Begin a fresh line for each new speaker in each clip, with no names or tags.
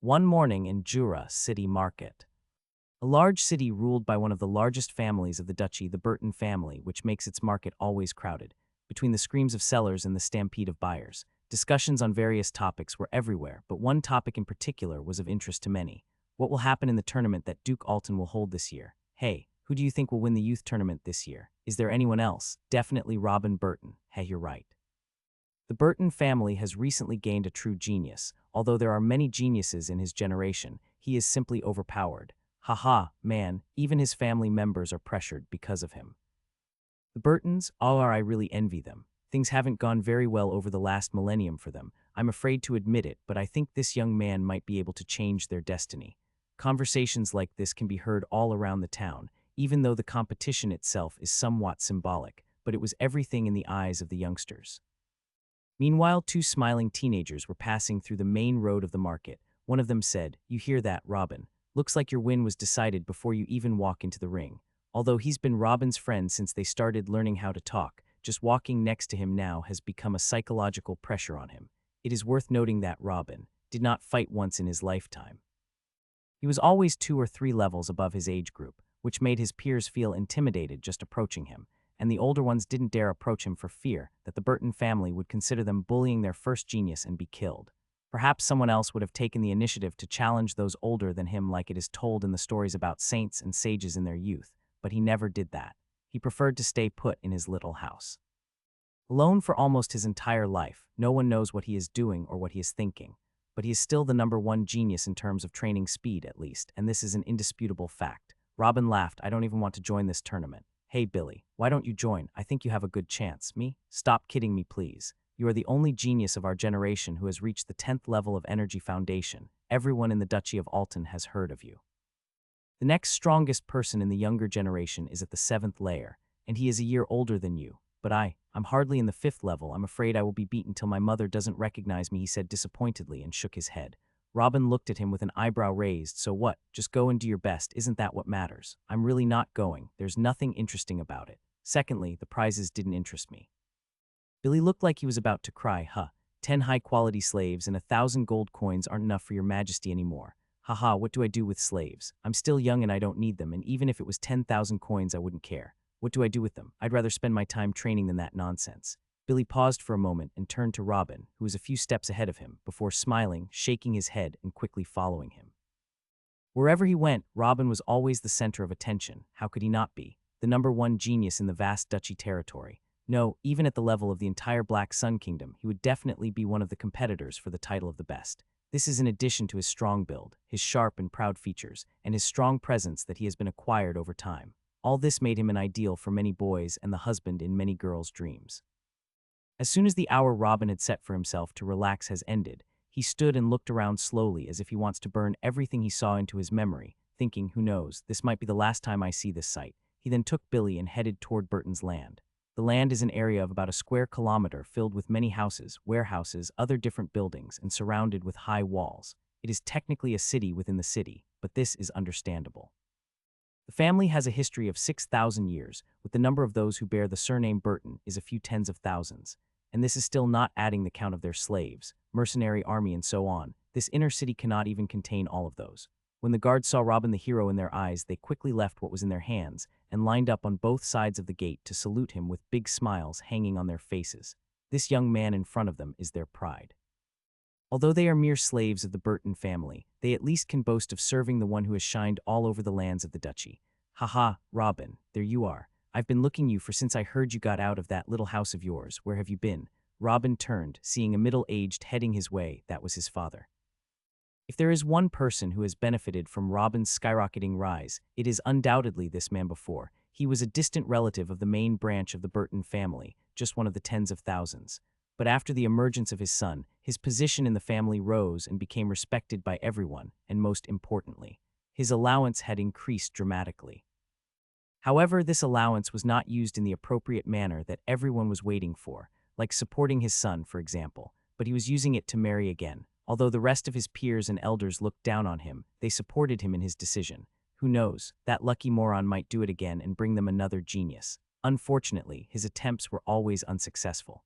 One morning in Jura City Market. A large city ruled by one of the largest families of the duchy, the Burton family, which makes its market always crowded. Between the screams of sellers and the stampede of buyers, discussions on various topics were everywhere, but one topic in particular was of interest to many. What will happen in the tournament that Duke Alton will hold this year? Hey, who do you think will win the youth tournament this year? Is there anyone else? Definitely Robin Burton. Hey, you're right. The Burton family has recently gained a true genius. Although there are many geniuses in his generation, he is simply overpowered. Haha, man, even his family members are pressured because of him. The Burtons, I really envy them. Things haven't gone very well over the last millennium for them. I'm afraid to admit it, but I think this young man might be able to change their destiny. Conversations like this can be heard all around the town, even though the competition itself is somewhat symbolic, but it was everything in the eyes of the youngsters. Meanwhile, two smiling teenagers were passing through the main road of the market. One of them said, "You hear that, Robin? Looks like your win was decided before you even walk into the ring." Although he's been Robin's friend since they started learning how to talk, just walking next to him now has become a psychological pressure on him. It is worth noting that Robin did not fight once in his lifetime. He was always 2 or 3 levels above his age group, which made his peers feel intimidated just approaching him, and the older ones didn't dare approach him for fear that the Burton family would consider them bullying their first genius and be killed. Perhaps someone else would have taken the initiative to challenge those older than him, like it is told in the stories about saints and sages in their youth, but he never did that. He preferred to stay put in his little house. Alone for almost his entire life, no one knows what he is doing or what he is thinking, but he is still the #1 genius in terms of training speed at least, and this is an indisputable fact. Robin laughed. "I don't even want to join this tournament." "Hey Billy, why don't you join? I think you have a good chance." "Me? Stop kidding me, please. You are the only genius of our generation who has reached the 10th level of Energy Foundation. Everyone in the Duchy of Alton has heard of you. The next strongest person in the younger generation is at the 7th layer, and he is a year older than you. But I'm hardly in the 5th level. I'm afraid I will be beaten till my mother doesn't recognize me," he said disappointedly and shook his head. Robin looked at him with an eyebrow raised. "So what? Just go and do your best. Isn't that what matters?" "I'm really not going. There's nothing interesting about it. Secondly, the prizes didn't interest me." Billy looked like he was about to cry. 10 high-quality slaves and 1,000 gold coins aren't enough for your majesty anymore. Haha, what do I do with slaves? I'm still young and I don't need them, and even if it was 10,000 coins I wouldn't care. What do I do with them? I'd rather spend my time training than that nonsense." Billy paused for a moment and turned to Robin, who was a few steps ahead of him, before smiling, shaking his head, and quickly following him. Wherever he went, Robin was always the center of attention. How could he not be? The #1 genius in the vast duchy territory. No, even at the level of the entire Black Sun Kingdom, he would definitely be one of the competitors for the title of the best. This is in addition to his strong build, his sharp and proud features, and his strong presence that he has been acquired over time. All this made him an ideal for many boys and the husband in many girls' dreams. As soon as the hour Robin had set for himself to relax has ended, he stood and looked around slowly as if he wants to burn everything he saw into his memory, thinking, who knows, this might be the last time I see this sight. He then took Billy and headed toward Burton's land. The land is an area of about a square kilometer filled with many houses, warehouses, other different buildings, and surrounded with high walls. It is technically a city within the city, but this is understandable. The family has a history of 6,000 years, with the number of those who bear the surname Burton is a few tens of thousands. And this is still not adding the count of their slaves, mercenary army, and so on. This inner city cannot even contain all of those. When the guards saw Robin the hero in their eyes, they quickly left what was in their hands and lined up on both sides of the gate to salute him with big smiles hanging on their faces. This young man in front of them is their pride. Although they are mere slaves of the Burton family, they at least can boast of serving the one who has shined all over the lands of the duchy. "Haha, Robin, there you are. I've been looking you for since I heard you got out of that little house of yours. Where have you been?" Robin turned, seeing a middle-aged heading his way. That was his father. If there is one person who has benefited from Robin's skyrocketing rise, it is undoubtedly this man. Before, he was a distant relative of the main branch of the Burton family, just one of the tens of thousands. But after the emergence of his son, his position in the family rose and became respected by everyone, and most importantly, his allowance had increased dramatically. However, this allowance was not used in the appropriate manner that everyone was waiting for, like supporting his son, for example, but he was using it to marry again. Although the rest of his peers and elders looked down on him, they supported him in his decision. Who knows, that lucky moron might do it again and bring them another genius. Unfortunately, his attempts were always unsuccessful.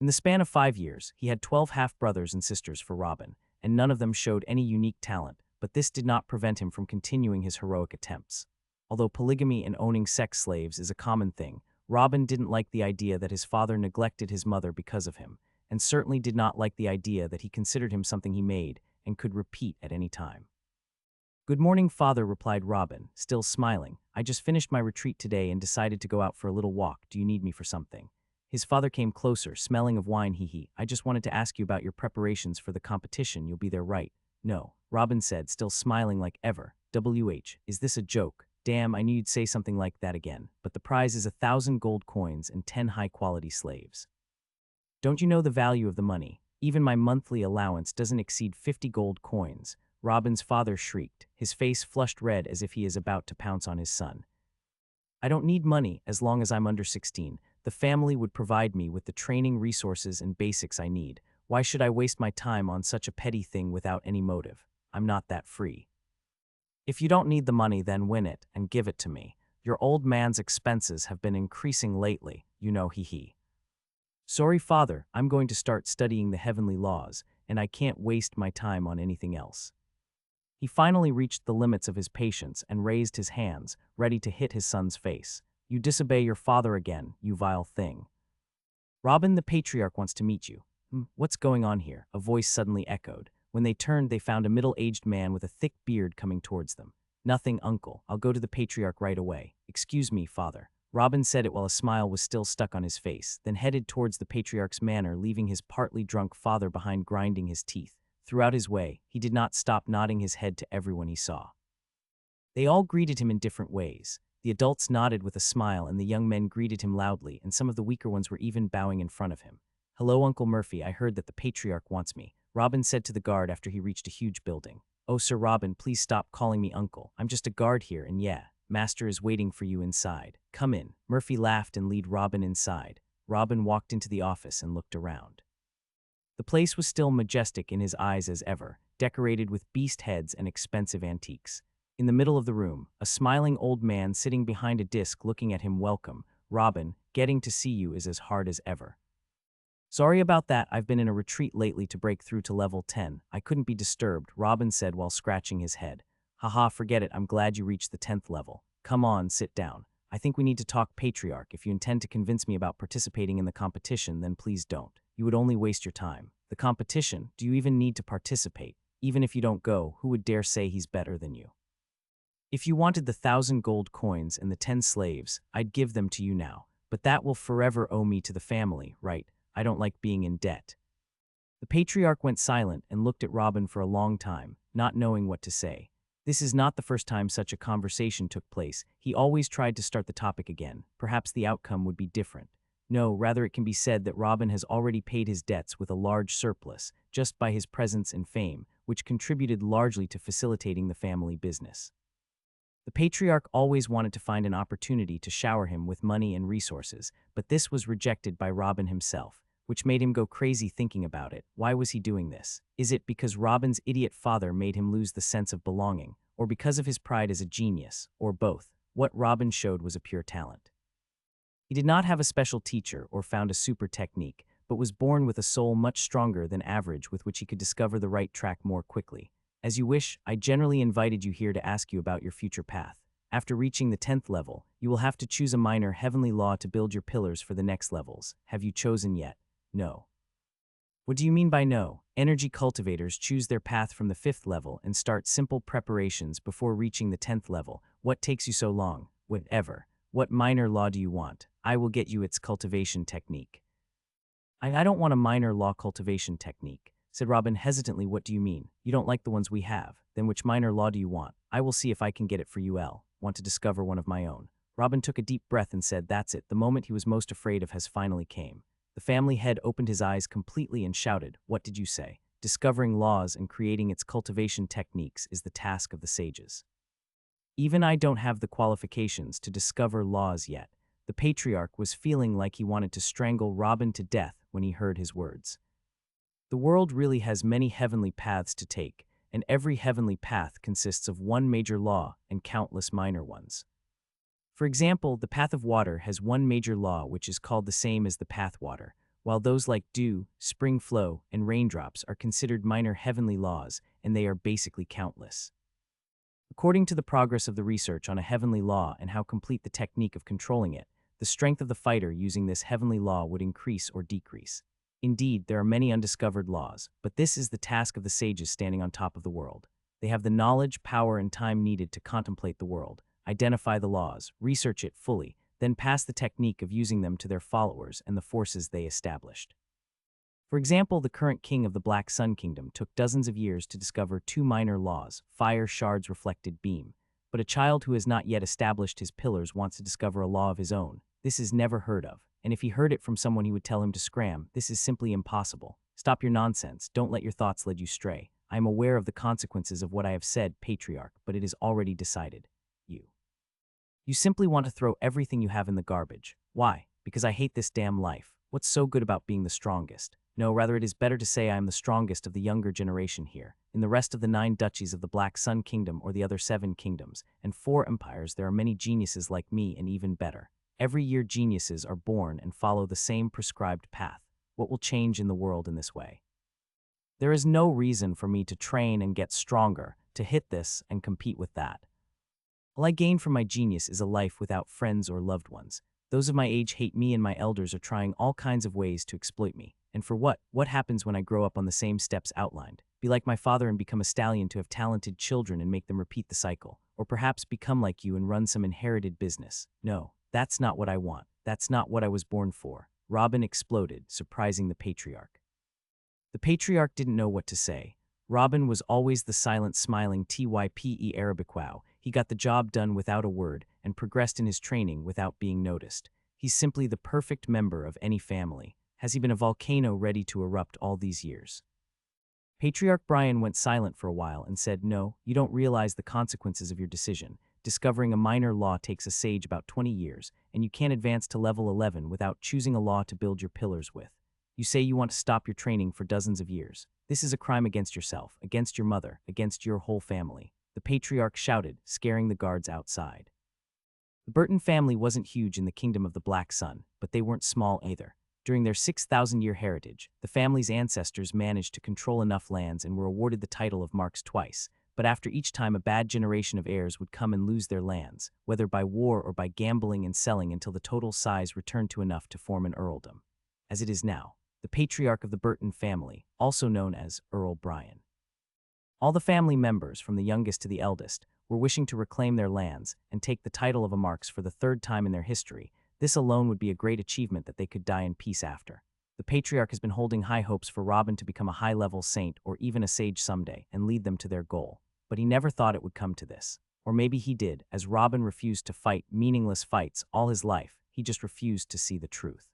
In the span of 5 years, he had 12 half-brothers and sisters for Robin, and none of them showed any unique talent, but this did not prevent him from continuing his heroic attempts. Although polygamy and owning sex slaves is a common thing, Robin didn't like the idea that his father neglected his mother because of him, and certainly did not like the idea that he considered him something he made and could repeat at any time. "Good morning, father," replied Robin, still smiling. "I just finished my retreat today and decided to go out for a little walk. Do you need me for something?" His father came closer, smelling of wine. Hee. "I just wanted to ask you about your preparations for the competition. You'll be there, right?" "No," Robin said, still smiling like ever. Is this a joke? Damn, I knew you'd say something like that again. But the prize is 1,000 gold coins and 10 high-quality slaves. Don't you know the value of the money? Even my monthly allowance doesn't exceed 50 gold coins. Robin's father shrieked, his face flushed red as if he is about to pounce on his son. "I don't need money as long as I'm under 16. The family would provide me with the training, resources, and basics I need. Why should I waste my time on such a petty thing without any motive? I'm not that free." "If you don't need the money, then win it and give it to me. Your old man's expenses have been increasing lately, you know, hee. "Sorry, father, I'm going to start studying the heavenly laws, and I can't waste my time on anything else." He finally reached the limits of his patience and raised his hands, ready to hit his son's face. "You disobey your father again, you vile thing." "Robin, the patriarch wants to meet you." What's going on here?" a voice suddenly echoed. When they turned, they found a middle-aged man with a thick beard coming towards them. "Nothing, uncle. I'll go to the patriarch right away." "Excuse me, father." Robin said it while a smile was still stuck on his face, then headed towards the patriarch's manor, leaving his partly drunk father behind grinding his teeth. Throughout his way, he did not stop nodding his head to everyone he saw. They all greeted him in different ways. The adults nodded with a smile, and the young men greeted him loudly, and some of the weaker ones were even bowing in front of him. "Hello, Uncle Murphy, I heard that the patriarch wants me," Robin said to the guard after he reached a huge building. "Oh, Sir Robin, please stop calling me uncle. I'm just a guard here, and yeah, Master is waiting for you inside. Come in." Murphy laughed and led Robin inside. Robin walked into the office and looked around. The place was still majestic in his eyes as ever, decorated with beast heads and expensive antiques. In the middle of the room, a smiling old man sitting behind a desk looking at him. "Welcome, Robin. Getting to see you is as hard as ever." "Sorry about that, I've been in a retreat lately to break through to level 10. I couldn't be disturbed," Robin said while scratching his head. "Haha, forget it, I'm glad you reached the 10th level. Come on, sit down. I think we need to talk, patriarch. If you intend to convince me about participating in the competition, then please don't. You would only waste your time." "The competition? Do you even need to participate? Even if you don't go, who would dare say he's better than you? If you wanted the 1,000 gold coins and the 10 slaves, I'd give them to you now, but that will forever owe me to the family, right? I don't like being in debt." The patriarch went silent and looked at Robin for a long time, not knowing what to say. This is not the first time such a conversation took place. He always tried to start the topic again. Perhaps the outcome would be different. No, rather it can be said that Robin has already paid his debts with a large surplus, just by his presence and fame, which contributed largely to facilitating the family business. The patriarch always wanted to find an opportunity to shower him with money and resources, but this was rejected by Robin himself, which made him go crazy thinking about it. Why was he doing this? Is it because Robin's idiot father made him lose the sense of belonging, or because of his pride as a genius, or both? What Robin showed was a pure talent. He did not have a special teacher or found a super technique, but was born with a soul much stronger than average with which he could discover the right track more quickly. As you wish, I generally invited you here to ask you about your future path. After reaching the 10th level, you will have to choose a minor heavenly law to build your pillars for the next levels. Have you chosen yet? No. What do you mean by no? Energy cultivators choose their path from the 5th level and start simple preparations before reaching the 10th level. What takes you so long? Whatever. What minor law do you want? I will get you its cultivation technique. I don't want a minor law cultivation technique, said Robin hesitantly. What do you mean? You don't like the ones we have? Then which minor law do you want? I will see if I can get it for you. Want to discover one of my own. Robin took a deep breath and said, that's it. The moment he was most afraid of has finally came. The family head opened his eyes completely and shouted, what did you say? Discovering laws and creating its cultivation techniques is the task of the sages. Even I don't have the qualifications to discover laws yet. The patriarch was feeling like he wanted to strangle Robin to death when he heard his words. The world really has many heavenly paths to take, and every heavenly path consists of one major law and countless minor ones. For example, the path of water has one major law which is called the same as the path water, while those like dew, spring flow, and raindrops are considered minor heavenly laws, and they are basically countless. According to the progress of the research on a heavenly law and how complete the technique of controlling it, the strength of the fighter using this heavenly law would increase or decrease. Indeed, there are many undiscovered laws, but this is the task of the sages standing on top of the world. They have the knowledge, power, and time needed to contemplate the world, identify the laws, research it fully, then pass the technique of using them to their followers and the forces they established. For example, the current king of the Black Sun Kingdom took dozens of years to discover two minor laws, fire, shards, reflected beam. But a child who has not yet established his pillars wants to discover a law of his own. This is never heard of, and if he heard it from someone he would tell him to scram. This is simply impossible. Stop your nonsense, don't let your thoughts lead you stray. I am aware of the consequences of what I have said, patriarch, but it is already decided. You simply want to throw everything you have in the garbage. Why? Because I hate this damn life. What's so good about being the strongest? No, rather it is better to say I am the strongest of the younger generation here. In the rest of the 9 duchies of the Black Sun Kingdom or the other 7 kingdoms, and 4 empires, there are many geniuses like me, and even better. Every year geniuses are born and follow the same prescribed path. What will change in the world in this way? There is no reason for me to train and get stronger, to hit this and compete with that. All I gain from my genius is a life without friends or loved ones. Those of my age hate me, and my elders are trying all kinds of ways to exploit me. And for what? What happens when I grow up on the same steps outlined? Be like my father and become a stallion to have talented children and make them repeat the cycle. Or perhaps become like you and run some inherited business. No, that's not what I want. That's not what I was born for. Robin exploded, surprising the patriarch. The patriarch didn't know what to say. Robin was always the silent, smiling type Arabic wow. He got the job done without a word and progressed in his training without being noticed. He's simply the perfect member of any family. Has he been a volcano ready to erupt all these years? Patriarch Brian went silent for a while and said, "No, you don't realize the consequences of your decision. Discovering a minor law takes a sage about 20 years, and you can't advance to level 11 without choosing a law to build your pillars with. You say you want to stop your training for dozens of years. This is a crime against yourself, against your mother, against your whole family." The patriarch shouted, scaring the guards outside. The Burton family wasn't huge in the kingdom of the Black Sun, but they weren't small either. During their 6,000-year heritage, the family's ancestors managed to control enough lands and were awarded the title of marks twice, but after each time a bad generation of heirs would come and lose their lands, whether by war or by gambling and selling, until the total size returned to enough to form an earldom. As it is now, the patriarch of the Burton family, also known as Earl Brian. All the family members, from the youngest to the eldest, were wishing to reclaim their lands and take the title of a marks for the 3rd time in their history. This alone would be a great achievement that they could die in peace after. The patriarch has been holding high hopes for Robin to become a high-level saint or even a sage someday and lead them to their goal. But he never thought it would come to this. Or maybe he did, as Robin refused to fight meaningless fights all his life. He just refused to see the truth.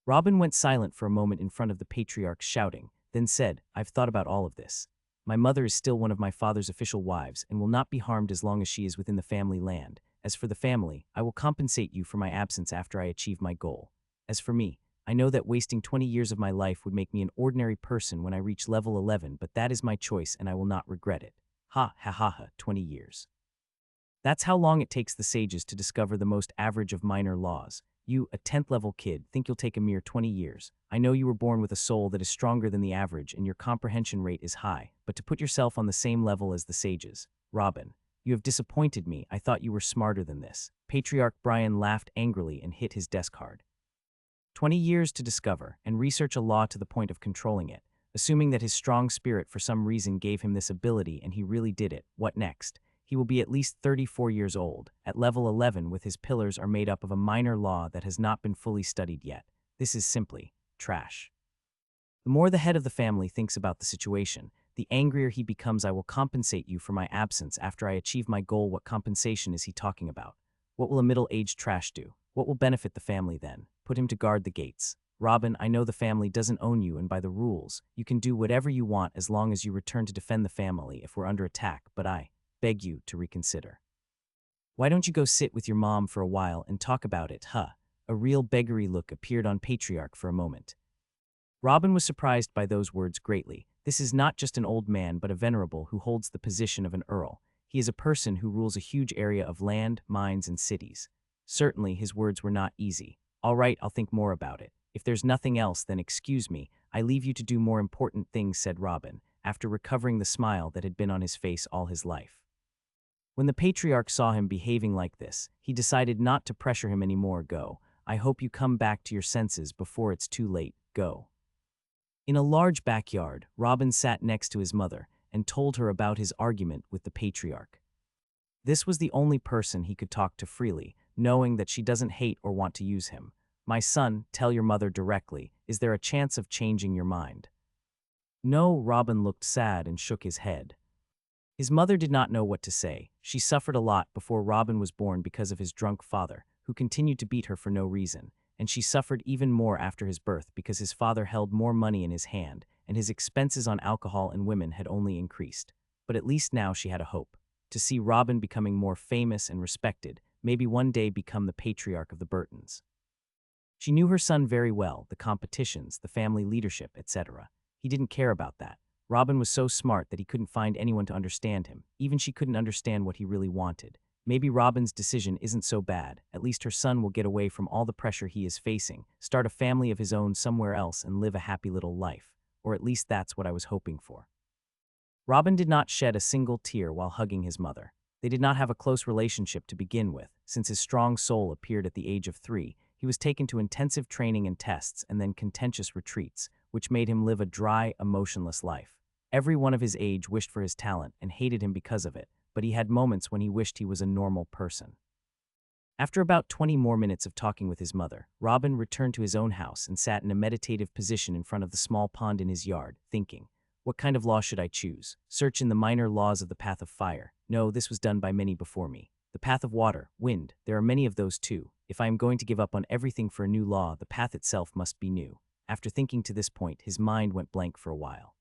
Robin went silent for a moment in front of the patriarch, shouting, then said, "I've thought about all of this. My mother is still one of my father's official wives and will not be harmed as long as she is within the family land. As for the family, I will compensate you for my absence after I achieve my goal. As for me, I know that wasting 20 years of my life would make me an ordinary person when I reach level 11, but that is my choice and I will not regret it." Ha ha ha ha, 20 years. That's how long it takes the sages to discover the most average of minor laws. You, a 10th level kid, think you'll take a mere 20 years. I know you were born with a soul that is stronger than the average and your comprehension rate is high, but to put yourself on the same level as the sages. Robin, you have disappointed me. I thought you were smarter than this. Patriarch Brian laughed angrily and hit his desk hard. 20 years to discover and research a law to the point of controlling it. Assuming that his strong spirit for some reason gave him this ability and he really did it, what next? He will be at least 34 years old, at level 11, with his pillars are made up of a minor law that has not been fully studied yet. This is simply trash. The more the head of the family thinks about the situation, the angrier he becomes. "I will compensate you for my absence after I achieve my goal." What compensation is he talking about? What will a middle-aged trash do? What will benefit the family then? Put him to guard the gates. Robin, I know the family doesn't own you, and by the rules, you can do whatever you want as long as you return to defend the family if we're under attack, but I beg you to reconsider. Why don't you go sit with your mom for a while and talk about it, huh? A real beggary look appeared on Patriarch for a moment. Robin was surprised by those words greatly. This is not just an old man but a venerable who holds the position of an earl. He is a person who rules a huge area of land, mines, and cities. Certainly his words were not easy. "All right, I'll think more about it." If there's nothing else, then excuse me, I leave you to do more important things, said Robin, after recovering the smile that had been on his face all his life. When the patriarch saw him behaving like this, he decided not to pressure him anymore. Go, I hope you come back to your senses before it's too late, go. In a large backyard, Robin sat next to his mother and told her about his argument with the patriarch. This was the only person he could talk to freely, knowing that she doesn't hate or want to use him. My son, tell your mother directly, is there a chance of changing your mind? No, Robin looked sad and shook his head. His mother did not know what to say. She suffered a lot before Robin was born because of his drunk father, who continued to beat her for no reason, and she suffered even more after his birth because his father held more money in his hand, and his expenses on alcohol and women had only increased. But at least now she had a hope. To see Robin becoming more famous and respected, maybe one day become the patriarch of the Burtons. She knew her son very well, the competitions, the family leadership, etc. He didn't care about that. Robin was so smart that he couldn't find anyone to understand him. Even she couldn't understand what he really wanted. Maybe Robin's decision isn't so bad. At least her son will get away from all the pressure he is facing, start a family of his own somewhere else and live a happy little life. Or at least that's what I was hoping for. Robin did not shed a single tear while hugging his mother. They did not have a close relationship to begin with. Since his strong soul appeared at the age of 3, he was taken to intensive training and tests and then contentious retreats, which made him live a dry, emotionless life. Everyone of his age wished for his talent and hated him because of it, but he had moments when he wished he was a normal person. After about 20 more minutes of talking with his mother, Robin returned to his own house and sat in a meditative position in front of the small pond in his yard, thinking, what kind of law should I choose? Search in the minor laws of the path of fire. No, this was done by many before me. The path of water, wind, there are many of those too. If I am going to give up on everything for a new law, the path itself must be new. After thinking to this point, his mind went blank for a while.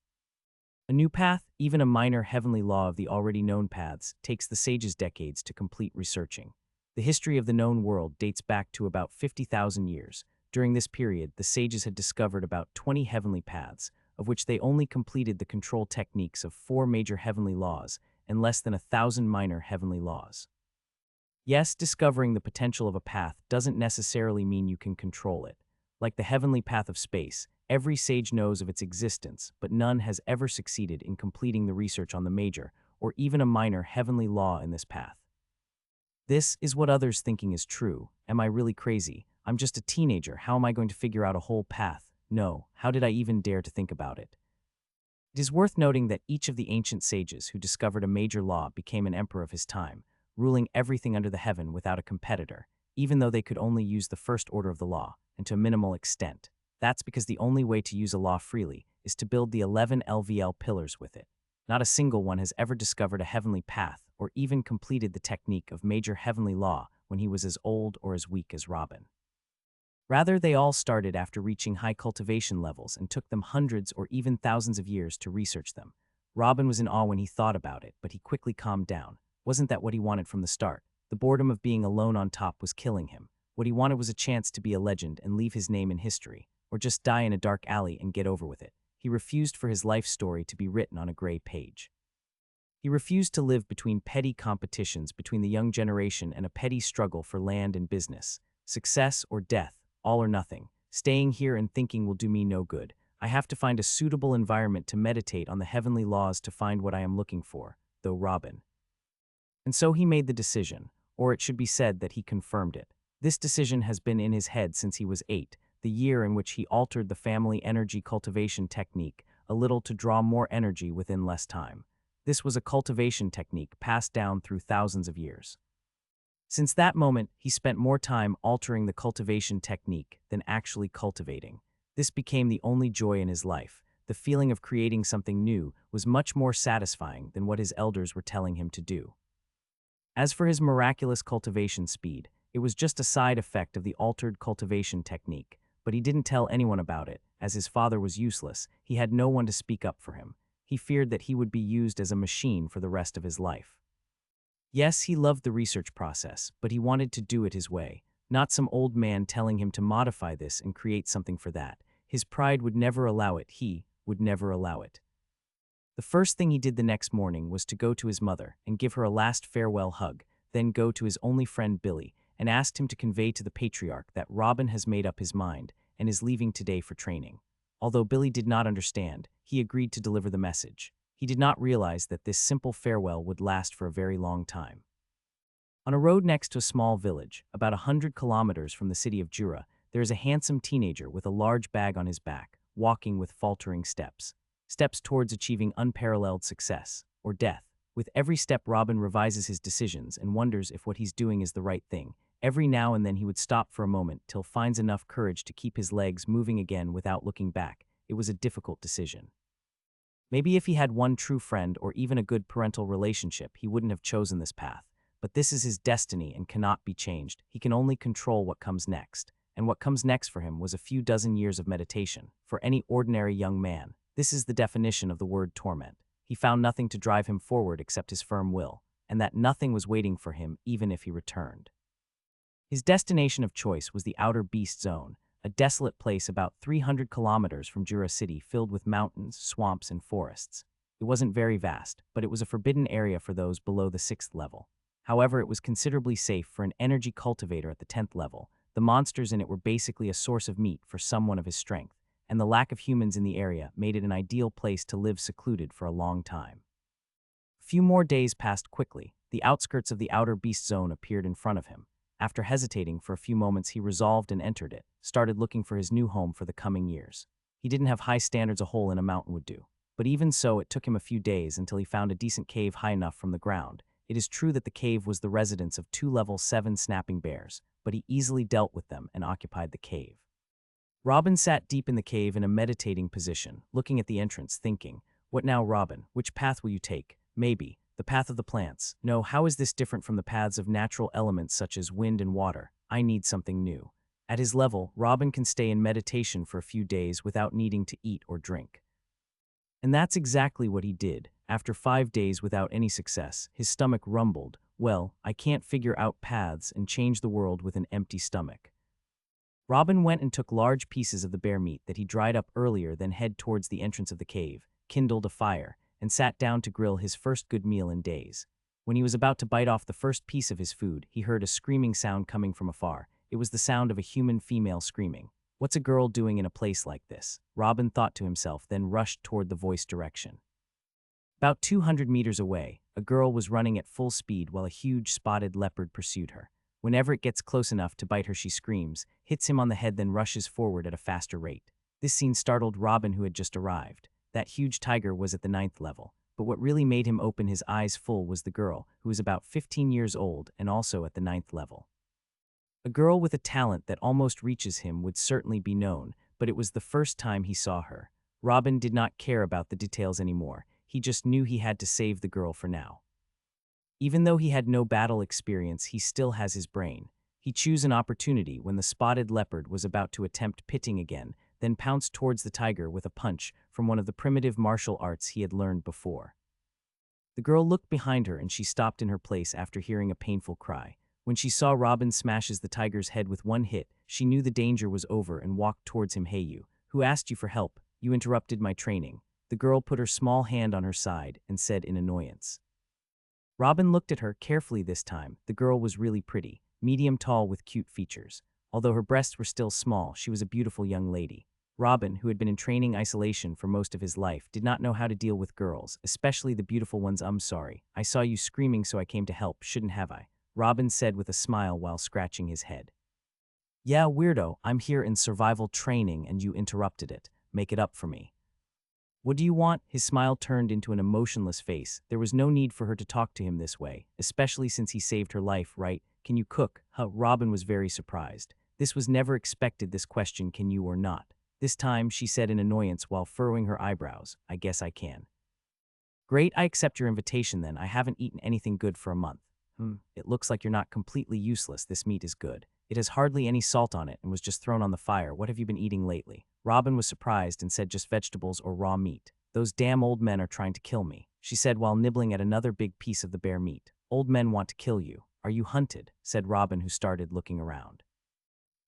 A new path, even a minor heavenly law of the already known paths, takes the sages decades to complete researching. The history of the known world dates back to about 50,000 years. During this period, the sages had discovered about 20 heavenly paths, of which they only completed the control techniques of 4 major heavenly laws and less than 1,000 minor heavenly laws. Yes, discovering the potential of a path doesn't necessarily mean you can control it. Like the heavenly path of space, every sage knows of its existence, but none has ever succeeded in completing the research on the major or even a minor heavenly law in this path. This is what others thinking is true. Am I really crazy? I'm just a teenager. How am I going to figure out a whole path? No, how did I even dare to think about it? It is worth noting that each of the ancient sages who discovered a major law became an emperor of his time, ruling everything under the heaven without a competitor, even though they could only use the first order of the law, and to a minimal extent. That's because the only way to use a law freely is to build the 11 LVL pillars with it. Not a single one has ever discovered a heavenly path or even completed the technique of major heavenly law when he was as old or as weak as Robin. Rather, they all started after reaching high cultivation levels and took them hundreds or even thousands of years to research them. Robin was in awe when he thought about it, but he quickly calmed down. Wasn't that what he wanted from the start? The boredom of being alone on top was killing him. What he wanted was a chance to be a legend and leave his name in history, or just die in a dark alley and get over with it. He refused for his life story to be written on a gray page. He refused to live between petty competitions between the young generation and a petty struggle for land and business. Success or death, all or nothing. Staying here and thinking will do me no good. I have to find a suitable environment to meditate on the heavenly laws to find what I am looking for, though Robin. And so he made the decision, or it should be said that he confirmed it. This decision has been in his head since he was 8, the year in which he altered the family energy cultivation technique a little to draw more energy within less time. This was a cultivation technique passed down through thousands of years. Since that moment, he spent more time altering the cultivation technique than actually cultivating. This became the only joy in his life. The feeling of creating something new was much more satisfying than what his elders were telling him to do. As for his miraculous cultivation speed, it was just a side effect of the altered cultivation technique, but he didn't tell anyone about it. As his father was useless, he had no one to speak up for him. He feared that he would be used as a machine for the rest of his life. Yes, he loved the research process, but he wanted to do it his way, not some old man telling him to modify this and create something for that. His pride would never allow it. He would never allow it. The first thing he did the next morning was to go to his mother and give her a last farewell hug, then go to his only friend Billy and asked him to convey to the patriarch that Robin has made up his mind and is leaving today for training. Although Billy did not understand, he agreed to deliver the message. He did not realize that this simple farewell would last for a very long time. On a road next to a small village, about 100 kilometers from the city of Jura, there is a handsome teenager with a large bag on his back, walking with faltering steps. Steps towards achieving unparalleled success, or death. With every step, Robin revises his decisions and wonders if what he's doing is the right thing. Every now and then he would stop for a moment till finds enough courage to keep his legs moving again without looking back. It was a difficult decision. Maybe if he had one true friend or even a good parental relationship, he wouldn't have chosen this path. But this is his destiny and cannot be changed. He can only control what comes next. And what comes next for him was a few dozen years of meditation. For any ordinary young man, this is the definition of the word torment. He found nothing to drive him forward except his firm will, and that nothing was waiting for him even if he returned. His destination of choice was the Outer Beast Zone, a desolate place about 300 kilometers from Jura City filled with mountains, swamps, and forests. It wasn't very vast, but it was a forbidden area for those below the 6th level. However, it was considerably safe for an energy cultivator at the 10th level. The monsters in it were basically a source of meat for someone of his strength, and the lack of humans in the area made it an ideal place to live secluded for a long time. A few more days passed quickly. The outskirts of the Outer Beast Zone appeared in front of him. After hesitating for a few moments, he resolved and entered it, started looking for his new home for the coming years. He didn't have high standards a hole in a mountain would do. But even so, it took him a few days until he found a decent cave high enough from the ground. It is true that the cave was the residence of 2 level 7 snapping bears, but he easily dealt with them and occupied the cave. Robin sat deep in the cave in a meditating position, looking at the entrance, thinking, "What now, Robin? Which path will you take? Maybe the path of the plants. No, how is this different from the paths of natural elements such as wind and water? I need something new." At his level, Robin can stay in meditation for a few days without needing to eat or drink. And that's exactly what he did. After 5 days without any success, his stomach rumbled. Well, I can't figure out paths and change the world with an empty stomach. Robin went and took large pieces of the bear meat that he dried up earlier, then head towards the entrance of the cave, kindled a fire, and sat down to grill his first good meal in days. When he was about to bite off the first piece of his food, he heard a screaming sound coming from afar. It was the sound of a human female screaming. What's a girl doing in a place like this? Robin thought to himself, then rushed toward the voice direction. About 200 meters away, a girl was running at full speed while a huge spotted leopard pursued her. Whenever it gets close enough to bite her, she screams, hits him on the head, then rushes forward at a faster rate. This scene startled Robin, who had just arrived. That huge tiger was at the 9th level, but what really made him open his eyes full was the girl, who was about 15 years old and also at the 9th level. A girl with a talent that almost reaches him would certainly be known, but it was the first time he saw her. Robin did not care about the details anymore. He just knew he had to save the girl for now. Even though he had no battle experience, he still has his brain. He chose an opportunity when the spotted leopard was about to attempt pitting again, then pounced towards the tiger with a punch from one of the primitive martial arts he had learned before. The girl looked behind her and she stopped in her place after hearing a painful cry. When she saw Robin smashes the tiger's head with one hit, she knew the danger was over and walked towards him. "Hey you, who asked you for help? You interrupted my training." The girl put her small hand on her side and said in annoyance. Robin looked at her carefully this time. The girl was really pretty, medium tall with cute features. Although her breasts were still small, she was a beautiful young lady. Robin, who had been in training isolation for most of his life, did not know how to deal with girls, especially the beautiful ones. "I'm sorry. I saw you screaming, so I came to help. Shouldn't have I?" Robin said with a smile while scratching his head. "Yeah, weirdo, I'm here in survival training and you interrupted it. Make it up for me." "What do you want?" His smile turned into an emotionless face. There was no need for her to talk to him this way, especially since he saved her life, right? "Can you cook?" Robin was very surprised. This was never expected, this question, "can you or not?" This time, she said in annoyance while furrowing her eyebrows, "I guess I can." "Great, I accept your invitation then. I haven't eaten anything good for a month." It looks like you're not completely useless. This meat is good. It has hardly any salt on it and was just thrown on the fire. What have you been eating lately?" Robin was surprised and said, "Just vegetables or raw meat." "Those damn old men are trying to kill me," she said while nibbling at another big piece of the bear meat. "Old men want to kill you. Are you hunted?" said Robin, who started looking around.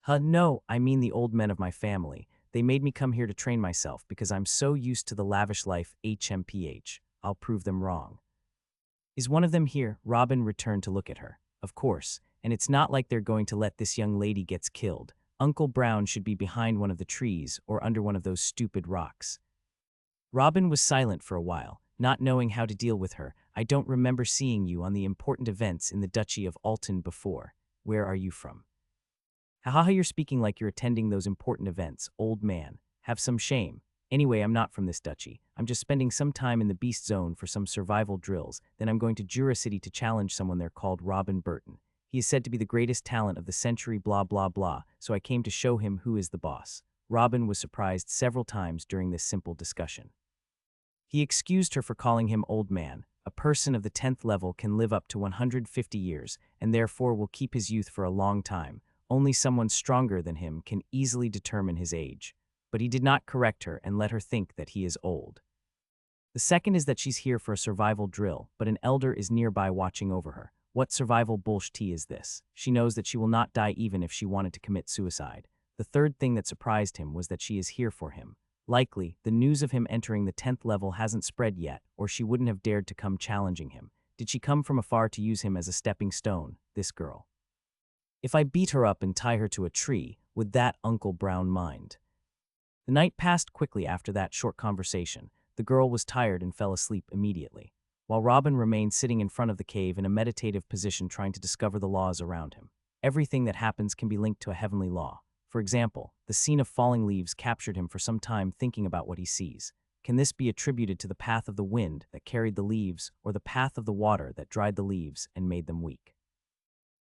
No, I mean the old men of my family. They made me come here to train myself because I'm so used to the lavish life. HMPH. I'll prove them wrong." "Is one of them here?" Robin returned to look at her. "Of course, and it's not like they're going to let this young lady gets killed." Uncle Brown should be behind one of the trees or under one of those stupid rocks. Robin was silent for a while, not knowing how to deal with her. I don't remember seeing you on the important events in the Duchy of Alton before. Where are you from? Haha, you're speaking like you're attending those important events, old man. Have some shame. Anyway, I'm not from this duchy. I'm just spending some time in the Beast Zone for some survival drills, then I'm going to Jura City to challenge someone there called Robin Burton. He is said to be the greatest talent of the century blah blah blah, so I came to show him who is the boss. Robin was surprised several times during this simple discussion. He excused her for calling him old man. A person of the 10th level can live up to 150 years, and therefore will keep his youth for a long time. Only someone stronger than him can easily determine his age. But he did not correct her and let her think that he is old. The second is that she's here for a survival drill, but an elder is nearby watching over her. What survival bullshit is this? She knows that she will not die even if she wanted to commit suicide. The third thing that surprised him was that she is here for him. Likely, the news of him entering the 10th level hasn't spread yet, or she wouldn't have dared to come challenging him. Did she come from afar to use him as a stepping stone, this girl? If I beat her up and tie her to a tree, would that Uncle Brown mind? The night passed quickly after that short conversation. The girl was tired and fell asleep immediately, while Robin remained sitting in front of the cave in a meditative position trying to discover the laws around him. Everything that happens can be linked to a heavenly law. For example, the scene of falling leaves captured him for some time thinking about what he sees. Can this be attributed to the path of the wind that carried the leaves, or the path of the water that dried the leaves and made them weak?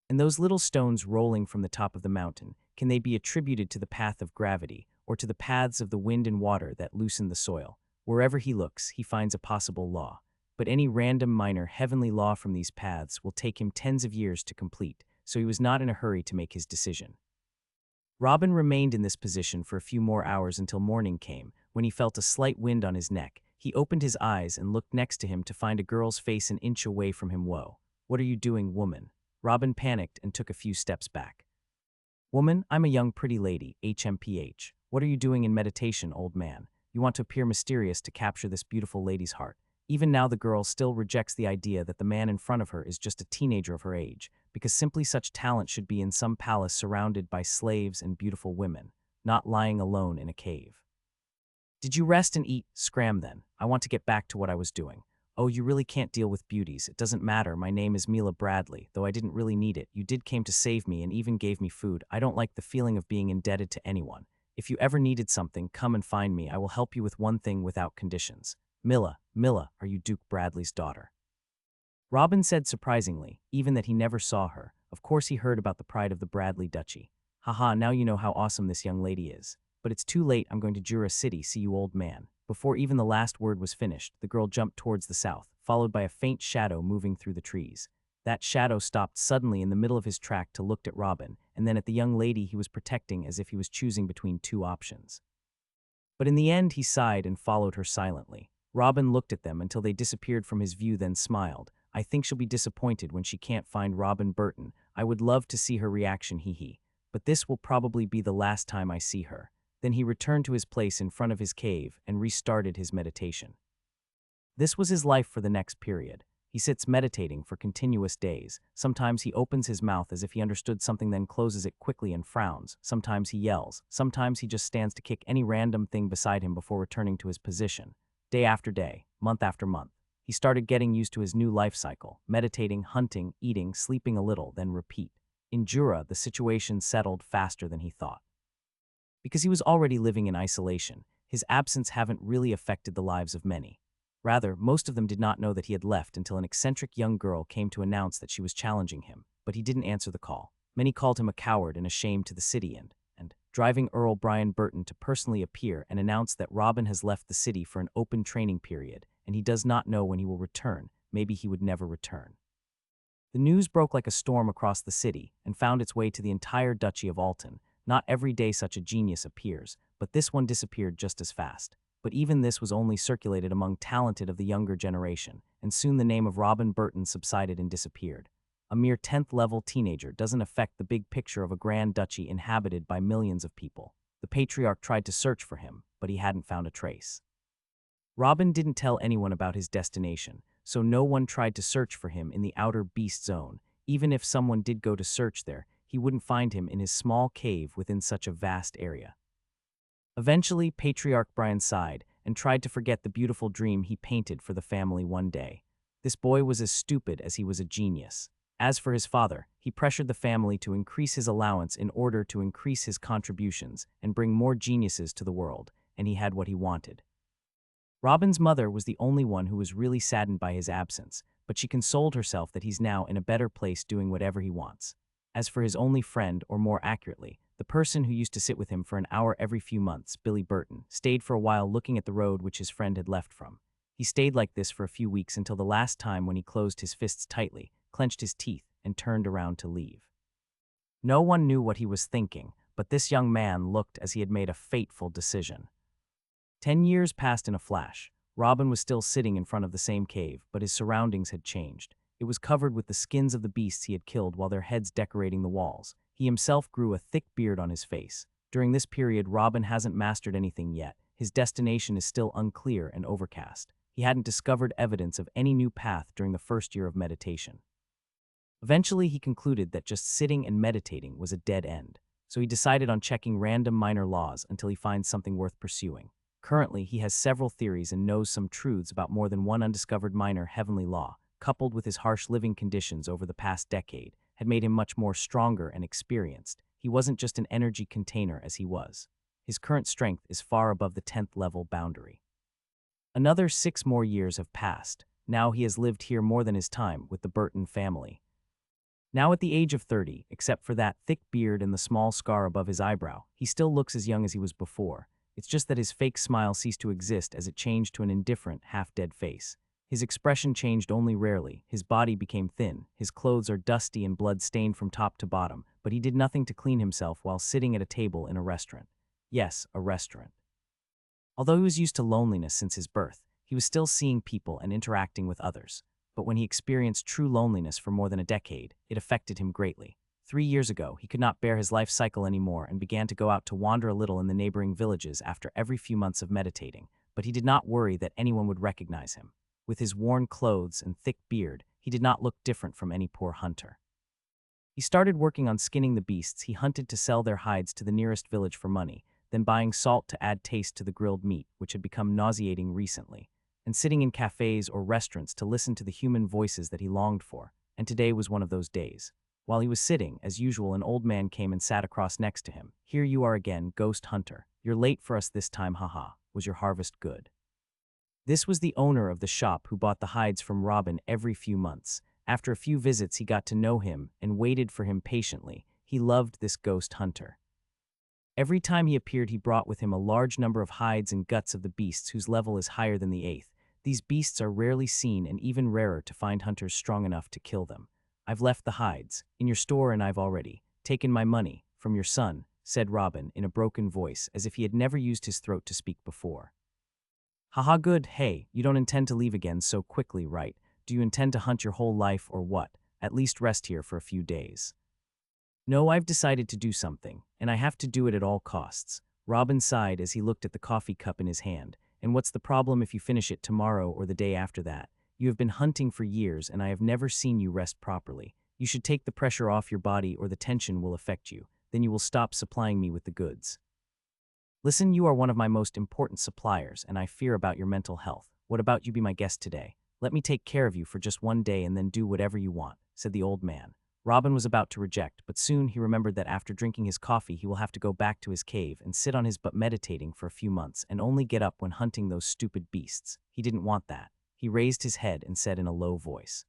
And those little stones rolling from the top of the mountain, can they be attributed to the path of gravity, or to the paths of the wind and water that loosen the soil? Wherever he looks, he finds a possible law. But any random minor heavenly law from these paths will take him tens of years to complete, so he was not in a hurry to make his decision. Robin remained in this position for a few more hours until morning came, when he felt a slight wind on his neck. He opened his eyes and looked next to him to find a girl's face an inch away from him. Whoa. What are you doing, woman? Robin panicked and took a few steps back. Woman, I'm a young pretty lady, HMPH. What are you doing in meditation, old man? You want to appear mysterious to capture this beautiful lady's heart. Even now the girl still rejects the idea that the man in front of her is just a teenager of her age, because simply such talent should be in some palace surrounded by slaves and beautiful women, not lying alone in a cave. Did you rest and eat? Scram then. I want to get back to what I was doing. Oh, you really can't deal with beauties. It doesn't matter. My name is Mila Bradley, though I didn't really need it. You did came to save me and even gave me food. I don't like the feeling of being indebted to anyone. If you ever needed something, come and find me. I will help you with one thing without conditions. Mila, are you Duke Bradley's daughter? Robin said surprisingly, even that he never saw her. Of course he heard about the pride of the Bradley Duchy. Haha, now you know how awesome this young lady is. But it's too late. I'm going to Jura City. See you, old man. Before even the last word was finished, the girl jumped towards the south, followed by a faint shadow moving through the trees. That shadow stopped suddenly in the middle of his track to look at Robin, and then at the young lady he was protecting as if he was choosing between two options. But in the end he sighed and followed her silently. Robin looked at them until they disappeared from his view, then smiled. I think she'll be disappointed when she can't find Robin Burton. I would love to see her reaction, hee. But this will probably be the last time I see her. Then he returned to his place in front of his cave and restarted his meditation. This was his life for the next period. He sits meditating for continuous days. Sometimes he opens his mouth as if he understood something, then closes it quickly and frowns. Sometimes he yells. Sometimes he just stands to kick any random thing beside him before returning to his position. Day after day, month after month, he started getting used to his new life cycle, meditating, hunting, eating, sleeping a little, then repeat. In Jura, the situation settled faster than he thought. Because he was already living in isolation, his absence haven't really affected the lives of many. Rather, most of them did not know that he had left until an eccentric young girl came to announce that she was challenging him, but he didn't answer the call. Many called him a coward and a shame to the city and driving Earl Brian Burton to personally appear and announce that Robin has left the city for an open training period, and he does not know when he will return. Maybe he would never return. The news broke like a storm across the city and found its way to the entire Duchy of Alton. Not every day such a genius appears, but this one disappeared just as fast. But even this was only circulated among talented of the younger generation, and soon the name of Robin Burton subsided and disappeared. A mere 10th-level teenager doesn't affect the big picture of a grand duchy inhabited by millions of people. The patriarch tried to search for him, but he hadn't found a trace. Robin didn't tell anyone about his destination, so no one tried to search for him in the outer beast zone. Even if someone did go to search there, he wouldn't find him in his small cave within such a vast area. Eventually, Patriarch Brian sighed and tried to forget the beautiful dream he painted for the family one day. This boy was as stupid as he was a genius. As for his father, he pressured the family to increase his allowance in order to increase his contributions and bring more geniuses to the world, and he had what he wanted. Robin's mother was the only one who was really saddened by his absence, but she consoled herself that he's now in a better place doing whatever he wants. As for his only friend, or more accurately, the person who used to sit with him for an hour every few months, Billy Burton, stayed for a while looking at the road which his friend had left from. He stayed like this for a few weeks until the last time when he closed his fists tightly, clenched his teeth, and turned around to leave. No one knew what he was thinking, but this young man looked as he had made a fateful decision. 10 years passed in a flash. Robin was still sitting in front of the same cave, but his surroundings had changed. It was covered with the skins of the beasts he had killed while their heads decorating the walls. He himself grew a thick beard on his face. During this period, Robin hasn't mastered anything yet. His destination is still unclear and overcast. He hadn't discovered evidence of any new path during the first year of meditation. Eventually, he concluded that just sitting and meditating was a dead end, so he decided on checking random minor laws until he finds something worth pursuing. Currently, he has several theories and knows some truths about more than one undiscovered minor heavenly law, coupled with his harsh living conditions over the past decade, had made him much more stronger and experienced. He wasn't just an energy container as he was. His current strength is far above the 10th level boundary. Another 6 more years have passed. Now he has lived here more than his time with the Burton family. Now at the age of 30, except for that thick beard and the small scar above his eyebrow, he still looks as young as he was before. It's just that his fake smile ceased to exist as it changed to an indifferent, half-dead face. His expression changed only rarely. His body became thin. His clothes are dusty and blood-stained from top to bottom, but he did nothing to clean himself while sitting at a table in a restaurant. Yes, a restaurant. Although he was used to loneliness since his birth, he was still seeing people and interacting with others. But when he experienced true loneliness for more than a decade, it affected him greatly. 3 years ago, he could not bear his life cycle anymore and began to go out to wander a little in the neighboring villages after every few months of meditating, but he did not worry that anyone would recognize him. With his worn clothes and thick beard, he did not look different from any poor hunter. He started working on skinning the beasts he hunted to sell their hides to the nearest village for money, then buying salt to add taste to the grilled meat, which had become nauseating recently, and sitting in cafes or restaurants to listen to the human voices that he longed for, and today was one of those days. While he was sitting, as usual, an old man came and sat across next to him. "Here you are again, ghost hunter. You're late for us this time, haha. Was your harvest good?" This was the owner of the shop who bought the hides from Robin every few months. After a few visits, he got to know him and waited for him patiently. He loved this ghost hunter. Every time he appeared, he brought with him a large number of hides and guts of the beasts whose level is higher than the 8th. These beasts are rarely seen and even rarer to find hunters strong enough to kill them. "I've left the hides in your store and I've already taken my money from your son," said Robin in a broken voice as if he had never used his throat to speak before. "Haha, good. Hey, you don't intend to leave again so quickly, right? Do you intend to hunt your whole life or what? At least rest here for a few days." "No, I've decided to do something, and I have to do it at all costs." Robin sighed as he looked at the coffee cup in his hand. "And what's the problem if you finish it tomorrow or the day after that? You have been hunting for years and I have never seen you rest properly. You should take the pressure off your body or the tension will affect you. Then you will stop supplying me with the goods. Listen, you are one of my most important suppliers and I fear about your mental health. What about you be my guest today? Let me take care of you for just one day and then do whatever you want," said the old man. Robin was about to reject, but soon he remembered that after drinking his coffee he will have to go back to his cave and sit on his butt meditating for a few months and only get up when hunting those stupid beasts. He didn't want that. He raised his head and said in a low voice,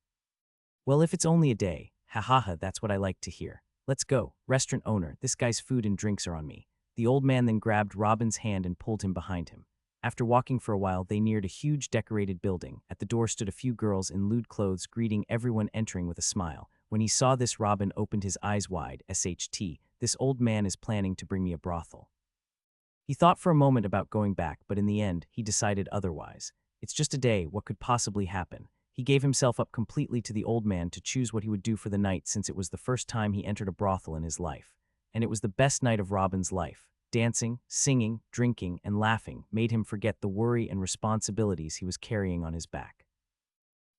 "Well, if it's only a day, ha, that's what I like to hear. Let's go. Restaurant owner, this guy's food and drinks are on me." The old man then grabbed Robin's hand and pulled him behind him. After walking for a while, they neared a huge decorated building. At the door stood a few girls in lewd clothes greeting everyone entering with a smile. When he saw this, Robin opened his eyes wide. "SHT, this old man is planning to bring me a brothel." He thought for a moment about going back, but in the end, he decided otherwise. It's just a day, what could possibly happen? He gave himself up completely to the old man to choose what he would do for the night since it was the first time he entered a brothel in his life. And it was the best night of Robin's life. Dancing, singing, drinking, and laughing made him forget the worry and responsibilities he was carrying on his back.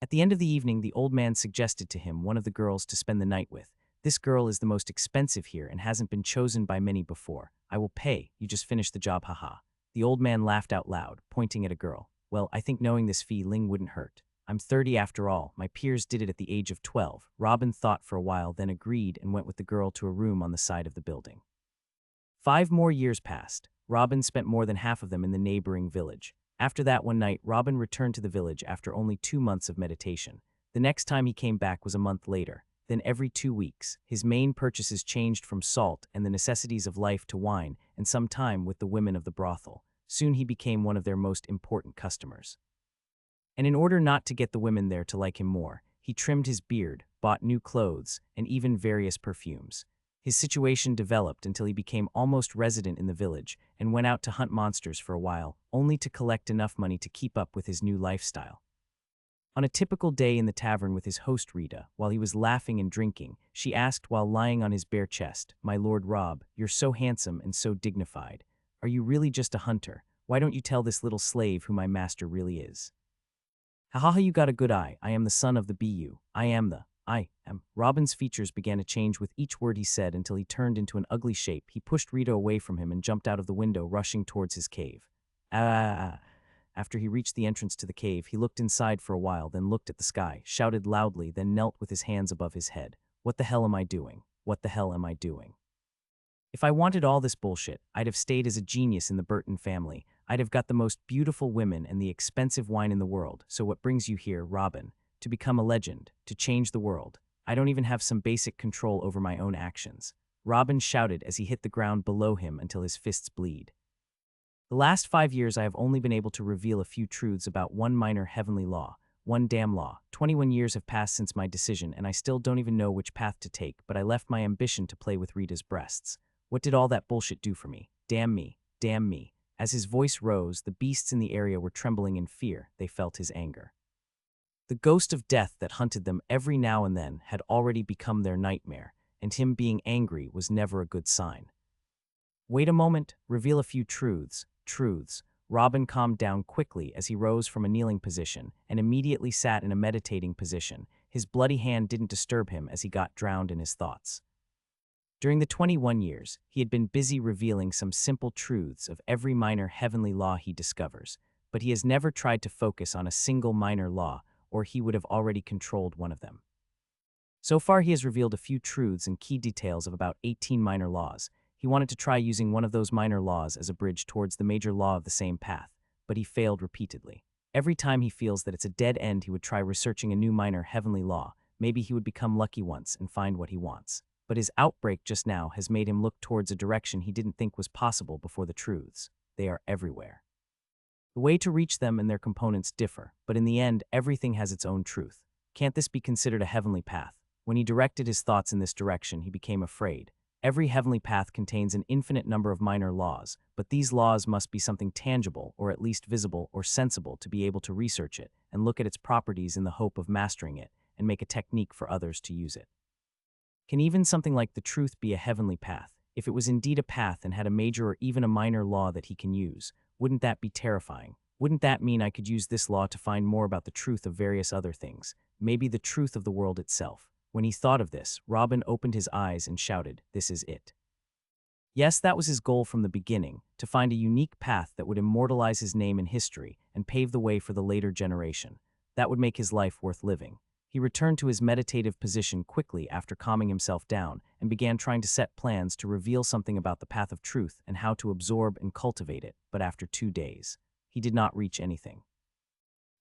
At the end of the evening, the old man suggested to him one of the girls to spend the night with. This girl is the most expensive here and hasn't been chosen by many before. I will pay, you just finished the job, haha. The old man laughed out loud, pointing at a girl. Well, I think knowing this fee Ling wouldn't hurt. I'm 30 after all, my peers did it at the age of 12. Robin thought for a while, then agreed and went with the girl to a room on the side of the building. 5 more years passed. Robin spent more than half of them in the neighboring village. After that one night, Robin returned to the village after only 2 months of meditation. The next time he came back was a month later. Then every 2 weeks, his main purchases changed from salt and the necessities of life to wine and some time with the women of the brothel. Soon he became one of their most important customers. And in order not to get the women there to like him more, he trimmed his beard, bought new clothes, and even various perfumes. His situation developed until he became almost resident in the village and went out to hunt monsters for a while, only to collect enough money to keep up with his new lifestyle. On a typical day in the tavern with his host Rita, while he was laughing and drinking, she asked while lying on his bare chest, "My Lord Rob, you're so handsome and so dignified. Are you really just a hunter? Why don't you tell this little slave who my master really is?" "Ha, you got a good eye. I am the son of the BU. I am. Robin's features began to change with each word he said until he turned into an ugly shape. He pushed Rita away from him and jumped out of the window, rushing towards his cave. After he reached the entrance to the cave, he looked inside for a while, then looked at the sky, shouted loudly, then knelt with his hands above his head. "What the hell am I doing? What the hell am I doing? If I wanted all this bullshit, I'd have stayed as a genius in the Burton family. I'd have got the most beautiful women and the expensive wine in the world. So what brings you here, Robin? To become a legend, to change the world. I don't even have some basic control over my own actions." Robin shouted as he hit the ground below him until his fists bled. "The last 5 years I have only been able to reveal a few truths about one minor heavenly law. One damn law. 21 years have passed since my decision and I still don't even know which path to take, but I left my ambition to play with Rita's breasts. What did all that bullshit do for me? Damn me, damn me." As his voice rose, the beasts in the area were trembling in fear. They felt his anger. The ghost of death that hunted them every now and then had already become their nightmare, and him being angry was never a good sign. "Wait a moment, reveal a few truths." Robin calmed down quickly as he rose from a kneeling position and immediately sat in a meditating position. His bloody hand didn't disturb him as he got drowned in his thoughts. During the 21 years, he had been busy revealing some simple truths of every minor heavenly law he discovers, but he has never tried to focus on a single minor law, or he would have already controlled one of them. So far, he has revealed a few truths and key details of about 18 minor laws. He wanted to try using one of those minor laws as a bridge towards the major law of the same path, but he failed repeatedly. Every time he feels that it's a dead end, he would try researching a new minor heavenly law. Maybe he would become lucky once and find what he wants. But his outbreak just now has made him look towards a direction he didn't think was possible before the truths. They are everywhere. The way to reach them and their components differ, but in the end, everything has its own truth. Can't this be considered a heavenly path? When he directed his thoughts in this direction, he became afraid. Every heavenly path contains an infinite number of minor laws, but these laws must be something tangible, or at least visible or sensible, to be able to research it and look at its properties in the hope of mastering it and make a technique for others to use it. Can even something like the truth be a heavenly path? If it was indeed a path and had a major or even a minor law that he can use, wouldn't that be terrifying? Wouldn't that mean I could use this law to find more about the truth of various other things, maybe the truth of the world itself? When he thought of this, Robin opened his eyes and shouted, "This is it." Yes, that was his goal from the beginning, to find a unique path that would immortalize his name in history and pave the way for the later generation. That would make his life worth living. He returned to his meditative position quickly after calming himself down and began trying to set plans to reveal something about the path of truth and how to absorb and cultivate it, but after 2 days, he did not reach anything.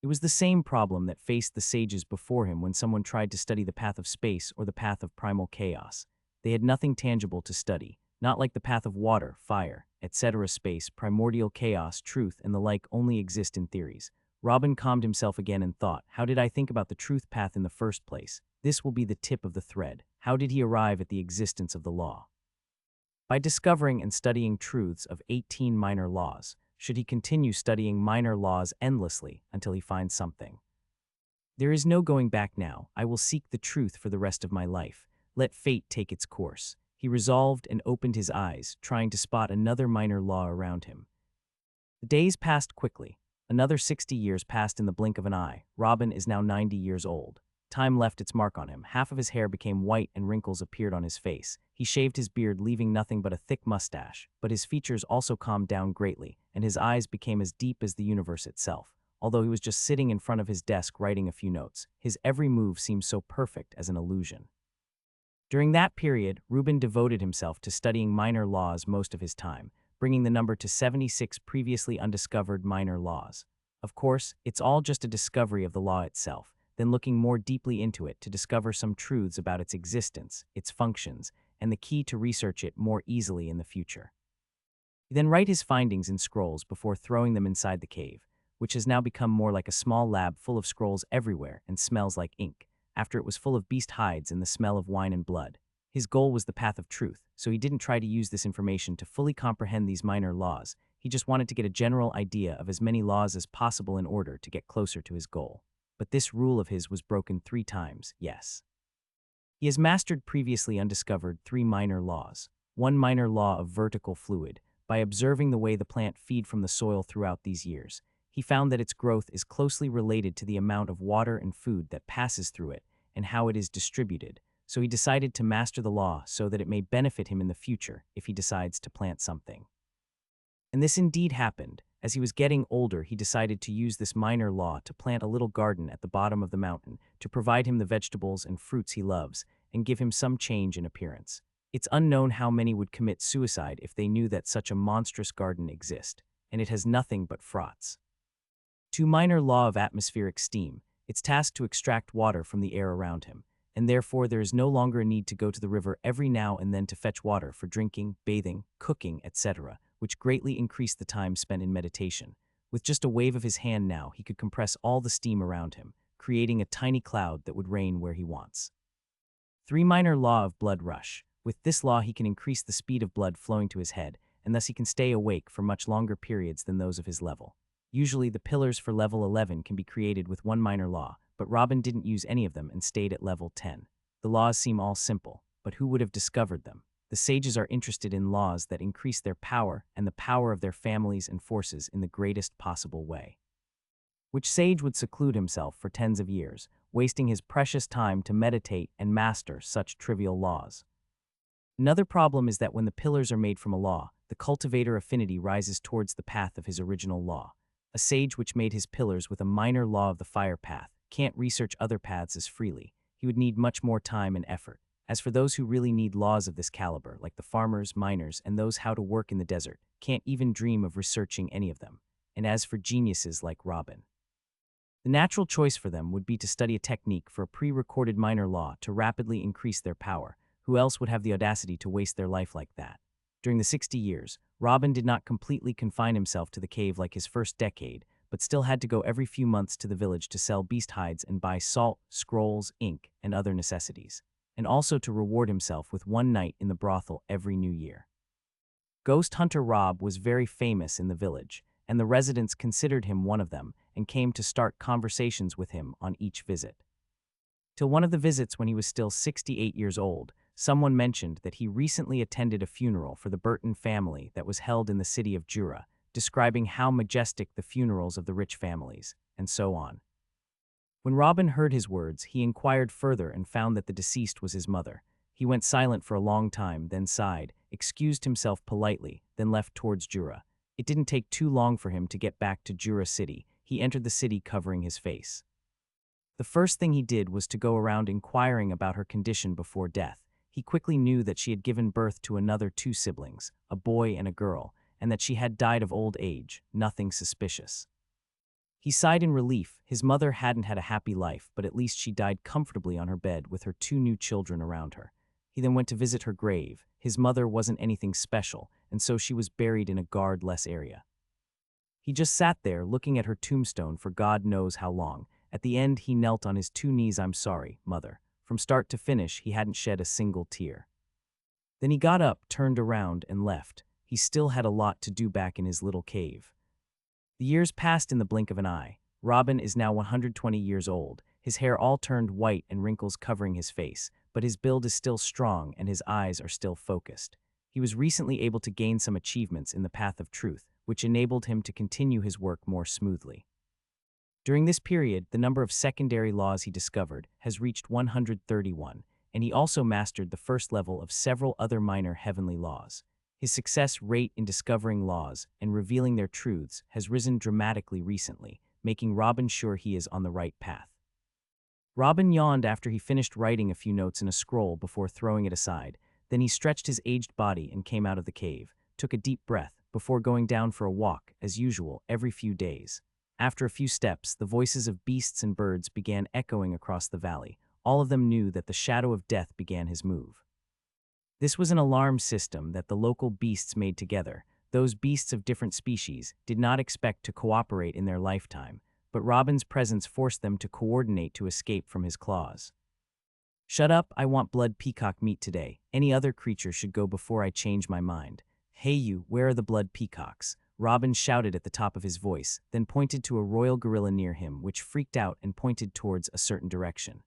It was the same problem that faced the sages before him when someone tried to study the path of space or the path of primal chaos. They had nothing tangible to study, not like the path of water, fire, etc. Space, primordial chaos, truth, and the like only exist in theories. Robin calmed himself again and thought, how did I think about the truth path in the first place? This will be the tip of the thread. How did he arrive at the existence of the law? By discovering and studying truths of 18 minor laws. Should he continue studying minor laws endlessly until he finds something? There is no going back now. I will seek the truth for the rest of my life. Let fate take its course. He resolved and opened his eyes, trying to spot another minor law around him. The days passed quickly. Another 60 years passed in the blink of an eye. Robin is now 90 years old. time left its mark on him. Half of his hair became white and wrinkles appeared on his face. He shaved his beard, leaving nothing but a thick mustache, but his features also calmed down greatly, and his eyes became as deep as the universe itself. Although he was just sitting in front of his desk writing a few notes, his every move seemed so perfect as an illusion. During that period, Reuben devoted himself to studying minor laws most of his time, bringing the number to 76 previously undiscovered minor laws. Of course, it's all just a discovery of the law itself, then looking more deeply into it to discover some truths about its existence, its functions, and the key to research it more easily in the future. He then write his findings in scrolls before throwing them inside the cave, which has now become more like a small lab full of scrolls everywhere and smells like ink, after it was full of beast hides and the smell of wine and blood. His goal was the path of truth, so he didn't try to use this information to fully comprehend these minor laws. He just wanted to get a general idea of as many laws as possible in order to get closer to his goal. But this rule of his was broken 3 times, yes. He has mastered previously undiscovered 3 minor laws. 1 minor law of vertical fluid. By observing the way the plant feed from the soil throughout these years, he found that its growth is closely related to the amount of water and food that passes through it and how it is distributed, so he decided to master the law so that it may benefit him in the future if he decides to plant something. And this indeed happened. As he was getting older, he decided to use this minor law to plant a little garden at the bottom of the mountain to provide him the vegetables and fruits he loves and give him some change in appearance. It's unknown how many would commit suicide if they knew that such a monstrous garden exists, and it has nothing but frauds. 2 minor law of atmospheric steam. It's tasked to extract water from the air around him, and therefore there is no longer a need to go to the river every now and then to fetch water for drinking, bathing, cooking, etc., which greatly increased the time spent in meditation. With just a wave of his hand now, he could compress all the steam around him, creating a tiny cloud that would rain where he wants. 3 minor law of blood rush. With this law, he can increase the speed of blood flowing to his head, and thus he can stay awake for much longer periods than those of his level. Usually, the pillars for level 11 can be created with 1 minor law, but Robin didn't use any of them and stayed at level 10. The laws seem all simple, but who would have discovered them? The sages are interested in laws that increase their power and the power of their families and forces in the greatest possible way. Which sage would seclude himself for tens of years, wasting his precious time to meditate and master such trivial laws? Another problem is that when the pillars are made from a law, the cultivator affinity rises towards the path of his original law. A sage which made his pillars with a minor law of the fire path can't research other paths as freely. He would need much more time and effort. As for those who really need laws of this caliber, like the farmers, miners, and those how to work in the desert, can't even dream of researching any of them. And as for geniuses like Robin, the natural choice for them would be to study a technique for a pre-recorded minor law to rapidly increase their power. Who else would have the audacity to waste their life like that? During the 60 years, Robin did not completely confine himself to the cave like his first decade, but still had to go every few months to the village to sell beast hides and buy salt, scrolls, ink, and other necessities, and also to reward himself with 1 night in the brothel every new year. Ghost Hunter Rob was very famous in the village, and the residents considered him one of them and came to start conversations with him on each visit. Till one of the visits when he was still 68 years old, someone mentioned that he recently attended a funeral for the Burton family that was held in the city of Jura, describing how majestic the funerals of the rich families, and so on. When Robin heard his words, he inquired further and found that the deceased was his mother. He went silent for a long time, then sighed, excused himself politely, then left towards Jura. It didn't take too long for him to get back to Jura City. He entered the city covering his face. The first thing he did was to go around inquiring about her condition before death. He quickly knew that she had given birth to another 2 siblings, a boy and a girl, and that she had died of old age, nothing suspicious. He sighed in relief. His mother hadn't had a happy life, but at least she died comfortably on her bed with her 2 new children around her. He then went to visit her grave. His mother wasn't anything special, and so she was buried in a guard-less area. He just sat there looking at her tombstone for God knows how long. At the end, he knelt on his 2 knees. "I'm sorry, Mother." From start to finish, he hadn't shed a single tear. Then he got up, turned around, and left. He still had a lot to do back in his little cave. The years passed in the blink of an eye. Robin is now 120 years old, his hair all turned white and wrinkles covering his face, but his build is still strong and his eyes are still focused. He was recently able to gain some achievements in the path of truth, which enabled him to continue his work more smoothly. During this period, the number of secondary laws he discovered has reached 131, and he also mastered the first level of several other minor heavenly laws. His success rate in discovering laws and revealing their truths has risen dramatically recently, making Robin sure he is on the right path. Robin yawned after he finished writing a few notes in a scroll before throwing it aside. Then he stretched his aged body and came out of the cave, took a deep breath, before going down for a walk, as usual, every few days. After a few steps, the voices of beasts and birds began echoing across the valley. All of them knew that the shadow of death began his move. This was an alarm system that the local beasts made together. Those beasts of different species did not expect to cooperate in their lifetime, but Robin's presence forced them to coordinate to escape from his claws. "Shut up, I want blood peacock meat today. Any other creature should go before I change my mind." "Hey you, where are the blood peacocks?" Robin shouted at the top of his voice, then pointed to a royal gorilla near him, which freaked out and pointed towards a certain direction.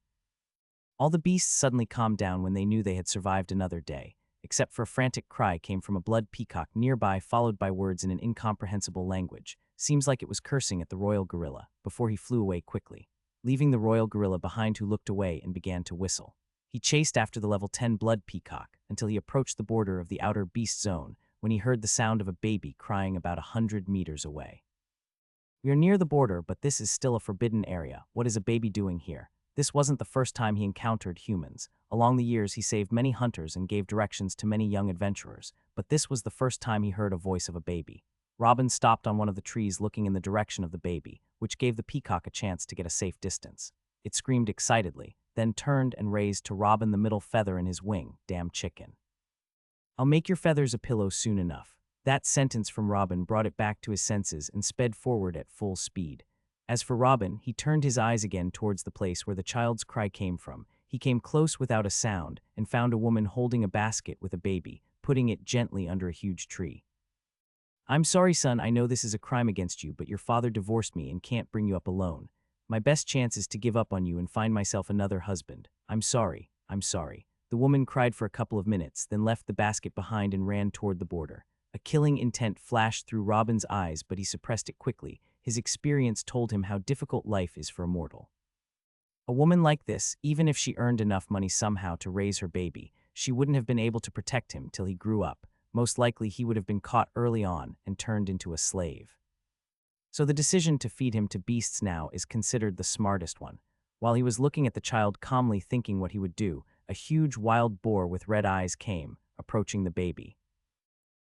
All the beasts suddenly calmed down when they knew they had survived another day, except for a frantic cry came from a blood peacock nearby, followed by words in an incomprehensible language. Seems like it was cursing at the royal gorilla, before he flew away quickly, leaving the royal gorilla behind, who looked away and began to whistle. He chased after the level 10 blood peacock until he approached the border of the outer beast zone, when he heard the sound of a baby crying about 100 meters away. "We are near the border, but this is still a forbidden area. What is a baby doing here?" This wasn't the first time he encountered humans. Along the years, he saved many hunters and gave directions to many young adventurers, but this was the first time he heard a voice of a baby. Robin stopped on one of the trees looking in the direction of the baby, which gave the peacock a chance to get a safe distance. It screamed excitedly, then turned and raised to Robin the middle feather in his wing. "Damn chicken. I'll make your feathers a pillow soon enough." That sentence from Robin brought it back to his senses and sped forward at full speed. As for Robin, he turned his eyes again towards the place where the child's cry came from. He came close without a sound and found a woman holding a basket with a baby, putting it gently under a huge tree. "I'm sorry, son, I know this is a crime against you, but your father divorced me and can't bring you up alone. My best chance is to give up on you and find myself another husband. I'm sorry, I'm sorry." The woman cried for a couple of minutes, then left the basket behind and ran toward the border. A killing intent flashed through Robin's eyes, but he suppressed it quickly. His experience told him how difficult life is for a mortal. A woman like this, even if she earned enough money somehow to raise her baby, she wouldn't have been able to protect him till he grew up. Most likely he would have been caught early on and turned into a slave. So the decision to feed him to beasts now is considered the smartest one. While he was looking at the child calmly thinking what he would do, a huge wild boar with red eyes came, approaching the baby.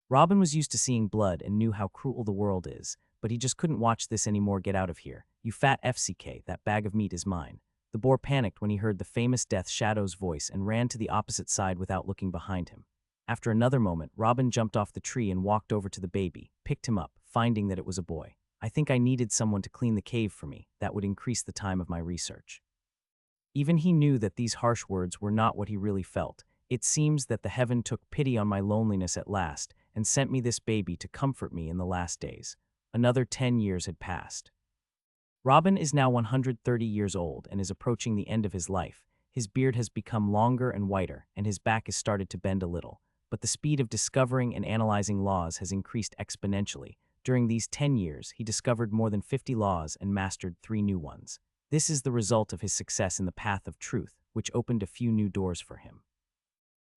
Robin was used to seeing blood and knew how cruel the world is, but he just couldn't watch this anymore. "Get out of here. You fat FCK, that bag of meat is mine." The boar panicked when he heard the famous Death Shadow's voice and ran to the opposite side without looking behind him. After another moment, Robin jumped off the tree and walked over to the baby, picked him up, finding that it was a boy. "I think I needed someone to clean the cave for me. That would increase the time of my research." Even he knew that these harsh words were not what he really felt. "It seems that the heaven took pity on my loneliness at last and sent me this baby to comfort me in the last days." Another 10 years had passed. Robin is now 130 years old and is approaching the end of his life. His beard has become longer and whiter, and his back has started to bend a little. But the speed of discovering and analyzing laws has increased exponentially. During these 10 years, he discovered more than 50 laws and mastered 3 new ones. This is the result of his success in the path of truth, which opened a few new doors for him.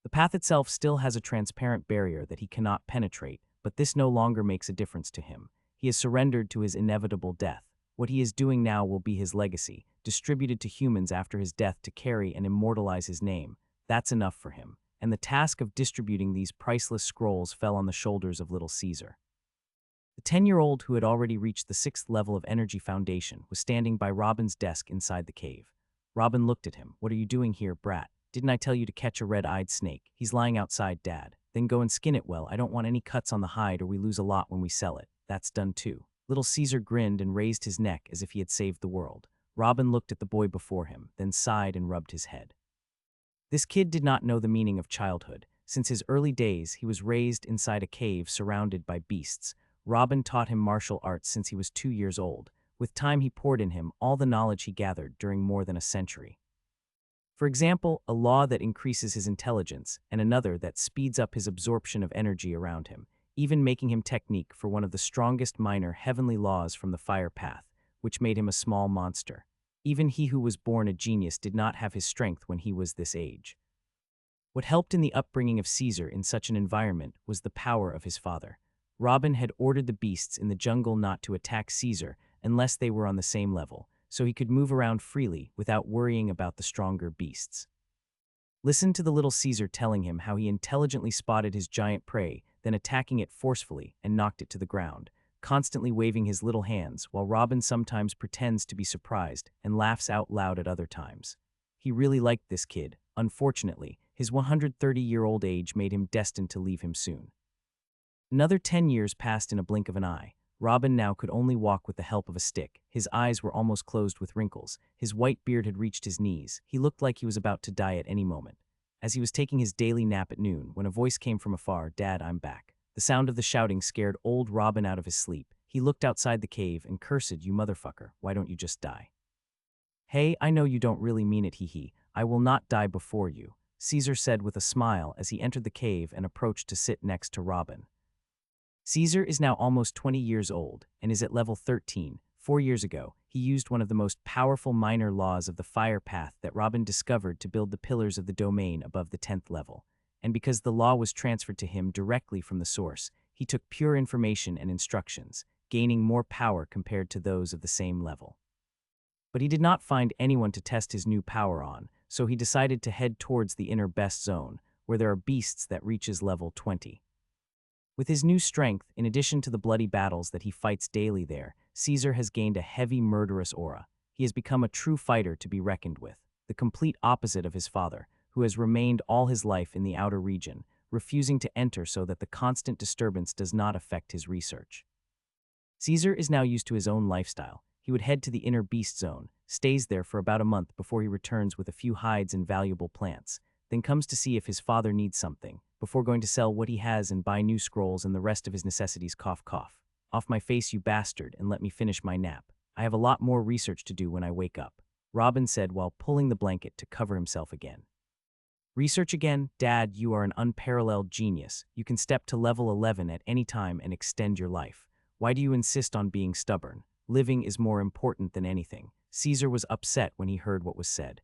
The path itself still has a transparent barrier that he cannot penetrate, but this no longer makes a difference to him. He has surrendered to his inevitable death. What he is doing now will be his legacy, distributed to humans after his death to carry and immortalize his name. That's enough for him, and the task of distributing these priceless scrolls fell on the shoulders of little Caesar. The 10-year-old, who had already reached the 6th level of Energy Foundation, was standing by Robin's desk inside the cave. Robin looked at him. "What are you doing here, brat? Didn't I tell you to catch a red-eyed snake? He's lying outside, Dad. Then go and skin it well. I don't want any cuts on the hide or we lose a lot when we sell it." "That's done too." Little Caesar grinned and raised his neck as if he had saved the world. Robin looked at the boy before him, then sighed and rubbed his head. This kid did not know the meaning of childhood. Since his early days, he was raised inside a cave surrounded by beasts. Robin taught him martial arts since he was 2 years old. With time, he poured in him all the knowledge he gathered during more than a century. For example, a law that increases his intelligence and another that speeds up his absorption of energy around him, even making him technique for one of the strongest minor heavenly laws from the fire path, which made him a small monster. Even he who was born a genius did not have his strength when he was this age. What helped in the upbringing of Caesar in such an environment was the power of his father. Robin had ordered the beasts in the jungle not to attack Caesar unless they were on the same level, so he could move around freely without worrying about the stronger beasts. Listen to the little Caesar telling him how he intelligently spotted his giant prey, then attacking it forcefully and knocked it to the ground, constantly waving his little hands while Robin sometimes pretends to be surprised and laughs out loud at other times. He really liked this kid. Unfortunately, his 130-year-old age made him destined to leave him soon. Another 10 years passed in a blink of an eye. Robin now could only walk with the help of a stick. His eyes were almost closed with wrinkles. His white beard had reached his knees. He looked like he was about to die at any moment. As he was taking his daily nap at noon, when a voice came from afar, "Dad, I'm back." The sound of the shouting scared old Robin out of his sleep. He looked outside the cave and cursed, "You motherfucker, why don't you just die?" "Hey, I know you don't really mean it, hee. I will not die before you," Caesar said with a smile as he entered the cave and approached to sit next to Robin. Caesar is now almost 20 years old and is at level 13. 4 years ago, he used one of the most powerful minor laws of the fire path that Robin discovered to build the pillars of the domain above the 10th level. And because the law was transferred to him directly from the source, he took pure information and instructions, gaining more power compared to those of the same level. But he did not find anyone to test his new power on, so he decided to head towards the inner best zone, where there are beasts that reaches level 20. With his new strength, in addition to the bloody battles that he fights daily there, Caesar has gained a heavy murderous aura. He has become a true fighter to be reckoned with, the complete opposite of his father, who has remained all his life in the outer region, refusing to enter so that the constant disturbance does not affect his research. Caesar is now used to his own lifestyle. He would head to the inner beast zone, stays there for about a month before he returns with a few hides and valuable plants, then comes to see if his father needs something, before going to sell what he has and buy new scrolls and the rest of his necessities. Cough, cough. Off my face, you bastard, and let me finish my nap. I have a lot more research to do when I wake up, Robin said while pulling the blanket to cover himself again. Research again? Dad, you are an unparalleled genius. You can step to level 11 at any time and extend your life. Why do you insist on being stubborn? Living is more important than anything. Caesar was upset when he heard what was said.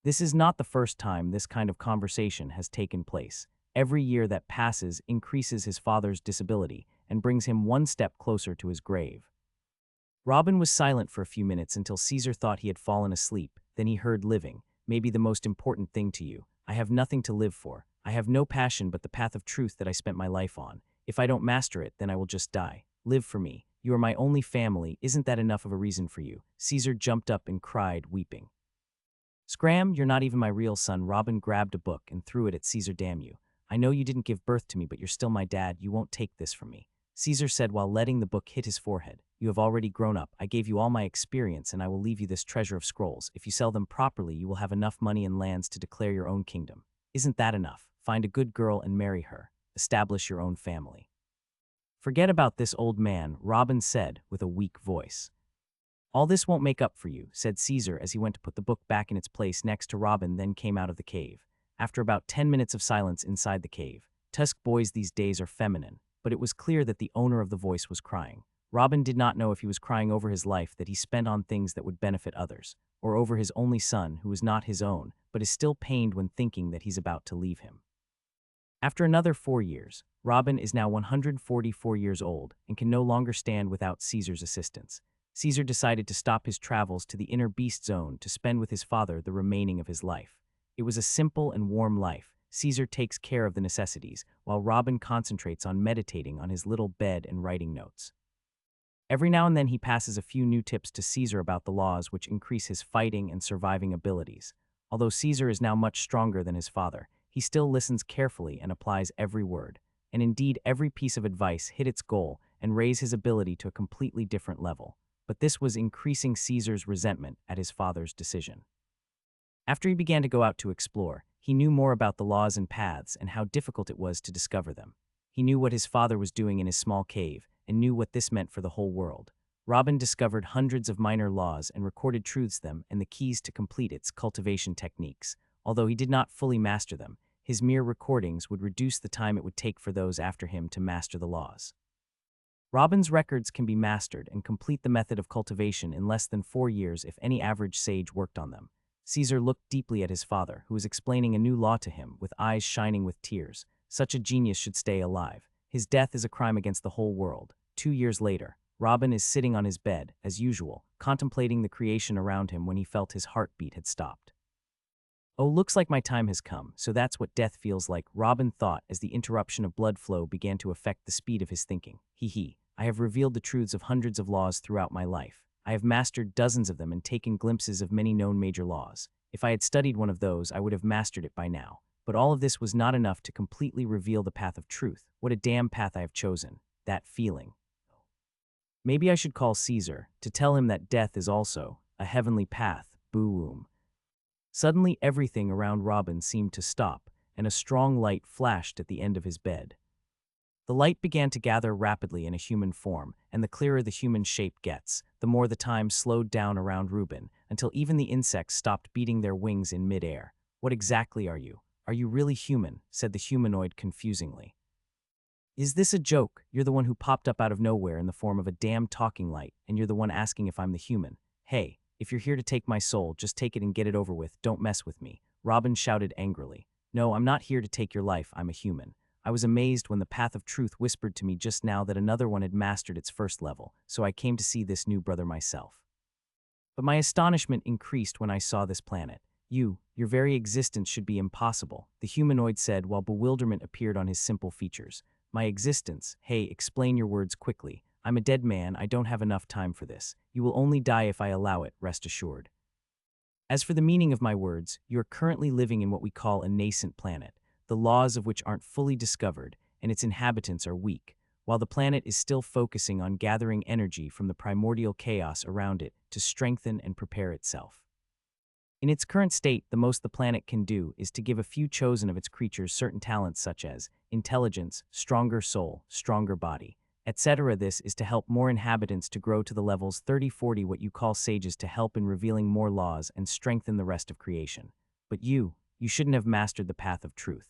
This is not the first time this kind of conversation has taken place. Every year that passes increases his father's disability and brings him one step closer to his grave. Robin was silent for a few minutes until Caesar thought he had fallen asleep. Then he heard, "Living, maybe the most important thing to you. I have nothing to live for. I have no passion but the path of truth that I spent my life on. If I don't master it, then I will just die. Live for me. You are my only family. Isn't that enough of a reason for you?" Caesar jumped up and cried, weeping. "Scram, you're not even my real son." Robin grabbed a book and threw it at Caesar. "Damn you. I know you didn't give birth to me, but you're still my dad. You won't take this from me," Caesar said while letting the book hit his forehead. "You have already grown up. I gave you all my experience, and I will leave you this treasure of scrolls. If you sell them properly, you will have enough money and lands to declare your own kingdom. Isn't that enough? Find a good girl and marry her. Establish your own family." "Forget about this, old man," Robin said with a weak voice. "All this won't make up for you," said Caesar as he went to put the book back in its place next to Robin, then came out of the cave. After about 10 minutes of silence inside the cave, Tusk boys these days are feminine, but it was clear that the owner of the voice was crying. Robin did not know if he was crying over his life that he spent on things that would benefit others, or over his only son who was not his own, but is still pained when thinking that he's about to leave him. After another 4 years, Robin is now 144 years old and can no longer stand without Caesar's assistance. Caesar decided to stop his travels to the inner beast zone to spend with his father the remaining of his life. It was a simple and warm life. Caesar takes care of the necessities, while Robin concentrates on meditating on his little bed and writing notes. Every now and then he passes a few new tips to Caesar about the laws which increase his fighting and surviving abilities. Although Caesar is now much stronger than his father, he still listens carefully and applies every word. And indeed, every piece of advice hit its goal and raised his ability to a completely different level. But this was increasing Caesar's resentment at his father's decision. After he began to go out to explore, he knew more about the laws and paths and how difficult it was to discover them. He knew what his father was doing in his small cave and knew what this meant for the whole world. Robin discovered hundreds of minor laws and recorded truths them and the keys to complete its cultivation techniques. Although he did not fully master them, his mere recordings would reduce the time it would take for those after him to master the laws. Robin's records can be mastered and complete the method of cultivation in less than 4 years if any average sage worked on them. Caesar looked deeply at his father, who was explaining a new law to him, with eyes shining with tears. Such a genius should stay alive. His death is a crime against the whole world. 2 years later, Robin is sitting on his bed, as usual, contemplating the creation around him when he felt his heartbeat had stopped. Oh, looks like my time has come, so that's what death feels like, Robin thought as the interruption of blood flow began to affect the speed of his thinking. I have revealed the truths of hundreds of laws throughout my life. I have mastered dozens of them and taken glimpses of many known major laws. If I had studied one of those, I would have mastered it by now. But all of this was not enough to completely reveal the path of truth. What a damn path I have chosen. That feeling. Maybe I should call Caesar to tell him that death is also a heavenly path. Boom. Suddenly everything around Robin seemed to stop, and a strong light flashed at the end of his bed. The light began to gather rapidly in a human form, and the clearer the human shape gets, the more the time slowed down around Reuben, until even the insects stopped beating their wings in midair. What exactly are you? Are you really human? Said the humanoid confusingly. Is this a joke? You're the one who popped up out of nowhere in the form of a damn talking light, and you're the one asking if I'm the human. Hey, if you're here to take my soul, just take it and get it over with. Don't mess with me. Robin shouted angrily. No, I'm not here to take your life. I'm a human. I was amazed when the path of truth whispered to me just now that another one had mastered its first level, so I came to see this new brother myself. But my astonishment increased when I saw this planet. Your very existence should be impossible, the humanoid said while bewilderment appeared on his simple features. My existence? Hey, explain your words quickly. I'm a dead man, I don't have enough time for this. You will only die if I allow it, rest assured. As for the meaning of my words, you are currently living in what we call a nascent planet, the laws of which aren't fully discovered, and its inhabitants are weak, while the planet is still focusing on gathering energy from the primordial chaos around it to strengthen and prepare itself. In its current state, the most the planet can do is to give a few chosen of its creatures certain talents such as intelligence, stronger soul, stronger body, etc. This is to help more inhabitants to grow to the levels 30-40, what you call sages, to help in revealing more laws and strengthen the rest of creation. But you shouldn't have mastered the path of truth.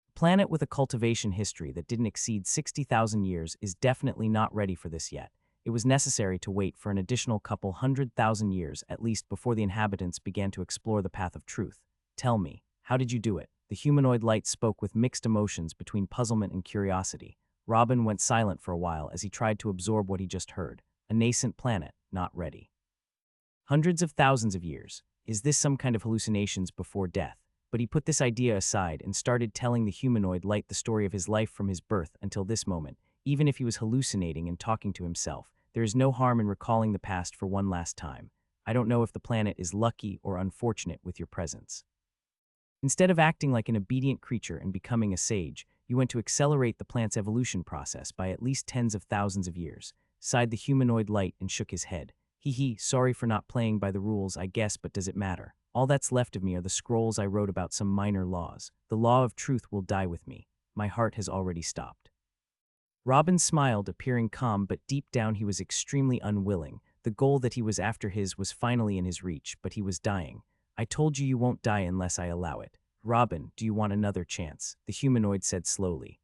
A planet with a cultivation history that didn't exceed 60,000 years is definitely not ready for this yet. It was necessary to wait for an additional couple 100,000 years at least before the inhabitants began to explore the path of truth. Tell me, how did you do it? The humanoid light spoke with mixed emotions between puzzlement and curiosity. Robin went silent for a while as he tried to absorb what he just heard. A nascent planet, not ready. Hundreds of thousands of years. Is this some kind of hallucinations before death? But he put this idea aside and started telling the humanoid light the story of his life from his birth until this moment. Even if he was hallucinating and talking to himself, there is no harm in recalling the past for one last time. I don't know if the planet is lucky or unfortunate with your presence. Instead of acting like an obedient creature and becoming a sage, you went to accelerate the plant's evolution process by at least tens of thousands of years, sighed the humanoid light and shook his head. Sorry for not playing by the rules, I guess, but does it matter? All that's left of me are the scrolls I wrote about some minor laws. The law of truth will die with me. My heart has already stopped. Robin smiled, appearing calm, but deep down he was extremely unwilling. The goal that he was after was finally in his reach, but he was dying. I told you won't die unless I allow it. Robin, do you want another chance? The humanoid said slowly.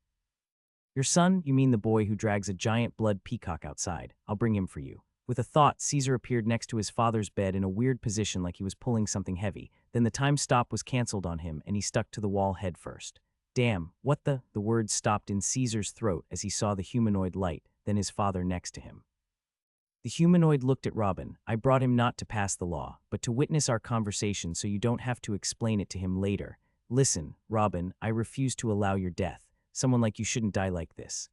Your son? You mean the boy who drags a giant blood peacock outside? I'll bring him for you. With a thought, Caesar appeared next to his father's bed in a weird position like he was pulling something heavy. Then the time stop was cancelled on him and he stuck to the wall head first. Damn, what the? The words stopped in Caesar's throat as he saw the humanoid light, then his father next to him. The humanoid looked at Robin. I brought him not to pass the law, but to witness our conversation so you don't have to explain it to him later. Listen, Robin, I refuse to allow your death. Someone like you shouldn't die like this.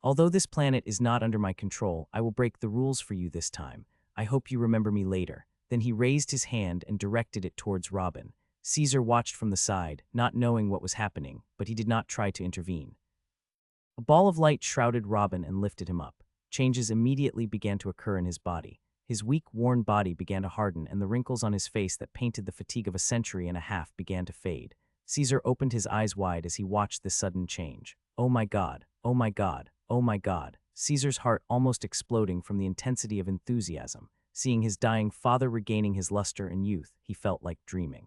Although this planet is not under my control, I will break the rules for you this time. I hope you remember me later. Then he raised his hand and directed it towards Robin. Caesar watched from the side, not knowing what was happening, but he did not try to intervene. A ball of light shrouded Robin and lifted him up. Changes immediately began to occur in his body. His weak, worn body began to harden, and the wrinkles on his face that painted the fatigue of a century and a half began to fade. Caesar opened his eyes wide as he watched this sudden change. Oh my God, oh my God, oh my God. Caesar's heart almost exploding from the intensity of enthusiasm. Seeing his dying father regaining his luster and youth, he felt like dreaming.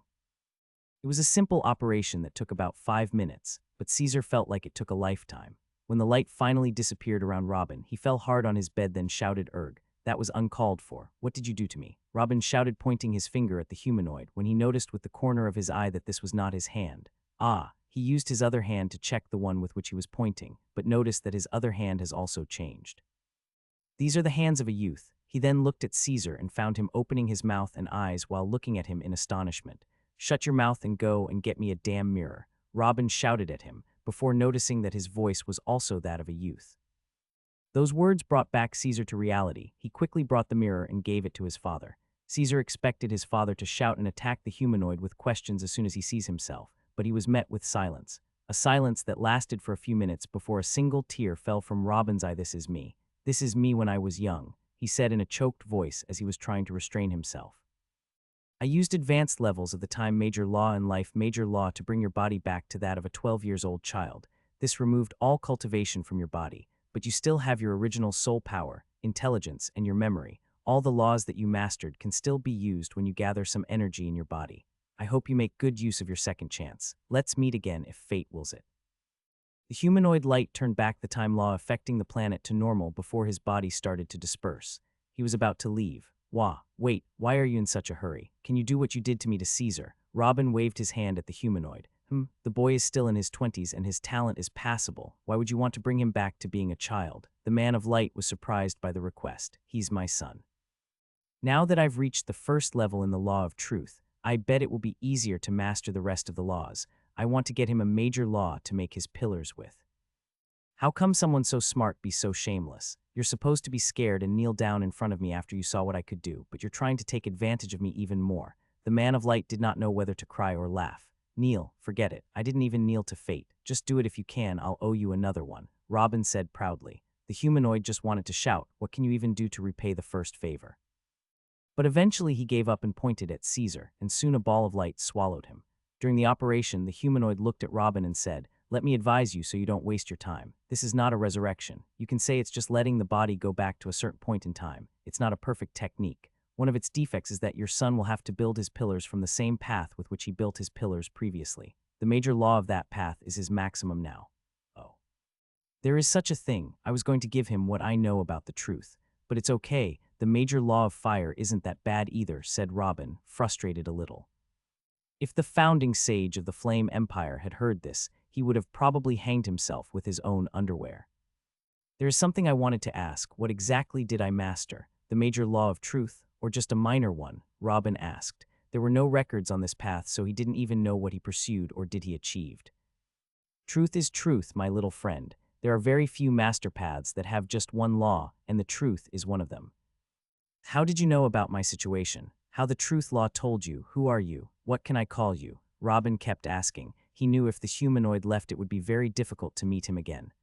It was a simple operation that took about 5 minutes, but Caesar felt like it took a lifetime. When the light finally disappeared around Robin, he fell hard on his bed then shouted, "Erg, that was uncalled for. What did you do to me?" Robin shouted, pointing his finger at the humanoid, when he noticed with the corner of his eye that this was not his hand. He used his other hand to check the one with which he was pointing, but noticed that his other hand has also changed. "These are the hands of a youth." He then looked at Caesar and found him opening his mouth and eyes while looking at him in astonishment. "Shut your mouth and go and get me a damn mirror," Robin shouted at him, before noticing that his voice was also that of a youth. Those words brought back Caesar to reality. He quickly brought the mirror and gave it to his father. Caesar expected his father to shout and attack the humanoid with questions as soon as he sees himself, but he was met with silence. A silence that lasted for a few minutes before a single tear fell from Robin's eye. "This is me. This is me when I was young," he said in a choked voice as he was trying to restrain himself. "I used advanced levels of the time major law and life major law to bring your body back to that of a 12-years-old child. This removed all cultivation from your body, but you still have your original soul power, intelligence, and your memory. All the laws that you mastered can still be used when you gather some energy in your body. I hope you make good use of your second chance. Let's meet again if fate wills it." The humanoid light turned back the time law affecting the planet to normal before his body started to disperse. He was about to leave. Wait, why are you in such a hurry? Can you do what you did to me to Caesar?" Robin waved his hand at the humanoid. The boy is still in his 20s and his talent is passable. Why would you want to bring him back to being a child?" The man of light was surprised by the request. "He's my son. Now that I've reached the first level in the law of truth, I bet it will be easier to master the rest of the laws. I want to get him a major law to make his pillars with." "How come someone so smart be so shameless? You're supposed to be scared and kneel down in front of me after you saw what I could do, but you're trying to take advantage of me even more." The man of light did not know whether to cry or laugh. "Kneel, forget it. I didn't even kneel to fate. Just do it if you can, I'll owe you another one," Robin said proudly. The humanoid just wanted to shout, "What can you even do to repay the first favor?" But eventually he gave up and pointed at Caesar, and soon a ball of light swallowed him. During the operation, the humanoid looked at Robin and said, "Let me advise you so you don't waste your time. This is not a resurrection. You can say it's just letting the body go back to a certain point in time. It's not a perfect technique. One of its defects is that your son will have to build his pillars from the same path with which he built his pillars previously. The major law of that path is his maximum now." "Oh. There is such a thing. I was going to give him what I know about the truth. But it's okay. The major law of fire isn't that bad either," said Robin, frustrated a little. If the founding sage of the Flame Empire had heard this, he would have probably hanged himself with his own underwear. "There is something I wanted to ask. What exactly did I master? The major law of truth, or just a minor one?" Robin asked. There were no records on this path, so he didn't even know what he pursued or did he achieved. "Truth is truth, my little friend. There are very few master paths that have just one law, and the truth is one of them." "How did you know about my situation? How the truth law told you? Who are you? What can I call you?" Robin kept asking. He knew if the humanoid left it would be very difficult to meet him again.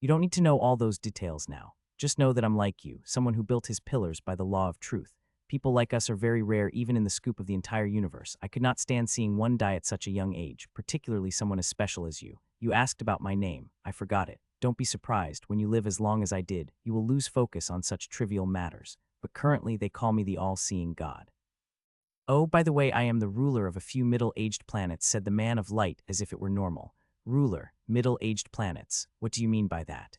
"You don't need to know all those details now. Just know that I'm like you, someone who built his pillars by the law of truth. People like us are very rare even in the scoop of the entire universe. I could not stand seeing one die at such a young age, particularly someone as special as you. You asked about my name. I forgot it. Don't be surprised. When you live as long as I did, you will lose focus on such trivial matters. But currently they call me the all-seeing God. Oh, by the way, I am the ruler of a few middle-aged planets," said the man of light as if it were normal. "Ruler, middle-aged planets. What do you mean by that?"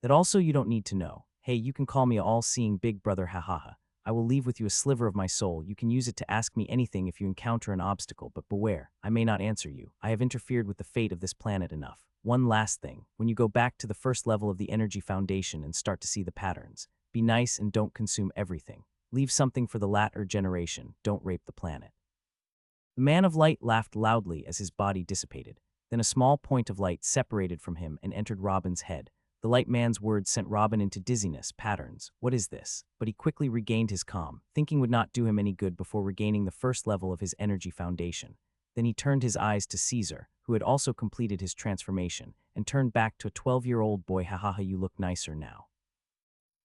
"That also you don't need to know. Hey, you can call me a all-seeing big brother, ha. I will leave with you a sliver of my soul. You can use it to ask me anything if you encounter an obstacle, but beware, I may not answer you. I have interfered with the fate of this planet enough. One last thing, when you go back to the first level of the energy foundation and start to see the patterns, be nice and don't consume everything. Leave something for the latter generation. Don't rape the planet." The man of light laughed loudly as his body dissipated. Then a small point of light separated from him and entered Robin's head. The light man's words sent Robin into dizziness. Patterns. What is this? But he quickly regained his calm. Thinking would not do him any good before regaining the first level of his energy foundation. Then he turned his eyes to Caesar, who had also completed his transformation, and turned back to a 12-year-old boy. Ha, you look nicer now."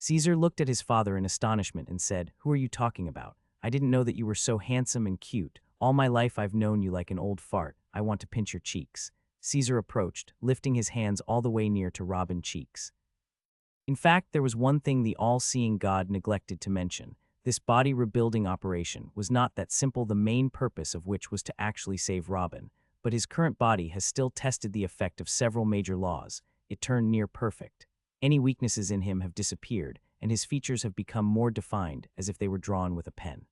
Caesar looked at his father in astonishment and said, "Who are you talking about? I didn't know that you were so handsome and cute. All my life I've known you like an old fart. I want to pinch your cheeks." Caesar approached, lifting his hands all the way near to Robin's cheeks. In fact, there was one thing the all-seeing God neglected to mention. This body rebuilding operation was not that simple, the main purpose of which was to actually save Robin, but his current body has still tested the effect of several major laws. it turned near perfect. Any weaknesses in him have disappeared, and his features have become more defined, as if they were drawn with a pen.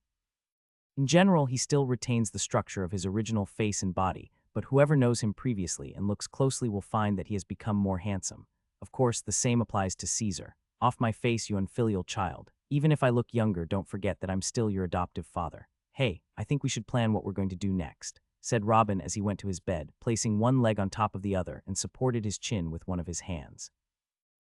In general, he still retains the structure of his original face and body, but whoever knows him previously and looks closely will find that he has become more handsome. Of course, the same applies to Caesar. Off my face, you unfilial child. Even if I look younger, don't forget that I'm still your adoptive father. Hey, I think we should plan what we're going to do next, said Robin as he went to his bed, placing one leg on top of the other and supported his chin with one of his hands.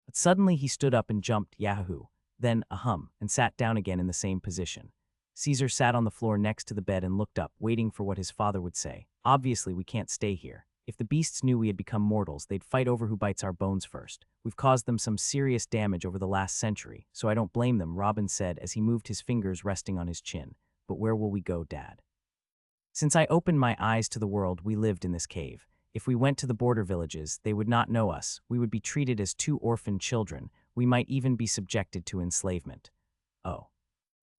But suddenly he stood up and jumped, yahoo, then ahem, and sat down again in the same position. Caesar sat on the floor next to the bed and looked up, waiting for what his father would say. Obviously, we can't stay here. If the beasts knew we had become mortals, they'd fight over who bites our bones first. We've caused them some serious damage over the last century, so I don't blame them, Robin said as he moved his fingers resting on his chin. But where will we go, Dad? Since I opened my eyes to the world, we lived in this cave. If we went to the border villages, they would not know us. We would be treated as two orphan children. We might even be subjected to enslavement. Oh.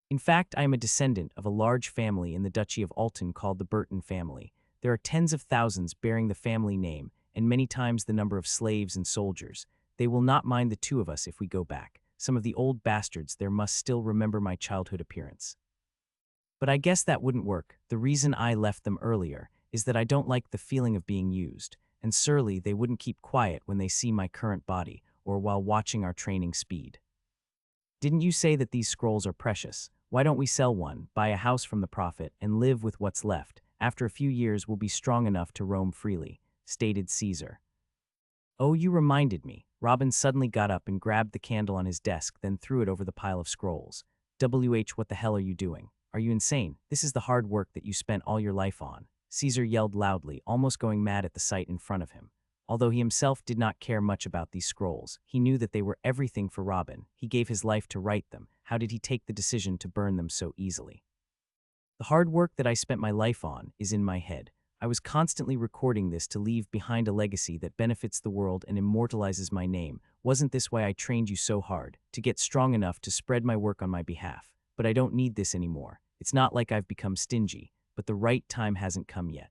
In fact, I am a descendant of a large family in the Duchy of Alton called the Burton family. There are tens of thousands bearing the family name, and many times the number of slaves and soldiers. They will not mind the two of us if we go back. Some of the old bastards there must still remember my childhood appearance. But I guess that wouldn't work. The reason I left them earlier is that I don't like the feeling of being used, and surely they wouldn't keep quiet when they see my current body or while watching our training speed. Didn't you say that these scrolls are precious? Why don't we sell one, buy a house from the prophet, and live with what's left? After a few years, we'll be strong enough to roam freely, stated Caesar. Oh, you reminded me. Robin suddenly got up and grabbed the candle on his desk, then threw it over the pile of scrolls. What the hell are you doing? Are you insane? This is the hard work that you spent all your life on. Caesar yelled loudly, almost going mad at the sight in front of him. Although he himself did not care much about these scrolls, he knew that they were everything for Robin. He gave his life to write them. How did he take the decision to burn them so easily? The hard work that I spent my life on is in my head. I was constantly recording this to leave behind a legacy that benefits the world and immortalizes my name. Wasn't this why I trained you so hard? To get strong enough to spread my work on my behalf. But I don't need this anymore. It's not like I've become stingy, but the right time hasn't come yet.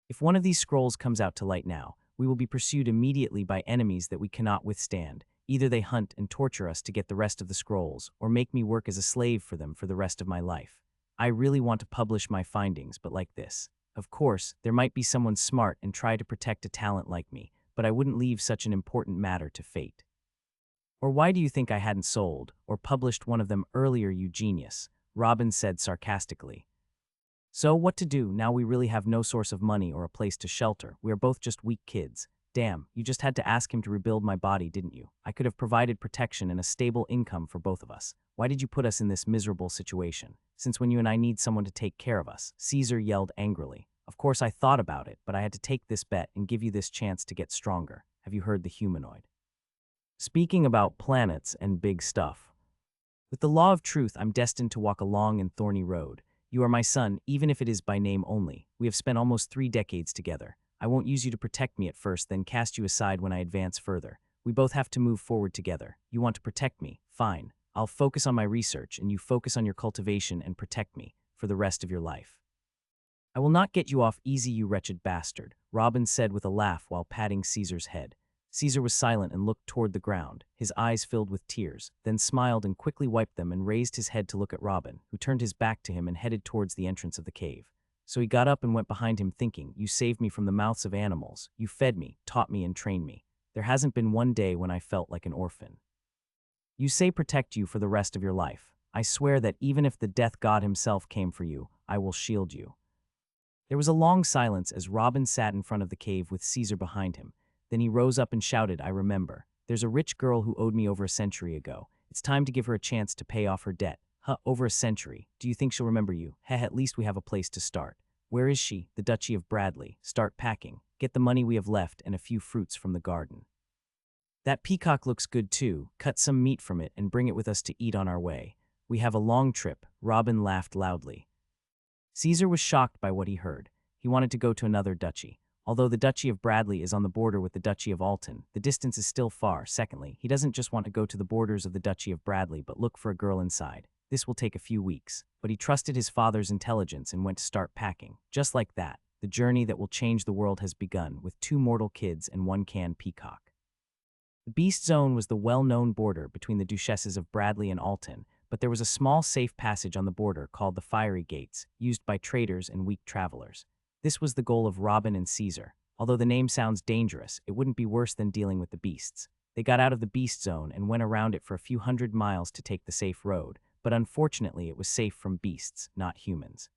If one of these scrolls comes out to light now, we will be pursued immediately by enemies that we cannot withstand. Either they hunt and torture us to get the rest of the scrolls, or make me work as a slave for them for the rest of my life. I really want to publish my findings, but like this. Of course, there might be someone smart and try to protect a talent like me, but I wouldn't leave such an important matter to fate. Or why do you think I hadn't sold or published one of them earlier, you genius? Robin said sarcastically. So what to do now we really have no source of money or a place to shelter? We are both just weak kids. Damn, you just had to ask him to rebuild my body, didn't you? I could have provided protection and a stable income for both of us. Why did you put us in this miserable situation? Since when you and I need someone to take care of us? Caesar yelled angrily. Of course I thought about it, but I had to take this bet and give you this chance to get stronger. Have you heard the humanoid? Speaking about planets and big stuff. With the law of truth, I'm destined to walk a long and thorny road. You are my son, even if it is by name only. We have spent almost 3 decades together. I won't use you to protect me at first, then cast you aside when I advance further. We both have to move forward together. You want to protect me? Fine. I'll focus on my research, and you focus on your cultivation and protect me for the rest of your life. I will not get you off easy, you wretched bastard, Robin said with a laugh while patting Caesar's head. Caesar was silent and looked toward the ground, his eyes filled with tears, then smiled and quickly wiped them and raised his head to look at Robin, who turned his back to him and headed towards the entrance of the cave. So he got up and went behind him thinking, you saved me from the mouths of animals, you fed me, taught me and trained me. There hasn't been one day when I felt like an orphan. You say protect you for the rest of your life. I swear that even if the death god himself came for you, I will shield you. There was a long silence as Robin sat in front of the cave with Caesar behind him. Then he rose up and shouted, I remember. There's a rich girl who owed me over a century ago. It's time to give her a chance to pay off her debt. Over a century. Do you think she'll remember you? At least we have a place to start. Where is she? The Duchy of Bradley. Start packing. Get the money we have left and a few fruits from the garden. That peacock looks good too. Cut some meat from it and bring it with us to eat on our way. We have a long trip. Robin laughed loudly. Caesar was shocked by what he heard. He wanted to go to another duchy. Although the Duchy of Bradley is on the border with the Duchy of Alton, the distance is still far. Secondly, he doesn't just want to go to the borders of the Duchy of Bradley but look for a girl inside. This will take a few weeks. But he trusted his father's intelligence and went to start packing. Just like that, the journey that will change the world has begun with 2 mortal kids and 1 canned peacock. The Beast Zone was the well-known border between the Duchesses of Bradley and Alton, but there was a small safe passage on the border called the Fiery Gates, used by traders and weak travelers. This was the goal of Robin and Caesar. Although the name sounds dangerous, it wouldn't be worse than dealing with the beasts. They got out of the Beast Zone and went around it for a few hundred miles to take the safe road, but unfortunately it was safe from beasts, not humans.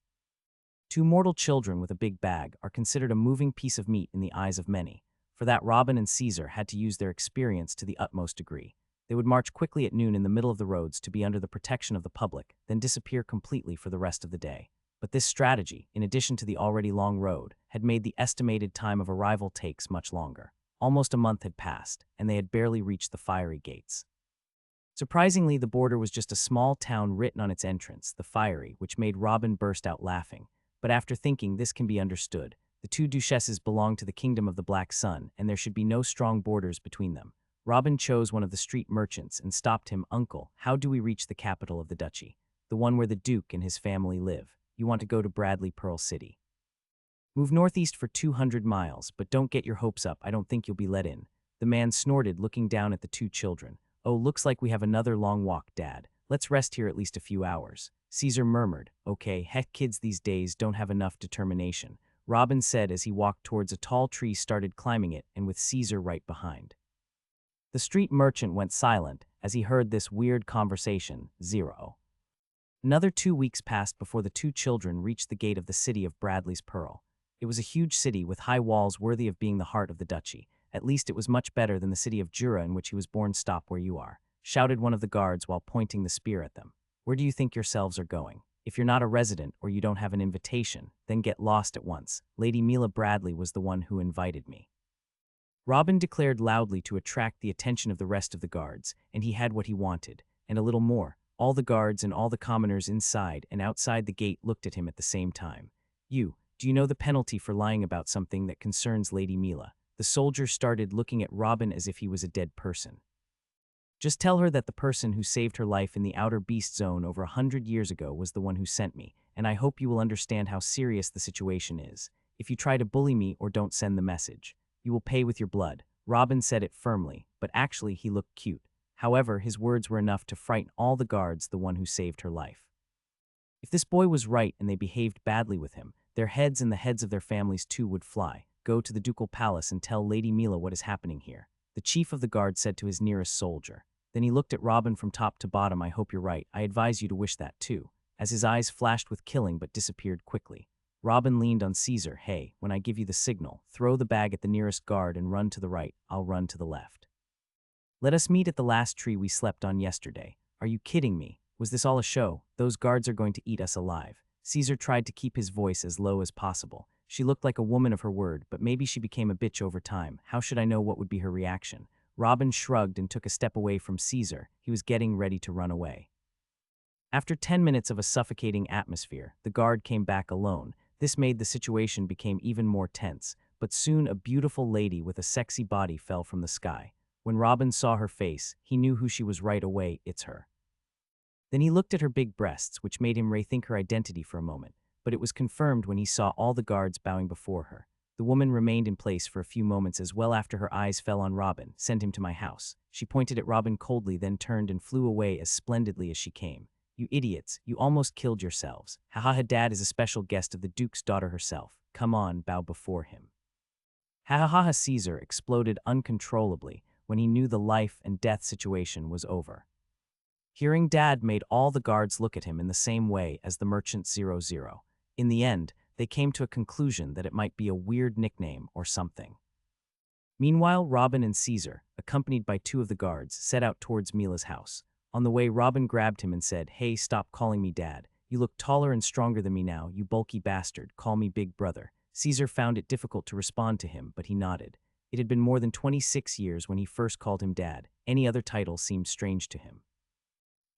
Two mortal children with a big bag are considered a moving piece of meat in the eyes of many. For that, Robin and Caesar had to use their experience to the utmost degree. They would march quickly at noon in the middle of the roads to be under the protection of the public, then disappear completely for the rest of the day. But this strategy, in addition to the already long road, had made the estimated time of arrival takes much longer. Almost a month had passed, and they had barely reached the Fiery Gates. Surprisingly, the border was just a small town written on its entrance, the Fiery, which made Robin burst out laughing. But after thinking, this can be understood. The two duchesses belonged to the kingdom of the Black Sun, and there should be no strong borders between them. Robin chose one of the street merchants and stopped him. "Uncle, how do we reach the capital of the duchy? The one where the Duke and his family live. You want to go to Bradley Pearl City. Move northeast for 200 miles, but don't get your hopes up. I don't think you'll be let in." The man snorted, looking down at the two children. "Oh, looks like we have another long walk, Dad. Let's rest here at least a few hours." Caesar murmured, "Okay, heck, kids these days don't have enough determination," Robin said as he walked towards a tall tree, started climbing it, and with Caesar right behind. The street merchant went silent as he heard this weird conversation. Another 2 weeks passed before the two children reached the gate of the city of Bradley's Pearl. It was a huge city with high walls worthy of being the heart of the duchy. At least it was much better than the city of Jura in which he was born. "Stop where you are," shouted one of the guards while pointing the spear at them. "Where do you think yourselves are going? If you're not a resident or you don't have an invitation, then get lost at once. Lady Mila Bradley was the one who invited me." Robin declared loudly to attract the attention of the rest of the guards, and he had what he wanted, and a little more. All the guards and all the commoners inside and outside the gate looked at him at the same time. Do you know the penalty for lying about something that concerns Lady Mila?" The soldier started looking at Robin as if he was a dead person. "Just tell her that the person who saved her life in the outer beast zone over 100 years ago was the one who sent me, and I hope you will understand how serious the situation is. If you try to bully me or don't send the message, you will pay with your blood." Robin said it firmly, but actually he looked cute. However, his words were enough to frighten all the guards, the one who saved her life. If this boy was right and they behaved badly with him, their heads and the heads of their families too would fly. "Go to the ducal palace and tell Lady Mila what is happening here," the chief of the guard said to his nearest soldier. Then he looked at Robin from top to bottom. "I hope you're right. I advise you to wish that too," as his eyes flashed with killing but disappeared quickly. Robin leaned on Caesar. "Hey, when I give you the signal, throw the bag at the nearest guard and run to the right. I'll run to the left. Let us meet at the last tree we slept on yesterday." "Are you kidding me? Was this all a show? Those guards are going to eat us alive." Caesar tried to keep his voice as low as possible. She looked like a woman of her word, but maybe she became a bitch over time. How should I know what would be her reaction? Robin shrugged and took a step away from Caesar. He was getting ready to run away. After 10 minutes of a suffocating atmosphere, the guard came back alone. This made the situation become even more tense, but soon a beautiful lady with a sexy body fell from the sky. When Robin saw her face, he knew who she was right away. "It's her." Then he looked at her big breasts, which made him rethink her identity for a moment, but it was confirmed when he saw all the guards bowing before her. The woman remained in place for a few moments as well after her eyes fell on Robin. "Send him to my house." She pointed at Robin coldly, then turned and flew away as splendidly as she came. "You idiots, you almost killed yourselves. Ha, Dad is a special guest of the Duke's daughter herself. Come on, bow before him." Ha. Caesar exploded uncontrollably when he knew the life and death situation was over. Hearing Dad made all the guards look at him in the same way as the merchant 00. In the end, they came to a conclusion that it might be a weird nickname or something. Meanwhile, Robin and Caesar, accompanied by two of the guards, set out towards Mila's house. On the way, Robin grabbed him and said, "Hey, stop calling me Dad. You look taller and stronger than me now, you bulky bastard. Call me Big Brother." Caesar found it difficult to respond to him, but he nodded. It had been more than 26 years when he first called him Dad. Any other title seemed strange to him.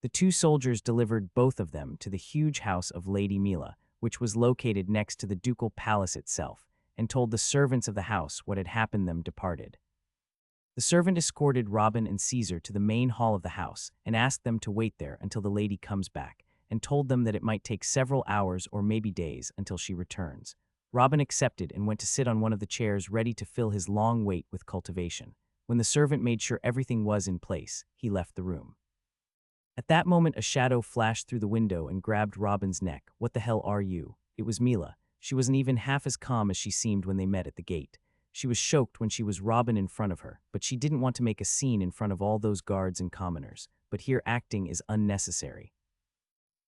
The two soldiers delivered both of them to the huge house of Lady Mila, which was located next to the ducal palace itself, and told the servants of the house what had happened. Them departed. The servant escorted Robin and Caesar to the main hall of the house and asked them to wait there until the lady comes back, and told them that it might take several hours or maybe days until she returns. Robin accepted and went to sit on one of the chairs ready to fill his long wait with cultivation. When the servant made sure everything was in place, he left the room. At that moment, a shadow flashed through the window and grabbed Robin's neck. "What the hell are you?" It was Mila. She wasn't even half as calm as she seemed when they met at the gate. She was choked when she was Robin in front of her, but she didn't want to make a scene in front of all those guards and commoners. But here acting is unnecessary.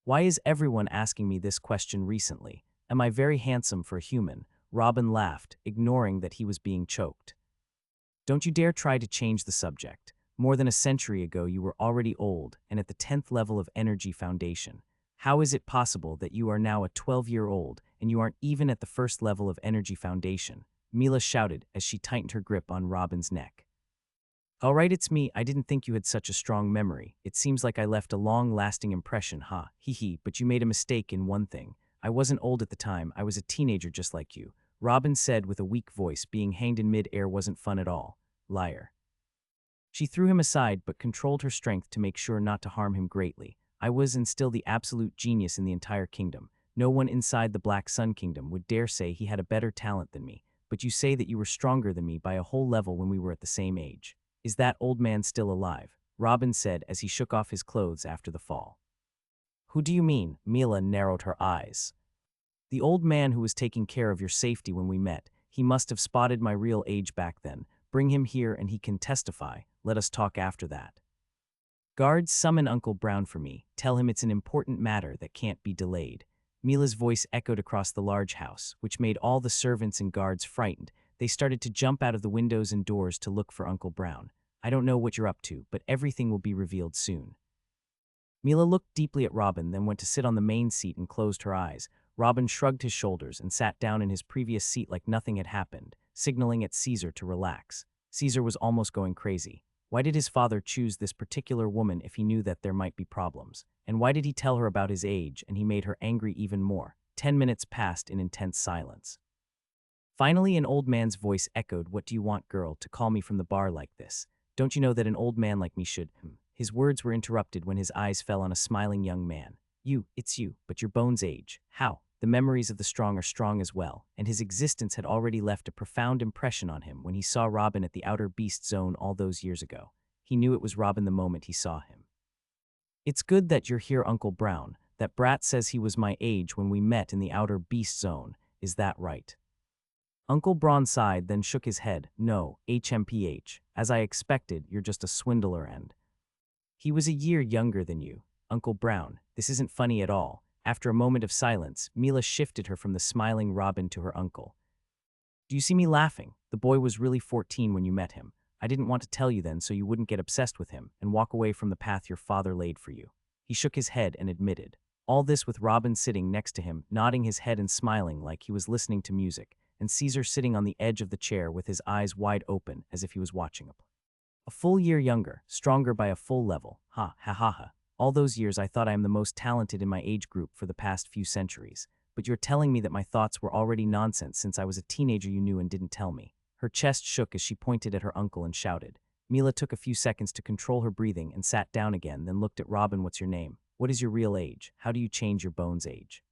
"Why is everyone asking me this question recently? Am I very handsome for a human?" Robin laughed, ignoring that he was being choked. "Don't you dare try to change the subject. More than a century ago, you were already old and at the 10th level of Energy Foundation. How is it possible that you are now a 12-year-old and you aren't even at the first level of Energy Foundation?" Mila shouted as she tightened her grip on Robin's neck. "All right, it's me. I didn't think you had such a strong memory. It seems like I left a long-lasting impression, huh? Hee, but you made a mistake in one thing. I wasn't old at the time. I was a teenager just like you," Robin said with a weak voice. "Being hanged in mid-air wasn't fun at all. Liar." She threw him aside but controlled her strength to make sure not to harm him greatly. "I was and still the absolute genius in the entire kingdom. No one inside the Black Sun Kingdom would dare say he had a better talent than me. But you say that you were stronger than me by a whole level when we were at the same age. Is that old man still alive?" Robin said as he shook off his clothes after the fall. "Who do you mean?" Mila narrowed her eyes. "The old man who was taking care of your safety when we met. He must have spotted my real age back then. Bring him here and he can testify. Let us talk after that." "Guards, summon Uncle Brown for me. Tell him it's an important matter that can't be delayed." Mila's voice echoed across the large house, which made all the servants and guards frightened. They started to jump out of the windows and doors to look for Uncle Brown. "I don't know what you're up to, but everything will be revealed soon." Mila looked deeply at Robin, then went to sit on the main seat and closed her eyes. Robin shrugged his shoulders and sat down in his previous seat like nothing had happened, signaling at Caesar to relax. Caesar was almost going crazy. Why did his father choose this particular woman if he knew that there might be problems? And why did he tell her about his age and he made her angry even more? 10 minutes passed in intense silence. Finally, an old man's voice echoed, "What do you want, girl, to call me from the bar like this? Don't you know that an old man like me should—" His words were interrupted when his eyes fell on a smiling young man. It's you, but your bones age. How? The memories of the strong are strong as well, and his existence had already left a profound impression on him when he saw Robin at the Outer Beast Zone all those years ago. He knew it was Robin the moment he saw him. "It's good that you're here, Uncle Brown. That brat says he was my age when we met in the Outer Beast Zone. Is that right?" Uncle Brown sighed, then shook his head. "No, HMPH. As I expected, you're just a swindler and—" "He was a year younger than you. Uncle Brown, this isn't funny at all." After a moment of silence, Mila shifted her from the smiling Robin to her uncle. "Do you see me laughing? The boy was really 14 when you met him. I didn't want to tell you then so you wouldn't get obsessed with him and walk away from the path your father laid for you." He shook his head and admitted. All this with Robin sitting next to him, nodding his head and smiling like he was listening to music, and Caesar sitting on the edge of the chair with his eyes wide open as if he was watching a play. "A full year younger, stronger by a full level. Ha ha ha ha. All those years I thought I am the most talented in my age group for the past few centuries. But you're telling me that my thoughts were already nonsense since I was a teenager you knew and didn't tell me." Her chest shook as she pointed at her uncle and shouted. Mila took a few seconds to control her breathing and sat down again, then looked at Robin. "What's your name? What is your real age? How do you change your bones age?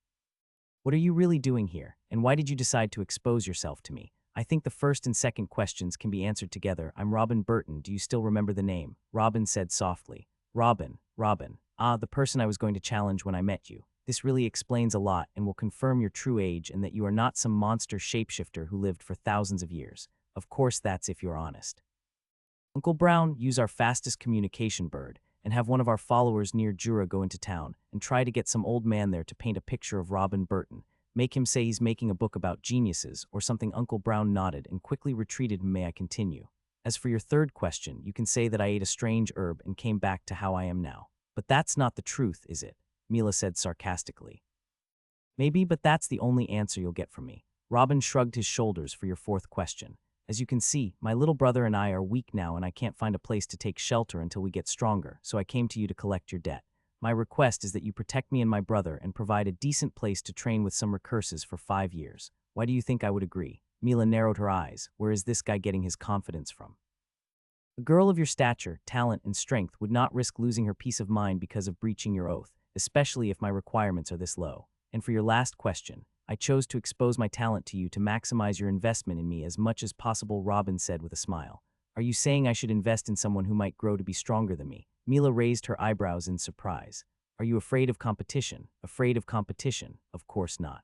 What are you really doing here? And why did you decide to expose yourself to me?" "I think the first and second questions can be answered together. I'm Robin Burton. Do you still remember the name?" Robin said softly. Robin. The person I was going to challenge when I met you. This really explains a lot and will confirm your true age and that you are not some monster shapeshifter who lived for thousands of years. Of course, that's if you're honest. Uncle Brown, use our fastest communication bird and have one of our followers near Jura go into town and try to get some old man there to paint a picture of Robin Burton. Make him say he's making a book about geniuses or something." Uncle Brown nodded and quickly retreated. "May I continue? As for your third question, you can say that I ate a strange herb and came back to how I am now." "But that's not the truth, is it?" Mila said sarcastically. "Maybe, but that's the only answer you'll get from me." Robin shrugged his shoulders. "For your fourth question. As you can see, my little brother and I are weak now and I can't find a place to take shelter until we get stronger, so I came to you to collect your debt. My request is that you protect me and my brother and provide a decent place to train with some recurses for 5 years. Why do you think I would agree?" Mila narrowed her eyes. Where is this guy getting his confidence from? "A girl of your stature, talent, and strength would not risk losing her peace of mind because of breaching your oath, especially if my requirements are this low. And for your last question, I chose to expose my talent to you to maximize your investment in me as much as possible," Robin said with a smile. Are you saying I should invest in someone who might grow to be stronger than me? Mila raised her eyebrows in surprise. Are you afraid of competition? Afraid of competition? Of course not.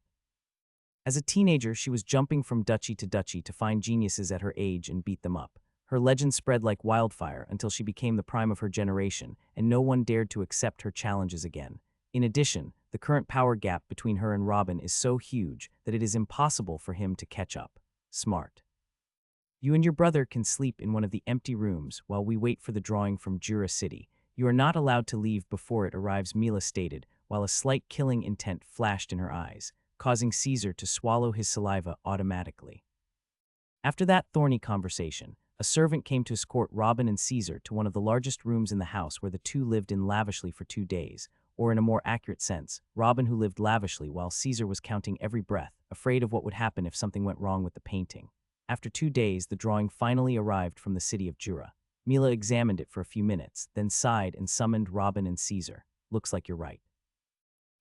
As a teenager, she was jumping from duchy to find geniuses at her age and beat them up. Her legend spread like wildfire until she became the prime of her generation, and no one dared to accept her challenges again. In addition, the current power gap between her and Robin is so huge that it is impossible for him to catch up. Smart. You and your brother can sleep in one of the empty rooms while we wait for the drawing from Jura City. You are not allowed to leave before it arrives, Mila stated, while a slight killing intent flashed in her eyes, causing Caesar to swallow his saliva automatically. After that thorny conversation, a servant came to escort Robin and Caesar to one of the largest rooms in the house where the two lived in lavishly for 2 days, or in a more accurate sense, Robin who lived lavishly while Caesar was counting every breath, afraid of what would happen if something went wrong with the painting. After 2 days, the drawing finally arrived from the city of Jura. Mila examined it for a few minutes, then sighed and summoned Robin and Caesar. Looks like you're right.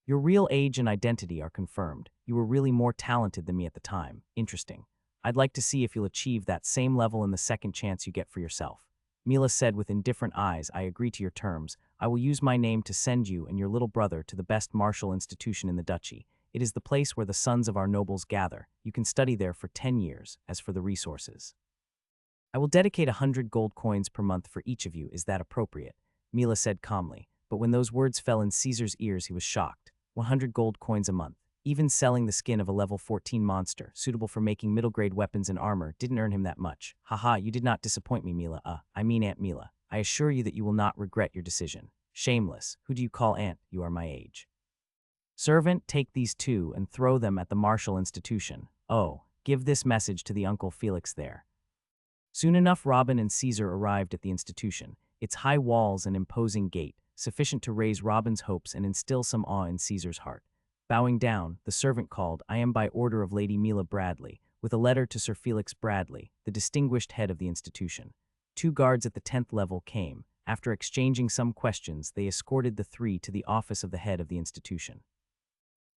Your real age and identity are confirmed. You were really more talented than me at the time. Interesting. I'd like to see if you'll achieve that same level in the second chance you get for yourself. Mila said with indifferent eyes, I agree to your terms. I will use my name to send you and your little brother to the best martial institution in the duchy. It is the place where the sons of our nobles gather. You can study there for 10 years. As for the resources, I will dedicate 100 gold coins per month for each of you. Is that appropriate? Mila said calmly, but when those words fell in Caesar's ears, he was shocked. 100 gold coins a month. Even selling the skin of a level 14 monster, suitable for making middle-grade weapons and armor, didn't earn him that much. Haha, you did not disappoint me, Mila. I mean Aunt Mila. I assure you that you will not regret your decision. Shameless. Who do you call aunt? You are my age. Servant, take these two and throw them at the martial institution. Oh, give this message to the Uncle Felix there. Soon enough, Robin and Caesar arrived at the institution, its high walls and imposing gate, sufficient to raise Robin's hopes and instill some awe in Caesar's heart. Bowing down, the servant called, I am by order of Lady Mila Bradley, with a letter to Sir Felix Bradley, the distinguished head of the institution. 2 guards at the 10th level came. After exchanging some questions, they escorted the 3 to the office of the head of the institution.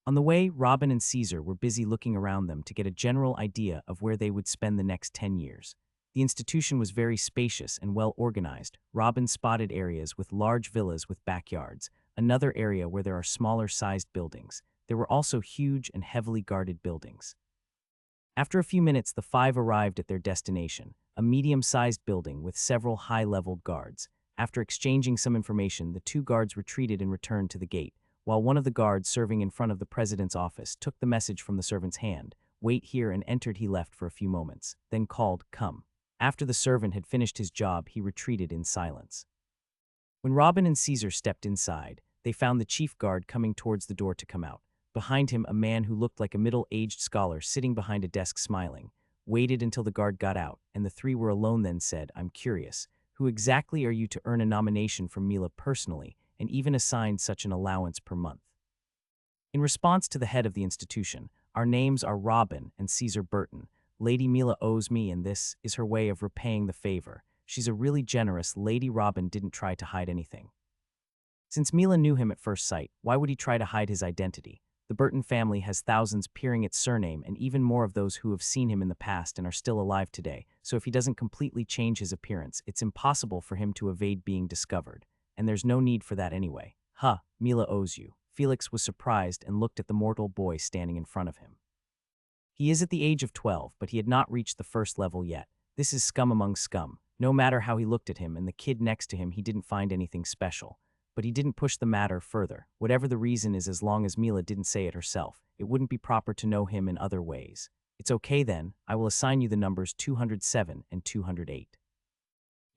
On the way, Robin and Caesar were busy looking around them to get a general idea of where they would spend the next 10 years. The institution was very spacious and well organized. Robin spotted areas with large villas with backyards, another area where there are smaller-sized buildings. There were also huge and heavily guarded buildings. After a few minutes, the 5 arrived at their destination, a medium-sized building with several high-leveled guards. After exchanging some information, the 2 guards retreated and returned to the gate, while one of the guards serving in front of the president's office took the message from the servant's hand. Wait here, and entered. He left for a few moments, then called, come. After the servant had finished his job, he retreated in silence. When Robin and Caesar stepped inside, they found the chief guard coming towards the door to come out. Behind him, a man who looked like a middle-aged scholar sitting behind a desk smiling, waited until the guard got out, and the 3 were alone, then said, I'm curious, who exactly are you to earn a nomination from Mila personally, and even assigned such an allowance per month? In response to the head of the institution, our names are Robin and Caesar Burton. Lady Mila owes me, and this is her way of repaying the favor. She's a really generous lady. Robin didn't try to hide anything. Since Mila knew him at first sight, why would he try to hide his identity? The Burton family has thousands peering its surname, and even more of those who have seen him in the past and are still alive today, so if he doesn't completely change his appearance, it's impossible for him to evade being discovered. And there's no need for that anyway. Mila owes you. Felix was surprised and looked at the mortal boy standing in front of him. He is at the age of 12, but he had not reached the first level yet. This is scum among scum. No matter how he looked at him and the kid next to him, he didn't find anything special. But he didn't push the matter further. Whatever the reason is, as long as Mila didn't say it herself, it wouldn't be proper to know him in other ways. It's okay then, I will assign you the numbers 207 and 208.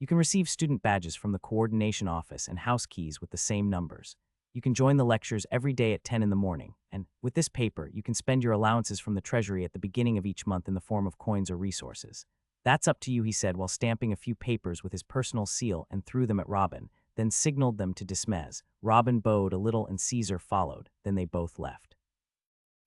You can receive student badges from the coordination office and house keys with the same numbers. You can join the lectures every day at 10 in the morning, and with this paper, you can spend your allowances from the treasury at the beginning of each month in the form of coins or resources. That's up to you, he said while stamping a few papers with his personal seal and threw them at Robin, then signaled them to dismiss. Robin bowed a little and Caesar followed, then they both left.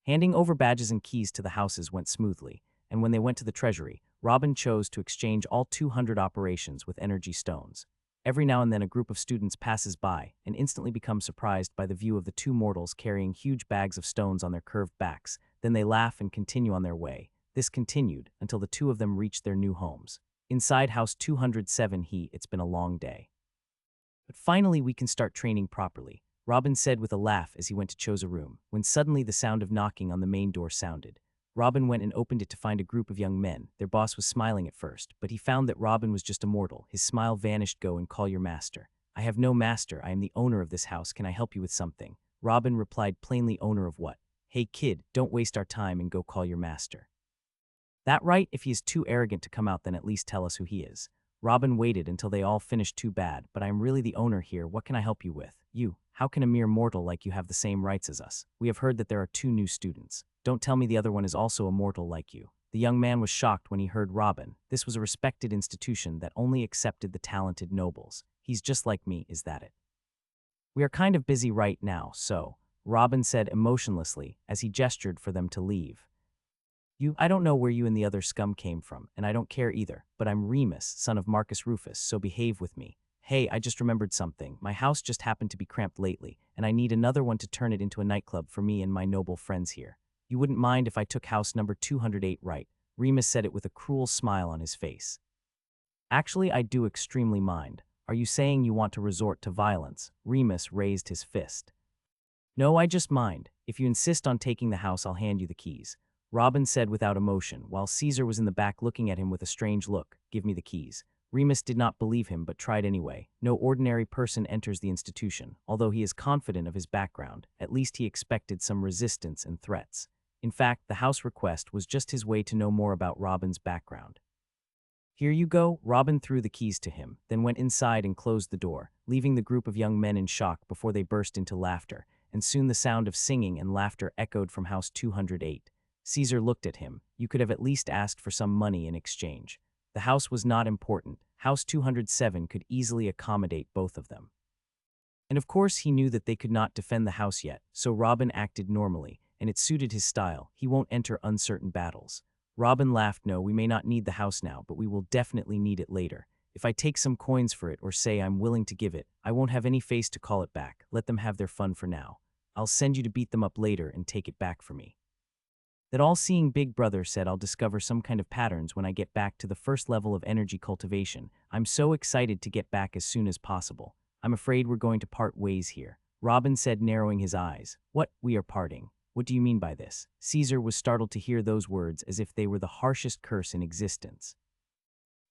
Handing over badges and keys to the houses went smoothly, and when they went to the treasury, Robin chose to exchange all 200 operations with energy stones. Every now and then a group of students passes by and instantly become surprised by the view of the 2 mortals carrying huge bags of stones on their curved backs. Then they laugh and continue on their way. This continued until the 2 of them reached their new homes. Inside house 207 it's been a long day. But finally we can start training properly, Robin said with a laugh as he went to choose a room, when suddenly the sound of knocking on the main door sounded. Robin went and opened it to find a group of young men. Their boss was smiling at first, but he found that Robin was just a mortal. His smile vanished. Go and call your master. I have no master. I am the owner of this house. Can I help you with something? Robin replied plainly, owner of what? Hey kid, don't waste our time and go call your master. That right? If he is too arrogant to come out, then at least tell us who he is. Robin waited until they all finished. Too bad, but I am really the owner here. What can I help you with? You. How can a mere mortal like you have the same rights as us? We have heard that there are 2 new students. Don't tell me the other one is also a mortal like you. The young man was shocked when he heard Robin. This was a respected institution that only accepted the talented nobles. He's just like me, is that it? We are kind of busy right now, so, Robin said emotionlessly as he gestured for them to leave. I don't know where you and the other scum came from, and I don't care either, but I'm Remus, son of Marcus Rufus, so behave with me. Hey, I just remembered something. My house just happened to be cramped lately, and I need another one to turn it into a nightclub for me and my noble friends here. You wouldn't mind if I took house number 208, right? Remus said it with a cruel smile on his face. Actually, I do extremely mind. Are you saying you want to resort to violence? Remus raised his fist. No, I just mind. If you insist on taking the house, I'll hand you the keys. Robin said without emotion, while Caesar was in the back looking at him with a strange look. Give me the keys. Remus did not believe him but tried anyway. No ordinary person enters the institution. Although he is confident of his background, at least he expected some resistance and threats. In fact, the house request was just his way to know more about Robin's background. Here you go. Robin threw the keys to him, then went inside and closed the door, leaving the group of young men in shock before they burst into laughter, and soon the sound of singing and laughter echoed from house 208. Caesar looked at him. You could have at least asked for some money in exchange. The house was not important. House 207 could easily accommodate both of them. And of course he knew that they could not defend the house yet, so Robin acted normally, and it suited his style. He won't enter uncertain battles. Robin laughed. No, we may not need the house now, but we will definitely need it later. If I take some coins for it or say I'm willing to give it, I won't have any face to call it back. Let them have their fun for now. I'll send you to beat them up later and take it back for me. That all-seeing big brother said I'll discover some kind of patterns when I get back to the first level of energy cultivation. I'm so excited to get back as soon as possible. I'm afraid we're going to part ways here. Robin said, narrowing his eyes. What? We are parting? What do you mean by this? Caesar was startled to hear those words as if they were the harshest curse in existence.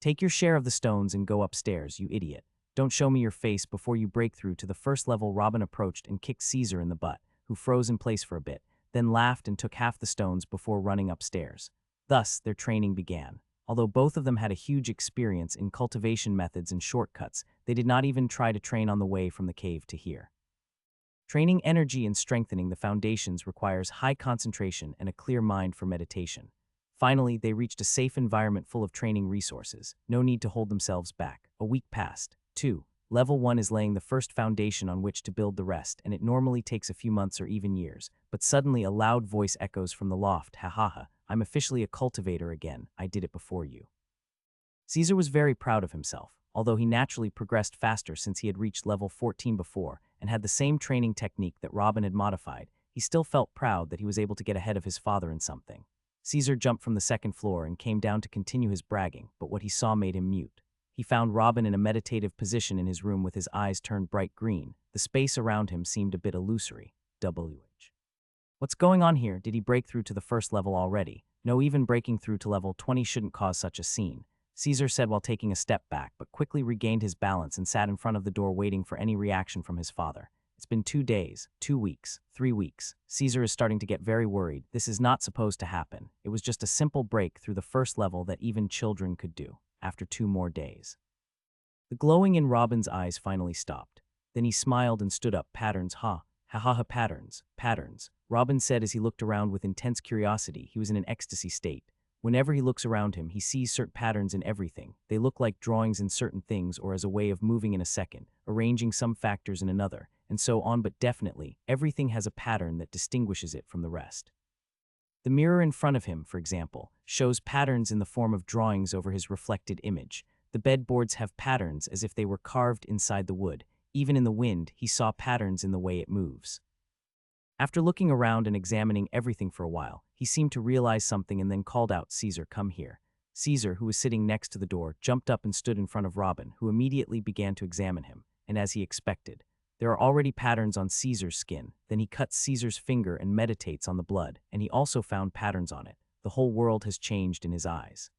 Take your share of the stones and go upstairs, you idiot. Don't show me your face before you break through to the first level. Robin approached and kicked Caesar in the butt, who froze in place for a bit, then laughed and took half the stones before running upstairs. Thus, their training began. Although both of them had a huge experience in cultivation methods and shortcuts, they did not even try to train on the way from the cave to here. Training energy and strengthening the foundations requires high concentration and a clear mind for meditation. Finally, they reached a safe environment full of training resources. No need to hold themselves back. A week passed. 2. Level 1 is laying the first foundation on which to build the rest, and it normally takes a few months or even years. But suddenly a loud voice echoes from the loft. Ha ha ha, I'm officially a cultivator again. I did it before you. Caesar was very proud of himself, although he naturally progressed faster since he had reached level 14 before and had the same training technique that Robin had modified. He still felt proud that he was able to get ahead of his father in something. Caesar jumped from the second floor and came down to continue his bragging, but what he saw made him mute. He found Robin in a meditative position in his room with his eyes turned bright green. The space around him seemed a bit illusory. What's going on here? Did he break through to the first level already? No, even breaking through to level 20 shouldn't cause such a scene, Caesar said while taking a step back, but quickly regained his balance and sat in front of the door waiting for any reaction from his father. It's been 2 days, 2 weeks, 3 weeks. Caesar is starting to get very worried. This is not supposed to happen. It was just a simple break through the first level that even children could do. After 2 more days. The glowing in Robin's eyes finally stopped. Then he smiled and stood up. Patterns, ha. Ha ha ha, patterns. Patterns. Robin said as he looked around with intense curiosity. He was in an ecstasy state. Whenever he looks around him, he sees certain patterns in everything. They look like drawings in certain things or as a way of moving in a second, arranging some factors in another, and so on, but definitely, everything has a pattern that distinguishes it from the rest. The mirror in front of him, for example, shows patterns in the form of drawings over his reflected image. The bedboards have patterns as if they were carved inside the wood. Even in the wind, he saw patterns in the way it moves. After looking around and examining everything for a while, he seemed to realize something and then called out, "Caesar, come here." Caesar, who was sitting next to the door, jumped up and stood in front of Robin, who immediately began to examine him, and as he expected, there are already patterns on Caesar's skin. Then he cuts Caesar's finger and meditates on the blood, and he also found patterns on it. The whole world has changed in his eyes.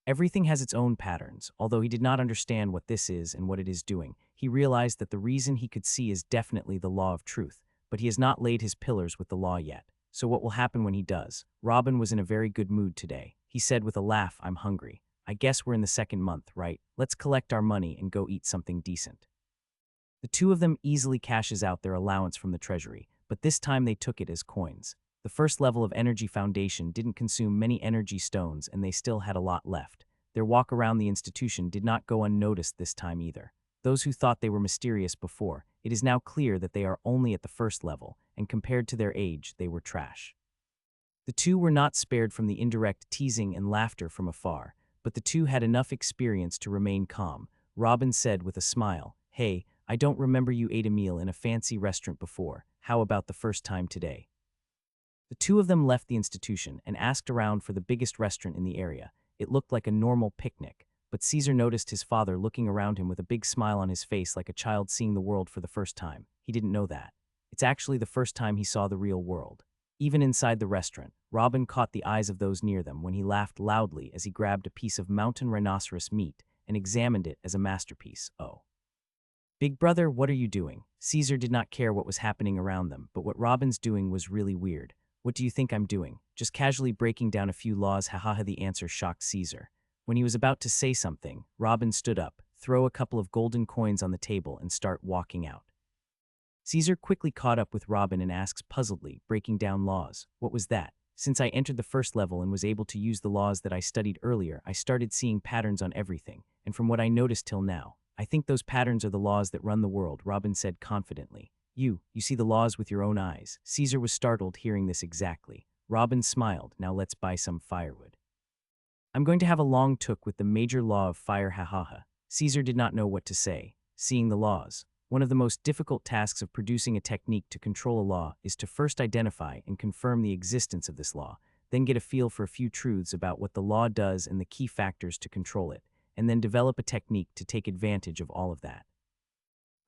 Everything has its own patterns. Although he did not understand what this is and what it is doing, he realized that the reason he could see is definitely the law of truth, but he has not laid his pillars with the law yet. So what will happen when he does? Robin was in a very good mood today. He said with a laugh, "I'm hungry. I guess we're in the second month, right? Let's collect our money and go eat something decent." The two of them easily cashes out their allowance from the treasury, but this time they took it as coins. The first level of Energy Foundation didn't consume many energy stones, and they still had a lot left. Their walk around the institution did not go unnoticed this time either. Those who thought they were mysterious before, it is now clear that they are only at the first level, and compared to their age, they were trash. The two were not spared from the indirect teasing and laughter from afar, but the two had enough experience to remain calm. Robin said with a smile, "Hey, I don't remember you ate a meal in a fancy restaurant before. How about the first time today?" The two of them left the institution and asked around for the biggest restaurant in the area. It looked like a normal picnic, but Caesar noticed his father looking around him with a big smile on his face like a child seeing the world for the first time. He didn't know that. It's actually the first time he saw the real world. Even inside the restaurant, Robin caught the eyes of those near them when he laughed loudly as he grabbed a piece of mountain rhinoceros meat and examined it as a masterpiece. "Oh, big brother, what are you doing?" Caesar did not care what was happening around them, but what Robin's doing was really weird. "What do you think I'm doing? Just casually breaking down a few laws, hahaha." The answer shocked Caesar. When he was about to say something, Robin stood up, throw a couple of golden coins on the table, and start walking out. Caesar quickly caught up with Robin and asks puzzledly, "Breaking down laws? What was that?" "Since I entered the first level and was able to use the laws that I studied earlier, I started seeing patterns on everything, and from what I noticed till now, I think those patterns are the laws that run the world," Robin said confidently. You see the laws with your own eyes." Caesar was startled hearing this exactly. Robin smiled. "Now let's buy some firewood. I'm going to have a long talk with the major law of fire, hahaha." Caesar did not know what to say. Seeing the laws. One of the most difficult tasks of producing a technique to control a law is to first identify and confirm the existence of this law, then get a feel for a few truths about what the law does and the key factors to control it, and then develop a technique to take advantage of all of that.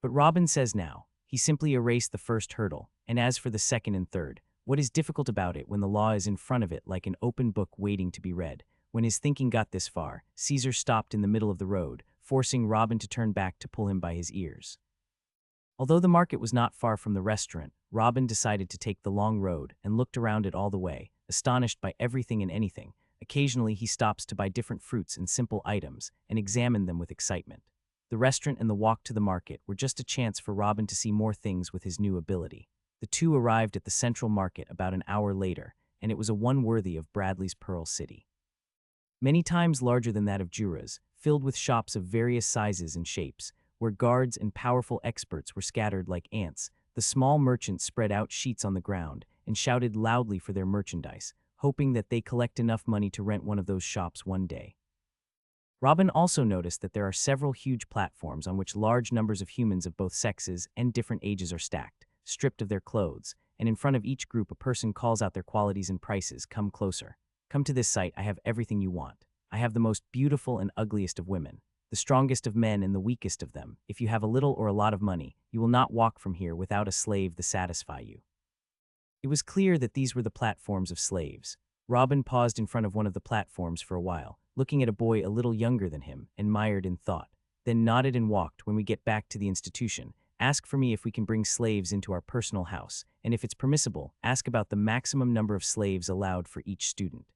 But Robin says now, he simply erased the first hurdle, and as for the second and third, what is difficult about it when the law is in front of it like an open book waiting to be read? When his thinking got this far, Caesar stopped in the middle of the road, forcing Robin to turn back to pull him by his ears. Although the market was not far from the restaurant, Robin decided to take the long road and looked around it all the way, astonished by everything and anything. Occasionally he stops to buy different fruits and simple items and examine them with excitement. The restaurant and the walk to the market were just a chance for Robin to see more things with his new ability. The two arrived at the central market about an hour later, and it was a one worthy of Bradley's Pearl City. Many times larger than that of Jura's, filled with shops of various sizes and shapes, where guards and powerful experts were scattered like ants. The small merchants spread out sheets on the ground and shouted loudly for their merchandise, hoping that they collect enough money to rent one of those shops one day. Robin also noticed that there are several huge platforms on which large numbers of humans of both sexes and different ages are stacked, stripped of their clothes, and in front of each group a person calls out their qualities and prices. "Come closer. Come to this site, I have everything you want. I have the most beautiful and ugliest of women, the strongest of men and the weakest of them. If you have a little or a lot of money, you will not walk from here without a slave to satisfy you." It was clear that these were the platforms of slaves. Robin paused in front of one of the platforms for a while, looking at a boy a little younger than him, and mired in thought, then nodded and walked. "When we get back to the institution, ask for me if we can bring slaves into our personal house, and if it's permissible, ask about the maximum number of slaves allowed for each student."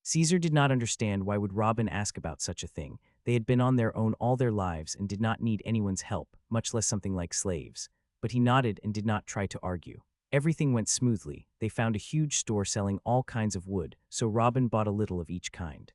Caesar did not understand why would Robin ask about such a thing. They had been on their own all their lives and did not need anyone's help, much less something like slaves. But he nodded and did not try to argue. Everything went smoothly. They found a huge store selling all kinds of wood, so Robin bought a little of each kind.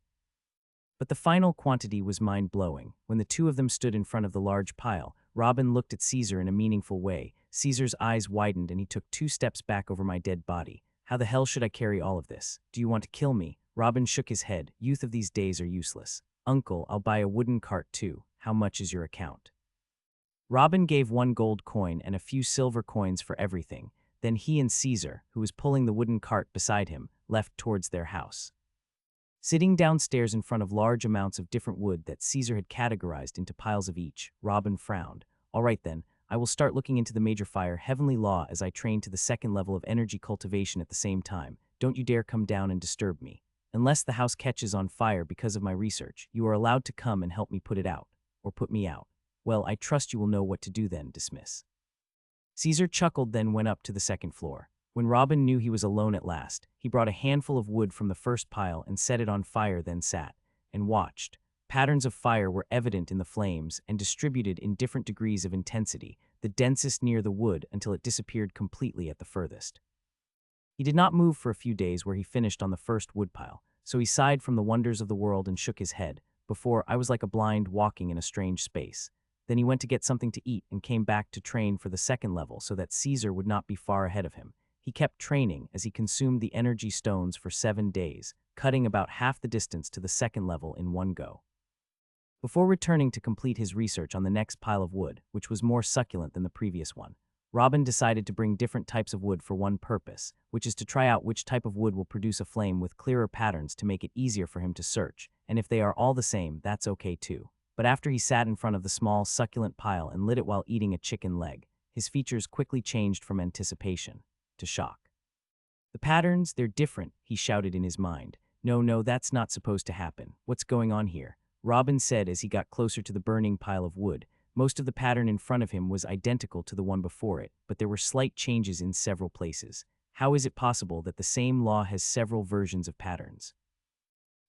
But the final quantity was mind-blowing. When the two of them stood in front of the large pile, Robin looked at Caesar in a meaningful way. Caesar's eyes widened and he took 2 steps back over my dead body. "How the hell should I carry all of this? Do you want to kill me?" Robin shook his head. "Youth of these days are useless." "Uncle, I'll buy a wooden cart too. How much is your account?" Robin gave 1 gold coin and a few silver coins for everything. Then he and Caesar, who was pulling the wooden cart beside him, left towards their house. Sitting downstairs in front of large amounts of different wood that Caesar had categorized into piles of each, Robin frowned. All right then, I will start looking into the major fire heavenly law as I train to the second level of energy cultivation at the same time. Don't you dare come down and disturb me. Unless the house catches on fire because of my research, you are allowed to come and help me put it out. Or put me out. Well, I trust you will know what to do then, dismiss. Caesar chuckled, then went up to the second floor. When Robin knew he was alone at last, he brought a handful of wood from the first pile and set it on fire, then sat and watched. Patterns of fire were evident in the flames and distributed in different degrees of intensity, the densest near the wood until it disappeared completely at the furthest. He did not move for a few days where he finished on the first woodpile, so he sighed from the wonders of the world and shook his head. Before, I was like a blind walking in a strange space. Then he went to get something to eat and came back to train for the second level so that Caesar would not be far ahead of him. He kept training as he consumed the energy stones for 7 days, cutting about half the distance to the second level in one go. Before returning to complete his research on the next pile of wood, which was more succulent than the previous one, Robin decided to bring different types of wood for one purpose, which is to try out which type of wood will produce a flame with clearer patterns to make it easier for him to search, and if they are all the same, that's okay too. But after he sat in front of the small, succulent pile and lit it while eating a chicken leg, his features quickly changed from anticipation to shock. The patterns, they're different, he shouted in his mind. No, that's not supposed to happen. What's going on here? Robin said as he got closer to the burning pile of wood. Most of the pattern in front of him was identical to the one before it, but there were slight changes in several places. How is it possible that the same law has several versions of patterns?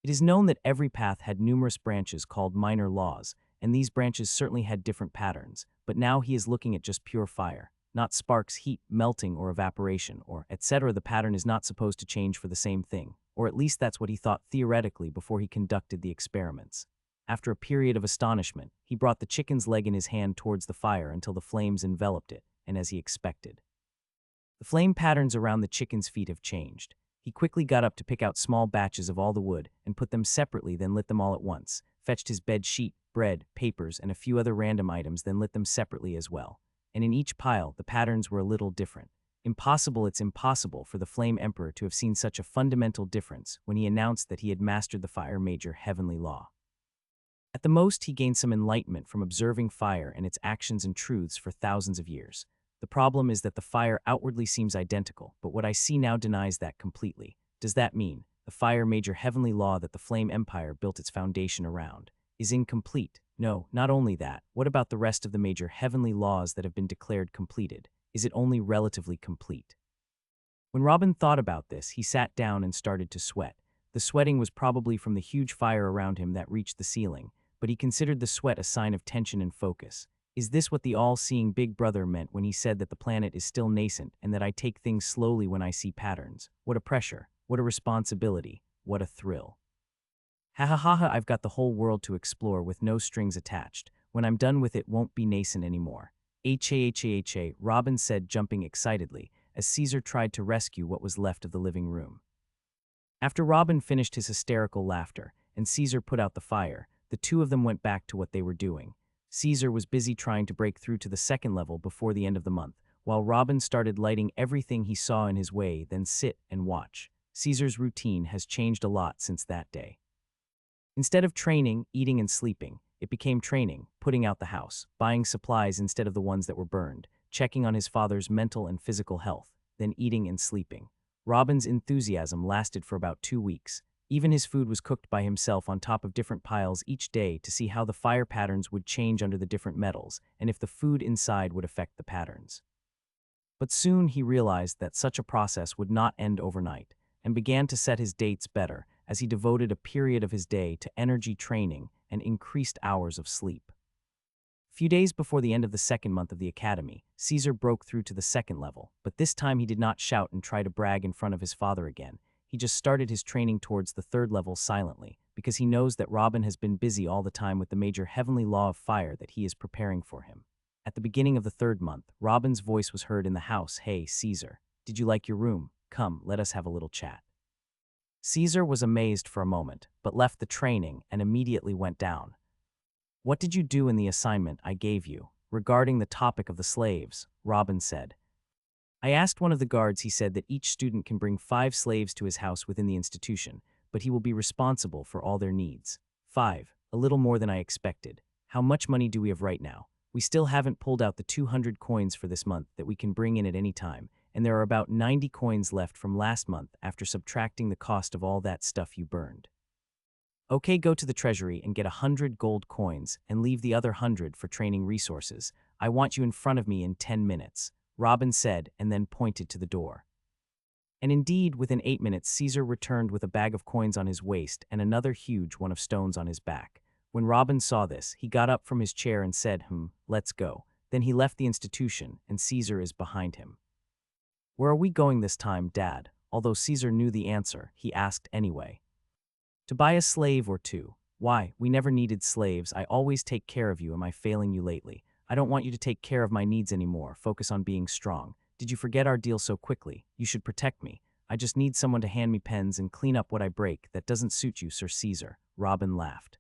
It is known that every path had numerous branches called minor laws, and these branches certainly had different patterns, but now he is looking at just pure fire, not sparks, heat, melting, or evaporation, or etc. The pattern is not supposed to change for the same thing, or at least that's what he thought theoretically before he conducted the experiments. After a period of astonishment, he brought the chicken's leg in his hand towards the fire until the flames enveloped it, and as he expected. The flame patterns around the chicken's feet have changed. He quickly got up to pick out small batches of all the wood and put them separately, then lit them all at once, fetched his bed sheet, bread, papers, and a few other random items, then lit them separately as well. And in each pile, the patterns were a little different. It's impossible for the Flame Emperor to have seen such a fundamental difference when he announced that he had mastered the fire major heavenly law. At the most, he gained some enlightenment from observing fire and its actions and truths for thousands of years. The problem is that the fire outwardly seems identical, but what I see now denies that completely. Does that mean the fire major heavenly law that the Flame Empire built its foundation around is incomplete? No, not only that, what about the rest of the major heavenly laws that have been declared completed? Is it only relatively complete? When Robin thought about this, he sat down and started to sweat. The sweating was probably from the huge fire around him that reached the ceiling, but he considered the sweat a sign of tension and focus. Is this what the all-seeing Big Brother meant when he said that the planet is still nascent and that I take things slowly when I see patterns? What a pressure, what a responsibility, what a thrill. Ha ha ha ha, I've got the whole world to explore with no strings attached. When I'm done with it, won't be nascent anymore. Ha, Robin said, jumping excitedly, as Caesar tried to rescue what was left of the living room. After Robin finished his hysterical laughter and Caesar put out the fire, the two of them went back to what they were doing. Caesar was busy trying to break through to the second level before the end of the month, while Robin started lighting everything he saw in his way, then sit and watch. Caesar's routine has changed a lot since that day. Instead of training, eating, and sleeping, it became training, putting out the house, buying supplies instead of the ones that were burned, checking on his father's mental and physical health, then eating and sleeping. Robin's enthusiasm lasted for about 2 weeks. Even his food was cooked by himself on top of different piles each day to see how the fire patterns would change under the different metals and if the food inside would affect the patterns. But soon he realized that such a process would not end overnight and began to set his dates better as he devoted a period of his day to energy training and increased hours of sleep. A few days before the end of the second month of the academy, Caesar broke through to the second level, but this time he did not shout and try to brag in front of his father again. He just started his training towards the third level silently, because he knows that Robin has been busy all the time with the major heavenly law of fire that he is preparing for him. At the beginning of the third month, Robin's voice was heard in the house. Hey, Caesar, did you like your room? Come, let us have a little chat. Caesar was amazed for a moment, but left the training and immediately went down. What did you do in the assignment I gave you? Regarding the topic of the slaves, Robin said. I asked one of the guards. He said that each student can bring 5 slaves to his house within the institution, but he will be responsible for all their needs. 5. A little more than I expected. How much money do we have right now? We still haven't pulled out the 200 coins for this month that we can bring in at any time, and there are about 90 coins left from last month after subtracting the cost of all that stuff you burned. Okay, go to the treasury and get 100 gold coins and leave the other 100 for training resources. I want you in front of me in 10 minutes, Robin said and then pointed to the door. And indeed, within 8 minutes, Caesar returned with a bag of coins on his waist and another huge one of stones on his back. When Robin saw this, he got up from his chair and said, let's go. Then he left the institution, and Caesar is behind him. Where are we going this time, Dad? Although Caesar knew the answer, he asked anyway. To buy a slave or two. Why, we never needed slaves. I always take care of you. Am I failing you lately? I don't want you to take care of my needs anymore. Focus on being strong. Did you forget our deal so quickly? You should protect me. I just need someone to hand me pens and clean up what I break. That doesn't suit you, Sir Caesar. Robin laughed.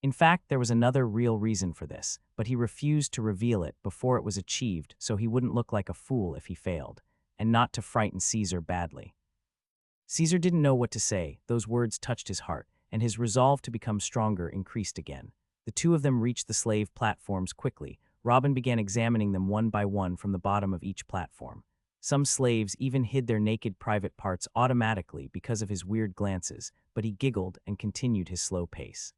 In fact, there was another real reason for this, but he refused to reveal it before it was achieved so he wouldn't look like a fool if he failed, and not to frighten Caesar badly. Caesar didn't know what to say. Those words touched his heart, and his resolve to become stronger increased again. The two of them reached the slave platforms quickly. Robin began examining them one by one from the bottom of each platform. Some slaves even hid their naked private parts automatically because of his weird glances, but he giggled and continued his slow pace.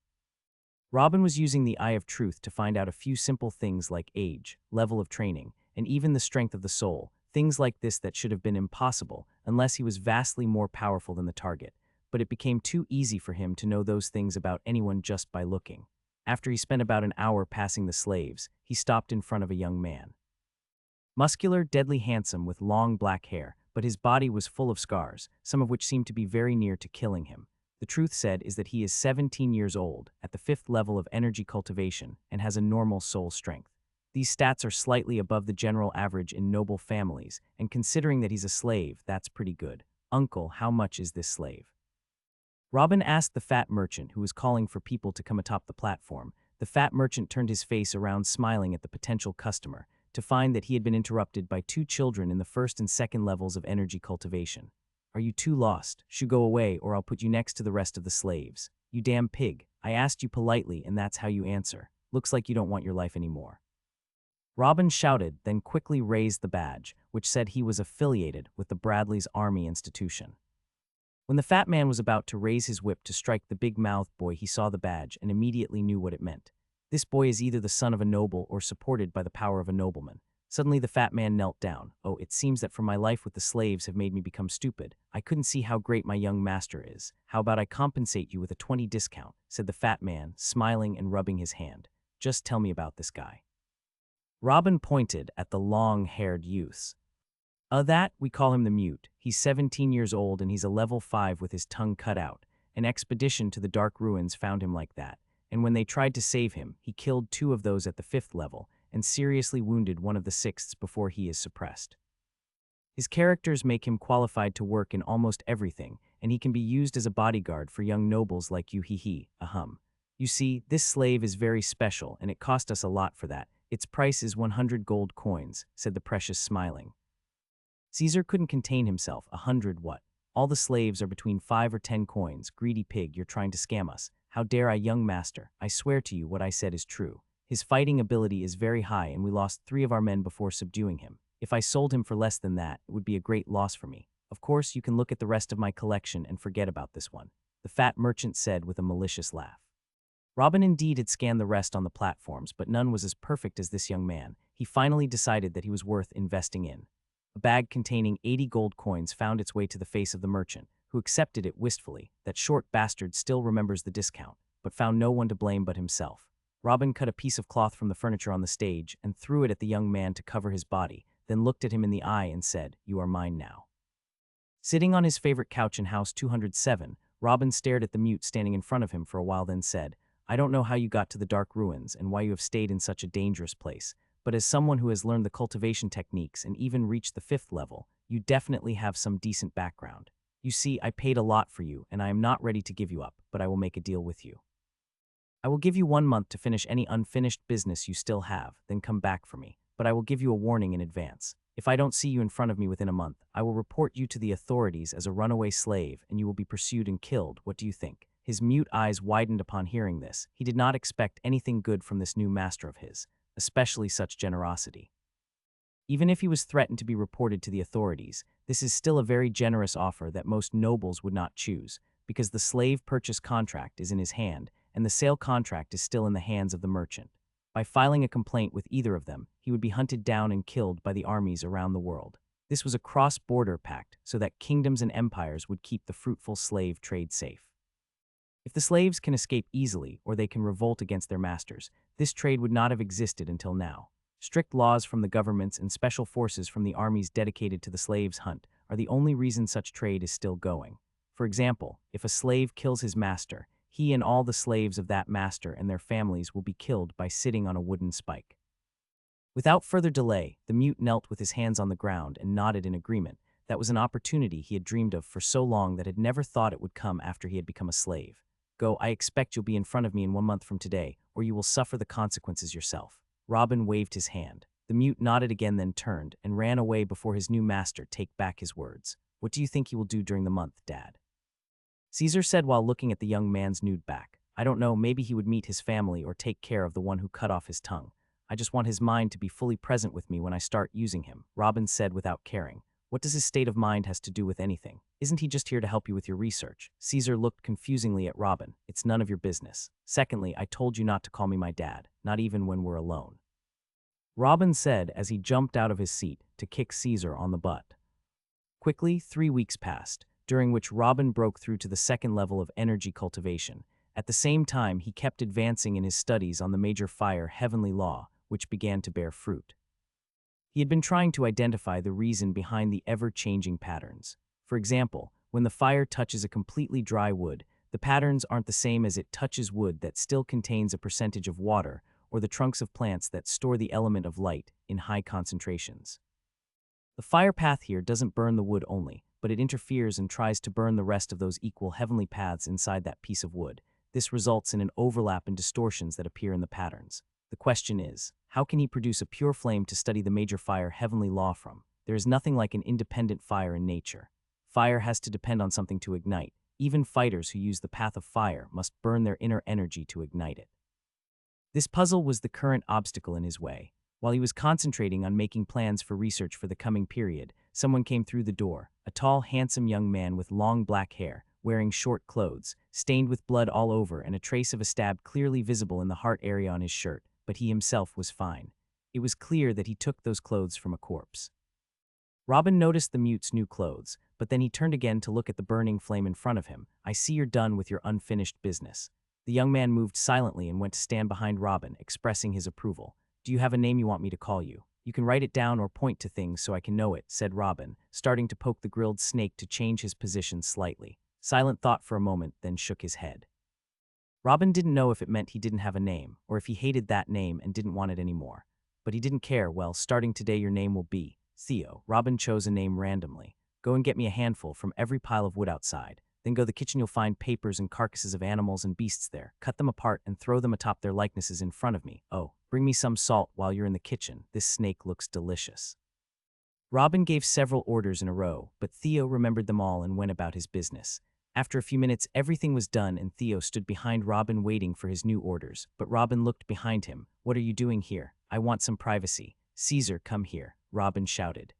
Robin was using the eye of truth to find out a few simple things like age, level of training, and even the strength of the soul, things like this that should have been impossible unless he was vastly more powerful than the target, but it became too easy for him to know those things about anyone just by looking. After he spent about an hour passing the slaves, he stopped in front of a young man. Muscular, deadly handsome with long black hair, but his body was full of scars, some of which seemed to be very near to killing him. The truth said is that he is 17 years old, at the 5th level of energy cultivation, and has a normal soul strength. These stats are slightly above the general average in noble families, and considering that he's a slave, that's pretty good. Uncle, how much is this slave? Robin asked the fat merchant who was calling for people to come atop the platform. The fat merchant turned his face around smiling at the potential customer, to find that he had been interrupted by 2 children in the 1st and 2nd levels of energy cultivation. Are you too lost? Should go away or I'll put you next to the rest of the slaves. You damn pig. I asked you politely and that's how you answer. Looks like you don't want your life anymore. Robin shouted, then quickly raised the badge, which said he was affiliated with the Bradley's Army Institution. When the fat man was about to raise his whip to strike the big-mouthed boy, he saw the badge and immediately knew what it meant. This boy is either the son of a noble or supported by the power of a nobleman. Suddenly the fat man knelt down. Oh, it seems that from my life with the slaves have made me become stupid. I couldn't see how great my young master is. How about I compensate you with a 20 discount, said the fat man, smiling and rubbing his hand. Just tell me about this guy. Robin pointed at the long-haired youths. That, we call him the Mute. He's 17 years old and he's a level 5 with his tongue cut out. An expedition to the Dark Ruins found him like that, and when they tried to save him, he killed 2 of those at the 5th level and seriously wounded one of the 6ths before he is suppressed. His characters make him qualified to work in almost everything, and he can be used as a bodyguard for young nobles like you. Ahem. You see, this slave is very special and it cost us a lot for that. Its price is 100 gold coins, said the Precious, smiling. Caesar couldn't contain himself. 100 what? All the slaves are between 5 or 10 coins. Greedy pig, you're trying to scam us. How dare I, young master? I swear to you what I said is true. His fighting ability is very high and we lost 3 of our men before subduing him. If I sold him for less than that, it would be a great loss for me. Of course, you can look at the rest of my collection and forget about this one, the fat merchant said with a malicious laugh. Robin indeed had scanned the rest on the platforms, but none was as perfect as this young man. He finally decided that he was worth investing in. A bag containing 80 gold coins found its way to the face of the merchant, who accepted it wistfully. That short bastard still remembers the discount, but found no one to blame but himself. Robin cut a piece of cloth from the furniture on the stage and threw it at the young man to cover his body, then looked at him in the eye and said, "You are mine now." Sitting on his favorite couch in House 207, Robin stared at the Mute standing in front of him for a while, then said, "I don't know how you got to the Dark Ruins and why you have stayed in such a dangerous place, but as someone who has learned the cultivation techniques and even reached the 5th level, you definitely have some decent background. You see, I paid a lot for you and I am not ready to give you up, but I will make a deal with you. I will give you 1 month to finish any unfinished business you still have, then come back for me, but I will give you a warning in advance. If I don't see you in front of me within a month, I will report you to the authorities as a runaway slave, and you will be pursued and killed. What do you think?" His mute eyes widened upon hearing this. He did not expect anything good from this new master of his, especially such generosity. Even if he was threatened to be reported to the authorities, this is still a very generous offer that most nobles would not choose, because the slave purchase contract is in his hand, and the sale contract is still in the hands of the merchant. By filing a complaint with either of them, he would be hunted down and killed by the armies around the world. This was a cross-border pact so that kingdoms and empires would keep the fruitful slave trade safe. If the slaves can escape easily or they can revolt against their masters, this trade would not have existed until now. Strict laws from the governments and special forces from the armies dedicated to the slaves' hunt are the only reason such trade is still going. For example, if a slave kills his master, he and all the slaves of that master and their families will be killed by sitting on a wooden spike. Without further delay, the mute knelt with his hands on the ground and nodded in agreement. That was an opportunity he had dreamed of for so long that had never thought it would come after he had become a slave. "Go, I expect you'll be in front of me in 1 month from today, or you will suffer the consequences yourself." Robin waved his hand. The mute nodded again, then turned and ran away before his new master take back his words. "What do you think he will do during the month, Dad?" Caesar said while looking at the young man's nude back. "I don't know, maybe he would meet his family or take care of the one who cut off his tongue. I just want his mind to be fully present with me when I start using him," Robin said without caring. "What does his state of mind has to do with anything? Isn't he just here to help you with your research?" Caesar looked confusingly at Robin. "It's none of your business. Secondly, I told you not to call me my dad, not even when we're alone," Robin said as he jumped out of his seat to kick Caesar on the butt. Quickly, 3 weeks passed, during which Robin broke through to the second level of energy cultivation. At the same time, he kept advancing in his studies on the major fire heavenly law, which began to bear fruit. He had been trying to identify the reason behind the ever-changing patterns. For example, when the fire touches a completely dry wood, the patterns aren't the same as it touches wood that still contains a percentage of water, or the trunks of plants that store the element of light in high concentrations. The fire path here doesn't burn the wood only, but it interferes and tries to burn the rest of those equal heavenly paths inside that piece of wood. This results in an overlap and distortions that appear in the patterns. The question is, how can he produce a pure flame to study the major fire heavenly law from? There is nothing like an independent fire in nature. Fire has to depend on something to ignite. Even fighters who use the path of fire must burn their inner energy to ignite it. This puzzle was the current obstacle in his way. While he was concentrating on making plans for research for the coming period, someone came through the door, a tall, handsome young man with long black hair, wearing short clothes, stained with blood all over and a trace of a stab clearly visible in the heart area on his shirt, but he himself was fine. It was clear that he took those clothes from a corpse. Robin noticed the mute's new clothes, but then he turned again to look at the burning flame in front of him. "I see you're done with your unfinished business." The young man moved silently and went to stand behind Robin, expressing his approval. "Do you have a name you want me to call you? You can write it down or point to things so I can know it," said Robin, starting to poke the grilled snake to change his position slightly. Silent thought for a moment, then shook his head. Robin didn't know if it meant he didn't have a name, or if he hated that name and didn't want it anymore. But he didn't care. "Well, starting today your name will be Theo." Robin chose a name randomly. "Go and get me a handful from every pile of wood outside. Then go to the kitchen, you'll find papers and carcasses of animals and beasts there. Cut them apart and throw them atop their likenesses in front of me. Oh, bring me some salt while you're in the kitchen. This snake looks delicious." Robin gave several orders in a row, but Theo remembered them all and went about his business. After a few minutes, everything was done and Theo stood behind Robin waiting for his new orders. But Robin looked behind him. "What are you doing here? I want some privacy." "Caesar, come here," Robin shouted.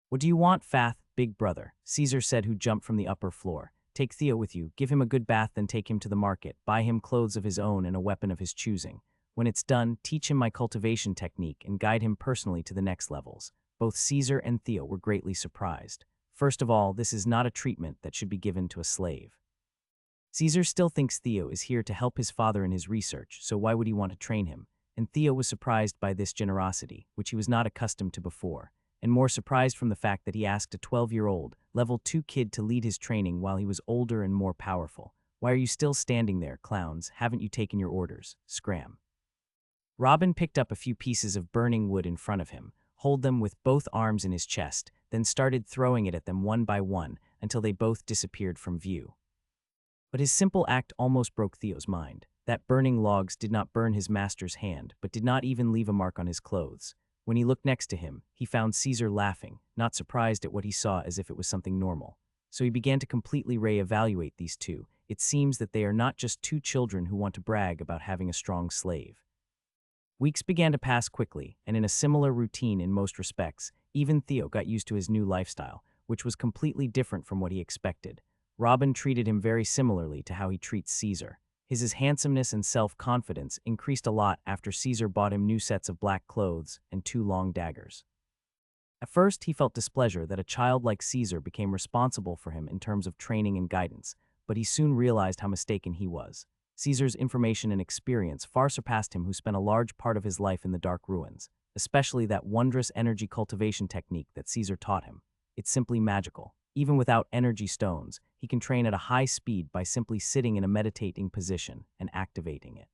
"What do you want, Fath, big brother?" Caesar said, who jumped from the upper floor. "Take Theo with you, give him a good bath, then take him to the market, buy him clothes of his own and a weapon of his choosing. When it's done, teach him my cultivation technique and guide him personally to the next levels." Both Caesar and Theo were greatly surprised. First of all, this is not a treatment that should be given to a slave. Caesar still thinks Theo is here to help his father in his research, so why would he want to train him? And Theo was surprised by this generosity, which he was not accustomed to before, and more surprised from the fact that he asked a 12-year-old, level 2 kid to lead his training while he was older and more powerful. "Why are you still standing there, clowns? Haven't you taken your orders? Scram." Robin picked up a few pieces of burning wood in front of him, held them with both arms in his chest, then started throwing it at them one by one until they both disappeared from view. But his simple act almost broke Theo's mind. That burning logs did not burn his master's hand, but did not even leave a mark on his clothes. When he looked next to him, he found Caesar laughing, not surprised at what he saw as if it was something normal. So he began to completely re-evaluate these two. It seems that they are not just two children who want to brag about having a strong slave. Weeks began to pass quickly, and in a similar routine in most respects, even Theo got used to his new lifestyle, which was completely different from what he expected. Robin treated him very similarly to how he treats Caesar. His handsomeness and self-confidence increased a lot after Caesar bought him new sets of black clothes and 2 long daggers. At first, he felt displeasure that a child like Caesar became responsible for him in terms of training and guidance, but he soon realized how mistaken he was. Caesar's information and experience far surpassed him, who spent a large part of his life in the dark ruins, especially that wondrous energy cultivation technique that Caesar taught him. It's simply magical. Even without energy stones, he can train at a high speed by simply sitting in a meditating position and activating it.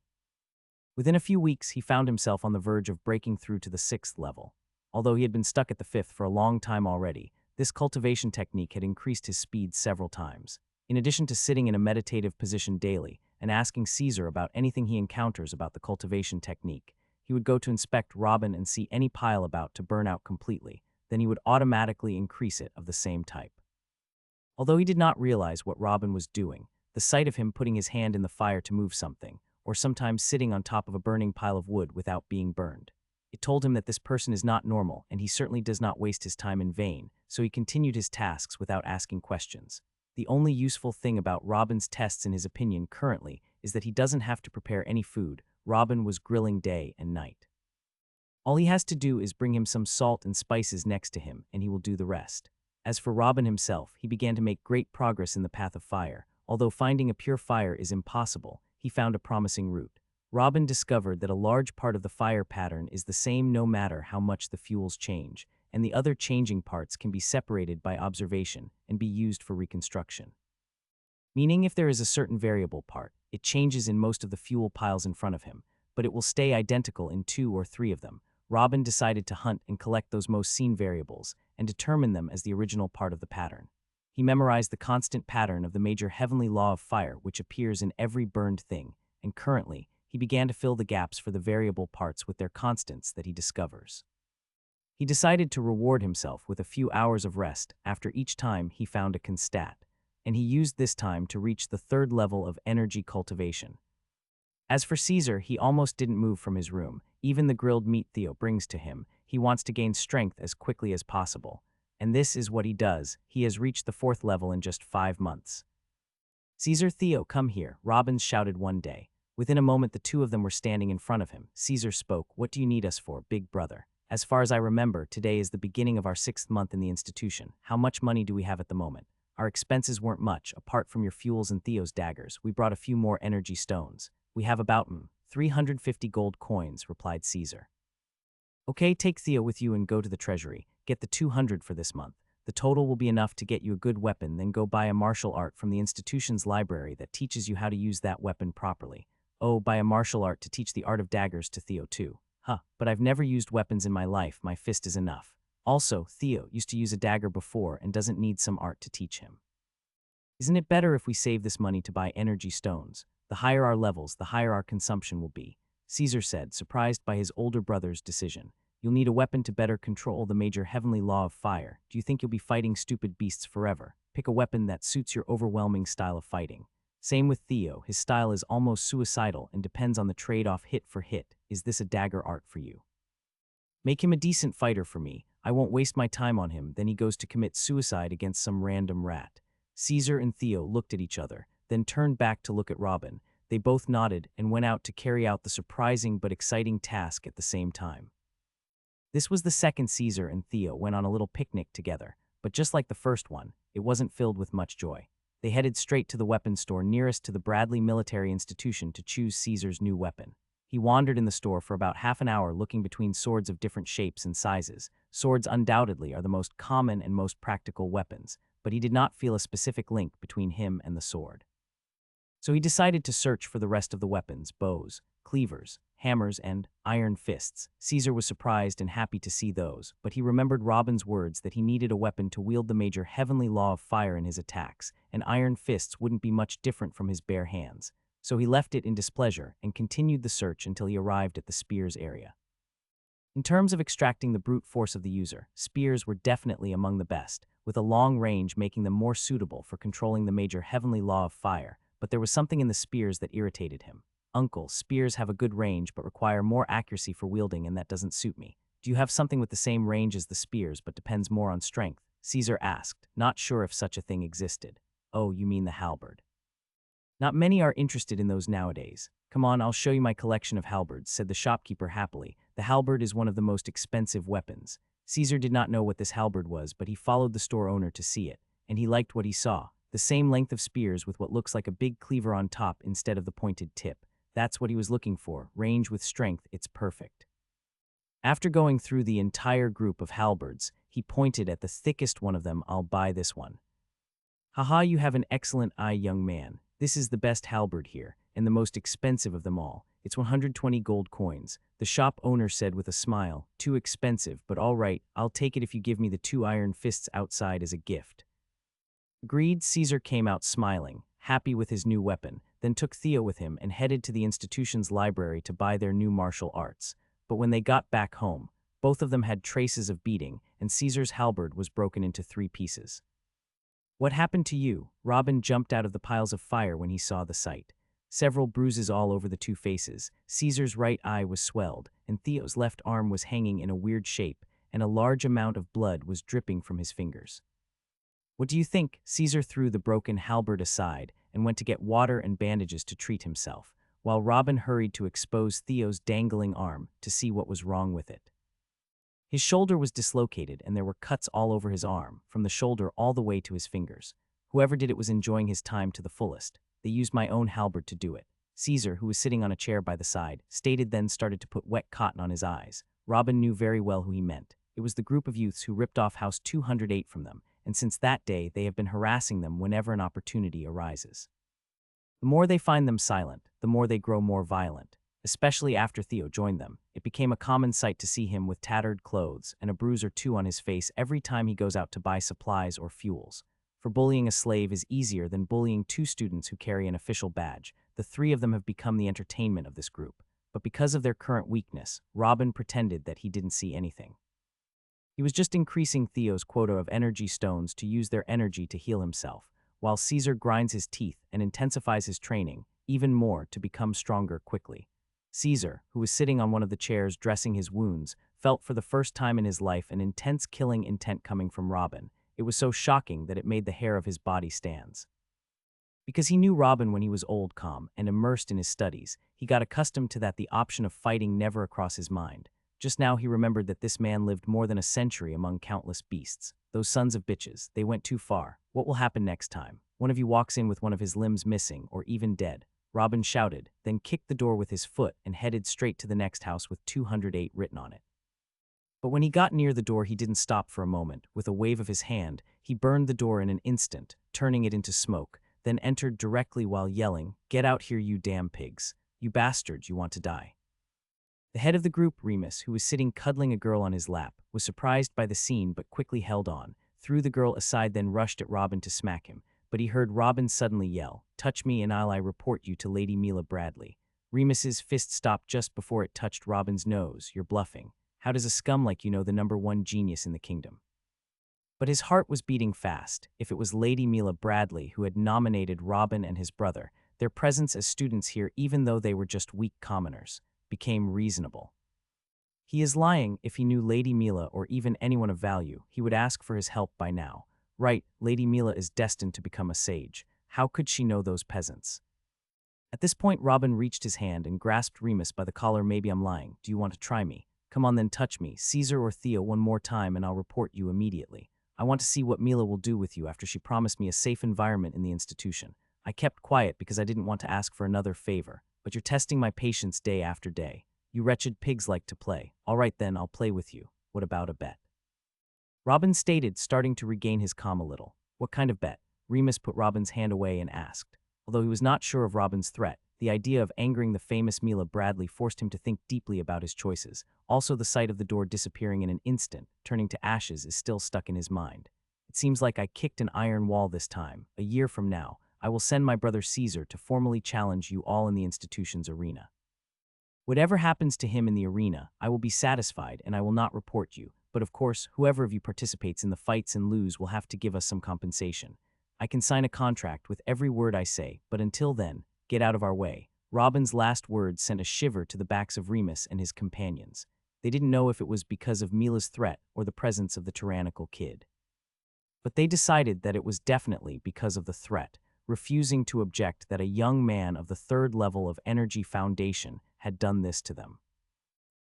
Within a few weeks, he found himself on the verge of breaking through to the 6th level. Although he had been stuck at the 5th for a long time already, this cultivation technique had increased his speed several times. In addition to sitting in a meditative position daily and asking Caesar about anything he encounters about the cultivation technique, he would go to inspect Robin and see any pile about to burn out completely. Then he would automatically increase it of the same type. Although he did not realize what Robin was doing, the sight of him putting his hand in the fire to move something, or sometimes sitting on top of a burning pile of wood without being burned, it told him that this person is not normal, and he certainly does not waste his time in vain, so he continued his tasks without asking questions. The only useful thing about Robin's tests, in his opinion currently, is that he doesn't have to prepare any food. Robin was grilling day and night. All he has to do is bring him some salt and spices next to him, and he will do the rest. As for Robin himself, he began to make great progress in the path of fire. Although finding a pure fire is impossible, he found a promising route. Robin discovered that a large part of the fire pattern is the same no matter how much the fuels change, and the other changing parts can be separated by observation and be used for reconstruction. Meaning, if there is a certain variable part, it changes in most of the fuel piles in front of him, but it will stay identical in 2 or 3 of them. Robin decided to hunt and collect those most seen variables and determine them as the original part of the pattern. He memorized the constant pattern of the major heavenly law of fire, which appears in every burned thing, and currently, he began to fill the gaps for the variable parts with their constants that he discovers. He decided to reward himself with a few hours of rest after each time he found a constat, and he used this time to reach the 3rd level of energy cultivation. As for Caesar, he almost didn't move from his room. Even the grilled meat Theo brings to him, he wants to gain strength as quickly as possible. And this is what he does. He has reached the 4th level in just 5 months. "Caesar, Theo, come here," Robin shouted one day. Within a moment, the 2 of them were standing in front of him. Caesar spoke. "What do you need us for, big brother?" "As far as I remember, today is the beginning of our 6th month in the institution. How much money do we have at the moment?" "Our expenses weren't much, apart from your fuels and Theo's daggers. We brought a few more energy stones. We have about 350 gold coins," replied Caesar. "Okay, take Theo with you and go to the treasury. Get the 200 for this month. The total will be enough to get you a good weapon, then go buy a martial art from the institution's library that teaches you how to use that weapon properly. Oh, buy a martial art to teach the art of daggers to Theo too. But I've never used weapons in my life. My fist is enough. Also, Theo used to use a dagger before and doesn't need some art to teach him. Isn't it better if we save this money to buy energy stones? The higher our levels, the higher our consumption will be," Caesar said, surprised by his older brother's decision. "You'll need a weapon to better control the major heavenly law of fire. Do you think you'll be fighting stupid beasts forever? Pick a weapon that suits your overwhelming style of fighting." Same with Theo. His style is almost suicidal and depends on the trade-off hit for hit. Is this a dagger art for you? Make him a decent fighter for me. I won't waste my time on him. Then he goes to commit suicide against some random rat. Caesar and Theo looked at each other, then turned back to look at Robin. They both nodded and went out to carry out the surprising but exciting task at the same time. This was the second Caesar and Theo went on a little picnic together, but just like the first one, it wasn't filled with much joy. They headed straight to the weapons store nearest to the Bradley Military Institution to choose Caesar's new weapon. He wandered in the store for about half an hour looking between swords of different shapes and sizes. Swords undoubtedly are the most common and most practical weapons, but he did not feel a specific link between him and the sword. So he decided to search for the rest of the weapons: bows, cleavers, hammers, and iron fists. Caesar was surprised and happy to see those, but he remembered Robin's words that he needed a weapon to wield the major heavenly law of fire in his attacks, and iron fists wouldn't be much different from his bare hands. So he left it in displeasure and continued the search until he arrived at the spears area. In terms of extracting the brute force of the user, spears were definitely among the best, with a long range making them more suitable for controlling the major heavenly law of fire, but there was something in the spears that irritated him. Uncle, spears have a good range but require more accuracy for wielding, and that doesn't suit me. Do you have something with the same range as the spears but depends more on strength? Caesar asked, not sure if such a thing existed. Oh, you mean the halberd. Not many are interested in those nowadays. Come on, I'll show you my collection of halberds, said the shopkeeper happily. The halberd is one of the most expensive weapons. Caesar did not know what this halberd was, but he followed the store owner to see it, and he liked what he saw. The same length of spears with what looks like a big cleaver on top instead of the pointed tip. That's what he was looking for. Range with strength, it's perfect. After going through the entire group of halberds, he pointed at the thickest one of them. I'll buy this one. Haha, you have an excellent eye, young man. This is the best halberd here, and the most expensive of them all. It's 120 gold coins. The shop owner said with a smile. Too expensive, but all right, I'll take it if you give me the 2 iron fists outside as a gift. Agreed. Caesar came out smiling, happy with his new weapon, then took Theo with him and headed to the institution's library to buy their new martial arts. But when they got back home, both of them had traces of beating, and Caesar's halberd was broken into 3 pieces. What happened to you? Robin jumped out of the piles of fire when he saw the sight. Several bruises all over the 2 faces. Caesar's right eye was swelled, and Theo's left arm was hanging in a weird shape, and a large amount of blood was dripping from his fingers. What do you think? Caesar threw the broken halberd aside and went to get water and bandages to treat himself, while Robin hurried to expose Theo's dangling arm to see what was wrong with it. His shoulder was dislocated, and there were cuts all over his arm, from the shoulder all the way to his fingers. Whoever did it was enjoying his time to the fullest. They used my own halberd to do it. Caesar, who was sitting on a chair by the side, stated, then started to put wet cotton on his eyes. Robin knew very well who he meant. It was the group of youths who ripped off House 208 from them, and since that day they have been harassing them whenever an opportunity arises. The more they find them silent, the more they grow more violent. Especially after Theo joined them, it became a common sight to see him with tattered clothes and a bruise or 2 on his face every time he goes out to buy supplies or fuels. For bullying a slave is easier than bullying 2 students who carry an official badge. The 3 of them have become the entertainment of this group. But because of their current weakness, Robin pretended that he didn't see anything. He was just increasing Theo's quota of energy stones to use their energy to heal himself, while Caesar grinds his teeth and intensifies his training even more to become stronger quickly. Caesar, who was sitting on one of the chairs dressing his wounds, felt for the first time in his life an intense killing intent coming from Robin. It was so shocking that it made the hair of his body stand. Because he knew Robin when he was old, calm, and immersed in his studies, he got accustomed to that. The option of fighting never crossed his mind. Just now he remembered that this man lived more than a century among countless beasts. Those sons of bitches, they went too far. What will happen next time? One of you walks in with one of his limbs missing or even dead. Robin shouted, then kicked the door with his foot and headed straight to the next house with 208 written on it. But when he got near the door, he didn't stop for a moment. With a wave of his hand, he burned the door in an instant, turning it into smoke, then entered directly while yelling, "Get out here, you damn pigs. You bastards, you want to die." The head of the group, Remus, who was sitting cuddling a girl on his lap, was surprised by the scene but quickly held on, threw the girl aside, then rushed at Robin to smack him. But he heard Robin suddenly yell, "Touch me and I'll report you to Lady Mila Bradley." Remus's fist stopped just before it touched Robin's nose. "You're bluffing. How does a scum like you know the #1 genius in the kingdom?" But his heart was beating fast. If it was Lady Mila Bradley who had nominated Robin and his brother, their presence as students here, even though they were just weak commoners, became reasonable. He is lying. If he knew Lady Mila or even anyone of value, he would ask for his help by now. Right, Lady Mila is destined to become a sage. How could she know those peasants? At this point, Robin reached his hand and grasped Remus by the collar. "Maybe I'm lying. Do you want to try me? Come on then, touch me, Caesar or Theo, one more time and I'll report you immediately. I want to see what Mila will do with you after she promised me a safe environment in the institution. I kept quiet because I didn't want to ask for another favor, but you're testing my patience day after day. You wretched pigs like to play. All right then, I'll play with you. What about a bet?" Robin stated, starting to regain his calm a little. "What kind of bet?" Remus put Robin's hand away and asked. Although he was not sure of Robin's threat, the idea of angering the famous Mila Bradley forced him to think deeply about his choices. Also, the sight of the door disappearing in an instant, turning to ashes, is still stuck in his mind. "It seems like I kicked an iron wall this time. A year from now, I will send my brother Caesar to formally challenge you all in the institution's arena." Whatever happens to him in the arena, I will be satisfied and I will not report you. But of course, whoever of you participates in the fights and lose will have to give us some compensation. I can sign a contract with every word I say, but until then, get out of our way." Robin's last words sent a shiver to the backs of Remus and his companions. They didn't know if it was because of Mila's threat or the presence of the tyrannical kid. But they decided that it was definitely because of the threat, refusing to object that a young man of the third level of Energy Foundation had done this to them.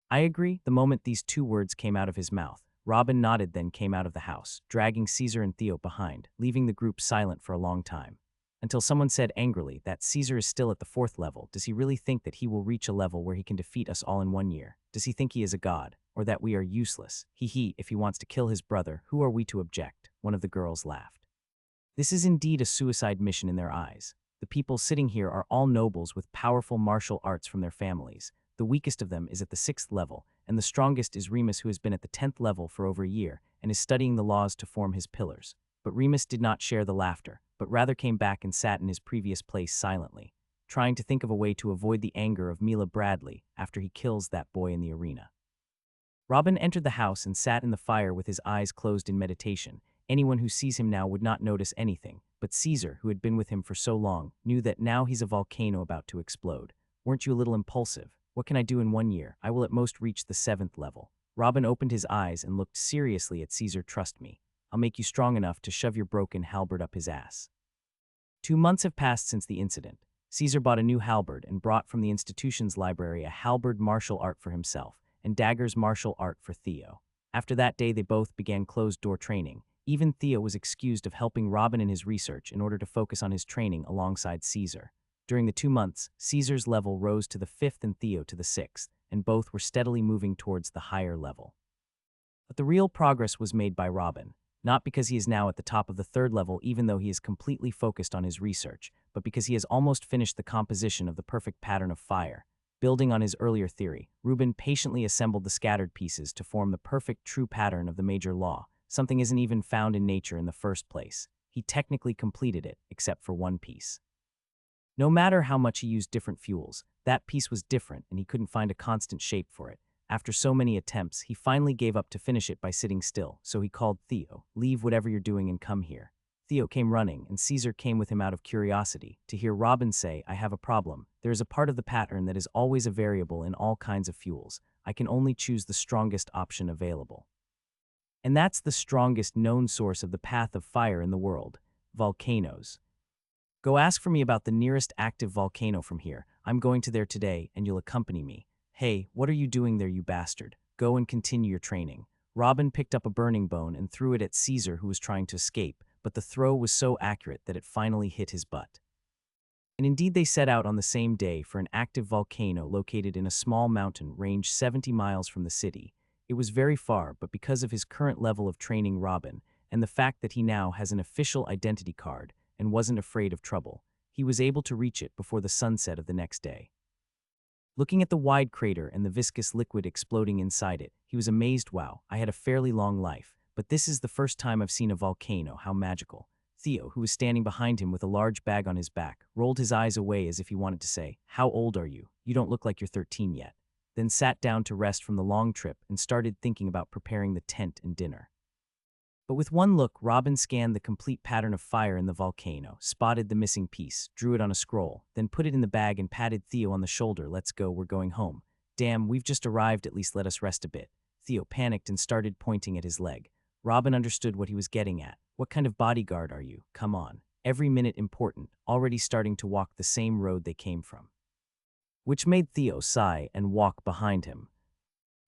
"I agree." The moment these two words came out of his mouth, Robin nodded, then came out of the house, dragging Caesar and Theo behind, leaving the group silent for a long time. Until someone said angrily that Caesar is still at the fourth level. Does he really think that he will reach a level where he can defeat us all in 1 year? Does he think he is a god, or that we are useless? If he wants to kill his brother, who are we to object? One of the girls laughed. This is indeed a suicide mission in their eyes. The people sitting here are all nobles with powerful martial arts from their families. The weakest of them is at the 6th level, and the strongest is Remus, who has been at the 10th level for over a year and is studying the laws to form his pillars. But Remus did not share the laughter, but rather came back and sat in his previous place silently, trying to think of a way to avoid the anger of Mila Bradley after he kills that boy in the arena. Robin entered the house and sat in the fire with his eyes closed in meditation. Anyone who sees him now would not notice anything, but Caesar, who had been with him for so long, knew that now he's a volcano about to explode. "Weren't you a little impulsive? What can I do in 1 year? I will at most reach the 7th level." Robin opened his eyes and looked seriously at Caesar. "Trust me. I'll make you strong enough to shove your broken halberd up his ass." 2 months have passed since the incident. Caesar bought a new halberd and brought from the institution's library a halberd martial art for himself and daggers martial art for Theo. After that day, they both began closed-door training. Even Theo was excused of helping Robin in his research in order to focus on his training alongside Caesar. During the 2 months, Caesar's level rose to the 5th and Theo to the 6th, and both were steadily moving towards the higher level. But the real progress was made by Robin, not because he is now at the top of the 3rd level even though he is completely focused on his research, but because he has almost finished the composition of the perfect pattern of fire. Building on his earlier theory, Reuben patiently assembled the scattered pieces to form the perfect true pattern of the major law. Something isn't even found in nature in the first place. He technically completed it, except for one piece. No matter how much he used different fuels, that piece was different and he couldn't find a constant shape for it. After so many attempts, he finally gave up to finish it by sitting still, so he called Theo. "Leave whatever you're doing and come here." Theo came running, and Caesar came with him out of curiosity to hear Robin say, "I have a problem. There is a part of the pattern that is always a variable in all kinds of fuels. I can only choose the strongest option available. And that's the strongest known source of the path of fire in the world: volcanoes. Go ask for me about the nearest active volcano from here. I'm going to there today, and you'll accompany me." "Hey, what are you doing there, you bastard? Go and continue your training." Robin picked up a burning bone and threw it at Caesar, who was trying to escape, but the throw was so accurate that it finally hit his butt. And indeed they set out on the same day for an active volcano located in a small mountain range 70 miles from the city. It was very far, but because of his current level of training, Robin, and the fact that he now has an official identity card and wasn't afraid of trouble, he was able to reach it before the sunset of the next day. Looking at the wide crater and the viscous liquid exploding inside it, he was amazed. "Wow, I had a fairly long life, but this is the first time I've seen a volcano. How magical." Theo, who was standing behind him with a large bag on his back, rolled his eyes away as if he wanted to say, "How old are you? You don't look like you're 13 yet." Then sat down to rest from the long trip and started thinking about preparing the tent and dinner. But with one look, Robin scanned the complete pattern of fire in the volcano, spotted the missing piece, drew it on a scroll, then put it in the bag and patted Theo on the shoulder. "Let's go, we're going home." "Damn, we've just arrived, at least let us rest a bit." Theo panicked and started pointing at his leg. Robin understood what he was getting at. "What kind of bodyguard are you? Come on. Every minute important," already starting to walk the same road they came from. Which made Theo sigh and walk behind him.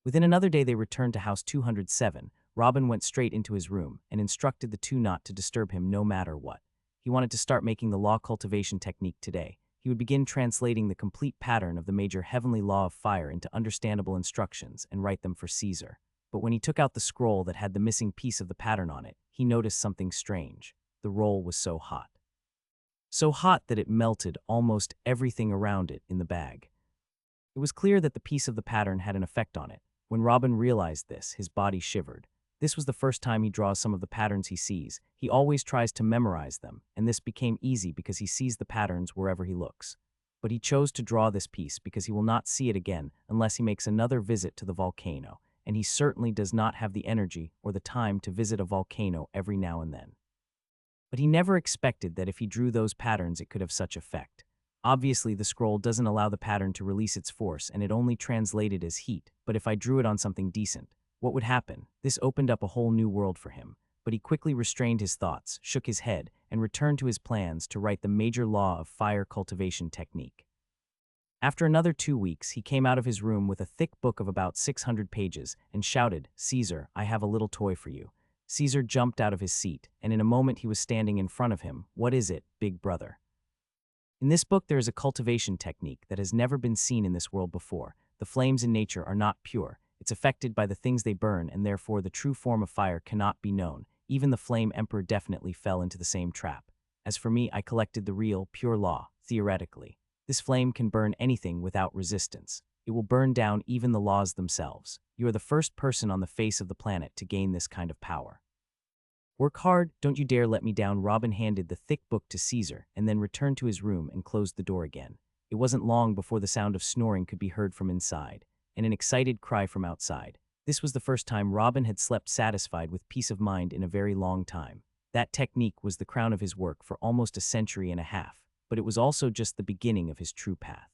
Within another day they returned to house 207. Robin went straight into his room and instructed the two not to disturb him no matter what. He wanted to start making the law cultivation technique today. He would begin translating the complete pattern of the major heavenly law of fire into understandable instructions and write them for Caesar. But when he took out the scroll that had the missing piece of the pattern on it, he noticed something strange. The roll was so hot. So hot that it melted almost everything around it in the bag. It was clear that the piece of the pattern had an effect on it. When Robin realized this, his body shivered. This was the first time he draws some of the patterns he sees. He always tries to memorize them, and this became easy because he sees the patterns wherever he looks. But he chose to draw this piece because he will not see it again unless he makes another visit to the volcano, and he certainly does not have the energy or the time to visit a volcano every now and then. But he never expected that if he drew those patterns it could have such effect. Obviously, the scroll doesn't allow the pattern to release its force and it only translated as heat, but if I drew it on something decent, what would happen? This opened up a whole new world for him. But he quickly restrained his thoughts, shook his head, and returned to his plans to write the major law of fire cultivation technique. After another 2 weeks, he came out of his room with a thick book of about 600 pages and shouted, "Caesar, I have a little toy for you." Caesar jumped out of his seat, and in a moment he was standing in front of him. "What is it, big brother?" In this book there is a cultivation technique that has never been seen in this world before. The flames in nature are not pure. It's affected by the things they burn, and therefore the true form of fire cannot be known. Even the flame emperor definitely fell into the same trap. As for me, I collected the real, pure law, theoretically. This flame can burn anything without resistance. It will burn down even the laws themselves. You are the first person on the face of the planet to gain this kind of power. Work hard, don't you dare let me down. Robin handed the thick book to Caesar and then returned to his room and closed the door again. It wasn't long before the sound of snoring could be heard from inside, and an excited cry from outside. This was the first time Robin had slept satisfied with peace of mind in a very long time. That technique was the crown of his work for almost a century and a half, but it was also just the beginning of his true path.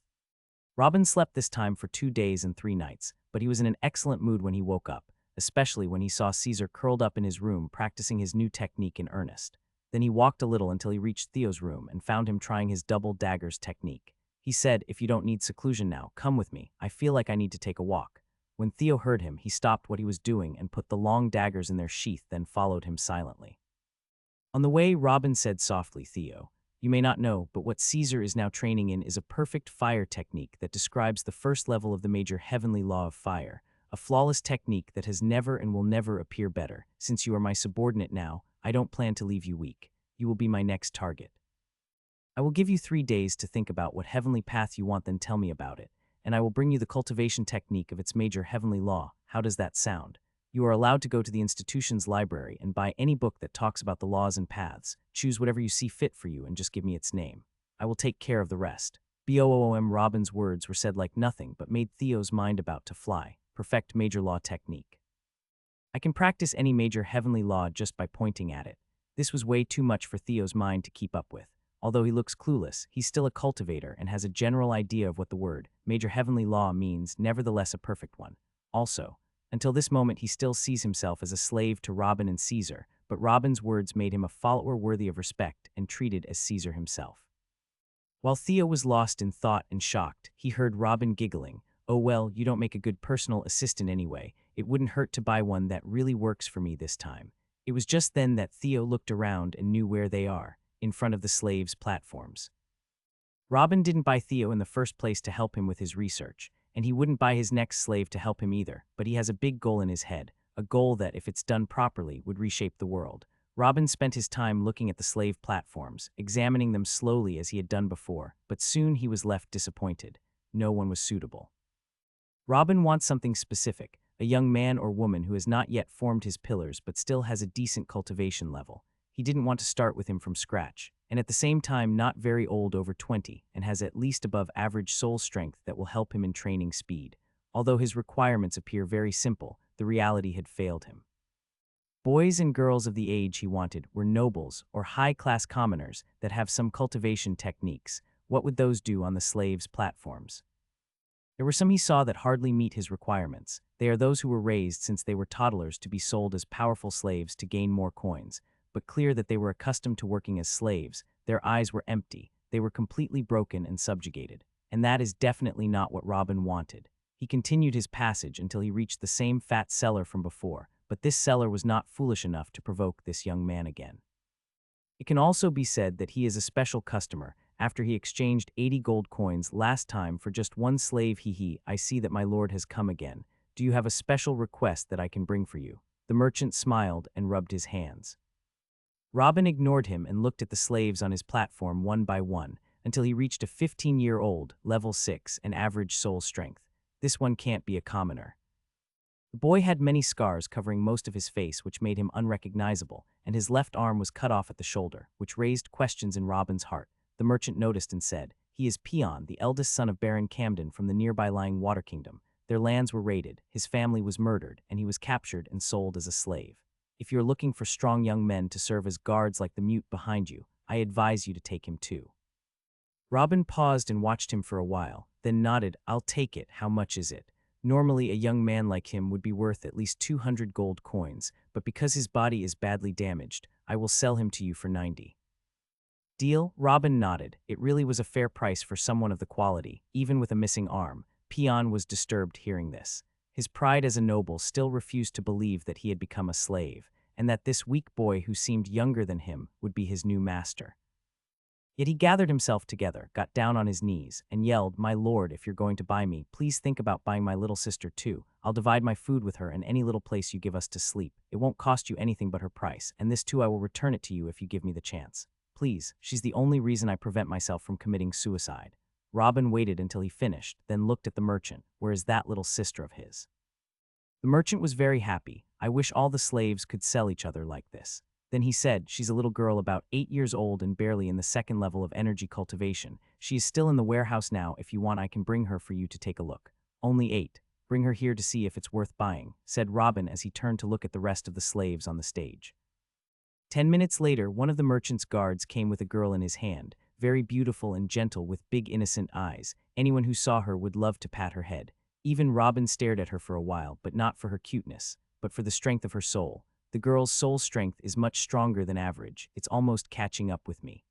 Robin slept this time for 2 days and 3 nights, but he was in an excellent mood when he woke up, especially when he saw Caesar curled up in his room practicing his new technique in earnest. Then he walked a little until he reached Theo's room and found him trying his double daggers technique. He said, "If you don't need seclusion now, come with me. I feel like I need to take a walk." When Theo heard him, he stopped what he was doing and put the long daggers in their sheath, then followed him silently. On the way, Robin said softly, "Theo, you may not know, but what Caesar is now training in is a perfect fire technique that describes the first level of the major heavenly law of fire, a flawless technique that has never and will never appear better. Since you are my subordinate now, I don't plan to leave you weak. You will be my next target. I will give you 3 days to think about what heavenly path you want, then tell me about it, and I will bring you the cultivation technique of its major heavenly law. How does that sound? You are allowed to go to the institution's library and buy any book that talks about the laws and paths. Choose whatever you see fit for you and just give me its name. I will take care of the rest." Boom! Robin's words were said like nothing but made Theo's mind about to fly. Perfect major law technique. I can practice any major heavenly law just by pointing at it. This was way too much for Theo's mind to keep up with. Although he looks clueless, he's still a cultivator and has a general idea of what the word major heavenly law means, nevertheless a perfect one. Also, until this moment he still sees himself as a slave to Robin and Caesar, but Robin's words made him a follower worthy of respect and treated as Caesar himself. While Theo was lost in thought and shocked, he heard Robin giggling. "Oh well, you don't make a good personal assistant anyway. It wouldn't hurt to buy one that really works for me this time." It was just then that Theo looked around and knew where they are, in front of the slaves' platforms. Robin didn't buy Theo in the first place to help him with his research, and he wouldn't buy his next slave to help him either, but he has a big goal in his head, a goal that, if it's done properly, would reshape the world. Robin spent his time looking at the slave platforms, examining them slowly as he had done before, but soon he was left disappointed. No one was suitable. Robin wants something specific, a young man or woman who has not yet formed his pillars but still has a decent cultivation level. He didn't want to start with him from scratch, and at the same time not very old, over 20, and has at least above average soul strength that will help him in training speed. Although his requirements appear very simple, the reality had failed him. Boys and girls of the age he wanted were nobles or high-class commoners that have some cultivation techniques. What would those do on the slaves' platforms? There were some he saw that hardly meet his requirements. They are those who were raised since they were toddlers to be sold as powerful slaves to gain more coins, but clear that they were accustomed to working as slaves. Their eyes were empty, they were completely broken and subjugated. And that is definitely not what Robin wanted. He continued his passage until he reached the same fat seller from before, but this seller was not foolish enough to provoke this young man again. It can also be said that he is a special customer. After he exchanged 80 gold coins last time for just one slave, I see that my lord has come again. Do you have a special request that I can bring for you? The merchant smiled and rubbed his hands. Robin ignored him and looked at the slaves on his platform one by one, until he reached a 15-year-old, level 6, and average soul strength. This one can't be a commoner. The boy had many scars covering most of his face, which made him unrecognizable, and his left arm was cut off at the shoulder, which raised questions in Robin's heart. The merchant noticed and said, He is Peon, the eldest son of Baron Camden from the nearby lying Water Kingdom. Their lands were raided, his family was murdered, and he was captured and sold as a slave. If you're looking for strong young men to serve as guards like the mute behind you, I advise you to take him too. Robin paused and watched him for a while, then nodded. I'll take it. How much is it? Normally, a young man like him would be worth at least 200 gold coins, but because his body is badly damaged, I will sell him to you for 90. Deal? Robin nodded. It really was a fair price for someone of the quality, even with a missing arm. Peon was disturbed hearing this. His pride as a noble still refused to believe that he had become a slave, and that this weak boy who seemed younger than him would be his new master. Yet he gathered himself together, got down on his knees, and yelled, My lord, if you're going to buy me, please think about buying my little sister too. I'll divide my food with her and any little place you give us to sleep. It won't cost you anything but her price, and this too I will return it to you if you give me the chance. Please, she's the only reason I prevent myself from committing suicide. Robin waited until he finished, then looked at the merchant. Where is that little sister of his? The merchant was very happy. I wish all the slaves could sell each other like this. Then he said, she's a little girl about 8 years old and barely in the second level of energy cultivation. She is still in the warehouse now. If you want, I can bring her for you to take a look. Only 8. Bring her here to see if it's worth buying, said Robin as he turned to look at the rest of the slaves on the stage. 10 minutes later, one of the merchant's guards came with a girl in his hand, very beautiful and gentle with big innocent eyes. Anyone who saw her would love to pat her head. Even Robin stared at her for a while, but not for her cuteness, but for the strength of her soul. The girl's soul strength is much stronger than average. It's almost catching up with me.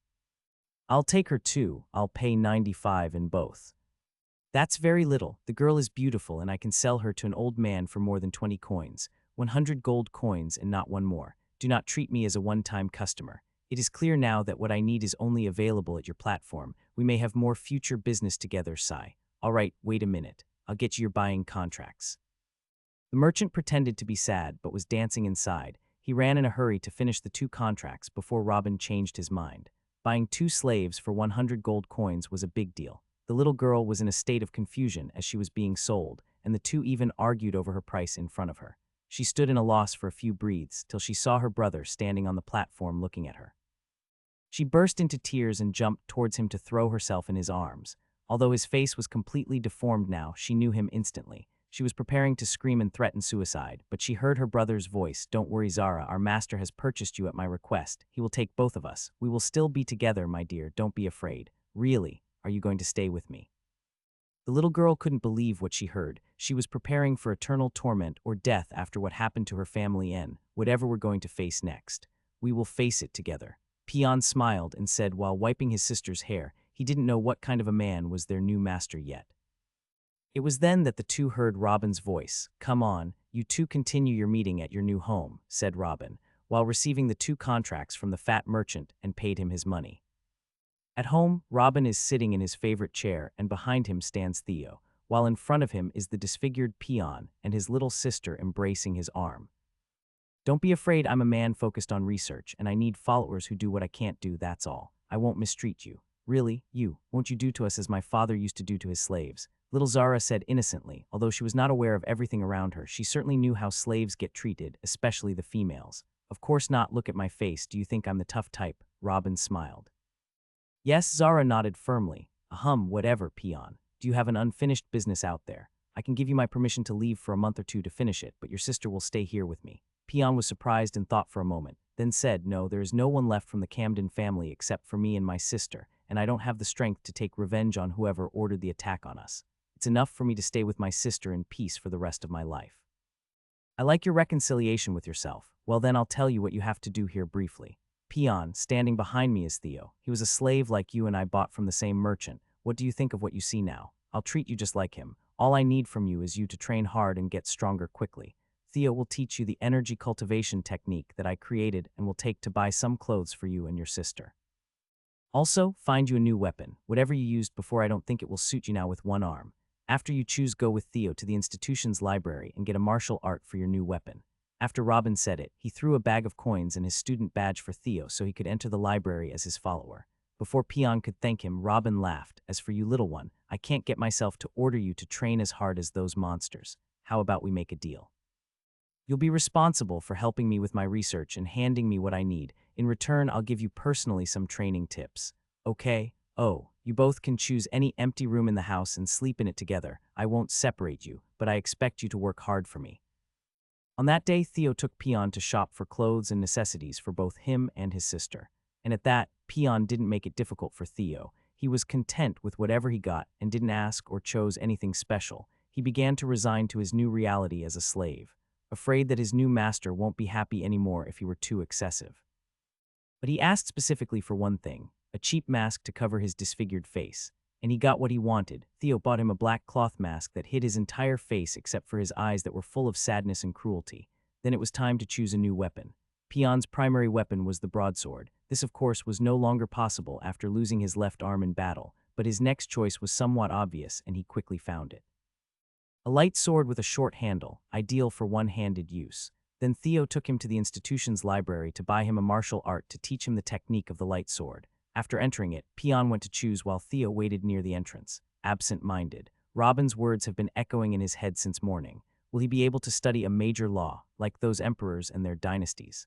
I'll take her too. I'll pay 95 in both. That's very little. The girl is beautiful and I can sell her to an old man for more than 20 coins. 100 gold coins and not one more. Do not treat me as a one-time customer. It is clear now that what I need is only available at your platform. We may have more future business together, Sai. All right, wait a minute. I'll get you your buying contracts. The merchant pretended to be sad, but was dancing inside. He ran in a hurry to finish the 2 contracts before Robin changed his mind. Buying 2 slaves for 100 gold coins was a big deal. The little girl was in a state of confusion as she was being sold, and the 2 even argued over her price in front of her. She stood in a loss for a few breaths till she saw her brother standing on the platform looking at her. She burst into tears and jumped towards him to throw herself in his arms. Although his face was completely deformed now, she knew him instantly. She was preparing to scream and threaten suicide, but she heard her brother's voice. Don't worry, Zara, our master has purchased you at my request. He will take both of us. We will still be together, my dear. Don't be afraid. Really, are you going to stay with me? The little girl couldn't believe what she heard. She was preparing for eternal torment or death after what happened to her family and whatever we're going to face next. We will face it together. Peon smiled and said while wiping his sister's hair, he didn't know what kind of a man was their new master yet. It was then that the 2 heard Robin's voice. Come on, you 2 continue your meeting at your new home, said Robin, while receiving the 2 contracts from the fat merchant and paid him his money. At home, Robin is sitting in his favorite chair and behind him stands Theo, while in front of him is the disfigured Peon and his little sister embracing his arm. Don't be afraid, I'm a man focused on research and I need followers who do what I can't do, that's all. I won't mistreat you. Really, won't you do to us as my father used to do to his slaves? Little Zara said innocently. Although she was not aware of everything around her, she certainly knew how slaves get treated, especially the females. Of course not, look at my face. Do you think I'm the tough type? Robin smiled. Yes, Zara nodded firmly. Whatever, Peon. Do you have an unfinished business out there? I can give you my permission to leave for a month or 2 to finish it, but your sister will stay here with me. Peon was surprised and thought for a moment, then said, No, there is no one left from the Camden family except for me and my sister, and I don't have the strength to take revenge on whoever ordered the attack on us. It's enough for me to stay with my sister in peace for the rest of my life. I like your reconciliation with yourself. Well then I'll tell you what you have to do here briefly. Peon, standing behind me is Theo. He was a slave like you and I bought from the same merchant. What do you think of what you see now? I'll treat you just like him. All I need from you is you to train hard and get stronger quickly. Theo will teach you the energy cultivation technique that I created and will take to buy some clothes for you and your sister. Also, find you a new weapon. Whatever you used before, I don't think it will suit you now with one arm. After you choose, go with Theo to the institution's library and get a martial art for your new weapon. After Robin said it, he threw a bag of coins and his student badge for Theo so he could enter the library as his follower. Before Peon could thank him, Robin laughed. As for you, little one, I can't get myself to order you to train as hard as those monsters. How about we make a deal? You'll be responsible for helping me with my research and handing me what I need. In return, I'll give you personally some training tips. Okay? Oh, you both can choose any empty room in the house and sleep in it together. I won't separate you, but I expect you to work hard for me. On that day, Theo took Peon to shop for clothes and necessities for both him and his sister. And at that, Peon didn't make it difficult for Theo. He was content with whatever he got and didn't ask or chose anything special. He began to resign to his new reality as a slave, afraid that his new master won't be happy anymore if he were too excessive. But he asked specifically for one thing, a cheap mask to cover his disfigured face. And he got what he wanted. Theo bought him a black cloth mask that hid his entire face except for his eyes that were full of sadness and cruelty. Then it was time to choose a new weapon. Peon's primary weapon was the broadsword. This, of course, was no longer possible after losing his left arm in battle, but his next choice was somewhat obvious, and he quickly found it. A light sword with a short handle, ideal for one-handed use. Then Theo took him to the institution's library to buy him a martial art to teach him the technique of the light sword. After entering it, Peon went to choose while Theo waited near the entrance, absent-minded. Robin's words have been echoing in his head since morning. Will he be able to study a major law, like those emperors and their dynasties?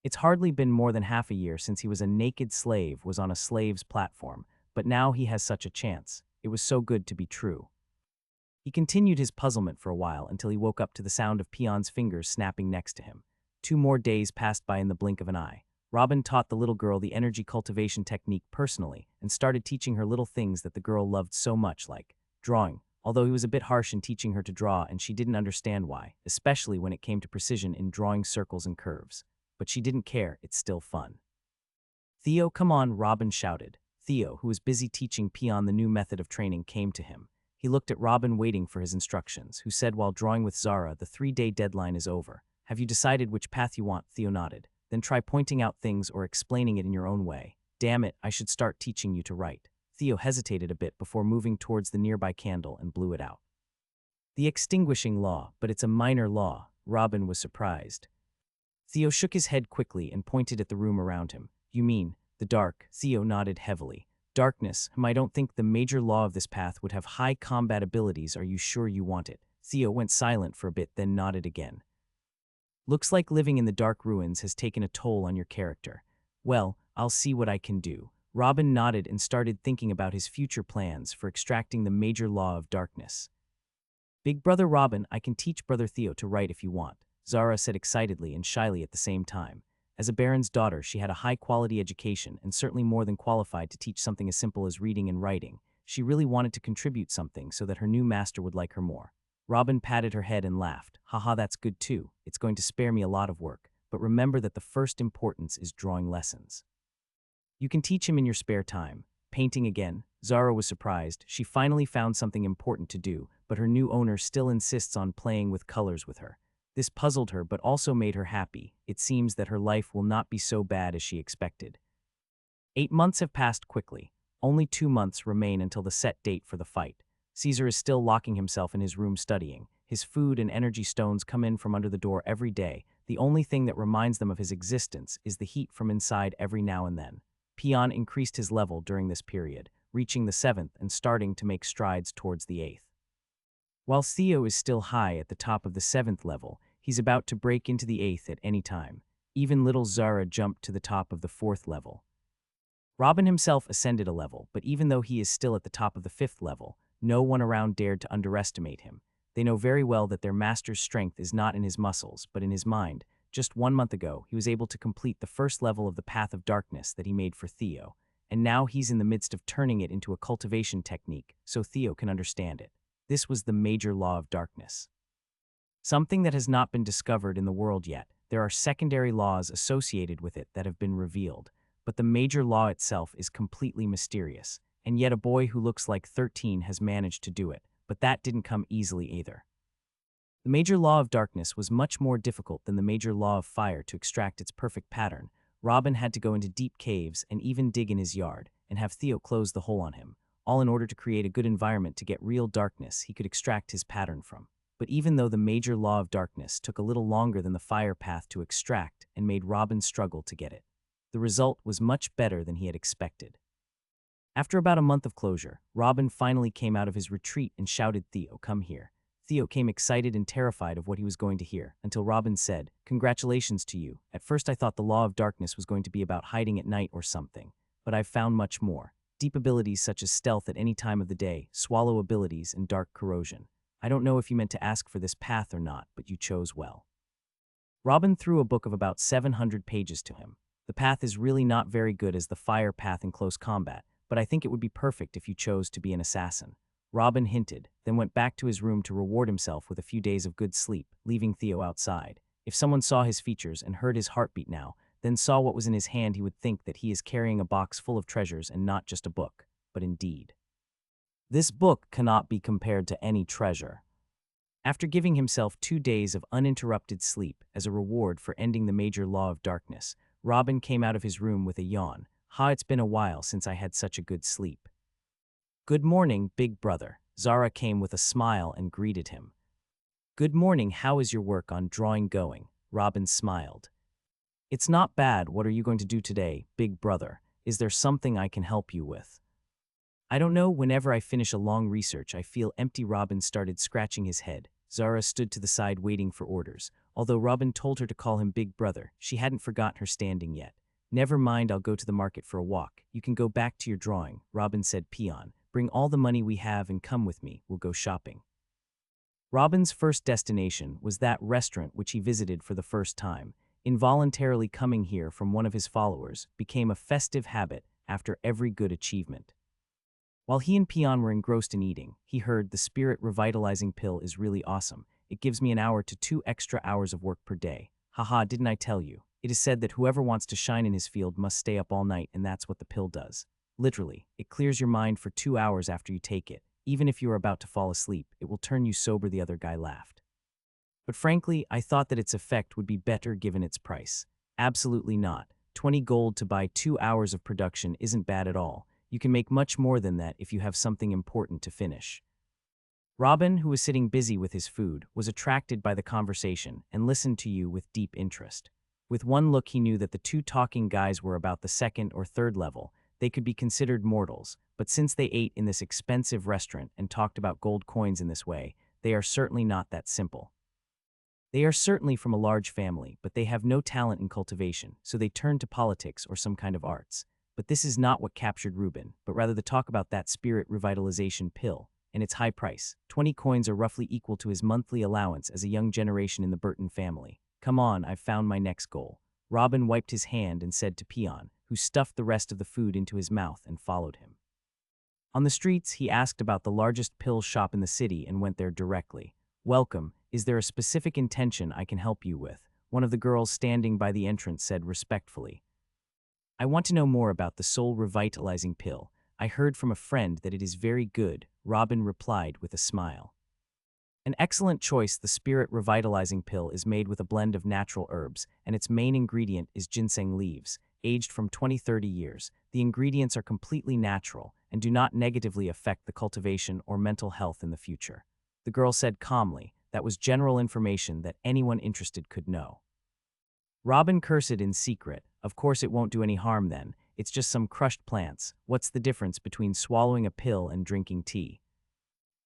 It's hardly been more than half a year since he was a naked slave, was on a slave's platform, but now he has such a chance. It was so good to be true. He continued his puzzlement for a while until he woke up to the sound of Peon's fingers snapping next to him. 2 more days passed by in the blink of an eye. Robin taught the little girl the energy cultivation technique personally and started teaching her little things that the girl loved so much, like drawing, although he was a bit harsh in teaching her to draw and she didn't understand why, especially when it came to precision in drawing circles and curves. But she didn't care, it's still fun. Theo, come on, Robin shouted. Theo, who was busy teaching Peon the new method of training, came to him. He looked at Robin waiting for his instructions, who said while drawing with Zara, the 3-day deadline is over. Have you decided which path you want? Theo nodded. Then try pointing out things or explaining it in your own way. Damn it, I should start teaching you to write. Theo hesitated a bit before moving towards the nearby candle and blew it out. The extinguishing law, but it's a minor law. Robin was surprised. Theo shook his head quickly and pointed at the room around him. You mean, the dark? Theo nodded heavily. Darkness, I don't think the major law of this path would have high combat abilities. Are you sure you want it? Theo went silent for a bit, then nodded again. Looks like living in the dark ruins has taken a toll on your character. Well, I'll see what I can do. Robin nodded and started thinking about his future plans for extracting the major law of darkness. Big brother Robin, I can teach brother Theo to write if you want, Zara said excitedly and shyly at the same time. As a baron's daughter, she had a high-quality education and certainly more than qualified to teach something as simple as reading and writing. She really wanted to contribute something so that her new master would like her more. Robin patted her head and laughed. Haha, that's good too. It's going to spare me a lot of work. But remember that the first importance is drawing lessons. You can teach him in your spare time. Painting again. Zara was surprised. She finally found something important to do, but her new owner still insists on playing with colors with her. This puzzled her but also made her happy. It seems that her life will not be so bad as she expected. 8 months have passed quickly. Only 2 months remain until the set date for the fight. Caesar is still locking himself in his room studying. His food and energy stones come in from under the door every day. The only thing that reminds them of his existence is the heat from inside every now and then. Peon increased his level during this period, reaching the 7th and starting to make strides towards the 8th. While Theo is still high at the top of the 7th level, he's about to break into the 8th at any time. Even little Zara jumped to the top of the 4th level. Robin himself ascended a level, but even though he is still at the top of the 5th level, no one around dared to underestimate him. They know very well that their master's strength is not in his muscles, but in his mind. Just 1 month ago, he was able to complete the first level of the Path of Darkness that he made for Theo, and now he's in the midst of turning it into a cultivation technique so Theo can understand it. This was the major law of darkness. Something that has not been discovered in the world yet. There are secondary laws associated with it that have been revealed, but the major law itself is completely mysterious, and yet a boy who looks like 13 has managed to do it, but that didn't come easily either. The major law of darkness was much more difficult than the major law of fire to extract its perfect pattern. Robin had to go into deep caves and even dig in his yard, and have Theo close the hole on him, all in order to create a good environment to get real darkness he could extract his pattern from. But even though the major law of darkness took a little longer than the fire path to extract and made Robin struggle to get it, the result was much better than he had expected. After about a month of closure, Robin finally came out of his retreat and shouted, Theo, come here. Theo came excited and terrified of what he was going to hear, until Robin said, Congratulations to you. At first I thought the law of darkness was going to be about hiding at night or something, but I've found much more. deep abilities such as stealth at any time of the day, swallow abilities, and dark corrosion. I don't know if you meant to ask for this path or not, but you chose well. Robin threw a book of about 700 pages to him. The path is really not very good as the fire path in close combat, but I think it would be perfect if you chose to be an assassin. Robin hinted, then went back to his room to reward himself with a few days of good sleep, leaving Theo outside. If someone saw his features and heard his heartbeat now, then saw what was in his hand, he would think that he is carrying a box full of treasures and not just a book. But indeed, this book cannot be compared to any treasure. After giving himself 2 days of uninterrupted sleep as a reward for ending the major law of darkness, Robin came out of his room with a yawn. It's been a while since I had such a good sleep. Good morning, big brother. Zara came with a smile and greeted him. Good morning, how is your work on drawing going? Robin smiled. It's not bad. What are you going to do today, big brother? Is there something I can help you with? I don't know, whenever I finish a long research, I feel empty. Robin started scratching his head. Zara stood to the side waiting for orders. Although Robin told her to call him big brother, she hadn't forgotten her standing yet. Never mind, I'll go to the market for a walk. You can go back to your drawing, Robin said. Peon, bring all the money we have and come with me, we'll go shopping. Robin's first destination was that restaurant which he visited for the first time. Involuntarily coming here from one of his followers became a festive habit after every good achievement. While he and Peon were engrossed in eating, he heard the spirit revitalizing pill is really awesome. It gives me an hour to 2 extra hours of work per day. Haha, didn't I tell you? It is said that whoever wants to shine in his field must stay up all night, and that's what the pill does. Literally, it clears your mind for 2 hours after you take it. Even if you are about to fall asleep, it will turn you sober. The other guy laughed. But frankly, I thought that its effect would be better given its price. Absolutely not. 20 gold to buy 2 hours of production isn't bad at all. You can make much more than that if you have something important to finish. Robin, who was sitting busy with his food, was attracted by the conversation and listened to you with deep interest. With one look, he knew that the 2 talking guys were about the 2nd or 3rd level. They could be considered mortals, but since they ate in this expensive restaurant and talked about gold coins in this way, they are certainly not that simple. They are certainly from a large family, but they have no talent in cultivation, so they turn to politics or some kind of arts. But this is not what captured Reuben, but rather the talk about that spirit revitalization pill and its high price. 20 coins are roughly equal to his monthly allowance as a young generation in the Burton family. Come on, I've found my next goal. Robin wiped his hand and said to Peon, who stuffed the rest of the food into his mouth and followed him. On the streets, he asked about the largest pill shop in the city and went there directly. Welcome. Is there a specific intention I can help you with? One of the girls standing by the entrance said respectfully. I want to know more about the soul revitalizing pill. I heard from a friend that it is very good, Robin replied with a smile. An excellent choice. The spirit revitalizing pill is made with a blend of natural herbs, and its main ingredient is ginseng leaves, aged from 20-30 years. The ingredients are completely natural and do not negatively affect the cultivation or mental health in the future. The girl said calmly. That was general information that anyone interested could know. Robin cursed in secret. Of course it won't do any harm then. It's just some crushed plants. What's the difference between swallowing a pill and drinking tea?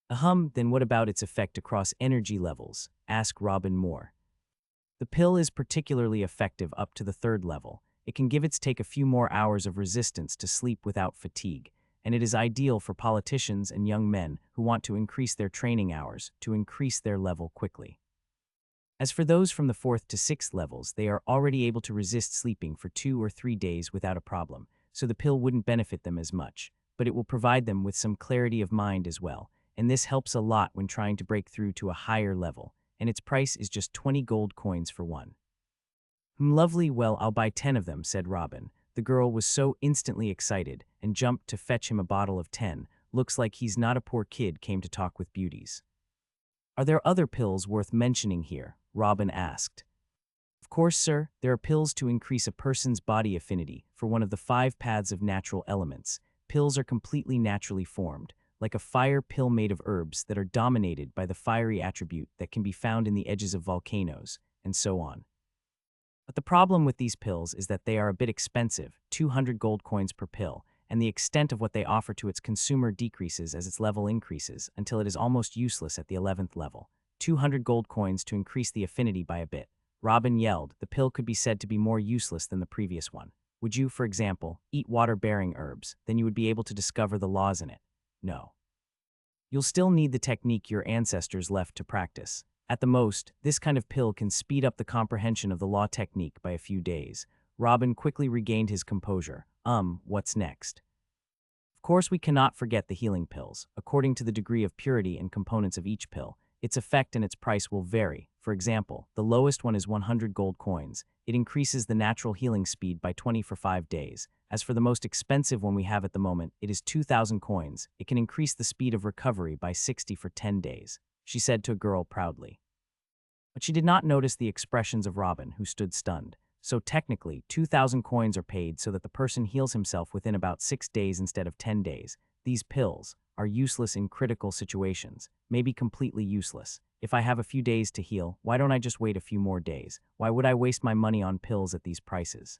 Then what about its effect across energy levels? Asked Robin more. The pill is particularly effective up to the 3rd level. It can take a few more hours of resistance to sleep without fatigue, and it is ideal for politicians and young men who want to increase their training hours to increase their level quickly. As for those from the 4th to 6th levels, they are already able to resist sleeping for 2 or 3 days without a problem, so the pill wouldn't benefit them as much, but it will provide them with some clarity of mind as well, and this helps a lot when trying to break through to a higher level, and its price is just 20 gold coins for one. Lovely, well, I'll buy 10 of them, said Robin. The girl was so instantly excited and jumped to fetch him a bottle of 10. Looks like he's not a poor kid, came to talk with beauties. Are there other pills worth mentioning here? Robin asked. Of course, sir, there are pills to increase a person's body affinity for one of the 5 paths of natural elements. Pills are completely naturally formed, like a fire pill made of herbs that are dominated by the fiery attribute that can be found in the edges of volcanoes, and so on. But the problem with these pills is that they are a bit expensive, 200 gold coins per pill, and the extent of what they offer to its consumer decreases as its level increases until it is almost useless at the 11th level. 200 gold coins to increase the affinity by a bit. Robin yelled. The pill could be said to be more useless than the previous one. Would you, for example, eat water-bearing herbs? Then you would be able to discover the laws in it. No. You'll still need the technique your ancestors left to practice. At the most, this kind of pill can speed up the comprehension of the law technique by a few days. Robin quickly regained his composure. What's next? Of course, we cannot forget the healing pills. According to the degree of purity and components of each pill, its effect and its price will vary. For example, the lowest one is 100 gold coins. It increases the natural healing speed by 20 for 5 days. As for the most expensive one we have at the moment, it is 2,000 coins. It can increase the speed of recovery by 60 for 10 days, she said to a girl proudly. But she did not notice the expressions of Robin, who stood stunned. So technically, 2,000 coins are paid so that the person heals himself within about 6 days instead of 10 days. These pills are useless in critical situations, maybe completely useless. If I have a few days to heal, why don't I just wait a few more days? Why would I waste my money on pills at these prices?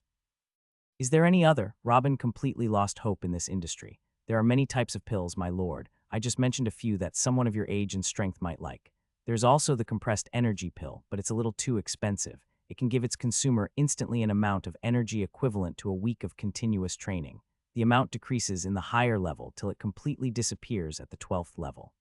Is there any other? Robin completely lost hope in this industry. There are many types of pills, my lord. I just mentioned a few that someone of your age and strength might like. There's also the compressed energy pill, but it's a little too expensive. It can give its consumer instantly an amount of energy equivalent to a week of continuous training. The amount decreases in the higher level till it completely disappears at the 12th level.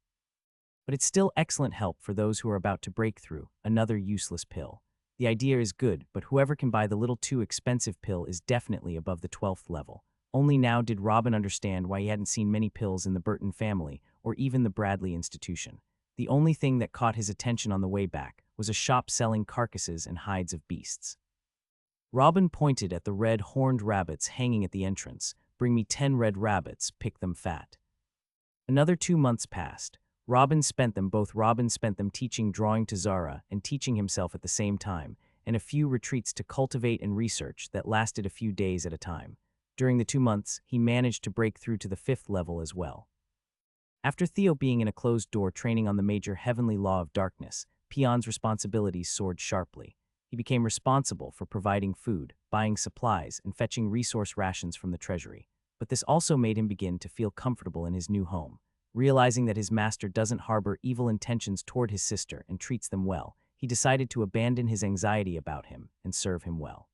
But it's still excellent help for those who are about to break through. Another useless pill. The idea is good, but whoever can buy the little too expensive pill is definitely above the 12th level. Only now did Robin understand why he hadn't seen many pills in the Burton family or even the Bradley Institution. The only thing that caught his attention on the way back was a shop selling carcasses and hides of beasts. Robin pointed at the red horned rabbits hanging at the entrance. Bring me 10 red rabbits, pick them fat. Another 2 months passed. Robin spent them teaching drawing to Zara and teaching himself at the same time, and a few retreats to cultivate and research that lasted a few days at a time. During the 2 months, he managed to break through to the 5th level as well. After Theo being in a closed door training on the major heavenly law of darkness, Peon's responsibilities soared sharply. He became responsible for providing food, buying supplies, and fetching resource rations from the treasury. But this also made him begin to feel comfortable in his new home. Realizing that his master doesn't harbor evil intentions toward his sister and treats them well, he decided to abandon his anxiety about him and serve him well.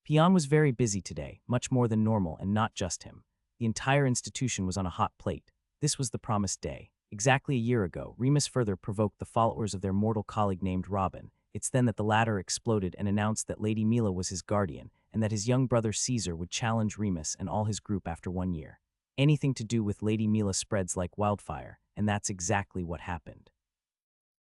Peon was very busy today, much more than normal, and not just him. The entire institution was on a hot plate. This was the promised day. Exactly a year ago, Remus further provoked the followers of their mortal colleague named Robin. It's then that the latter exploded and announced that Lady Mila was his guardian and that his young brother Caesar would challenge Remus and all his group after 1 year. Anything to do with Lady Mila spreads like wildfire, and that's exactly what happened.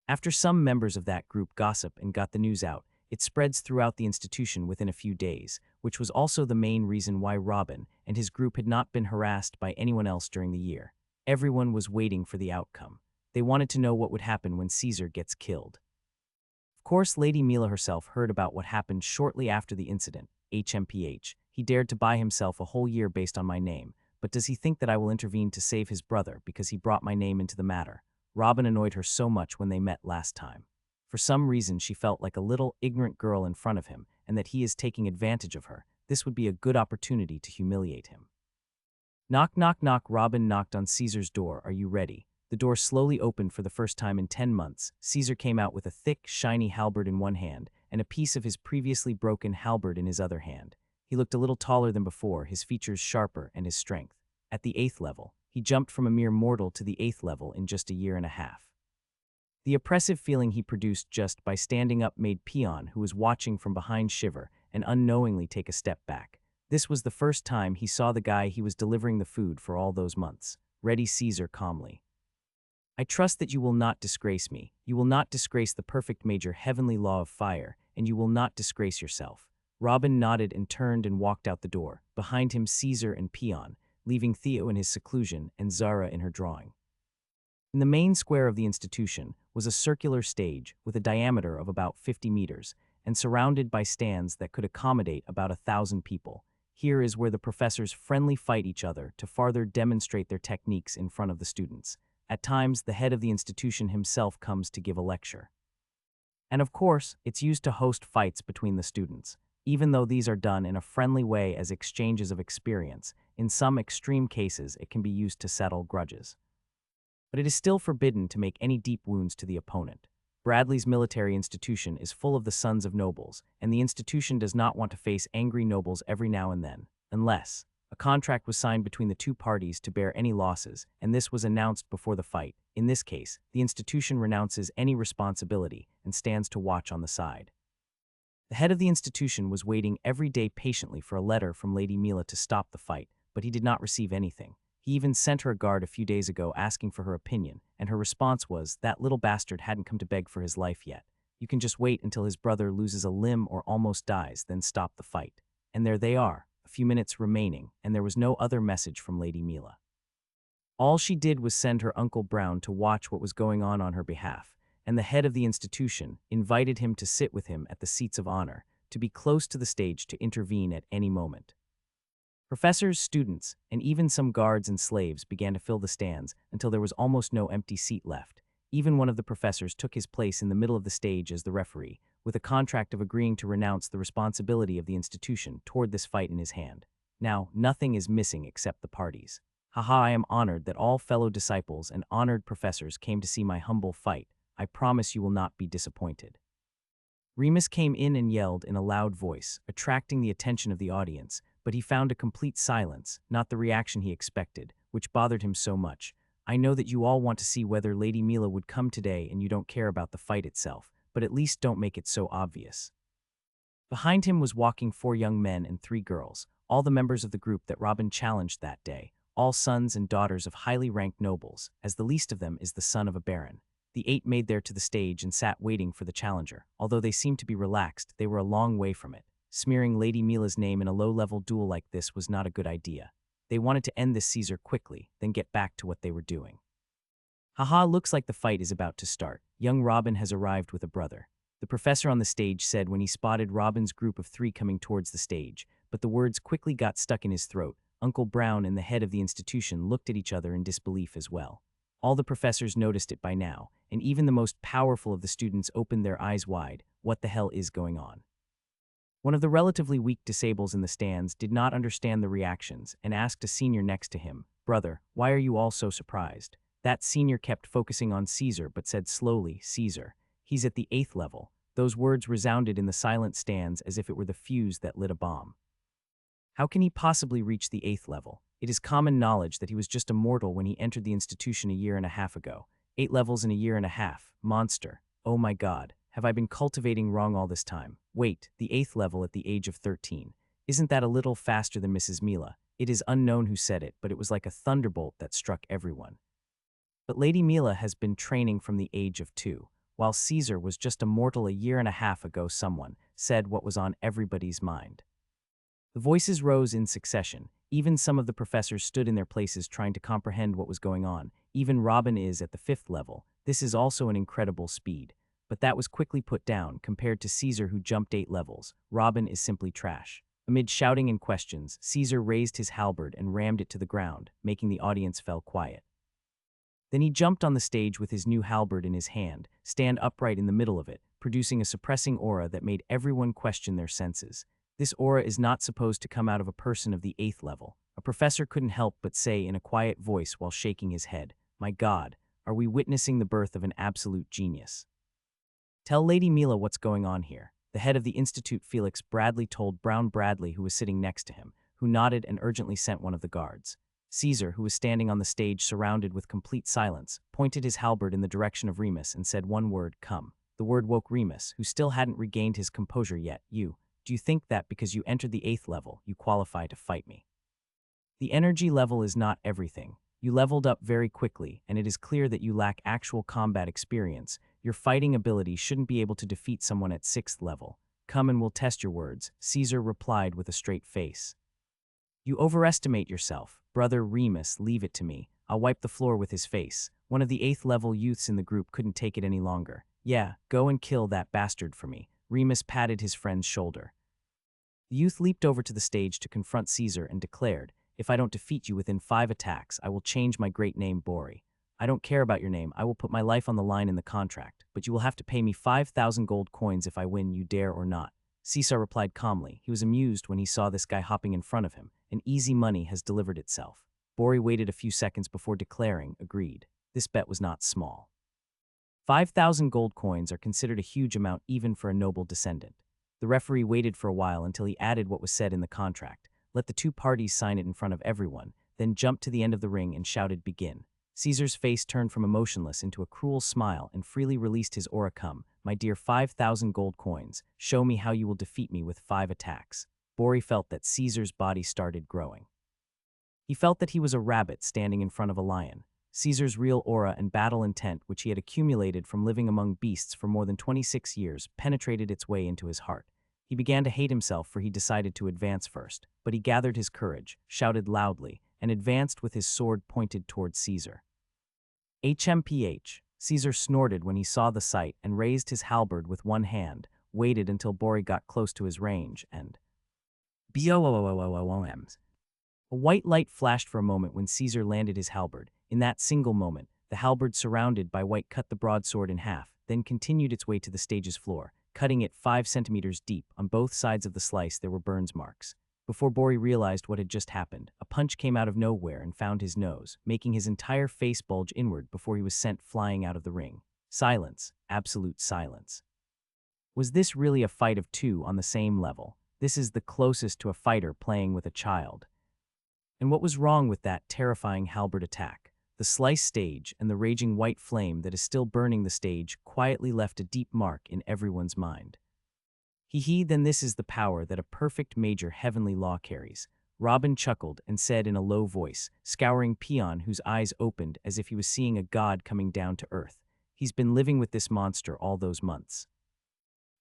After some members of that group gossip and got the news out, it spreads throughout the institution within a few days, which was also the main reason why Robin and his group had not been harassed by anyone else during the year. Everyone was waiting for the outcome. They wanted to know what would happen when Caesar gets killed. Of course, Lady Mila herself heard about what happened shortly after the incident. HMPH, he dared to buy himself a whole year based on my name. But does he think that I will intervene to save his brother because he brought my name into the matter? Robin annoyed her so much when they met last time. For some reason, she felt like a little, ignorant girl in front of him, and that he is taking advantage of her. This would be a good opportunity to humiliate him. Knock, knock, knock. Robin knocked on Caesar's door. Are you ready? The door slowly opened for the first time in 10 months. Caesar came out with a thick, shiny halberd in one hand and a piece of his previously broken halberd in his other hand. He looked a little taller than before, his features sharper and his strength. At the 8th level, he jumped from a mere mortal to the 8th level in just a year and a half. The oppressive feeling he produced just by standing up made Peon, who was watching from behind, shiver and unknowingly take a step back. This was the first time he saw the guy he was delivering the food for all those months. Ready, Caesar calmly. I trust that you will not disgrace me. You will not disgrace the perfect major heavenly law of fire, and you will not disgrace yourself. Robin nodded and turned and walked out the door. Behind him, Caesar and Peon, leaving Theo in his seclusion and Zara in her drawing. In the main square of the institution was a circular stage with a diameter of about 50 meters and surrounded by stands that could accommodate about 1,000 people. Here is where the professors friendly fight each other to farther demonstrate their techniques in front of the students. At times, the head of the institution himself comes to give a lecture. And of course, it's used to host fights between the students. Even though these are done in a friendly way as exchanges of experience, in some extreme cases it can be used to settle grudges. But it is still forbidden to make any deep wounds to the opponent. Bradley's military institution is full of the sons of nobles, and the institution does not want to face angry nobles every now and then, unless a contract was signed between the two parties to bear any losses, and this was announced before the fight. In this case, the institution renounces any responsibility and stands to watch on the side. The head of the institution was waiting every day patiently for a letter from Lady Mila to stop the fight, but he did not receive anything. He even sent her a guard a few days ago asking for her opinion, and her response was, "That little bastard hadn't come to beg for his life yet. You can just wait until his brother loses a limb or almost dies, then stop the fight." And there they are, a few minutes remaining, and there was no other message from Lady Mila. All she did was send her Uncle Brown to watch what was going on her behalf, and the head of the institution invited him to sit with him at the seats of honor, to be close to the stage to intervene at any moment. Professors, students, and even some guards and slaves began to fill the stands until there was almost no empty seat left. Even one of the professors took his place in the middle of the stage as the referee, with a contract of agreeing to renounce the responsibility of the institution toward this fight in his hand. Now, nothing is missing except the parties. Haha, I am honored that all fellow disciples and honored professors came to see my humble fight. I promise you will not be disappointed. Remus came in and yelled in a loud voice, attracting the attention of the audience, but he found a complete silence, not the reaction he expected, which bothered him so much. I know that you all want to see whether Lady Mila would come today and you don't care about the fight itself, but at least don't make it so obvious. Behind him was walking 4 young men and 3 girls, all the members of the group that Robin challenged that day, all sons and daughters of highly ranked nobles, as the least of them is the son of a baron. The 8 made their to the stage and sat waiting for the challenger. Although they seemed to be relaxed, they were a long way from it. Smearing Lady Mila's name in a low-level duel like this was not a good idea. They wanted to end this Caesar quickly, then get back to what they were doing. Haha, looks like the fight is about to start. Young Robin has arrived with a brother. The professor on the stage said when he spotted Robin's group of 3 coming towards the stage, but the words quickly got stuck in his throat. Uncle Brown and the head of the institution looked at each other in disbelief as well. All the professors noticed it by now, and even the most powerful of the students opened their eyes wide. What the hell is going on? One of the relatively weak disables in the stands did not understand the reactions and asked a senior next to him, "Brother, why are you all so surprised?" That senior kept focusing on Caesar but said slowly, "Caesar. He's at the 8th level." Those words resounded in the silent stands as if it were the fuse that lit a bomb. How can he possibly reach the 8th level? It is common knowledge that he was just a mortal when he entered the institution a year and a half ago. 8 levels in a year and a half. Monster. Oh my god. Have I been cultivating wrong all this time? Wait, the 8th level at the age of 13. Isn't that a little faster than Mrs. Mila? It is unknown who said it, but it was like a thunderbolt that struck everyone. But Lady Mila has been training from the age of 2. While Caesar was just a mortal a year and a half ago, someone said what was on everybody's mind. The voices rose in succession. Even some of the professors stood in their places trying to comprehend what was going on. Even Robin is at the 5th level. This is also an incredible speed. But that was quickly put down compared to Caesar, who jumped 8 levels. Robin is simply trash. Amid shouting and questions, Caesar raised his halberd and rammed it to the ground, making the audience fell quiet. Then he jumped on the stage with his new halberd in his hand, stand upright in the middle of it, producing a suppressing aura that made everyone question their senses. This aura is not supposed to come out of a person of the 8th level. A professor couldn't help but say in a quiet voice while shaking his head, "My God, are we witnessing the birth of an absolute genius?" "Tell Lady Mila what's going on here." The head of the institute, Felix Bradley, told Brown Bradley, who was sitting next to him, who nodded and urgently sent one of the guards. Caesar, who was standing on the stage surrounded with complete silence, pointed his halberd in the direction of Remus and said one word, "Come." The word woke Remus, who still hadn't regained his composure yet. Do you think that because you entered the 8th level, you qualify to fight me?" The energy level is not everything. You leveled up very quickly, and it is clear that you lack actual combat experience. Your fighting ability shouldn't be able to defeat someone at 6th level. "Come and we'll test your words," Caesar replied with a straight face. "You overestimate yourself. Brother Remus, leave it to me. I'll wipe the floor with his face." One of the 8th level youths in the group couldn't take it any longer. "Yeah, go and kill that bastard for me." Remus patted his friend's shoulder. The youth leaped over to the stage to confront Caesar and declared, "If I don't defeat you within 5 attacks, I will change my great name, Bori. I don't care about your name. I will put my life on the line in the contract, but you will have to pay me 5,000 gold coins if I win, you dare or not." Caesar replied calmly. He was amused when he saw this guy hopping in front of him, and easy money has delivered itself. Bori waited a few seconds before declaring, agreed. This bet was not small. 5,000 gold coins are considered a huge amount even for a noble descendant. The referee waited for a while until he added what was said in the contract, let the two parties sign it in front of everyone, then jumped to the end of the ring and shouted, "Begin." Caesar's face turned from emotionless into a cruel smile and freely released his aura. "Come, my dear 5,000 gold coins, show me how you will defeat me with 5 attacks. Bori felt that Caesar's body started growing. He felt that he was a rabbit standing in front of a lion. Caesar's real aura and battle intent, which he had accumulated from living among beasts for more than 26 years, penetrated its way into his heart. He began to hate himself for he decided to advance first, but he gathered his courage, shouted loudly, and advanced with his sword pointed towards Caesar. HMPH. Caesar snorted when he saw the sight and raised his halberd with one hand, waited until Bori got close to his range, and BOOOOOOOMs. A white light flashed for a moment when Caesar landed his halberd. In that single moment, the halberd surrounded by white cut the broadsword in half, then continued its way to the stage's floor, cutting it 5 centimeters deep. On both sides of the slice there were burns marks. Before Bori realized what had just happened, a punch came out of nowhere and found his nose, making his entire face bulge inward before he was sent flying out of the ring. Silence, absolute silence. Was this really a fight of two on the same level? This is the closest to a fighter playing with a child. And what was wrong with that terrifying halberd attack? The slice stage and the raging white flame that is still burning the stage quietly left a deep mark in everyone's mind. Then this is the power that a perfect major heavenly law carries. Robin chuckled and said in a low voice, scouring Peon, whose eyes opened as if he was seeing a god coming down to earth. He's been living with this monster all those months.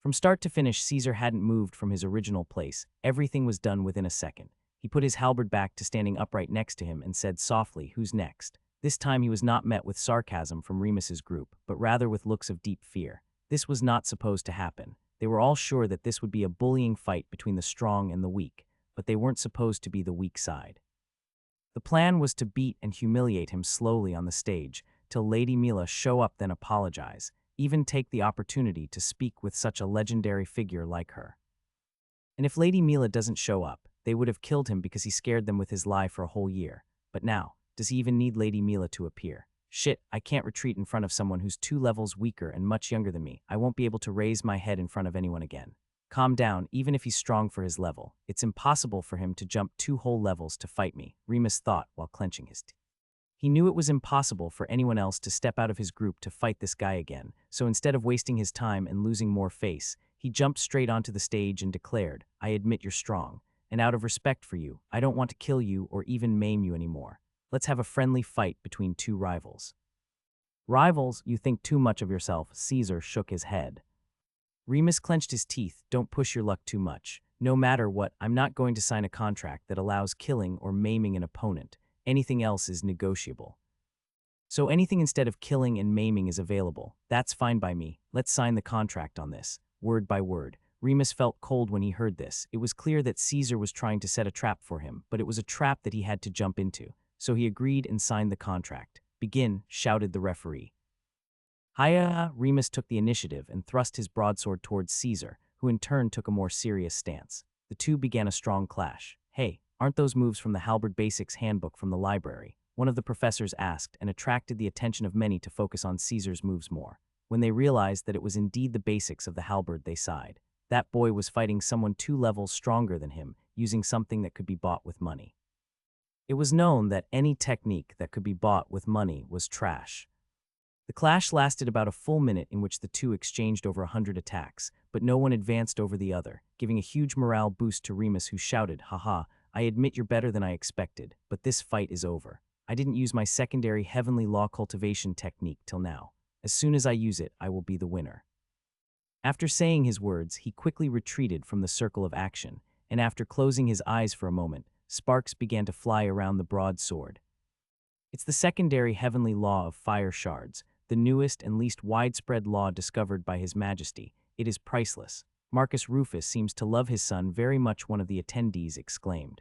From start to finish, Caesar hadn't moved from his original place. Everything was done within a second. He put his halberd back to standing upright next to him and said softly, "Who's next?" This time he was not met with sarcasm from Remus's group, but rather with looks of deep fear. This was not supposed to happen. They were all sure that this would be a bullying fight between the strong and the weak, but they weren't supposed to be the weak side. The plan was to beat and humiliate him slowly on the stage, till Lady Mila show up then apologize, even take the opportunity to speak with such a legendary figure like her. And if Lady Mila doesn't show up, they would have killed him because he scared them with his lie for a whole year. But now, does he even need Lady Mila to appear? Shit, I can't retreat in front of someone who's 2 levels weaker and much younger than me. I won't be able to raise my head in front of anyone again. Calm down, even if he's strong for his level. It's impossible for him to jump 2 whole levels to fight me, Remus thought while clenching his teeth. He knew it was impossible for anyone else to step out of his group to fight this guy again, so instead of wasting his time and losing more face, he jumped straight onto the stage and declared, "I admit you're strong, and out of respect for you, I don't want to kill you or even maim you anymore. Let's have a friendly fight between 2 rivals." "Rivals? You think too much of yourself," Caesar shook his head. Remus clenched his teeth. "Don't push your luck too much. No matter what, I'm not going to sign a contract that allows killing or maiming an opponent. Anything else is negotiable. So anything instead of killing and maiming is available. That's fine by me. Let's sign the contract on this." Word by word, Remus felt cold when he heard this. It was clear that Caesar was trying to set a trap for him, but it was a trap that he had to jump into. So he agreed and signed the contract. "Begin," shouted the referee. Hiya! Remus took the initiative and thrust his broadsword towards Caesar, who in turn took a more serious stance. The two began a strong clash. "Hey, aren't those moves from the Halberd Basics handbook from the library?" one of the professors asked, and attracted the attention of many to focus on Caesar's moves more. When they realized that it was indeed the basics of the halberd, they sighed. That boy was fighting someone 2 levels stronger than him, using something that could be bought with money. It was known that any technique that could be bought with money was trash. The clash lasted about a full minute in which the two exchanged over 100 attacks, but no one advanced over the other, giving a huge morale boost to Remus, who shouted, "Haha, I admit you're better than I expected, but this fight is over. I didn't use my secondary heavenly law cultivation technique till now. As soon as I use it, I will be the winner." After saying his words, he quickly retreated from the circle of action, and after closing his eyes for a moment, sparks began to fly around the broadsword. It's the secondary heavenly law of fire shards, the newest and least widespread law discovered by His Majesty. It is priceless. Marcus Rufus seems to love his son very much, one of the attendees exclaimed.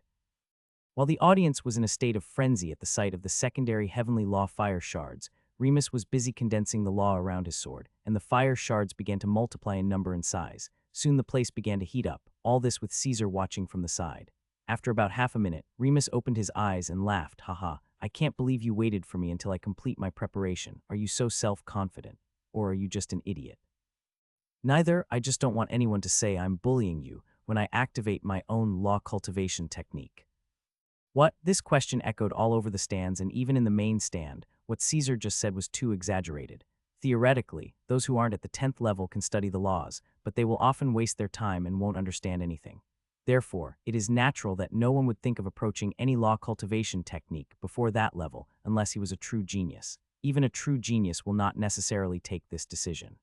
While the audience was in a state of frenzy at the sight of the secondary heavenly law fire shards, Remus was busy condensing the law around his sword, and the fire shards began to multiply in number and size. Soon the place began to heat up, all this with Caesar watching from the side. After about half a minute, Remus opened his eyes and laughed. "Haha, I can't believe you waited for me until I complete my preparation. Are you so self-confident?" or are you just an idiot? Neither. I just don't want anyone to say I'm bullying you when I activate my own law cultivation technique. What? This question echoed all over the stands and even in the main stand. What Caesar just said was too exaggerated. Theoretically, those who aren't at the 10th level can study the laws, but they will often waste their time and won't understand anything. Therefore, it is natural that no one would think of approaching any law cultivation technique before that level unless he was a true genius. Even a true genius will not necessarily take this decision.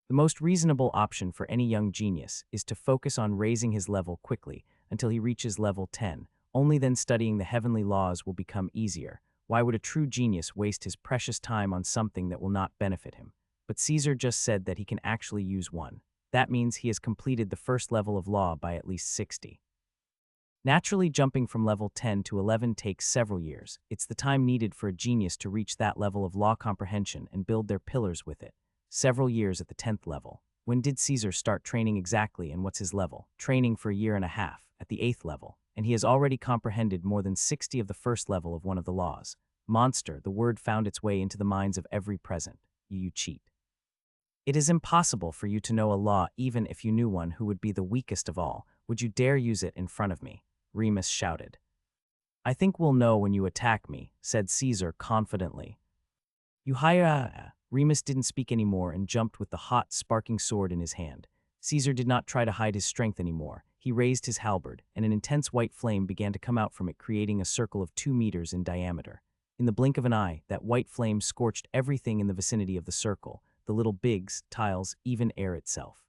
The most reasonable option for any young genius is to focus on raising his level quickly until he reaches level 10. Only then studying the heavenly laws will become easier. Why would a true genius waste his precious time on something that will not benefit him? But Caesar just said that he can actually use one. That means he has completed the first level of law by at least 60. Naturally, jumping from level 10 to 11 takes several years. It's the time needed for a genius to reach that level of law comprehension and build their pillars with it. Several years at the 10th level. When did Caesar start training exactly and what's his level? Training for a year and a half, at the 8th level, and he has already comprehended more than 60 of the first level of one of the laws. Monster, the word found its way into the minds of every present. You cheat. It is impossible for you to know a law even if you knew one who would be the weakest of all. Would you dare use it in front of me? Remus shouted. I think we'll know when you attack me, said Caesar confidently. You hire. Remus didn't speak anymore and jumped with the hot, sparking sword in his hand. Caesar did not try to hide his strength anymore. He raised his halberd, and an intense white flame began to come out from it, creating a circle of 2 meters in diameter. In the blink of an eye, that white flame scorched everything in the vicinity of the circle, the little bigs, tiles, even air itself.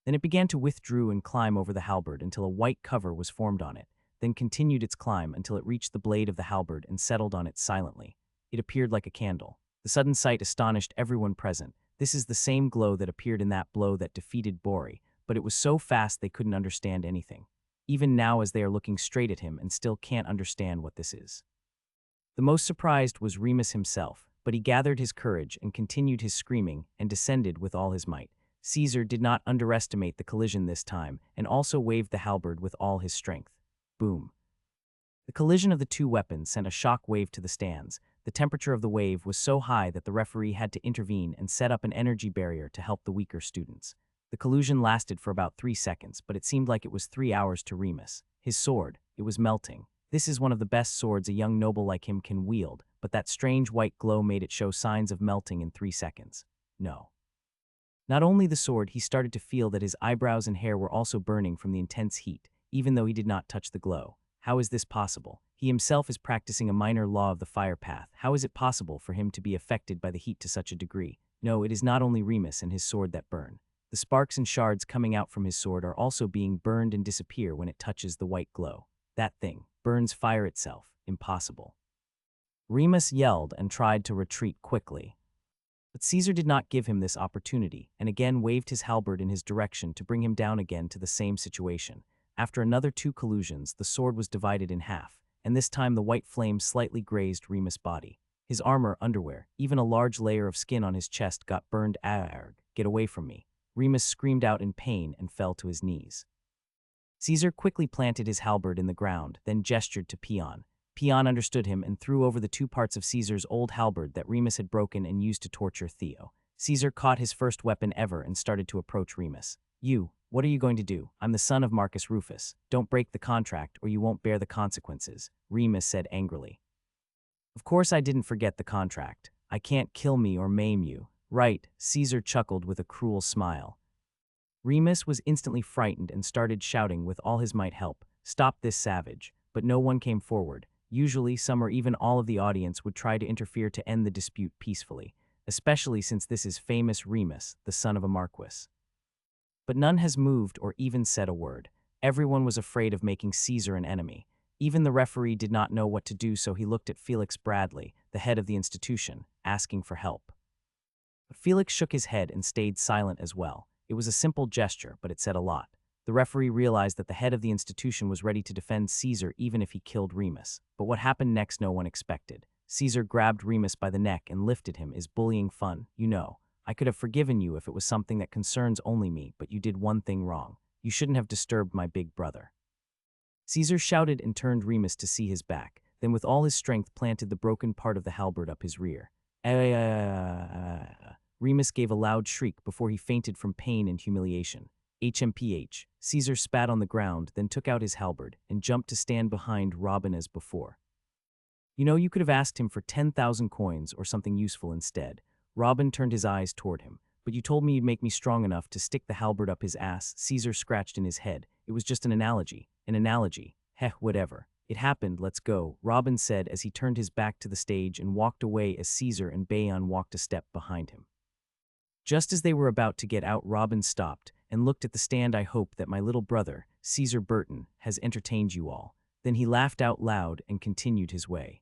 Then it began to withdraw and climb over the halberd until a white cover was formed on it, then continued its climb until it reached the blade of the halberd and settled on it silently. It appeared like a candle. The sudden sight astonished everyone present. This is the same glow that appeared in that blow that defeated Bori, but it was so fast they couldn't understand anything. Even now as they are looking straight at him and still can't understand what this is. The most surprised was Remus himself, but he gathered his courage and continued his screaming and descended with all his might. Caesar did not underestimate the collision this time and also waved the halberd with all his strength. Boom. The collision of the two weapons sent a shock wave to the stands. The temperature of the wave was so high that the referee had to intervene and set up an energy barrier to help the weaker students. The collusion lasted for about 3 seconds, but it seemed like it was 3 hours to Remus. His sword, it was melting. This is one of the best swords a young noble like him can wield, but that strange white glow made it show signs of melting in 3 seconds. No. Not only the sword, he started to feel that his eyebrows and hair were also burning from the intense heat, even though he did not touch the glow. How is this possible? He himself is practicing a minor law of the fire path. How is it possible for him to be affected by the heat to such a degree? No, it is not only Remus and his sword that burn. The sparks and shards coming out from his sword are also being burned and disappear when it touches the white glow. That thing burns fire itself. Impossible. Remus yelled and tried to retreat quickly. But Caesar did not give him this opportunity and again waved his halberd in his direction to bring him down again to the same situation. After another 2 collusions, the sword was divided in half, and this time the white flame slightly grazed Remus' body. His armor, underwear, even a large layer of skin on his chest got burned. Get away from me. Remus screamed out in pain and fell to his knees. Caesar quickly planted his halberd in the ground, then gestured to Peon. Peon understood him and threw over the 2 parts of Caesar's old halberd that Remus had broken and used to torture Theo. Caesar caught his first weapon ever and started to approach Remus. What are you going to do? I'm the son of Marcus Rufus. Don't break the contract or you won't bear the consequences, Remus said angrily. Of course I didn't forget the contract. I can't kill me or maim you. Right, Caesar chuckled with a cruel smile. Remus was instantly frightened and started shouting with all his might, help, stop this savage, but no one came forward. Usually some or even all of the audience would try to interfere to end the dispute peacefully, especially since this is famous Remus, the son of a marquis. But none has moved or even said a word. Everyone was afraid of making Caesar an enemy. Even the referee did not know what to do, so he looked at Felix Bradley, the head of the institution, asking for help. But Felix shook his head and stayed silent as well. It was a simple gesture, but it said a lot. The referee realized that the head of the institution was ready to defend Caesar even if he killed Remus. But what happened next no one expected. Caesar grabbed Remus by the neck and lifted him. Is bullying fun? You know. I could have forgiven you if it was something that concerns only me, but you did one thing wrong. You shouldn't have disturbed my big brother. Caesar shouted and turned Remus to see his back, then with all his strength planted the broken part of the halberd up his rear. Remus gave a loud shriek before he fainted from pain and humiliation. HMPH. Caesar spat on the ground, then took out his halberd and jumped to stand behind Robin as before. You know, you could have asked him for 10,000 coins or something useful instead. Robin turned his eyes toward him. But you told me you'd make me strong enough to stick the halberd up his ass. Caesar scratched in his head. It was just an analogy. An analogy. Heh, whatever. It happened, let's go, Robin said as he turned his back to the stage and walked away as Caesar and Bayon walked a step behind him. Just as they were about to get out, Robin stopped and looked at the stand. I hope that my little brother, Caesar Burton, has entertained you all. Then he laughed out loud and continued his way.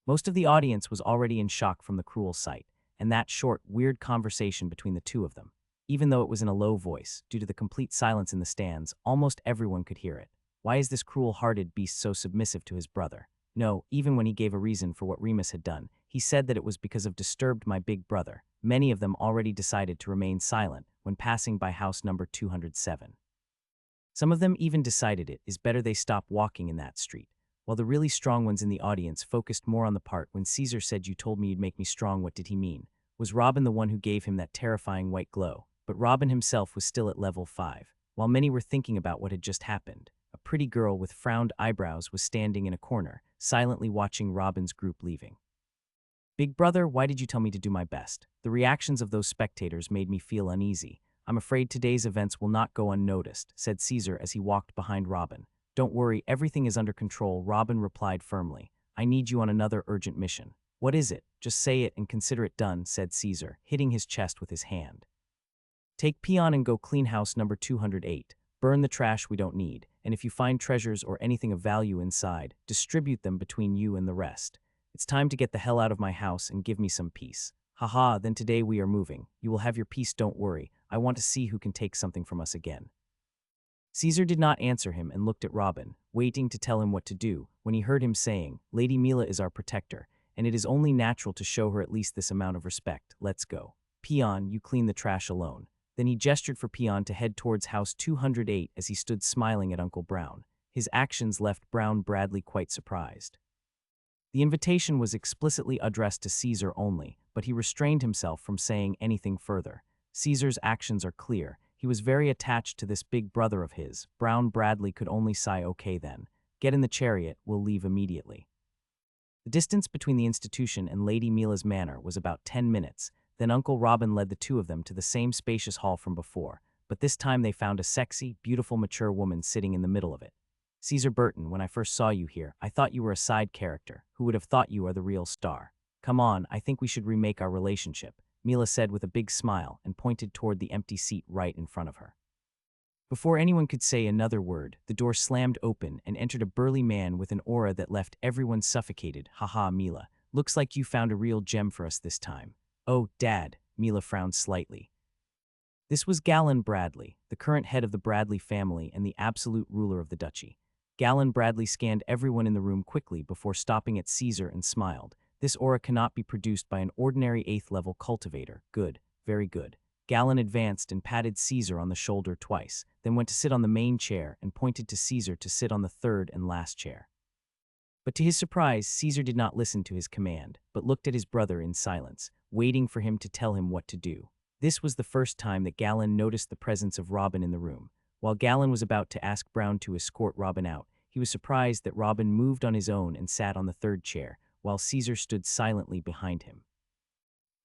Most of the audience was already in shock from the cruel sight, and that short, weird conversation between the two of them. Even though it was in a low voice, due to the complete silence in the stands, almost everyone could hear it. Why is this cruel-hearted beast so submissive to his brother? No, even when he gave a reason for what Remus had done, he said that it was because of disturbed my big brother. Many of them already decided to remain silent when passing by house number 207. Some of them even decided it is better they stop walking in that street, while the really strong ones in the audience focused more on the part when Caesar said, "You told me you'd make me strong." What did he mean? Was Robin the one who gave him that terrifying white glow? But Robin himself was still at level 5. While many were thinking about what had just happened, a pretty girl with frowned eyebrows was standing in a corner, silently watching Robin's group leaving. Big brother, why did you tell me to do my best? The reactions of those spectators made me feel uneasy. I'm afraid today's events will not go unnoticed, said Caesar as he walked behind Robin. Don't worry, everything is under control, Robin replied firmly. I need you on another urgent mission. What is it? Just say it and consider it done, said Caesar, hitting his chest with his hand. Take Peon and go clean house number 208. Burn the trash we don't need, and if you find treasures or anything of value inside, distribute them between you and the rest. It's time to get the hell out of my house and give me some peace. Haha, then today we are moving. You will have your peace, don't worry. I want to see who can take something from us again. Caesar did not answer him and looked at Robin, waiting to tell him what to do, when he heard him saying, Lady Mila is our protector, and it is only natural to show her at least this amount of respect. Let's go. Peon, you clean the trash alone. Then he gestured for Peon to head towards house 208 as he stood smiling at Uncle Brown. His actions left Brown Bradley quite surprised. The invitation was explicitly addressed to Caesar only, but he restrained himself from saying anything further. Caesar's actions are clear. He was very attached to this big brother of his. Brown Bradley could only sigh, okay then. Get in the chariot, we'll leave immediately. The distance between the institution and Lady Mila's manor was about 10 minutes. Then Uncle Robin led the two of them to the same spacious hall from before, but this time they found a sexy, beautiful, mature woman sitting in the middle of it. Caesar Burton, when I first saw you here, I thought you were a side character. Who would have thought you are the real star? Come on, I think we should remake our relationship, Mila said with a big smile and pointed toward the empty seat right in front of her. Before anyone could say another word, the door slammed open and entered a burly man with an aura that left everyone suffocated. Haha, Mila, looks like you found a real gem for us this time. Oh, Dad, Mila frowned slightly. This was Galen Bradley, the current head of the Bradley family and the absolute ruler of the duchy. Galen Bradley scanned everyone in the room quickly before stopping at Caesar and smiled. This aura cannot be produced by an ordinary 8th level cultivator. Good, very good. Galen advanced and patted Caesar on the shoulder twice, then went to sit on the main chair and pointed to Caesar to sit on the third and last chair. But to his surprise, Caesar did not listen to his command, but looked at his brother in silence, waiting for him to tell him what to do. This was the first time that Galen noticed the presence of Robin in the room. While Galen was about to ask Brown to escort Robin out, he was surprised that Robin moved on his own and sat on the third chair, while Caesar stood silently behind him.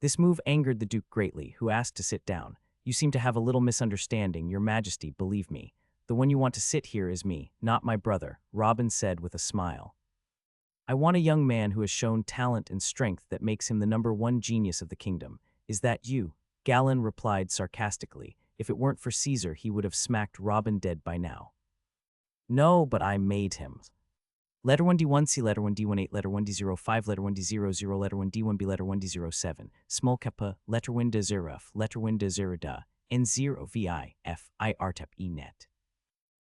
This move angered the Duke greatly, who asked to sit down. You seem to have a little misunderstanding, Your Majesty, believe me. The one you want to sit here is me, not my brother, Robin said with a smile. I want a young man who has shown talent and strength that makes him the #1 genius of the kingdom. Is that you? Galen replied sarcastically. If it weren't for Caesar, he would have smacked Robin dead by now. No, but I made him. Letter 1D1C, letter 1D18, letter 1D05, letter 1D00, letter 1D1B, letter 1D07, small kappa, letter 1D0F, letter 1D0da, N0VIF, IRTEP ENET.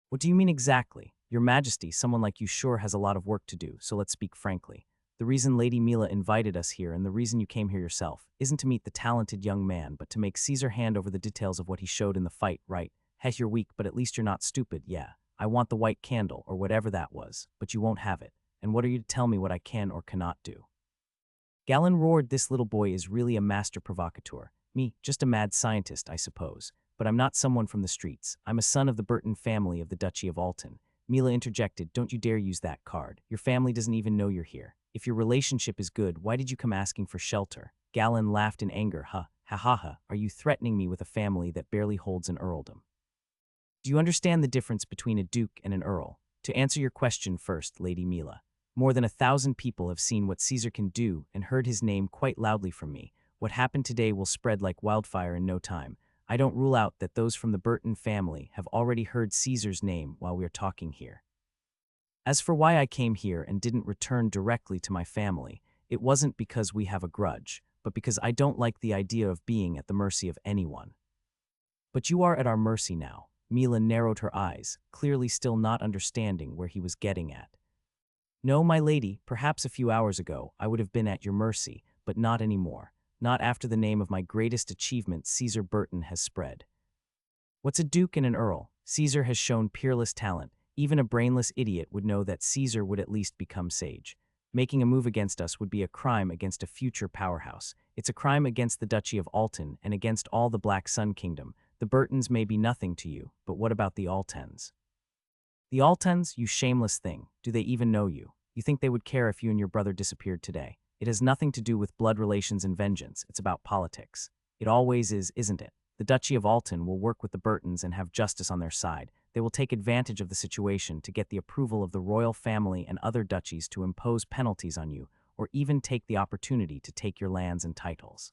What do you mean exactly? Your Majesty, someone like you sure has a lot of work to do, so let's speak frankly. The reason Lady Mila invited us here and the reason you came here yourself isn't to meet the talented young man, but to make Caesar hand over the details of what he showed in the fight, right? Heh, you're weak, but at least you're not stupid, yeah. I want the white candle, or whatever that was, but you won't have it. And what are you to tell me what I can or cannot do? Galen roared, "This little boy is really a master provocateur. Me, just a mad scientist, I suppose. But I'm not someone from the streets. I'm a son of the Burton family of the Duchy of Alton." Mila interjected, "Don't you dare use that card. Your family doesn't even know you're here. If your relationship is good, why did you come asking for shelter?" Galen laughed in anger. Ha ha ha. Are you threatening me with a family that barely holds an earldom? Do you understand the difference between a duke and an earl? To answer your question first, Lady Mila, more than 1,000 people have seen what Caesar can do and heard his name quite loudly from me. What happened today will spread like wildfire in no time. I don't rule out that those from the Burton family have already heard Caesar's name while we are talking here. As for why I came here and didn't return directly to my family, it wasn't because we have a grudge, but because I don't like the idea of being at the mercy of anyone. But you are at our mercy now. Mila narrowed her eyes, clearly still not understanding where he was getting at. No, my lady, perhaps a few hours ago I would have been at your mercy, but not anymore. Not after the name of my greatest achievement, Caesar Burton, has spread. What's a duke and an earl? Caesar has shown peerless talent. Even a brainless idiot would know that Caesar would at least become sage. Making a move against us would be a crime against a future powerhouse. It's a crime against the Duchy of Alton and against all the Black Sun Kingdom. The Burtons may be nothing to you, but what about the Altons? The Altons, you shameless thing. Do they even know you? You think they would care if you and your brother disappeared today? It has nothing to do with blood relations and vengeance. It's about politics. It always is, isn't it? The Duchy of Alton will work with the Burtons and have justice on their side. They will take advantage of the situation to get the approval of the royal family and other duchies to impose penalties on you, or even take the opportunity to take your lands and titles.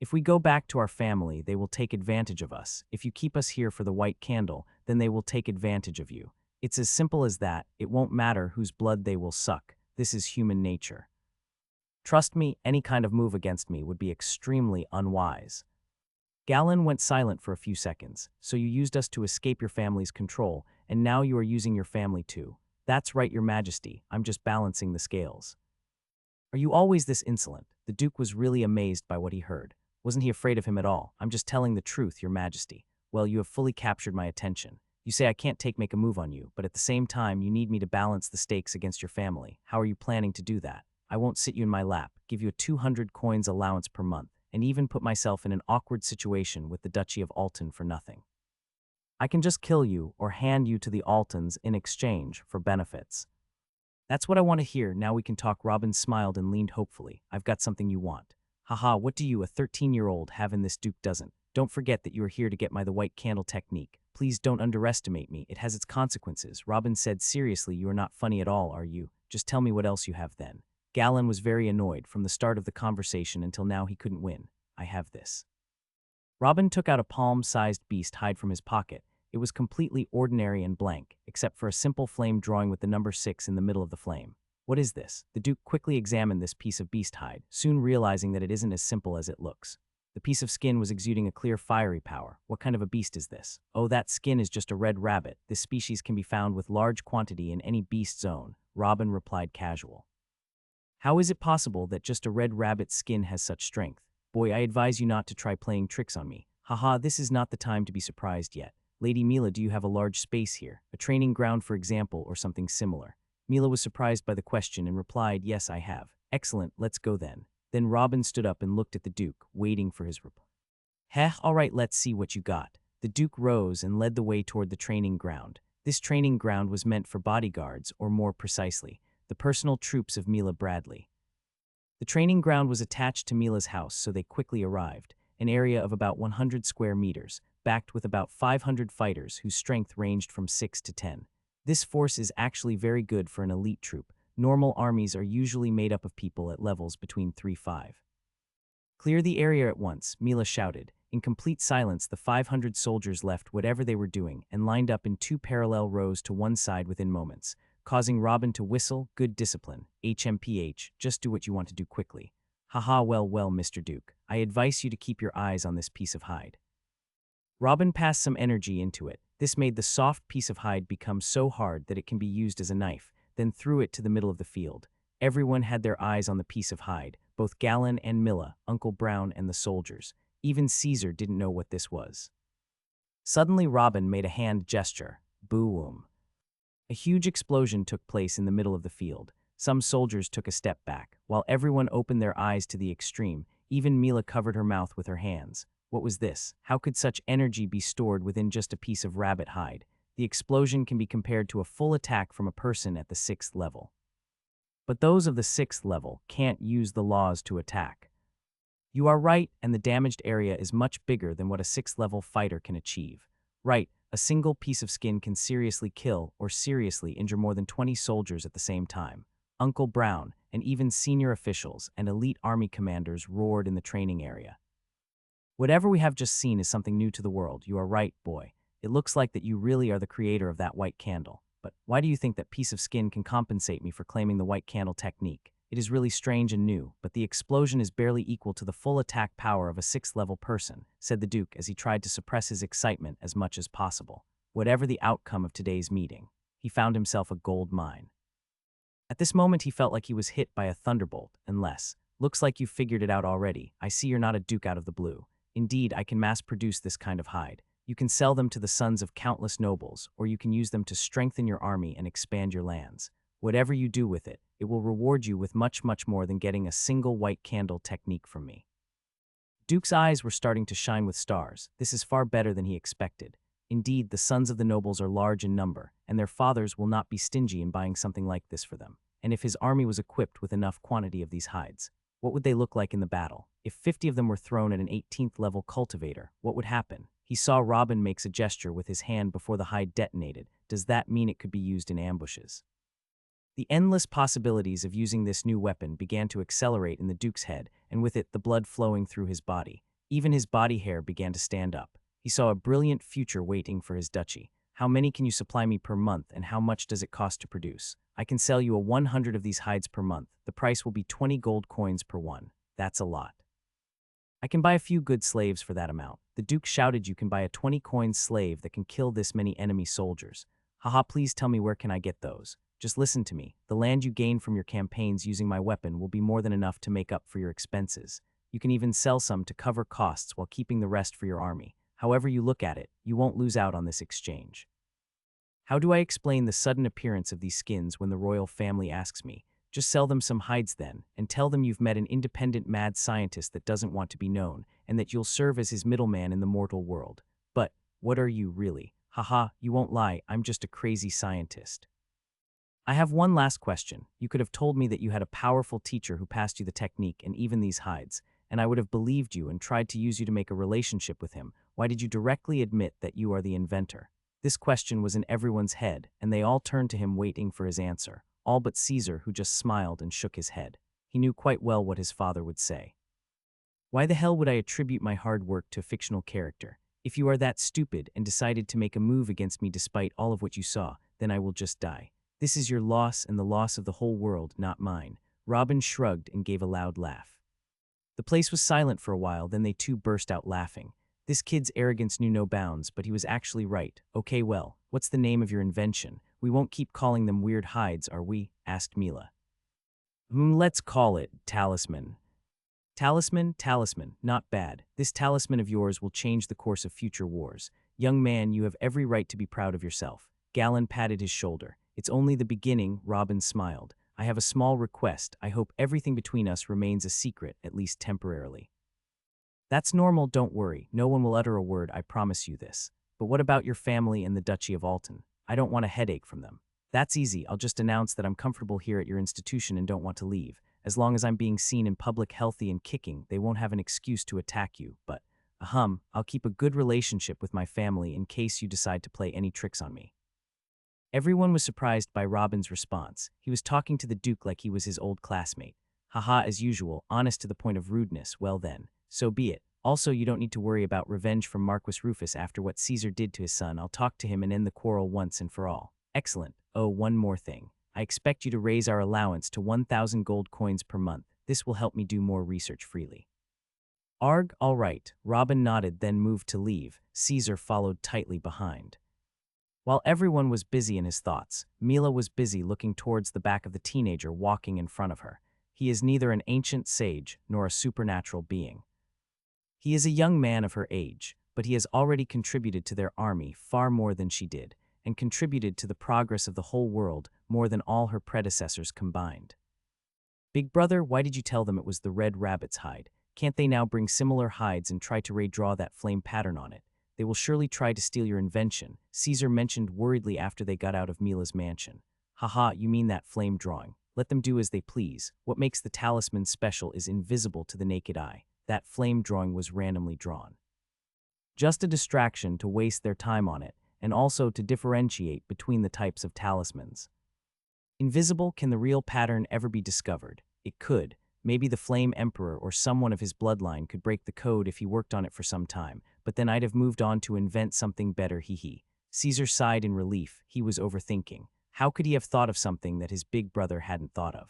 If we go back to our family, they will take advantage of us. If you keep us here for the white candle, then they will take advantage of you. It's as simple as that. It won't matter whose blood they will suck. This is human nature. Trust me, any kind of move against me would be extremely unwise. Galen went silent for a few seconds. So you used us to escape your family's control, and now you are using your family too. That's right, Your Majesty. I'm just balancing the scales. Are you always this insolent? The Duke was really amazed by what he heard. Wasn't he afraid of him at all? I'm just telling the truth, Your Majesty. Well, you have fully captured my attention. You say I can't make a move on you, but at the same time, you need me to balance the stakes against your family. How are you planning to do that? I won't sit you in my lap, give you a 200 coins allowance per month, and even put myself in an awkward situation with the Duchy of Alton for nothing. I can just kill you or hand you to the Altons in exchange for benefits. That's what I want to hear. Now we can talk. Robin smiled and leaned hopefully. I've got something you want. Haha, what do you, a 13-year-old, have in this Duke doesn't? Don't forget that you are here to get the white candle technique. Please don't underestimate me. It has its consequences. Robin said, seriously, you are not funny at all, are you? Just tell me what else you have then. Galen was very annoyed from the start of the conversation until now he couldn't win. I have this. Robin took out a palm-sized beast hide from his pocket. It was completely ordinary and blank, except for a simple flame drawing with the number 6 in the middle of the flame. What is this? The Duke quickly examined this piece of beast hide, soon realizing that it isn't as simple as it looks. The piece of skin was exuding a clear fiery power. What kind of a beast is this? Oh, that skin is just a red rabbit. This species can be found with large quantity in any beast zone, Robin replied casual. How is it possible that just a red rabbit's skin has such strength? Boy, I advise you not to try playing tricks on me. Haha, this is not the time to be surprised yet. Lady Mila, do you have a large space here? A training ground, for example, or something similar? Mila was surprised by the question and replied, yes, I have. Excellent, let's go then. Then Robin stood up and looked at the Duke, waiting for his reply. Heh, all right, let's see what you got. The Duke rose and led the way toward the training ground. This training ground was meant for bodyguards, or more precisely, the personal troops of Mila Bradley. The training ground was attached to Mila's house, so they quickly arrived, an area of about 100 square meters, backed with about 500 fighters whose strength ranged from 6 to 10. This force is actually very good for an elite troop. Normal armies are usually made up of people at levels between 3-5. Clear the area at once, Mila shouted. In complete silence, the 500 soldiers left whatever they were doing and lined up in 2 parallel rows to one side within moments, causing Robin to whistle, good discipline, HMPH, just do what you want to do quickly. Haha, well, Mr. Duke, I advise you to keep your eyes on this piece of hide. Robin passed some energy into it. This made the soft piece of hide become so hard that it can be used as a knife, then threw it to the middle of the field. Everyone had their eyes on the piece of hide, both Galen and Mila, Uncle Brown and the soldiers. Even Caesar didn't know what this was. Suddenly Robin made a hand gesture. Boom. A huge explosion took place in the middle of the field. Some soldiers took a step back, while everyone opened their eyes to the extreme. Even Mila covered her mouth with her hands. What was this? How could such energy be stored within just a piece of rabbit hide? The explosion can be compared to a full attack from a person at the 6th level. But those of the 6th level can't use the laws to attack. You are right, and the damaged area is much bigger than what a 6th level fighter can achieve. Right, a single piece of skin can seriously kill or seriously injure more than 20 soldiers at the same time. Uncle Brown, and even senior officials and elite army commanders roared in the training area. Whatever we have just seen is something new to the world. You are right, boy. It looks like that you really are the creator of that white candle. But why do you think that piece of skin can compensate me for claiming the white candle technique? It is really strange and new, but the explosion is barely equal to the full attack power of a 6th level person, said the Duke as he tried to suppress his excitement as much as possible. Whatever the outcome of today's meeting, he found himself a gold mine. At this moment, he felt like he was hit by a thunderbolt, unless, looks like you figured it out already. I see you're not a Duke out of the blue. Indeed, I can mass-produce this kind of hide. You can sell them to the sons of countless nobles, or you can use them to strengthen your army and expand your lands. Whatever you do with it, it will reward you with much, much more than getting a single white candle technique from me. Duke's eyes were starting to shine with stars. This is far better than he expected. Indeed, the sons of the nobles are large in number, and their fathers will not be stingy in buying something like this for them. And if his army was equipped with enough quantity of these hides, what would they look like in the battle? If 50 of them were thrown at an 18th level cultivator, what would happen? He saw Robin make a gesture with his hand before the hide detonated. Does that mean it could be used in ambushes? The endless possibilities of using this new weapon began to accelerate in the Duke's head, and with it the blood flowing through his body. Even his body hair began to stand up. He saw a brilliant future waiting for his duchy. How many can you supply me per month, and how much does it cost to produce? I can sell you 100 of these hides per month. The price will be 20 gold coins per one. That's a lot. I can buy a few good slaves for that amount. The Duke shouted, you can buy a 20-coin slave that can kill this many enemy soldiers. Haha, please tell me where can I get those? Just listen to me. The land you gain from your campaigns using my weapon will be more than enough to make up for your expenses. You can even sell some to cover costs while keeping the rest for your army. However you look at it, you won't lose out on this exchange. How do I explain the sudden appearance of these skins when the royal family asks me? Just sell them some hides then, and tell them you've met an independent mad scientist that doesn't want to be known, and that you'll serve as his middleman in the mortal world. But, what are you really? Haha, you won't lie, I'm just a crazy scientist. I have one last question. You could have told me that you had a powerful teacher who passed you the technique and even these hides, and I would have believed you and tried to use you to make a relationship with him. Why did you directly admit that you are the inventor? This question was in everyone's head, and they all turned to him waiting for his answer, all but Caesar, who just smiled and shook his head. He knew quite well what his father would say. Why the hell would I attribute my hard work to a fictional character? If you are that stupid and decided to make a move against me despite all of what you saw, then I will just die. This is your loss and the loss of the whole world, not mine. Robin shrugged and gave a loud laugh. The place was silent for a while, then they too burst out laughing. This kid's arrogance knew no bounds, but he was actually right. Okay, well, what's the name of your invention? We won't keep calling them weird hides, are we? Asked Mila. Let's call it talisman. Talisman, talisman, not bad. This talisman of yours will change the course of future wars. Young man, you have every right to be proud of yourself. Gallon patted his shoulder. It's only the beginning, Robin smiled. I have a small request. I hope everything between us remains a secret, at least temporarily. That's normal, don't worry. No one will utter a word, I promise you this. But what about your family and the Duchy of Alton? I don't want a headache from them. That's easy. I'll just announce that I'm comfortable here at your institution and don't want to leave. As long as I'm being seen in public healthy and kicking, they won't have an excuse to attack you. But, I'll keep a good relationship with my family in case you decide to play any tricks on me. Everyone was surprised by Robin's response. He was talking to the Duke like he was his old classmate. Haha, as usual, honest to the point of rudeness. Well then, so be it. Also, you don't need to worry about revenge from Marquis Rufus after what Caesar did to his son. I'll talk to him and end the quarrel once and for all. Excellent. Oh, one more thing. I expect you to raise our allowance to 1,000 gold coins per month. This will help me do more research freely. Arg, all right. Robin nodded, then moved to leave. Caesar followed tightly behind. While everyone was busy in his thoughts, Mila was busy looking towards the back of the teenager walking in front of her. He is neither an ancient sage nor a supernatural being. He is a young man of her age, but he has already contributed to their army far more than she did, and contributed to the progress of the whole world more than all her predecessors combined. Big brother, why did you tell them it was the red rabbit's hide? Can't they now bring similar hides and try to redraw that flame pattern on it? They will surely try to steal your invention, Caesar mentioned worriedly after they got out of Mila's mansion. Haha, you mean that flame drawing. Let them do as they please. What makes the talisman special is invisible to the naked eye. That flame drawing was randomly drawn. Just a distraction to waste their time on it, and also to differentiate between the types of talismans. Invisible, can the real pattern ever be discovered? It could. Maybe the Flame Emperor or someone of his bloodline could break the code if he worked on it for some time, but then I'd have moved on to invent something better, hee. Caesar sighed in relief. He was overthinking. How could he have thought of something that his big brother hadn't thought of?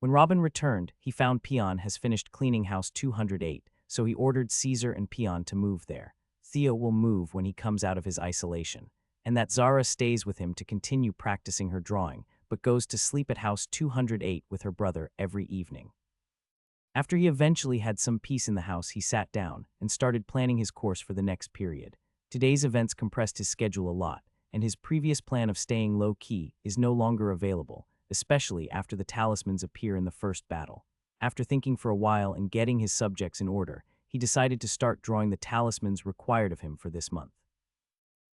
When Robin returned, he found Peon has finished cleaning house 208, so he ordered Caesar and Peon to move there. Theo will move when he comes out of his isolation, and that Zara stays with him to continue practicing her drawing, but goes to sleep at house 208 with her brother every evening. After he eventually had some peace in the house, he sat down and started planning his course for the next period. Today's events compressed his schedule a lot, and his previous plan of staying low-key is no longer available, especially after the talismans appear in the first battle. After thinking for a while and getting his subjects in order, he decided to start drawing the talismans required of him for this month.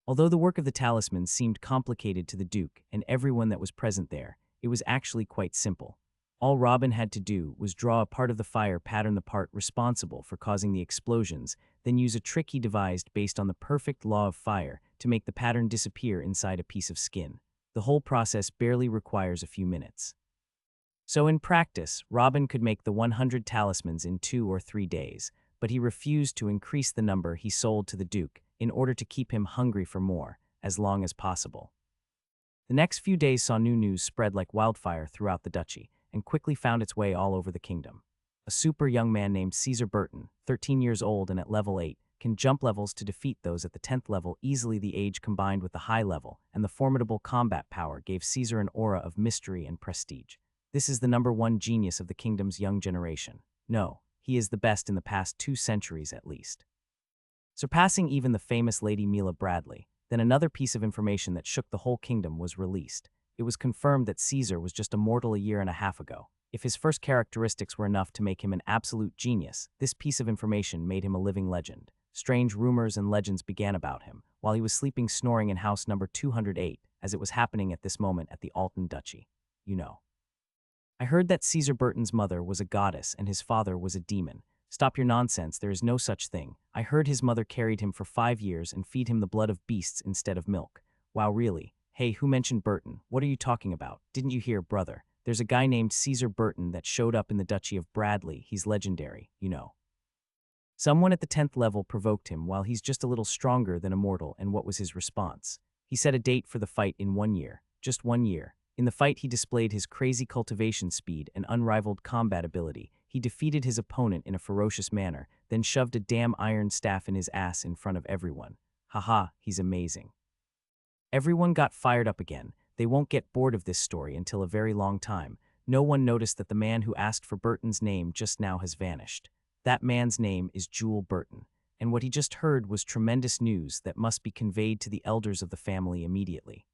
Although the work of the talismans seemed complicated to the Duke and everyone that was present there, it was actually quite simple. All Robin had to do was draw a part of the fire pattern, the part responsible for causing the explosions, then use a trick he devised based on the perfect law of fire to make the pattern disappear inside a piece of skin. The whole process barely requires a few minutes. So in practice, Robin could make the 100 talismans in 2 or 3 days, but he refused to increase the number he sold to the Duke in order to keep him hungry for more, as long as possible. The next few days saw new news spread like wildfire throughout the duchy, and quickly found its way all over the kingdom. A super young man named Caesar Burton, 13 years old and at level 8, can jump levels to defeat those at the 10th level easily. The age combined with the high level and the formidable combat power gave Caesar an aura of mystery and prestige. This is the #1 genius of the kingdom's young generation. No, he is the best in the past 2 centuries at least. Surpassing even the famous Lady Mila Bradley. Then another piece of information that shook the whole kingdom was released. It was confirmed that Caesar was just a mortal a year and a half ago. If his first characteristics were enough to make him an absolute genius, this piece of information made him a living legend. Strange rumors and legends began about him, while he was sleeping snoring in house number 208, as it was happening at this moment at the Alton Duchy. I heard that Caesar Burton's mother was a goddess and his father was a demon. Stop your nonsense, there is no such thing. I heard his mother carried him for 5 years and feed him the blood of beasts instead of milk. Wow, really? Hey, who mentioned Burton? What are you talking about? Didn't you hear, brother? There's a guy named Caesar Burton that showed up in the Duchy of Bradley. He's legendary, Someone at the 10th level provoked him while he's just a little stronger than a mortal, and what was his response? He set a date for the fight in 1 year. Just 1 year. In the fight, he displayed his crazy cultivation speed and unrivaled combat ability. He defeated his opponent in a ferocious manner, then shoved a damn iron staff in his ass in front of everyone. Haha, he's amazing. Everyone got fired up again. They won't get bored of this story until a very long time. No one noticed that the man who asked for Burton's name just now has vanished. That man's name is Jewel Burton, and what he just heard was tremendous news that must be conveyed to the elders of the family immediately.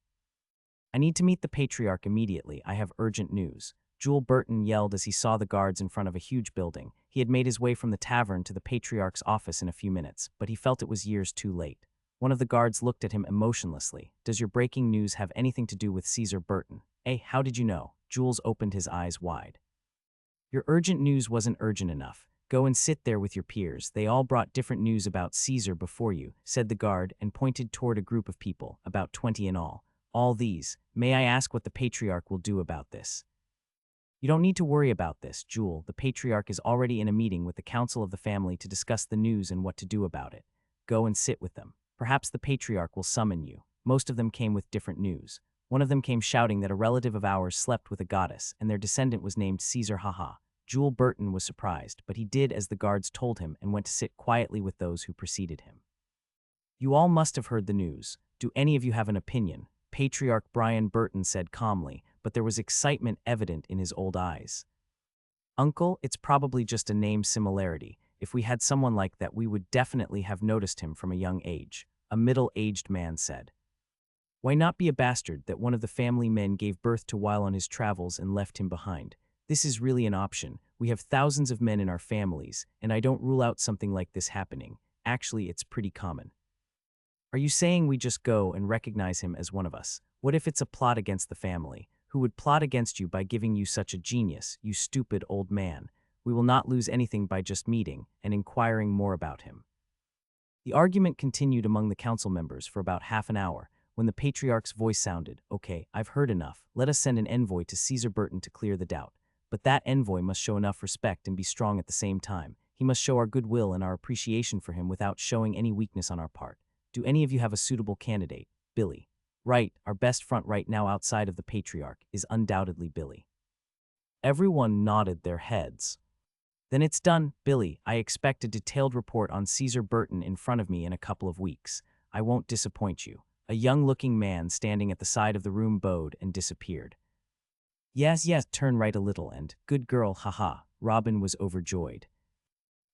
I need to meet the patriarch immediately. I have urgent news. Jewel Burton yelled as he saw the guards in front of a huge building. He had made his way from the tavern to the patriarch's office in a few minutes, but he felt it was years too late. One of the guards looked at him emotionlessly. Does your breaking news have anything to do with Caesar Burton? How did you know? Jules opened his eyes wide. Your urgent news wasn't urgent enough. Go and sit there with your peers. They all brought different news about Caesar before you, said the guard and pointed toward a group of people, about 20 in all. All these. May I ask what the patriarch will do about this? You don't need to worry about this, Jewel. The patriarch is already in a meeting with the council of the family to discuss the news and what to do about it. Go and sit with them. Perhaps the patriarch will summon you. Most of them came with different news. One of them came shouting that a relative of ours slept with a goddess, and their descendant was named Caesar. Haha. Jewel Burton was surprised, but he did as the guards told him and went to sit quietly with those who preceded him. You all must have heard the news. Do any of you have an opinion? Patriarch Brian Burton said calmly, but there was excitement evident in his old eyes. Uncle, it's probably just a name similarity. If we had someone like that, we would definitely have noticed him from a young age, a middle-aged man said. Why not be a bastard that one of the family men gave birth to while on his travels and left him behind? This is really an option. We have thousands of men in our families, and I don't rule out something like this happening. Actually, it's pretty common. Are you saying we just go and recognize him as one of us? What if it's a plot against the family? Who would plot against you by giving you such a genius, you stupid old man? We will not lose anything by just meeting and inquiring more about him. The argument continued among the council members for about half an hour, when the patriarch's voice sounded, "Okay, I've heard enough. Let us send an envoy to Caesar Burton to clear the doubt. But that envoy must show enough respect and be strong at the same time. He must show our goodwill and our appreciation for him without showing any weakness on our part. Do any of you have a suitable candidate?" Billy. Right, our best front right now outside of the patriarch is undoubtedly Billy. Everyone nodded their heads. Then it's done, Billy. I expect a detailed report on Caesar Burton in front of me in a couple of weeks. I won't disappoint you. A young-looking man standing at the side of the room bowed and disappeared. Yes, turn right a little and, good girl, haha. Robin was overjoyed.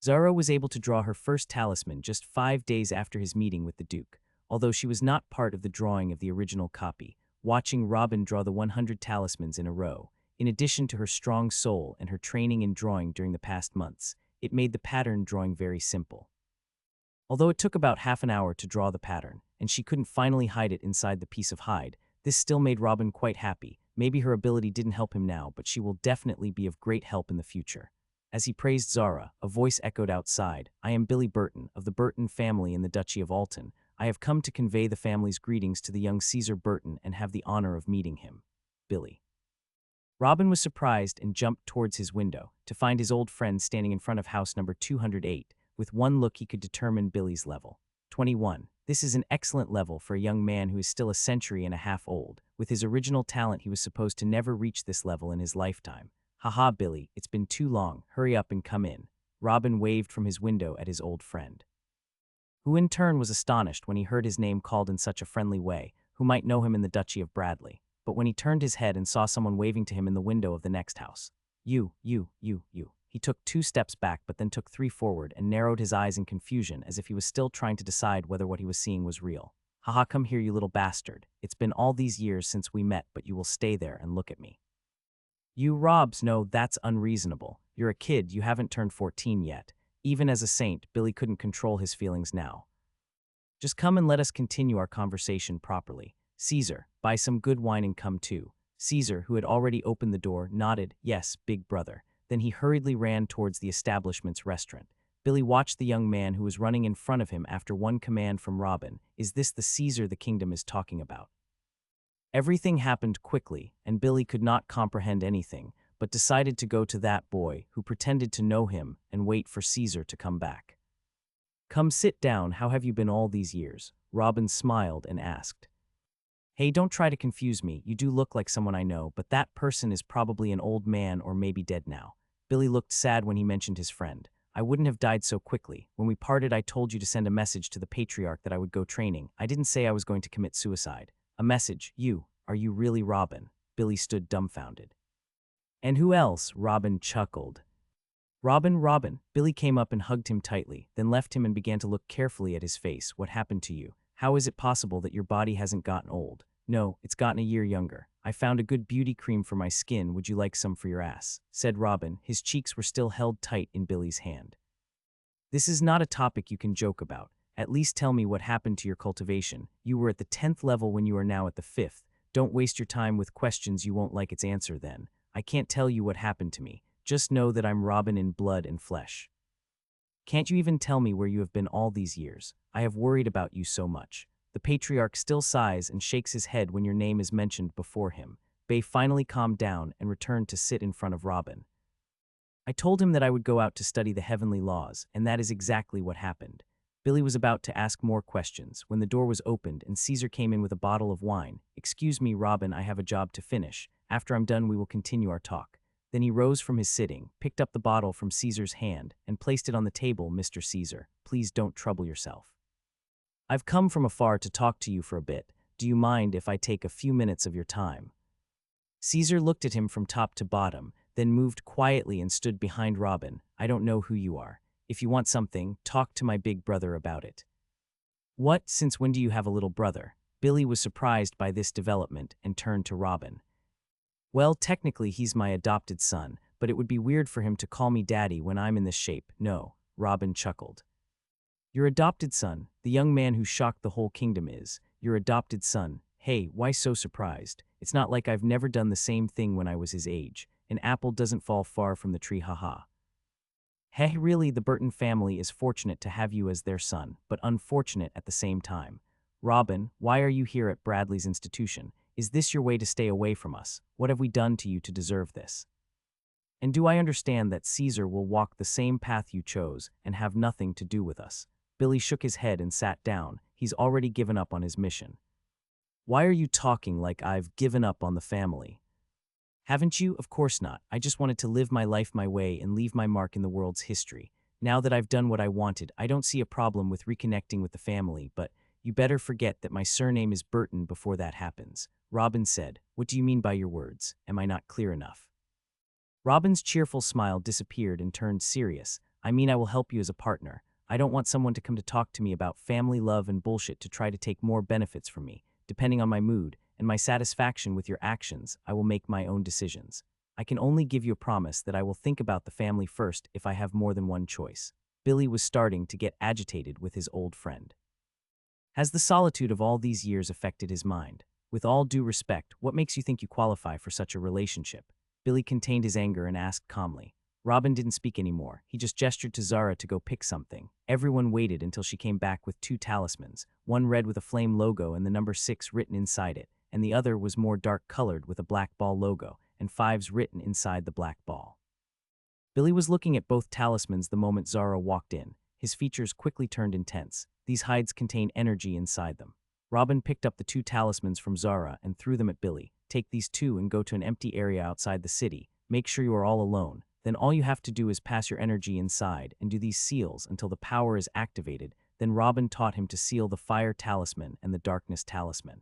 Zara was able to draw her first talisman just 5 days after his meeting with the Duke, although she was not part of the drawing of the original copy. Watching Robin draw the 100 talismans in a row, in addition to her strong soul and her training in drawing during the past months, it made the pattern drawing very simple. Although it took about half an hour to draw the pattern, and she couldn't finally hide it inside the piece of hide, this still made Robin quite happy. Maybe her ability didn't help him now, but she will definitely be of great help in the future. As he praised Zara, a voice echoed outside, "I am Billy Burton, of the Burton family in the Duchy of Alton. I have come to convey the family's greetings to the young Caesar Burton and have the honor of meeting him." Billy. Robin was surprised and jumped towards his window to find his old friend standing in front of house number 208. With one look he could determine Billy's level. 21. This is an excellent level for a young man who is still a century and a half old. With his original talent, he was supposed to never reach this level in his lifetime. Haha, Billy, it's been too long. Hurry up and come in. Robin waved from his window at his old friend, who in turn was astonished when he heard his name called in such a friendly way, who might know him in the Duchy of Bradley. But when he turned his head and saw someone waving to him in the window of the next house, you. He took 2 steps back but then took 3 forward and narrowed his eyes in confusion as if he was still trying to decide whether what he was seeing was real. Haha, come here, you little bastard. It's been all these years since we met, but you will stay there and look at me. You Robs, no, that's unreasonable. You're a kid, you haven't turned 14 yet. Even as a saint, Billy couldn't control his feelings now. Just come and let us continue our conversation properly. Caesar, buy some good wine and come too. Caesar, who had already opened the door, nodded, yes, big brother. Then he hurriedly ran towards the establishment's restaurant. Billy watched the young man who was running in front of him after one command from Robin. Is this the Caesar the kingdom is talking about? Everything happened quickly, and Billy could not comprehend anything, but decided to go to that boy, who pretended to know him, and wait for Caesar to come back. Come sit down, how have you been all these years? Robin smiled and asked. Hey, don't try to confuse me, you do look like someone I know, but that person is probably an old man or maybe dead now. Billy looked sad when he mentioned his friend. I wouldn't have died so quickly. When we parted, I told you to send a message to the patriarch that I would go training. I didn't say I was going to commit suicide. A message, are you really Robin? Billy stood dumbfounded. And who else? Robin chuckled. Robin. Billy came up and hugged him tightly, then left him and began to look carefully at his face. What happened to you? How is it possible that your body hasn't gotten old? No, it's gotten a year younger. I found a good beauty cream for my skin. Would you like some for your ass? Said Robin. His cheeks were still held tight in Billy's hand. This is not a topic you can joke about. At least tell me what happened to your cultivation. You were at the 10th level when you are now at the 5th. Don't waste your time with questions you won't like its answer then. I can't tell you what happened to me. Just know that I'm Robin in blood and flesh. Can't you even tell me where you have been all these years? I have worried about you so much. The patriarch still sighs and shakes his head when your name is mentioned before him. Bay finally calmed down and returned to sit in front of Robin. I told him that I would go out to study the heavenly laws, and that is exactly what happened. Billy was about to ask more questions when the door was opened and Caesar came in with a bottle of wine. Excuse me, Robin, I have a job to finish. After I'm done, we will continue our talk. Then he rose from his sitting, picked up the bottle from Caesar's hand, and placed it on the table. Mr. Caesar, please don't trouble yourself. I've come from afar to talk to you for a bit. Do you mind if I take a few minutes of your time? Caesar looked at him from top to bottom, then moved quietly and stood behind Robin. I don't know who you are. If you want something, talk to my big brother about it. What? Since when do you have a little brother? Billy was surprised by this development and turned to Robin. Well, technically he's my adopted son, but it would be weird for him to call me daddy when I'm in this shape. No, Robin chuckled. Your adopted son, the young man who shocked the whole kingdom is, your adopted son. Hey, why so surprised? It's not like I've never done the same thing when I was his age. An apple doesn't fall far from the tree, haha. Hey, really, the Burton family is fortunate to have you as their son, but unfortunate at the same time. Robin, why are you here at Bradley's institution? Is this your way to stay away from us? What have we done to you to deserve this? And do I understand that Caesar will walk the same path you chose and have nothing to do with us? Billy shook his head and sat down. He's already given up on his mission. Why are you talking like I've given up on the family? Haven't you? Of course not. I just wanted to live my life my way and leave my mark in the world's history. Now that I've done what I wanted, I don't see a problem with reconnecting with the family, but you better forget that my surname is Burton before that happens. Robin said, What do you mean by your words? Am I not clear enough? Robin's cheerful smile disappeared and turned serious. I mean, I will help you as a partner. I don't want someone to come to talk to me about family love and bullshit to try to take more benefits from me. Depending on my mood and my satisfaction with your actions, I will make my own decisions. I can only give you a promise that I will think about the family first if I have more than one choice. Billy was starting to get agitated with his old friend. Has the solitude of all these years affected his mind? With all due respect, what makes you think you qualify for such a relationship? Billy contained his anger and asked calmly. Robin didn't speak anymore. He just gestured to Zara to go pick something. Everyone waited until she came back with two talismans, one red with a flame logo and the number 6 written inside it, and the other was more dark-colored with a black ball logo and 5s written inside the black ball. Billy was looking at both talismans the moment Zara walked in. His features quickly turned intense. These hides contain energy inside them. Robin picked up the 2 talismans from Zara and threw them at Billy. Take these 2 and go to an empty area outside the city. Make sure you are all alone. Then all you have to do is pass your energy inside and do these seals until the power is activated. Then Robin taught him to seal the fire talisman and the darkness talisman.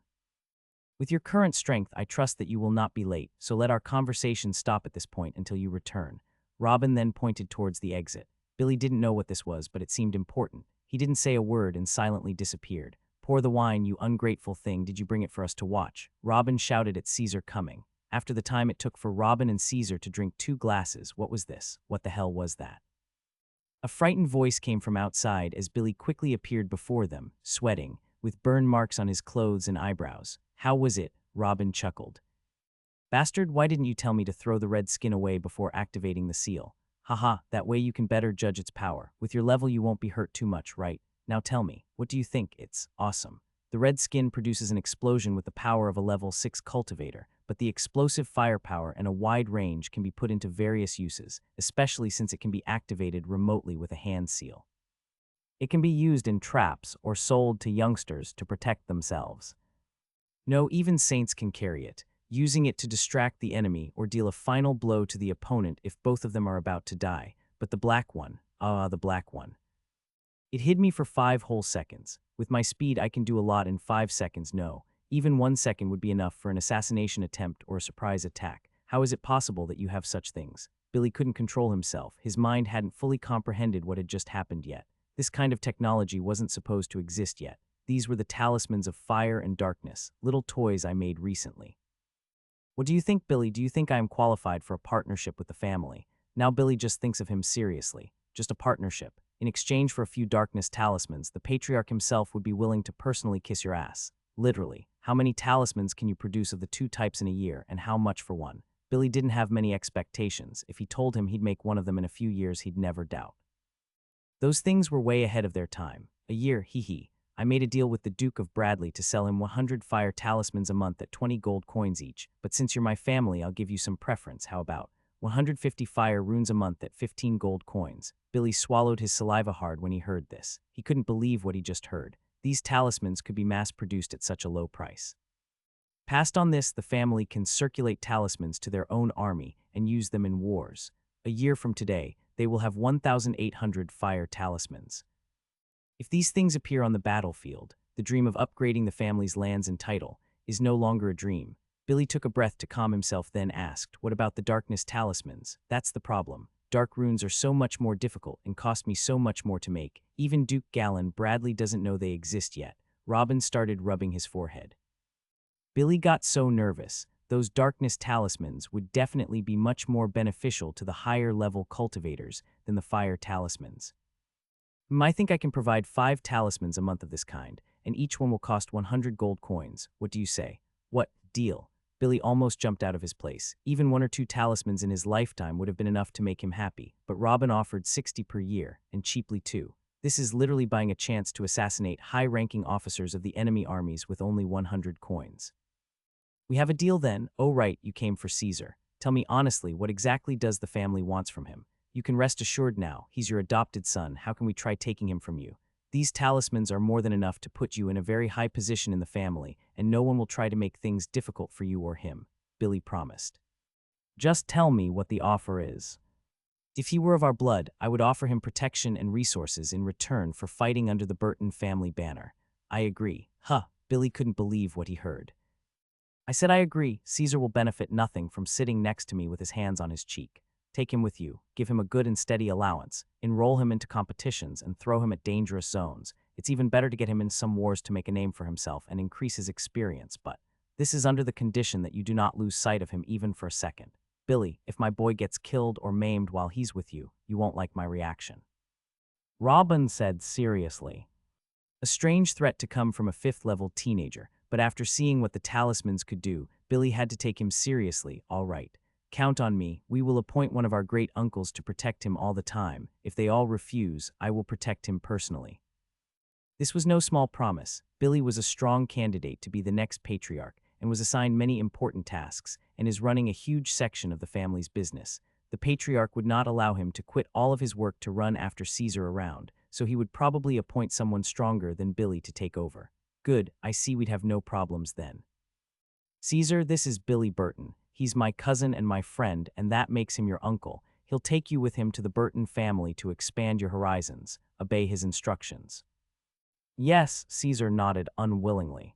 With your current strength, I trust that you will not be late, so let our conversation stop at this point until you return. Robin then pointed towards the exit. Billy didn't know what this was, but it seemed important. He didn't say a word and silently disappeared. Pour the wine, you ungrateful thing. Did you bring it for us to watch? Robin shouted at Caesar coming. After the time it took for Robin and Caesar to drink 2 glasses, what was this? What the hell was that? A frightened voice came from outside as Billy quickly appeared before them, sweating, with burn marks on his clothes and eyebrows. How was it? Robin chuckled. Bastard, why didn't you tell me to throw the red skin away before activating the seal? Haha, that way you can better judge its power. With your level you won't be hurt too much, right? Now tell me, what do you think? It's awesome. The red skin produces an explosion with the power of a level 6 cultivator, but the explosive firepower and a wide range can be put into various uses, especially since it can be activated remotely with a hand seal. It can be used in traps or sold to youngsters to protect themselves. No, even saints can carry it, using it to distract the enemy or deal a final blow to the opponent if both of them are about to die. But the black one, the black one. It hid me for 5 whole seconds. With my speed, I can do a lot in 5 seconds. No, even 1 second would be enough for an assassination attempt or a surprise attack. How is it possible that you have such things? Billy couldn't control himself. His mind hadn't fully comprehended what had just happened yet. This kind of technology wasn't supposed to exist yet. These were the talismans of fire and darkness, little toys I made recently. What do you think, Billy? Do you think I am qualified for a partnership with the family? Now Billy just thinks of him seriously. Just a partnership. In exchange for a few darkness talismans, the patriarch himself would be willing to personally kiss your ass. Literally. How many talismans can you produce of the 2 types in a year, and how much for one? Billy didn't have many expectations. If he told him he'd make one of them in a few years, he'd never doubt. Those things were way ahead of their time. A year, hee. I made a deal with the Duke of Bradley to sell him 100 fire talismans a month at 20 gold coins each, but since you're my family, I'll give you some preference. How about 150 fire runes a month at 15 gold coins? Billy swallowed his saliva hard when he heard this. He couldn't believe what he just heard. These talismans could be mass-produced at such a low price. Passed on this, the family can circulate talismans to their own army and use them in wars. A year from today, they will have 1,800 fire talismans. If these things appear on the battlefield, the dream of upgrading the family's lands and title is no longer a dream. Billy took a breath to calm himself, then asked, what about the darkness talismans? That's the problem. Dark runes are so much more difficult and cost me so much more to make. Even Duke Galen Bradley doesn't know they exist yet. Robin started rubbing his forehead. Billy got so nervous. Those darkness talismans would definitely be much more beneficial to the higher-level cultivators than the fire talismans. I think I can provide 5 talismans a month of this kind, and each one will cost 100 gold coins. What do you say? What, deal? Billy almost jumped out of his place. Even 1 or 2 talismans in his lifetime would have been enough to make him happy, but Robin offered 60 per year, and cheaply too. This is literally buying a chance to assassinate high-ranking officers of the enemy armies with only 100 coins. We have a deal then. Oh right, you came for Caesar. Tell me honestly, what exactly does the family wants from him? You can rest assured now, he's your adopted son. How can we try taking him from you? These talismans are more than enough to put you in a very high position in the family, and no one will try to make things difficult for you or him, Billy promised. Just tell me what the offer is. If he were of our blood, I would offer him protection and resources in return for fighting under the Burton family banner. I agree. Billy couldn't believe what he heard. I said I agree. Caesar will benefit nothing from sitting next to me with his hands on his cheek. Take him with you, give him a good and steady allowance, enroll him into competitions, and throw him at dangerous zones. It's even better to get him in some wars to make a name for himself and increase his experience, but this is under the condition that you do not lose sight of him even for a second. Billy, if my boy gets killed or maimed while he's with you, you won't like my reaction. Robin said seriously. A strange threat to come from a 5th-level teenager, but after seeing what the talismans could do, Billy had to take him seriously. All right. Count on me. We will appoint one of our great uncles to protect him all the time. If they all refuse, I will protect him personally. This was no small promise. Billy was a strong candidate to be the next patriarch and was assigned many important tasks and is running a huge section of the family's business. The patriarch would not allow him to quit all of his work to run after Caesar around, so he would probably appoint someone stronger than Billy to take over. Good, I see we'd have no problems then. Caesar, this is Billy Burton. He's my cousin and my friend, and that makes him your uncle. He'll take you with him to the Burton family to expand your horizons. Obey his instructions. Yes, Caesar nodded unwillingly.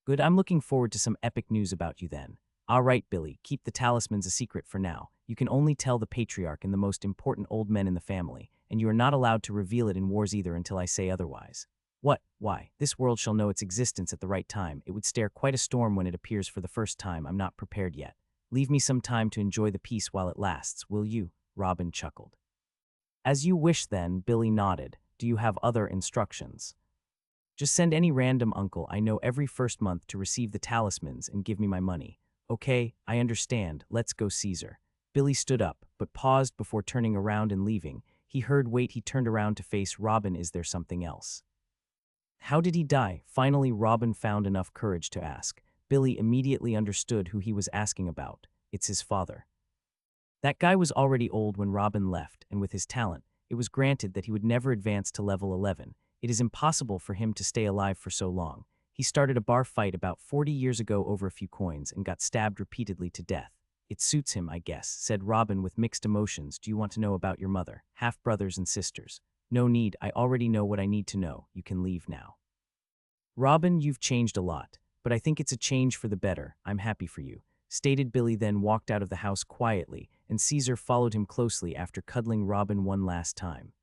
Good, I'm looking forward to some epic news about you then. All right, Billy, keep the talismans a secret for now. You can only tell the patriarch and the most important old men in the family, and you are not allowed to reveal it in wars either until I say otherwise. What? Why? This world shall know its existence at the right time. It would stare quite a storm when it appears for the first time. I'm not prepared yet. Leave me some time to enjoy the peace while it lasts, will you? Robin chuckled. As you wish then, Billy nodded. Do you have other instructions? Just send any random uncle I know every first month to receive the talismans and give me my money. Okay, I understand. Let's go, Caesar. Billy stood up, but paused before turning around and leaving. He turned around to face Robin. Is there something else? How did he die? Finally, Robin found enough courage to ask. Billy immediately understood who he was asking about. It's his father. That guy was already old when Robin left, and with his talent, it was granted that he would never advance to level 11. It is impossible for him to stay alive for so long. He started a bar fight about 40 years ago over a few coins and got stabbed repeatedly to death. It suits him, I guess, said Robin with mixed emotions. Do you want to know about your mother, half-brothers and sisters? No need, I already know what I need to know. You can leave now. Robin, you've changed a lot, but I think it's a change for the better. I'm happy for you, stated Billy, then walked out of the house quietly, and Caesar followed him closely after cuddling Robin one last time.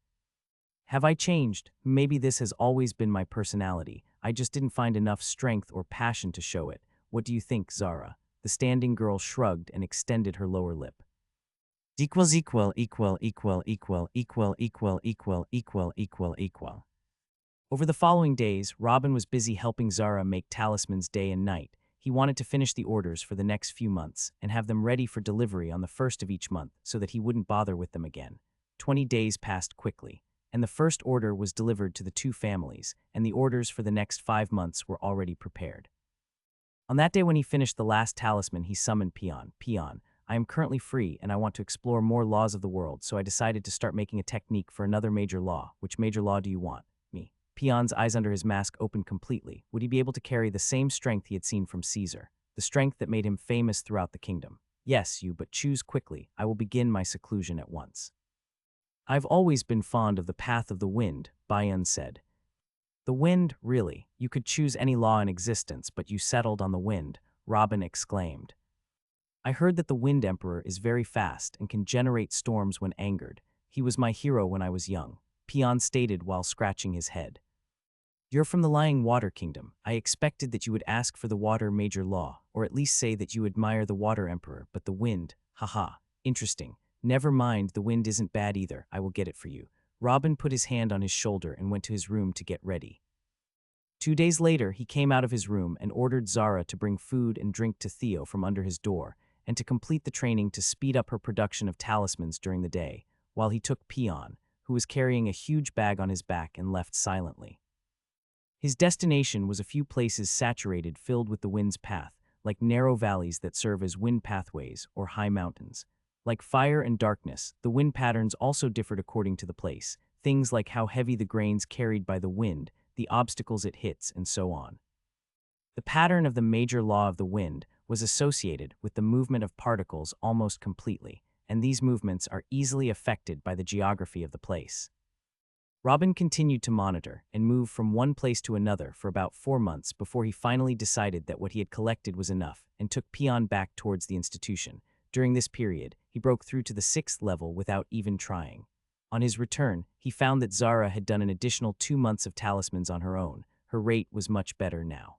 Have I changed? Maybe this has always been my personality. I just didn't find enough strength or passion to show it. What do you think, Zara? The standing girl shrugged and extended her lower lip. Equals equal, equal, equal, equal, equal, equal, equal, equal, equal, equal. Over the following days, Robin was busy helping Zara make talismans day and night. He wanted to finish the orders for the next few months and have them ready for delivery on the first of each month so that he wouldn't bother with them again. 20 days passed quickly, and the first order was delivered to the 2 families, and the orders for the next 5 months were already prepared. On that day when he finished the last talisman, he summoned Peon. Peon, I am currently free and I want to explore more laws of the world, so I decided to start making a technique for another major law. Which major law do you want? Me. Peon's eyes under his mask opened completely. Would he be able to carry the same strength he had seen from Caesar? The strength that made him famous throughout the kingdom. Yes, you, but choose quickly. I will begin my seclusion at once. I've always been fond of the path of the wind, Bayan said. The wind, really? You could choose any law in existence, but you settled on the wind, Robin exclaimed. I heard that the Wind Emperor is very fast and can generate storms when angered. He was my hero when I was young, Peon stated while scratching his head. You're from the Lying Water Kingdom. I expected that you would ask for the water major law, or at least say that you admire the water emperor, but the wind, haha, interesting. Never mind, the wind isn't bad either, I will get it for you. Robin put his hand on his shoulder and went to his room to get ready. 2 days later, he came out of his room and ordered Zara to bring food and drink to Theo from under his door, and to complete the training to speed up her production of talismans during the day, while he took Peon, who was carrying a huge bag on his back, and left silently. His destination was a few places saturated filled with the wind's path, like narrow valleys that serve as wind pathways or high mountains. Like fire and darkness, the wind patterns also differed according to the place, things like how heavy the grains carried by the wind, the obstacles it hits, and so on. The pattern of the major law of the wind was associated with the movement of particles almost completely, and these movements are easily affected by the geography of the place. Robin continued to monitor and move from one place to another for about 4 months before he finally decided that what he had collected was enough and took Peon back towards the institution. During this period, he broke through to the 6th level without even trying. On his return, he found that Zara had done an additional 2 months of talismans on her own. Her rate was much better now.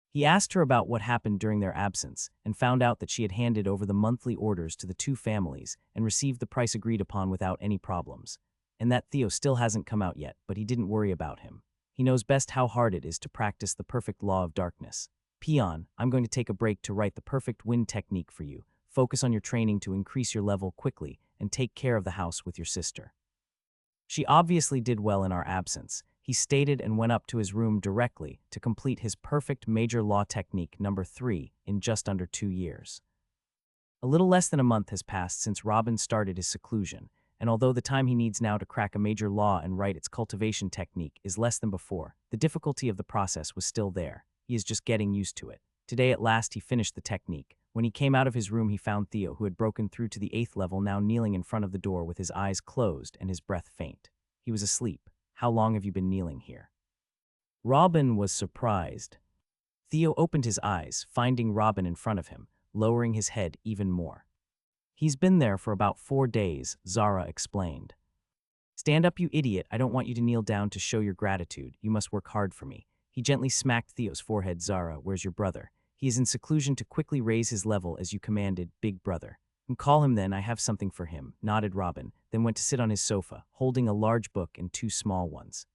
He asked her about what happened during their absence and found out that she had handed over the monthly orders to the 2 families and received the price agreed upon without any problems. And that Theo still hasn't come out yet, but he didn't worry about him. He knows best how hard it is to practice the perfect law of darkness. Peon, I'm going to take a break to write the perfect wind technique for you. Focus on your training to increase your level quickly and take care of the house with your sister. She obviously did well in our absence, he stated, and went up to his room directly to complete his perfect major law technique number 3 in just under 2 years. A little less than a month has passed since Robin started his seclusion, and although the time he needs now to crack a major law and write its cultivation technique is less than before, the difficulty of the process was still there. He is just getting used to it. Today at last he finished the technique. When he came out of his room, he found Theo, who had broken through to the 8th level, now kneeling in front of the door with his eyes closed and his breath faint. He was asleep. How long have you been kneeling here? Robin was surprised. Theo opened his eyes, finding Robin in front of him, lowering his head even more. He's been there for about 4 days, Zara explained. Stand up, you idiot. I don't want you to kneel down to show your gratitude. You must work hard for me. He gently smacked Theo's forehead. Zara, where's your brother? He is in seclusion to quickly raise his level as you commanded, big brother. And call him then, I have something for him, nodded Robin, then went to sit on his sofa, holding a large book and 2 small ones.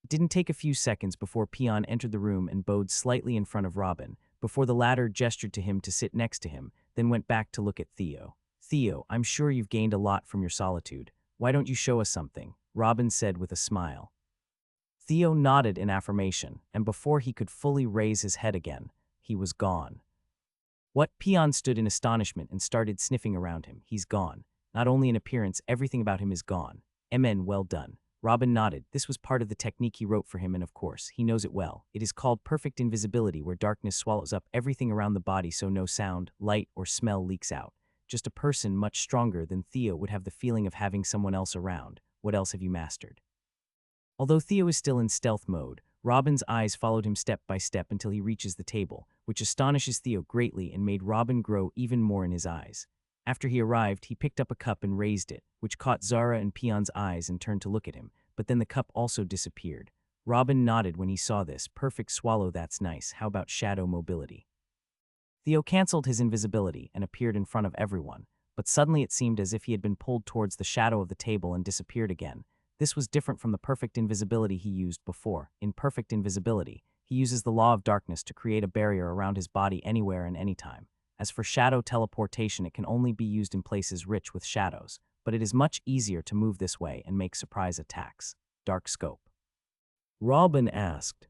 It didn't take a few seconds before Peon entered the room and bowed slightly in front of Robin, before the latter gestured to him to sit next to him, then went back to look at Theo. Theo, I'm sure you've gained a lot from your solitude. Why don't you show us something? Robin said with a smile. Theo nodded in affirmation, and before he could fully raise his head again, he was gone. What? Peon stood in astonishment and started sniffing around him. He's gone. Not only in appearance, everything about him is gone. Amen, well done. Robin nodded. This was part of the technique he wrote for him, and of course, he knows it well. It is called perfect invisibility, where darkness swallows up everything around the body so no sound, light, or smell leaks out. Just a person much stronger than Theo would have the feeling of having someone else around. What else have you mastered? Although Theo is still in stealth mode, Robin's eyes followed him step by step until he reaches the table, which astonishes Theo greatly and made Robin grow even more in his eyes. After he arrived, he picked up a cup and raised it, which caught Zara and Peon's eyes and turned to look at him, but then the cup also disappeared. Robin nodded when he saw this. Perfect swallow, that's nice. How about shadow mobility? Theo canceled his invisibility and appeared in front of everyone, but suddenly it seemed as if he had been pulled towards the shadow of the table and disappeared again. This was different from the perfect invisibility he used before. In perfect invisibility, he uses the law of darkness to create a barrier around his body anywhere and anytime. As for shadow teleportation, it can only be used in places rich with shadows, but it is much easier to move this way and make surprise attacks. Dark scope. Robin asked.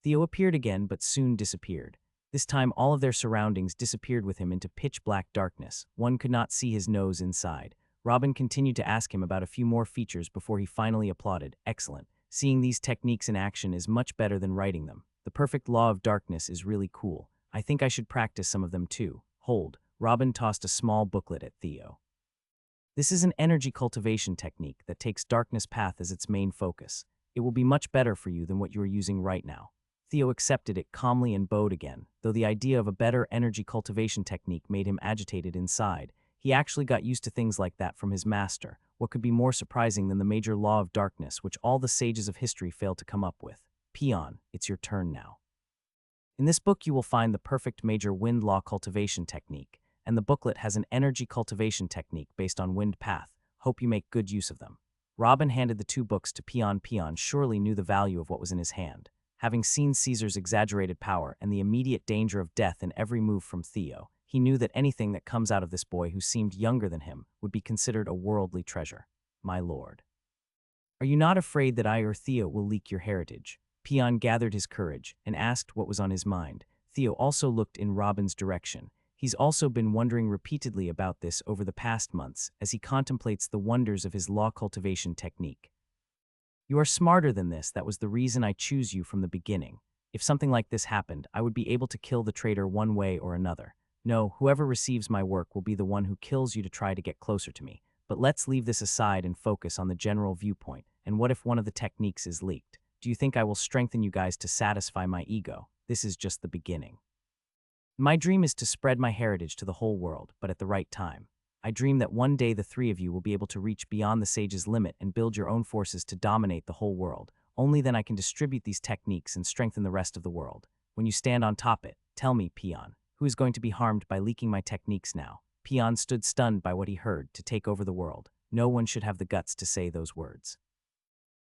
Theo appeared again but soon disappeared. This time all of their surroundings disappeared with him into pitch-black darkness. One could not see his nose inside. Robin continued to ask him about a few more features before he finally applauded. Excellent. Seeing these techniques in action is much better than writing them. The perfect law of darkness is really cool. I think I should practice some of them too. Hold. Robin tossed a small booklet at Theo. This is an energy cultivation technique that takes darkness path as its main focus. It will be much better for you than what you are using right now. Theo accepted it calmly and bowed again, though the idea of a better energy cultivation technique made him agitated inside. He actually got used to things like that from his master. What could be more surprising than the major law of darkness, which all the sages of history failed to come up with? Peon, it's your turn now. In this book, you will find the perfect major wind law cultivation technique, and the booklet has an energy cultivation technique based on wind path. Hope you make good use of them. Robin handed the two books to Peon. Peon surely knew the value of what was in his hand. Having seen Caesar's exaggerated power and the immediate danger of death in every move from Theo, he knew that anything that comes out of this boy who seemed younger than him would be considered a worldly treasure. My lord. Are you not afraid that I or Theo will leak your heritage? Peon gathered his courage and asked what was on his mind. Theo also looked in Robin's direction. He's also been wondering repeatedly about this over the past months as he contemplates the wonders of his law cultivation technique. You are smarter than this. That was the reason I choose you from the beginning. If something like this happened, I would be able to kill the traitor one way or another. No, whoever receives my work will be the one who kills you to try to get closer to me. But let's leave this aside and focus on the general viewpoint. And what if one of the techniques is leaked? Do you think I will strengthen you guys to satisfy my ego? This is just the beginning. My dream is to spread my heritage to the whole world, but at the right time. I dream that one day the three of you will be able to reach beyond the sage's limit and build your own forces to dominate the whole world. Only then I can distribute these techniques and strengthen the rest of the world. When you stand on top it, tell me, Peon, who is going to be harmed by leaking my techniques now? Peon stood stunned by what he heard. To take over the world. No one should have the guts to say those words.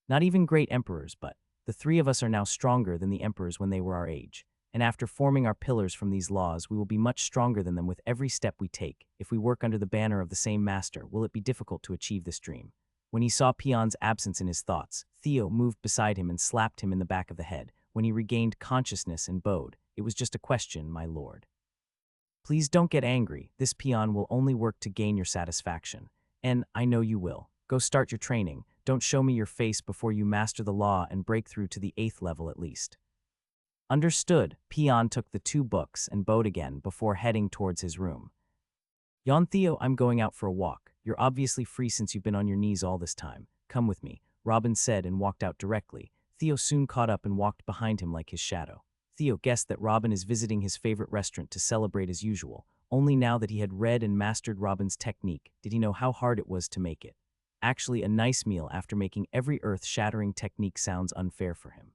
Not even great emperors, but the three of us are now stronger than the emperors when they were our age. And after forming our pillars from these laws, we will be much stronger than them with every step we take. If we work under the banner of the same master, will it be difficult to achieve this dream? When he saw Peon's absence in his thoughts, Theo moved beside him and slapped him in the back of the head. When he regained consciousness and bowed, it was just a question, my lord. Please don't get angry. This Peon will only work to gain your satisfaction. And I know you will. Go start your training. Don't show me your face before you master the law and break through to the 8th level at least. Understood. Peon took the two books and bowed again before heading towards his room. Yon Theo, I'm going out for a walk. You're obviously free since you've been on your knees all this time. Come with me, Robin said and walked out directly. Theo soon caught up and walked behind him like his shadow. Theo guessed that Robin is visiting his favorite restaurant to celebrate as usual. Only now that he had read and mastered Robin's technique did he know how hard it was to make it. Actually, a nice meal after making every earth-shattering technique sounds unfair for him.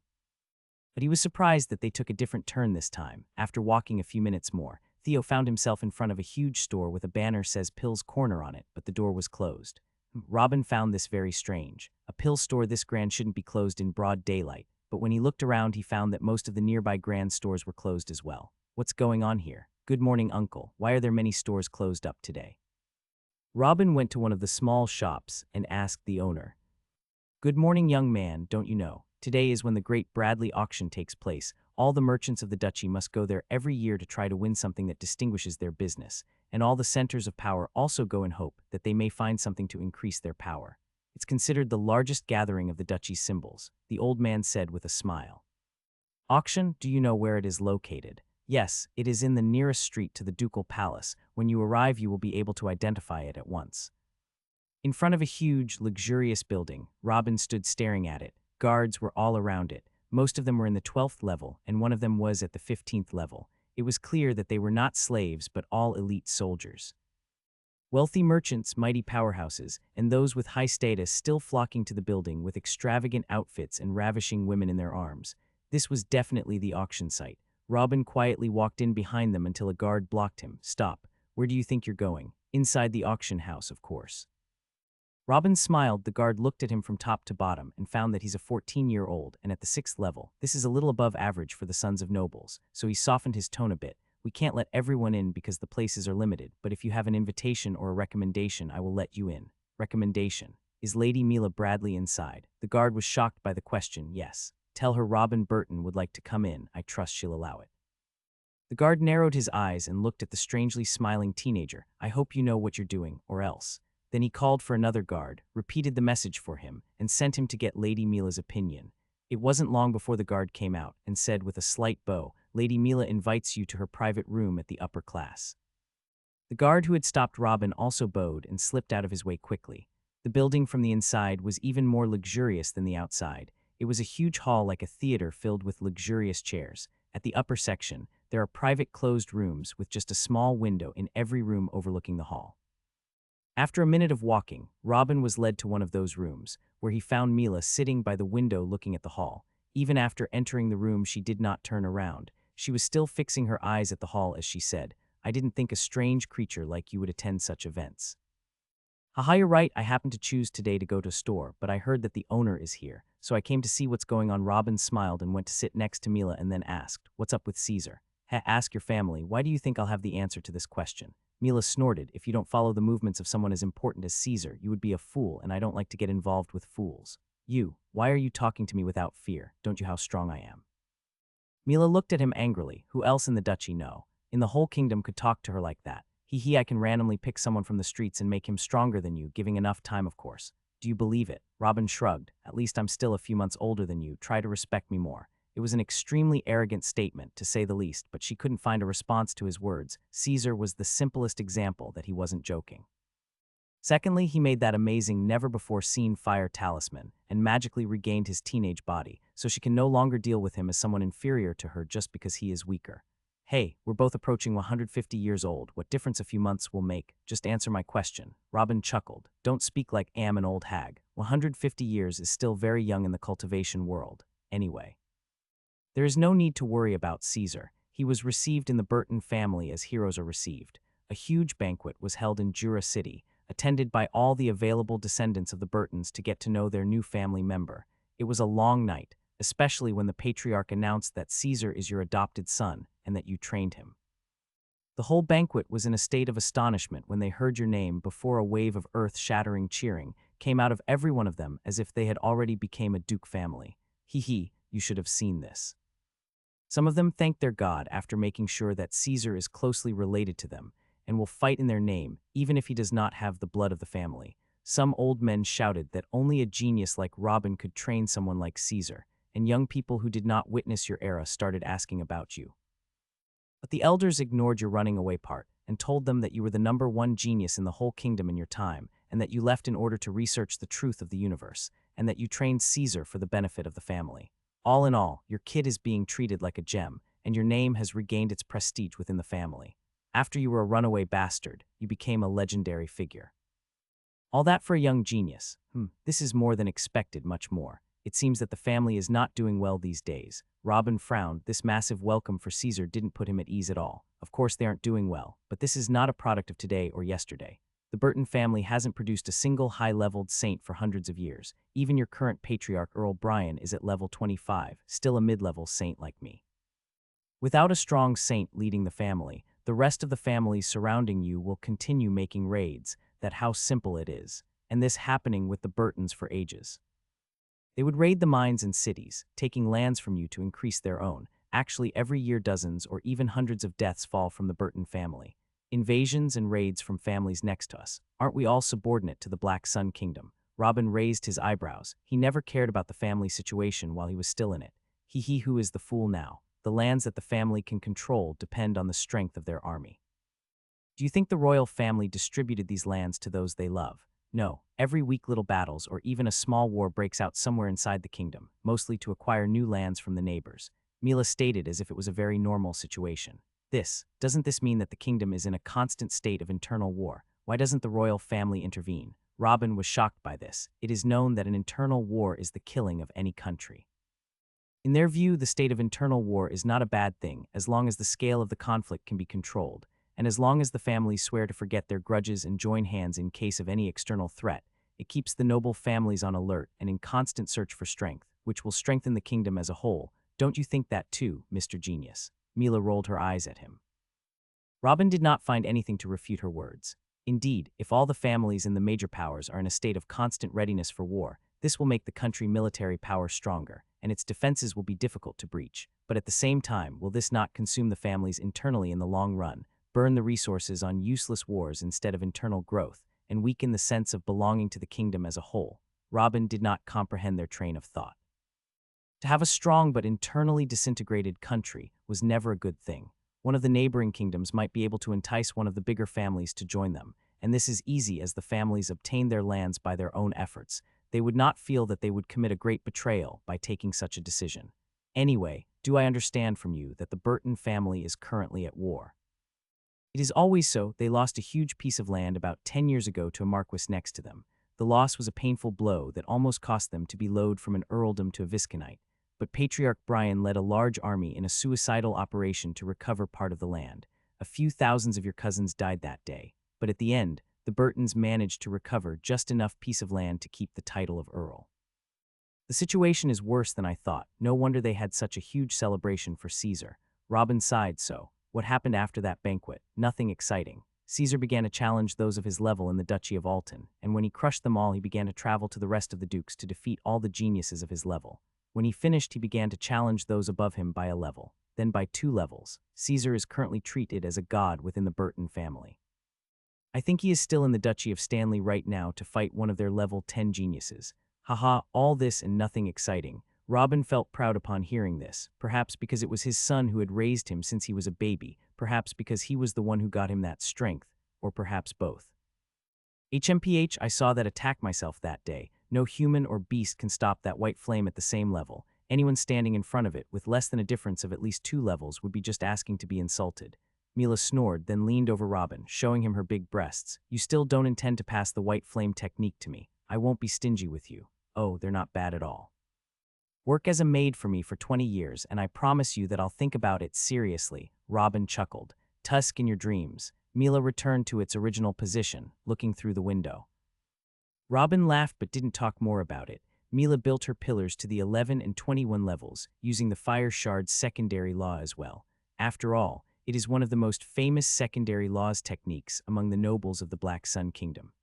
But he was surprised that they took a different turn this time. After walking a few minutes more, Theo found himself in front of a huge store with a banner says Pill's Corner on it, but the door was closed. Robin found this very strange. A pill store this grand shouldn't be closed in broad daylight, but when he looked around he found that most of the nearby grand stores were closed as well. What's going on here? Good morning, uncle. Why are there many stores closed up today? Robin went to one of the small shops and asked the owner. Good morning, young man, don't you know? Today is when the great Bradley auction takes place. All the merchants of the duchy must go there every year to try to win something that distinguishes their business, and all the centers of power also go in hope that they may find something to increase their power. It's considered the largest gathering of the duchy's symbols, the old man said with a smile. Auction, do you know where it is located? Yes, it is in the nearest street to the ducal palace. When you arrive, you will be able to identify it at once. In front of a huge, luxurious building, Robin stood staring at it. Guards were all around it. Most of them were in the 12th level, and one of them was at the 15th level. It was clear that they were not slaves, but all elite soldiers. Wealthy merchants, mighty powerhouses, and those with high status still flocking to the building with extravagant outfits and ravishing women in their arms. This was definitely the auction site. Robin quietly walked in behind them until a guard blocked him. Stop. Where do you think you're going? Inside the auction house, of course. Robin smiled. The guard looked at him from top to bottom and found that he's a 14-year-old and at the 6th level. This is a little above average for the sons of nobles, so he softened his tone a bit. We can't let everyone in because the places are limited, but if you have an invitation or a recommendation, I will let you in. Recommendation. Is Lady Mila Bradley inside? The guard was shocked by the question. Yes. Tell her Robin Burton would like to come in. I trust she'll allow it. The guard narrowed his eyes and looked at the strangely smiling teenager. I hope you know what you're doing, or else. Then he called for another guard, repeated the message for him, and sent him to get Lady Mila's opinion. It wasn't long before the guard came out and said with a slight bow, Lady Mila invites you to her private room at the upper class. The guard who had stopped Robin also bowed and slipped out of his way quickly. The building from the inside was even more luxurious than the outside. It was a huge hall like a theater filled with luxurious chairs. At the upper section, there are private closed rooms with just a small window in every room overlooking the hall. After a minute of walking, Robin was led to one of those rooms, where he found Mila sitting by the window looking at the hall. Even after entering the room, she did not turn around. She was still fixing her eyes at the hall as she said, "I didn't think a strange creature like you would attend such events." "Haha, you're right. I happened to choose today to go to a store, but I heard that the owner is here, so I came to see what's going on." Robin smiled and went to sit next to Mila and then asked, "What's up with Caesar?" Ask your family. Why do you think I'll have the answer to this question?" Mila snorted. "If you don't follow the movements of someone as important as Caesar, you would be a fool, and I don't like to get involved with fools." Why are you talking to me without fear? Don't you how strong I am?" Mila looked at him angrily. Who else in the duchy in the whole kingdom could talk to her like that? I can randomly pick someone from the streets and make him stronger than you, giving enough time, of course. Do you believe it? Robin shrugged. At least I'm still a few months older than you. Try to respect me more. It was an extremely arrogant statement, to say the least, but she couldn't find a response to his words. Caesar was the simplest example that he wasn't joking. Secondly, he made that amazing, never-before-seen fire talisman and magically regained his teenage body, so she can no longer deal with him as someone inferior to her just because he is weaker. Hey, we're both approaching 150 years old. What difference a few months will make? Just answer my question." Robin chuckled. "Don't speak like am an old hag. 150 years is still very young in the cultivation world. Anyway, there is no need to worry about Caesar. He was received in the Burton family as heroes are received. A huge banquet was held in Jura City, attended by all the available descendants of the Burtons to get to know their new family member. It was a long night, especially when the patriarch announced that Caesar is your adopted son and that you trained him. The whole banquet was in a state of astonishment when they heard your name before a wave of earth-shattering cheering came out of every one of them as if they had already become a Duke family. You should have seen this. Some of them thanked their god after making sure that Caesar is closely related to them and will fight in their name, even if he does not have the blood of the family. Some old men shouted that only a genius like Robin could train someone like Caesar, and young people who did not witness your era started asking about you. But the elders ignored your running away part and told them that you were the #1 genius in the whole kingdom in your time, and that you left in order to research the truth of the universe, and that you trained Caesar for the benefit of the family. All in all, your kid is being treated like a gem, and your name has regained its prestige within the family. After you were a runaway bastard, you became a legendary figure. All that for a young genius. This is more than expected, much more. It seems that the family is not doing well these days." Robin frowned. This massive welcome for Caesar didn't put him at ease at all. Of course they aren't doing well, but this is not a product of today or yesterday. The Burton family hasn't produced a single high-leveled saint for hundreds of years. Even your current patriarch, Earl Brian, is at level 25, still a mid-level saint like me. Without a strong saint leading the family, the rest of the families surrounding you will continue making raids. That how simple it is. And this happening with the Burtons for ages. They would raid the mines and cities, taking lands from you to increase their own. Actually, every year dozens or even hundreds of deaths fall from the Burton family. Invasions and raids from families next to us. Aren't we all subordinate to the Black Sun Kingdom? Robin raised his eyebrows. He never cared about the family situation while he was still in it. Who is the fool now? The lands that the family can control depend on the strength of their army. Do you think the royal family distributed these lands to those they love? No, every week little battles or even a small war breaks out somewhere inside the kingdom, mostly to acquire new lands from the neighbors. Mila stated as if it was a very normal situation. Doesn't this mean that the kingdom is in a constant state of internal war? Why doesn't the royal family intervene? Robin was shocked by this. It is known that an internal war is the killing of any country. In their view, the state of internal war is not a bad thing as long as the scale of the conflict can be controlled, and as long as the families swear to forget their grudges and join hands in case of any external threat. It keeps the noble families on alert and in constant search for strength, which will strengthen the kingdom as a whole. Don't you think that too, Mr. Genius? Mila rolled her eyes at him. Robin did not find anything to refute her words. Indeed, if all the families in the major powers are in a state of constant readiness for war, this will make the country military power stronger, and its defenses will be difficult to breach. But at the same time, will this not consume the families internally in the long run, burn the resources on useless wars instead of internal growth, and weaken the sense of belonging to the kingdom as a whole? Robin did not comprehend their train of thought. To have a strong but internally disintegrated country was never a good thing. One of the neighboring kingdoms might be able to entice one of the bigger families to join them, and this is easy as the families obtain their lands by their own efforts. They would not feel that they would commit a great betrayal by taking such a decision. Anyway, do I understand from you that the Burton family is currently at war? It is always so. They lost a huge piece of land about 10 years ago to a marquis next to them. The loss was a painful blow that almost cost them to be lowered from an earldom to a viscountcy. but Patriarch Brian led a large army in a suicidal operation to recover part of the land. A few thousands of your cousins died that day, but at the end, the Burtons managed to recover just enough piece of land to keep the title of Earl. The situation is worse than I thought. No wonder they had such a huge celebration for Caesar. Robin sighed. So, what happened after that banquet? Nothing exciting. Caesar began to challenge those of his level in the Duchy of Alton, and when he crushed them all, he began to travel to the rest of the dukes to defeat all the geniuses of his level. When he finished, he began to challenge those above him by a level, then by 2 levels. Caesar is currently treated as a god within the Burton family. I think he is still in the Duchy of Stanley right now to fight one of their level 10 geniuses. Haha, all this and nothing exciting. Robin felt proud upon hearing this, perhaps because it was his son who had raised him since he was a baby, perhaps because he was the one who got him that strength, or perhaps both. HMPH, I saw that attack myself that day. No human or beast can stop that white flame at the same level. Anyone standing in front of it with less than a difference of at least 2 levels would be just asking to be insulted. Mila snored, then leaned over Robin, showing him her big breasts. You still don't intend to pass the white flame technique to me. I won't be stingy with you. Oh, they're not bad at all. Work as a maid for me for 20 years, and I promise you that I'll think about it seriously, Robin chuckled. Tusk in your dreams. Mila returned to its original position, looking through the window. Robin laughed but didn't talk more about it. Mila built her pillars to the 11 and 21 levels, using the Fire Shard's secondary law as well. After all, it is one of the most famous secondary laws techniques among the nobles of the Black Sun Kingdom.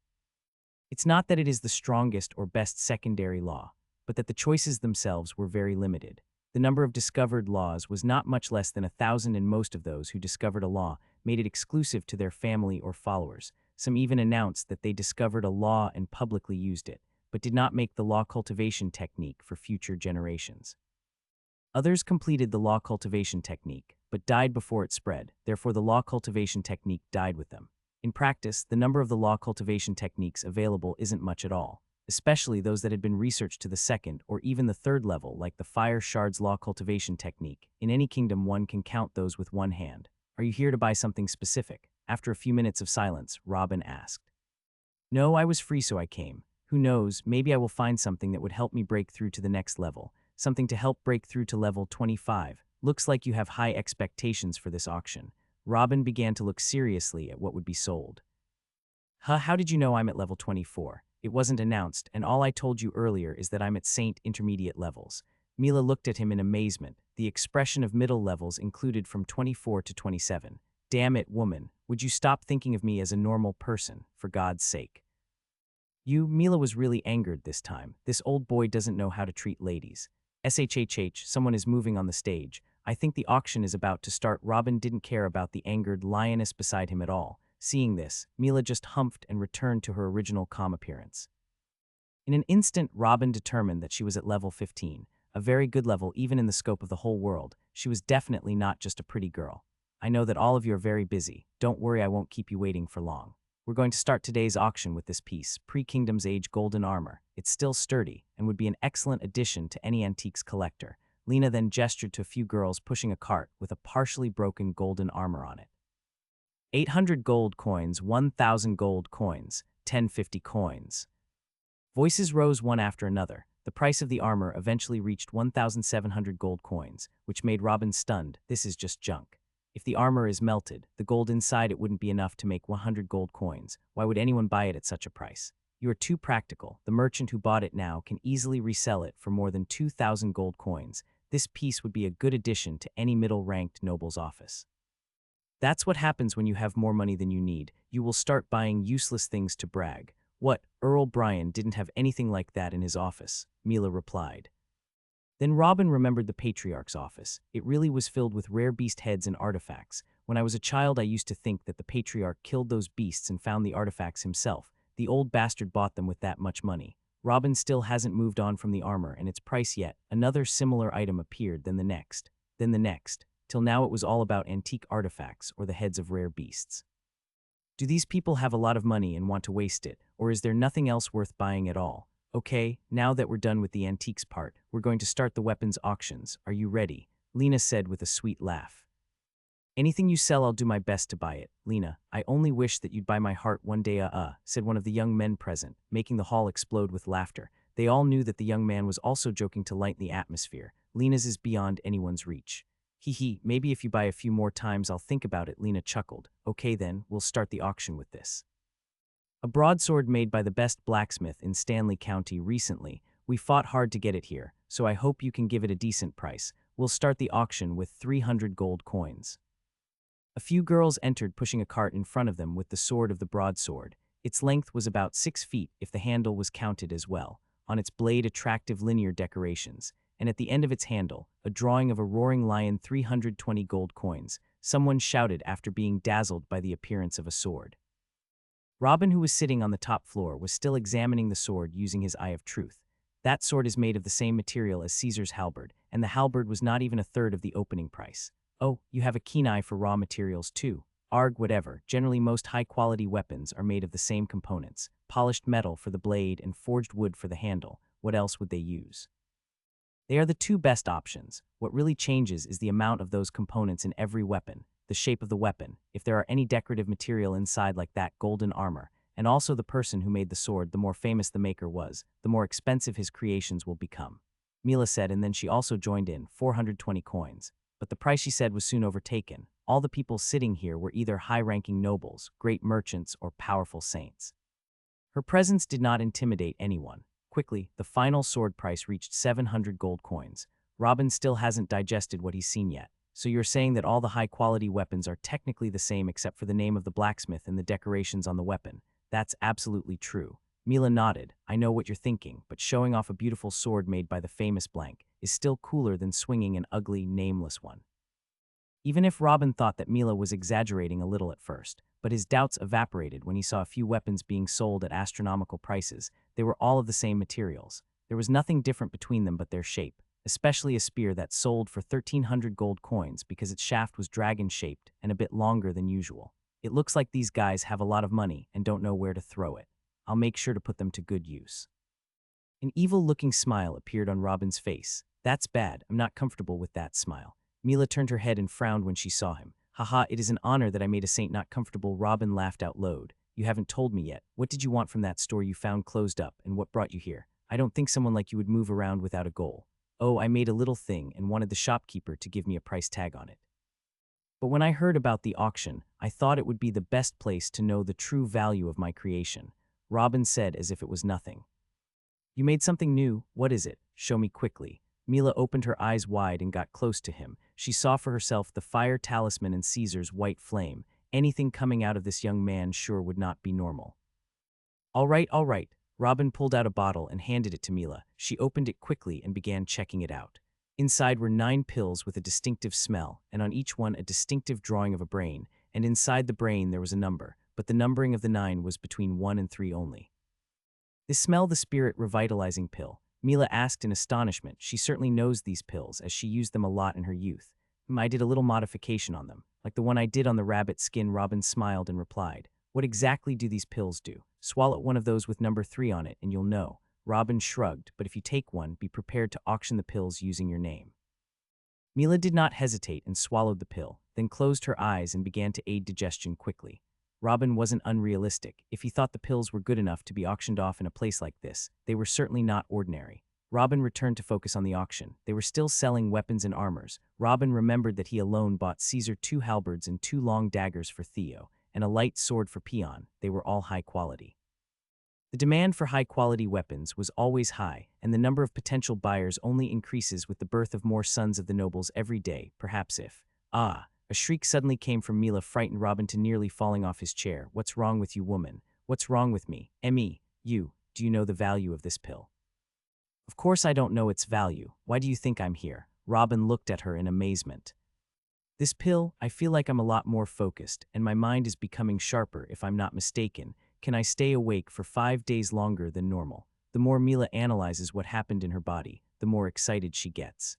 It's not that it is the strongest or best secondary law, but that the choices themselves were very limited. The number of discovered laws was not much less than 1,000, and most of those who discovered a law made it exclusive to their family or followers. Some even announced that they discovered a law and publicly used it, but did not make the law cultivation technique for future generations. Others completed the law cultivation technique, but died before it spread, therefore the law cultivation technique died with them. In practice, the number of the law cultivation techniques available isn't much at all, especially those that had been researched to the 2nd or even the 3rd level, like the Fire Shard's law cultivation technique. In any kingdom, one can count those with one hand. Are you here to buy something specific? After a few minutes of silence, Robin asked. No, I was free, so I came. Who knows, maybe I will find something that would help me break through to the next level, something to help break through to level 25. Looks like you have high expectations for this auction. Robin began to look seriously at what would be sold. How did you know I'm at level 24? It wasn't announced, and all I told you earlier is that I'm at Saint intermediate levels. Mila looked at him in amazement. The expression of middle levels included from 24 to 27. Damn it, woman, would you stop thinking of me as a normal person, for God's sake? Mila was really angered this time. This old boy doesn't know how to treat ladies. SHHH, someone is moving on the stage. I think the auction is about to start. Robin didn't care about the angered lioness beside him at all. Seeing this, Mila just humphed and returned to her original calm appearance. In an instant, Robin determined that she was at level 15, a very good level even in the scope of the whole world. She was definitely not just a pretty girl. I know that all of you are very busy. Don't worry, I won't keep you waiting for long. We're going to start today's auction with this piece, Pre-Kingdom's Age golden armor. It's still sturdy and would be an excellent addition to any antiques collector. Lena then gestured to a few girls pushing a cart with a partially broken golden armor on it. 800 gold coins, 1,000 gold coins, 1050 coins. Voices rose one after another. The price of the armor eventually reached 1,700 gold coins, which made Robin stunned. This is just junk. If the armor is melted, the gold inside it wouldn't be enough to make 100 gold coins. Why would anyone buy it at such a price? You are too practical. The merchant who bought it now can easily resell it for more than 2,000 gold coins. This piece would be a good addition to any middle-ranked noble's office. That's what happens when you have more money than you need. You will start buying useless things to brag. What? Earl Brian didn't have anything like that in his office, Mila replied. Then Robin remembered the Patriarch's office. It really was filled with rare beast heads and artifacts. When I was a child, I used to think that the Patriarch killed those beasts and found the artifacts himself. The old bastard bought them with that much money. Robin still hasn't moved on from the armor and its price yet. Another similar item appeared, then the next, till now it was all about antique artifacts or the heads of rare beasts. Do these people have a lot of money and want to waste it, or is there nothing else worth buying at all? Okay, now that we're done with the antiques part, we're going to start the weapons auctions. Are you ready? Lena said with a sweet laugh. Anything you sell, I'll do my best to buy it. Lena, I only wish that you'd buy my heart one day, said one of the young men present, making the hall explode with laughter. They all knew that the young man was also joking to lighten the atmosphere. Lena's is beyond anyone's reach. Hee hee, maybe if you buy a few more times I'll think about it, Lena chuckled. Okay then, we'll start the auction with this. A broadsword made by the best blacksmith in Stanley County recently. We fought hard to get it here, so I hope you can give it a decent price. We'll start the auction with 300 gold coins. A few girls entered pushing a cart in front of them with the sword of the broadsword. Its length was about 6 feet if the handle was counted as well. On its blade attractive linear decorations, and at the end of its handle, a drawing of a roaring lion 320 gold coins. Someone shouted after being dazzled by the appearance of a sword. Robin, who was sitting on the top floor, was still examining the sword using his eye of truth. That sword is made of the same material as Caesar's halberd, and the halberd was not even a third of the opening price. Oh, you have a keen eye for raw materials too. Arg, whatever. Generally most high-quality weapons are made of the same components. Polished metal for the blade and forged wood for the handle. What else would they use? They are the two best options. What really changes is the amount of those components in every weapon, the shape of the weapon, if there are any decorative material inside like that golden armor, and also the person who made the sword. The more famous the maker was, the more expensive his creations will become. Mila said, and then she also joined in, 420 coins. But the price she said was soon overtaken. All the people sitting here were either high-ranking nobles, great merchants, or powerful saints. Her presence did not intimidate anyone. Quickly, the final sword price reached 700 gold coins. Robin still hasn't digested what he's seen yet. So you're saying that all the high-quality weapons are technically the same except for the name of the blacksmith and the decorations on the weapon. That's absolutely true. Mila nodded. I know what you're thinking, but showing off a beautiful sword made by the famous blank is still cooler than swinging an ugly, nameless one. Even if Robin thought that Mila was exaggerating a little at first, but his doubts evaporated when he saw a few weapons being sold at astronomical prices. They were all of the same materials. There was nothing different between them but their shape, especially a spear that sold for 1,300 gold coins because its shaft was dragon-shaped and a bit longer than usual. It looks like these guys have a lot of money and don't know where to throw it. I'll make sure to put them to good use. An evil-looking smile appeared on Robin's face. That's bad. I'm not comfortable with that smile. Mila turned her head and frowned when she saw him. Haha, it is an honor that I made a saint not comfortable. Robin laughed out loud. You haven't told me yet. What did you want from that store you found closed up, and what brought you here? I don't think someone like you would move around without a goal. Oh, I made a little thing and wanted the shopkeeper to give me a price tag on it. But when I heard about the auction, I thought it would be the best place to know the true value of my creation. Robin said as if it was nothing. You made something new. What is it? Show me quickly. Mila opened her eyes wide and got close to him. She saw for herself the fire talisman and Caesar's white flame. Anything coming out of this young man sure would not be normal. All right, all right. Robin pulled out a bottle and handed it to Mila. She opened it quickly and began checking it out. Inside were 9 pills with a distinctive smell, and on each one a distinctive drawing of a brain, and inside the brain there was a number, but the numbering of the 9 was between 1 and 3 only. Is smell the spirit revitalizing pill? Mila asked in astonishment. She certainly knows these pills, as she used them a lot in her youth. I did a little modification on them, like the one I did on the rabbit skin. Robin smiled and replied, What exactly do these pills do? Swallow one of those with number 3 on it and you'll know. Robin shrugged, but if you take one, be prepared to auction the pills using your name. Mila did not hesitate and swallowed the pill, then closed her eyes and began to aid digestion quickly. Robin wasn't unrealistic. If he thought the pills were good enough to be auctioned off in a place like this, they were certainly not ordinary. Robin returned to focus on the auction. They were still selling weapons and armors. Robin remembered that he alone bought Caesar 2 halberds and 2 long daggers for Theo, and a light sword for Peon. They were all high quality. The demand for high-quality weapons was always high, and the number of potential buyers only increases with the birth of more sons of the nobles every day, perhaps if. A shriek suddenly came from Mila, frightened Robin to nearly falling off his chair. What's wrong with you, woman? What's wrong with me? You, do you know the value of this pill? Of course I don't know its value. Why do you think I'm here? Robin looked at her in amazement. This pill, I feel like I'm a lot more focused, and my mind is becoming sharper if I'm not mistaken. Can I stay awake for 5 days longer than normal? The more Mila analyzes what happened in her body, the more excited she gets.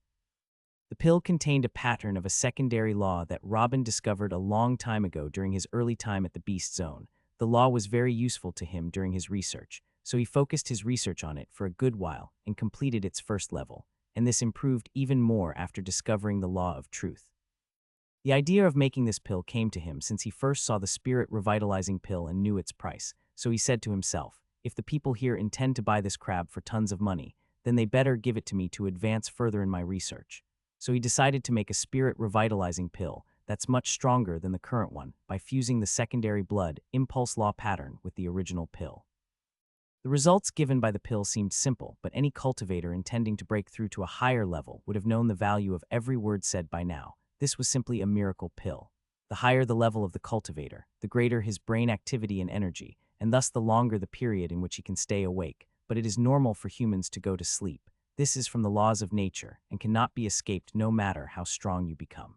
The pill contained a pattern of a secondary law that Robin discovered a long time ago during his early time at the Beast Zone. The law was very useful to him during his research, so he focused his research on it for a good while and completed its first level, and this improved even more after discovering the law of truth. The idea of making this pill came to him since he first saw the spirit revitalizing pill and knew its price, so he said to himself, If the people here intend to buy this crab for tons of money, then they better give it to me to advance further in my research. So he decided to make a spirit revitalizing pill that's much stronger than the current one by fusing the secondary blood impulse law pattern with the original pill. The results given by the pill seemed simple, but any cultivator intending to break through to a higher level would have known the value of every word said by now. This was simply a miracle pill. The higher the level of the cultivator, the greater his brain activity and energy, and thus the longer the period in which he can stay awake. But it is normal for humans to go to sleep. This is from the laws of nature and cannot be escaped no matter how strong you become.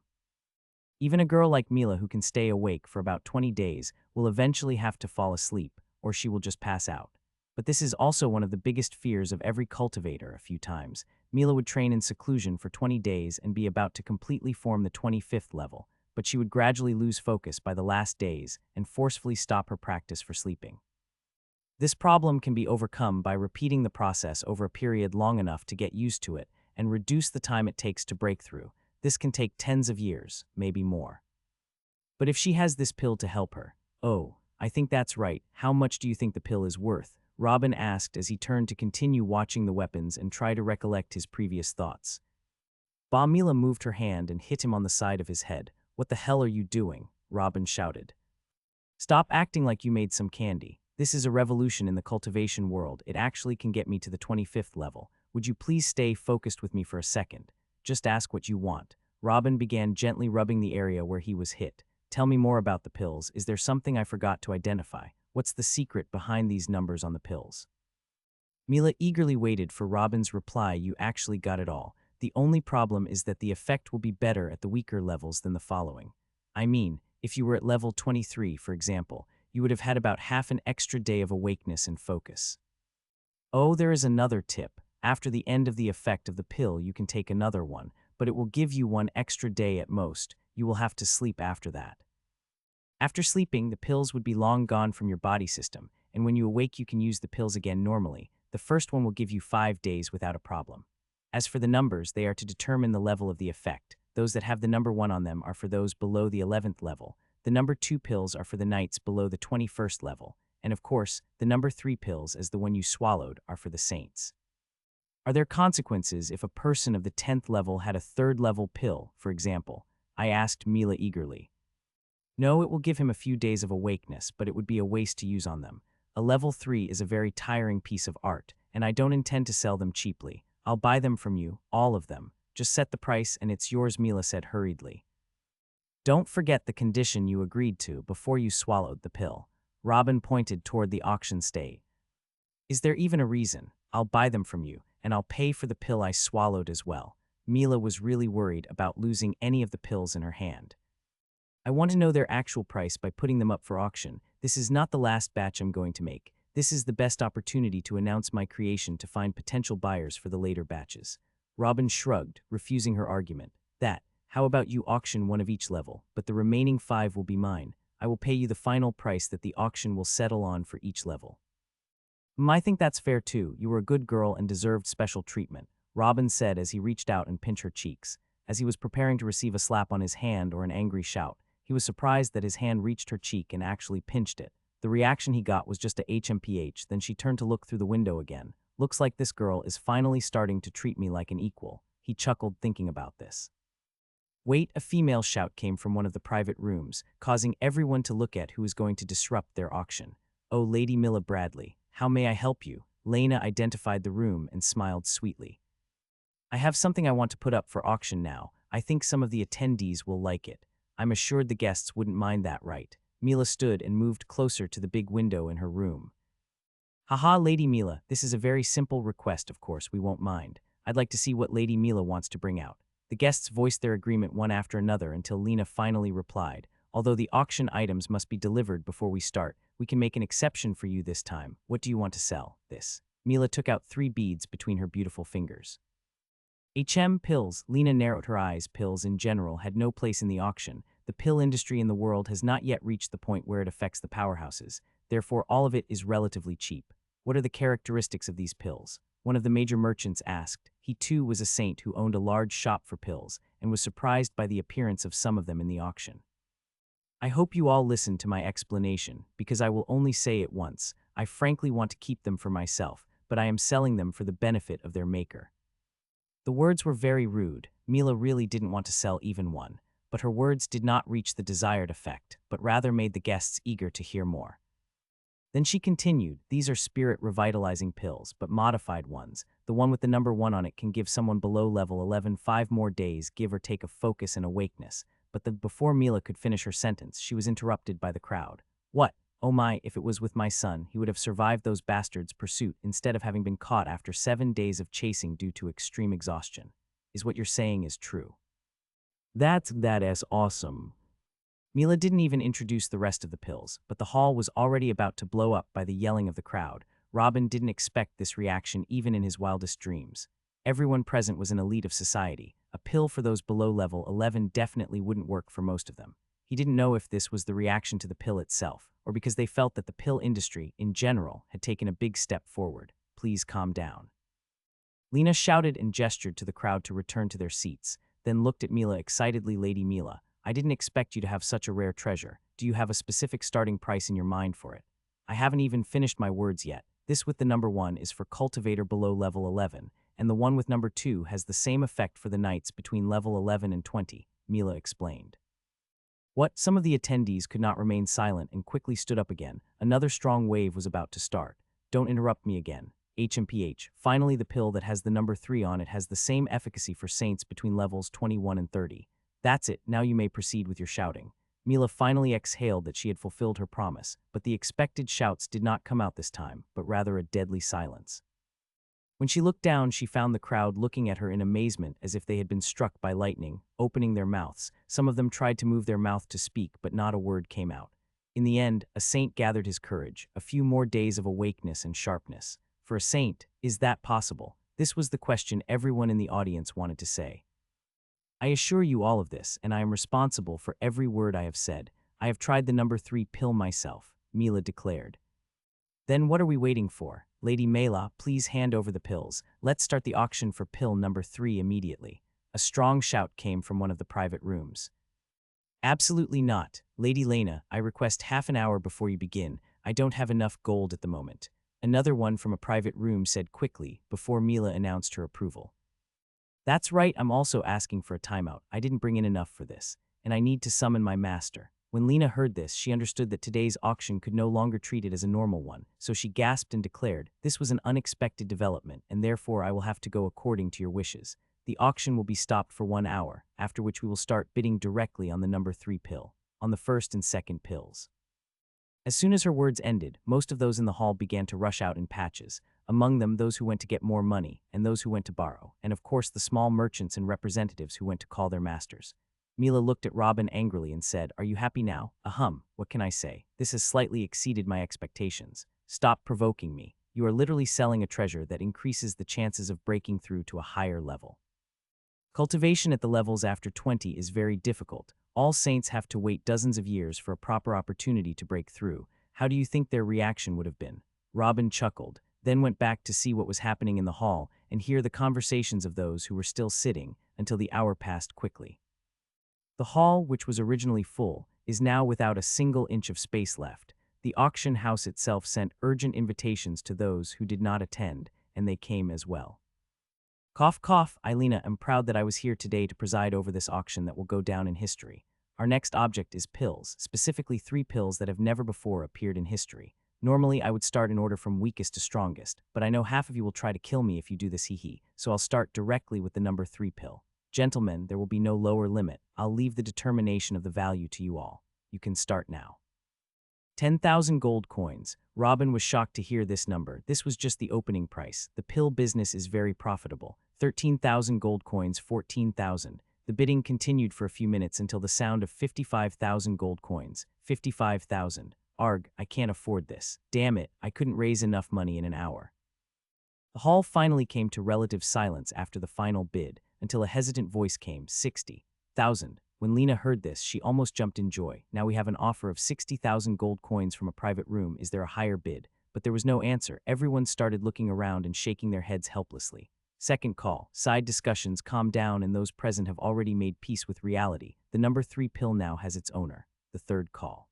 Even a girl like Mila who can stay awake for about 20 days will eventually have to fall asleep, or she will just pass out. But this is also one of the biggest fears of every cultivator a few times. Mila would train in seclusion for 20 days and be about to completely form the 25th level, but she would gradually lose focus by the last days and forcefully stop her practice for sleeping. This problem can be overcome by repeating the process over a period long enough to get used to it and reduce the time it takes to break through. This can take tens of years, maybe more. But if she has this pill to help her, oh, I think that's right. How much do you think the pill is worth? Robin asked as he turned to continue watching the weapons and try to recollect his previous thoughts. Mila moved her hand and hit him on the side of his head. What the hell are you doing? Robin shouted. Stop acting like you made some candy. This is a revolution in the cultivation world. It actually can get me to the 25th level. Would you please stay focused with me for a second? Just ask what you want. Robin began gently rubbing the area where he was hit. Tell me more about the pills. Is there something I forgot to identify? What's the secret behind these numbers on the pills? Mila eagerly waited for Robin's reply. You actually got it all. The only problem is that the effect will be better at the weaker levels than the following. I mean, if you were at level 23, for example, you would have had about half an extra day of awakeness and focus. Oh, there is another tip. After the end of the effect of the pill, you can take another one, but it will give you one extra day at most. You will have to sleep after that. After sleeping, the pills would be long gone from your body system, and when you awake you can use the pills again normally. The first one will give you 5 days without a problem. As for the numbers, they are to determine the level of the effect. Those that have the number 1 on them are for those below the 11th level. The number 2 pills are for the knights below the 21st level. And of course, the number 3 pills, as the one you swallowed, are for the saints. Are there consequences if a person of the 10th level had a 3rd level pill, for example? I asked Mila eagerly. No, it will give him a few days of awakeness, but it would be a waste to use on them. A level 3 is a very tiring piece of art, and I don't intend to sell them cheaply. I'll buy them from you, all of them. Just set the price and it's yours, Mila said hurriedly. Don't forget the condition you agreed to before you swallowed the pill. Robin pointed toward the auction state. Is there even a reason? I'll buy them from you, and I'll pay for the pill I swallowed as well. Mila was really worried about losing any of the pills in her hand. I want to know their actual price by putting them up for auction. This is not the last batch I'm going to make. This is the best opportunity to announce my creation to find potential buyers for the later batches. Robin shrugged, refusing her argument. How about you auction one of each level, but the remaining 5 will be mine. I will pay you the final price that the auction will settle on for each level. I think that's fair too. You were a good girl and deserved special treatment, Robin said as he reached out and pinched her cheeks. As he was preparing to receive a slap on his hand or an angry shout, he was surprised that his hand reached her cheek and actually pinched it. The reaction he got was just a HMPH, then she turned to look through the window again. Looks like this girl is finally starting to treat me like an equal. He chuckled thinking about this. Wait, a female shout came from one of the private rooms, causing everyone to look at who was going to disrupt their auction. Oh, Lady Mila Bradley, how may I help you? Lena identified the room and smiled sweetly. I have something I want to put up for auction now. I think some of the attendees will like it. I'm assured the guests wouldn't mind that, right? Mila stood and moved closer to the big window in her room. Haha, Lady Mila, this is a very simple request, of course, we won't mind. I'd like to see what Lady Mila wants to bring out. The guests voiced their agreement one after another until Lena finally replied, although the auction items must be delivered before we start, we can make an exception for you this time. What do you want to sell? This. Mila took out 3 beads between her beautiful fingers. Pills. Lena narrowed her eyes. Pills in general had no place in the auction. The pill industry in the world has not yet reached the point where it affects the powerhouses. Therefore, all of it is relatively cheap. What are the characteristics of these pills? One of the major merchants asked. He too was a saint who owned a large shop for pills and was surprised by the appearance of some of them in the auction. I hope you all listen to my explanation, because I will only say it once. I frankly want to keep them for myself, but I am selling them for the benefit of their maker." The words were very rude. Mila really didn't want to sell even one, but her words did not reach the desired effect, but rather made the guests eager to hear more. Then she continued, "These are spirit revitalizing pills, but modified ones. The one with the number 1 on it can give someone below level 11 5 more days, give or take, of focus and awakeness." But before Mila could finish her sentence, she was interrupted by the crowd. "What? Oh my, if it was with my son, he would have survived those bastards' pursuit instead of having been caught after 7 days of chasing due to extreme exhaustion. Is what you're saying is true?" That is awesome." Mila didn't even introduce the rest of the pills, but the hall was already about to blow up by the yelling of the crowd. Robin didn't expect this reaction even in his wildest dreams. Everyone present was an elite of society. A pill for those below level 11 definitely wouldn't work for most of them. He didn't know if this was the reaction to the pill itself, or because they felt that the pill industry, in general, had taken a big step forward. "Please calm down." Lena shouted and gestured to the crowd to return to their seats, then looked at Mila excitedly. "Lady Mila, I didn't expect you to have such a rare treasure. Do you have a specific starting price in your mind for it?" "I haven't even finished my words yet. This with the number 1 is for cultivator below level 11, and the one with number 2 has the same effect for the knights between level 11 and 20, Mila explained. What? Some of the attendees could not remain silent and quickly stood up again. Another strong wave was about to start. "Don't interrupt me again. HMPH. Finally, the pill that has the number 3 on it has the same efficacy for saints between levels 21 and 30. That's it, now you may proceed with your shouting." Mila finally exhaled that she had fulfilled her promise, but the expected shouts did not come out this time, but rather a deadly silence. When she looked down, she found the crowd looking at her in amazement as if they had been struck by lightning, opening their mouths. Some of them tried to move their mouth to speak, but not a word came out. In the end, a saint gathered his courage, a few more days of awakeness and sharpness. For a saint, is that possible? This was the question everyone in the audience wanted to say. "I assure you all of this, and I am responsible for every word I have said. I have tried the number 3 pill myself," Mila declared. "Then what are we waiting for? Lady Mela, please hand over the pills. Let's start the auction for pill number 3 immediately." A strong shout came from one of the private rooms. "Absolutely not. Lady Lena, I request half an hour before you begin. I don't have enough gold at the moment." Another one from a private room said quickly, before Mila announced her approval. "That's right, I'm also asking for a timeout. I didn't bring in enough for this, and I need to summon my master." When Lena heard this, she understood that today's auction could no longer treat it as a normal one, so she gasped and declared, "This was an unexpected development, and therefore I will have to go according to your wishes. The auction will be stopped for 1 hour, after which we will start bidding directly on the number 3 pill, on the first and second pills." As soon as her words ended, most of those in the hall began to rush out in patches, among them those who went to get more money, and those who went to borrow, and of course the small merchants and representatives who went to call their masters. Mila looked at Robin angrily and said, "Are you happy now?" "Ahem, what can I say? This has slightly exceeded my expectations. Stop provoking me. You are literally selling a treasure that increases the chances of breaking through to a higher level. Cultivation at the levels after 20 is very difficult. All saints have to wait dozens of years for a proper opportunity to break through. How do you think their reaction would have been?" Robin chuckled, then went back to see what was happening in the hall and hear the conversations of those who were still sitting until the hour passed quickly. The hall, which was originally full, is now without a single inch of space left. The auction house itself sent urgent invitations to those who did not attend, and they came as well. Cough, cough, Eilina, am proud that I was here today to preside over this auction that will go down in history. Our next object is pills, specifically 3 pills that have never before appeared in history. Normally, I would start in order from weakest to strongest, but I know half of you will try to kill me if you do this, so I'll start directly with the number 3 pill. Gentlemen, there will be no lower limit. I'll leave the determination of the value to you all. You can start now. 10,000 gold coins. Robin was shocked to hear this number. This was just the opening price. The pill business is very profitable. 13,000 gold coins, 14,000. The bidding continued for a few minutes until the sound of 55,000 gold coins. 55,000. Arg, I can't afford this. Damn it, I couldn't raise enough money in an hour. The hall finally came to relative silence after the final bid, until a hesitant voice came, 60,000. When Lena heard this, she almost jumped in joy. Now we have an offer of 60,000 gold coins from a private room. Is there a higher bid? But there was no answer. Everyone started looking around and shaking their heads helplessly. Second call. Side discussions calm down and those present have already made peace with reality. The number 3 pill now has its owner. The third call.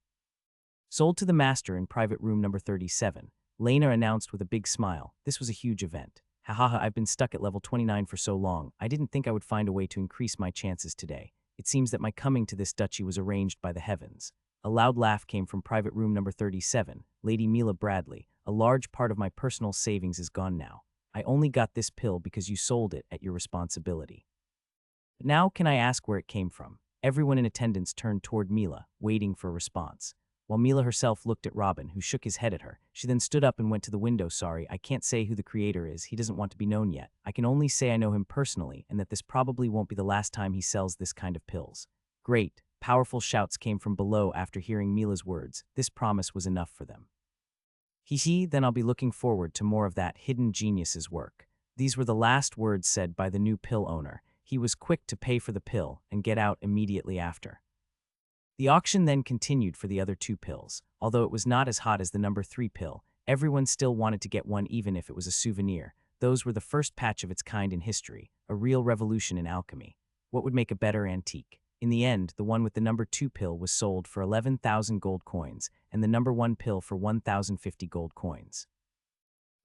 Sold to the master in private room number 37. Lena announced with a big smile. This was a huge event. Hahaha, I've been stuck at level 29 for so long, I didn't think I would find a way to increase my chances today. It seems that my coming to this duchy was arranged by the heavens. A loud laugh came from private room number 37, Lady Mila Bradley. A large part of my personal savings is gone now. I only got this pill because you sold it at your responsibility. But now can I ask where it came from? Everyone in attendance turned toward Mila, waiting for a response. While Mila herself looked at Robin, who shook his head at her, she then stood up and went to the window. Sorry, I can't say who the creator is. He doesn't want to be known yet. I can only say I know him personally and that this probably won't be the last time he sells this kind of pills. Great, powerful shouts came from below after hearing Mila's words. This promise was enough for them. Then I'll be looking forward to more of that hidden genius's work. These were the last words said by the new pill owner. He was quick to pay for the pill and get out immediately after. The auction then continued for the other two pills. Although it was not as hot as the number 3 pill, everyone still wanted to get one even if it was a souvenir. Those were the first patch of its kind in history, a real revolution in alchemy. What would make a better antique? In the end, the one with the number 2 pill was sold for 11,000 gold coins, and the number 1 pill for 1,050 gold coins.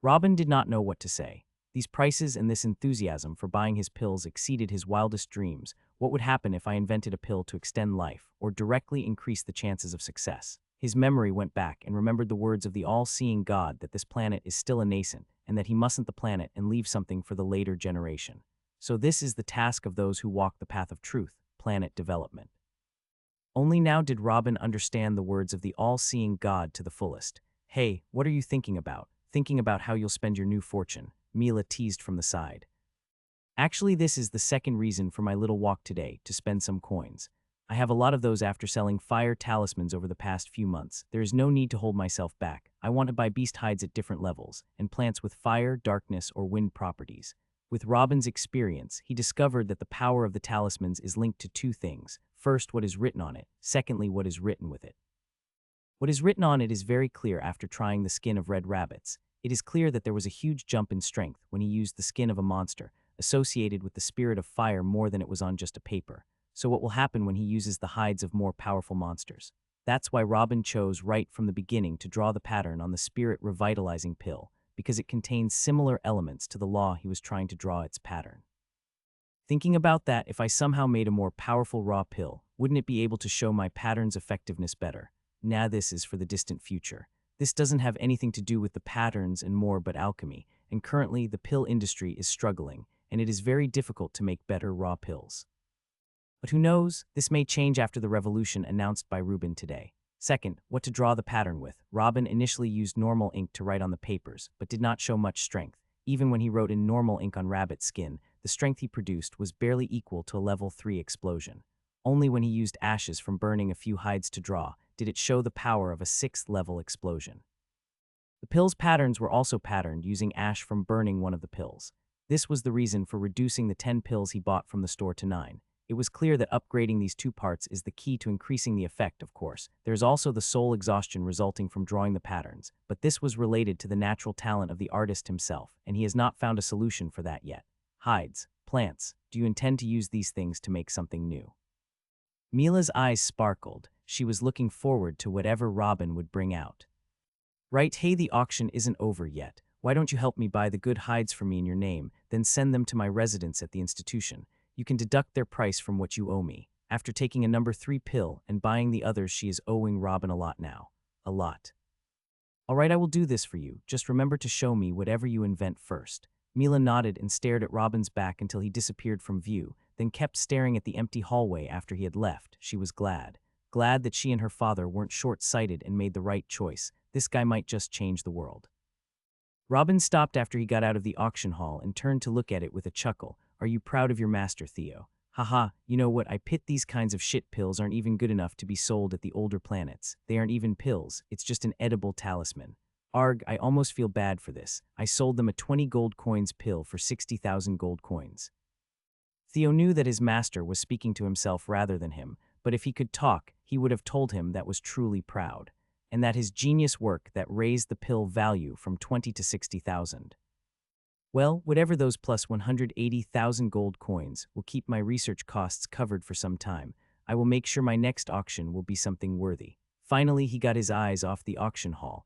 Robin did not know what to say. These prices and this enthusiasm for buying his pills exceeded his wildest dreams. What would happen if I invented a pill to extend life, or directly increase the chances of success? His memory went back and remembered the words of the all-seeing God that this planet is still a nascent, and that he mustn't the planet and leave something for the later generation. So this is the task of those who walk the path of truth, planet development. Only now did Robin understand the words of the all-seeing God to the fullest. Hey, what are you thinking about? Thinking about how you'll spend your new fortune, Mila teased from the side. Actually, this is the second reason for my little walk today, to spend some coins. I have a lot of those after selling fire talismans over the past few months. There is no need to hold myself back. I want to buy beast hides at different levels, and plants with fire, darkness, or wind properties. With Robin's experience, he discovered that the power of the talismans is linked to two things. First, what is written on it. Secondly, what is written with it. What is written on it is very clear after trying the skin of red rabbits. It is clear that there was a huge jump in strength when he used the skin of a monster, associated with the spirit of fire more than it was on just a paper. So what will happen when he uses the hides of more powerful monsters? That's why Robin chose right from the beginning to draw the pattern on the spirit revitalizing pill, because it contains similar elements to the law he was trying to draw its pattern. Thinking about that, if I somehow made a more powerful raw pill, wouldn't it be able to show my pattern's effectiveness better? Nah, this is for the distant future. This doesn't have anything to do with the patterns and more but alchemy, and currently the pill industry is struggling, and it is very difficult to make better raw pills. But who knows, this may change after the revolution announced by Rubin today. Second, what to draw the pattern with. Robin initially used normal ink to write on the papers, but did not show much strength. Even when he wrote in normal ink on rabbit skin, the strength he produced was barely equal to a level 3 explosion. Only when he used ashes from burning a few hides to draw did it show the power of a 6th level explosion. The pill's patterns were also patterned using ash from burning one of the pills. This was the reason for reducing the 10 pills he bought from the store to 9. It was clear that upgrading these two parts is the key to increasing the effect, of course. There's also the soul exhaustion resulting from drawing the patterns, but this was related to the natural talent of the artist himself, and he has not found a solution for that yet. Hides, plants, do you intend to use these things to make something new? Mila's eyes sparkled. She was looking forward to whatever Robin would bring out. Right, hey, the auction isn't over yet. Why don't you help me buy the good hides for me in your name, then send them to my residence at the institution? You can deduct their price from what you owe me. After taking a number 3 pill and buying the others, she is owing Robin a lot now. A lot. All right, I will do this for you. Just remember to show me whatever you invent first. Mila nodded and stared at Robin's back until he disappeared from view, then kept staring at the empty hallway after he had left. She was glad. Glad that she and her father weren't short-sighted and made the right choice. This guy might just change the world. Robin stopped after he got out of the auction hall and turned to look at it with a chuckle. Are you proud of your master, Theo? Haha, you know what, I pit these kinds of shit pills aren't even good enough to be sold at the older planets. They aren't even pills, it's just an edible talisman. Arg, I almost feel bad for this. I sold them a 20 gold coins pill for 60,000 gold coins. Theo knew that his master was speaking to himself rather than him, but if he could talk, he would have told him that was truly proud, and that his genius work that raised the pill value from 20 to 60,000. Well, whatever those plus 180,000 gold coins will keep my research costs covered for some time. I will make sure my next auction will be something worthy. Finally, he got his eyes off the auction hall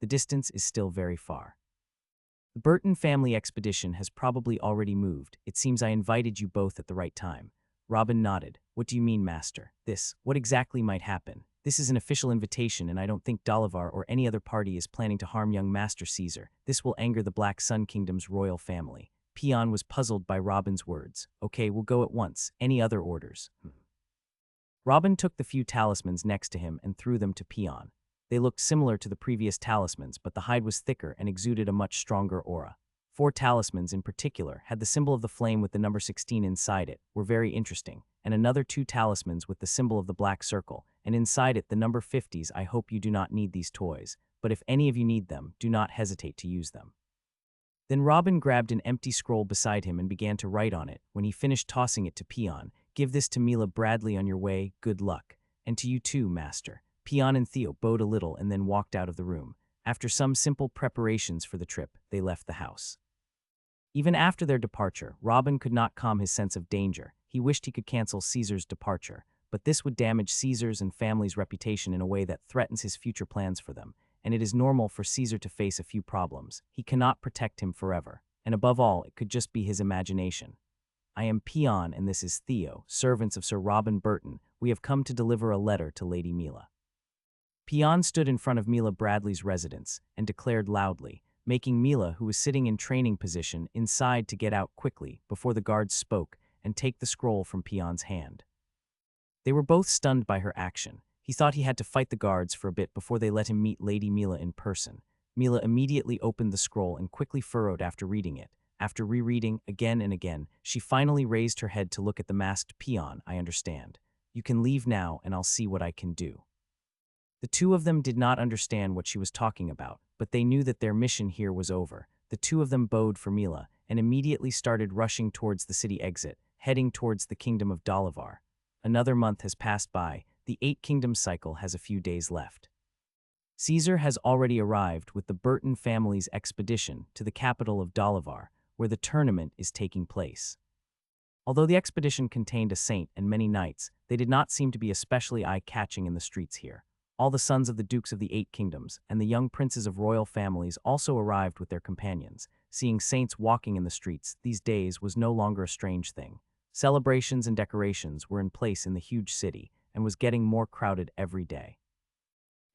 The distance is still very far. The Burton family expedition has probably already moved. It seems I invited you both at the right time. Robin nodded. What do you mean, Master? What exactly might happen? This is an official invitation, and I don't think Dalavar or any other party is planning to harm young Master Caesar. This will anger the Black Sun Kingdom's royal family. Peon was puzzled by Robin's words. Okay, we'll go at once. Any other orders? Robin took the few talismans next to him and threw them to Peon. They looked similar to the previous talismans, but the hide was thicker and exuded a much stronger aura. 4 talismans in particular had the symbol of the flame with the number 16 inside it, were very interesting, and another 2 talismans with the symbol of the black circle, and inside it the number 50s. I hope you do not need these toys, but if any of you need them, do not hesitate to use them. Then Robin grabbed an empty scroll beside him and began to write on it. When he finished tossing it to Peon, give this to Mila Bradley on your way, good luck. And to you too, Master. Peon and Theo bowed a little and then walked out of the room. After some simple preparations for the trip, they left the house. Even after their departure, Robin could not calm his sense of danger. He wished he could cancel Caesar's departure, but this would damage Caesar's and family's reputation in a way that threatens his future plans for them, and it is normal for Caesar to face a few problems. He cannot protect him forever, and above all, it could just be his imagination. I am Peon and this is Theo, servants of Sir Robin Burton. We have come to deliver a letter to Lady Mila. Peon stood in front of Mila Bradley's residence and declared loudly, making Mila, who was sitting in training position, inside to get out quickly before the guards spoke and take the scroll from Peon's hand. They were both stunned by her action. He thought he had to fight the guards for a bit before they let him meet Lady Mila in person. Mila immediately opened the scroll and quickly furrowed after reading it. After rereading again and again, she finally raised her head to look at the masked Peon. I understand. You can leave now and I'll see what I can do. The two of them did not understand what she was talking about, but they knew that their mission here was over. The two of them bowed for Mila and immediately started rushing towards the city exit, heading towards the kingdom of Dalavar. Another month has passed by. The 8 Kingdoms cycle has a few days left. Caesar has already arrived with the Burton family's expedition to the capital of Dalavar, where the tournament is taking place. Although the expedition contained a saint and many knights, they did not seem to be especially eye-catching in the streets here. All the sons of the dukes of the 8 kingdoms and the young princes of royal families also arrived with their companions. Seeing saints walking in the streets these days was no longer a strange thing. Celebrations and decorations were in place in the huge city and was getting more crowded every day.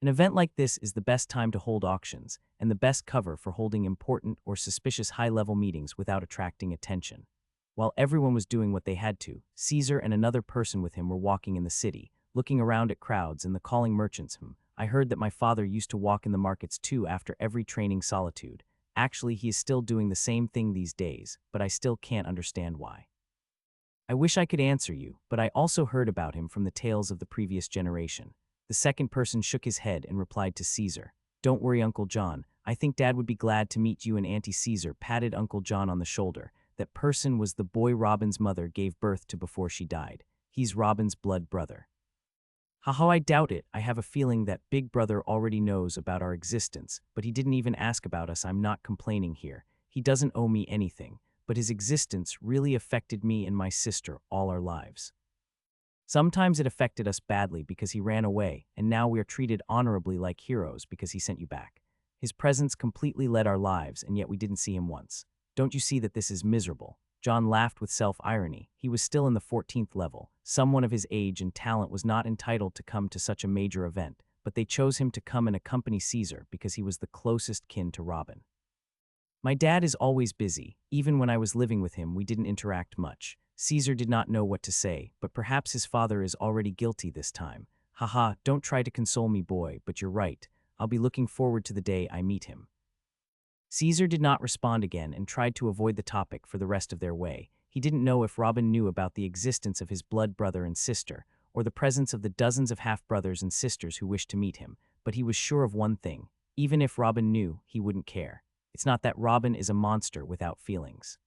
An event like this is the best time to hold auctions and the best cover for holding important or suspicious high-level meetings without attracting attention. While everyone was doing what they had to, Caesar and another person with him were walking in the city, looking around at crowds and the calling merchants. I heard that my father used to walk in the markets too after every training solitude. Actually, he is still doing the same thing these days, but I still can't understand why. I wish I could answer you, but I also heard about him from the tales of the previous generation. The second person shook his head and replied to Caesar, Don't worry, Uncle John. I think Dad would be glad to meet you. And Auntie Caesar patted Uncle John on the shoulder. That person was the boy Robin's mother gave birth to before she died. He's Robin's blood brother. Haha, I doubt it. I have a feeling that Big Brother already knows about our existence, but he didn't even ask about us. I'm not complaining here. He doesn't owe me anything, but his existence really affected me and my sister all our lives. Sometimes it affected us badly because he ran away, and now we are treated honorably like heroes because he sent you back. His presence completely led our lives, and yet we didn't see him once. Don't you see that this is miserable? John laughed with self-irony. He was still in the 14th level. Someone of his age and talent was not entitled to come to such a major event, but they chose him to come and accompany Caesar because he was the closest kin to Robin. My dad is always busy. Even when I was living with him, we didn't interact much. Caesar did not know what to say, but perhaps his father is already guilty this time. Haha, don't try to console me, boy, but you're right. I'll be looking forward to the day I meet him. Caesar did not respond again and tried to avoid the topic for the rest of their way. He didn't know if Robin knew about the existence of his blood brother and sister, or the presence of the dozens of half-brothers and sisters who wished to meet him, but he was sure of one thing. Even if Robin knew, he wouldn't care. It's not that Robin is a monster without feelings.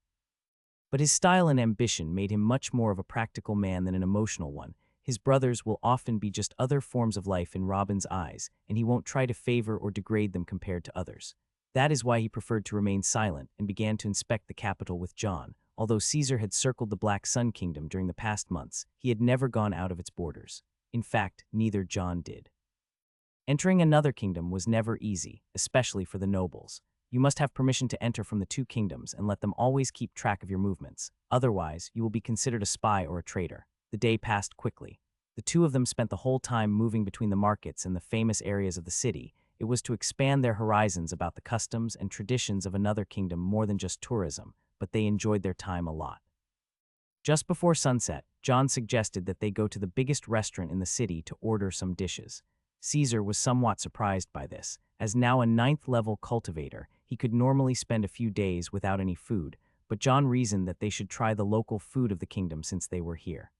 But his style and ambition made him much more of a practical man than an emotional one. His brothers will often be just other forms of life in Robin's eyes, and he won't try to favor or degrade them compared to others. That is why he preferred to remain silent and began to inspect the capital with John. Although Caesar had circled the Black Sun Kingdom during the past months, he had never gone out of its borders. In fact, neither John did. Entering another kingdom was never easy, especially for the nobles. You must have permission to enter from the two kingdoms and let them always keep track of your movements. Otherwise, you will be considered a spy or a traitor. The day passed quickly. The two of them spent the whole time moving between the markets and the famous areas of the city. It was to expand their horizons about the customs and traditions of another kingdom more than just tourism, but they enjoyed their time a lot. Just before sunset, John suggested that they go to the biggest restaurant in the city to order some dishes. Caesar was somewhat surprised by this. As now a ninth-level cultivator, he could normally spend a few days without any food, but John reasoned that they should try the local food of the kingdom since they were here.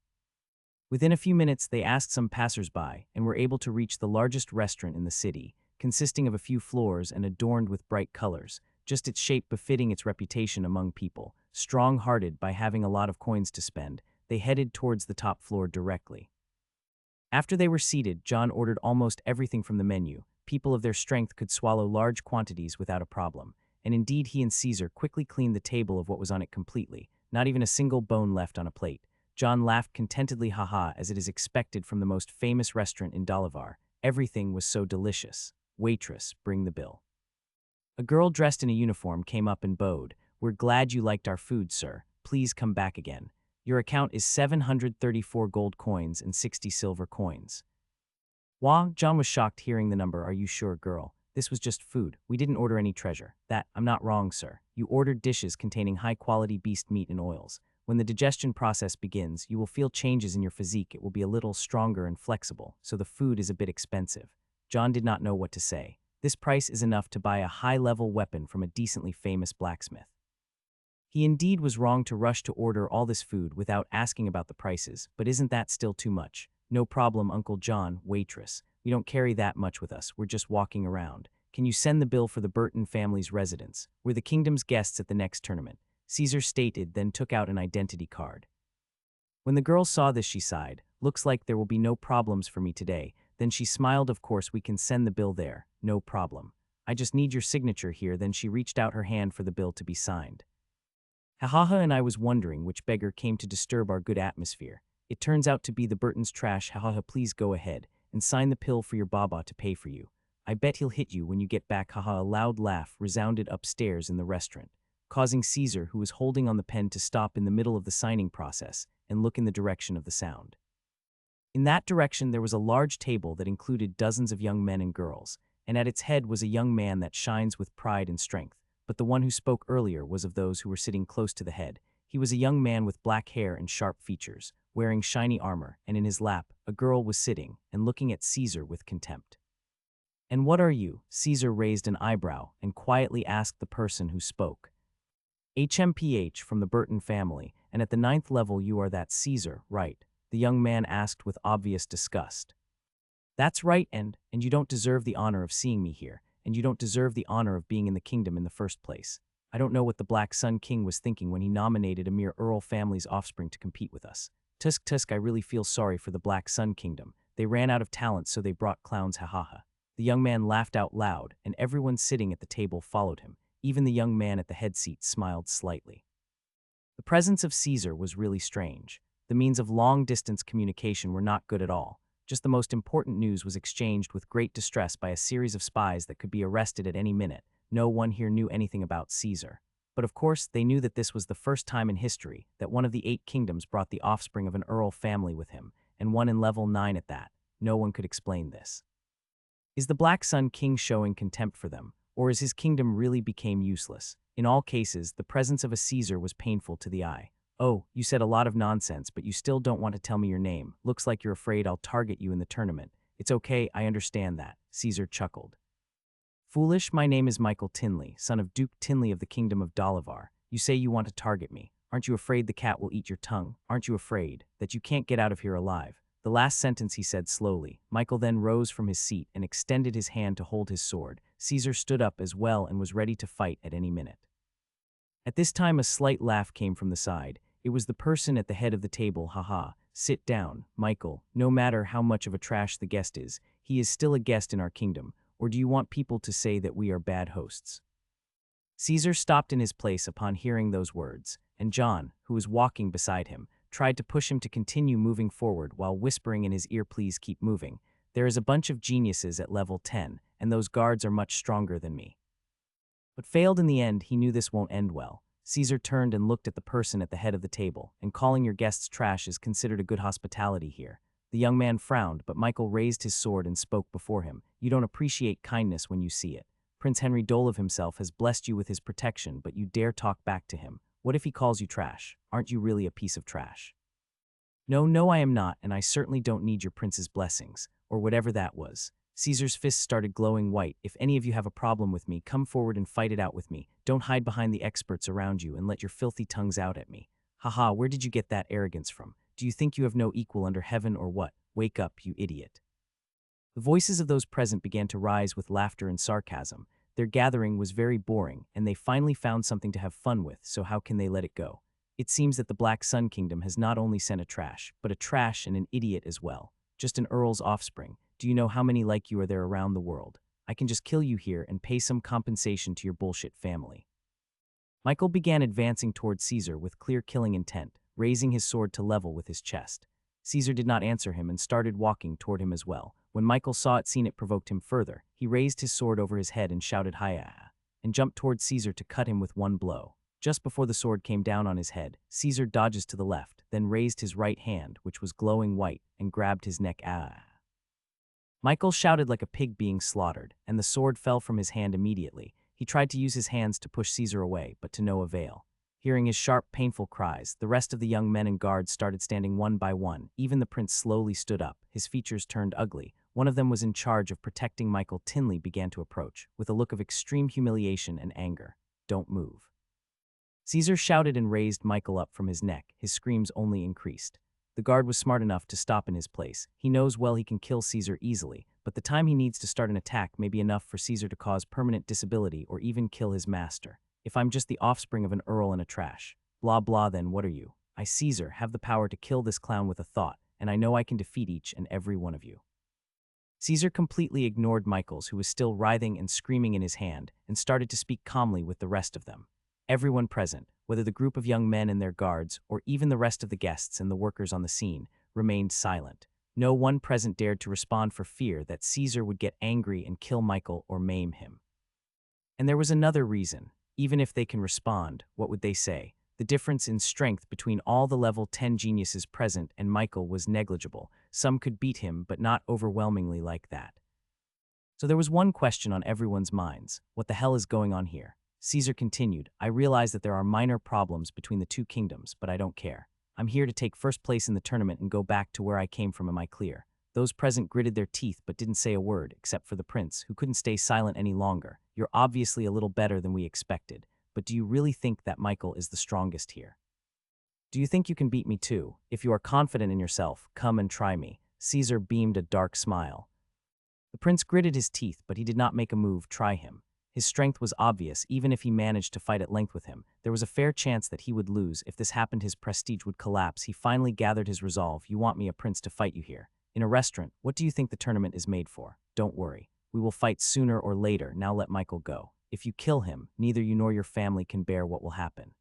Within a few minutes, they asked some passers-by and were able to reach the largest restaurant in the city, consisting of a few floors and adorned with bright colors, just its shape befitting its reputation among people. Strong-hearted by having a lot of coins to spend, they headed towards the top floor directly. After they were seated, John ordered almost everything from the menu. People of their strength could swallow large quantities without a problem, and indeed he and Caesar quickly cleaned the table of what was on it completely, not even a single bone left on a plate. John laughed contentedly, haha, as it is expected from the most famous restaurant in Dalavar. Everything was so delicious. Waitress, bring the bill. A girl dressed in a uniform came up and bowed. We're glad you liked our food, sir. Please come back again. Your account is 734 gold coins and 60 silver coins. Wah, John was shocked hearing the number. Are you sure, girl? This was just food. We didn't order any treasure. I'm not wrong, sir. You ordered dishes containing high-quality beast meat and oils. When the digestion process begins, you will feel changes in your physique. It will be a little stronger and flexible, so the food is a bit expensive. John did not know what to say. This price is enough to buy a high-level weapon from a decently famous blacksmith. He indeed was wrong to rush to order all this food without asking about the prices, but isn't that still too much? No problem, Uncle John, waitress. We don't carry that much with us, we're just walking around. Can you send the bill for the Burton family's residence? We're the kingdom's guests at the next tournament. Caesar stated, then took out an identity card. When the girl saw this, she sighed. Looks like there will be no problems for me today. Then she smiled. Of course, we can send the bill there. No problem. I just need your signature here. Then she reached out her hand for the bill to be signed. Hahaha, and I was wondering which beggar came to disturb our good atmosphere. It turns out to be the Burton's trash. Hahaha, please go ahead and sign the pill for your baba to pay for you. I bet he'll hit you when you get back. Haha, a loud laugh resounded upstairs in the restaurant, causing Caesar, who was holding on the pen, to stop in the middle of the signing process and look in the direction of the sound. In that direction there was a large table that included dozens of young men and girls, and at its head was a young man that shines with pride and strength. But the one who spoke earlier was of those who were sitting close to the head. He was a young man with black hair and sharp features, wearing shiny armor, and in his lap a girl was sitting and looking at Caesar with contempt. And what are you? Caesar raised an eyebrow and quietly asked the person who spoke. HMPH from the Burton family, and at the 9th level you are that Caesar, right? The young man asked with obvious disgust. That's right, and you don't deserve the honor of seeing me here, and you don't deserve the honor of being in the kingdom in the first place. I don't know what the Black Sun King was thinking when he nominated a mere Earl family's offspring to compete with us. Tusk, I really feel sorry for the Black Sun Kingdom. They ran out of talent, so they brought clowns, hahaha. The young man laughed out loud, and everyone sitting at the table followed him. Even the young man at the head seat smiled slightly. The presence of Caesar was really strange. The means of long-distance communication were not good at all. Just the most important news was exchanged with great distress by a series of spies that could be arrested at any minute. No one here knew anything about Caesar. But of course, they knew that this was the first time in history that one of the 8 kingdoms brought the offspring of an Earl family with him, and one in level 9 at that. No one could explain this. Is the Black Sun King showing contempt for them, or is his kingdom really became useless? In all cases, the presence of a Caesar was painful to the eye. Oh, you said a lot of nonsense, but you still don't want to tell me your name. Looks like you're afraid I'll target you in the tournament. It's okay, I understand that, Caesar chuckled. Foolish, my name is Michael Tinley, son of Duke Tinley of the Kingdom of Dalavar. You say you want to target me. Aren't you afraid the cat will eat your tongue? Aren't you afraid that you can't get out of here alive? The last sentence he said slowly. Michael then rose from his seat and extended his hand to hold his sword. Caesar stood up as well and was ready to fight at any minute. At this time a slight laugh came from the side. It was the person at the head of the table. Haha, sit down, Michael. No matter how much of a trash the guest is, he is still a guest in our kingdom. Or do you want people to say that we are bad hosts? Caesar stopped in his place upon hearing those words, and John, who was walking beside him, tried to push him to continue moving forward while whispering in his ear, please keep moving. There is a bunch of geniuses at level 10, and those guards are much stronger than me. But failed in the end. He knew this won't end well. Caesar turned and looked at the person at the head of the table, and calling your guests trash is considered a good hospitality here. The young man frowned, but Michael raised his sword and spoke before him. You don't appreciate kindness when you see it. Prince Henry Dolov himself has blessed you with his protection, but you dare talk back to him. What if he calls you trash? Aren't you really a piece of trash? No, I am not, and I certainly don't need your prince's blessings, or whatever that was. Caesar's fists started glowing white. If any of you have a problem with me, come forward and fight it out with me. Don't hide behind the experts around you and let your filthy tongues out at me. Haha, where did you get that arrogance from? Do you think you have no equal under heaven or what? Wake up, you idiot. The voices of those present began to rise with laughter and sarcasm. Their gathering was very boring, and they finally found something to have fun with, so how can they let it go? It seems that the Black Sun Kingdom has not only sent a trash, but a trash and an idiot as well. Just an earl's offspring. Do you know how many like you are there around the world? I can just kill you here and pay some compensation to your bullshit family. Michael began advancing toward Caesar with clear killing intent, raising his sword to level with his chest. Caesar did not answer him and started walking toward him as well. When Michael saw it provoked him further. He raised his sword over his head and shouted "Hiya!" and jumped toward Caesar to cut him with one blow. Just before the sword came down on his head, Caesar dodges to the left, then raised his right hand, which was glowing white, and grabbed his neck. Michael shouted like a pig being slaughtered, and the sword fell from his hand immediately. He tried to use his hands to push Caesar away, but to no avail. Hearing his sharp, painful cries, the rest of the young men and guards started standing one by one. Even the prince slowly stood up. His features turned ugly. One of them was in charge of protecting Michael. Tinley began to approach, with a look of extreme humiliation and anger. Don't move. Caesar shouted and raised Michael up from his neck. His screams only increased. The guard was smart enough to stop in his place. He knows well he can kill Caesar easily, but the time he needs to start an attack may be enough for Caesar to cause permanent disability or even kill his master. If I'm just the offspring of an earl and a trash, blah blah, then what are you? I, Caesar, have the power to kill this clown with a thought, and I know I can defeat each and every one of you. Caesar completely ignored Michael's, who was still writhing and screaming in his hand, and started to speak calmly with the rest of them. Everyone present, whether the group of young men and their guards, or even the rest of the guests and the workers on the scene, remained silent. No one present dared to respond for fear that Caesar would get angry and kill Michael or maim him. And there was another reason. Even if they can respond, what would they say? The difference in strength between all the level 10 geniuses present and Michael was negligible. Some could beat him, but not overwhelmingly like that. So there was one question on everyone's minds. What the hell is going on here? Caesar continued, I realize that there are minor problems between the two kingdoms, but I don't care. I'm here to take first place in the tournament and go back to where I came from. Am I clear? Those present gritted their teeth but didn't say a word, except for the prince, who couldn't stay silent any longer. You're obviously a little better than we expected, but do you really think that Michael is the strongest here? Do you think you can beat me too? If you are confident in yourself, come and try me. Caesar beamed a dark smile. The prince gritted his teeth, but he did not make a move. Try him. His strength was obvious. Even if he managed to fight at length with him, there was a fair chance that he would lose. If this happened, his prestige would collapse. He finally gathered his resolve. You want me, a prince, to fight you here? In a restaurant? What do you think the tournament is made for? Don't worry. We will fight sooner or later. Now let Michael go. If you kill him, neither you nor your family can bear what will happen.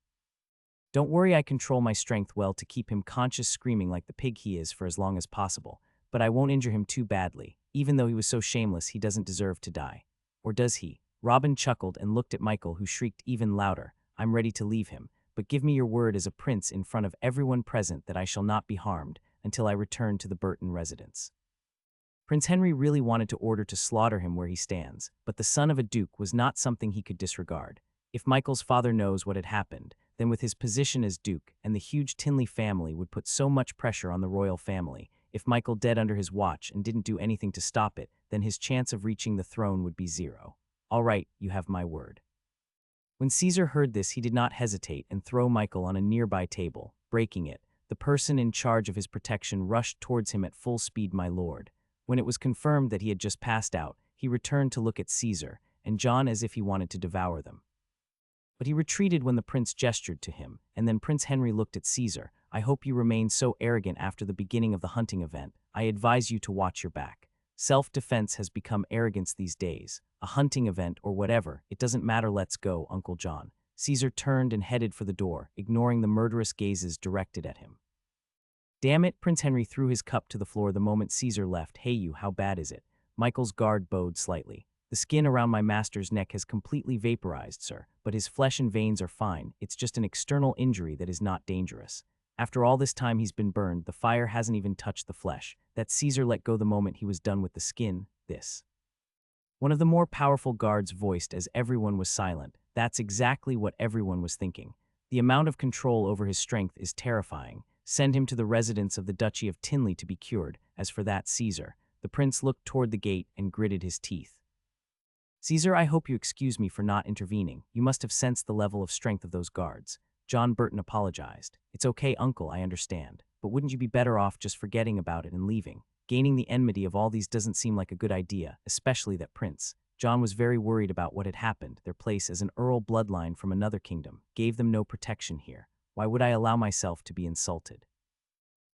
Don't worry, I control my strength well to keep him conscious, screaming like the pig he is for as long as possible. But I won't injure him too badly. Even though he was so shameless, he doesn't deserve to die. Or does he? Robin chuckled and looked at Michael, who shrieked even louder. I'm ready to leave him, but give me your word as a prince in front of everyone present that I shall not be harmed until I return to the Burton residence. Prince Henry really wanted to order to slaughter him where he stands, but the son of a duke was not something he could disregard. If Michael's father knows what had happened, then with his position as duke and the huge Tinley family would put so much pressure on the royal family. If Michael dead under his watch and didn't do anything to stop it, then his chance of reaching the throne would be zero. All right, you have my word. When Caesar heard this, he did not hesitate and throw Michael on a nearby table, breaking it. The person in charge of his protection rushed towards him at full speed. My lord. When it was confirmed that he had just passed out, he returned to look at Caesar and John as if he wanted to devour them. But he retreated when the prince gestured to him, and then Prince Henry looked at Caesar. I hope you remain so arrogant after the beginning of the hunting event. I advise you to watch your back. Self-defense has become arrogance these days. A hunting event or whatever, it doesn't matter. Let's go, Uncle John. Caesar turned and headed for the door, ignoring the murderous gazes directed at him. Damn it, Prince Henry threw his cup to the floor the moment Caesar left. Hey you, how bad is it? Michael's guard bowed slightly. The skin around my master's neck has completely vaporized, sir, but his flesh and veins are fine. It's just an external injury that is not dangerous. After all this time he's been burned, the fire hasn't even touched the flesh. That Caesar let go the moment he was done with the skin, this. One of the more powerful guards voiced as everyone was silent. That's exactly what everyone was thinking. The amount of control over his strength is terrifying. Send him to the residence of the Duchy of Tinley to be cured. As for that Caesar, the prince looked toward the gate and gritted his teeth. Caesar, I hope you excuse me for not intervening. You must have sensed the level of strength of those guards. John Burton apologized. It's okay, uncle, I understand. But wouldn't you be better off just forgetting about it and leaving? Gaining the enmity of all these doesn't seem like a good idea, especially that prince. John was very worried about what had happened. Their place as an earl bloodline from another kingdom gave them no protection here. Why would I allow myself to be insulted?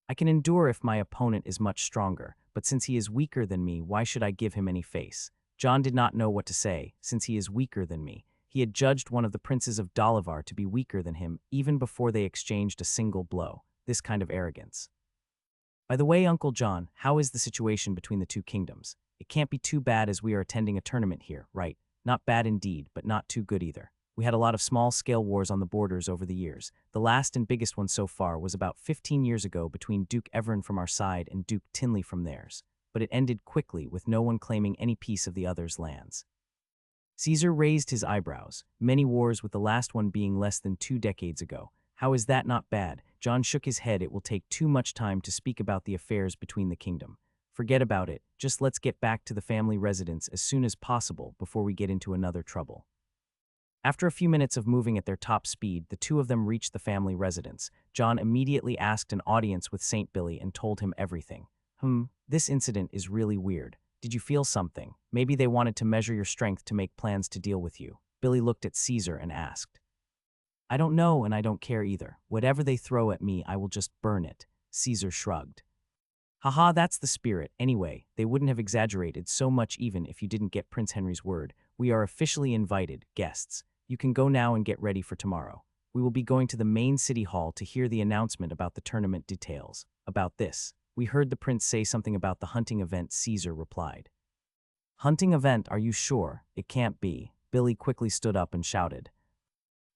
I can endure if my opponent is much stronger, but since he is weaker than me, why should I give him any face? John did not know what to say. Since he is weaker than me, he had judged one of the princes of Dalavar to be weaker than him even before they exchanged a single blow. This kind of arrogance. By the way, Uncle John, how is the situation between the two kingdoms? It can't be too bad as we are attending a tournament here, right? Not bad indeed, but not too good either. We had a lot of small-scale wars on the borders over the years. The last and biggest one so far was about 15 years ago between Duke Everin from our side and Duke Tinley from theirs. But it ended quickly with no one claiming any piece of the other's lands. Caesar raised his eyebrows. Many wars, with the last one being less than 2 decades ago. How is that not bad? John shook his head. It will take too much time to speak about the affairs between the kingdom. Forget about it. Just let's get back to the family residence as soon as possible before we get into another trouble. After a few minutes of moving at their top speed, the two of them reached the family residence. John immediately asked an audience with St. Billy and told him everything. This incident is really weird. Did you feel something? Maybe they wanted to measure your strength to make plans to deal with you. Billy looked at Caesar and asked. I don't know, and I don't care either. Whatever they throw at me, I will just burn it. Caesar shrugged. Haha, that's the spirit. Anyway, they wouldn't have exaggerated so much even if you didn't get Prince Henry's word. We are officially invited, guests. You can go now and get ready for tomorrow. We will be going to the main city hall to hear the announcement about the tournament details. About this, we heard the prince say something about the hunting event, Caesar replied. Hunting event, are you sure? It can't be. Billy quickly stood up and shouted.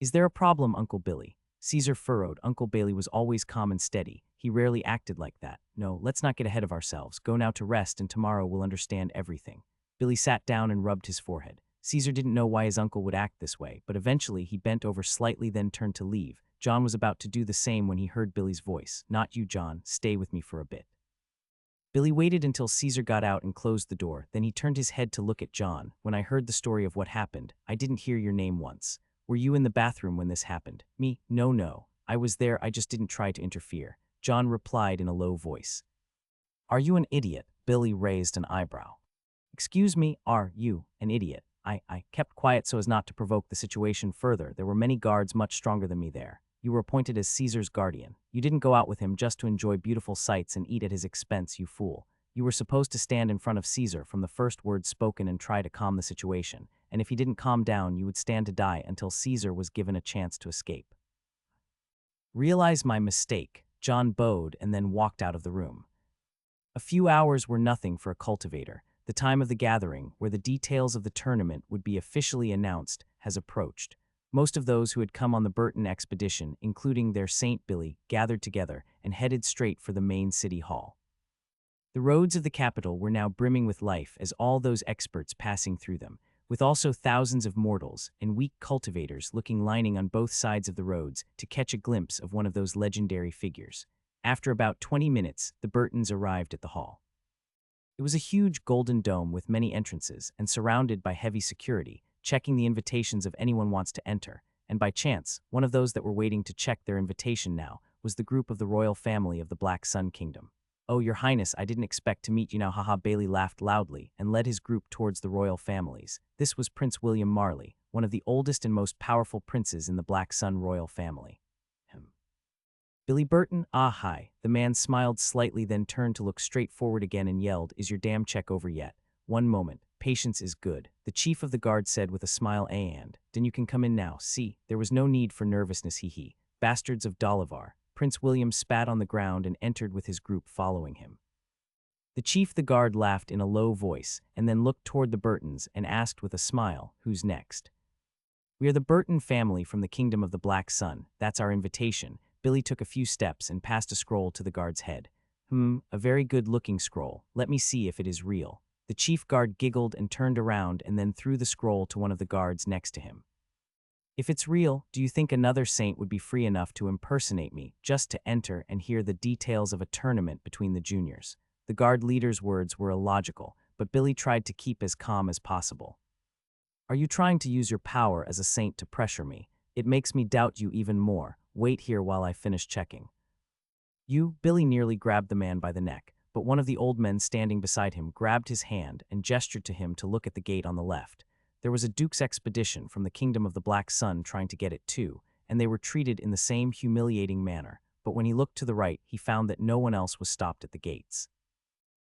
Is there a problem, Uncle Billy? Caesar furrowed. Uncle Bailey was always calm and steady. He rarely acted like that. No, let's not get ahead of ourselves. Go now to rest and tomorrow we'll understand everything. Billy sat down and rubbed his forehead. Caesar didn't know why his uncle would act this way, but eventually he bent over slightly then turned to leave. John was about to do the same when he heard Billy's voice. Not you, John. Stay with me for a bit. Billy waited until Caesar got out and closed the door. Then he turned his head to look at John. When I heard the story of what happened, I didn't hear your name once. Were you in the bathroom when this happened? Me? No. I was there, I just didn't try to interfere. John replied in a low voice. Are you an idiot? Billy raised an eyebrow. Excuse me, are you an idiot? I kept quiet so as not to provoke the situation further. There were many guards much stronger than me there. You were appointed as Caesar's guardian. You didn't go out with him just to enjoy beautiful sights and eat at his expense, you fool. You were supposed to stand in front of Caesar from the first word spoken and try to calm the situation. And if he didn't calm down, you would stand to die until Caesar was given a chance to escape. Realize my mistake. John bowed and then walked out of the room. A few hours were nothing for a cultivator. The time of the gathering, where the details of the tournament would be officially announced, has approached. Most of those who had come on the Burton expedition, including their St. Billy, gathered together and headed straight for the main city hall. The roads of the capital were now brimming with life as all those experts passing through them, with also thousands of mortals and weak cultivators lining on both sides of the roads to catch a glimpse of one of those legendary figures. After about 20 minutes, the Burtons arrived at the hall. It was a huge golden dome with many entrances and surrounded by heavy security, checking the invitations of anyone wants to enter, and by chance, one of those that were waiting to check their invitation now was the group of the royal family of the Black Sun Kingdom. Oh, your highness, I didn't expect to meet you now. Haha. Bailey laughed loudly and led his group towards the royal families. This was Prince William Marley, one of the oldest and most powerful princes in the Black Sun royal family. Billy Burton? Ah, hi. The man smiled slightly, then turned to look straight forward again and yelled, Is your damn check over yet? One moment. Patience is good. The chief of the guard said with a smile, and then you can come in now. See, there was no need for nervousness, he. Bastards of Dalavar. Prince William spat on the ground and entered with his group following him. The chief the guard laughed in a low voice and then looked toward the Burtons and asked with a smile, "Who's next?" "We are the Burton family from the Kingdom of the Black Sun. That's our invitation." Billy took a few steps and passed a scroll to the guard's head. A very good-looking scroll. Let me see if it is real." The chief guard giggled and turned around and then threw the scroll to one of the guards next to him. "If it's real, do you think another saint would be free enough to impersonate me, just to enter and hear the details of a tournament between the juniors?" The guard leader's words were illogical, but Billy tried to keep as calm as possible. "Are you trying to use your power as a saint to pressure me? It makes me doubt you even more. Wait here while I finish checking." Billy nearly grabbed the man by the neck, but one of the old men standing beside him grabbed his hand and gestured to him to look at the gate on the left. There was a duke's expedition from the Kingdom of the Black Sun trying to get it too, and they were treated in the same humiliating manner, but when he looked to the right, he found that no one else was stopped at the gates.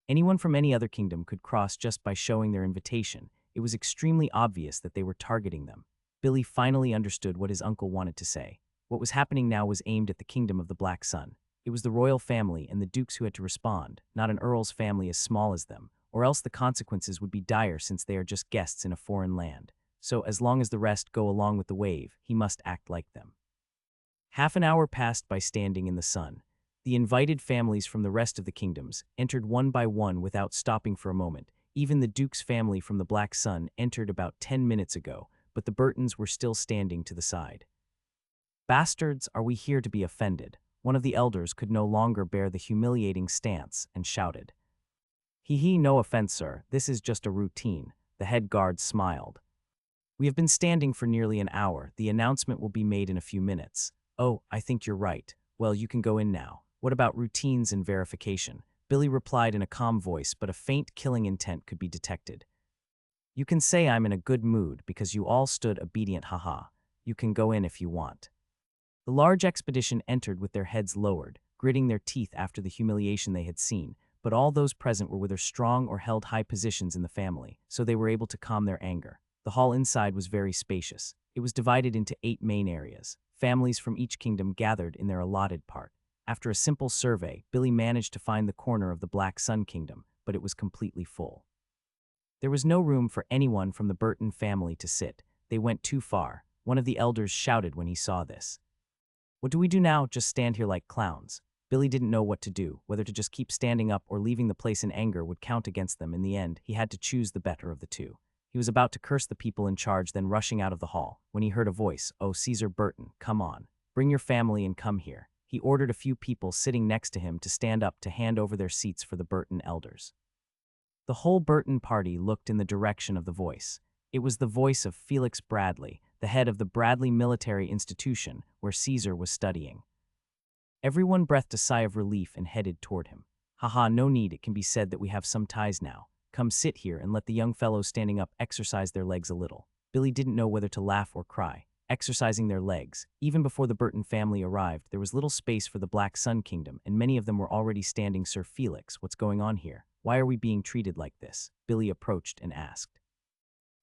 Anyone from any other kingdom could cross just by showing their invitation. It was extremely obvious that they were targeting them. Billy finally understood what his uncle wanted to say. What was happening now was aimed at the Kingdom of the Black Sun. It was the royal family and the dukes who had to respond, not an earl's family as small as them, or else the consequences would be dire since they are just guests in a foreign land. So as long as the rest go along with the wave, he must act like them. Half an hour passed by standing in the sun. The invited families from the rest of the kingdoms entered one by one without stopping for a moment. Even the duke's family from the Black Sun entered about 10 minutes ago, but the Burtons were still standing to the side. "Bastards, are we here to be offended?" One of the elders could no longer bear the humiliating stance and shouted. No offense, sir. This is just a routine." The head guard smiled. "We have been standing for nearly an hour. The announcement will be made in a few minutes." "Oh, I think you're right. Well, you can go in now. What about routines and verification?" Billy replied in a calm voice, but a faint killing intent could be detected. "You can say I'm in a good mood because you all stood obedient, haha. You can go in if you want." The large expedition entered with their heads lowered, gritting their teeth after the humiliation they had seen, but all those present were whether strong or held high positions in the family, so they were able to calm their anger. The hall inside was very spacious. It was divided into 8 main areas. Families from each kingdom gathered in their allotted part. After a simple survey, Billy managed to find the corner of the Black Sun Kingdom, but it was completely full. There was no room for anyone from the Burton family to sit. They went too far. One of the elders shouted when he saw this. "What do we do now? Just stand here like clowns?" Billy didn't know what to do. Whether to just keep standing up or leaving the place in anger would count against them. In the end, he had to choose the better of the two. He was about to curse the people in charge, then rushing out of the hall, when he heard a voice. "Oh, Caesar Burton, come on. Bring your family and come here." He ordered a few people sitting next to him to stand up to hand over their seats for the Burton elders. The whole Burton party looked in the direction of the voice. It was the voice of Felix Bradley, the head of the Bradley Military Institution, where Caesar was studying. Everyone breathed a sigh of relief and headed toward him. "Haha, no need. It can be said that we have some ties now. Come sit here and let the young fellows standing up exercise their legs a little." Billy didn't know whether to laugh or cry. Exercising their legs. Even before the Burton family arrived, there was little space for the Black Sun Kingdom, and many of them were already standing. "Sir Felix, what's going on here? Why are we being treated like this?" Billy approached and asked.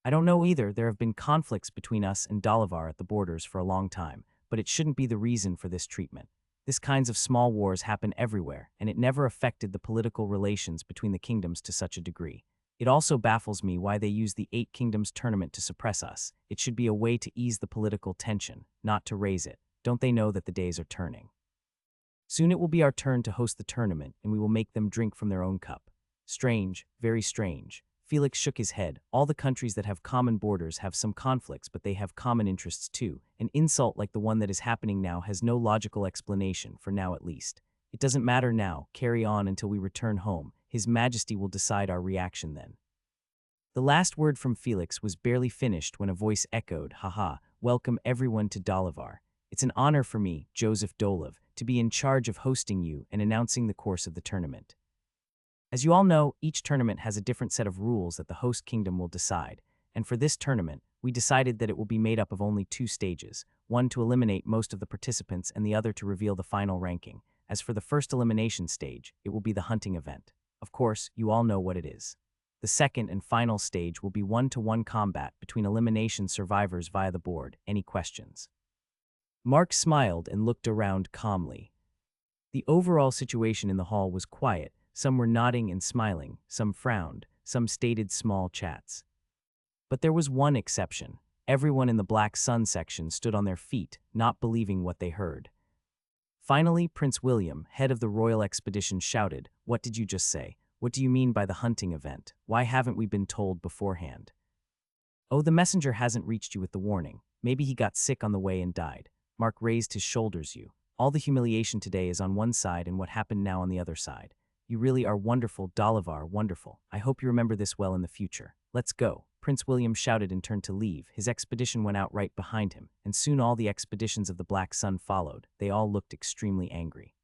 "I don't know either. There have been conflicts between us and Dalavar at the borders for a long time, but it shouldn't be the reason for this treatment. This kinds of small wars happen everywhere, and it never affected the political relations between the kingdoms to such a degree. It also baffles me why they use the 8 Kingdoms tournament to suppress us. It should be a way to ease the political tension, not to raise it. Don't they know that the days are turning? Soon it will be our turn to host the tournament, and we will make them drink from their own cup." "Strange, very strange." Felix shook his head. "All the countries that have common borders have some conflicts, but they have common interests too. An insult like the one that is happening now has no logical explanation, for now at least. It doesn't matter now. Carry on until we return home. His Majesty will decide our reaction then." The last word from Felix was barely finished when a voice echoed, "Haha, welcome everyone to Dalavar. It's an honor for me, Joseph Dolev, to be in charge of hosting you and announcing the course of the tournament. As you all know, each tournament has a different set of rules that the host kingdom will decide, and for this tournament, we decided that it will be made up of only 2 stages, one to eliminate most of the participants and the other to reveal the final ranking. As for the first elimination stage, it will be the hunting event. Of course, you all know what it is. The second and final stage will be 1-to-1 combat between elimination survivors via the board. Any questions?" Mark smiled and looked around calmly. The overall situation in the hall was quiet. Some were nodding and smiling, some frowned, some stated small chats. But there was one exception. Everyone in the Black Sun section stood on their feet, not believing what they heard. Finally, Prince William, head of the royal expedition, shouted, "What did you just say? What do you mean by the hunting event? Why haven't we been told beforehand?" "Oh, the messenger hasn't reached you with the warning. Maybe he got sick on the way and died." Mark raised his shoulders. All the humiliation today is on one side and what happened now on the other side. You really are wonderful, Dolivar, wonderful. I hope you remember this well in the future. Let's go." Prince William shouted and turned to leave. His expedition went out right behind him, and soon all the expeditions of the Black Sun followed. They all looked extremely angry.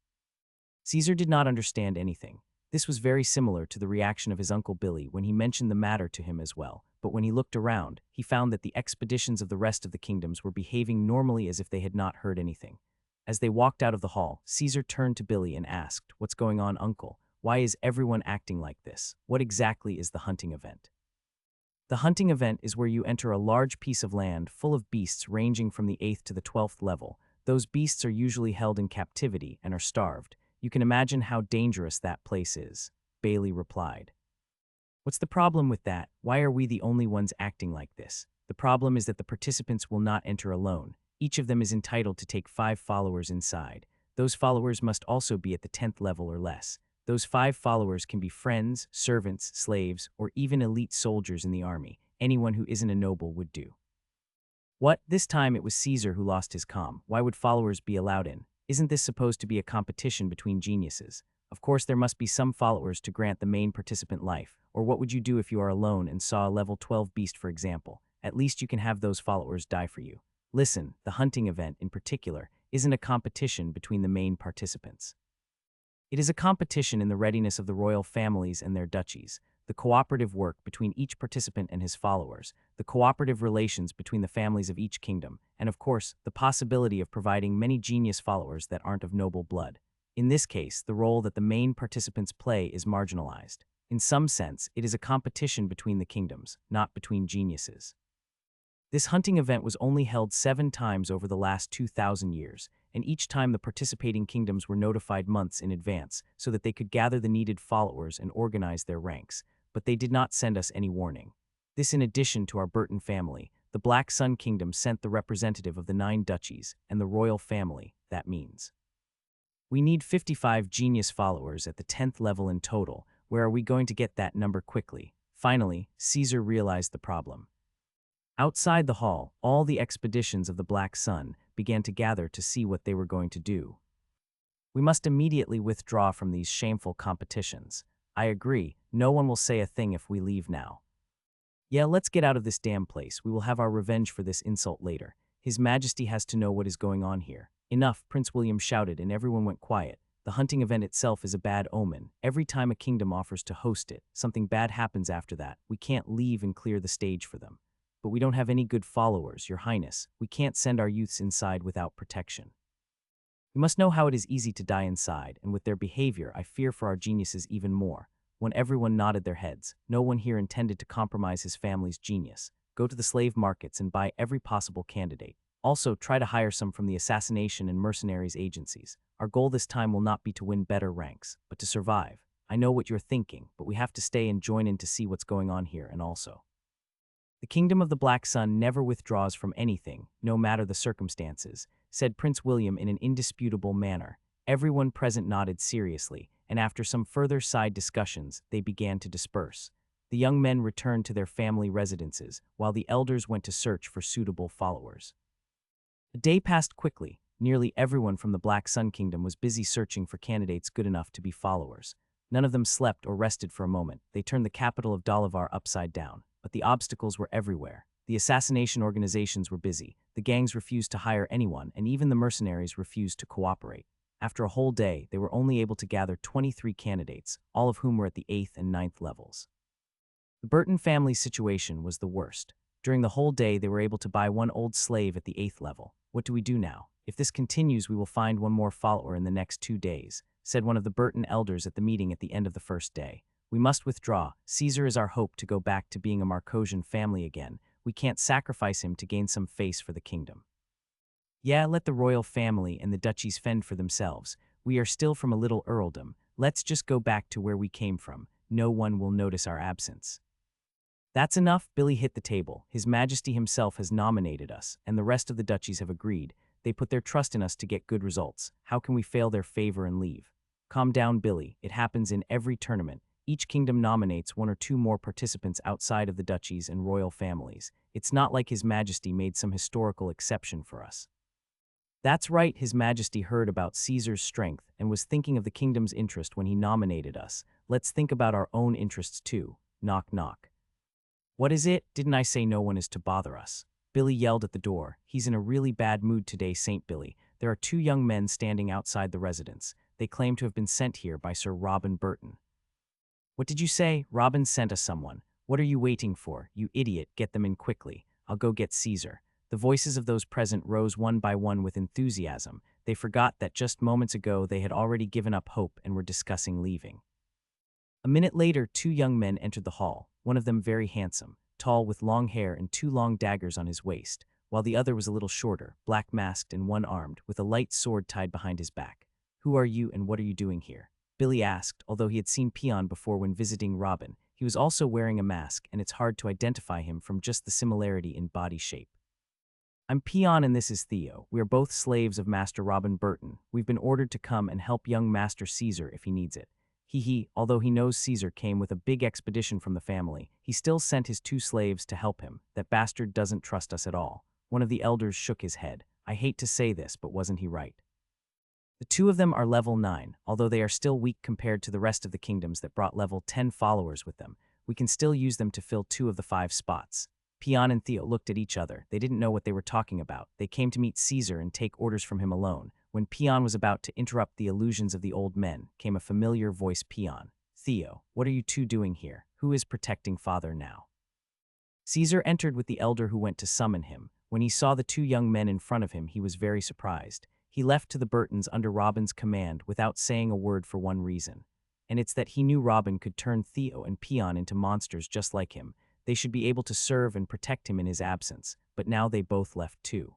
Caesar did not understand anything. This was very similar to the reaction of his Uncle Billy when he mentioned the matter to him as well, but when he looked around, he found that the expeditions of the rest of the kingdoms were behaving normally as if they had not heard anything. As they walked out of the hall, Caesar turned to Billy and asked, "What's going on, Uncle? Why is everyone acting like this? What exactly is the hunting event?" The hunting event is where you enter a large piece of land full of beasts ranging from the 8th to the 12th level. Those beasts are usually held in captivity and are starved. You can imagine how dangerous that place is, Bailey replied. "What's the problem with that? Why are we the only ones acting like this? The problem is that the participants will not enter alone. Each of them is entitled to take 5 followers inside. Those followers must also be at the 10th level or less. Those 5 followers can be friends, servants, slaves, or even elite soldiers in the army. Anyone who isn't a noble would do." What? This time it was Caesar who lost his calm. Why would followers be allowed in? Isn't this supposed to be a competition between geniuses? Of course there must be some followers to grant the main participant life. Or what would you do if you are alone and saw a level 12 beast, for example? At least you can have those followers die for you. Listen, the hunting event, in particular, isn't a competition between the main participants. It is a competition in the readiness of the royal families and their duchies, the cooperative work between each participant and his followers, the cooperative relations between the families of each kingdom, and of course, the possibility of providing many genius followers that aren't of noble blood. In this case, the role that the main participants play is marginalized. In some sense, it is a competition between the kingdoms, not between geniuses. This hunting event was only held 7 times over the last 2,000 years, and each time the participating kingdoms were notified months in advance so that they could gather the needed followers and organize their ranks, but they did not send us any warning. This in addition to our Burton family, the Black Sun Kingdom sent the representative of the 9 duchies, and the royal family, that means. We need 55 genius followers at the 10th level in total. Where are we going to get that number quickly? Finally, Caesar realized the problem. Outside the hall, all the expeditions of the Black Sun began to gather to see what they were going to do. "We must immediately withdraw from these shameful competitions. I agree, no one will say a thing if we leave now. Yeah, let's get out of this damn place. We will have our revenge for this insult later. His Majesty has to know what is going on here." "Enough," Prince William shouted, and everyone went quiet. The hunting event itself is a bad omen. Every time a kingdom offers to host it, something bad happens after that. We can't leave and clear the stage for them. "But we don't have any good followers, Your Highness. We can't send our youths inside without protection. You must know how it is easy to die inside, and with their behavior, I fear for our geniuses even more." When everyone nodded their heads, no one here intended to compromise his family's genius. Go to the slave markets and buy every possible candidate. Also, try to hire some from the assassination and mercenaries agencies. Our goal this time will not be to win better ranks, but to survive. I know what you're thinking, but we have to stay and join in to see what's going on here, and also. "The kingdom of the Black Sun never withdraws from anything, no matter the circumstances," said Prince William in an indisputable manner. Everyone present nodded seriously, and after some further side discussions, they began to disperse. The young men returned to their family residences, while the elders went to search for suitable followers. A day passed quickly. Nearly everyone from the Black Sun Kingdom was busy searching for candidates good enough to be followers. None of them slept or rested for a moment. They turned the capital of Dolivar upside down. But the obstacles were everywhere. The assassination organizations were busy, the gangs refused to hire anyone, and even the mercenaries refused to cooperate. After a whole day, they were only able to gather 23 candidates, all of whom were at the 8th and 9th levels. The Burton family's situation was the worst. During the whole day, they were able to buy 1 old slave at the 8th level. "What do we do now? If this continues, we will find 1 more follower in the next 2 days, said one of the Burton elders at the meeting at the end of the first day. "We must withdraw. Caesar is our hope to go back to being a Marcosian family again. We can't sacrifice him to gain some face for the kingdom." "Yeah, let the royal family and the duchies fend for themselves. We are still from a little earldom. Let's just go back to where we came from. No one will notice our absence." "That's enough," Billy hit the table. "His Majesty himself has nominated us, and the rest of the duchies have agreed. They put their trust in us to get good results. How can we fail their favor and leave?" "Calm down, Billy. It happens in every tournament. Each kingdom nominates one or two more participants outside of the duchies and royal families. It's not like His Majesty made some historical exception for us." "That's right, His Majesty heard about Caesar's strength and was thinking of the kingdom's interest when he nominated us. Let's think about our own interests too. Knock, knock." "What is it? Didn't I say no one is to bother us?" Billy yelled at the door. "He's in a really bad mood today, Saint Billy. There are two young men standing outside the residence. They claim to have been sent here by Sir Robin Burton." "What did you say? Robin sent us someone. What are you waiting for? You idiot, get them in quickly. I'll go get Caesar." The voices of those present rose one by one with enthusiasm. They forgot that just moments ago they had already given up hope and were discussing leaving. A minute later, two young men entered the hall, one of them very handsome, tall with long hair and two long daggers on his waist, while the other was a little shorter, black-masked and one-armed, with a light sword tied behind his back. "Who are you and what are you doing here?" Billy asked. Although he had seen Peon before when visiting Robin, he was also wearing a mask, and it's hard to identify him from just the similarity in body shape. "I'm Peon and this is Theo. We are both slaves of Master Robin Burton. We've been ordered to come and help young Master Caesar if he needs it." Although he knows Caesar came with a big expedition from the family, he still sent his two slaves to help him. That bastard doesn't trust us at all. One of the elders shook his head. "I hate to say this, but wasn't he right?" "The two of them are level 9, although they are still weak compared to the rest of the kingdoms that brought level 10 followers with them. We can still use them to fill 2 of the 5 spots." Peon and Theo looked at each other. They didn't know what they were talking about. They came to meet Caesar and take orders from him alone. When Peon was about to interrupt the illusions of the old men, came a familiar voice. "Peon, Theo, what are you two doing here? Who is protecting father now?" Caesar entered with the elder who went to summon him. When he saw the two young men in front of him, he was very surprised. He left to the Burtons under Robin's command without saying a word for one reason. And it's that he knew Robin could turn Theo and Peon into monsters just like him. They should be able to serve and protect him in his absence, but now they both left too.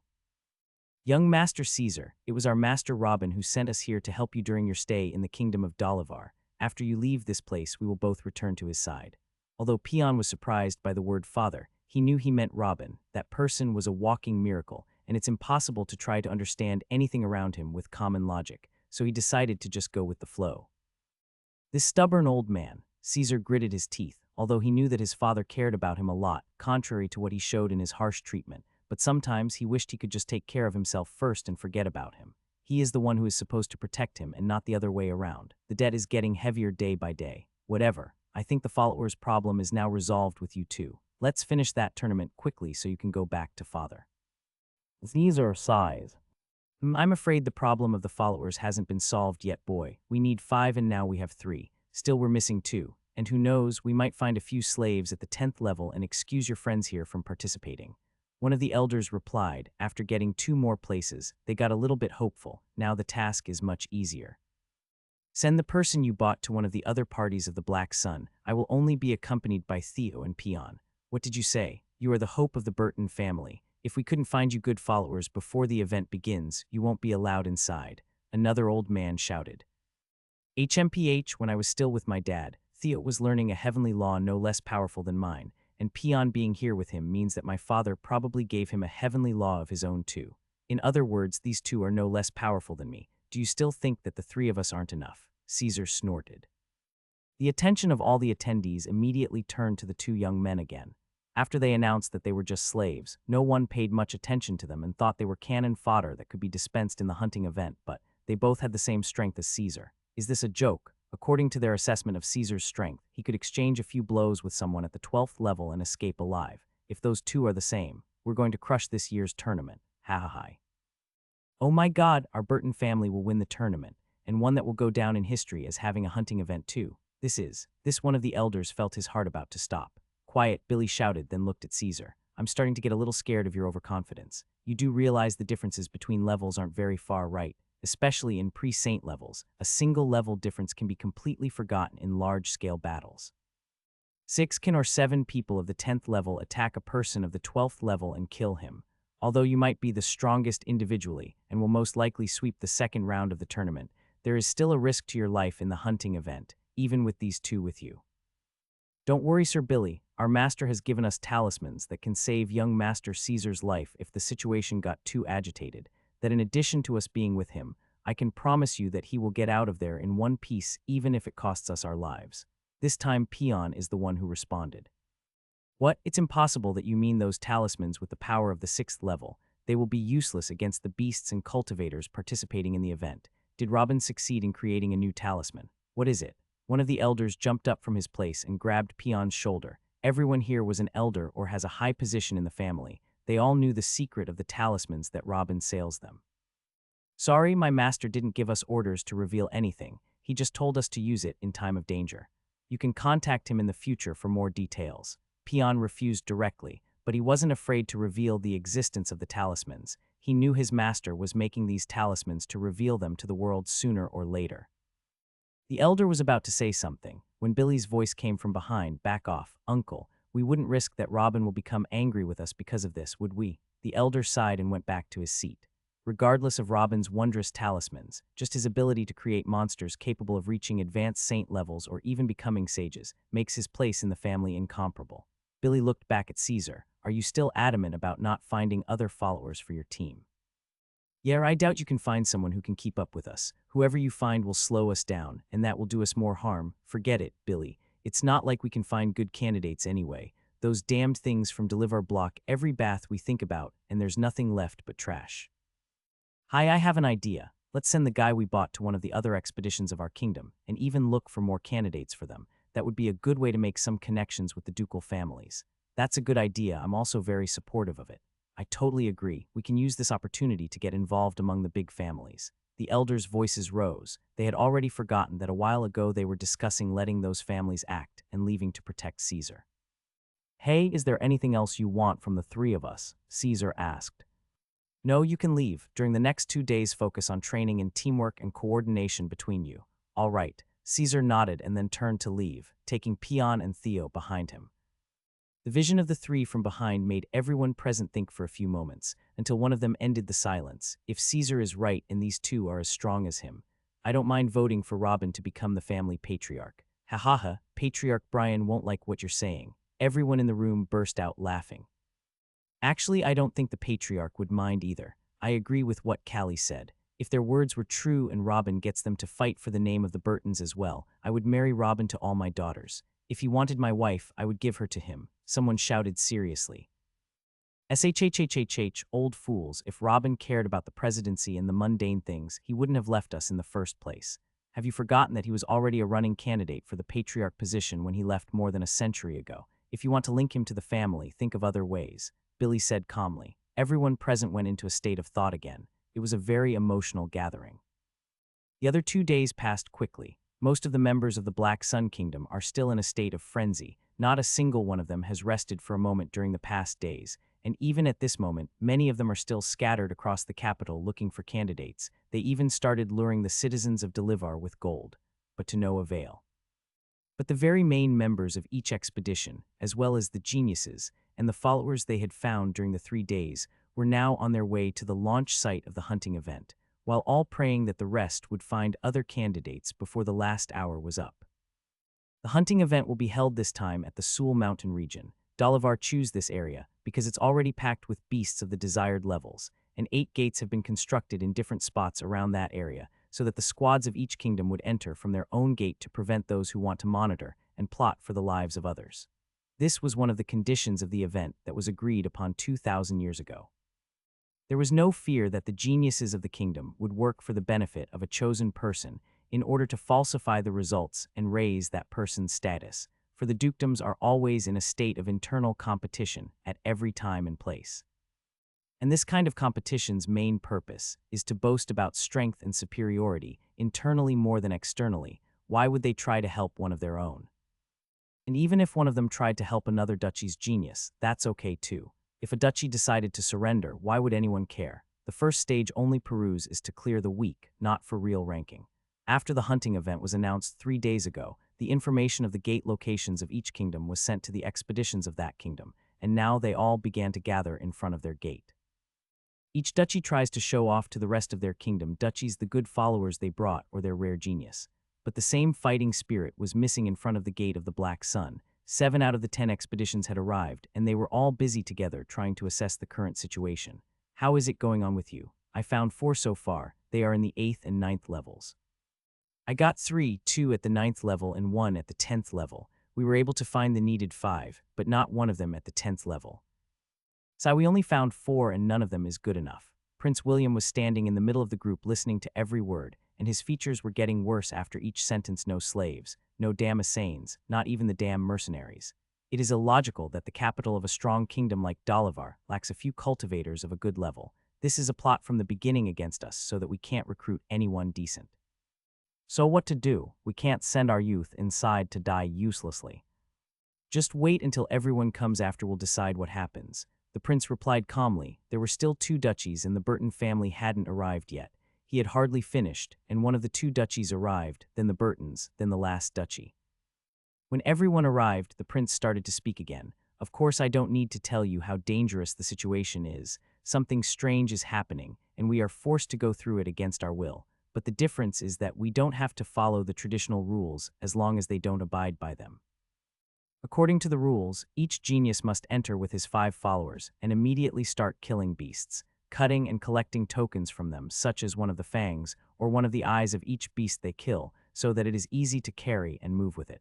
"Young Master Caesar, it was our Master Robin who sent us here to help you during your stay in the kingdom of Dolivar. After you leave this place, we will both return to his side." Although Peon was surprised by the word father, he knew he meant Robin. That person was a walking miracle, and it's impossible to try to understand anything around him with common logic, so he decided to just go with the flow. "This stubborn old man," Caesar gritted his teeth, although he knew that his father cared about him a lot, contrary to what he showed in his harsh treatment. But sometimes he wished he could just take care of himself first and forget about him. He is the one who is supposed to protect him and not the other way around. The debt is getting heavier day by day. Whatever. I think the followers' problem is now resolved with you two. Let's finish that tournament quickly so you can go back to father. Caesar sighs. I'm afraid the problem of the followers hasn't been solved yet, boy. We need 5 and now we have 3. Still we're missing 2. And who knows, we might find a few slaves at the 10th level and excuse your friends here from participating. One of the elders replied. After getting 2 more places, they got a little bit hopeful. Now the task is much easier. Send the person you bought to one of the other parties of the Black Sun. I will only be accompanied by Theo and Peon. What did you say? You are the hope of the Burton family. If we couldn't find you good followers before the event begins, you won't be allowed inside. Another old man shouted. HMPH, when I was still with my dad, Theo was learning a heavenly law no less powerful than mine, and Peon being here with him means that my father probably gave him a heavenly law of his own too. In other words, these 2 are no less powerful than me. Do you still think that the 3 of us aren't enough? Caesar snorted. The attention of all the attendees immediately turned to the 2 young men again. After they announced that they were just slaves, no one paid much attention to them and thought they were cannon fodder that could be dispensed in the hunting event, but they both had the same strength as Caesar. Is this a joke? According to their assessment of Caesar's strength, he could exchange a few blows with someone at the 12th level and escape alive. If those 2 are the same, we're going to crush this year's tournament. Ha ha ha. Oh my God, our Burton family will win the tournament, and one that will go down in history as having a hunting event too. This one of the elders felt his heart about to stop. Quiet, Billy shouted, then looked at Caesar. I'm starting to get a little scared of your overconfidence. You do realize the differences between levels aren't very far, right? Especially in pre-saint levels, a single level difference can be completely forgotten in large-scale battles. 6 or 7 people of the 10th level attack a person of the 12th level and kill him. Although you might be the strongest individually and will most likely sweep the second round of the tournament, there is still a risk to your life in the hunting event, even with these two with you. Don't worry, Sir Billy. Our master has given us talismans that can save young Master Caesar's life if the situation got too agitated, that in addition to us being with him, I can promise you that he will get out of there in one piece even if it costs us our lives. This time Peon is the one who responded. What? It's impossible that you mean those talismans with the power of the 6th level. They will be useless against the beasts and cultivators participating in the event. Did Robin succeed in creating a new talisman? What is it? One of the elders jumped up from his place and grabbed Peon's shoulder. Everyone here was an elder or has a high position in the family. They all knew the secret of the talismans that Robin sells them. Sorry, my master didn't give us orders to reveal anything. He just told us to use it in time of danger. You can contact him in the future for more details. Peon refused directly, but he wasn't afraid to reveal the existence of the talismans. He knew his master was making these talismans to reveal them to the world sooner or later. The elder was about to say something, when Billy's voice came from behind. Back off, uncle. We wouldn't risk that Robin will become angry with us because of this, would we? The elder sighed and went back to his seat. Regardless of Robin's wondrous talismans, just his ability to create monsters capable of reaching advanced saint levels or even becoming sages makes his place in the family incomparable. Billy looked back at Caesar. Are you still adamant about not finding other followers for your team? Yeah, I doubt you can find someone who can keep up with us. Whoever you find will slow us down, and that will do us more harm. Forget it, Billy. It's not like we can find good candidates anyway. Those damned things from Deliver block every bath we think about, and there's nothing left but trash. Hi, I have an idea. Let's send the guy we bought to one of the other expeditions of our kingdom, and even look for more candidates for them. That would be a good way to make some connections with the ducal families. That's a good idea. I'm also very supportive of it. I totally agree. We can use this opportunity to get involved among the big families. The elders' voices rose. They had already forgotten that a while ago they were discussing letting those families act and leaving to protect Caesar. Hey, is there anything else you want from the three of us? Caesar asked. No, you can leave. During the next 2 days, focus on training in teamwork and coordination between you. All right. Caesar nodded and then turned to leave, taking Peon and Theo behind him. The vision of the three from behind made everyone present think for a few moments, until one of them ended the silence. If Caesar is right and these two are as strong as him, I don't mind voting for Robin to become the family patriarch. Ha ha ha, Patriarch Brian won't like what you're saying. Everyone in the room burst out laughing. Actually, I don't think the patriarch would mind either. I agree with what Callie said. If their words were true and Robin gets them to fight for the name of the Burtons as well, I would marry Robin to all my daughters. If he wanted my wife, I would give her to him. Someone shouted seriously. SHHHHH, old fools, if Robin cared about the presidency and the mundane things, he wouldn't have left us in the first place. Have you forgotten that he was already a running candidate for the patriarch position when he left more than a century ago? If you want to link him to the family, think of other ways, Billy said calmly. Everyone present went into a state of thought again. It was a very emotional gathering. The other 2 days passed quickly. Most of the members of the Black Sun Kingdom are still in a state of frenzy. Not a single one of them has rested for a moment during the past days, and even at this moment, many of them are still scattered across the capital looking for candidates. They even started luring the citizens of Delivar with gold, but to no avail. But the very main members of each expedition, as well as the geniuses and the followers they had found during the 3 days, were now on their way to the launch site of the hunting event, while all praying that the rest would find other candidates before the last hour was up. The hunting event will be held this time at the Sul Mountain region. Dalivar chose this area because it's already packed with beasts of the desired levels, and 8 gates have been constructed in different spots around that area so that the squads of each kingdom would enter from their own gate to prevent those who want to monitor and plot for the lives of others. This was one of the conditions of the event that was agreed upon 2,000 years ago. There was no fear that the geniuses of the kingdom would work for the benefit of a chosen person in order to falsify the results and raise that person's status, for the dukedoms are always in a state of internal competition at every time and place. And this kind of competition's main purpose is to boast about strength and superiority, internally more than externally. Why would they try to help one of their own? And even if one of them tried to help another duchy's genius, that's okay too. If a duchy decided to surrender, why would anyone care? The first stage only peruse is to clear the weak, not for real ranking. After the hunting event was announced 3 days ago, the information of the gate locations of each kingdom was sent to the expeditions of that kingdom, and now they all began to gather in front of their gate. Each duchy tries to show off to the rest of their kingdom duchies the good followers they brought or their rare genius. But the same fighting spirit was missing in front of the gate of the Black Sun. 7 out of the 10 expeditions had arrived, and they were all busy together trying to assess the current situation. How is it going on with you? I found 4 so far. They are in the 8th and 9th levels. I got 3, 2 at the 9th level and 1 at the 10th level. We were able to find the needed 5, but not one of them at the 10th level. So we only found 4 and none of them is good enough. Prince William was standing in the middle of the group listening to every word, and his features were getting worse after each sentence. No slaves, no damn Assanes, not even the damn mercenaries. It is illogical that the capital of a strong kingdom like Dalavar lacks a few cultivators of a good level. This is a plot from the beginning against us so that we can't recruit anyone decent. So what to do? We can't send our youth inside to die uselessly. Just wait until everyone comes after we'll decide what happens. The prince replied calmly. There were still 2 duchies and the Burton family hadn't arrived yet. He had hardly finished, and one of the 2 duchies arrived, then the Burtons, then the last duchy. When everyone arrived, the prince started to speak again. Of course, I don't need to tell you how dangerous the situation is. Something strange is happening, and we are forced to go through it against our will. But the difference is that we don't have to follow the traditional rules as long as they don't abide by them. According to the rules, each genius must enter with his 5 followers and immediately start killing beasts, cutting and collecting tokens from them, such as one of the fangs or one of the eyes of each beast they kill, so that it is easy to carry and move with it.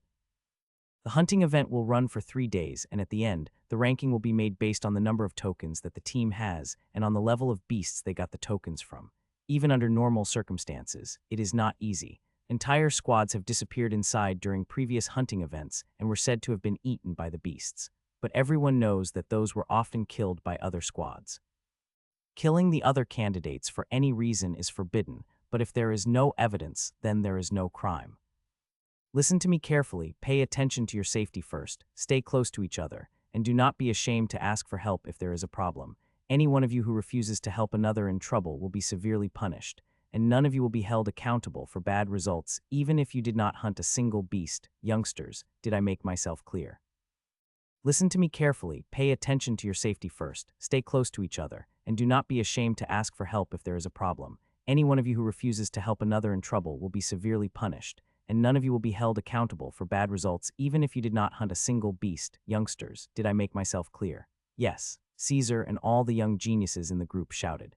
The hunting event will run for 3 days, and at the end, the ranking will be made based on the number of tokens that the team has and on the level of beasts they got the tokens from. Even under normal circumstances, it is not easy. Entire squads have disappeared inside during previous hunting events and were said to have been eaten by the beasts. But everyone knows that those were often killed by other squads. Killing the other candidates for any reason is forbidden, but if there is no evidence, then there is no crime. Listen to me carefully, pay attention to your safety first, stay close to each other, and do not be ashamed to ask for help if there is a problem. Any one of you who refuses to help another in trouble will be severely punished, and none of you will be held accountable for bad results even if you did not hunt a single beast. Youngsters, did I make myself clear? Listen to me carefully, pay attention to your safety first, stay close to each other, and do not be ashamed to ask for help if there is a problem. Any one of you who refuses to help another in trouble will be severely punished, and none of you will be held accountable for bad results even if you did not hunt a single beast. Youngsters, did I make myself clear? Yes, Caesar and all the young geniuses in the group shouted.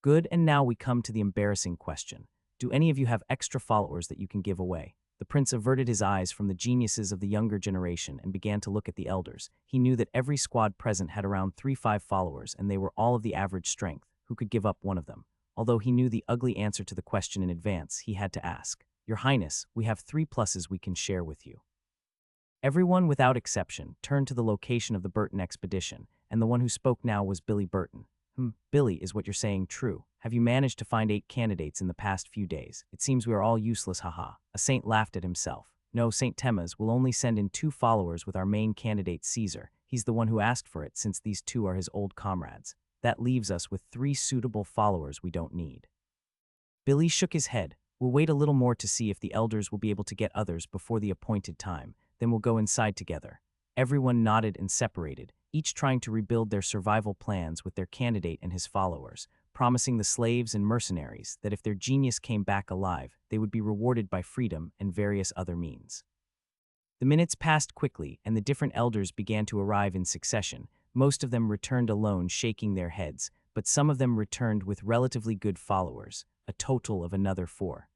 Good, and now we come to the embarrassing question. Do any of you have extra followers that you can give away? The prince averted his eyes from the geniuses of the younger generation and began to look at the elders. He knew that every squad present had around 3-5 followers, and they were all of the average strength. Who could give up one of them? Although he knew the ugly answer to the question in advance, he had to ask. Your Highness, we have 3 pluses we can share with you. Everyone, without exception, turned to the location of the Burton expedition, and the one who spoke now was Billy Burton. Billy, is what you're saying true? Have you managed to find 8 candidates in the past few days? It seems we are all useless, haha. A saint laughed at himself. No, St. Temas will only send in 2 followers with our main candidate, Caesar. He's the one who asked for it, since these 2 are his old comrades. That leaves us with 3 suitable followers we don't need. Billy shook his head. We'll wait a little more to see if the elders will be able to get others before the appointed time. Then we'll go inside together. Everyone nodded and separated, each trying to rebuild their survival plans with their candidate and his followers, promising the slaves and mercenaries that if their genius came back alive, they would be rewarded by freedom and various other means. The minutes passed quickly, and the different elders began to arrive in succession. Most of them returned alone, shaking their heads, but some of them returned with relatively good followers, a total of another 4.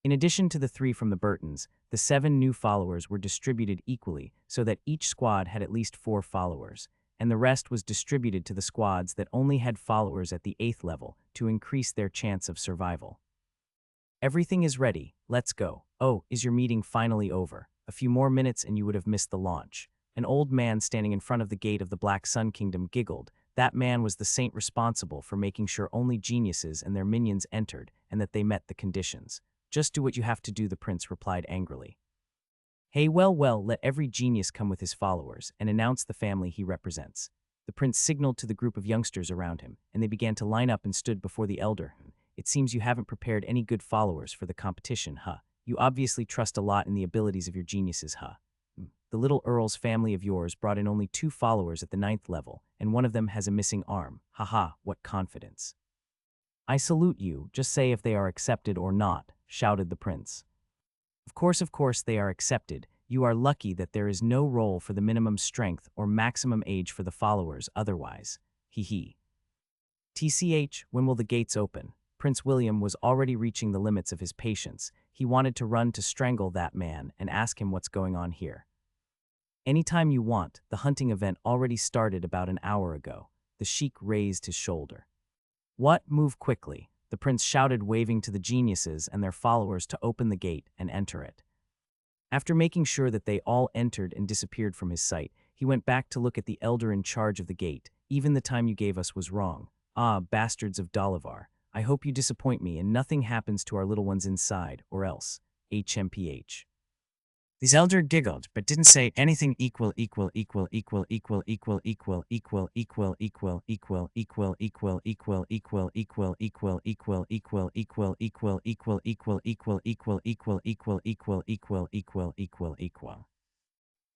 In addition to the 3 from the Burtons, the 7 new followers were distributed equally so that each squad had at least 4 followers, and the rest was distributed to the squads that only had followers at the 8th level to increase their chance of survival. Everything is ready, let's go. Oh, is your meeting finally over? A few more minutes and you would have missed the launch. An old man standing in front of the gate of the Black Sun Kingdom giggled. That man was the saint responsible for making sure only geniuses and their minions entered and that they met the conditions. Just do what you have to do, the prince replied angrily. Hey, well, let every genius come with his followers and announce the family he represents. The prince signaled to the group of youngsters around him, and they began to line up and stood before the elder. It seems you haven't prepared any good followers for the competition, huh? You obviously trust a lot in the abilities of your geniuses, huh? the little Earl's family of yours brought in only 2 followers at the 9th level, and one of them has a missing arm. Haha, what confidence. I salute you, just say if they are accepted or not, shouted the prince. Of course they are accepted. You are lucky that there is no role for the minimum strength or maximum age for the followers otherwise. Hee hee. TCH, when will the gates open? Prince William was already reaching the limits of his patience. He wanted to run to strangle that man and ask him what's going on here. Anytime you want, the hunting event already started about an hour ago. The sheik raised his shoulder. What? Move quickly, the prince shouted, waving to the geniuses and their followers to open the gate and enter it. After making sure that they all entered and disappeared from his sight, he went back to look at the elder in charge of the gate. Even the time you gave us was wrong. Ah, bastards of Dalavar, I hope you disappoint me and nothing happens to our little ones inside, or else. HMPH. The elder giggled, but didn't say anything.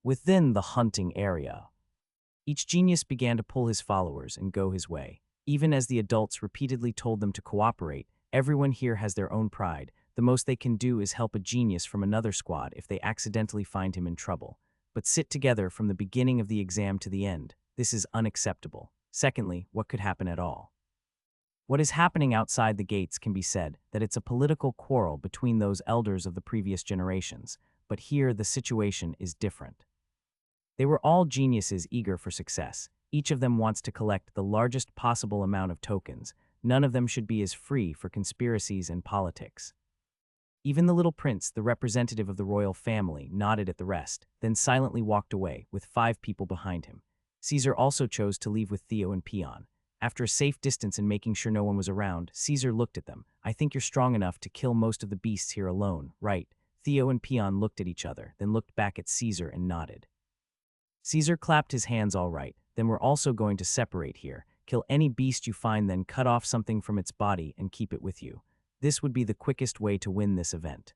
Within the hunting area, each genius began to pull his followers and go his way. Even as the adults repeatedly told them to cooperate, everyone here has their own pride. The most they can do is help a genius from another squad if they accidentally find him in trouble. But sit together from the beginning of the exam to the end. This is unacceptable. Secondly, what could happen at all? What is happening outside the gates can be said that it's a political quarrel between those elders of the previous generations, but here the situation is different. They were all geniuses eager for success. Each of them wants to collect the largest possible amount of tokens. None of them should be as free for conspiracies and politics. Even the little prince, the representative of the royal family, nodded at the rest, then silently walked away, with 5 people behind him. Caesar also chose to leave with Theo and Peon. After a safe distance and making sure no one was around, Caesar looked at them. I think you're strong enough to kill most of the beasts here alone, right? Theo and Peon looked at each other, then looked back at Caesar and nodded. Caesar clapped his hands. All right, then we're also going to separate here. Kill any beast you find, then cut off something from its body and keep it with you. This would be the quickest way to win this event.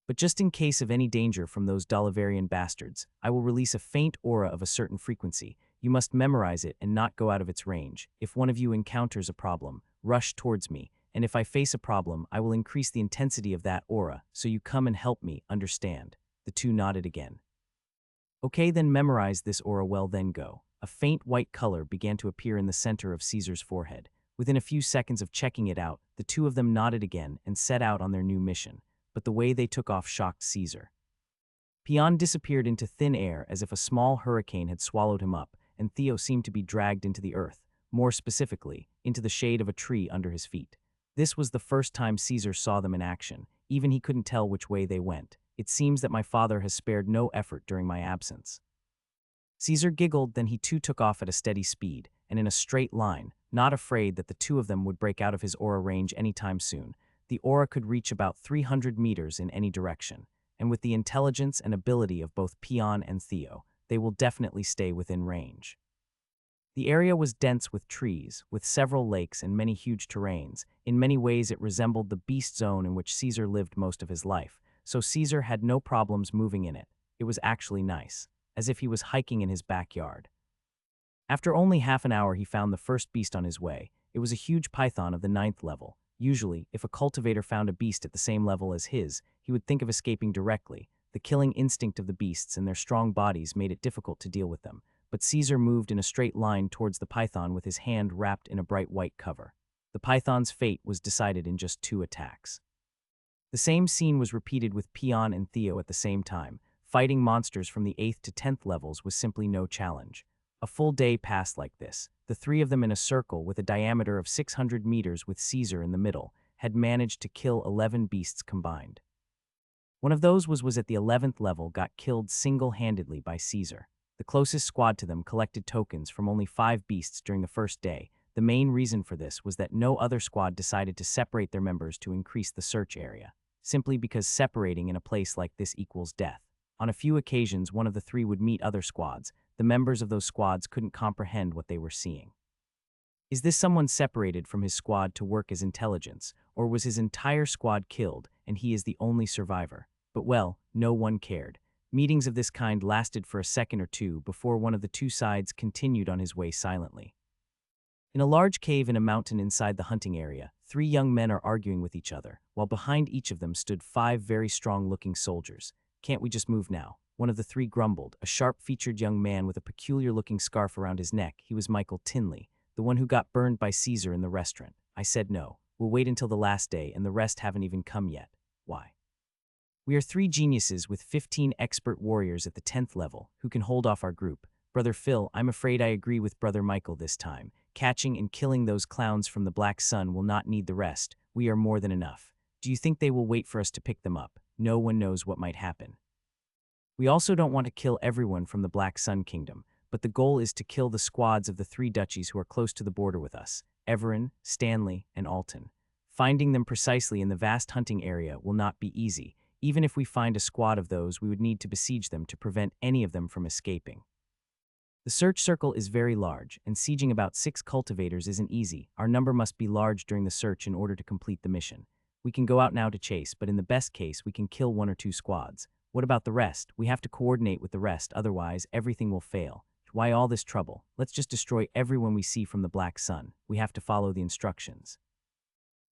But just in case of any danger from those Dalavarian bastards, I will release a faint aura of a certain frequency. You must memorize it and not go out of its range. If one of you encounters a problem, rush towards me, and if I face a problem, I will increase the intensity of that aura, so you come and help me, understand? The 2 nodded again. Okay, then memorize this aura well, then go. A faint white color began to appear in the center of Caesar's forehead. Within a few seconds of checking it out, the 2 of them nodded again and set out on their new mission, but the way they took off shocked Caesar. Peon disappeared into thin air as if a small hurricane had swallowed him up, and Theo seemed to be dragged into the earth, more specifically, into the shade of a tree under his feet. This was the first time Caesar saw them in action. Even he couldn't tell which way they went. It seems that my father has spared no effort during my absence. Caesar giggled, then he too took off at a steady speed, and in a straight line, not afraid that the 2 of them would break out of his aura range anytime soon. The aura could reach about 300 meters in any direction, and with the intelligence and ability of both Peon and Theo, they will definitely stay within range. The area was dense with trees, with several lakes and many huge terrains. In many ways it resembled the beast zone in which Caesar lived most of his life, so Caesar had no problems moving in it. It was actually nice, as if he was hiking in his backyard. After only half an hour he found the first beast on his way. It was a huge python of the 9th level. Usually, if a cultivator found a beast at the same level as his, he would think of escaping directly. The killing instinct of the beasts and their strong bodies made it difficult to deal with them, but Caesar moved in a straight line towards the python with his hand wrapped in a bright white cover. The python's fate was decided in just 2 attacks. The same scene was repeated with Peon and Theo at the same time. Fighting monsters from the 8th to 10th levels was simply no challenge. A full day passed like this. The 3 of them in a circle with a diameter of 600 meters with Caesar in the middle had managed to kill 11 beasts combined. One of those was at the 11th level, got killed single-handedly by Caesar. The closest squad to them collected tokens from only 5 beasts during the first day. The main reason for this was that no other squad decided to separate their members to increase the search area, simply because separating in a place like this equals death. On a few occasions, one of the 3 would meet other squads. The members of those squads couldn't comprehend what they were seeing. Is this someone separated from his squad to work as intelligence, or was his entire squad killed and he is the only survivor? But well, no one cared. Meetings of this kind lasted for a second or two before one of the two sides continued on his way silently. In a large cave in a mountain inside the hunting area, three young men are arguing with each other, while behind each of them stood five very strong-looking soldiers. "Can't we just move now?" One of the three grumbled, a sharp-featured young man with a peculiar-looking scarf around his neck. He was Michael Tinley, the one who got burned by Caesar in the restaurant. "I said no. We'll wait until the last day, and the rest haven't even come yet." "Why?" "We are three geniuses with 15 expert warriors at the 10th level who can hold off our group. Brother Phil, I'm afraid I agree with Brother Michael this time. Catching and killing those clowns from the Black Sun will not need the rest. We are more than enough. Do you think they will wait for us to pick them up? No one knows what might happen. We also don't want to kill everyone from the Black Sun Kingdom, but the goal is to kill the squads of the three duchies who are close to the border with us, Everin, Stanley, and Alton. Finding them precisely in the vast hunting area will not be easy. Even if we find a squad of those, we would need to besiege them to prevent any of them from escaping. The search circle is very large, and sieging about 6 cultivators isn't easy. Our number must be large during the search in order to complete the mission. We can go out now to chase, but in the best case, we can kill 1 or 2 squads. What about the rest? We have to coordinate with the rest, otherwise everything will fail. Why all this trouble? Let's just destroy everyone we see from the Black Sun. We have to follow the instructions.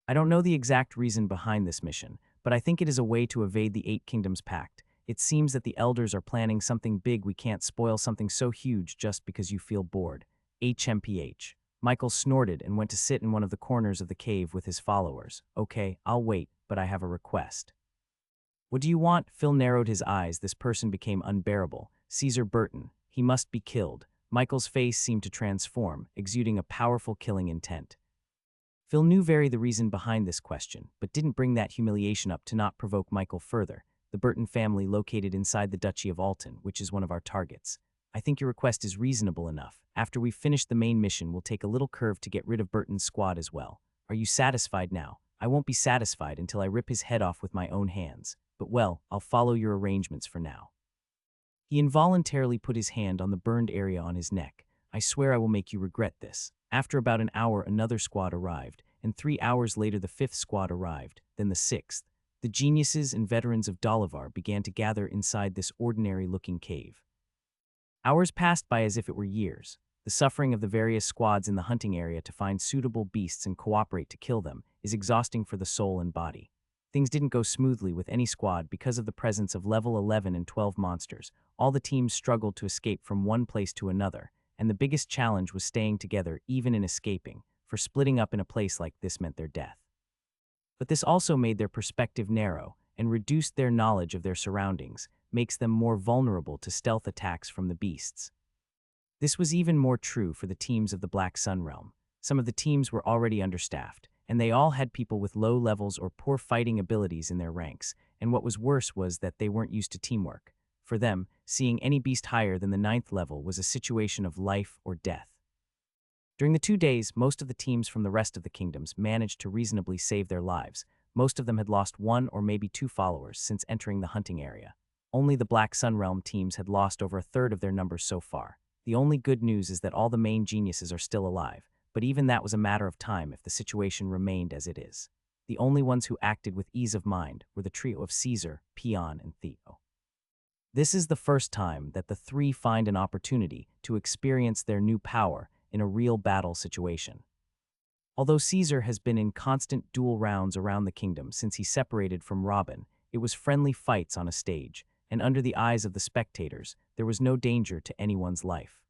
I don't know the exact reason behind this mission, but I think it is a way to evade the 8 Kingdoms Pact. It seems that the elders are planning something big. We can't spoil something so huge just because you feel bored. HMPH. Michael snorted and went to sit in one of the corners of the cave with his followers. "Okay, I'll wait, but I have a request." "What do you want?" Phil narrowed his eyes. This person became unbearable. Caesar Burton. He must be killed. Michael's face seemed to transform, exuding a powerful killing intent. Phil knew the reason behind this question, but didn't bring that humiliation up to not provoke Michael further. "The Burton family located inside the Duchy of Alton, which is one of our targets. I think your request is reasonable enough. After we've finished the main mission, we'll take a little curve to get rid of Burton's squad as well. Are you satisfied now?" "I won't be satisfied until I rip his head off with my own hands. But well, I'll follow your arrangements for now." He involuntarily put his hand on the burned area on his neck. "I swear I will make you regret this." After about an hour, another squad arrived, and 3 hours later the 5th squad arrived, then the 6th. The geniuses and veterans of Dolivar began to gather inside this ordinary-looking cave. Hours passed by as if it were years. The suffering of the various squads in the hunting area to find suitable beasts and cooperate to kill them is exhausting for the soul and body. Things didn't go smoothly with any squad because of the presence of level 11 and 12 monsters. All the teams struggled to escape from one place to another, and the biggest challenge was staying together even in escaping, for splitting up in a place like this meant their death. But this also made their perspective narrow and reduced their knowledge of their surroundings, makes them more vulnerable to stealth attacks from the beasts. This was even more true for the teams of the Black Sun Realm. Some of the teams were already understaffed, and they all had people with low levels or poor fighting abilities in their ranks, and what was worse was that they weren't used to teamwork. For them, seeing any beast higher than the 9th level was a situation of life or death. During the 2 days, most of the teams from the rest of the kingdoms managed to reasonably save their lives. Most of them had lost 1 or maybe 2 followers since entering the hunting area. Only the Black Sun Realm teams had lost over a third of their numbers so far. The only good news is that all the main geniuses are still alive, but even that was a matter of time if the situation remained as it is. The only ones who acted with ease of mind were the trio of Caesar, Peon, and Theo. This is the first time that the three find an opportunity to experience their new power in a real battle situation. Although Caesar has been in constant duel rounds around the kingdom since he separated from Robin, it was friendly fights on a stage, and under the eyes of the spectators, there was no danger to anyone's life.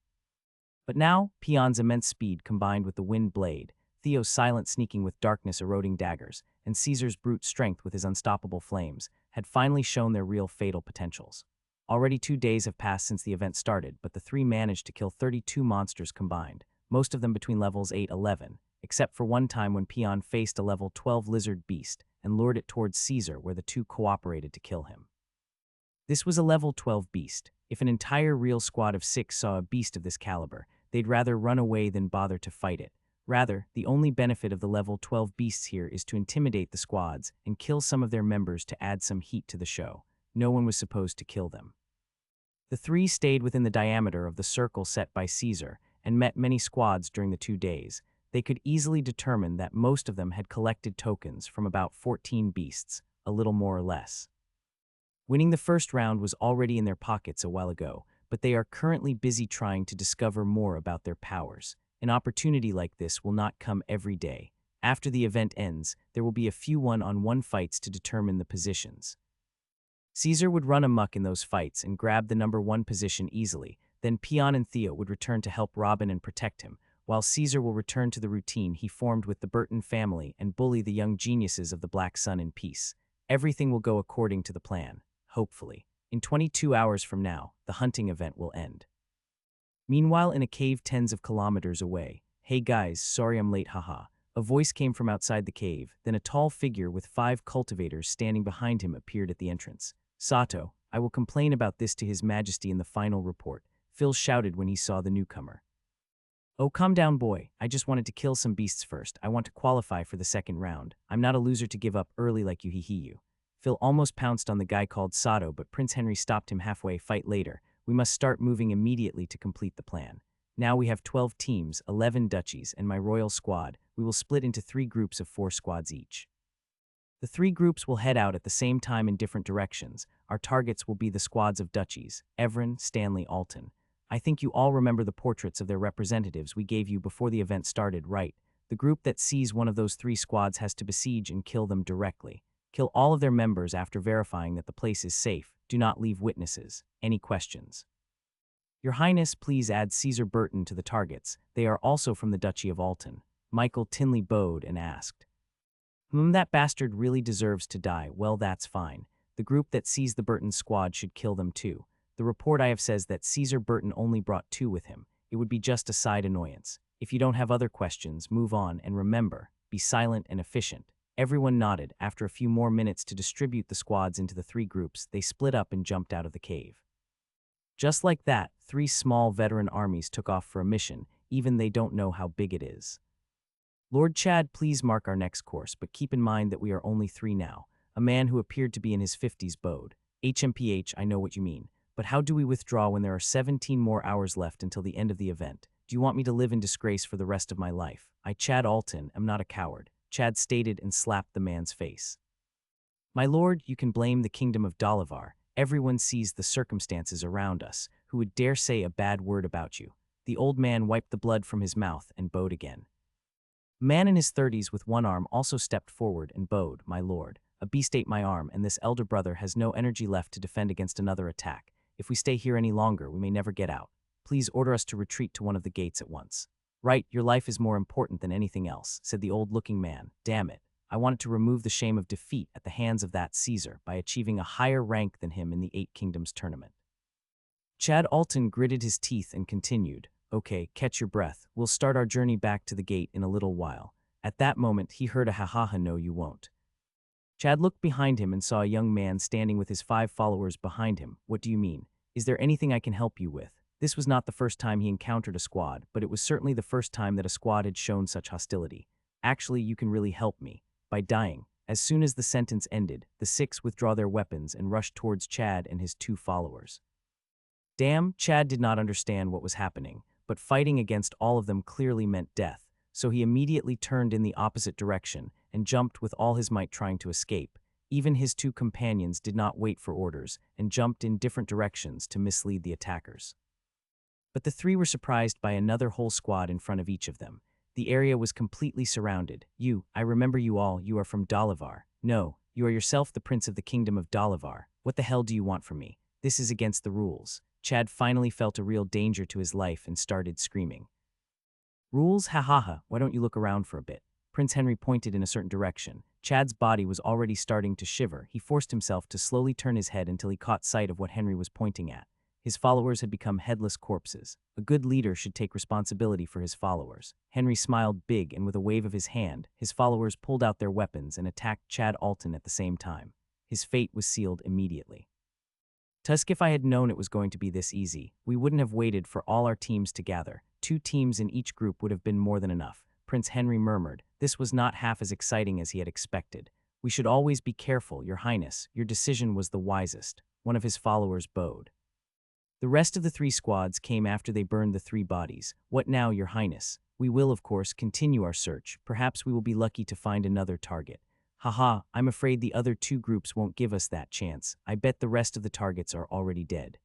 But now, Peon's immense speed combined with the wind blade, Theo's silent sneaking with darkness eroding daggers, and Caesar's brute strength with his unstoppable flames, had finally shown their real fatal potentials. Already 2 days have passed since the event started, but the three managed to kill 32 monsters combined, most of them between levels 8-11, except for one time when Peon faced a level 12 lizard beast and lured it towards Caesar where the two cooperated to kill him. This was a level 12 beast. If an entire real squad of 6 saw a beast of this caliber, they'd rather run away than bother to fight it. Rather, the only benefit of the level 12 beasts here is to intimidate the squads and kill some of their members to add some heat to the show. No one was supposed to kill them. The three stayed within the diameter of the circle set by Caesar and met many squads during the 2 days. They could easily determine that most of them had collected tokens from about 14 beasts, a little more or less. Winning the first round was already in their pockets a while ago, but they are currently busy trying to discover more about their powers. An opportunity like this will not come every day. After the event ends, there will be a few one-on-one fights to determine the positions. Caesar would run amok in those fights and grab the number 1 position easily. Then Peon and Theo would return to help Robin and protect him, while Caesar will return to the routine he formed with the Burton family and bully the young geniuses of the Black Sun in peace. Everything will go according to the plan, hopefully. In 22 hours from now, the hunting event will end. Meanwhile, in a cave tens of kilometers away, "Hey guys, sorry I'm late, haha." A voice came from outside the cave, then a tall figure with 5 cultivators standing behind him appeared at the entrance. "Sato, I will complain about this to His Majesty in the final report," Phil shouted when he saw the newcomer. "Oh, calm down, boy. I just wanted to kill some beasts first. I want to qualify for the second round. I'm not a loser to give up early like you. Phil almost pounced on the guy called Sato, but Prince Henry stopped him halfway. "Fight later. We must start moving immediately to complete the plan. Now we have 12 teams, 11 duchies, and my royal squad. We will split into 3 groups of 4 squads each. The 3 groups will head out at the same time in different directions. Our targets will be the squads of duchies, Everin, Stanley, Alton. I think you all remember the portraits of their representatives we gave you before the event started, right? The group that sees one of those 3 squads has to besiege and kill them directly. Kill all of their members after verifying that the place is safe. Do not leave witnesses. Any questions?" "Your Highness, please add Caesar Burton to the targets. They are also from the Duchy of Alton." Michael Tinley bowed and asked, That bastard really deserves to die. Well, that's fine. The group that sees the Burton squad should kill them too. The report I have says that Caesar Burton only brought 2 with him. It would be just a side annoyance. If you don't have other questions, move on, and remember, be silent and efficient." Everyone nodded. After a few more minutes to distribute the squads into the 3 groups, they split up and jumped out of the cave. Just like that, 3 small veteran armies took off for a mission, even they don't know how big it is. "Lord Chad, please mark our next course, but keep in mind that we are only 3 now." A man who appeared to be in his 50s bowed. "HMPH, I know what you mean. But how do we withdraw when there are 17 more hours left until the end of the event? Do you want me to live in disgrace for the rest of my life? I, Chad Alton, am not a coward," Chad stated and slapped the man's face. "My lord, you can blame the kingdom of Dalavar. Everyone sees the circumstances around us. Who would dare say a bad word about you?" The old man wiped the blood from his mouth and bowed again. A man in his 30s with one arm also stepped forward and bowed. "My lord, a beast ate my arm, and this elder brother has no energy left to defend against another attack. If we stay here any longer, we may never get out. Please order us to retreat to one of the gates at once." "Right, your life is more important than anything else," said the old-looking man. "Damn it. I wanted to remove the shame of defeat at the hands of that Caesar by achieving a higher rank than him in the 8 Kingdoms tournament." Chad Alton gritted his teeth and continued, "Okay, catch your breath. We'll start our journey back to the gate in a little while." At that moment, he heard a ha-ha-ha, "No, you won't." Chad looked behind him and saw a young man standing with his 5 followers behind him. "What do you mean? Is there anything I can help you with?" This was not the first time he encountered a squad, but it was certainly the first time that a squad had shown such hostility. "Actually, you can really help me. By dying." As soon as the sentence ended, the 6 withdraw their weapons and rushed towards Chad and his 2 followers. Damn, Chad did not understand what was happening, but fighting against all of them clearly meant death, so he immediately turned in the opposite direction and jumped with all his might trying to escape. Even his 2 companions did not wait for orders and jumped in different directions to mislead the attackers. But the 3 were surprised by another whole squad in front of each of them. The area was completely surrounded. I remember you all. You are from Dalavar." "No, you are yourself the prince of the kingdom of Dalavar. What the hell do you want from me? This is against the rules." Chad finally felt a real danger to his life and started screaming. "Rules? Ha-ha-ha, why don't you look around for a bit?" Prince Henry pointed in a certain direction. Chad's body was already starting to shiver. He forced himself to slowly turn his head until he caught sight of what Henry was pointing at. His followers had become headless corpses. A good leader should take responsibility for his followers. Henry smiled big, and with a wave of his hand, his followers pulled out their weapons and attacked Chad Alton at the same time. His fate was sealed immediately. "Tusk, if I had known it was going to be this easy, we wouldn't have waited for all our teams to gather. 2 teams in each group would have been more than enough," Prince Henry murmured. This was not half as exciting as he had expected. "We should always be careful, Your Highness. Your decision was the wisest." One of his followers bowed. The rest of the 3 squads came after they burned the 3 bodies. "What now, Your Highness? We will, of course, continue our search. Perhaps we will be lucky to find another target." Haha, I'm afraid the other two groups won't give us that chance. I bet the rest of the targets are already dead.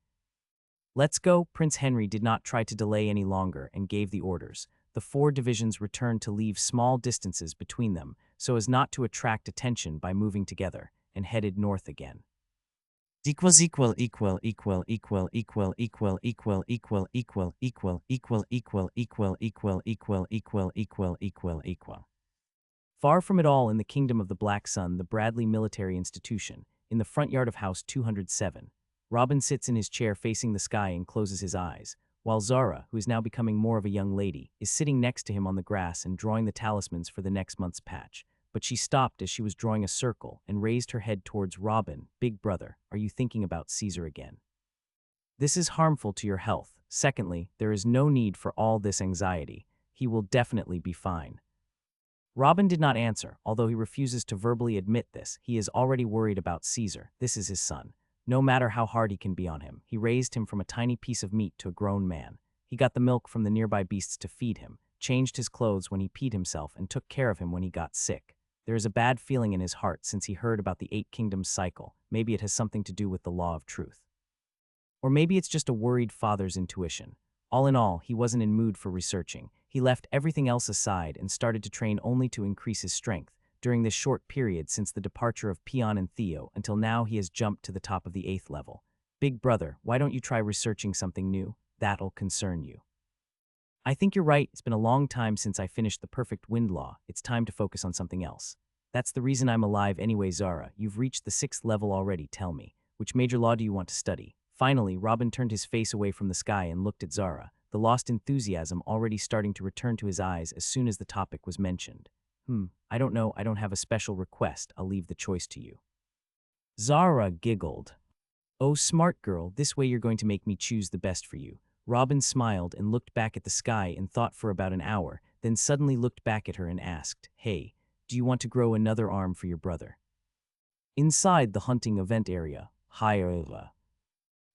Let's go. Prince Henry did not try to delay any longer and gave the orders. The four divisions returned to leave small distances between them so as not to attract attention by moving together, and headed north again. Equals equal equal equal equal equal equal equal equal equal equal equal equal equal equal equal equal equal equal equal. Far from it all in the kingdom of the Black Sun, the Bradley Military Institution, in the front yard of House 207, Robin sits in his chair facing the sky and closes his eyes, while Zara, who is now becoming more of a young lady, is sitting next to him on the grass and drawing the talismans for the next month's patch. But she stopped as she was drawing a circle and raised her head towards Robin. Big brother, are you thinking about Caesar again? This is harmful to your health. Secondly, there is no need for all this anxiety. He will definitely be fine. Robin did not answer, although he refuses to verbally admit this. He is already worried about Caesar. This is his son. No matter how hard he can be on him, he raised him from a tiny piece of meat to a grown man. He got the milk from the nearby beasts to feed him, changed his clothes when he peed himself, and took care of him when he got sick. There is a bad feeling in his heart since he heard about the 8 kingdoms cycle. Maybe it has something to do with the law of truth. Or maybe it's just a worried father's intuition. All in all, he wasn't in mood for researching. He left everything else aside and started to train only to increase his strength. During this short period since the departure of Peon and Theo until now, he has jumped to the top of the 8th level. Big brother, why don't you try researching something new? That'll concern you. I think you're right. It's been a long time since I finished the perfect wind law. It's time to focus on something else. That's the reason I'm alive anyway. Zara, you've reached the 6th level already. Tell me, which major law do you want to study? Finally, Robin turned his face away from the sky and looked at Zara, the lost enthusiasm already starting to return to his eyes as soon as the topic was mentioned. I don't know. I don't have a special request. I'll leave the choice to you. Zara giggled. Oh, smart girl, this way you're going to make me choose the best for you. Robin smiled and looked back at the sky and thought for about an hour, then suddenly looked back at her and asked, Hey, do you want to grow another arm for your brother? Inside the hunting event area, Hyrule.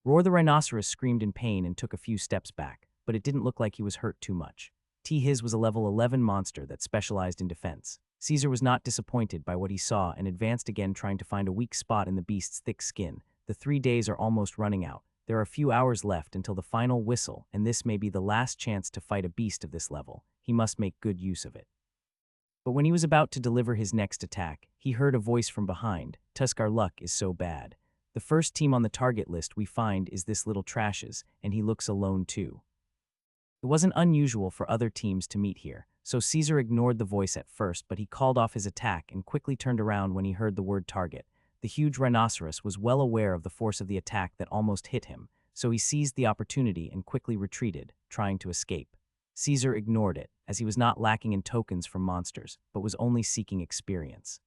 Roar the rhinoceros screamed in pain and took a few steps back, but it didn't look like he was hurt too much. His was a level 11 monster that specialized in defense. Caesar was not disappointed by what he saw and advanced again, trying to find a weak spot in the beast's thick skin. The 3 days are almost running out. There are a few hours left until the final whistle, and this may be the last chance to fight a beast of this level. He must make good use of it. But when he was about to deliver his next attack, he heard a voice from behind. Tusk, our luck is so bad. The first team on the target list we find is this little trash's, and he looks alone too. It wasn't unusual for other teams to meet here, so Caesar ignored the voice at first, but he called off his attack and quickly turned around when he heard the word target. The huge rhinoceros was well aware of the force of the attack that almost hit him, so he seized the opportunity and quickly retreated, trying to escape. Caesar ignored it, as he was not lacking in tokens from monsters, but was only seeking experience.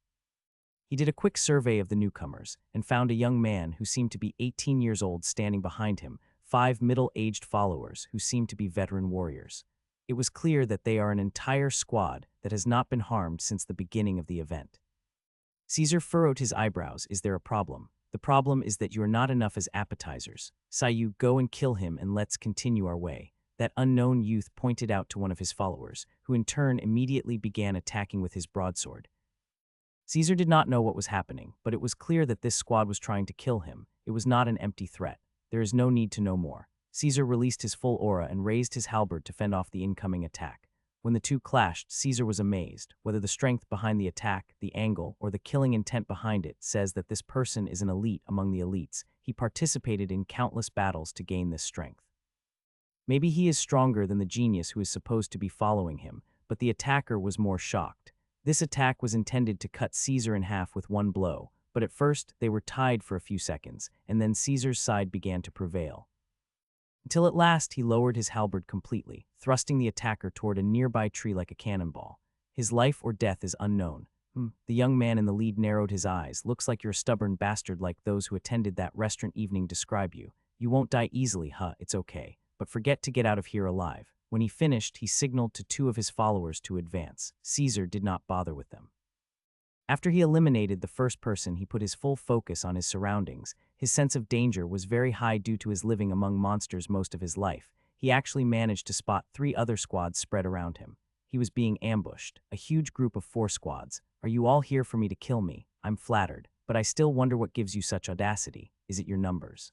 He did a quick survey of the newcomers and found a young man who seemed to be 18 years old standing behind him, 5 middle-aged followers who seemed to be veteran warriors. It was clear that they are an entire squad that has not been harmed since the beginning of the event. Caesar furrowed his eyebrows. Is there a problem? The problem is that you are not enough as appetizers. Sayu, go and kill him and let's continue our way. That unknown youth pointed out to one of his followers, who in turn immediately began attacking with his broadsword. Caesar did not know what was happening, but it was clear that this squad was trying to kill him. It was not an empty threat. There is no need to know more. Caesar released his full aura and raised his halberd to fend off the incoming attack. When the two clashed, Caesar was amazed. Whether the strength behind the attack, the angle, or the killing intent behind it says that this person is an elite among the elites. He participated in countless battles to gain this strength. Maybe he is stronger than the genius who is supposed to be following him, but the attacker was more shocked. This attack was intended to cut Caesar in half with one blow, but at first they were tied for a few seconds, and then Caesar's side began to prevail. Until at last he lowered his halberd completely, thrusting the attacker toward a nearby tree like a cannonball. His life or death is unknown. The young man in the lead narrowed his eyes. Looks like you're a stubborn bastard like those who attended that restaurant evening describe you. You won't die easily, it's okay. But forget to get out of here alive. When he finished, he signaled to 2 of his followers to advance. Caesar did not bother with them. After he eliminated the first person, he put his full focus on his surroundings. His sense of danger was very high due to his living among monsters most of his life. He actually managed to spot 3 other squads spread around him. He was being ambushed. A huge group of 4 squads. Are you all here for me to kill me? I'm flattered. But I still wonder what gives you such audacity. Is it your numbers?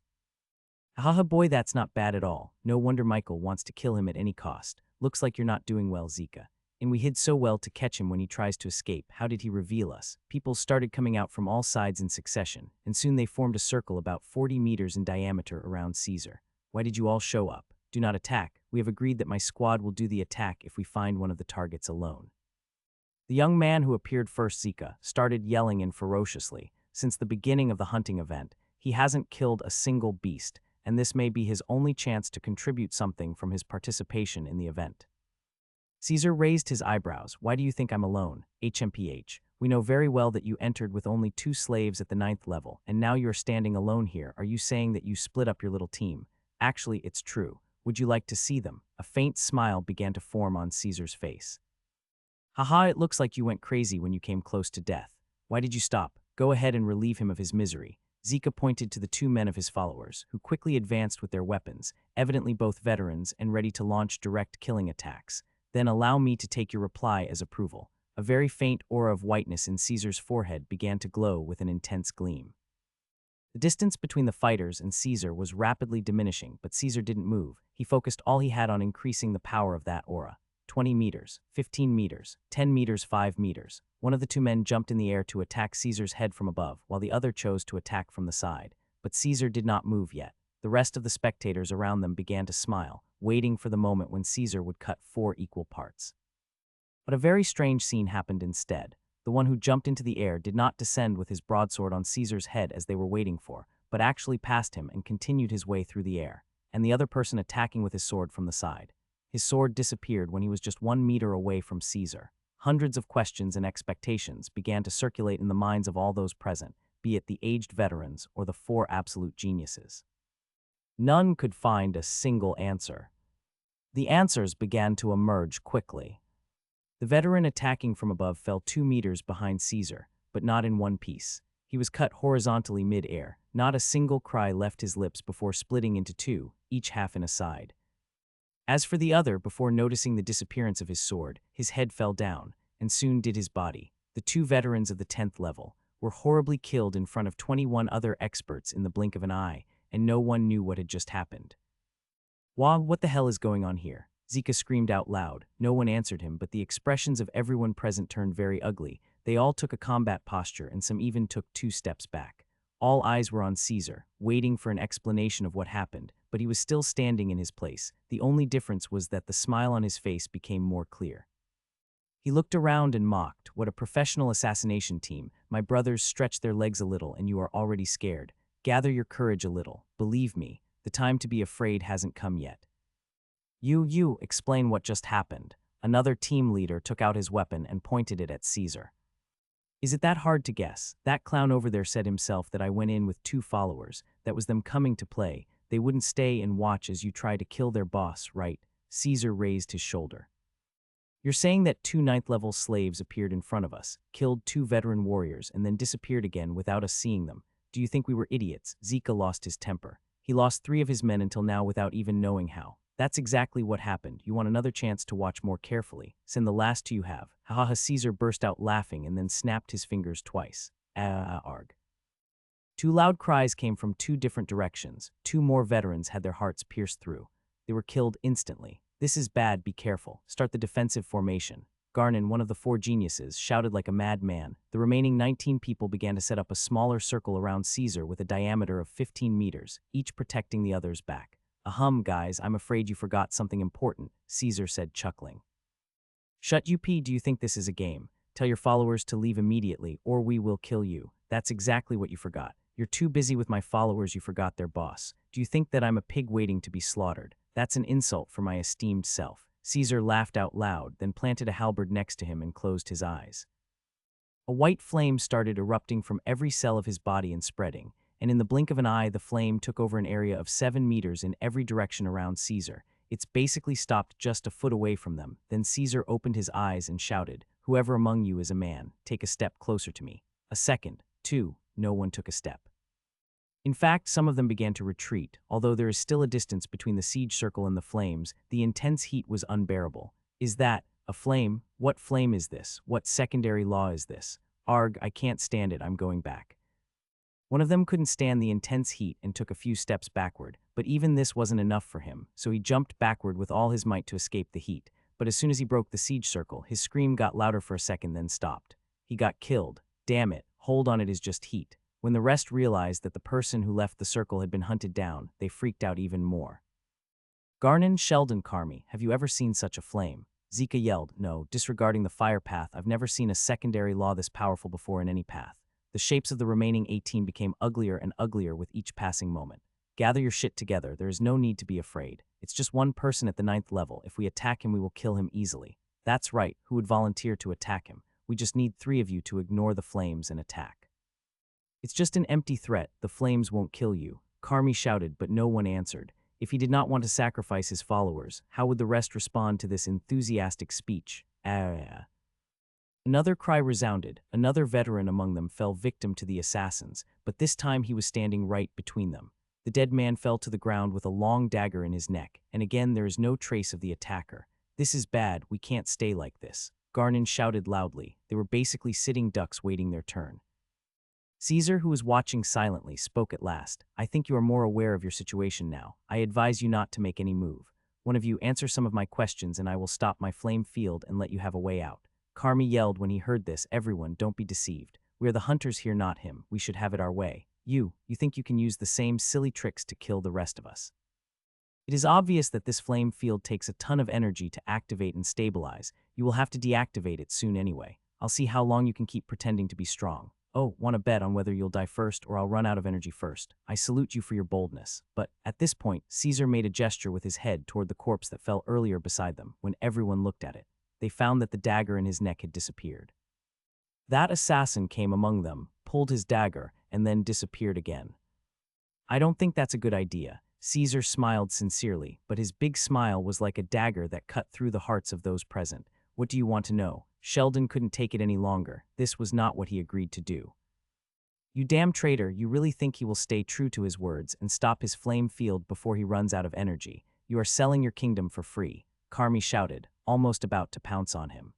Haha boy, that's not bad at all. No wonder Michael wants to kill him at any cost. Looks like you're not doing well, Zika. And we hid so well to catch him when he tries to escape. How did he reveal us? People started coming out from all sides in succession, and soon they formed a circle about 40 meters in diameter around Caesar. Why did you all show up? Do not attack. We have agreed that my squad will do the attack if we find one of the targets alone. The young man who appeared first, Zika, started yelling in ferociously. Since the beginning of the hunting event, he hasn't killed a single beast, and this may be his only chance to contribute something from his participation in the event. Caesar raised his eyebrows. Why do you think I'm alone? HMPH. We know very well that you entered with only 2 slaves at the 9th level, and now you're standing alone here. Are you saying that you split up your little team? Actually, it's true. Would you like to see them? A faint smile began to form on Caesar's face. Haha, it looks like you went crazy when you came close to death. Why did you stop? Go ahead and relieve him of his misery. Zika pointed to the 2 men of his followers, who quickly advanced with their weapons, evidently both veterans and ready to launch direct killing attacks. Then allow me to take your reply as approval. A very faint aura of whiteness in Caesar's forehead began to glow with an intense gleam. The distance between the fighters and Caesar was rapidly diminishing, but Caesar didn't move. He focused all he had on increasing the power of that aura. 20 meters, 15 meters, 10 meters, 5 meters. One of the 2 men jumped in the air to attack Caesar's head from above, while the other chose to attack from the side. But Caesar did not move yet. The rest of the spectators around them began to smile, waiting for the moment when Caesar would cut 4 equal parts. But a very strange scene happened instead. The one who jumped into the air did not descend with his broadsword on Caesar's head as they were waiting for, but actually passed him and continued his way through the air, and the other person attacking with his sword from the side. His sword disappeared when he was just 1 meter away from Caesar. Hundreds of questions and expectations began to circulate in the minds of all those present, be it the aged veterans or the 4 absolute geniuses. None could find a single answer. The answers began to emerge quickly. The veteran attacking from above fell 2 meters behind Caesar, but not in one piece. He was cut horizontally mid-air. Not a single cry left his lips before splitting into 2, each half in a side. As for the other, before noticing the disappearance of his sword, his head fell down, and soon did his body. The 2 veterans of the 10th level were horribly killed in front of 21 other experts in the blink of an eye, and no one knew what had just happened. "Wah, what the hell is going on here?" Zika screamed out loud. No one answered him, but the expressions of everyone present turned very ugly. They all took a combat posture, and some even took 2 steps back. All eyes were on Caesar, waiting for an explanation of what happened, but he was still standing in his place. The only difference was that the smile on his face became more clear. He looked around and mocked. "What a professional assassination team. My brothers, stretch their legs a little and you are already scared. Gather your courage a little. Believe me, the time to be afraid hasn't come yet." You, explain what just happened." Another team leader took out his weapon and pointed it at Caesar. "Is it that hard to guess? That clown over there said himself that I went in with 2 followers. That was them coming to play. They wouldn't stay and watch as you try to kill their boss, right?" Caesar raised his shoulder. "You're saying that 2 9th-level slaves appeared in front of us, killed 2 veteran warriors, and then disappeared again without us seeing them. Do you think we were idiots?" Zika lost his temper. He lost 3 of his men until now without even knowing how. "That's exactly what happened. You want another chance to watch more carefully. Send the last 2 you have." Haha, Caesar burst out laughing and then snapped his fingers twice. Arg. 2 loud cries came from 2 different directions. 2 more veterans had their hearts pierced through. They were killed instantly. "This is bad, be careful. Start the defensive formation." Garnon, one of the 4 geniuses, shouted like a madman. The remaining 19 people began to set up a smaller circle around Caesar with a diameter of 15 meters, each protecting the other's back. "Ahem, guys, I'm afraid you forgot something important," Caesar said, chuckling. "Shut up, do you think this is a game? Tell your followers to leave immediately, or we will kill you." "That's exactly what you forgot. You're too busy with my followers, you forgot their boss. Do you think that I'm a pig waiting to be slaughtered? That's an insult for my esteemed self." Caesar laughed out loud, then planted a halberd next to him and closed his eyes. A white flame started erupting from every cell of his body and spreading, and in the blink of an eye the flame took over an area of 7 meters in every direction around Caesar. It's basically stopped just a foot away from them. Then Caesar opened his eyes and shouted, "Whoever among you is a man, take a step closer to me." A second, 2, no one took a step. In fact, some of them began to retreat. Although there is still a distance between the siege circle and the flames, the intense heat was unbearable. "Is that A flame? What flame is this? What secondary law is this? Arg, I can't stand it, I'm going back. One of them couldn't stand the intense heat and took a few steps backward, but even this wasn't enough for him, so he jumped backward with all his might to escape the heat. But as soon as he broke the siege circle, his scream got louder for a second, then stopped. He got killed. Damn it, hold on, it is just heat. When the rest realized that the person who left the circle had been hunted down, they freaked out even more. Garnon, Sheldon, Carmi, have you ever seen such a flame? Zika yelled, no, disregarding the fire path, I've never seen a secondary law this powerful before in any path. The shapes of the remaining 18 became uglier and uglier with each passing moment. Gather your shit together, there is no need to be afraid. It's just one person at the 9th level. If we attack him, we will kill him easily. That's right, who would volunteer to attack him? We just need 3 of you to ignore the flames and attack. It's just an empty threat, the flames won't kill you. Carmi shouted, but no one answered. If he did not want to sacrifice his followers, how would the rest respond to this enthusiastic speech? Another cry resounded. Another veteran among them fell victim to the assassins, but this time he was standing right between them. The dead man fell to the ground with a long dagger in his neck, and again there is no trace of the attacker. This is bad, we can't stay like this. Garnon shouted loudly. They were basically sitting ducks waiting their turn. Caesar, who was watching silently, spoke at last. I think you are more aware of your situation now. I advise you not to make any move. One of you answer some of my questions and I will stop my flame field and let you have a way out. Carmi yelled when he heard this. Everyone, don't be deceived. We are the hunters here, not him. We should have it our way. You think you can use the same silly tricks to kill the rest of us. It is obvious that this flame field takes a ton of energy to activate and stabilize. You will have to deactivate it soon anyway. I'll see how long you can keep pretending to be strong. Oh, want to bet on whether you'll die first or I'll run out of energy first. I salute you for your boldness. But at this point, Caesar made a gesture with his head toward the corpse that fell earlier beside them. When everyone looked at it, they found that the dagger in his neck had disappeared. That assassin came among them, pulled his dagger, and then disappeared again. I don't think that's a good idea. Caesar smiled sincerely, but his big smile was like a dagger that cut through the hearts of those present. What do you want to know? Sheldon couldn't take it any longer. This was not what he agreed to do. You damn traitor, you really think he will stay true to his words and stop his flame field before he runs out of energy? You are selling your kingdom for free, Carmi shouted, almost about to pounce on him.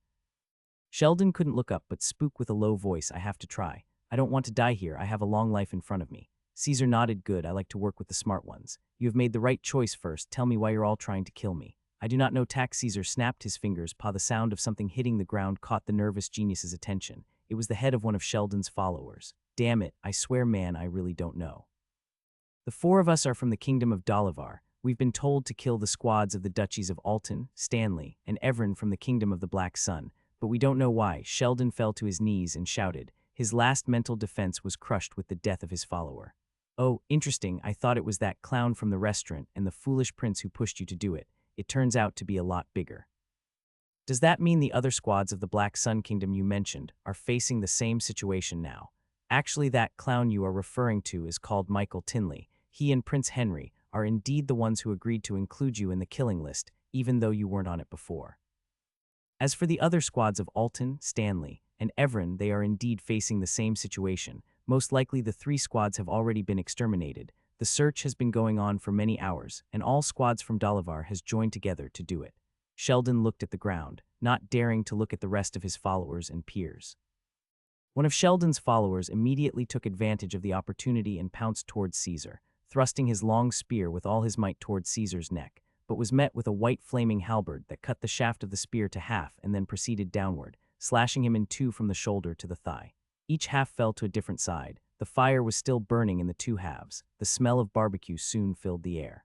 Sheldon couldn't look up but spoke with a low voice. I have to try. I don't want to die here. I have a long life in front of me. Caesar nodded. Good, I like to work with the smart ones. You have made the right choice first. Tell me why you're all trying to kill me. I do not know. Caesar snapped his fingers. The sound of something hitting the ground caught the nervous genius's attention. It was the head of one of Sheldon's followers. Damn it, I swear man, I really don't know. The 4 of us are from the kingdom of Dalavar. We've been told to kill the squads of the duchies of Alton, Stanley, and Evren from the kingdom of the Black Sun, but we don't know why. Sheldon fell to his knees and shouted. His last mental defense was crushed with the death of his follower. Oh, interesting, I thought it was that clown from the restaurant and the foolish prince who pushed you to do it. It turns out to be a lot bigger. Does that mean the other squads of the Black Sun Kingdom you mentioned are facing the same situation now? Actually, that clown you are referring to is called Michael Tinley. He and Prince Henry are indeed the ones who agreed to include you in the killing list, even though you weren't on it before. As for the other squads of Alton, Stanley, and Evren, they are indeed facing the same situation. Most likely the 3 squads have already been exterminated. The search has been going on for many hours, and all squads from Dalavar has joined together to do it. Sheldon looked at the ground, not daring to look at the rest of his followers and peers. One of Sheldon's followers immediately took advantage of the opportunity and pounced towards Caesar, thrusting his long spear with all his might towards Caesar's neck, but was met with a white flaming halberd that cut the shaft of the spear to half and then proceeded downward, slashing him in 2 from the shoulder to the thigh. Each half fell to a different side. The fire was still burning in the 2 halves. The smell of barbecue soon filled the air.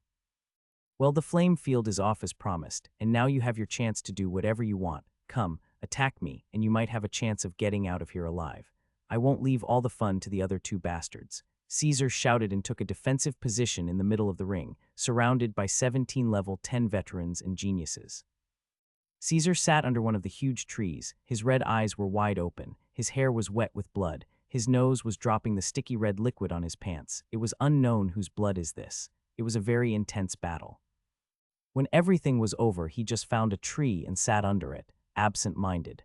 Well, the flame field is off as promised, and now you have your chance to do whatever you want. Come, attack me, and you might have a chance of getting out of here alive. I won't leave all the fun to the other 2 bastards. Caesar shouted and took a defensive position in the middle of the ring, surrounded by 17 level 10 veterans and geniuses. Caesar sat under one of the huge trees. His red eyes were wide open. His hair was wet with blood. His nose was dropping the sticky red liquid on his pants. It was unknown whose blood is this. It was a very intense battle. When everything was over, he just found a tree and sat under it, absent-minded.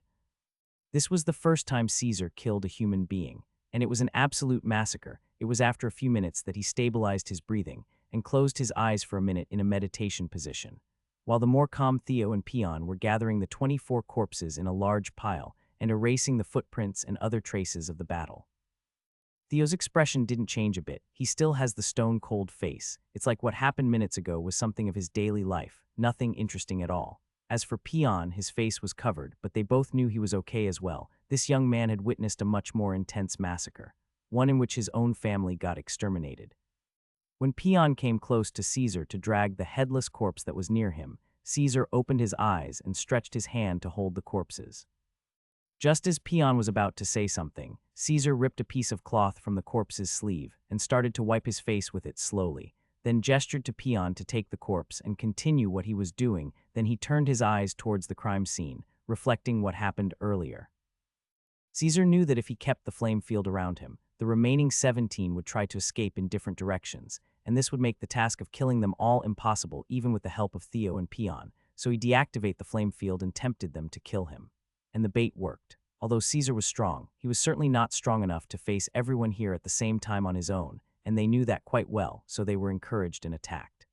This was the first time Caesar killed a human being, and it was an absolute massacre. It was after a few minutes that he stabilized his breathing and closed his eyes for a minute in a meditation position. while the more calm Theo and Peon were gathering the 24 corpses in a large pile and erasing the footprints and other traces of the battle. Theo's expression didn't change a bit. He still has the stone-cold face. It's like what happened minutes ago was something of his daily life, nothing interesting at all. As for Peon, his face was covered, but they both knew he was okay as well. This young man had witnessed a much more intense massacre, one in which his own family got exterminated. When Peon came close to Caesar to drag the headless corpse that was near him, Caesar opened his eyes and stretched his hand to hold the corpses. Just as Peon was about to say something, Caesar ripped a piece of cloth from the corpse's sleeve and started to wipe his face with it slowly, then gestured to Peon to take the corpse and continue what he was doing. Then he turned his eyes towards the crime scene, reflecting what happened earlier. Caesar knew that if he kept the flame field around him, the remaining 17 would try to escape in different directions, and this would make the task of killing them all impossible even with the help of Theo and Peon, so he deactivated the flame field and tempted them to kill him. And the bait worked. Although Caesar was strong, he was certainly not strong enough to face everyone here at the same time on his own, and they knew that quite well, so they were encouraged and attacked.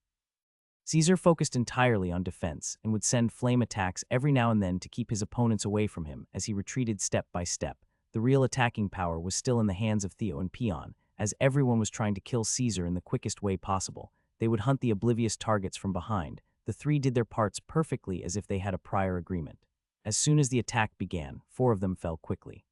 Caesar focused entirely on defense and would send flame attacks every now and then to keep his opponents away from him as he retreated step by step. The real attacking power was still in the hands of Theo and Peon, as everyone was trying to kill Caesar in the quickest way possible. They would hunt the oblivious targets from behind. The three did their parts perfectly as if they had a prior agreement. As soon as the attack began, 4 of them fell quickly.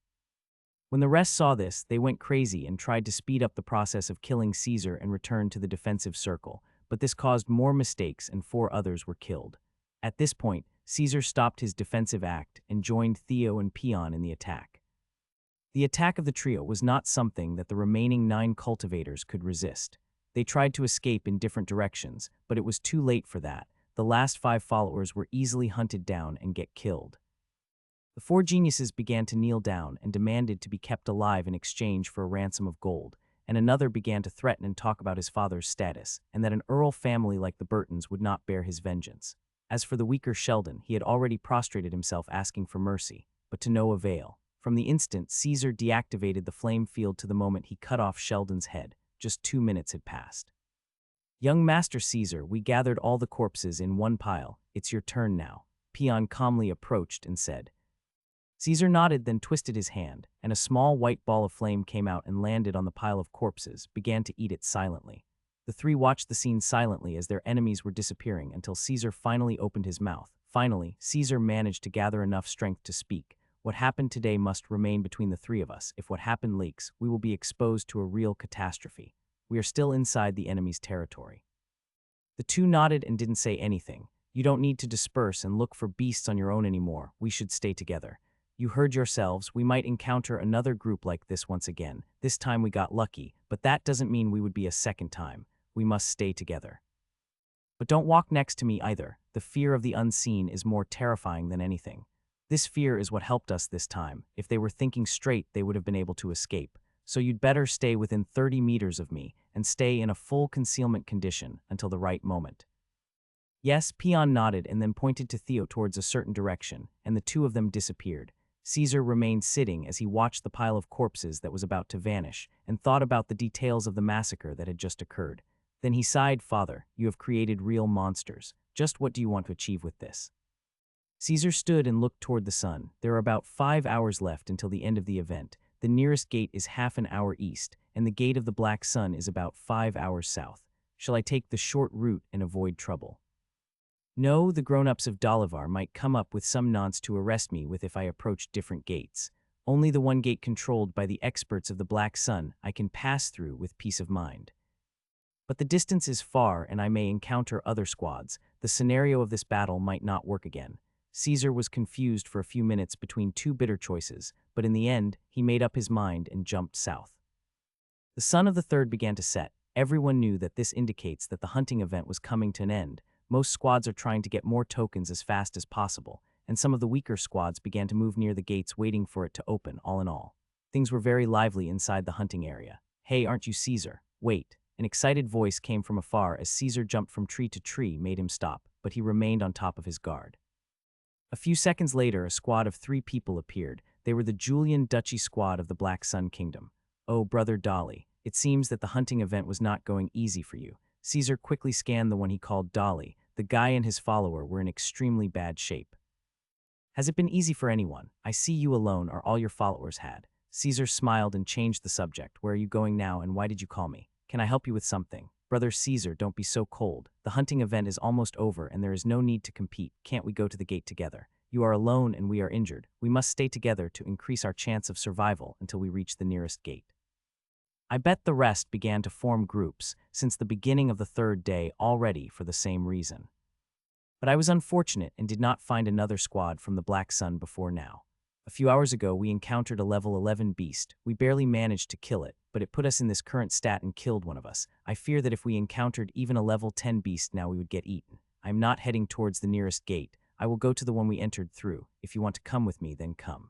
When the rest saw this, they went crazy and tried to speed up the process of killing Caesar and return to the defensive circle, but this caused more mistakes and 4 others were killed. At this point, Caesar stopped his defensive act and joined Theo and Peon in the attack. The attack of the trio was not something that the remaining 9 cultivators could resist. They tried to escape in different directions, but it was too late for that. The last 5 followers were easily hunted down and get killed. The 4 geniuses began to kneel down and demanded to be kept alive in exchange for a ransom of gold, and another began to threaten and talk about his father's status, and that an Earl family like the Burtons would not bear his vengeance. As for the weaker Sheldon, he had already prostrated himself asking for mercy, but to no avail. From the instant Caesar deactivated the flame field to the moment he cut off Sheldon's head, just 2 minutes had passed. "Young Master Caesar, we gathered all the corpses in one pile. It's your turn now." Peon calmly approached and said. Caesar nodded, then twisted his hand, and a small white ball of flame came out and landed on the pile of corpses, began to eat it silently. The 3 watched the scene silently as their enemies were disappearing until Caesar finally opened his mouth. Finally, Caesar managed to gather enough strength to speak. "What happened today must remain between the 3 of us. If what happened leaks, we will be exposed to a real catastrophe. We are still inside the enemy's territory." The 2 nodded and didn't say anything. "You don't need to disperse and look for beasts on your own anymore. We should stay together. You heard yourselves, we might encounter another group like this once again. This time we got lucky, but that doesn't mean we would be a second time. We must stay together. But don't walk next to me either. The fear of the unseen is more terrifying than anything. This fear is what helped us this time. If they were thinking straight, they would have been able to escape. So you'd better stay within 30 meters of me and stay in a full concealment condition until the right moment." Yes, Peon nodded and then pointed to Theo towards a certain direction, and the 2 of them disappeared. Caesar remained sitting as he watched the pile of corpses that was about to vanish and thought about the details of the massacre that had just occurred. Then he sighed, "Father, you have created real monsters. Just what do you want to achieve with this?" Caesar stood and looked toward the sun. There are about 5 hours left until the end of the event. The nearest gate is half an hour east, and the gate of the Black Sun is about 5 hours south. Shall I take the short route and avoid trouble? No, the grown-ups of Dolivar might come up with some nonce to arrest me with if I approach different gates. Only the one gate controlled by the experts of the Black Sun I can pass through with peace of mind. But the distance is far and I may encounter other squads. The scenario of this battle might not work again. Caesar was confused for a few minutes between 2 bitter choices, but in the end, he made up his mind and jumped south. The sun of the 3rd began to set. Everyone knew that this indicates that the hunting event was coming to an end. Most squads are trying to get more tokens as fast as possible, and some of the weaker squads began to move near the gates waiting for it to open. All in all, things were very lively inside the hunting area. "Hey, aren't you Caesar? Wait." An excited voice came from afar as Caesar jumped from tree to tree, made him stop, but he remained on top of his guard. A few seconds later, a squad of 3 people appeared. They were the Julian Duchy squad of the Black Sun Kingdom. "Oh, Brother Dolly, it seems that the hunting event was not going easy for you." Caesar quickly scanned the one he called Dolly, the guy and his follower were in extremely bad shape. Has it been easy for anyone? I see you alone or all your followers had. Caesar smiled and changed the subject. Where are you going now and why did you call me? Can I help you with something? Brother Caesar, don't be so cold. The hunting event is almost over and there is no need to compete. Can't we go to the gate together? You are alone and we are injured. We must stay together to increase our chance of survival until we reach the nearest gate. I bet the rest began to form groups since the beginning of the third day already for the same reason. But I was unfortunate and did not find another squad from the Black Sun before now. A few hours ago, we encountered a level 11 beast. We barely managed to kill it, but it put us in this current stat and killed one of us. I fear that if we encountered even a level 10 beast now, we would get eaten. I am not heading towards the nearest gate. I will go to the one we entered through. If you want to come with me, then come.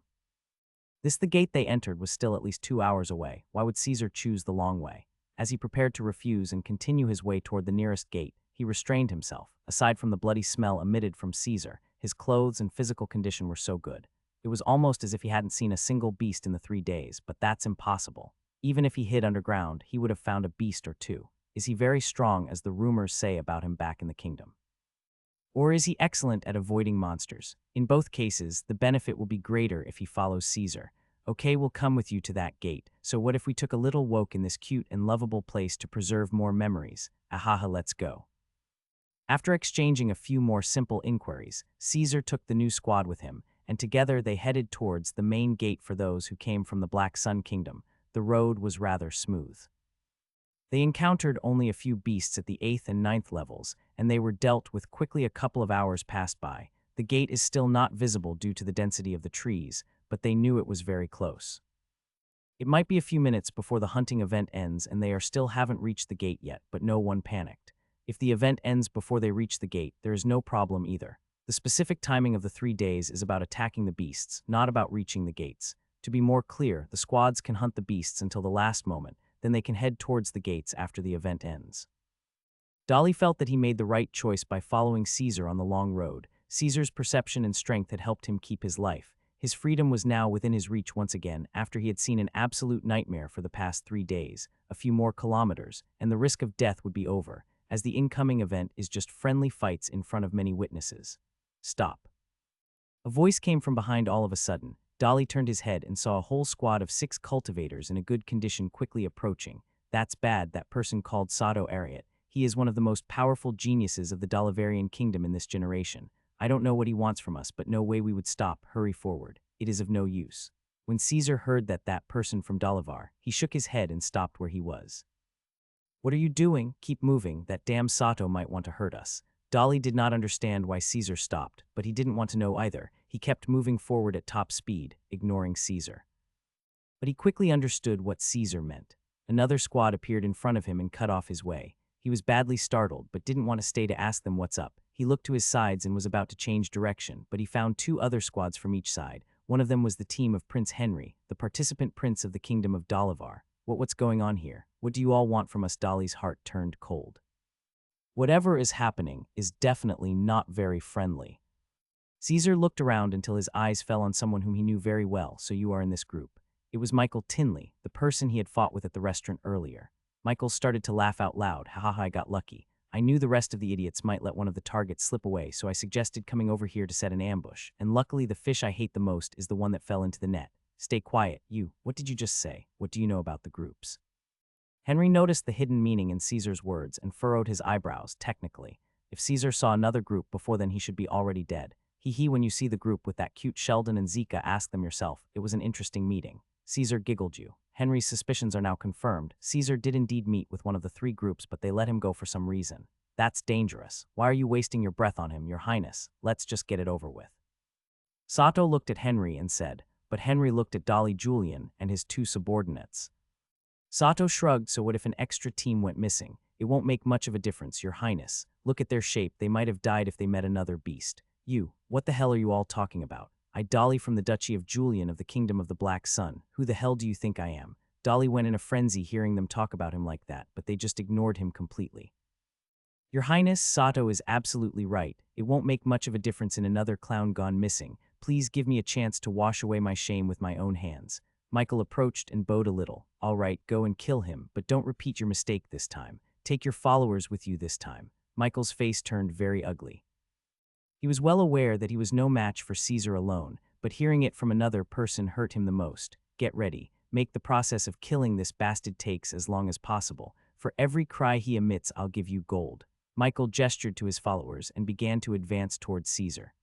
The gate they entered was still at least 2 hours away. Why would Caesar choose the long way? As he prepared to refuse and continue his way toward the nearest gate, he restrained himself. Aside from the bloody smell emitted from Caesar, his clothes and physical condition were so good. It was almost as if he hadn't seen a single beast in the 3 days, but that's impossible. Even if he hid underground, he would have found a beast or two. Is he very strong, as the rumors say about him back in the kingdom? Or is he excellent at avoiding monsters? In both cases, the benefit will be greater if he follows Caesar. Okay, we'll come with you to that gate. So what if we took a little walk in this cute and lovable place to preserve more memories? Ahaha, let's go. After exchanging a few more simple inquiries, Caesar took the new squad with him, and together they headed towards the main gate for those who came from the Black Sun Kingdom. The road was rather smooth. They encountered only a few beasts at the 8th and 9th levels, and they were dealt with quickly. A couple of hours passed by. The gate is still not visible due to the density of the trees, but they knew it was very close. It might be a few minutes before the hunting event ends and they still haven't reached the gate yet, but no one panicked. If the event ends before they reach the gate, there is no problem either. The specific timing of the 3 days is about attacking the beasts, not about reaching the gates. To be more clear, the squads can hunt the beasts until the last moment, then they can head towards the gates after the event ends. Dolly felt that he made the right choice by following Caesar on the long road. Caesar's perception and strength had helped him keep his life. His freedom was now within his reach once again after he had seen an absolute nightmare for the past 3 days. A few more kilometers, and the risk of death would be over, as the incoming event is just friendly fights in front of many witnesses. Stop. A voice came from behind all of a sudden. Dolly turned his head and saw a whole squad of 6 cultivators in a good condition quickly approaching. That's bad, that person called Sato Ariat. He is one of the most powerful geniuses of the Dalivarian kingdom in this generation. I don't know what he wants from us, but no way we would stop. Hurry forward. It is of no use. When Caesar heard that person from Dalivar, he shook his head and stopped where he was. What are you doing? Keep moving. That damn Sato might want to hurt us. Dolly did not understand why Caesar stopped, but he didn't want to know either. He kept moving forward at top speed, ignoring Caesar. But he quickly understood what Caesar meant. Another squad appeared in front of him and cut off his way. He was badly startled, but didn't want to stay to ask them what's up. He looked to his sides and was about to change direction, but he found 2 other squads from each side. One of them was the team of Prince Henry, the participant prince of the kingdom of Dalivar. What's going on here? What do you all want from us? Dolly's heart turned cold. Whatever is happening is definitely not very friendly. Caesar looked around until his eyes fell on someone whom he knew very well. So you are in this group. It was Michael Tinley, the person he had fought with at the restaurant earlier. Michael started to laugh out loud. Haha, I got lucky. I knew the rest of the idiots might let one of the targets slip away, so I suggested coming over here to set an ambush. And luckily the fish I hate the most is the one that fell into the net. Stay quiet, you. What did you just say? What do you know about the groups? Henry noticed the hidden meaning in Caesar's words and furrowed his eyebrows. Technically, if Caesar saw another group before then, he should be already dead. When you see the group with that cute Sheldon and Zika, ask them yourself. It was an interesting meeting. Caesar giggled you. Henry's suspicions are now confirmed. Caesar did indeed meet with one of the 3 groups, but they let him go for some reason. That's dangerous. Why are you wasting your breath on him, Your Highness? Let's just get it over with. Sato looked at Henry and said, but Henry looked at Dolly Julian and his 2 subordinates. Sato shrugged. So what if an extra team went missing? It won't make much of a difference, Your Highness. Look at their shape. They might have died if they met another beast. You, what the hell are you all talking about? I, Dolly from the Duchy of Julian of the Kingdom of the Black Sun. Who the hell do you think I am? Dolly went in a frenzy hearing them talk about him like that, but they just ignored him completely. Your Highness, Sato is absolutely right. It won't make much of a difference in another clown gone missing. Please give me a chance to wash away my shame with my own hands. Michael approached and bowed a little. All right, go and kill him, but don't repeat your mistake this time. Take your followers with you this time. Michael's face turned very ugly. He was well aware that he was no match for Caesar alone, but hearing it from another person hurt him the most. Get ready. Make the process of killing this bastard takes as long as possible. For every cry he emits, I'll give you gold. Michael gestured to his followers and began to advance towards Caesar.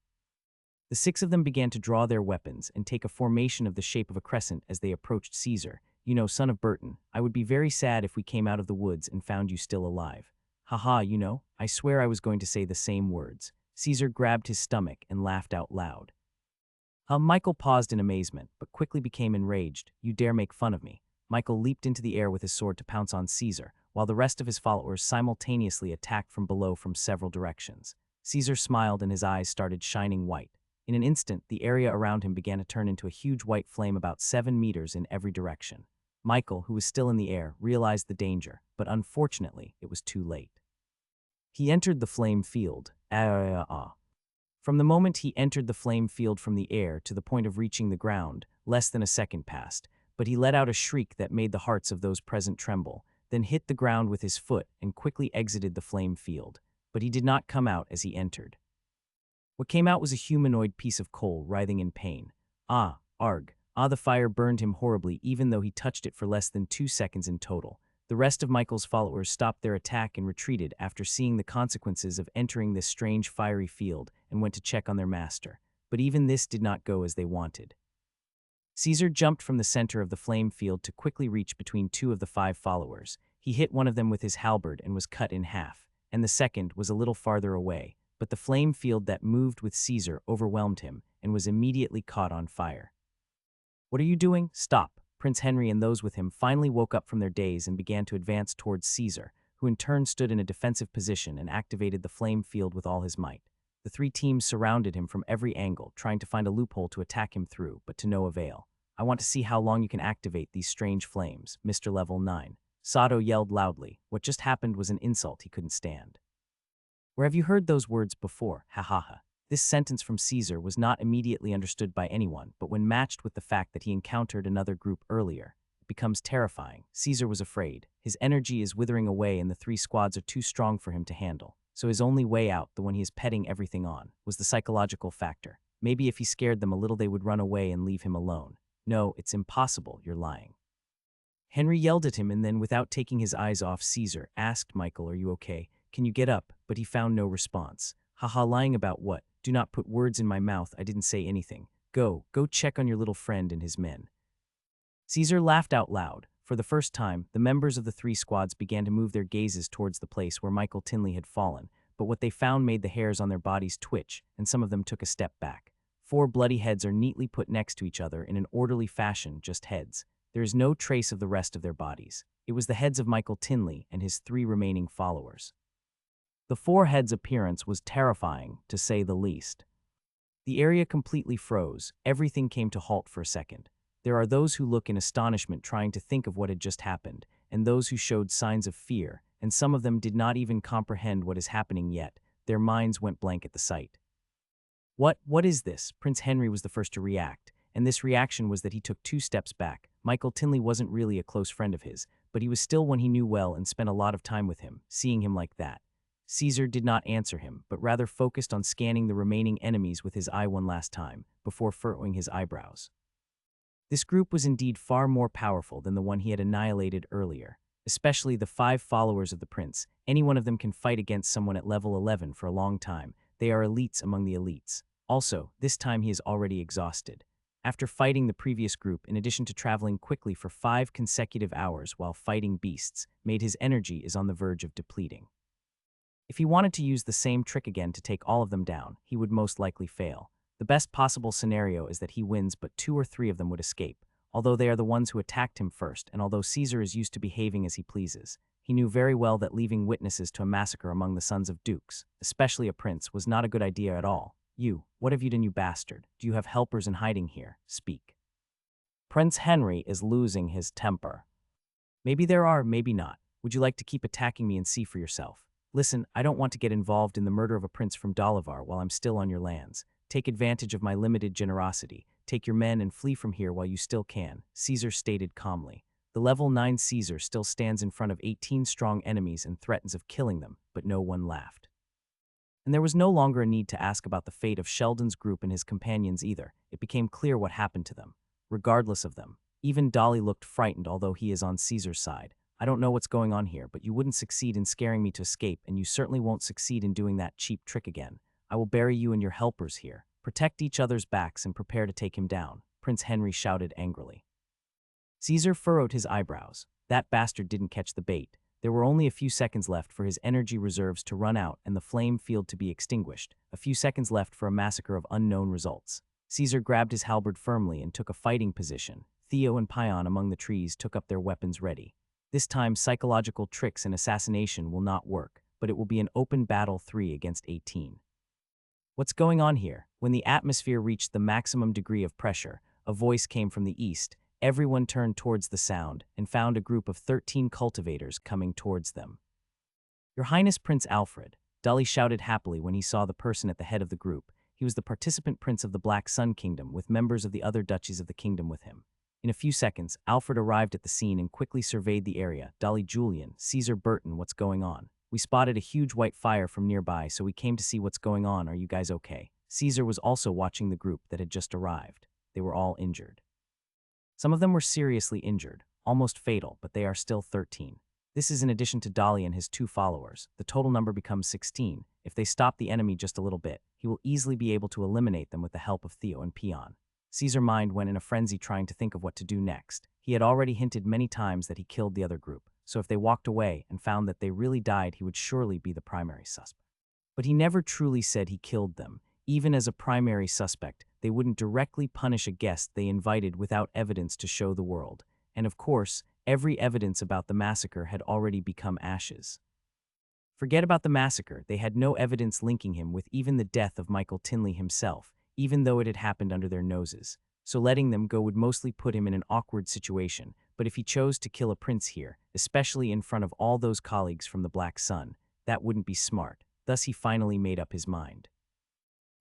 The 6 of them began to draw their weapons and take a formation of the shape of a crescent as they approached Caesar. You know, son of Burton, I would be very sad if we came out of the woods and found you still alive. Haha, you know, I swear I was going to say the same words. Caesar grabbed his stomach and laughed out loud. Michael paused in amazement, but quickly became enraged. You dare make fun of me. Michael leaped into the air with his sword to pounce on Caesar, while the rest of his followers simultaneously attacked from below from several directions. Caesar smiled and his eyes started shining white. In an instant, the area around him began to turn into a huge white flame about 7 meters in every direction. Michael, who was still in the air, realized the danger, but unfortunately, it was too late. He entered the flame field. From the moment he entered the flame field from the air to the point of reaching the ground, less than a second passed, but he let out a shriek that made the hearts of those present tremble, then hit the ground with his foot and quickly exited the flame field. But he did not come out as he entered. What came out was a humanoid piece of coal writhing in pain. Arg. The fire burned him horribly even though he touched it for less than 2 seconds in total. The rest of Michael's followers stopped their attack and retreated after seeing the consequences of entering this strange fiery field and went to check on their master. But even this did not go as they wanted. Caesar jumped from the center of the flame field to quickly reach between 2 of the 5 followers. He hit one of them with his halberd and was cut in half, and the second was a little farther away. But the flame field that moved with Caesar overwhelmed him and was immediately caught on fire. What are you doing? Stop. Prince Henry and those with him finally woke up from their daze and began to advance towards Caesar, who in turn stood in a defensive position and activated the flame field with all his might. The 3 teams surrounded him from every angle, trying to find a loophole to attack him through, but to no avail. I want to see how long you can activate these strange flames, Mr. Level 9. Sato yelled loudly. What just happened was an insult he couldn't stand. Where have you heard those words before? Ha ha ha. This sentence from Caesar was not immediately understood by anyone, but when matched with the fact that he encountered another group earlier, it becomes terrifying. Caesar was afraid. His energy is withering away and the 3 squads are too strong for him to handle. So his only way out, the one he is petting everything on, was the psychological factor. Maybe if he scared them a little they would run away and leave him alone. No, it's impossible, you're lying. Henry yelled at him and then, without taking his eyes off Caesar, asked Michael, are you okay? Can you get up? But he found no response. Haha, lying about what? Do not put words in my mouth, I didn't say anything. Go check on your little friend and his men. Caesar laughed out loud. For the first time, the members of the 3 squads began to move their gazes towards the place where Michael Tinley had fallen, but what they found made the hairs on their bodies twitch, and some of them took a step back. 4 bloody heads are neatly put next to each other in an orderly fashion, just heads. There is no trace of the rest of their bodies. It was the heads of Michael Tinley and his 3 remaining followers. The 4 heads' appearance was terrifying, to say the least. The area completely froze. Everything came to halt for a second. There are those who look in astonishment trying to think of what had just happened, and those who showed signs of fear, and some of them did not even comprehend what is happening yet. Their minds went blank at the sight. What is this? Prince Henry was the first to react, and this reaction was that he took 2 steps back. Michael Tinley wasn't really a close friend of his, but he was still one he knew well and spent a lot of time with him. Seeing him like that, Caesar did not answer him, but rather focused on scanning the remaining enemies with his eye one last time, before furrowing his eyebrows. This group was indeed far more powerful than the one he had annihilated earlier, especially the 5 followers of the prince. Any one of them can fight against someone at level 11 for a long time. They are elites among the elites. Also, this time he is already exhausted. After fighting the previous group, in addition to traveling quickly for 5 consecutive hours while fighting beasts, made his energy is on the verge of depleting. If he wanted to use the same trick again to take all of them down, he would most likely fail. The best possible scenario is that he wins, but 2 or 3 of them would escape, although they are the ones who attacked him first, and although Caesar is used to behaving as he pleases. He knew very well that leaving witnesses to a massacre among the sons of dukes, especially a prince, was not a good idea at all. What have you done, you bastard? Do you have helpers in hiding here? Speak. Prince Henry is losing his temper. Maybe there are, maybe not. Would you like to keep attacking me and see for yourself? Listen, I don't want to get involved in the murder of a prince from Dalavar while I'm still on your lands. Take advantage of my limited generosity. Take your men and flee from here while you still can, Caesar stated calmly. The level 9 Caesar still stands in front of 18 strong enemies and threatens of killing them, but no one laughed. And there was no longer a need to ask about the fate of Sheldon's group and his companions either. It became clear what happened to them. Regardless of them, even Dolly looked frightened, although he is on Caesar's side. I don't know what's going on here, but you wouldn't succeed in scaring me to escape, and you certainly won't succeed in doing that cheap trick again. I will bury you and your helpers here. Protect each other's backs and prepare to take him down, Prince Henry shouted angrily. Caesar furrowed his eyebrows. That bastard didn't catch the bait. There were only a few seconds left for his energy reserves to run out and the flame field to be extinguished. A few seconds left for a massacre of unknown results. Caesar grabbed his halberd firmly and took a fighting position. Theo and Pion among the trees took up their weapons ready. This time, psychological tricks and assassination will not work, but it will be an open battle 3 against 18. What's going on here? When the atmosphere reached the maximum degree of pressure, a voice came from the east. Everyone turned towards the sound and found a group of 13 cultivators coming towards them. Your Highness Prince Alfred, Dolly shouted happily when he saw the person at the head of the group. He was the participant prince of the Black Sun Kingdom with members of the other duchies of the kingdom with him. In a few seconds, Alfred arrived at the scene and quickly surveyed the area. Dolly, Julian, Caesar, Burton, what's going on? We spotted a huge white fire from nearby, so we came to see what's going on. Are you guys okay? Caesar was also watching the group that had just arrived. They were all injured. Some of them were seriously injured, almost fatal, but they are still 13. This is in addition to Dolly and his 2 followers. The total number becomes 16. If they stop the enemy just a little bit, he will easily be able to eliminate them with the help of Theo and Pion. Caesar's mind went in a frenzy trying to think of what to do next. He had already hinted many times that he killed the other group, so if they walked away and found that they really died, he would surely be the primary suspect. But he never truly said he killed them. Even as a primary suspect, they wouldn't directly punish a guest they invited without evidence to show the world. And of course, every evidence about the massacre had already become ashes. Forget about the massacre, they had no evidence linking him with even the death of Michael Tinley himself, even though it had happened under their noses. So letting them go would mostly put him in an awkward situation, but if he chose to kill a prince here, especially in front of all those colleagues from the Black Sun, that wouldn't be smart. Thus he finally made up his mind.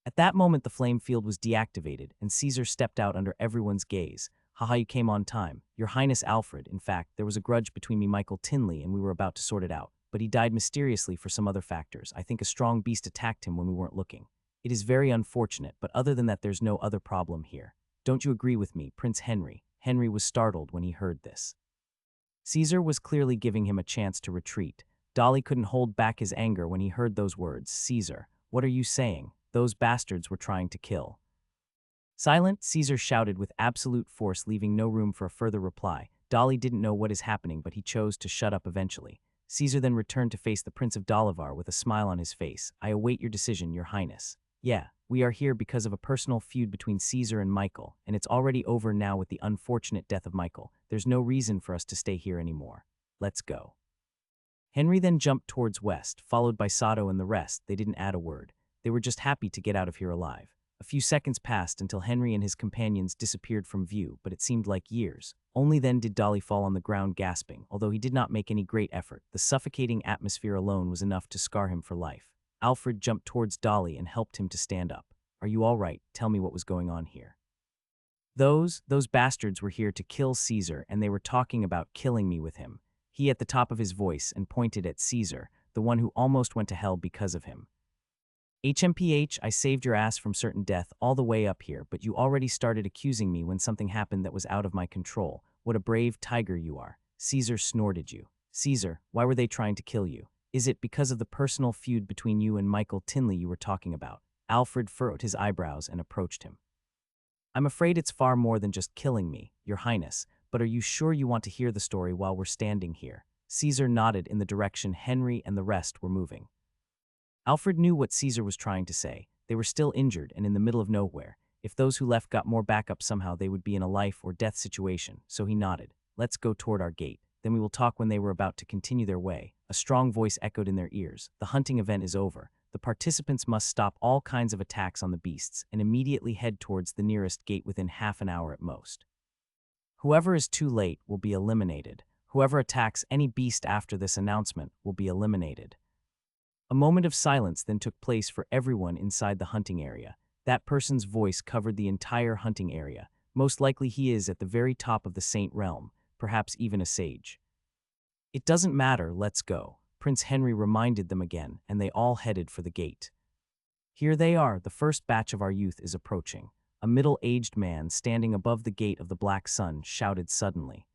At that moment the flame field was deactivated, and Caesar stepped out under everyone's gaze. Haha, you came on time. Your Highness Alfred, in fact, there was a grudge between me and Michael Tinley, and we were about to sort it out. But he died mysteriously for some other factors. I think a strong beast attacked him when we weren't looking. It is very unfortunate, but other than that there's no other problem here. Don't you agree with me, Prince Henry? Henry was startled when he heard this. Caesar was clearly giving him a chance to retreat. Dolly couldn't hold back his anger when he heard those words. Caesar, what are you saying? Those bastards were trying to kill. Silent, Caesar shouted with absolute force, leaving no room for a further reply. Dolly didn't know what is happening, but he chose to shut up eventually. Caesar then returned to face the Prince of Dalavar with a smile on his face. I await your decision, Your Highness. Yeah, we are here because of a personal feud between Caesar and Michael, and it's already over now with the unfortunate death of Michael. There's no reason for us to stay here anymore. Let's go. Henry then jumped towards west, followed by Sato and the rest. They didn't add a word. They were just happy to get out of here alive. A few seconds passed until Henry and his companions disappeared from view, but it seemed like years. Only then did Dolly fall on the ground gasping, although he did not make any great effort. The suffocating atmosphere alone was enough to scar him for life. Alfred jumped towards Dolly and helped him to stand up. Are you all right? Tell me what was going on here. Those bastards were here to kill Caesar, and they were talking about killing me with him. He at the top of his voice and pointed at Caesar, the one who almost went to hell because of him. HMPH, I saved your ass from certain death all the way up here, but you already started accusing me when something happened that was out of my control. What a brave tiger you are. Caesar snorted you. Caesar, why were they trying to kill you? Is it because of the personal feud between you and Michael Tinley you were talking about? Alfred furrowed his eyebrows and approached him. I'm afraid it's far more than just killing me, Your Highness, but are you sure you want to hear the story while we're standing here? Caesar nodded in the direction Henry and the rest were moving. Alfred knew what Caesar was trying to say. They were still injured and in the middle of nowhere. If those who left got more backup somehow, they would be in a life or death situation, so he nodded. Let's go toward our gate. Then we will talk when they were about to continue their way. A strong voice echoed in their ears. The hunting event is over. The participants must stop all kinds of attacks on the beasts and immediately head towards the nearest gate within half an hour at most. Whoever is too late will be eliminated. Whoever attacks any beast after this announcement will be eliminated. A moment of silence then took place for everyone inside the hunting area. That person's voice covered the entire hunting area. Most likely he is at the very top of the Saint Realm. perhaps even a sage. "It doesn't matter, let's go," Prince Henry reminded them again, and they all headed for the gate. "Here they are, the first batch of our youth is approaching," a middle-aged man standing above the gate of the Black Sun shouted suddenly.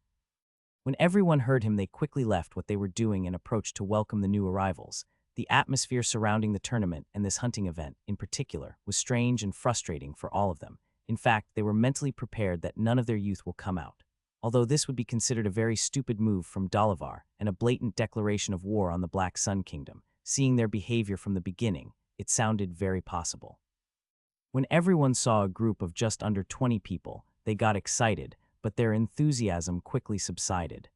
When everyone heard him, they quickly left what they were doing and approached to welcome the new arrivals. The atmosphere surrounding the tournament, and this hunting event in particular, was strange and frustrating for all of them. In fact, they were mentally prepared that none of their youth will come out. Although this would be considered a very stupid move from Dalavar and a blatant declaration of war on the Black Sun Kingdom, seeing their behavior from the beginning, it sounded very possible. When everyone saw a group of just under 20 people, they got excited, but their enthusiasm quickly subsided.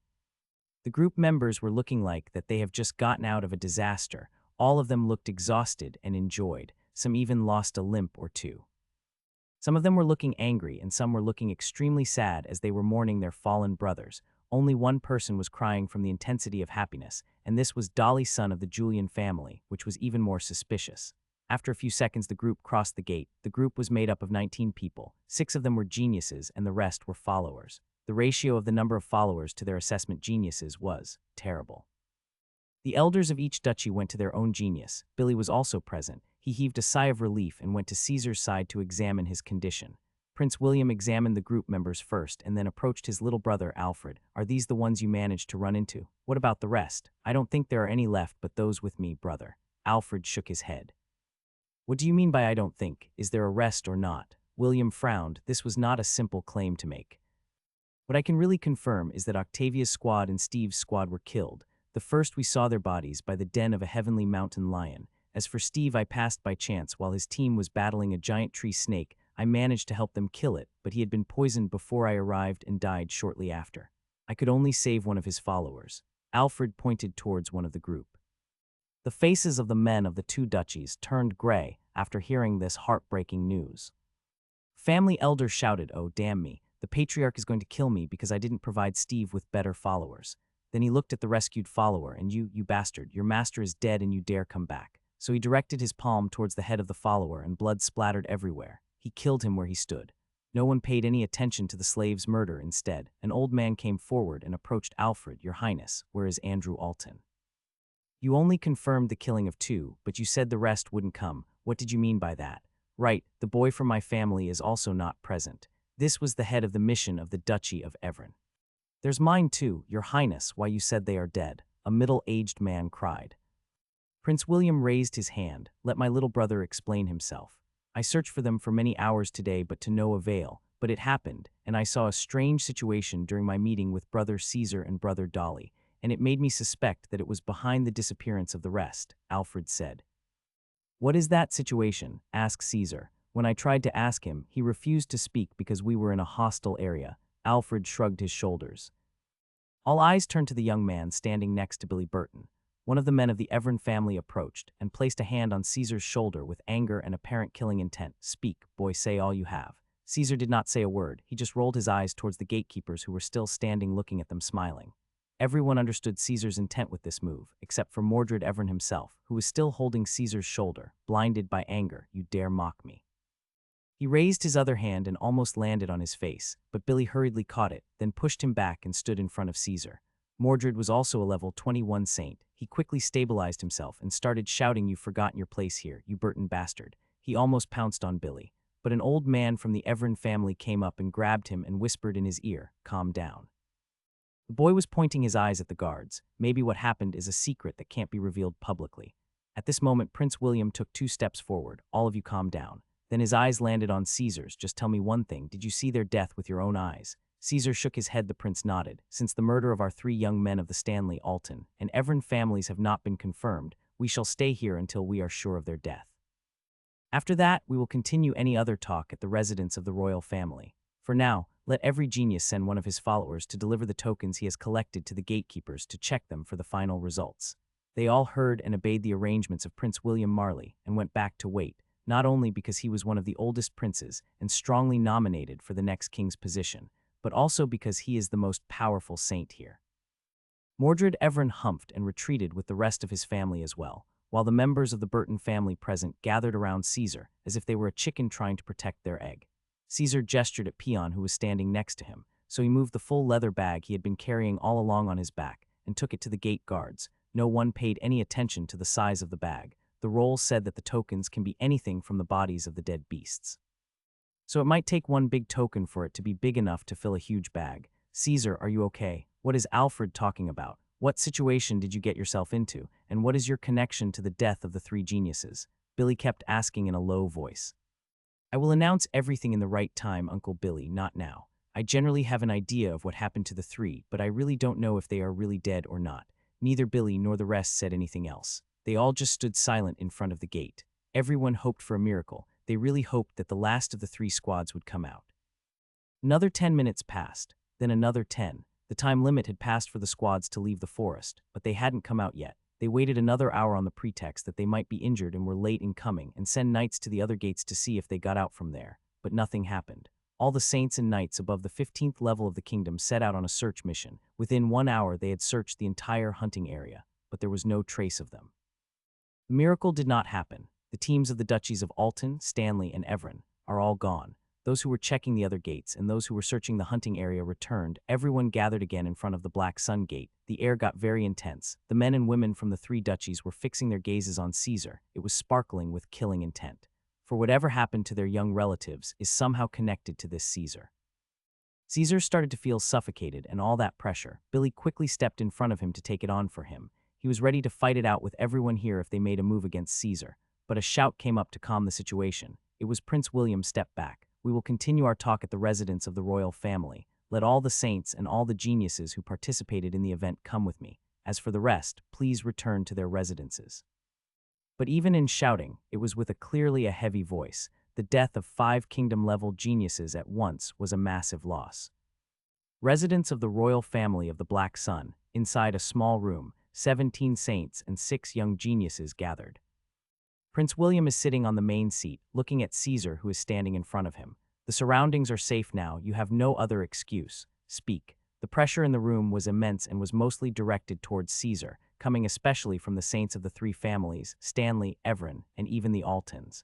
The group members were looking like that they have just gotten out of a disaster. All of them looked exhausted and enjoyed. Some even lost a limp or two. Some of them were looking angry and some were looking extremely sad as they were mourning their fallen brothers. Only one person was crying from the intensity of happiness, and this was Dolly, son of the Julian family, which was even more suspicious. After a few seconds, the group crossed the gate. The group was made up of 19 people. 6 of them were geniuses and the rest were followers. The ratio of the number of followers to their assessment geniuses was terrible. The elders of each duchy went to their own genius. Billy was also present. He heaved a sigh of relief and went to Caesar's side to examine his condition. Prince William examined the group members first and then approached his little brother Alfred. "Are these the ones you managed to run into? What about the rest?" "I don't think there are any left but those with me, brother." Alfred shook his head. "What do you mean by I don't think? Is there a rest or not?" William frowned. This was not a simple claim to make. "What I can really confirm is that Octavia's squad and Steve's squad were killed. The first we saw their bodies by the den of a heavenly mountain lion. As for Steve, I passed by chance while his team was battling a giant tree snake. I managed to help them kill it, but he had been poisoned before I arrived and died shortly after. I could only save one of his followers." Alfred pointed towards one of the group. The faces of the men of the 2 duchies turned gray after hearing this heartbreaking news. Family elders shouted, "Oh, damn me. The patriarch is going to kill me because I didn't provide Steve with better followers." Then he looked at the rescued follower, "And you bastard, your master is dead and you dare come back." So he directed his palm towards the head of the follower and blood splattered everywhere. He killed him where he stood. No one paid any attention to the slave's murder. Instead, an old man came forward and approached Alfred. "Your Highness, where is Andrew Alton? You only confirmed the killing of 2, but you said the rest wouldn't come. What did you mean by that?" "Right, the boy from my family is also not present. This was the head of the mission of the Duchy of Evern." "There's mine too, Your Highness, why you said they are dead," a middle-aged man cried. Prince William raised his hand. "Let my little brother explain himself. I searched for them for many hours today, but to no avail. But it happened, and I saw a strange situation during my meeting with Brother Caesar and Brother Dolly, and it made me suspect that it was behind the disappearance of the rest," Alfred said. "What is that situation?" asked Caesar. "When I tried to ask him, he refused to speak because we were in a hostile area." Alfred shrugged his shoulders. All eyes turned to the young man standing next to Billy Burton. One of the men of the Evern family approached and placed a hand on Caesar's shoulder with anger and apparent killing intent. "Speak, boy, say all you have." Caesar did not say a word. He just rolled his eyes towards the gatekeepers who were still standing looking at them smiling. Everyone understood Caesar's intent with this move, except for Mordred Evern himself, who was still holding Caesar's shoulder, blinded by anger. "You dare mock me." He raised his other hand and almost landed on his face, but Billy hurriedly caught it, then pushed him back and stood in front of Caesar. Mordred was also a level 21 saint. He quickly stabilized himself and started shouting, "You've forgotten your place here, you Burton bastard." He almost pounced on Billy, but an old man from the Evern family came up and grabbed him and whispered in his ear, "Calm down." The boy was pointing his eyes at the guards. Maybe what happened is a secret that can't be revealed publicly. At this moment, Prince William took 2 steps forward. "All of you calm down." Then his eyes landed on Caesar's. "Just tell me one thing. Did you see their death with your own eyes?" Caesar shook his head. The prince nodded. "Since the murder of our 3 young men of the Stanley, Alton, and Evern families have not been confirmed, we shall stay here until we are sure of their death. After that, we will continue any other talk at the residence of the royal family. For now, let every genius send one of his followers to deliver the tokens he has collected to the gatekeepers to check them for the final results." They all heard and obeyed the arrangements of Prince William Marley and went back to wait, not only because he was one of the oldest princes and strongly nominated for the next king's position, but also because he is the most powerful saint here. Mordred Evern humphed and retreated with the rest of his family as well, while the members of the Burton family present gathered around Caesar as if they were a chicken trying to protect their egg. Caesar gestured at Peon, who was standing next to him. so he moved the full leather bag he had been carrying all along on his back and took it to the gate guards. No one paid any attention to the size of the bag. The roll said that the tokens can be anything from the bodies of the dead beasts. So it might take one big token for it to be big enough to fill a huge bag. Caesar, are you okay? What is Alfred talking about? What situation did you get yourself into? And what is your connection to the death of the three geniuses? Billy kept asking in a low voice. I will announce everything in the right time, Uncle Billy, not now. I generally have an idea of what happened to the three, but I really don't know if they are really dead or not. Neither Billy nor the rest said anything else. They all just stood silent in front of the gate. Everyone hoped for a miracle. They really hoped that the last of the three squads would come out. Another 10 minutes passed, then another 10. The time limit had passed for the squads to leave the forest, but they hadn't come out yet. They waited another hour on the pretext that they might be injured and were late in coming, and send knights to the other gates to see if they got out from there. But nothing happened. All the saints and knights above the 15th level of the kingdom set out on a search mission. Within 1 hour they had searched the entire hunting area, but there was no trace of them. The miracle did not happen. The teams of the duchies of Alton, Stanley, and Evran are all gone. Those who were checking the other gates and those who were searching the hunting area returned. Everyone gathered again in front of the Black Sun Gate. The air got very intense. The men and women from the three duchies were fixing their gazes on Caesar. It was sparkling with killing intent. For whatever happened to their young relatives is somehow connected to this Caesar. Caesar started to feel suffocated and all that pressure. Billy quickly stepped in front of him to take it on for him. He was ready to fight it out with everyone here if they made a move against Caesar. But a shout came up to calm the situation. It was Prince William stepped back. We will continue our talk at the residence of the royal family. Let all the saints and all the geniuses who participated in the event come with me. As for the rest, please return to their residences. But even in shouting, it was with clearly a heavy voice. The death of 5 kingdom-level geniuses at once was a massive loss. Residents of the royal family of the Black Sun, inside a small room, 17 saints and 6 young geniuses gathered. Prince William is sitting on the main seat, looking at Caesar, who is standing in front of him. The surroundings are safe now. You have no other excuse. Speak. The pressure in the room was immense and was mostly directed towards Caesar, coming especially from the saints of the three families, Stanley, Evran, and even the Altons.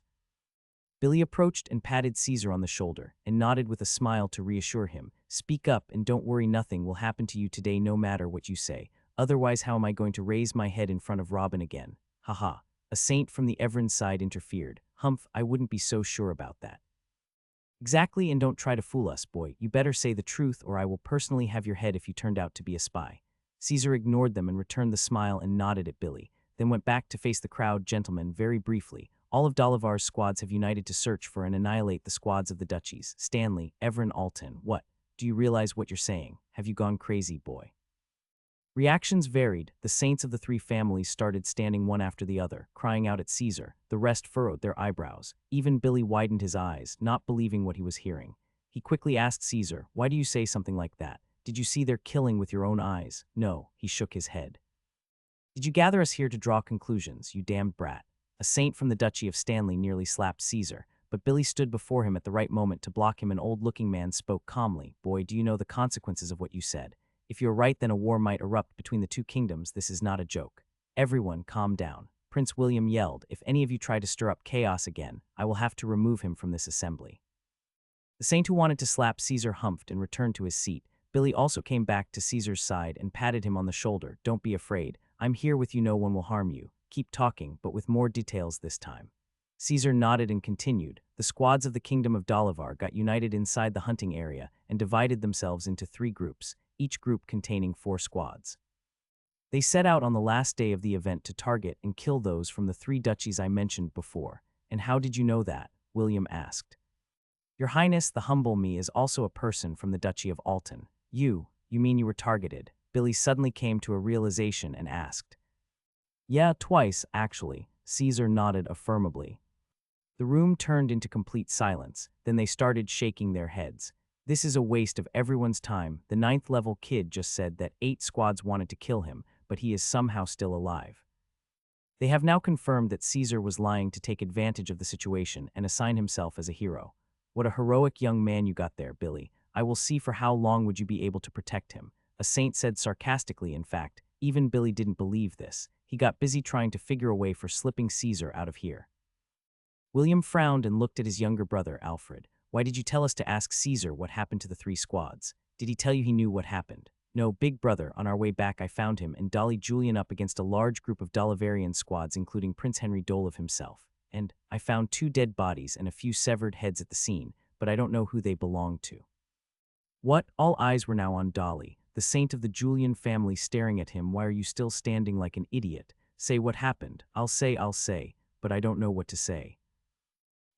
Billy approached and patted Caesar on the shoulder and nodded with a smile to reassure him. Speak up and don't worry, nothing will happen to you today no matter what you say. Otherwise, how am I going to raise my head in front of Robin again? Haha. A saint from the Evran side interfered. Humph, I wouldn't be so sure about that. Exactly, and don't try to fool us, boy. You better say the truth or I will personally have your head if you turned out to be a spy. Caesar ignored them and returned the smile and nodded at Billy, then went back to face the crowd. Gentlemen, very briefly, all of Dolivar's squads have united to search for and annihilate the squads of the duchies. Stanley, Evran, Alton. What? Do you realize what you're saying? Have you gone crazy, boy? Reactions varied. The saints of the three families started standing one after the other, crying out at Caesar. The rest furrowed their eyebrows. Even Billy widened his eyes, not believing what he was hearing. He quickly asked Caesar, why do you say something like that? Did you see their killing with your own eyes? No, he shook his head. Did you gather us here to draw conclusions, you damned brat? A saint from the Duchy of Stanley nearly slapped Caesar, but Billy stood before him at the right moment to block him. An old-looking man spoke calmly. Boy, do you know the consequences of what you said? If you're right, then a war might erupt between the two kingdoms. This is not a joke. Everyone, calm down. Prince William yelled, if any of you try to stir up chaos again, I will have to remove him from this assembly. The saint who wanted to slap Caesar humphed and returned to his seat. Billy also came back to Caesar's side and patted him on the shoulder. Don't be afraid. I'm here with you. No one will harm you. Keep talking, but with more details this time. Caesar nodded and continued. The squads of the kingdom of Dolivar got united inside the hunting area and divided themselves into 3 groups, each group containing 4 squads. They set out on the last day of the event to target and kill those from the 3 duchies I mentioned before. And how did you know that? William asked. Your Highness, the humble me is also a person from the Duchy of Alton. You mean you were targeted? Billy suddenly came to a realization and asked. Yeah, twice, actually. Caesar nodded affirmably. The room turned into complete silence. Then they started shaking their heads. This is a waste of everyone's time. The 9th level kid just said that 8 squads wanted to kill him, but he is somehow still alive. They have now confirmed that Caesar was lying to take advantage of the situation and assign himself as a hero. What a heroic young man you got there, Billy. I will see for how long would you be able to protect him. A saint said sarcastically. In fact, even Billy didn't believe this. He got busy trying to figure a way for slipping Caesar out of here. William frowned and looked at his younger brother, Alfred. Why did you tell us to ask Caesar what happened to the 3 squads? Did he tell you he knew what happened? No, big brother, on our way back I found him and Dolly Julian up against a large group of Dollivarian squads including Prince Henry Dolov himself. And I found 2 dead bodies and a few severed heads at the scene, but I don't know who they belonged to. What? All eyes were now on Dolly, the saint of the Julian family, staring at him. Why are you still standing like an idiot? Say what happened. I'll say, but I don't know what to say.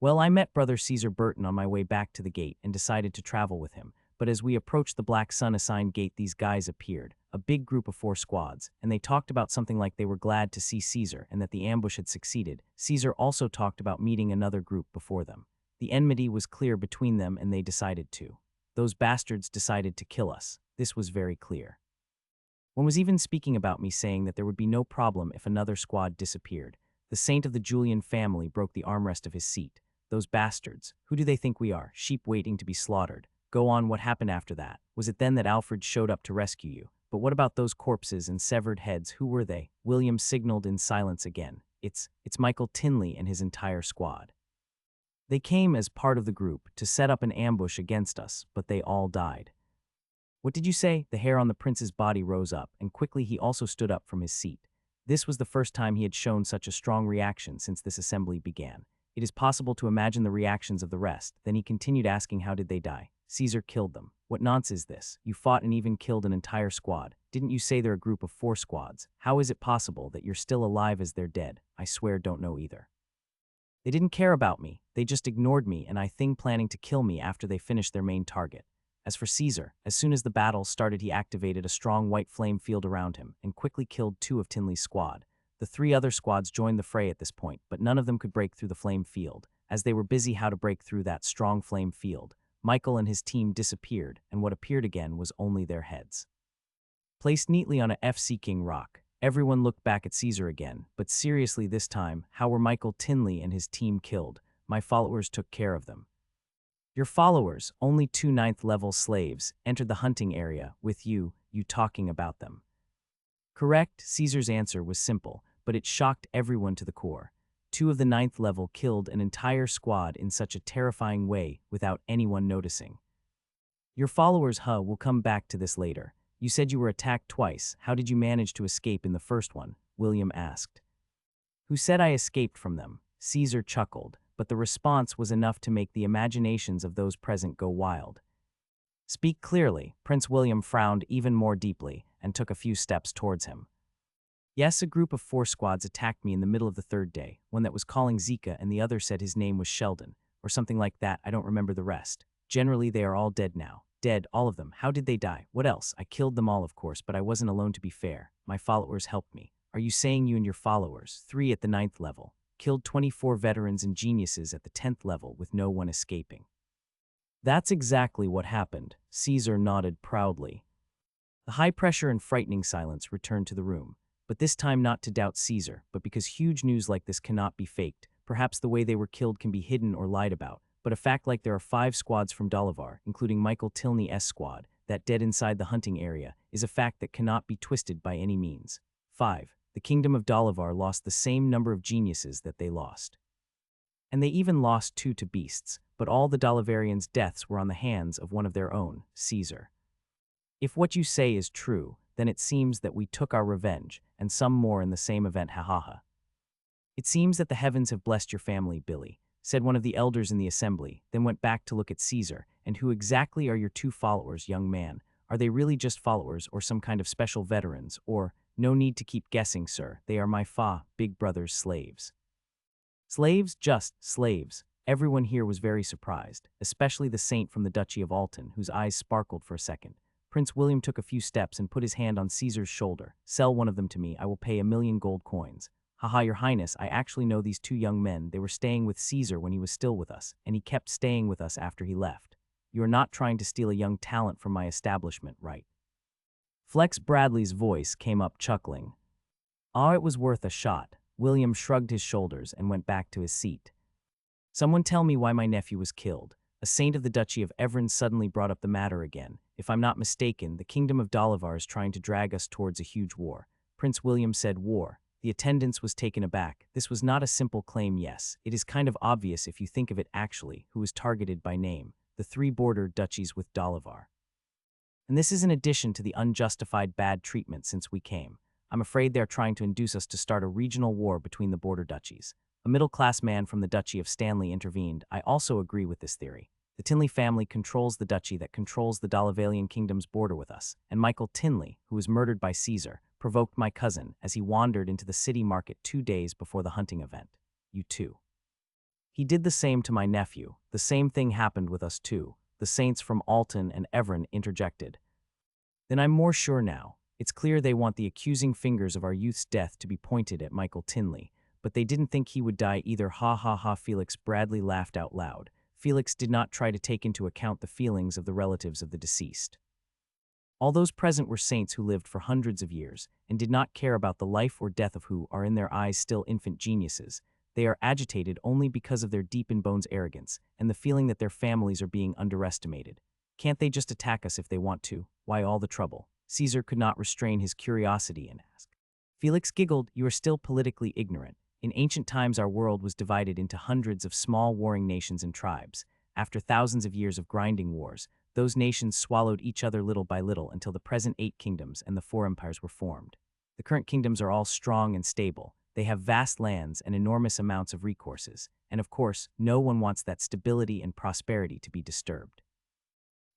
Well, I met Brother Caesar Burton on my way back to the gate and decided to travel with him, but as we approached the Black Sun assigned gate these guys appeared, a big group of 4 squads, and they talked about something like they were glad to see Caesar and that the ambush had succeeded. Caesar also talked about meeting another group before them. The enmity was clear between them and they decided to. Those bastards decided to kill us. This was very clear. One was even speaking about me, saying that there would be no problem if another squad disappeared. The saint of the Julian family broke the armrest of his seat. Those bastards. Who do they think we are? Sheep waiting to be slaughtered. Go on, what happened after that? Was it then that Alfred showed up to rescue you? But what about those corpses and severed heads? Who were they? William signaled in silence again. It's Michael Tinley and his entire squad. They came as part of the group to set up an ambush against us, but they all died. What did you say? The hair on the prince's body rose up, and quickly he also stood up from his seat. This was the first time he had shown such a strong reaction since this assembly began. It is possible to imagine the reactions of the rest. Then he continued asking, how did they die? Caesar killed them. What nonsense is this? You fought and even killed an entire squad. Didn't you say they're a group of 4 squads? How is it possible that you're still alive as they're dead? I swear don't know either. They didn't care about me. They just ignored me and I think planning to kill me after they finished their main target. As for Caesar, as soon as the battle started he activated a strong white flame field around him and quickly killed 2 of Tinley's squad. The 3 other squads joined the fray at this point, but none of them could break through the flame field. As they were busy how to break through that strong flame field, Michael and his team disappeared, and what appeared again was only their heads. Placed neatly on a FC-King rock, everyone looked back at Caesar again, but seriously this time, how were Michael Tinley and his team killed? My followers took care of them. Your followers, only 2 9th-level slaves, entered the hunting area with you talking about them. Correct, Caesar's answer was simple, but it shocked everyone to the core. 2 of the 9th level killed an entire squad in such a terrifying way without anyone noticing. Your followers, we'll come back to this later. You said you were attacked twice. How did you manage to escape in the first one? William asked. Who said I escaped from them? Caesar chuckled, but the response was enough to make the imaginations of those present go wild. Speak clearly. Prince William frowned even more deeply and took a few steps towards him. Yes, a group of 4 squads attacked me in the middle of the 3rd day, one that was calling Zika and the other said his name was Sheldon, or something like that. I don't remember the rest. Generally, they are all dead now. Dead, all of them. How did they die? What else? I killed them all, of course, but I wasn't alone, to be fair. My followers helped me. Are you saying you and your followers, 3 at the 9th level, killed 24 veterans and geniuses at the 10th level with no one escaping? That's exactly what happened. Caesar nodded proudly. The high pressure and frightening silence returned to the room. But this time not to doubt Caesar, but because huge news like this cannot be faked. Perhaps the way they were killed can be hidden or lied about, but a fact like there are 5 squads from Dolivar, including Michael Tilney's squad, that dead inside the hunting area, is a fact that cannot be twisted by any means. 5. The kingdom of Dolivar lost the same number of geniuses that they lost. And they even lost 2 to beasts, but all the Dolivarians' deaths were on the hands of one of their own, Caesar. If what you say is true, then it seems that we took our revenge, and some more in the same event, ha. It seems that the heavens have blessed your family, Billy, said one of the elders in the assembly, then went back to look at Caesar. And who exactly are your 2 followers, young man? Are they really just followers or some kind of special veterans? Or, no need to keep guessing, sir, they are my big brother's slaves. Slaves? Just slaves. Everyone here was very surprised, especially the saint from the Duchy of Alton, whose eyes sparkled for a second. Prince William took a few steps and put his hand on Caesar's shoulder. Sell one of them to me. I will pay 1,000,000 gold coins. Haha, your highness, I actually know these 2 young men. They were staying with Caesar when he was still with us, and he kept staying with us after he left. You are not trying to steal a young talent from my establishment, right? Flex Bradley's voice came up chuckling. Ah, it was worth a shot. William shrugged his shoulders and went back to his seat. Someone tell me why my nephew was killed. A saint of the Duchy of Evern suddenly brought up the matter again. If I'm not mistaken, the kingdom of Dolivar is trying to drag us towards a huge war. Prince William said war. The attendants was taken aback. This was not a simple claim, yes. It is kind of obvious if you think of it actually, who was targeted by name. The 3 border duchies with Dolivar. And this is in addition to the unjustified bad treatment since we came. I'm afraid they're trying to induce us to start a regional war between the border duchies. A middle-class man from the Duchy of Stanley intervened. I also agree with this theory. The Tinley family controls the duchy that controls the Dalivalian kingdom's border with us, and Michael Tinley, who was murdered by Caesar, provoked my cousin as he wandered into the city market 2 days before the hunting event. You too. He did the same to my nephew. The same thing happened with us too. The saints from Alton and Evern interjected. Then I'm more sure now. It's clear they want the accusing fingers of our youth's death to be pointed at Michael Tinley, but they didn't think he would die either. Ha ha ha. Felix Bradley laughed out loud. Felix did not try to take into account the feelings of the relatives of the deceased. All those present were saints who lived for hundreds of years and did not care about the life or death of who are in their eyes still infant geniuses. They are agitated only because of their deep-in-bones arrogance and the feeling that their families are being underestimated. Can't they just attack us if they want to? Why all the trouble? Caesar could not restrain his curiosity and asked. Felix giggled. You are still politically ignorant. In ancient times our world was divided into hundreds of small warring nations and tribes. After thousands of years of grinding wars, those nations swallowed each other little by little until the present 8 kingdoms and the 4 empires were formed. The current kingdoms are all strong and stable. They have vast lands and enormous amounts of resources, and of course, no one wants that stability and prosperity to be disturbed.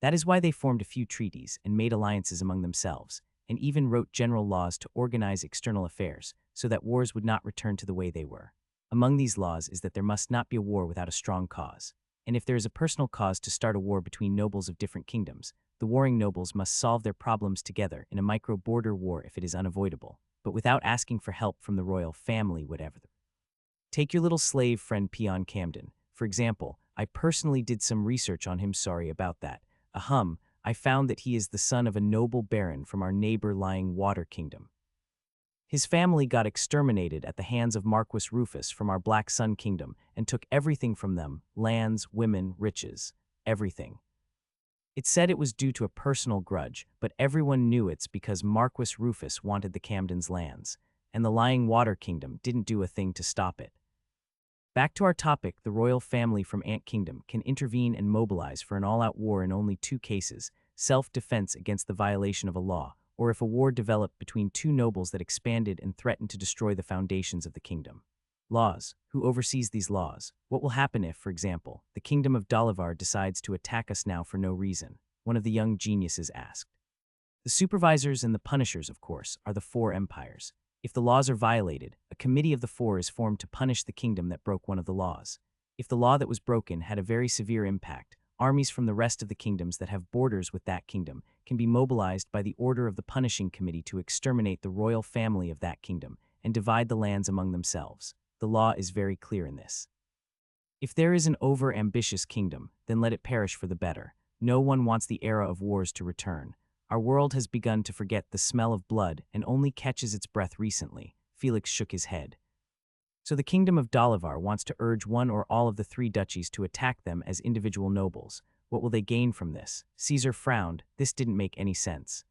That is why they formed a few treaties and made alliances among themselves, and even wrote general laws to organize external affairs so that wars would not return to the way they were. Among these laws is that there must not be a war without a strong cause, and if there is a personal cause to start a war between nobles of different kingdoms, the warring nobles must solve their problems together in a micro-border war if it is unavoidable, but without asking for help from the royal family, whatever. Take your little slave friend Peon Camden, for example. I personally did some research on him. Sorry about that. I found that he is the son of a noble baron from our neighbor-lying Water Kingdom. His family got exterminated at the hands of Marquis Rufus from our Black Sun Kingdom and took everything from them, lands, women, riches, everything. It said it was due to a personal grudge, but everyone knew it's because Marquis Rufus wanted the Camden's lands, and the lying Water Kingdom didn't do a thing to stop it. Back to our topic, the royal family from Ant Kingdom can intervene and mobilize for an all-out war in only 2 cases: self-defense against the violation of a law, or if a war developed between 2 nobles that expanded and threatened to destroy the foundations of the kingdom. Laws. Who oversees these laws? What will happen if, for example, the kingdom of Dalivar decides to attack us now for no reason? One of the young geniuses asked. The supervisors and the punishers, of course, are the 4 empires. If the laws are violated, a committee of the 4 is formed to punish the kingdom that broke one of the laws. If the law that was broken had a very severe impact, armies from the rest of the kingdoms that have borders with that kingdom can be mobilized by the order of the punishing committee to exterminate the royal family of that kingdom and divide the lands among themselves. The law is very clear in this. If there is an over-ambitious kingdom, then let it perish for the better. No one wants the era of wars to return. Our world has begun to forget the smell of blood and only catches its breath recently. Felix shook his head. So the kingdom of Dalivar wants to urge one or all of the 3 duchies to attack them as individual nobles. What will they gain from this? Caesar frowned. This didn't make any sense.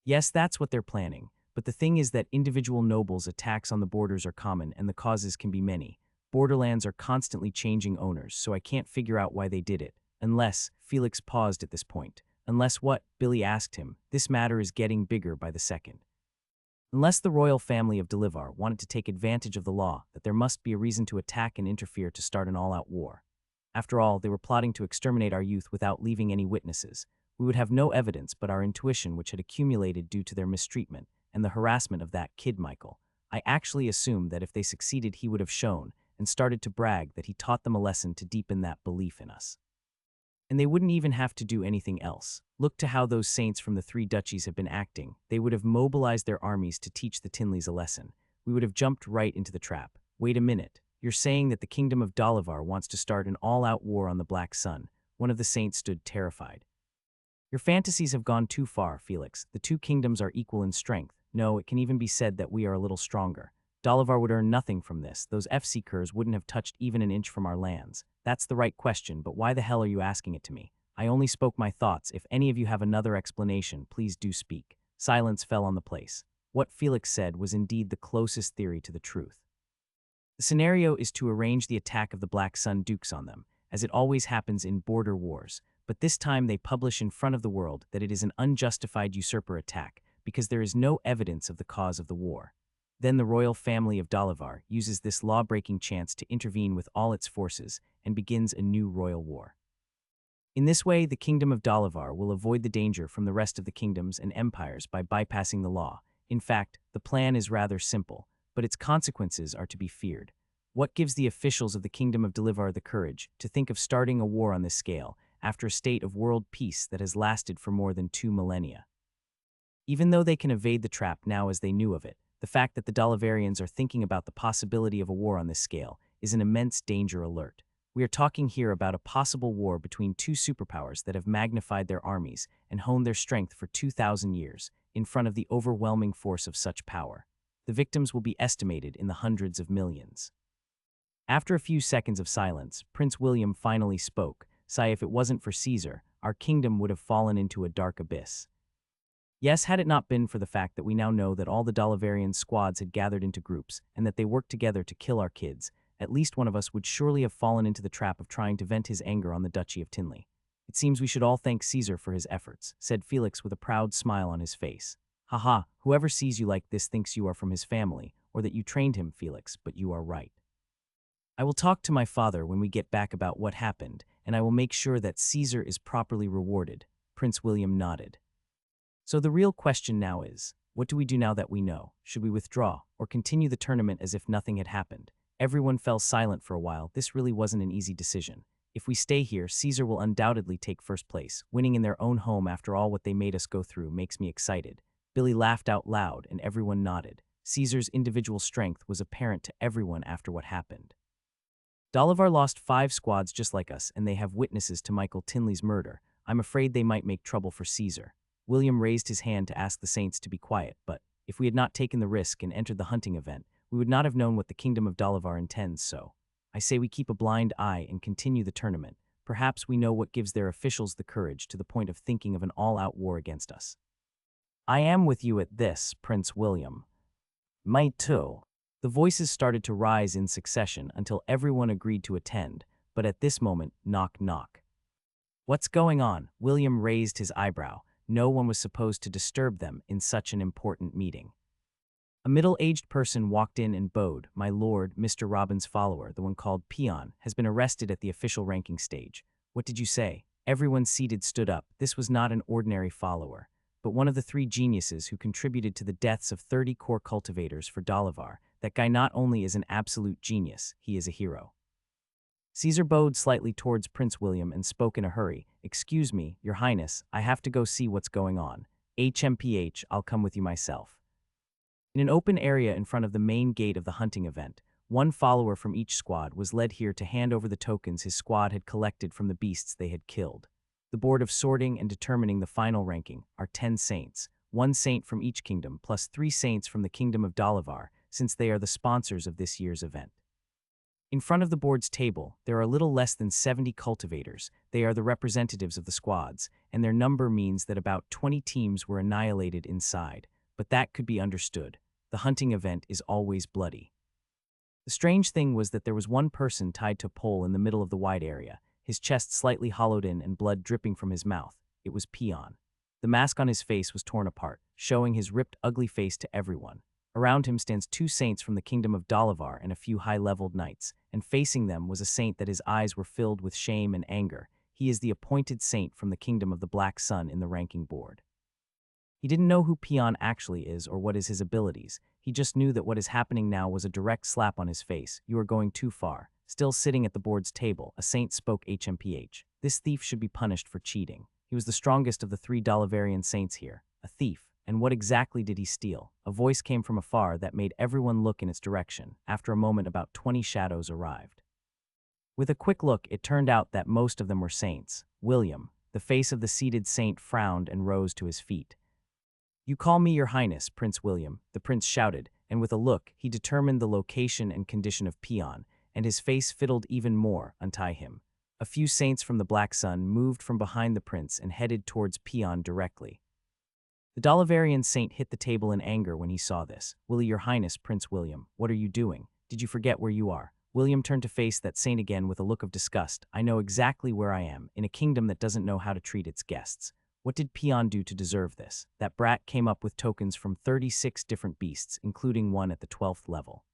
Yes, that's what they're planning. But the thing is that individual nobles' attacks on the borders are common and the causes can be many. Borderlands are constantly changing owners, so I can't figure out why they did it. Unless, Felix paused at this point. Unless what? Billy asked him. This matter is getting bigger by the second. Unless the royal family of Dalivar wanted to take advantage of the law, that there must be a reason to attack and interfere to start an all-out war. After all, they were plotting to exterminate our youth without leaving any witnesses. We would have no evidence but our intuition which had accumulated due to their mistreatment and the harassment of that kid Michael. I actually assumed that if they succeeded he would have shown and started to brag that he taught them a lesson to deepen that belief in us. And they wouldn't even have to do anything else. Look to how those saints from the 3 duchies have been acting. They would have mobilized their armies to teach the Tinleys a lesson. We would have jumped right into the trap. Wait a minute. You're saying that the kingdom of Dalivar wants to start an all-out war on the Black Sun. One of the saints stood terrified. Your fantasies have gone too far, Felix. The 2 kingdoms are equal in strength. No, it can even be said that we are a little stronger. Dalivar would earn nothing from this. Those F-Seekers wouldn't have touched even an inch from our lands. That's the right question, but why the hell are you asking it to me? I only spoke my thoughts. If any of you have another explanation, please do speak. Silence fell on the place. What Felix said was indeed the closest theory to the truth. The scenario is to arrange the attack of the Black Sun Dukes on them, as it always happens in border wars, but this time they publish in front of the world that it is an unjustified usurper attack because there is no evidence of the cause of the war. Then the royal family of Dalavar uses this law-breaking chance to intervene with all its forces and begins a new royal war. In this way, the kingdom of Dalavar will avoid the danger from the rest of the kingdoms and empires by bypassing the law. In fact, the plan is rather simple, but its consequences are to be feared. What gives the officials of the kingdom of Dalavar the courage to think of starting a war on this scale after a state of world peace that has lasted for more than 2 millennia? Even though they can evade the trap now as they knew of it, the fact that the Dalavarians are thinking about the possibility of a war on this scale is an immense danger alert. We are talking here about a possible war between two superpowers that have magnified their armies and honed their strength for 2,000 years in front of the overwhelming force of such power. The victims will be estimated in the hundreds of millions. After a few seconds of silence, Prince William finally spoke. "Say, if it wasn't for Caesar, our kingdom would have fallen into a dark abyss." Yes, had it not been for the fact that we now know that all the Dalavarian squads had gathered into groups and that they worked together to kill our kids, at least one of us would surely have fallen into the trap of trying to vent his anger on the Duchy of Tinley. "It seems we should all thank Caesar for his efforts," said Felix with a proud smile on his face. "Haha, whoever sees you like this thinks you are from his family, or that you trained him, Felix, but you are right. I will talk to my father when we get back about what happened, and I will make sure that Caesar is properly rewarded." Prince William nodded. "So the real question now is, what do we do now that we know? Should we withdraw, or continue the tournament as if nothing had happened?" Everyone fell silent for a while. This really wasn't an easy decision. If we stay here, Caesar will undoubtedly take first place. Winning in their own home after all what they made us go through makes me excited. Billy laughed out loud, and everyone nodded. Caesar's individual strength was apparent to everyone after what happened. Dalavar lost 5 squads just like us, and they have witnesses to Michael Tinley's murder. I'm afraid they might make trouble for Caesar. William raised his hand to ask the saints to be quiet, but if we had not taken the risk and entered the hunting event, we would not have known what the kingdom of Dalavar intends, so I say we keep a blind eye and continue the tournament. Perhaps we know what gives their officials the courage to the point of thinking of an all-out war against us. "I am with you at this, Prince William." "Me too." The voices started to rise in succession until everyone agreed to attend, but at this moment, knock knock. "What's going on?" William raised his eyebrow. No one was supposed to disturb them in such an important meeting. A middle-aged person walked in and bowed. "My lord, Mr. Robin's follower, the one called Peon, has been arrested at the official ranking stage." "What did you say?" Everyone seated stood up. This was not an ordinary follower, but one of the 3 geniuses who contributed to the deaths of 30 core cultivators for Dalavar. That guy not only is an absolute genius, he is a hero. Caesar bowed slightly towards Prince William and spoke in a hurry. "Excuse me, Your Highness, I have to go see what's going on. HMPH, I'll come with you myself." In an open area in front of the main gate of the hunting event, one follower from each squad was led here to hand over the tokens his squad had collected from the beasts they had killed. The board of sorting and determining the final ranking are 10 saints, 1 saint from each kingdom plus 3 saints from the kingdom of Dalavar, since they are the sponsors of this year's event. In front of the board's table, there are a little less than 70 cultivators. They are the representatives of the squads, and their number means that about 20 teams were annihilated inside. But that could be understood. The hunting event is always bloody. The strange thing was that there was one person tied to a pole in the middle of the wide area, his chest slightly hollowed in and blood dripping from his mouth. It was Peon. The mask on his face was torn apart, showing his ripped, ugly face to everyone. Around him stands 2 saints from the kingdom of Dalavar and a few high-leveled knights, and facing them was a saint that his eyes were filled with shame and anger. He is the appointed saint from the kingdom of the Black Sun in the ranking board. He didn't know who Peon actually is or what is his abilities. He just knew that what is happening now was a direct slap on his face. "You are going too far." Still sitting at the board's table, a saint spoke HMPH. "This thief should be punished for cheating. He was the strongest of the 3 Dalavarian saints here. A thief. And what exactly did he steal?" A voice came from afar that made everyone look in its direction. After a moment, about 20 shadows arrived. With a quick look, it turned out that most of them were saints. William, the face of the seated saint, frowned and rose to his feet. "You call me Your Highness, Prince William," the prince shouted, and with a look, he determined the location and condition of Peon, and his face fiddled even more. "Untie him." A few saints from the Black Sun moved from behind the prince and headed towards Peon directly. The Dalavarian saint hit the table in anger when he saw this. "Willie, Your Highness, Prince William, what are you doing? Did you forget where you are?" William turned to face that saint again with a look of disgust. I know exactly where I am, in a kingdom that doesn't know how to treat its guests. What did Peon do to deserve this? That brat came up with tokens from 36 different beasts, including one at the 12th level.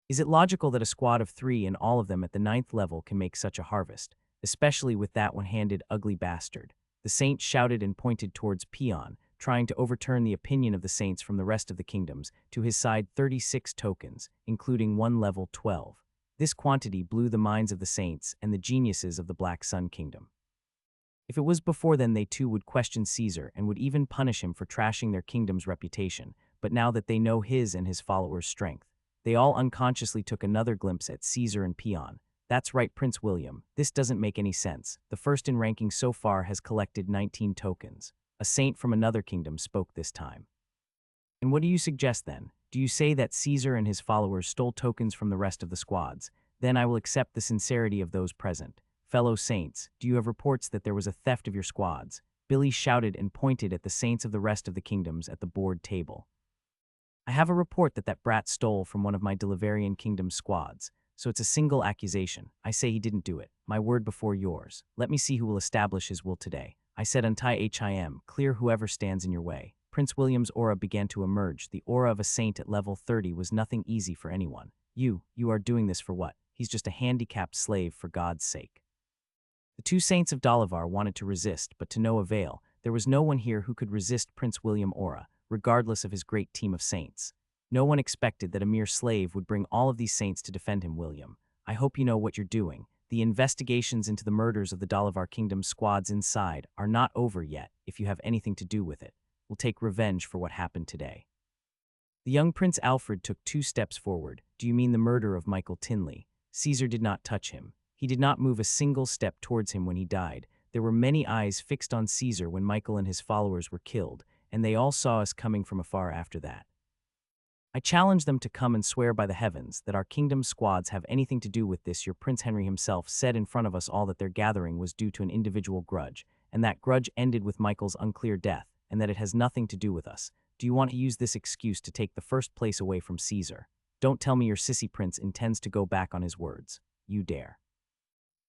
Is it logical that a squad of 3 and all of them at the 9th level can make such a harvest, especially with that one-handed ugly bastard? The saint shouted and pointed towards Peon, trying to overturn the opinion of the saints from the rest of the kingdoms, to his side 36 tokens, including one level 12. This quantity blew the minds of the saints and the geniuses of the Black Sun Kingdom. If it was before then, they too would question Caesar and would even punish him for trashing their kingdom's reputation, but now that they know his and his followers' strength, they all unconsciously took another glimpse at Caesar and Peon. That's right, Prince William, this doesn't make any sense. The first in ranking so far has collected 19 tokens. A saint from another kingdom spoke this time. And what do you suggest then? Do you say that Caesar and his followers stole tokens from the rest of the squads? Then I will accept the sincerity of those present. Fellow saints, do you have reports that there was a theft of your squads? Billy shouted and pointed at the saints of the rest of the kingdoms at the board table. I have a report that that brat stole from one of my Deliverian Kingdom's squads, so it's a single accusation. I say he didn't do it. My word before yours. Let me see who will establish his will today. I said untie him, clear whoever stands in your way. Prince William's aura began to emerge. The aura of a saint at level 30 was nothing easy for anyone. You are doing this for what? He's just a handicapped slave, for God's sake. The two saints of Dalavar wanted to resist, but to no avail. There was no one here who could resist Prince William Aura, regardless of his great team of saints. No one expected that a mere slave would bring all of these saints to defend him, William. I hope you know what you're doing. The investigations into the murders of the Dalavar Kingdom squads inside are not over yet. If you have anything to do with it, we'll take revenge for what happened today. The young Prince Alfred took 2 steps forward. Do you mean the murder of Michael Tinley? Caesar did not touch him. He did not move a single step towards him when he died. There were many eyes fixed on Caesar when Michael and his followers were killed, and they all saw us coming from afar after that. I challenge them to come and swear by the heavens that our kingdom squads have anything to do with this. Your Prince Henry himself said in front of us all that their gathering was due to an individual grudge, and that grudge ended with Michael's unclear death, and that it has nothing to do with us. Do you want to use this excuse to take the first place away from Caesar? Don't tell me your sissy prince intends to go back on his words. You dare.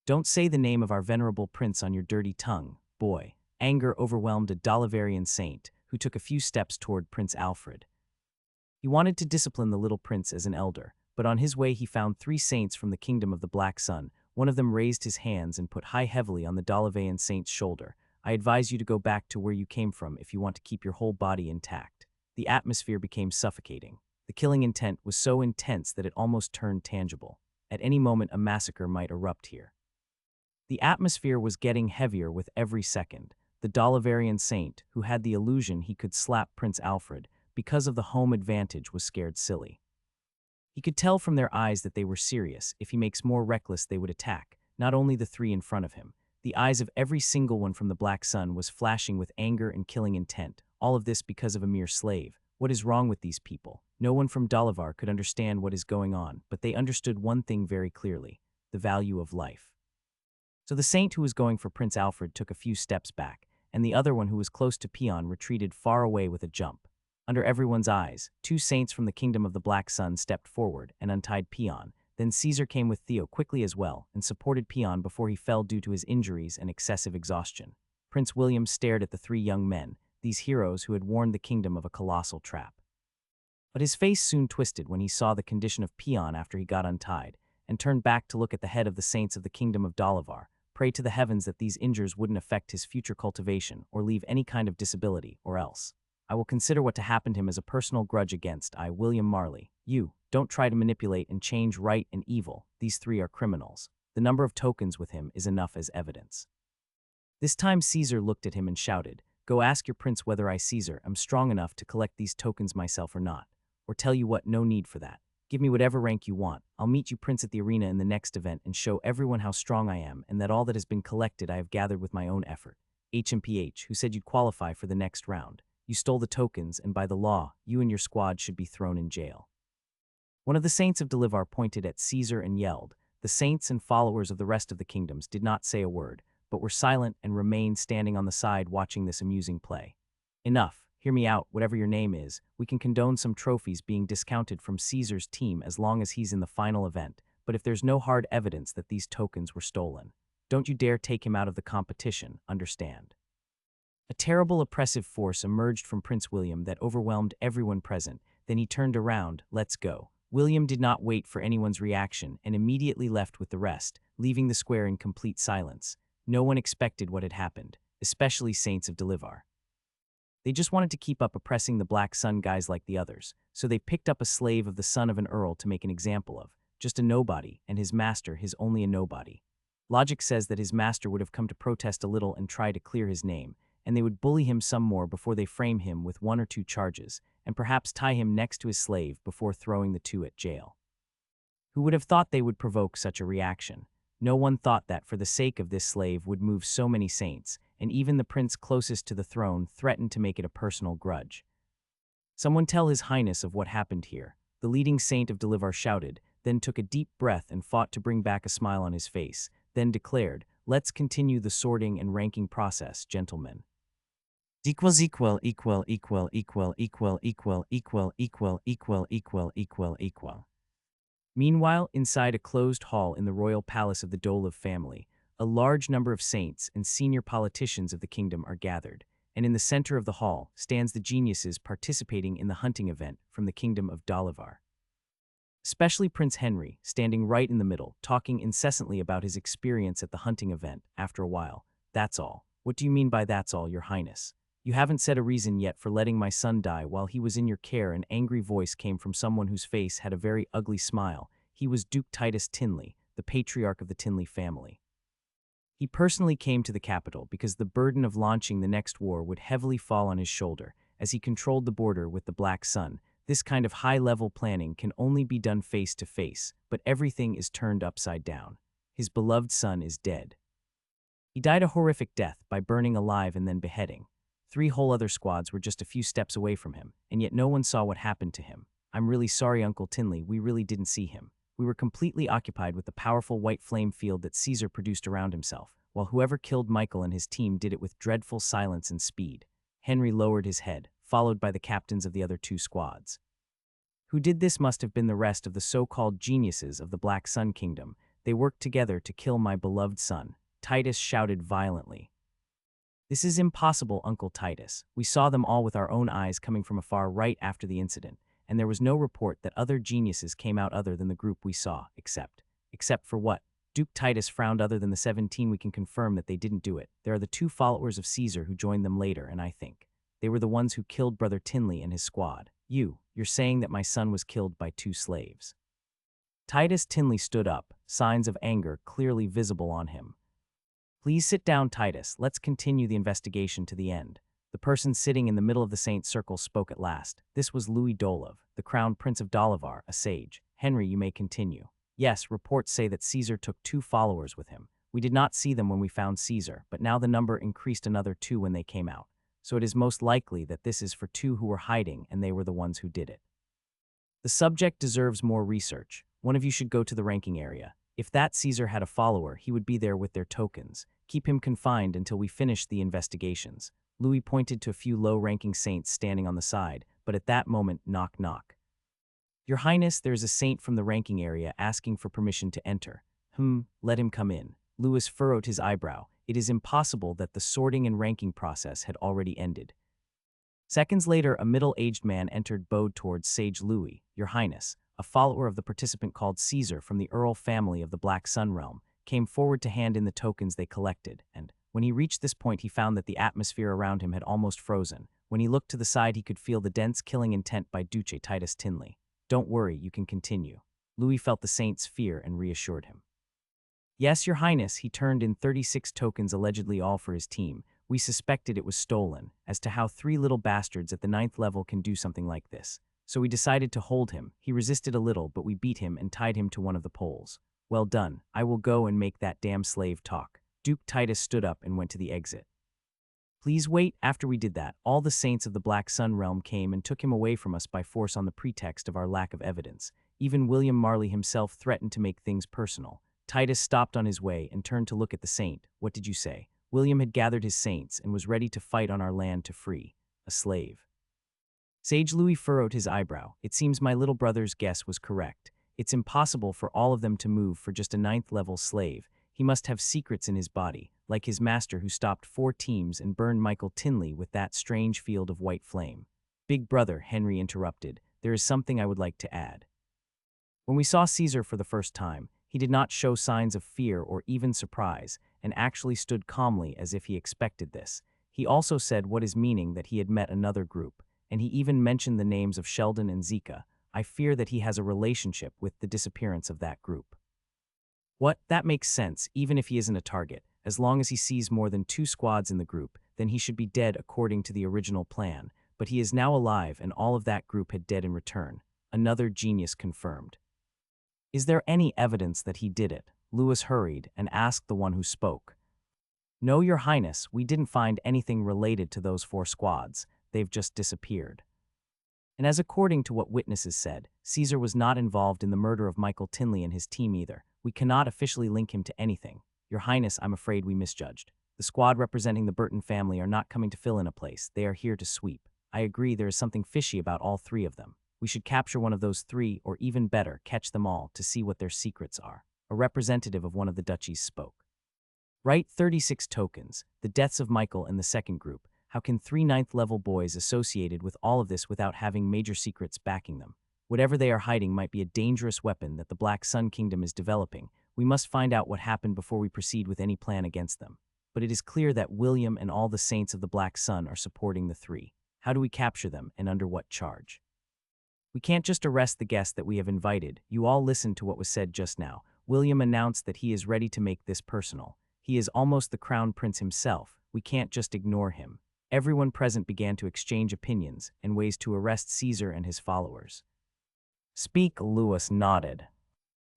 Don't say the name of our venerable prince on your dirty tongue, boy. Anger overwhelmed a Dalivarian saint, who took a few steps toward Prince Alfred. He wanted to discipline the little prince as an elder, but on his way he found 3 saints from the kingdom of the Black Sun. One of them raised his hands and put heavily on the Dalavian saint's shoulder. I advise you to go back to where you came from if you want to keep your whole body intact. The atmosphere became suffocating. The killing intent was so intense that it almost turned tangible. At any moment a massacre might erupt here. The atmosphere was getting heavier with every second. The Dalivarian saint, who had the illusion he could slap Prince Alfred because of the home advantage, was scared silly. He could tell from their eyes that they were serious. If he makes more reckless, they would attack, not only the 3 in front of him. The eyes of every single one from the Black Sun was flashing with anger and killing intent, all of this because of a mere slave. What is wrong with these people? No one from Dalavar could understand what is going on, but they understood one thing very clearly: the value of life. So the saint who was going for Prince Alfred took a few steps back, and the other one who was close to Peon retreated far away with a jump. Under everyone's eyes, 2 saints from the kingdom of the Black Sun stepped forward and untied Peon. Then Caesar came with Theo quickly as well and supported Peon before he fell due to his injuries and excessive exhaustion. Prince William stared at the 3 young men, these heroes who had warned the kingdom of a colossal trap. But his face soon twisted when he saw the condition of Peon after he got untied, and turned back to look at the head of the saints of the kingdom of Dalavar. Pray to the heavens that these injuries wouldn't affect his future cultivation or leave any kind of disability, or else I will consider what to happen to him as a personal grudge against I, William Marley. You, don't try to manipulate and change right and evil. These 3 are criminals. The number of tokens with him is enough as evidence. This time Caesar looked at him and shouted, Go ask your prince whether I, Caesar, am strong enough to collect these tokens myself or not. Or tell you what, no need for that. Give me whatever rank you want. I'll meet you, Prince, at the arena in the next event and show everyone how strong I am and that all that has been collected I have gathered with my own effort. HMPH, who said you'd qualify for the next round. You stole the tokens, and by the law, you and your squad should be thrown in jail. One of the saints of Delivar pointed at Caesar and yelled. The saints and followers of the rest of the kingdoms did not say a word, but were silent and remained standing on the side watching this amusing play. Enough. Hear me out, whatever your name is. We can condone some trophies being discounted from Caesar's team as long as he's in the final event, but if there's no hard evidence that these tokens were stolen, don't you dare take him out of the competition, understand? A terrible oppressive force emerged from Prince William that overwhelmed everyone present. Then he turned around, let's go. William did not wait for anyone's reaction and immediately left with the rest, leaving the square in complete silence. No one expected what had happened, especially Saints of Delivar. They just wanted to keep up oppressing the Black Sun guys like the others, so they picked up a slave of the son of an earl to make an example of, just a nobody, and his master his only a nobody. Logic says that his master would have come to protest a little and try to clear his name, and they would bully him some more before they frame him with 1 or 2 charges, and perhaps tie him next to his slave before throwing the 2 at jail. Who would have thought they would provoke such a reaction? No one thought that for the sake of this slave would move so many saints, and even the prince closest to the throne threatened to make it a personal grudge. Someone tell His Highness of what happened here. The leading saint of Delivar shouted, then took a deep breath and fought to bring back a smile on his face, then declared, let's continue the sorting and ranking process, gentlemen. Equals equal equal equal equal equal equal equal equal equal equal equal equal. Meanwhile, inside a closed hall in the royal palace of the Dolev family, a large number of saints and senior politicians of the kingdom are gathered, and in the center of the hall stands the geniuses participating in the hunting event from the kingdom of Dalivar. Especially Prince Henry, standing right in the middle, talking incessantly about his experience at the hunting event. After a while, that's all. What do you mean by that's all, Your Highness? You haven't said a reason yet for letting my son die while he was in your care. An angry voice came from someone whose face had a very ugly smile. He was Duke Titus Tinley, the patriarch of the Tinley family. He personally came to the capital because the burden of launching the next war would heavily fall on his shoulder, as he controlled the border with the Black Sun. This kind of high-level planning can only be done face-to-face, but everything is turned upside down. His beloved son is dead. He died a horrific death by burning alive and then beheading. 3 whole other squads were just a few steps away from him, and yet no one saw what happened to him. I'm really sorry, Uncle Tinley, we really didn't see him. We were completely occupied with the powerful white flame field that Caesar produced around himself, while whoever killed Michael and his team did it with dreadful silence and speed. Henry lowered his head, followed by the captains of the other 2 squads. Who did this must have been the rest of the so-called geniuses of the Black Sun Kingdom. They worked together to kill my beloved son. Titus shouted violently. This is impossible, Uncle Titus. We saw them all with our own eyes coming from afar right after the incident, and there was no report that other geniuses came out other than the group we saw, except for what? Duke Titus frowned. Other than the 17, we can confirm that they didn't do it. There are the 2 followers of Caesar who joined them later, and I think they were the ones who killed Brother Tinley and his squad. You're saying that my son was killed by 2 slaves. Titus Tinley stood up, signs of anger clearly visible on him. Please sit down, Titus. Let's continue the investigation to the end. The person sitting in the middle of the saint circle spoke at last. This was Louis Dolev, the crown prince of Dalivar, a sage. Henry, you may continue. Yes, reports say that Caesar took 2 followers with him. We did not see them when we found Caesar, but now the number increased another 2 when they came out. So it is most likely that this is for 2 who were hiding and they were the ones who did it. The subject deserves more research. One of you should go to the ranking area. If that Caesar had a follower, he would be there with their tokens. Keep him confined until we finish the investigations. Louis pointed to a few low-ranking saints standing on the side, but at that moment, knock knock. Your Highness, there is a saint from the ranking area asking for permission to enter. Let him come in. Louis furrowed his eyebrow. It is impossible that the sorting and ranking process had already ended. Seconds later, a middle-aged man entered, bowed towards Sage Louis. Your Highness, a follower of the participant called Caesar from the Earl family of the Black Sun realm, came forward to hand in the tokens they collected, and when he reached this point he found that the atmosphere around him had almost frozen. When he looked to the side he could feel the dense killing intent by Duce Titus Tinley. Don't worry, you can continue. Louis felt the saint's fear and reassured him. Yes, Your Highness, he turned in 36 tokens, allegedly all for his team. We suspected it was stolen. As to how 3 little bastards at the 9th level can do something like this. So we decided to hold him. He resisted a little, but we beat him and tied him to one of the poles. Well done. I will go and make that damn slave talk. Duke Titus stood up and went to the exit. Please wait. After we did that, all the saints of the Black Sun realm came and took him away from us by force on the pretext of our lack of evidence. Even William Marley himself threatened to make things personal. Titus stopped on his way and turned to look at the saint. What did you say? William had gathered his saints and was ready to fight on our land to free a slave. Sage Louis furrowed his eyebrow. It seems my little brother's guess was correct. It's impossible for all of them to move for just a ninth-level slave. He must have secrets in his body, like his master who stopped 4 teams and burned Michael Tinley with that strange field of white flame. Big brother, Henry interrupted, there is something I would like to add. When we saw Caesar for the first time, he did not show signs of fear or even surprise, and actually stood calmly as if he expected this. He also said what is meaning that he had met another group, and he even mentioned the names of Sheldon and Zika. I fear that he has a relationship with the disappearance of that group. What? That makes sense, even if he isn't a target. As long as he sees more than 2 squads in the group, then he should be dead according to the original plan, but he is now alive and all of that group had dead in return. Another genius confirmed. Is there any evidence that he did it? Lewis hurried and asked the one who spoke. No, Your Highness, we didn't find anything related to those 4 squads. They've just disappeared. And as according to what witnesses said, Caesar was not involved in the murder of Michael Tinley and his team either. We cannot officially link him to anything. Your Highness, I'm afraid we misjudged. The squad representing the Burton family are not coming to fill in a place. They are here to sweep. I agree there is something fishy about all 3 of them. We should capture one of those 3, or even better, catch them all to see what their secrets are. A representative of one of the duchies spoke. Right, 36 tokens, the deaths of Michael and the second group. How can 3 ninth-level boys associated with all of this without having major secrets backing them? Whatever they are hiding might be a dangerous weapon that the Black Sun Kingdom is developing. We must find out what happened before we proceed with any plan against them. But it is clear that William and all the saints of the Black Sun are supporting the 3. How do we capture them, and under what charge? We can't just arrest the guest that we have invited. You all listened to what was said just now. William announced that he is ready to make this personal. He is almost the crown prince himself. We can't just ignore him. Everyone present began to exchange opinions and ways to arrest Caesar and his followers. Speak, Lewis nodded.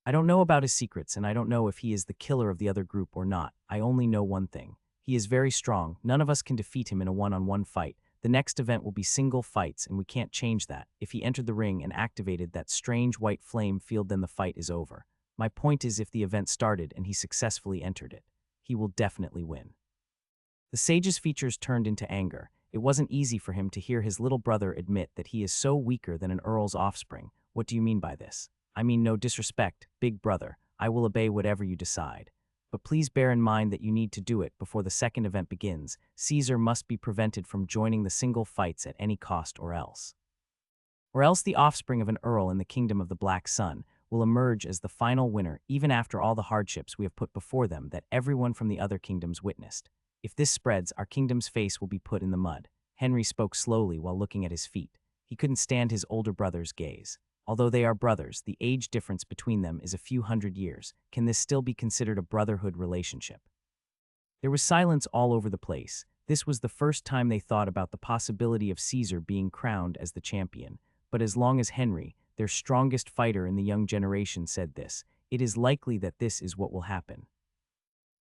I don't know about his secrets, and I don't know if he is the killer of the other group or not. I only know one thing. He is very strong. None of us can defeat him in a one-on-one fight. The next event will be single fights, and we can't change that. If he entered the ring and activated that strange white flame field, then the fight is over. My point is, if the event started and he successfully entered it, he will definitely win. The sage's features turned into anger. It wasn't easy for him to hear his little brother admit that he is so weaker than an earl's offspring. What do you mean by this? I mean no disrespect, big brother. I will obey whatever you decide. But please bear in mind that you need to do it before the second event begins. Caesar must be prevented from joining the single fights at any cost, or else the offspring of an earl in the kingdom of the Black Sun will emerge as the final winner, even after all the hardships we have put before them that everyone from the other kingdoms witnessed. If this spreads, our kingdom's face will be put in the mud. Henry spoke slowly while looking at his feet. He couldn't stand his older brother's gaze. Although they are brothers, the age difference between them is a few hundred years. Can this still be considered a brotherhood relationship? There was silence all over the place. This was the first time they thought about the possibility of Caesar being crowned as the champion. But as long as Henry, their strongest fighter in the young generation, said this, it is likely that this is what will happen.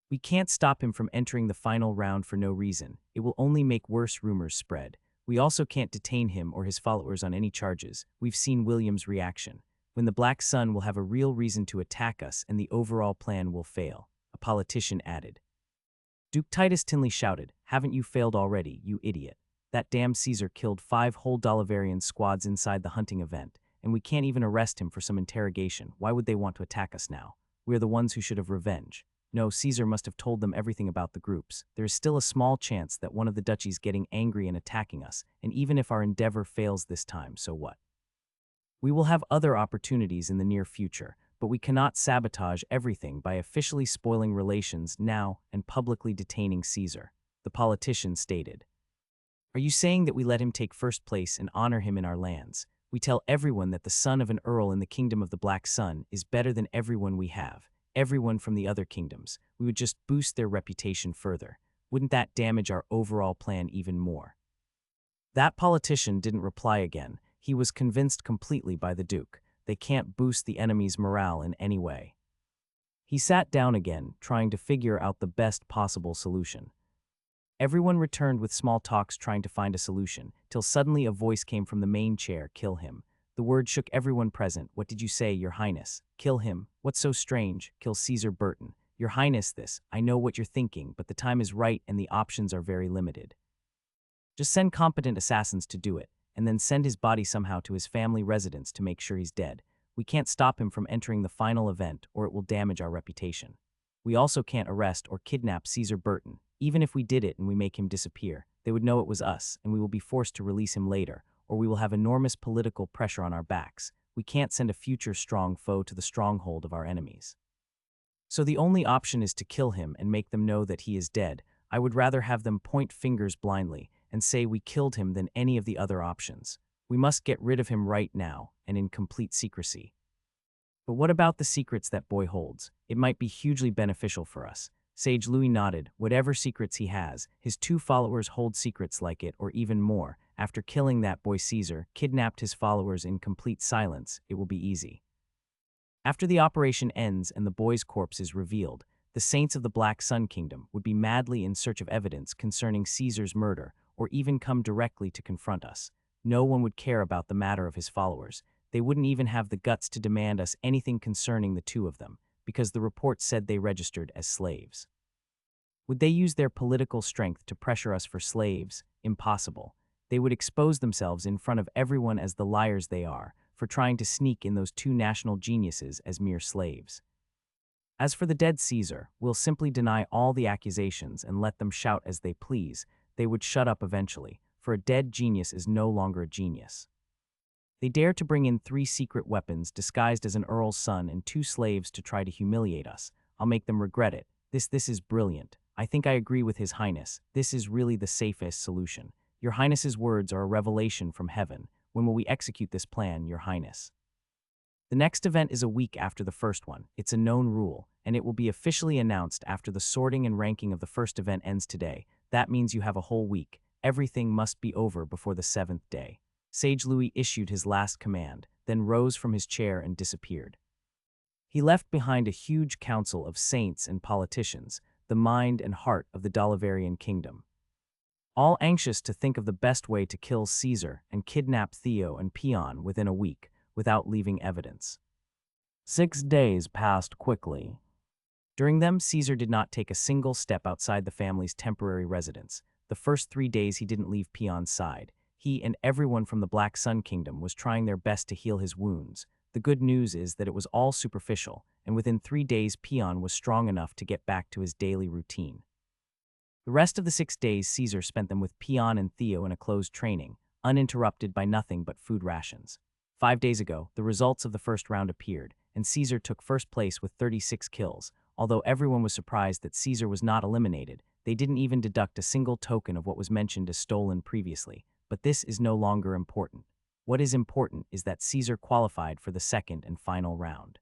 We can't stop him from entering the final round for no reason. It will only make worse rumors spread. We also can't detain him or his followers on any charges. We've seen William's reaction. When the Black Sun will have a real reason to attack us and the overall plan will fail, a politician added. Duke Titus Tinley shouted, haven't you failed already, you idiot? That damn Caesar killed 5 whole Dolivarian squads inside the hunting event, and we can't even arrest him for some interrogation. Why would they want to attack us now? We're the ones who should have revenge. No, Caesar must have told them everything about the groups. There is still a small chance that one of the duchies getting angry and attacking us, and even if our endeavor fails this time, so what? We will have other opportunities in the near future, but we cannot sabotage everything by officially spoiling relations now and publicly detaining Caesar, the politician stated. Are you saying that we let him take first place and honor him in our lands? We tell everyone that the son of an earl in the kingdom of the Black Sun is better than everyone we have. Everyone from the other kingdoms. We would just boost their reputation further. Wouldn't that damage our overall plan even more? That politician didn't reply again. He was convinced completely by the Duke. They can't boost the enemy's morale in any way. He sat down again, trying to figure out the best possible solution. Everyone returned with small talks trying to find a solution, till suddenly a voice came from the main chair, kill him. The word shook everyone present. What did you say, Your Highness? Kill him? What's so strange? Kill Caesar Burton. Your Highness, this. I know what you're thinking, but the time is right and the options are very limited. Just send competent assassins to do it, and then send his body somehow to his family residence to make sure he's dead. We can't stop him from entering the final event, or it will damage our reputation. We also can't arrest or kidnap Caesar Burton. Even if we did it and we make him disappear, they would know it was us, and we will be forced to release him later, or we will have enormous political pressure on our backs. We can't send a future strong foe to the stronghold of our enemies. So the only option is to kill him and make them know that he is dead. I would rather have them point fingers blindly and say we killed him than any of the other options. We must get rid of him right now, and in complete secrecy. But what about the secrets that boy holds? It might be hugely beneficial for us. Sage Louis nodded. Whatever secrets he has, his 2 followers hold secrets like it or even more. After killing that boy Caesar, kidnapped his followers in complete silence, it will be easy. After the operation ends and the boy's corpse is revealed, the saints of the Black Sun Kingdom would be madly in search of evidence concerning Caesar's murder or even come directly to confront us. No one would care about the matter of his followers. They wouldn't even have the guts to demand us anything concerning the 2 of them, because the report said they registered as slaves. Would they use their political strength to pressure us for slaves? Impossible. They would expose themselves in front of everyone as the liars they are, for trying to sneak in those 2 national geniuses as mere slaves. As for the dead Caesar, we'll simply deny all the accusations and let them shout as they please. They would shut up eventually, for a dead genius is no longer a genius. They dare to bring in 3 secret weapons disguised as an earl's son and 2 slaves to try to humiliate us. I'll make them regret it. This is brilliant. I think I agree with His Highness. This is really the safest solution. Your Highness's words are a revelation from heaven. When will we execute this plan, Your Highness? The next event is a week after the first one. It's a known rule, and it will be officially announced after the sorting and ranking of the first event ends today. That means you have a whole week. Everything must be over before the 7th day. Sage Louis issued his last command, then rose from his chair and disappeared. He left behind a huge council of saints and politicians, the mind and heart of the Dolivarian kingdom, all anxious to think of the best way to kill Caesar and kidnap Theo and Peon within a week, without leaving evidence. 6 days passed quickly. During them, Caesar did not take a single step outside the family's temporary residence. The first 3 days he didn't leave Peon's side. He and everyone from the Black Sun Kingdom was trying their best to heal his wounds. The good news is that it was all superficial, and within 3 days Peon was strong enough to get back to his daily routine. The rest of the 6 days Caesar spent them with Peon and Theo in a closed training, uninterrupted by nothing but food rations. 5 days ago, the results of the first round appeared, and Caesar took first place with 36 kills. Although everyone was surprised that Caesar was not eliminated, they didn't even deduct a single token of what was mentioned as stolen previously. But this is no longer important. What is important is that Caesar qualified for the second and final round.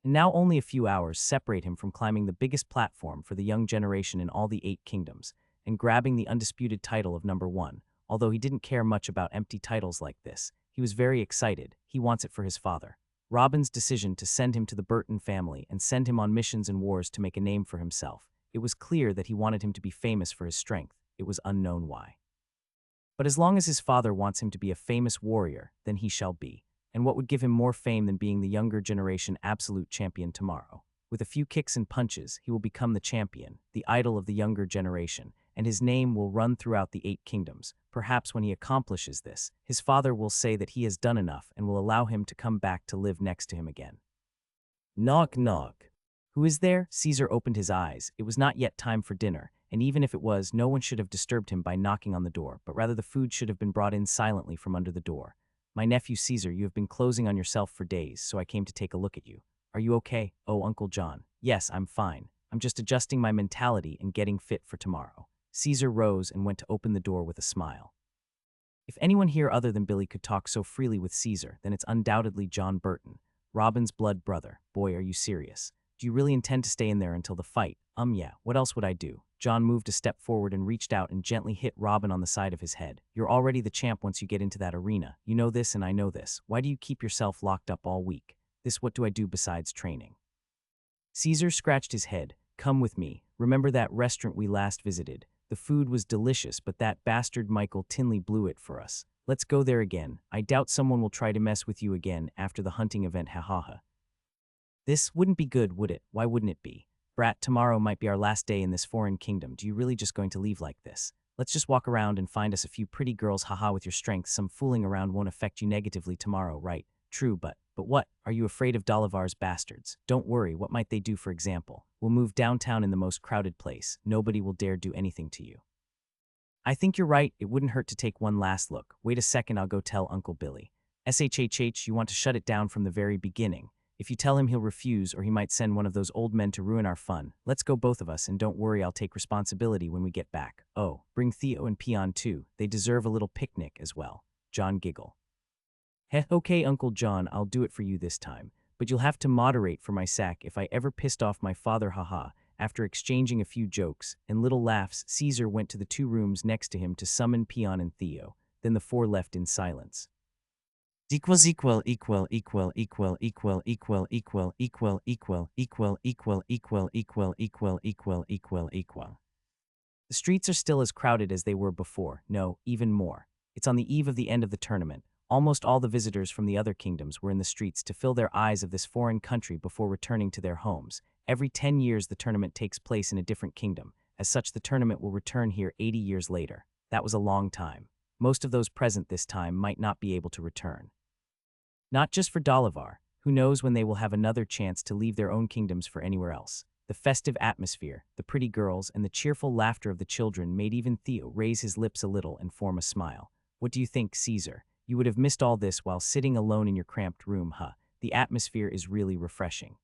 And now only a few hours separate him from climbing the biggest platform for the young generation in all the 8 kingdoms, and grabbing the undisputed title of number 1. Although he didn't care much about empty titles like this, he was very excited. He wants it for his father. Robin's decision to send him to the Burton family and send him on missions and wars to make a name for himself. It was clear that he wanted him to be famous for his strength. It was unknown why. But as long as his father wants him to be a famous warrior, then he shall be. And what would give him more fame than being the younger generation absolute champion tomorrow? With a few kicks and punches, he will become the champion, the idol of the younger generation, and his name will run throughout the 8 kingdoms. Perhaps when he accomplishes this, his father will say that he has done enough and will allow him to come back to live next to him again. Knock, knock. Who is there? Caesar opened his eyes. It was not yet time for dinner, and even if it was, no one should have disturbed him by knocking on the door, but rather the food should have been brought in silently from under the door. My nephew Caesar, you have been closing on yourself for days, so I came to take a look at you. Are you okay? Oh, Uncle John. Yes, I'm fine. I'm just adjusting my mentality and getting fit for tomorrow. Caesar rose and went to open the door with a smile. If anyone here other than Billy could talk so freely with Caesar, then it's undoubtedly John Burton, Robin's blood brother. Boy, are you serious? Do you really intend to stay in there until the fight? Yeah, what else would I do? John moved a step forward and reached out and gently hit Robin on the side of his head. You're already the champ once you get into that arena. You know this and I know this. Why do you keep yourself locked up all week? What do I do besides training? Caesar scratched his head. Come with me. Remember that restaurant we last visited? The food was delicious, but that bastard Michael Tinley blew it for us. Let's go there again. I doubt someone will try to mess with you again after the hunting event, ha. This wouldn't be good, would it? Why wouldn't it be? Brat, tomorrow might be our last day in this foreign kingdom. Do you really just going to leave like this? Let's just walk around and find us a few pretty girls, haha, with your strength. Some fooling around won't affect you negatively tomorrow, right? True, but But what? Are you afraid of Dalavar's bastards? Don't worry, what might they do, for example? We'll move downtown in the most crowded place. Nobody will dare do anything to you. I think you're right, it wouldn't hurt to take one last look. Wait a second, I'll go tell Uncle Billy. SHHH, you want to shut it down from the very beginning. If you tell him, he'll refuse, or he might send one of those old men to ruin our fun. Let's go, both of us, and don't worry, I'll take responsibility when we get back. Oh, bring Theo and Peon too. They deserve a little picnic as well. John giggle. Heh, okay, Uncle John, I'll do it for you this time. But you'll have to moderate for my sack if I ever pissed off my father, haha. After exchanging a few jokes and little laughs, Caesar went to the 2 rooms next to him to summon Peon and Theo. Then the 4 left in silence. Equals equal equal equal equal equal equal equal equal equal equal equal equal equal equal equal equal equal. The streets are still as crowded as they were before, no, even more. It's on the eve of the end of the tournament. Almost all the visitors from the other kingdoms were in the streets to fill their eyes of this foreign country before returning to their homes. Every 10 years the tournament takes place in a different kingdom. As such, the tournament will return here 80 years later. That was a long time. Most of those present this time might not be able to return. Not just for Dalavar, who knows when they will have another chance to leave their own kingdoms for anywhere else. The festive atmosphere, the pretty girls, and the cheerful laughter of the children made even Theo raise his lips a little and form a smile. What do you think, Caesar? You would have missed all this while sitting alone in your cramped room, huh? The atmosphere is really refreshing.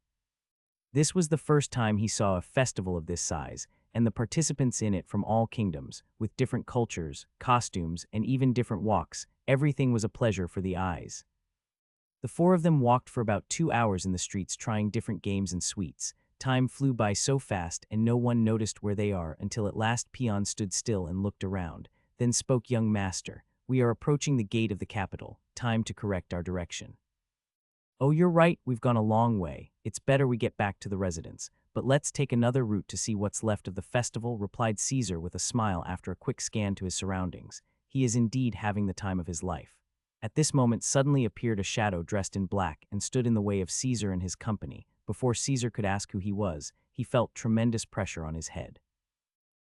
This was the first time he saw a festival of this size, and the participants in it from all kingdoms, with different cultures, costumes, and even different walks. Everything was a pleasure for the eyes. The 4 of them walked for about 2 hours in the streets trying different games and sweets. Time flew by so fast and no one noticed where they are until at last Peon stood still and looked around. Then spoke young master. We are approaching the gate of the capital. Time to correct our direction. Oh, you're right, we've gone a long way. It's better we get back to the residence. But let's take another route to see what's left of the festival, replied Caesar with a smile after a quick scan to his surroundings. He is indeed having the time of his life. At this moment suddenly appeared a shadow dressed in black and stood in the way of Caesar and his company. Before Caesar could ask who he was, he felt tremendous pressure on his head.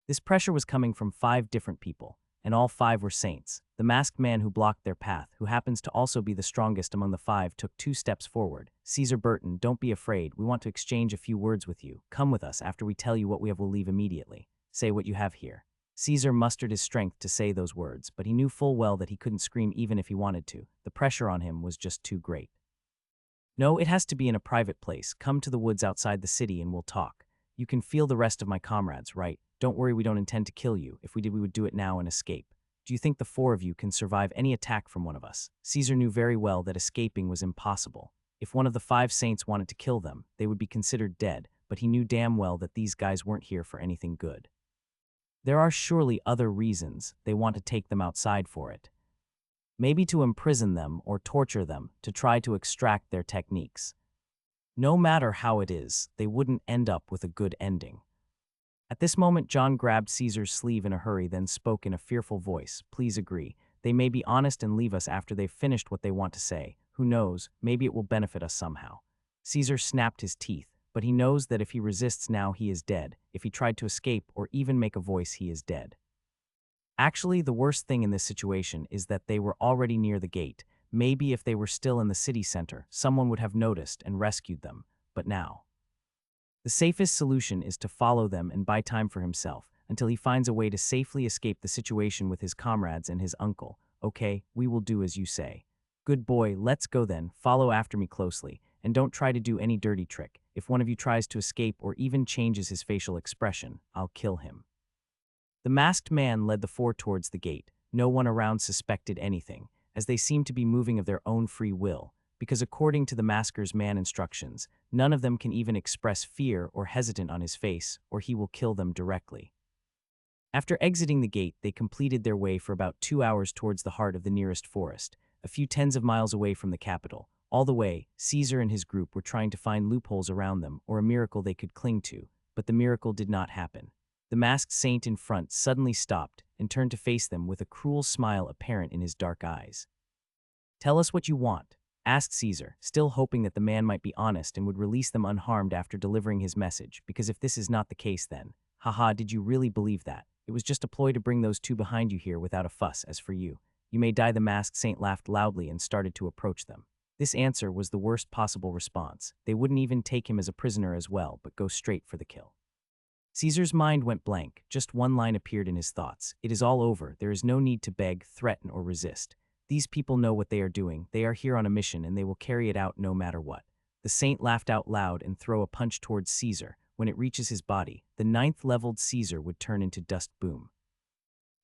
This pressure was coming from 5 different people, and all 5 were saints. The masked man who blocked their path, who happens to also be the strongest among the 5, took 2 steps forward. Caesar Burton, don't be afraid. We want to exchange a few words with you. Come with us. After we tell you what we have, we'll leave immediately. Say what you have here. Caesar mustered his strength to say those words, but he knew full well that he couldn't scream even if he wanted to. The pressure on him was just too great. No, it has to be in a private place. Come to the woods outside the city and we'll talk. You can feel the rest of my comrades, right? Don't worry, we don't intend to kill you. If we did, we would do it now and escape. Do you think the 4 of you can survive any attack from one of us? Caesar knew very well that escaping was impossible. If one of the 5 saints wanted to kill them, they would be considered dead, but he knew damn well that these guys weren't here for anything good. There are surely other reasons they want to take them outside for it. Maybe to imprison them or torture them to try to extract their techniques. No matter how it is, they wouldn't end up with a good ending. At this moment, John grabbed Caesar's sleeve in a hurry, then spoke in a fearful voice. Please agree. They may be honest and leave us after they've finished what they want to say. Who knows, maybe it will benefit us somehow. Caesar snapped his teeth, but he knows that if he resists now, he is dead. If he tried to escape or even make a voice, he is dead. Actually, the worst thing in this situation is that they were already near the gate. Maybe if they were still in the city center, someone would have noticed and rescued them. But now, the safest solution is to follow them and buy time for himself until he finds a way to safely escape the situation with his comrades and his uncle. Okay, we will do as you say. Good boy, let's go then. Follow after me closely, and don't try to do any dirty trick. If one of you tries to escape or even changes his facial expression, I'll kill him. The masked man led the 4 towards the gate. No one around suspected anything, as they seemed to be moving of their own free will, because according to the masker's man instructions, none of them can even express fear or hesitant on his face, or he will kill them directly. After exiting the gate, they completed their way for about 2 hours towards the heart of the nearest forest, a few tens of miles away from the capital. All the way, Caesar and his group were trying to find loopholes around them or a miracle they could cling to, but the miracle did not happen. The masked saint in front suddenly stopped and turned to face them with a cruel smile apparent in his dark eyes. Tell us what you want, asked Caesar, still hoping that the man might be honest and would release them unharmed after delivering his message, because if this is not the case then, haha, did you really believe that? It was just a ploy to bring those 2 behind you here without a fuss. As for you, you may die. The masked saint laughed loudly and started to approach them. This answer was the worst possible response. They wouldn't even take him as a prisoner as well, but go straight for the kill. Caesar's mind went blank. Just one line appeared in his thoughts. It is all over. There is no need to beg, threaten, or resist. These people know what they are doing. They are here on a mission, and they will carry it out no matter what. The saint laughed out loud and threw a punch towards Caesar. When it reaches his body, the ninth-leveled Caesar would turn into dust. Boom.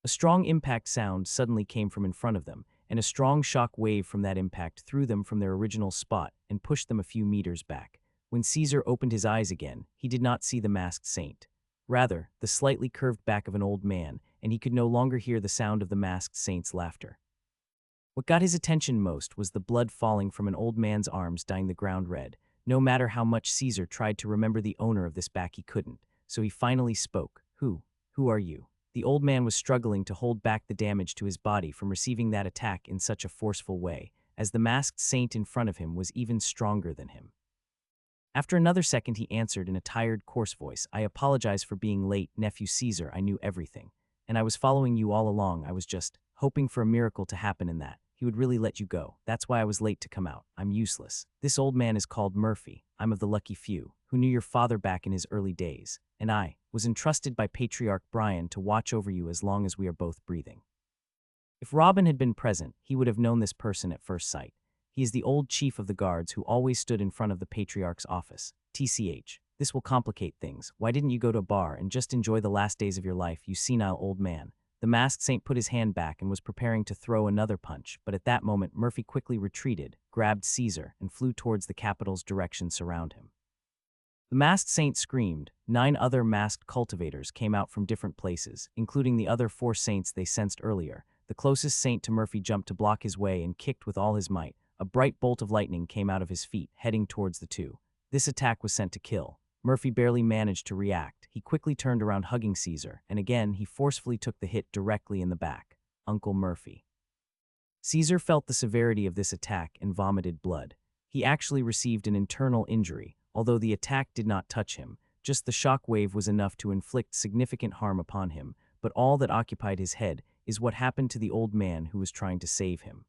A strong impact sound suddenly came from in front of them, and a strong shock wave from that impact threw them from their original spot and pushed them a few meters back. When Caesar opened his eyes again, he did not see the masked saint. Rather, the slightly curved back of an old man, and he could no longer hear the sound of the masked saint's laughter. What got his attention most was the blood falling from an old man's arms dyeing the ground red. No matter how much Caesar tried to remember the owner of this back, he couldn't, so he finally spoke. Who are you? The old man was struggling to hold back the damage to his body from receiving that attack in such a forceful way, as the masked saint in front of him was even stronger than him. After another second, he answered in a tired, coarse voice, I apologize for being late, nephew Caesar. I knew everything. And I was following you all along. I was just hoping for a miracle to happen in that he would really let you go. That's why I was late to come out. I'm useless. This old man is called Murphy. I'm of the lucky few who knew your father back in his early days, and I was entrusted by Patriarch Brian to watch over you as long as we are both breathing. If Robin had been present, he would have known this person at first sight. He is the old chief of the guards who always stood in front of the Patriarch's office. TCH. This will complicate things. Why didn't you go to a bar and just enjoy the last days of your life, you senile old man? The masked saint put his hand back and was preparing to throw another punch, but at that moment Murphy quickly retreated, grabbed Caesar, and flew towards the capital's direction surround him. The masked saint screamed. 9 other masked cultivators came out from different places, including the other 4 saints they sensed earlier. The closest saint to Murphy jumped to block his way and kicked with all his might. A bright bolt of lightning came out of his feet, heading towards the two. This attack was sent to kill. Murphy barely managed to react. He quickly turned around hugging Caesar, and again he forcefully took the hit directly in the back. Uncle Murphy. Caesar felt the severity of this attack and vomited blood. He actually received an internal injury, although the attack did not touch him. Just the shock wave was enough to inflict significant harm upon him, but all that occupied his head is what happened to the old man who was trying to save him.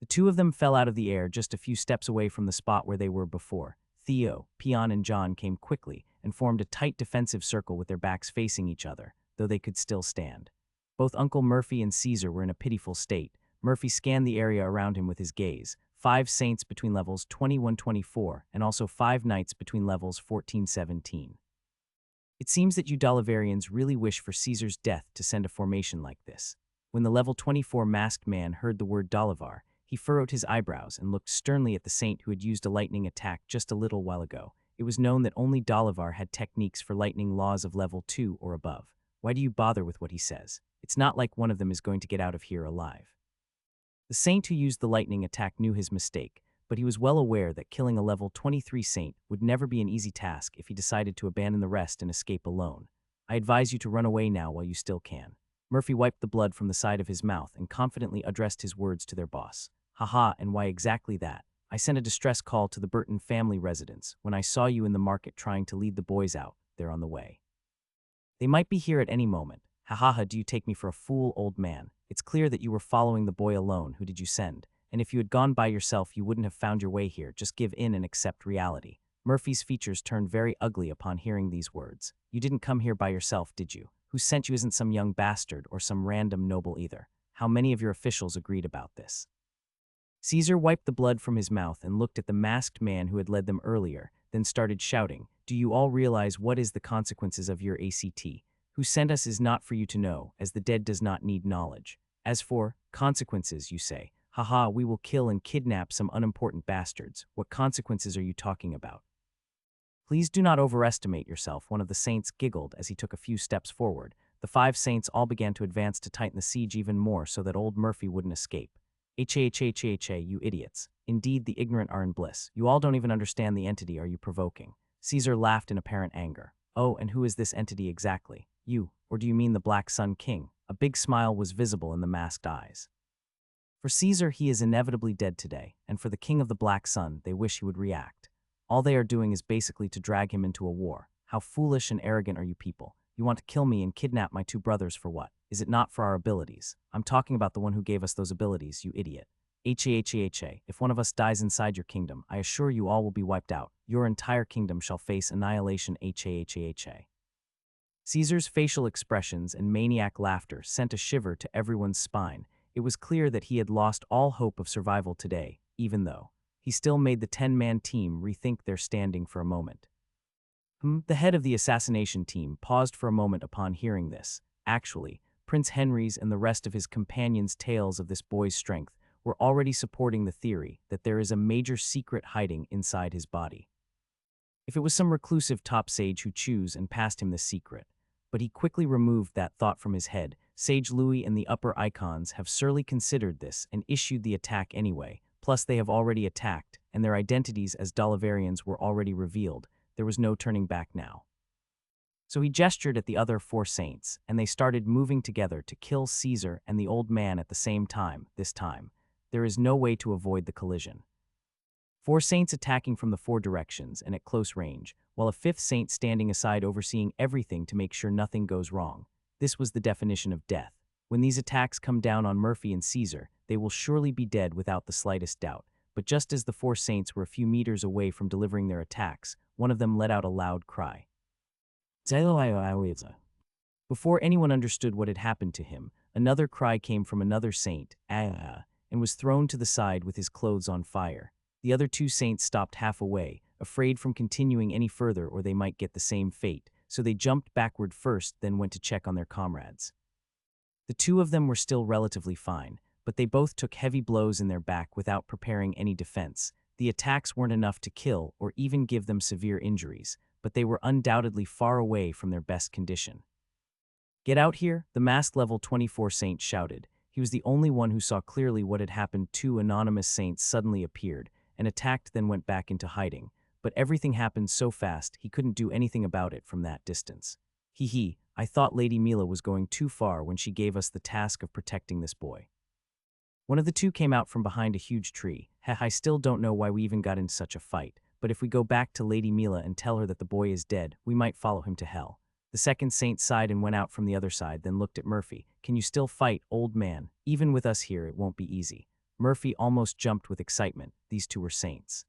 The two of them fell out of the air just a few steps away from the spot where they were before. Theo, Pion, and John came quickly and formed a tight defensive circle with their backs facing each other, though they could still stand. Both Uncle Murphy and Caesar were in a pitiful state. Murphy scanned the area around him with his gaze. 5 saints between levels 21-24, and also 5 knights between levels 14-17. It seems that you Dalivarians really wish for Caesar's death to send a formation like this. When the level 24 masked man heard the word Dalivar, he furrowed his eyebrows and looked sternly at the saint who had used a lightning attack just a little while ago. It was known that only Dalivar had techniques for lightning laws of level 2 or above. Why do you bother with what he says? It's not like one of them is going to get out of here alive. The saint who used the lightning attack knew his mistake, but he was well aware that killing a level 23 saint would never be an easy task if he decided to abandon the rest and escape alone. I advise you to run away now while you still can. Murphy wiped the blood from the side of his mouth and confidently addressed his words to their boss. Haha, and why exactly that? I sent a distress call to the Burton family residence. When I saw you in the market trying to lead the boys out, they're on the way. They might be here at any moment. Ha, do you take me for a fool, old man? It's clear that you were following the boy alone. Who did you send? And if you had gone by yourself, you wouldn't have found your way here. Just give in and accept reality. Murphy's features turned very ugly upon hearing these words. You didn't come here by yourself, did you? Who sent you isn't some young bastard or some random noble either. How many of your officials agreed about this? Caesar wiped the blood from his mouth and looked at the masked man who had led them earlier, then started shouting, Do you all realize what is the consequences of your ACT? Who sent us is not for you to know, as the dead does not need knowledge. As for consequences, you say, haha, we will kill and kidnap some unimportant bastards. What consequences are you talking about? Please do not overestimate yourself, one of the saints giggled as he took a few steps forward. The 5 saints all began to advance to tighten the siege even more so that old Murphy wouldn't escape. You idiots. Indeed, the ignorant are in bliss. You all don't even understand the entity are you provoking. Caesar laughed in apparent anger. Oh, and who is this entity exactly? You, or do you mean the Black Sun King? A big smile was visible in the masked eyes. For Caesar, he is inevitably dead today, and for the King of the Black Sun, they wish he would react. All they are doing is basically to drag him into a war. How foolish and arrogant are you people? You want to kill me and kidnap my 2 brothers for what? Is it not for our abilities? I'm talking about the one who gave us those abilities, you idiot. If one of us dies inside your kingdom, I assure you all will be wiped out. Your entire kingdom shall face annihilation. Caesar's facial expressions and maniac laughter sent a shiver to everyone's spine. It was clear that he had lost all hope of survival today, even though he still made the 10-man team rethink their standing for a moment. The head of the assassination team paused for a moment upon hearing this. Actually, Prince Henry's and the rest of his companions' tales of this boy's strength were already supporting the theory that there is a major secret hiding inside his body. If it was some reclusive top sage who chose and passed him the secret. But he quickly removed that thought from his head. Sage Louis and the upper icons have surely considered this and issued the attack anyway. Plus they have already attacked, and their identities as Dolivarians were already revealed. There was no turning back now. So he gestured at the other 4 saints, and they started moving together to kill Caesar and the old man at the same time. This time, there is no way to avoid the collision. 4 saints attacking from the 4 directions and at close range, while a 5th saint standing aside overseeing everything to make sure nothing goes wrong. This was the definition of death. When these attacks come down on Murphy and Caesar, they will surely be dead without the slightest doubt. But just as the 4 saints were a few meters away from delivering their attacks, one of them let out a loud cry. Before anyone understood what had happened to him, another cry came from another saint, and was thrown to the side with his clothes on fire. The other 2 saints stopped half-way, afraid from continuing any further or they might get the same fate, so they jumped backward first, then went to check on their comrades. The 2 of them were still relatively fine, but they both took heavy blows in their back without preparing any defense. The attacks weren't enough to kill or even give them severe injuries, but they were undoubtedly far away from their best condition. "Get out here," the masked level 24 saint shouted. He was the only one who saw clearly what had happened. 2 anonymous saints suddenly appeared and attacked, then went back into hiding. But everything happened so fast he couldn't do anything about it from that distance. I thought Lady Mila was going too far when she gave us the task of protecting this boy. One of the 2 came out from behind a huge tree. I still don't know why we even got in such a fight, but if we go back to Lady Mila and tell her that the boy is dead, we might follow him to hell. The second saint sighed and went out from the other side, then looked at Murphy. "Can you still fight, old man? Even with us here, it won't be easy." Murphy almost jumped with excitement. These 2 were saints.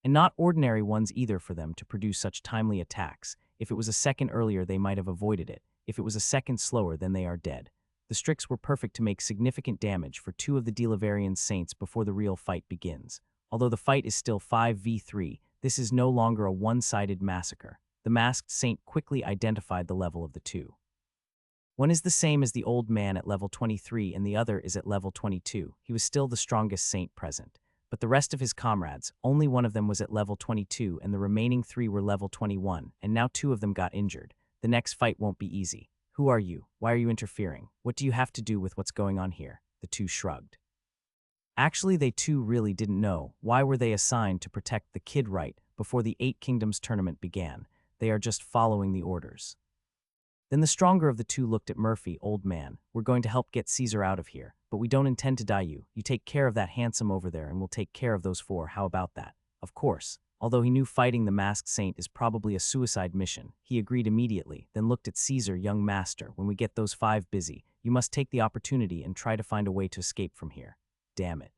And not ordinary ones either for them to produce such timely attacks. If it was a second earlier, they might have avoided it. If it was a second slower, then they are dead. The Strix were perfect to make significant damage for 2 of the Dolivarian saints before the real fight begins. Although the fight is still 5v3, this is no longer a one-sided massacre. The masked saint quickly identified the level of the 2. One is the same as the old man at level 23 and the other is at level 22. He was still the strongest saint present. But the rest of his comrades, only one of them was at level 22 and the remaining 3 were level 21, and now 2 of them got injured. The next fight won't be easy. "Who are you? Why are you interfering? What do you have to do with what's going on here?" The 2 shrugged. Actually, they too really didn't know. Why were they assigned to protect the kid right before the 8 Kingdoms tournament began? They are just following the orders. Then the stronger of the 2 looked at Murphy. "Old man, we're going to help get Caesar out of here, but we don't intend to die you. You take care of that handsome over there and we'll take care of those 4. How about that?" Of course. Although he knew fighting the masked saint is probably a suicide mission, he agreed immediately, then looked at Caesar. "Young master, when we get those 5 busy, you must take the opportunity and try to find a way to escape from here." "Damn it.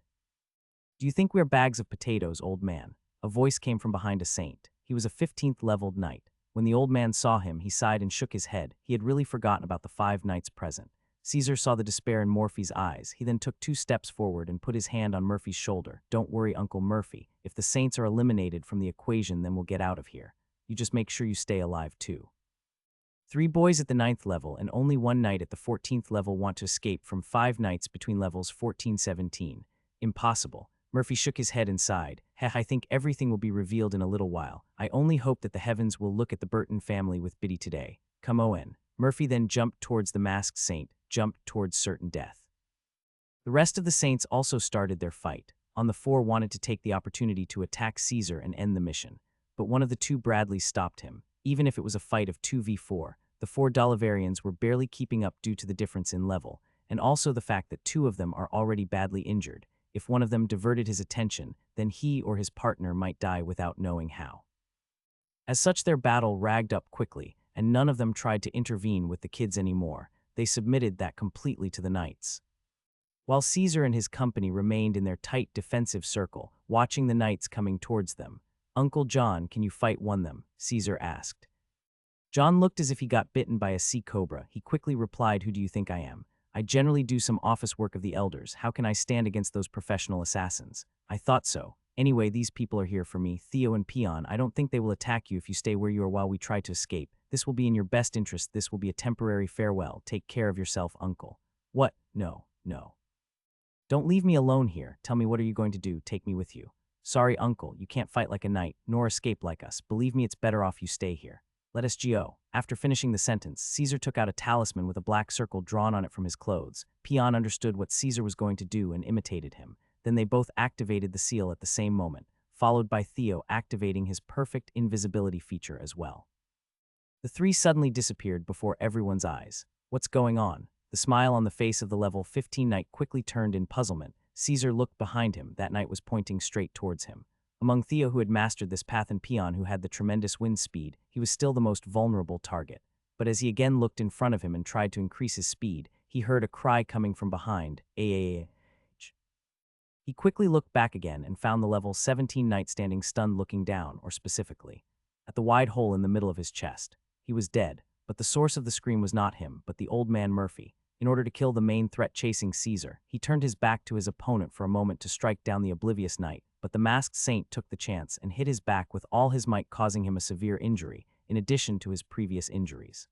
Do you think we're bags of potatoes, old man?" A voice came from behind a saint. He was a 15th leveled knight. When the old man saw him, he sighed and shook his head. He had really forgotten about the 5 knights present. Caesar saw the despair in Murphy's eyes. He then took 2 steps forward and put his hand on Murphy's shoulder. "Don't worry, Uncle Murphy. If the saints are eliminated from the equation, then we'll get out of here. You just make sure you stay alive too." 3 boys at the 9th level and only 1 knight at the 14th level want to escape from 5 knights between levels 14-17. Impossible. Murphy shook his head and sighed. "I think everything will be revealed in a little while. I only hope that the heavens will look at the Burton family with pity today. Come on." Murphy then jumped towards the masked saint, jumped towards certain death. The rest of the saints also started their fight. On the 4 wanted to take the opportunity to attack Caesar and end the mission. But one of the 2 Bradleys stopped him. Even if it was a fight of 2v4, the 4 Dolivarians were barely keeping up due to the difference in level, and also the fact that 2 of them are already badly injured. If one of them diverted his attention, then he or his partner might die without knowing how. As such, their battle ragged up quickly, and none of them tried to intervene with the kids anymore. They submitted that completely to the knights. while Caesar and his company remained in their tight defensive circle, watching the knights coming towards them. "Uncle John, can you fight them?" Caesar asked. John looked as if he got bitten by a sea cobra. He quickly replied, "Who do you think I am? I generally do some office work of the elders. How can I stand against those professional assassins?" "I thought so. Anyway, these people are here for me, Theo and Peon. I don't think they will attack you if you stay where you are while we try to escape. This will be in your best interest. This will be a temporary farewell. Take care of yourself, uncle." "What? No, no. Don't leave me alone here. Tell me, what are you going to do? Take me with you." "Sorry, uncle, you can't fight like a knight, nor escape like us. Believe me, it's better off you stay here. Let us go." After finishing the sentence, Caesar took out a talisman with a black circle drawn on it from his clothes. Peon understood what Caesar was going to do and imitated him. Then they both activated the seal at the same moment, followed by Theo activating his perfect invisibility feature as well. The three suddenly disappeared before everyone's eyes. "What's going on?" The smile on the face of the level 15 knight quickly turned in puzzlement. Caesar looked behind him. That knight was pointing straight towards him. Among Theo, who had mastered this path, and Peon, who had the tremendous wind speed, he was still the most vulnerable target. But as he again looked in front of him and tried to increase his speed, he heard a cry coming from behind. "Aah." He quickly looked back again and found the level 17 knight standing stunned, looking down, or specifically, at the wide hole in the middle of his chest. He was dead, but the source of the scream was not him, but the old man Murphy. In order to kill the main threat chasing Caesar, he turned his back to his opponent for a moment to strike down the oblivious knight, but the masked saint took the chance and hit his back with all his might, causing him a severe injury, in addition to his previous injuries.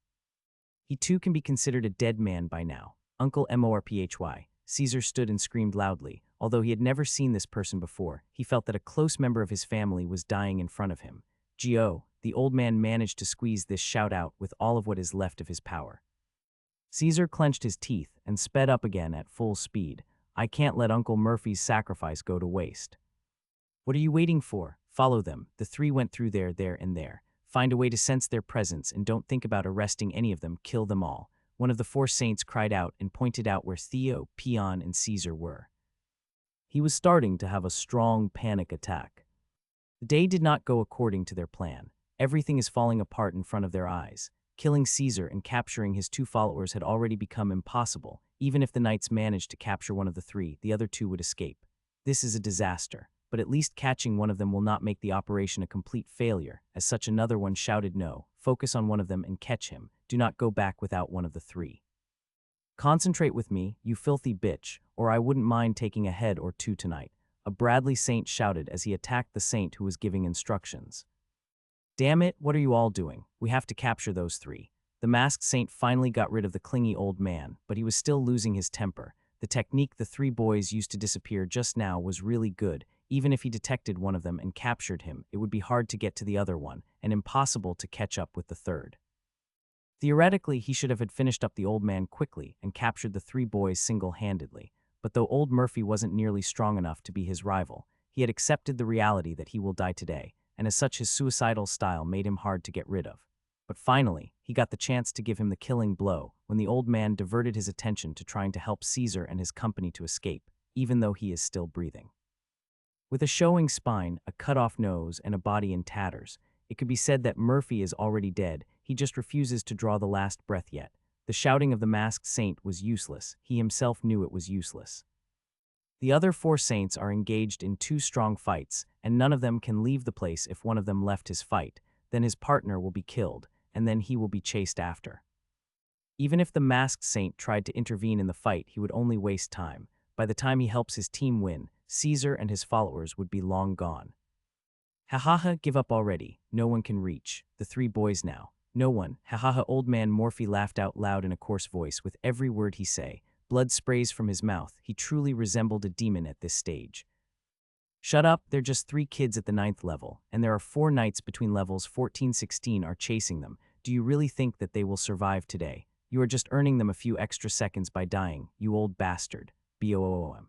He too can be considered a dead man by now. "Uncle Morphy." Caesar stood and screamed loudly. Although he had never seen this person before, he felt that a close member of his family was dying in front of him. "Gio." The old man managed to squeeze this shout out with all of what is left of his power. Caesar clenched his teeth and sped up again at full speed. "I can't let Uncle Murphy's sacrifice go to waste." "What are you waiting for? Follow them." The three went through there. Find a way to sense their presence and don't think about arresting any of them. Kill them all. One of the four saints cried out and pointed out where Theo, Peon, and Caesar were. He was starting to have a strong panic attack. The day did not go according to their plan. Everything is falling apart in front of their eyes. Killing Caesar and capturing his two followers had already become impossible. Even if the knights managed to capture one of the three, the other two would escape. This is a disaster, but at least catching one of them will not make the operation a complete failure. As such, another one shouted, "No, focus on one of them and catch him. Do not go back without one of the three. Concentrate with me, you filthy bitch, or I wouldn't mind taking a head or two tonight," a Bradley saint shouted as he attacked the saint who was giving instructions. "Damn it, what are you all doing? We have to capture those three." The masked saint finally got rid of the clingy old man, but he was still losing his temper. The technique the three boys used to disappear just now was really good. Even if he detected one of them and captured him, it would be hard to get to the other one, and impossible to catch up with the third. Theoretically, he should have had finished up the old man quickly and captured the three boys single-handedly. But though old Murphy wasn't nearly strong enough to be his rival, he had accepted the reality that he will die today, and as such his suicidal style made him hard to get rid of. But finally, he got the chance to give him the killing blow when the old man diverted his attention to trying to help Caesar and his company to escape, even though he is still breathing. With a showing spine, a cut-off nose, and a body in tatters, it could be said that Murphy is already dead. He just refuses to draw the last breath yet. The shouting of the masked saint was useless. He himself knew it was useless. The other four saints are engaged in two strong fights, and none of them can leave the place. If one of them left his fight, then his partner will be killed, and then he will be chased after. Even if the masked saint tried to intervene in the fight, he would only waste time. By the time he helps his team win, Caesar and his followers would be long gone. "Ha, give up already. No one can reach the three boys now. No one." Ha, old man Morphy laughed out loud in a coarse voice. With every word he say, blood sprays from his mouth. He truly resembled a demon at this stage. "Shut up, they're just three kids at the 9th level, and there are 4 knights between levels 14-16 are chasing them. Do you really think that they will survive today? You are just earning them a few extra seconds by dying, you old bastard." Boom.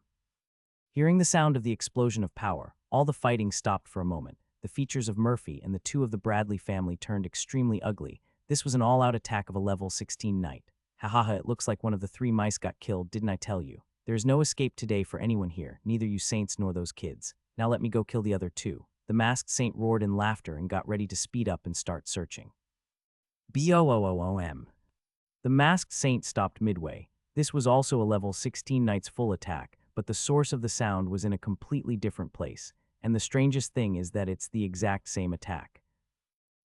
Hearing the sound of the explosion of power, all the fighting stopped for a moment. The features of Murphy and the two of the Bradley family turned extremely ugly. This was an all-out attack of a level 16 knight. Ha, it looks like one of the 3 mice got killed, didn't I tell you? There is no escape today for anyone here, neither you saints nor those kids. Now let me go kill the other 2. The masked saint roared in laughter and got ready to speed up and start searching. Boom. The masked saint stopped midway. This was also a level 16 knight's full attack, but the source of the sound was in a completely different place, and the strangest thing is that it's the exact same attack.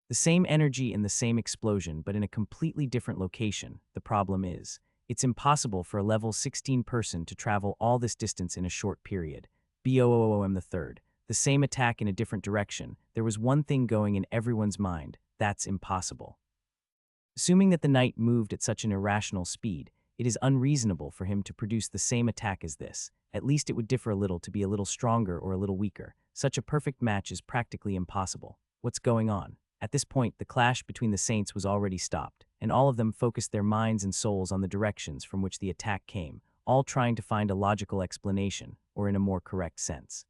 The same energy and the same explosion, but in a completely different location. The problem is, it's impossible for a level 16 person to travel all this distance in a short period. BOOOM the third. The same attack in a different direction. There was one thing going in everyone's mind. That's impossible. Assuming that the knight moved at such an irrational speed, it is unreasonable for him to produce the same attack as this. At least it would differ a little to be a little stronger or a little weaker. Such a perfect match is practically impossible. What's going on? At this point, the clash between the saints was already stopped, and all of them focused their minds and souls on the directions from which the attack came, all trying to find a logical explanation, or in a more correct sense.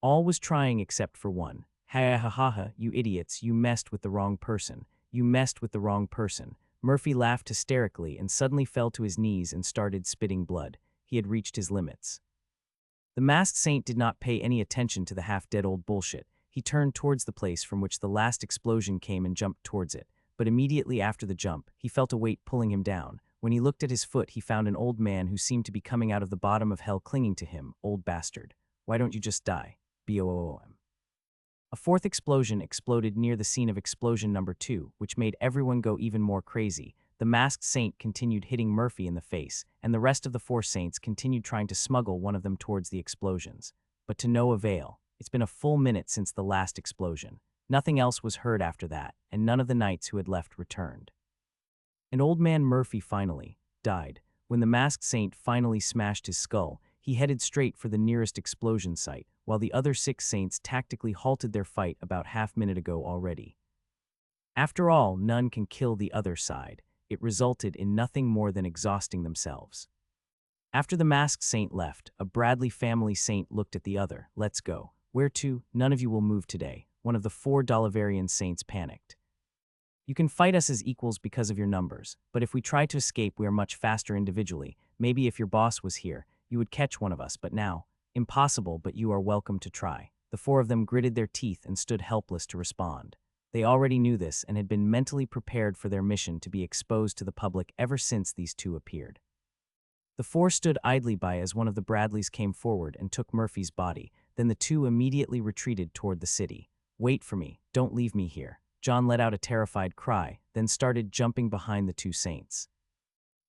All was trying except for one. Ha ha ha ha, you idiots, you messed with the wrong person. You messed with the wrong person. Murphy laughed hysterically and suddenly fell to his knees and started spitting blood. He had reached his limits. The masked saint did not pay any attention to the half-dead old bullshit. He turned towards the place from which the last explosion came and jumped towards it. But immediately after the jump, he felt a weight pulling him down. When he looked at his foot, he found an old man who seemed to be coming out of the bottom of hell clinging to him. Old bastard. Why don't you just die? BOOM. A fourth explosion exploded near the scene of explosion number 2, which made everyone go even more crazy. The masked saint continued hitting Murphy in the face, and the rest of the 4 saints continued trying to smuggle one of them towards the explosions. But to no avail. It's been a full minute since the last explosion. Nothing else was heard after that, and none of the knights who had left returned. And old man Murphy finally died. When the masked saint finally smashed his skull, he headed straight for the nearest explosion site, while the other 6 saints tactically halted their fight about half-minute ago already. After all, none can kill the other side. It resulted in nothing more than exhausting themselves. After the masked saint left, a Bradley family saint looked at the other. Let's go. Where to? None of you will move today. One of the 4 Dolivarian saints panicked. You can fight us as equals because of your numbers, but if we try to escape, we are much faster individually. Maybe if your boss was here, you would catch one of us, but now, impossible, but you are welcome to try. The 4 of them gritted their teeth and stood helpless to respond. They already knew this and had been mentally prepared for their mission to be exposed to the public ever since these 2 appeared. The 4 stood idly by as one of the Bradleys came forward and took Murphy's body. Then the 2 immediately retreated toward the city. Wait for me, don't leave me here. John let out a terrified cry, then started jumping behind the 2 saints.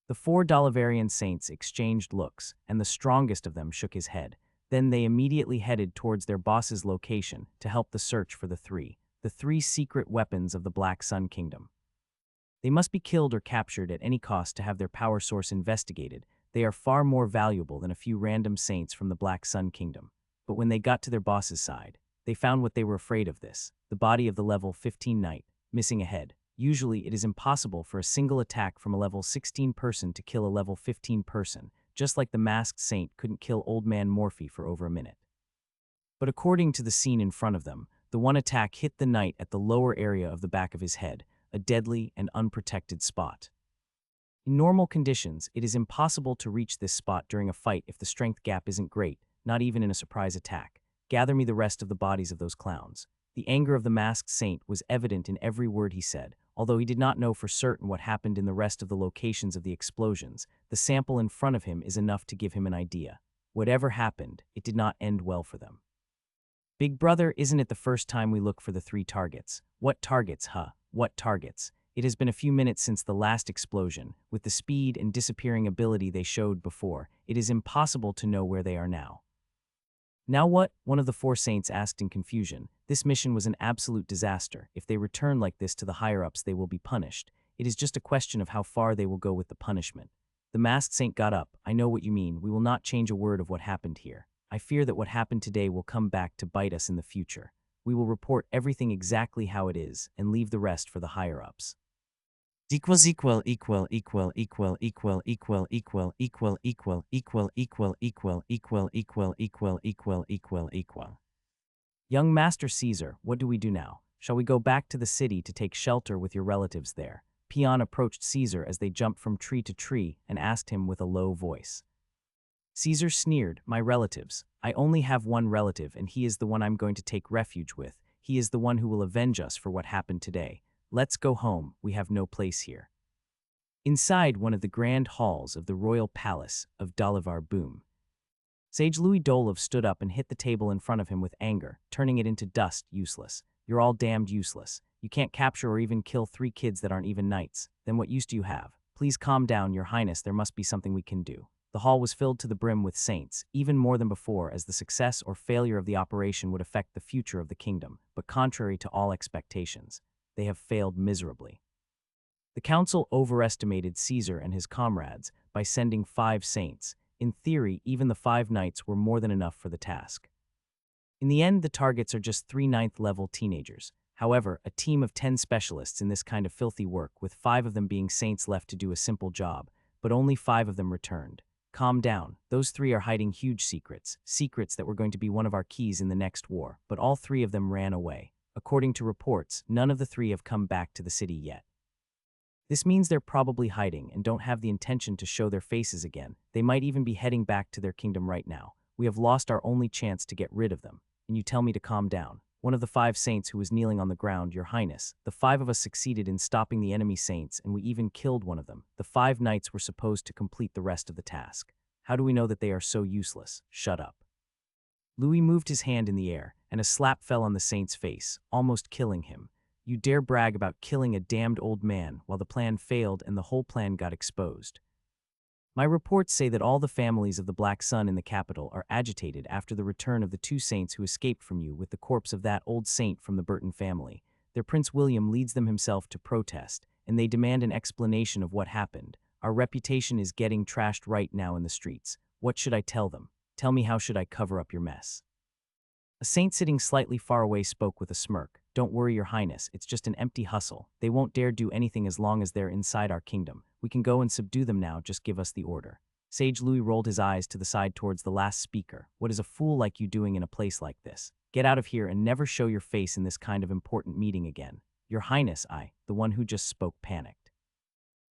The 4 Dolivarian saints exchanged looks, and the strongest of them shook his head. Then they immediately headed towards their boss's location to help the search for the 3 secret weapons of the Black Sun Kingdom. They must be killed or captured at any cost to have their power source investigated. They are far more valuable than a few random saints from the Black Sun Kingdom. But when they got to their boss's side, they found what they were afraid of this, the body of the level 15 knight, missing a head. Usually it is impossible for a single attack from a level 16 person to kill a level 15 person, just like the masked saint couldn't kill old man Morphy for over a minute. But according to the scene in front of them, the one attack hit the knight at the lower area of the back of his head, a deadly and unprotected spot. In normal conditions, it is impossible to reach this spot during a fight if the strength gap isn't great, not even in a surprise attack. Gather me the rest of the bodies of those clowns. The anger of the masked saint was evident in every word he said. Although he did not know for certain what happened in the rest of the locations of the explosions, the sample in front of him is enough to give him an idea. Whatever happened, it did not end well for them. Big brother, isn't it the first time we look for the 3 targets? What targets, huh? What targets? It has been a few minutes since the last explosion. With the speed and disappearing ability they showed before, it is impossible to know where they are now. Now what? One of the 4 saints asked in confusion. This mission was an absolute disaster. If they return like this to the higher-ups, they will be punished. It is just a question of how far they will go with the punishment. The masked saint got up. I know what you mean. We will not change a word of what happened here. I fear that what happened today will come back to bite us in the future. We will report everything exactly how it is and leave the rest for the higher-ups. Equals equal equal equal equal equal equal equal equal equal equal equal equal equal equal equal equal equal equal. Young Master Caesar, what do we do now? Shall we go back to the city to take shelter with your relatives there? Peon approached Caesar as they jumped from tree to tree and asked him with a low voice. Caesar sneered, my relatives. I only have one relative, and he is the one I'm going to take refuge with. He is the one who will avenge us for what happened today. Let's go home, we have no place here. Inside one of the grand halls of the royal palace of Dalavar Boom, Sage Louis Dolov stood up and hit the table in front of him with anger, turning it into dust. Useless. You're all damned useless. You can't capture or even kill 3 kids that aren't even knights. Then what use do you have? Please calm down, Your Highness. There must be something we can do. The hall was filled to the brim with saints, even more than before, as the success or failure of the operation would affect the future of the kingdom. But contrary to all expectations, they have failed miserably. The council overestimated Caesar and his comrades by sending 5 saints. In theory, even the 5 knights were more than enough for the task. In the end, the targets are just 3 ninth-level teenagers. However, a team of 10 specialists in this kind of filthy work, with 5 of them being saints left to do a simple job, but only 5 of them returned. Calm down. Those 3 are hiding huge secrets, secrets that were going to be one of our keys in the next war, but all 3 of them ran away. According to reports, none of the 3 have come back to the city yet. This means they're probably hiding and don't have the intention to show their faces again. They might even be heading back to their kingdom right now. We have lost our only chance to get rid of them. And you tell me to calm down. One of the 5 saints who was kneeling on the ground, Your Highness. The 5 of us succeeded in stopping the enemy saints, and we even killed one of them. The 5 knights were supposed to complete the rest of the task. How do we know that they are so useless? Shut up. Louis moved his hand in the air, and a slap fell on the saint's face, almost killing him. You dare brag about killing a damned old man while the plan failed and the whole plan got exposed. My reports say that all the families of the Black Sun in the capital are agitated after the return of the 2 saints who escaped from you with the corpse of that old saint from the Burton family. Their Prince William leads them himself to protest, and they demand an explanation of what happened. Our reputation is getting trashed right now in the streets. What should I tell them? Tell me, how should I cover up your mess? A saint sitting slightly far away spoke with a smirk. Don't worry, Your Highness, it's just an empty hustle. They won't dare do anything as long as they're inside our kingdom. We can go and subdue them now, just give us the order. Sage Louis rolled his eyes to the side towards the last speaker. What is a fool like you doing in a place like this? Get out of here and never show your face in this kind of important meeting again. Your Highness, the one who just spoke, panicked.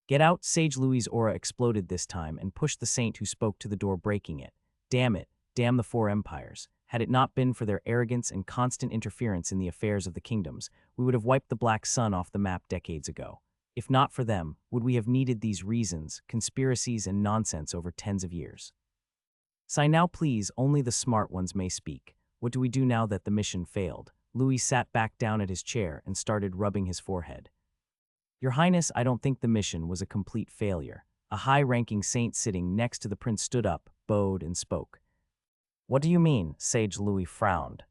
Get out. Sage Louis's aura exploded this time and pushed the saint who spoke to the door, breaking it. Damn it. Damn the 4 empires. Had it not been for their arrogance and constant interference in the affairs of the kingdoms, we would have wiped the Black Sun off the map decades ago. If not for them, would we have needed these reasons, conspiracies, and nonsense over tens of years? Sigh now, please. Only the smart ones may speak. What do we do now that the mission failed? Louis sat back down at his chair and started rubbing his forehead. Your Highness, I don't think the mission was a complete failure. A high-ranking saint sitting next to the prince stood up, bowed, and spoke. What do you mean? Sage Louis frowned.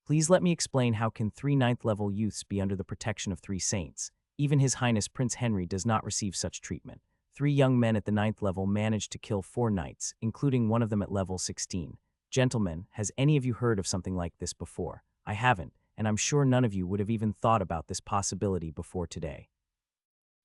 Please let me explain. How can 3 ninth-level youths be under the protection of 3 saints? Even His Highness Prince Henry does not receive such treatment. 3 young men at the 9th level managed to kill 4 knights, including one of them at level 16. Gentlemen, has any of you heard of something like this before? I haven't, and I'm sure none of you would have even thought about this possibility before today.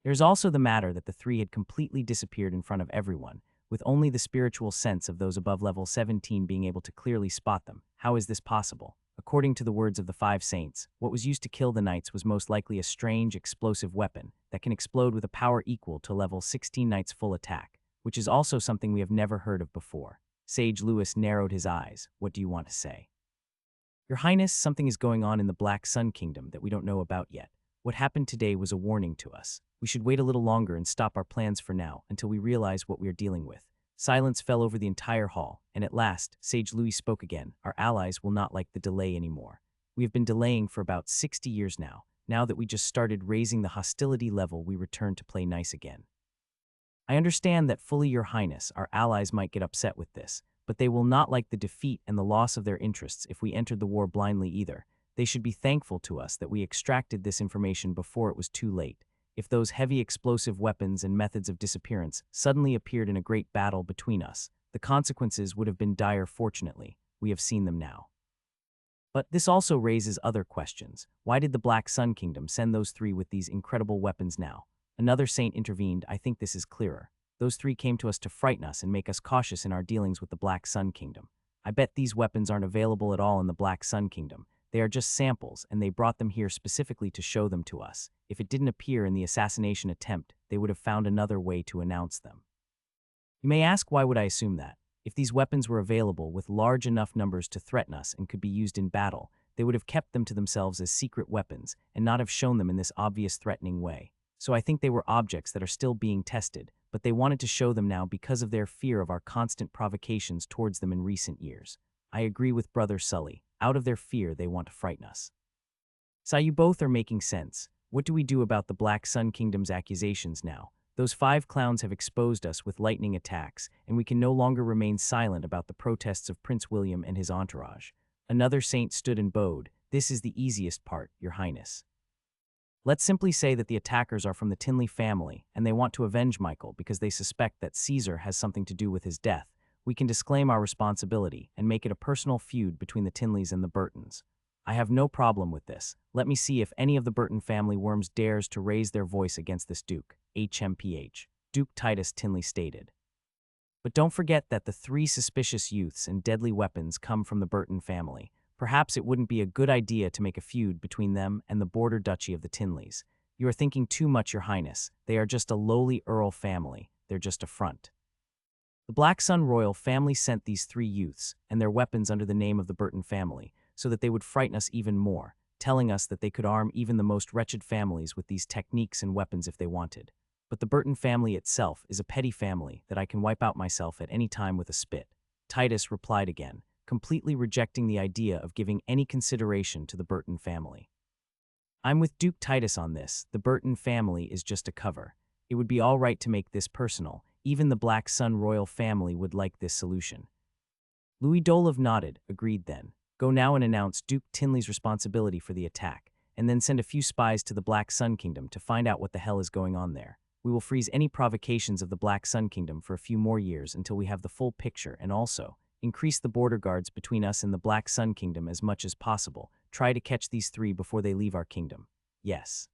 There's also the matter that the 3 had completely disappeared in front of everyone, with only the spiritual sense of those above level 17 being able to clearly spot them. How is this possible? According to the words of the 5 saints, what was used to kill the knights was most likely a strange, explosive weapon that can explode with a power equal to level 16 knights' full attack, which is also something we have never heard of before. Sage Louis narrowed his eyes. What do you want to say? Your Highness, something is going on in the Black Sun Kingdom that we don't know about yet. What happened today was a warning to us. We should wait a little longer and stop our plans for now until we realize what we are dealing with. Silence fell over the entire hall, and at last, Sage Louis spoke again. Our allies will not like the delay anymore. We have been delaying for about 60 years now. Now that we just started raising the hostility level, we return to play nice again. I understand that fully, Your Highness, our allies might get upset with this, but they will not like the defeat and the loss of their interests if we entered the war blindly either. They should be thankful to us that we extracted this information before it was too late. If those heavy explosive weapons and methods of disappearance suddenly appeared in a great battle between us, the consequences would have been dire. Fortunately, we have seen them now. But this also raises other questions. Why did the Black Sun Kingdom send those 3 with these incredible weapons now? Another saint intervened. I think this is clearer. Those 3 came to us to frighten us and make us cautious in our dealings with the Black Sun Kingdom. I bet these weapons aren't available at all in the Black Sun Kingdom. They are just samples, and they brought them here specifically to show them to us. If it didn't appear in the assassination attempt, they would have found another way to announce them. You may ask, why would I assume that? If these weapons were available with large enough numbers to threaten us and could be used in battle, they would have kept them to themselves as secret weapons and not have shown them in this obvious threatening way. So I think they were objects that are still being tested, but they wanted to show them now because of their fear of our constant provocations towards them in recent years. I agree with Brother Sully. Out of their fear, they want to frighten us. So you both are making sense. What do we do about the Black Sun Kingdom's accusations now? Those 5 clowns have exposed us with lightning attacks, and we can no longer remain silent about the protests of Prince William and his entourage. Another saint stood and bowed. This is the easiest part, Your Highness. Let's simply say that the attackers are from the Tinley family, and they want to avenge Michael because they suspect that Caesar has something to do with his death. We can disclaim our responsibility and make it a personal feud between the Tinleys and the Burtons. I have no problem with this. Let me see if any of the Burton family worms dares to raise their voice against this Duke, HMPH, Duke Titus Tinley stated. But don't forget that the 3 suspicious youths and deadly weapons come from the Burton family. Perhaps it wouldn't be a good idea to make a feud between them and the border duchy of the Tinleys. You are thinking too much, Your Highness. They are just a lowly earl family. They're just a front. The Black Sun royal family sent these 3 youths and their weapons under the name of the Burton family, so that they would frighten us even more, telling us that they could arm even the most wretched families with these techniques and weapons if they wanted. But the Burton family itself is a petty family that I can wipe out myself at any time with a spit. Titus replied again, completely rejecting the idea of giving any consideration to the Burton family. I'm with Duke Titus on this. The Burton family is just a cover. It would be all right to make this personal. Even the Black Sun royal family would like this solution. Louis Dolov nodded, agreed then. Go now and announce Duke Tinley's responsibility for the attack, and then send a few spies to the Black Sun Kingdom to find out what the hell is going on there. We will freeze any provocations of the Black Sun Kingdom for a few more years until we have the full picture, and also increase the border guards between us and the Black Sun Kingdom as much as possible. Try to catch these 3 before they leave our kingdom. Yes.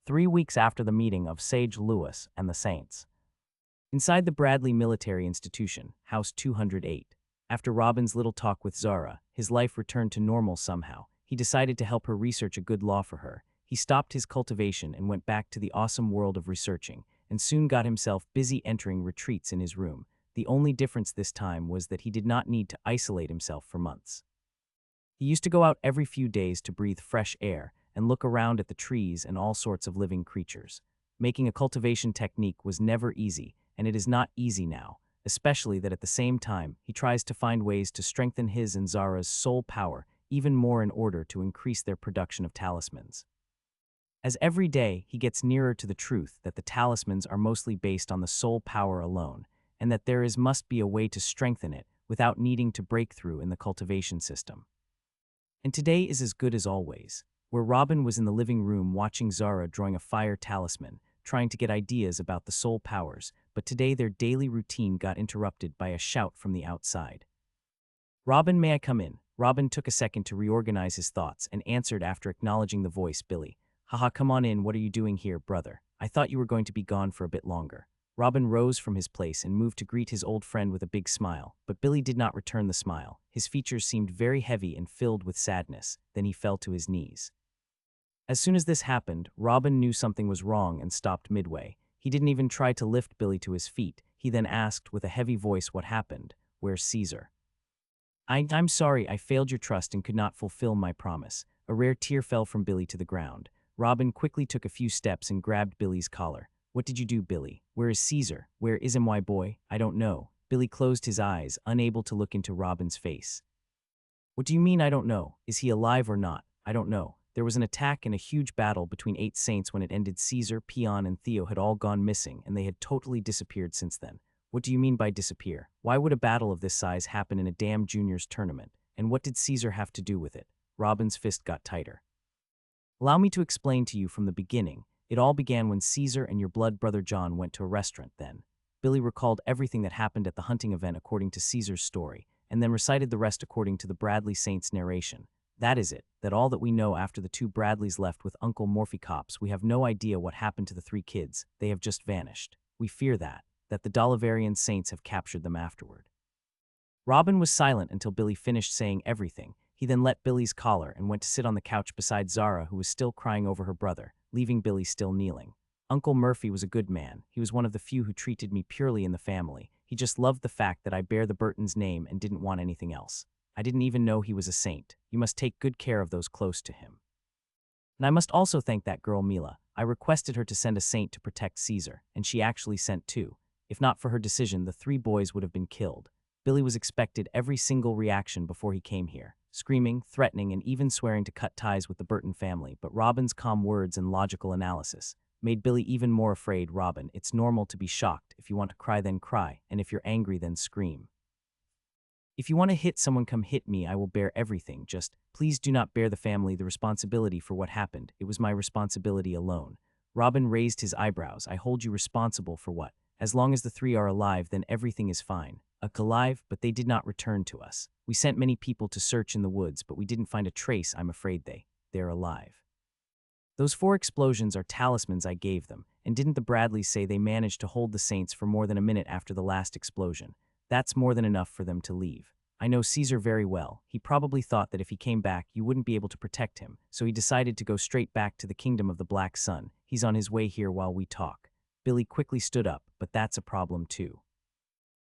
3 weeks after the meeting of Sage Lewis and the Saints. Inside the Bradley Military Institution, House 208. After Robin's little talk with Zara, his life returned to normal somehow. He decided to help her research a good law for her. He stopped his cultivation and went back to the awesome world of researching, and soon got himself busy entering retreats in his room. The only difference this time was that he did not need to isolate himself for months. He used to go out every few days to breathe fresh air and look around at the trees and all sorts of living creatures. Making a cultivation technique was never easy, and it is not easy now, especially that at the same time he tries to find ways to strengthen his and Zara's soul power even more in order to increase their production of talismans. As every day he gets nearer to the truth that the talismans are mostly based on the soul power alone, and that must be a way to strengthen it without needing to break through in the cultivation system. And today is as good as always, where Robin was in the living room watching Zara drawing a fire talisman, trying to get ideas about the soul powers, but today their daily routine got interrupted by a shout from the outside. Robin, may I come in? Robin took a second to reorganize his thoughts and answered after acknowledging the voice, Billy. Haha, come on in, what are you doing here, brother? I thought you were going to be gone for a bit longer. Robin rose from his place and moved to greet his old friend with a big smile, but Billy did not return the smile. His features seemed very heavy and filled with sadness. Then he fell to his knees. As soon as this happened, Robin knew something was wrong and stopped midway. He didn't even try to lift Billy to his feet. He then asked with a heavy voice what happened. Where's Caesar? I'm sorry, I failed your trust and could not fulfill my promise. A rare tear fell from Billy to the ground. Robin quickly took a few steps and grabbed Billy's collar. What did you do, Billy? Where is Caesar? Where is my boy? I don't know. Billy closed his eyes, unable to look into Robin's face. What do you mean I don't know? Is he alive or not? I don't know. There was an attack and a huge battle between 8 saints when it ended. Caesar, Peon, and Theo had all gone missing, and they had totally disappeared since then. What do you mean by disappear? Why would a battle of this size happen in a damn juniors tournament? And what did Caesar have to do with it? Robin's fist got tighter. Allow me to explain to you from the beginning. It all began when Caesar and your blood brother John went to a restaurant then. Billy recalled everything that happened at the hunting event according to Caesar's story, and then recited the rest according to the Bradley Saints' narration. That is it, that all that we know after the 2 Bradleys left with Uncle Morphecops. We have no idea what happened to the 3 kids. They have just vanished. We fear that the Dolivarian Saints have captured them afterward. Robin was silent until Billy finished saying everything. He then let Billy's collar and went to sit on the couch beside Zara, who was still crying over her brother, leaving Billy still kneeling. Uncle Murphy was a good man. He was one of the few who treated me purely in the family. He just loved the fact that I bear the Burtons' name and didn't want anything else. I didn't even know he was a saint. You must take good care of those close to him. And I must also thank that girl Mila. I requested her to send a saint to protect Caesar, and she actually sent two. If not for her decision, the three boys would have been killed. Billy was expected every single reaction before he came here, screaming, threatening, and even swearing to cut ties with the Burton family, but Robin's calm words and logical analysis made Billy even more afraid. Robin, it's normal to be shocked. If you want to cry, then cry, and if you're angry, then scream. If you want to hit someone, come hit me. I will bear everything. Just, please do not bear the family the responsibility for what happened. It was my responsibility alone. Robin raised his eyebrows. I hold you responsible for what? As long as the three are alive, then everything is fine. Alive, but they did not return to us. We sent many people to search in the woods, but we didn't find a trace. I'm afraid they're alive. Those 4 explosions are talismans I gave them, and didn't the Bradleys say they managed to hold the Saints for more than a minute after the last explosion? That's more than enough for them to leave. I know Caesar very well. He probably thought that if he came back, you wouldn't be able to protect him, so he decided to go straight back to the kingdom of the Black Sun. He's on his way here while we talk. Billy quickly stood up, but that's a problem too.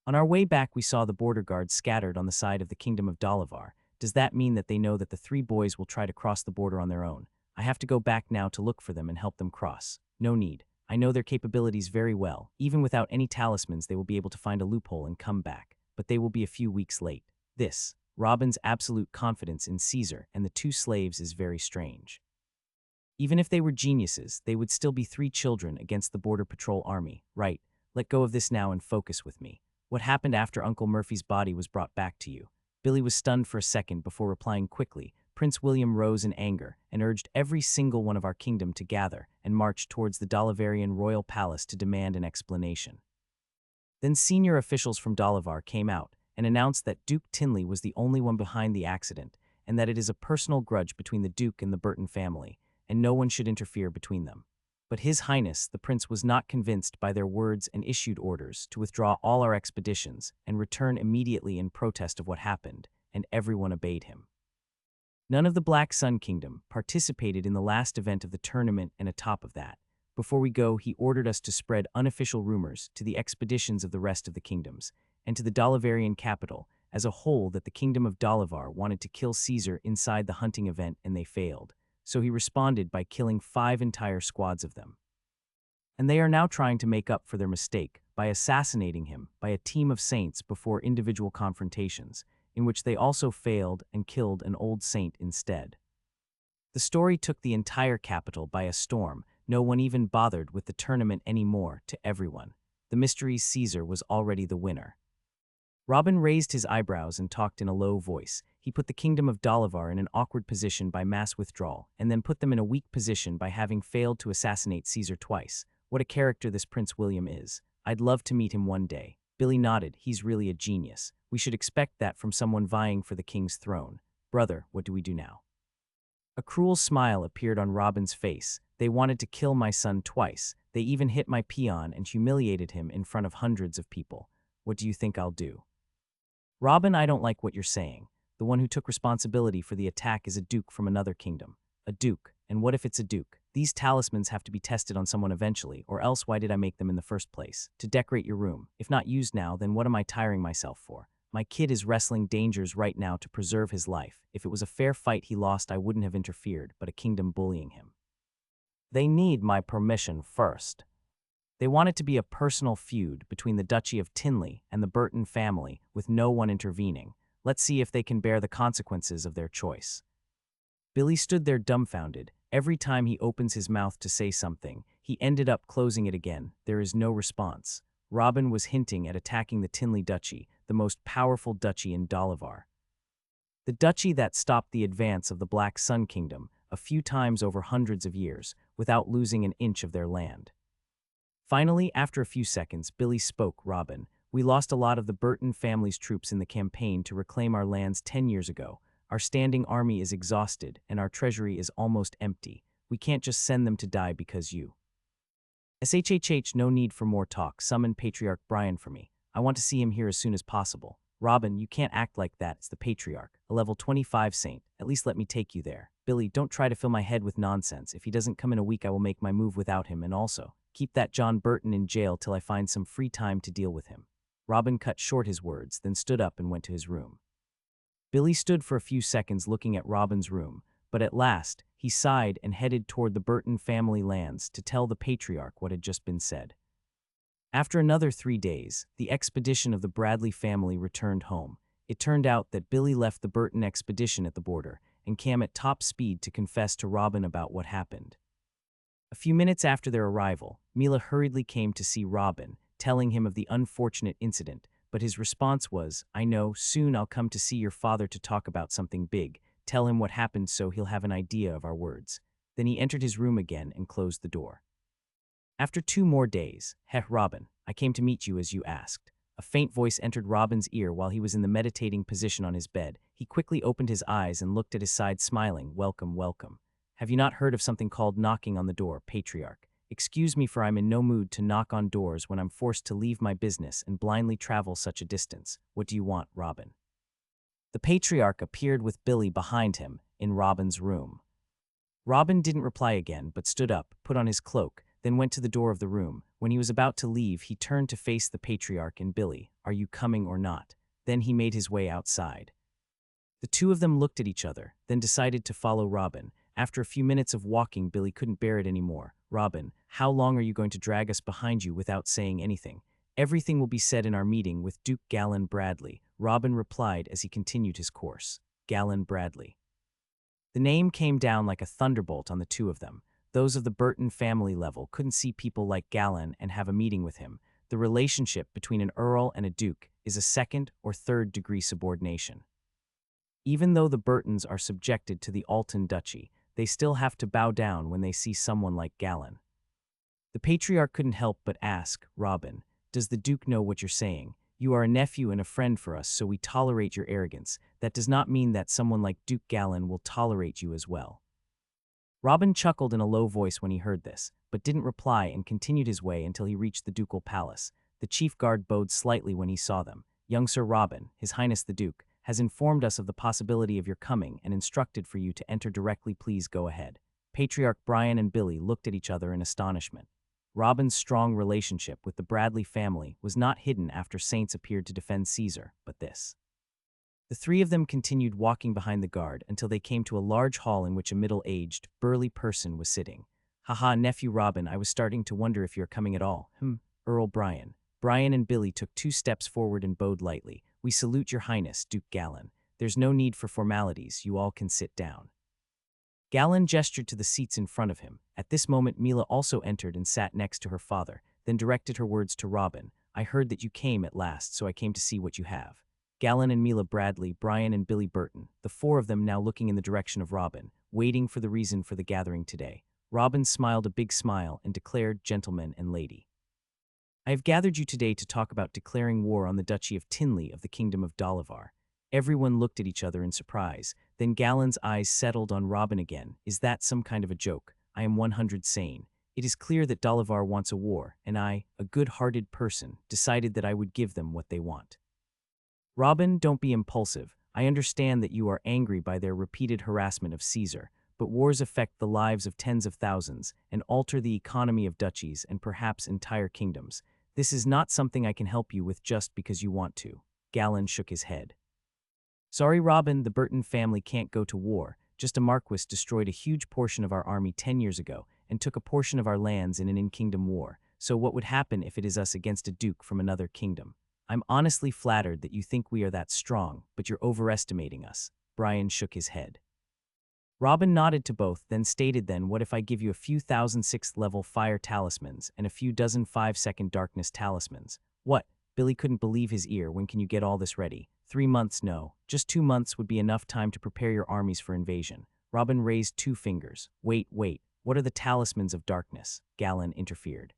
On our way back, we saw the border guards scattered on the side of the kingdom of Dalavar. Does that mean that they know that the 3 boys will try to cross the border on their own? I have to go back now to look for them and help them cross. No need. I know their capabilities very well. Even without any talismans, they will be able to find a loophole and come back. But they will be a few weeks late. Robin's absolute confidence in Caesar and the 2 slaves is very strange. Even if they were geniuses, they would still be 3 children against the Border Patrol army. Right, let go of this now and focus with me. What happened after Uncle Murphy's body was brought back to you? Billy was stunned for a second before replying quickly. Prince William rose in anger and urged every single one of our kingdom to gather and march towards the Dalavarian royal palace to demand an explanation. Then senior officials from Dalavar came out and announced that Duke Tinley was the only one behind the accident and that it is a personal grudge between the Duke and the Burton family, and no one should interfere between them. But His Highness, the Prince, was not convinced by their words and issued orders to withdraw all our expeditions and return immediately in protest of what happened, and everyone obeyed him. None of the Black Sun Kingdom participated in the last event of the tournament, and atop of that, before we go, he ordered us to spread unofficial rumors to the expeditions of the rest of the kingdoms, and to the Dalavarian capital as a whole that the kingdom of Dalavar wanted to kill Caesar inside the hunting event and they failed. So he responded by killing 5 entire squads of them. And they are now trying to make up for their mistake by assassinating him by a team of saints before individual confrontations, in which they also failed and killed an old saint instead. The story took the entire capital by a storm. No one even bothered with the tournament anymore. To everyone, the mystery's Caesar was already the winner. Robin raised his eyebrows and talked in a low voice. He put the kingdom of Dalavar in an awkward position by mass withdrawal, and then put them in a weak position by having failed to assassinate Caesar twice. What a character this Prince William is. I'd love to meet him one day. Billy nodded. He's really a genius. We should expect that from someone vying for the king's throne. Brother, what do we do now? A cruel smile appeared on Robin's face. They wanted to kill my son twice. They even hit my peon and humiliated him in front of hundreds of people. What do you think I'll do? Robin, I don't like what you're saying. The one who took responsibility for the attack is a duke from another kingdom. A duke. And what if it's a duke? These talismans have to be tested on someone eventually, or else why did I make them in the first place? To decorate your room. If not used now, then what am I tiring myself for? My kid is wrestling dangers right now to preserve his life. If it was a fair fight he lost, I wouldn't have interfered, but a kingdom bullying him. They need my permission first. They want it to be a personal feud between the Duchy of Tinley and the Burton family, with no one intervening. Let's see if they can bear the consequences of their choice. Billy stood there dumbfounded. Every time he opens his mouth to say something, he ended up closing it again. There is no response. Robin was hinting at attacking the Tinley Duchy, the most powerful duchy in Dalavar. The duchy that stopped the advance of the Black Sun Kingdom a few times over hundreds of years, without losing an inch of their land. Finally, after a few seconds, Billy spoke. Robin, we lost a lot of the Burton family's troops in the campaign to reclaim our lands 10 years ago. Our standing army is exhausted, and our treasury is almost empty. We can't just send them to die because you. SHHH, no need for more talk. Summon Patriarch Brian for me. I want to see him here as soon as possible. Robin, you can't act like that. It's the Patriarch, a level 25 saint. At least let me take you there. Billy, don't try to fill my head with nonsense. If he doesn't come in a week, I will make my move without him, and also keep that John Burton in jail till I find some free time to deal with him. Robin cut short his words, then stood up and went to his room. Billy stood for a few seconds looking at Robin's room, but at last, he sighed and headed toward the Burton family lands to tell the patriarch what had just been said. After another 3 days, the expedition of the Bradley family returned home. It turned out that Billy left the Burton expedition at the border and came at top speed to confess to Robin about what happened. A few minutes after their arrival, Mila hurriedly came to see Robin, telling him of the unfortunate incident, but his response was, "I know, soon I'll come to see your father to talk about something big. Tell him what happened so he'll have an idea of our words." Then he entered his room again and closed the door. After 2 more days, Robin, I came to meet you as you asked. A faint voice entered Robin's ear while he was in the meditating position on his bed. He quickly opened his eyes and looked at his side, smiling, "Welcome, welcome. Have you not heard of something called knocking on the door, patriarch? Excuse me, for I'm in no mood to knock on doors when I'm forced to leave my business and blindly travel such a distance. What do you want, Robin?" The patriarch appeared with Billy behind him in Robin's room. Robin didn't reply again, but stood up, put on his cloak, then went to the door of the room. When he was about to leave, he turned to face the patriarch and Billy. "Are you coming or not?" Then he made his way outside. The two of them looked at each other, then decided to follow Robin. After a few minutes of walking, Billy couldn't bear it anymore. "Robin, how long are you going to drag us behind you without saying anything?" "Everything will be said in our meeting with Duke Galen Bradley," Robin replied as he continued his course. Galen Bradley. The name came down like a thunderbolt on the two of them. Those of the Burton family level couldn't see people like Galen and have a meeting with him. The relationship between an earl and a duke is a second or third degree subordination. Even though the Burtons are subjected to the Alton Duchy, they still have to bow down when they see someone like Galen. The patriarch couldn't help but ask, "Robin, does the Duke know what you're saying? You are a nephew and a friend for us, so we tolerate your arrogance. That does not mean that someone like Duke Galen will tolerate you as well." Robin chuckled in a low voice when he heard this, but didn't reply and continued his way until he reached the ducal palace. The chief guard bowed slightly when he saw them. "Young Sir Robin, His Highness the Duke, has informed us of the possibility of your coming and instructed for you to enter directly. Please go ahead." Patriarch Brian and Billy looked at each other in astonishment. Robin's strong relationship with the Bradley family was not hidden after saints appeared to defend Caesar, but this. The three of them continued walking behind the guard until they came to a large hall in which a middle-aged, burly person was sitting. "Haha, nephew Robin, I was starting to wonder if you're coming at all." Earl Brian. Brian and Billy took 2 steps forward and bowed lightly. "We salute your highness, Duke Galen. There's no need for formalities, you all can sit down." Galen gestured to the seats in front of him. At this moment Mila also entered and sat next to her father, then directed her words to Robin. "I heard that you came at last, so I came to see what you have." Galen and Mila Bradley, Brian and Billy Burton, the 4 of them now looking in the direction of Robin, waiting for the reason for the gathering today. Robin smiled a big smile and declared, "Gentlemen and lady, I have gathered you today to talk about declaring war on the Duchy of Tinley of the Kingdom of Dolivar." Everyone looked at each other in surprise. Then Galen's eyes settled on Robin again. "Is that some kind of a joke? I am 100 sane. It is clear that Dolivar wants a war, and I, a good-hearted person, decided that I would give them what they want." "Robin, don't be impulsive. I understand that you are angry by their repeated harassment of Caesar, but wars affect the lives of tens of thousands and alter the economy of duchies and perhaps entire kingdoms. This is not something I can help you with just because you want to." Galen shook his head. "Sorry, Robin, the Burton family can't go to war. Just a marquis destroyed a huge portion of our army 10 years ago and took a portion of our lands in an in-kingdom war. So what would happen if it is us against a duke from another kingdom? I'm honestly flattered that you think we are that strong, but you're overestimating us." Brian shook his head. Robin nodded to both, then stated, "Then what if I give you a few thousand 6th level fire talismans and a few dozen 5-second darkness talismans?" "What?" Billy couldn't believe his ear. "When can you get all this ready?" 3 months, no. Just 2 months would be enough time to prepare your armies for invasion." Robin raised 2 fingers. Wait. What are the talismans of darkness?" Galen interfered.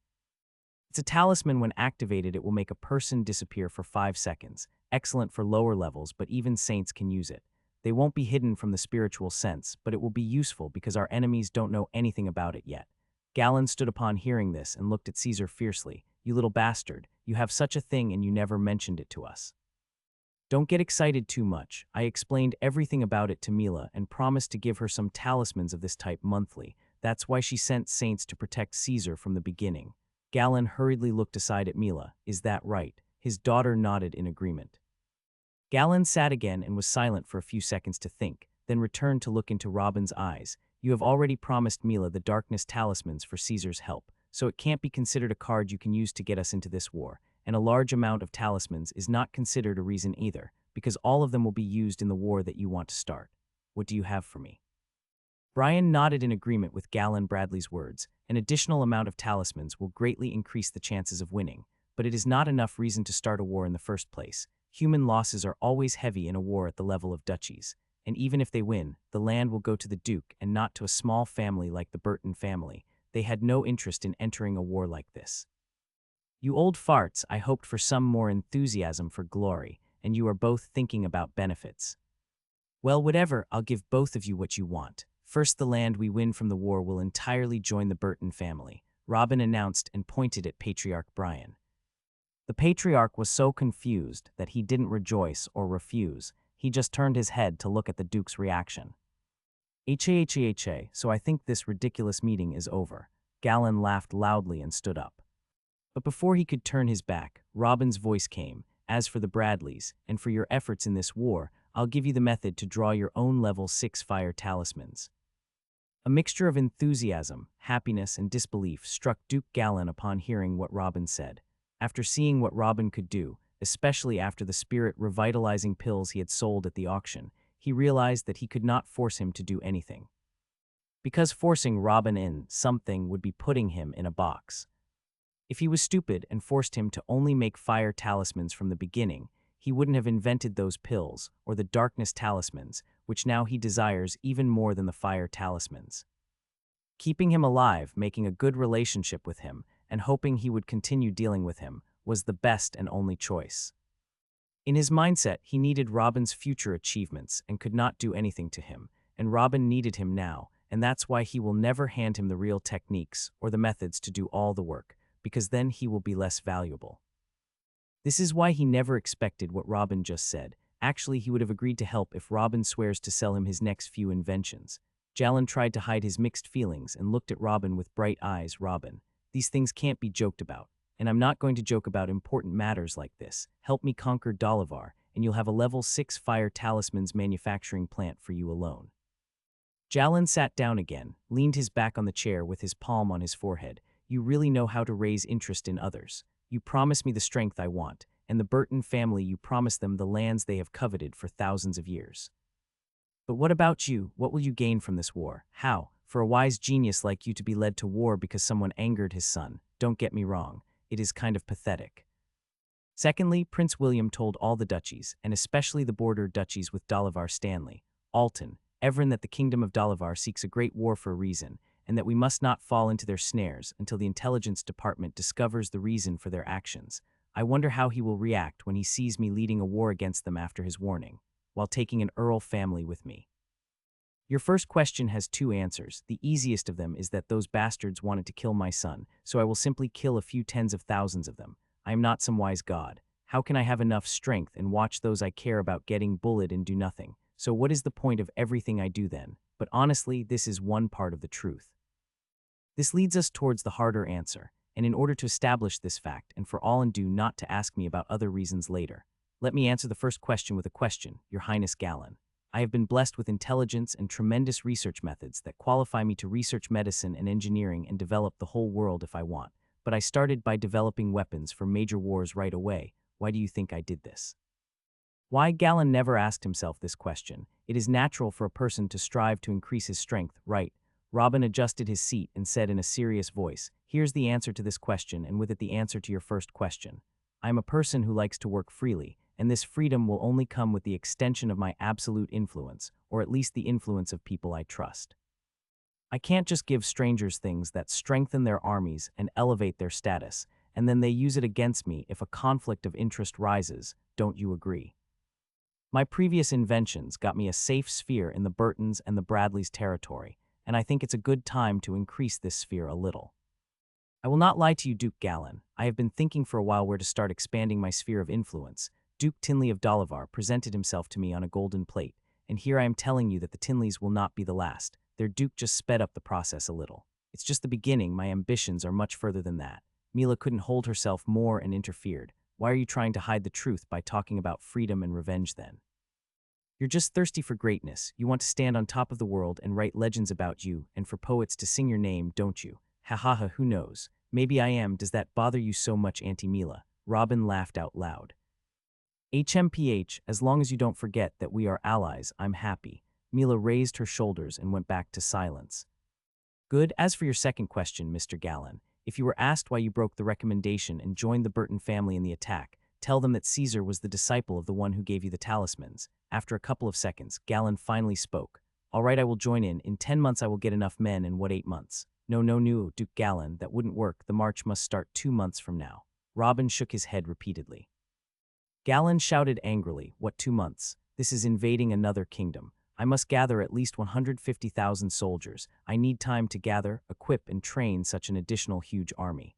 "It's a talisman. When activated, it will make a person disappear for 5 seconds. Excellent for lower levels, but even saints can use it. They won't be hidden from the spiritual sense, but it will be useful because our enemies don't know anything about it yet." Galen stood upon hearing this and looked at Caesar fiercely. "You little bastard, you have such a thing and you never mentioned it to us." "Don't get excited too much. I explained everything about it to Mila and promised to give her some talismans of this type monthly. That's why she sent saints to protect Caesar from the beginning." Galen hurriedly looked aside at Mila. "Is that right?" His daughter nodded in agreement. Galen sat again and was silent for a few seconds to think. then returned to look into Robin's eyes. You have already promised Mila the darkness talismans for Caesar's help, so it can't be considered a card you can use to get us into this war, and a large amount of talismans is not considered a reason either, because all of them will be used in the war that you want to start. What do you have for me? Brian nodded in agreement with Galen Bradley's words. An additional amount of talismans will greatly increase the chances of winning, but it is not enough reason to start a war in the first place. Human losses are always heavy in a war at the level of duchies, and even if they win, the land will go to the Duke and not to a small family like the Burton family. They had no interest in entering a war like this. You old farts, I hoped for some more enthusiasm for glory, and you are both thinking about benefits. Well, whatever, I'll give both of you what you want. First, the land we win from the war will entirely join the Burton family, Robin announced and pointed at Patriarch Brian. The patriarch was so confused that he didn't rejoice or refuse. He just turned his head to look at the Duke's reaction. So I think this ridiculous meeting is over. Galen laughed loudly and stood up. But before he could turn his back, Robin's voice came. As for the Bradleys, and for your efforts in this war, I'll give you the method to draw your own level 6 fire talismans. A mixture of enthusiasm, happiness, and disbelief struck Duke Galen upon hearing what Robin said. After seeing what Robin could do, especially after the spirit-revitalizing pills he had sold at the auction, he realized that he could not force him to do anything. Because forcing Robin in something would be putting him in a box. If he was stupid and forced him to only make fire talismans from the beginning, he wouldn't have invented those pills or the darkness talismans, which now he desires even more than the fire talismans. Keeping him alive, making a good relationship with him, and hoping he would continue dealing with him, was the best and only choice. In his mindset, he needed Robin's future achievements and could not do anything to him, and Robin needed him now, and that's why he will never hand him the real techniques or the methods to do all the work, because then he will be less valuable. This is why he never expected what Robin just said. Actually, he would have agreed to help if Robin swears to sell him his next few inventions. Galen tried to hide his mixed feelings and looked at Robin with bright eyes. Robin, these things can't be joked about, and I'm not going to joke about important matters like this. Help me conquer Dalavar, and you'll have a level 6 fire talismans manufacturing plant for you alone. Galen sat down again, leaned his back on the chair with his palm on his forehead. You really know how to raise interest in others. You promise me the strength I want, and the Burton family, you promise them the lands they have coveted for thousands of years. But what about you? What will you gain from this war? How? For a wise genius like you to be led to war because someone angered his son. Don't get me wrong, it is kind of pathetic. Secondly, Prince William told all the duchies, and especially the border duchies with Dalavar Stanley, Alton, Everin, that the kingdom of Dalavar seeks a great war for a reason, and that we must not fall into their snares until the intelligence department discovers the reason for their actions. I wonder how he will react when he sees me leading a war against them after his warning, while taking an Earl family with me. Your first question has 2 answers. The easiest of them is that those bastards wanted to kill my son, so I will simply kill a few tens of thousands of them. I am not some wise god. How can I have enough strength and watch those I care about getting bullied and do nothing? So what is the point of everything I do then? But honestly, this is one part of the truth. This leads us towards the harder answer, and in order to establish this fact, and for all and do not to ask me about other reasons later, let me answer the first question with a question, Your Highness Galen. I have been blessed with intelligence and tremendous research methods that qualify me to research medicine and engineering and develop the whole world if I want. But I started by developing weapons for major wars right away. Why do you think I did this? Why? Galen never asked himself this question. It is natural for a person to strive to increase his strength, right? Robin adjusted his seat and said in a serious voice, Here's the answer to this question, and with it the answer to your first question. I am a person who likes to work freely, and this freedom will only come with the extension of my absolute influence, or at least the influence of people I trust. I can't just give strangers things that strengthen their armies and elevate their status, and then they use it against me if a conflict of interest rises. Don't you agree? My previous inventions got me a safe sphere in the Burtons' and the Bradleys' territory, and I think it's a good time to increase this sphere a little. I will not lie to you, Duke Galen. I have been thinking for a while where to start expanding my sphere of influence. Duke Tinley of Dalavar presented himself to me on a golden plate, and here I am telling you that the Tinleys will not be the last. Their Duke just sped up the process a little. It's just the beginning. My ambitions are much further than that. Mila couldn't hold herself more and interfered. Why are you trying to hide the truth by talking about freedom and revenge then? You're just thirsty for greatness. You want to stand on top of the world and write legends about you, and for poets to sing your name, don't you? Ha ha ha, who knows? Maybe I am. Does that bother you so much, Auntie Mila? Robin laughed out loud. HMPH, as long as you don't forget that we are allies, I'm happy. Mila raised her shoulders and went back to silence. Good. As for your second question, Mr. Gallon, if you were asked why you broke the recommendation and joined the Burton family in the attack, tell them that Caesar was the disciple of the one who gave you the talismans. After a couple of seconds, Gallon finally spoke. All right, I will join in. In 10 months I will get enough men, and what, 8 months? No, Duke Gallon, that wouldn't work. The march must start 2 months from now. Robin shook his head repeatedly. Gallon shouted angrily, what 2 months? This is invading another kingdom. I must gather at least 150,000 soldiers. I need time to gather, equip, and train such an additional huge army.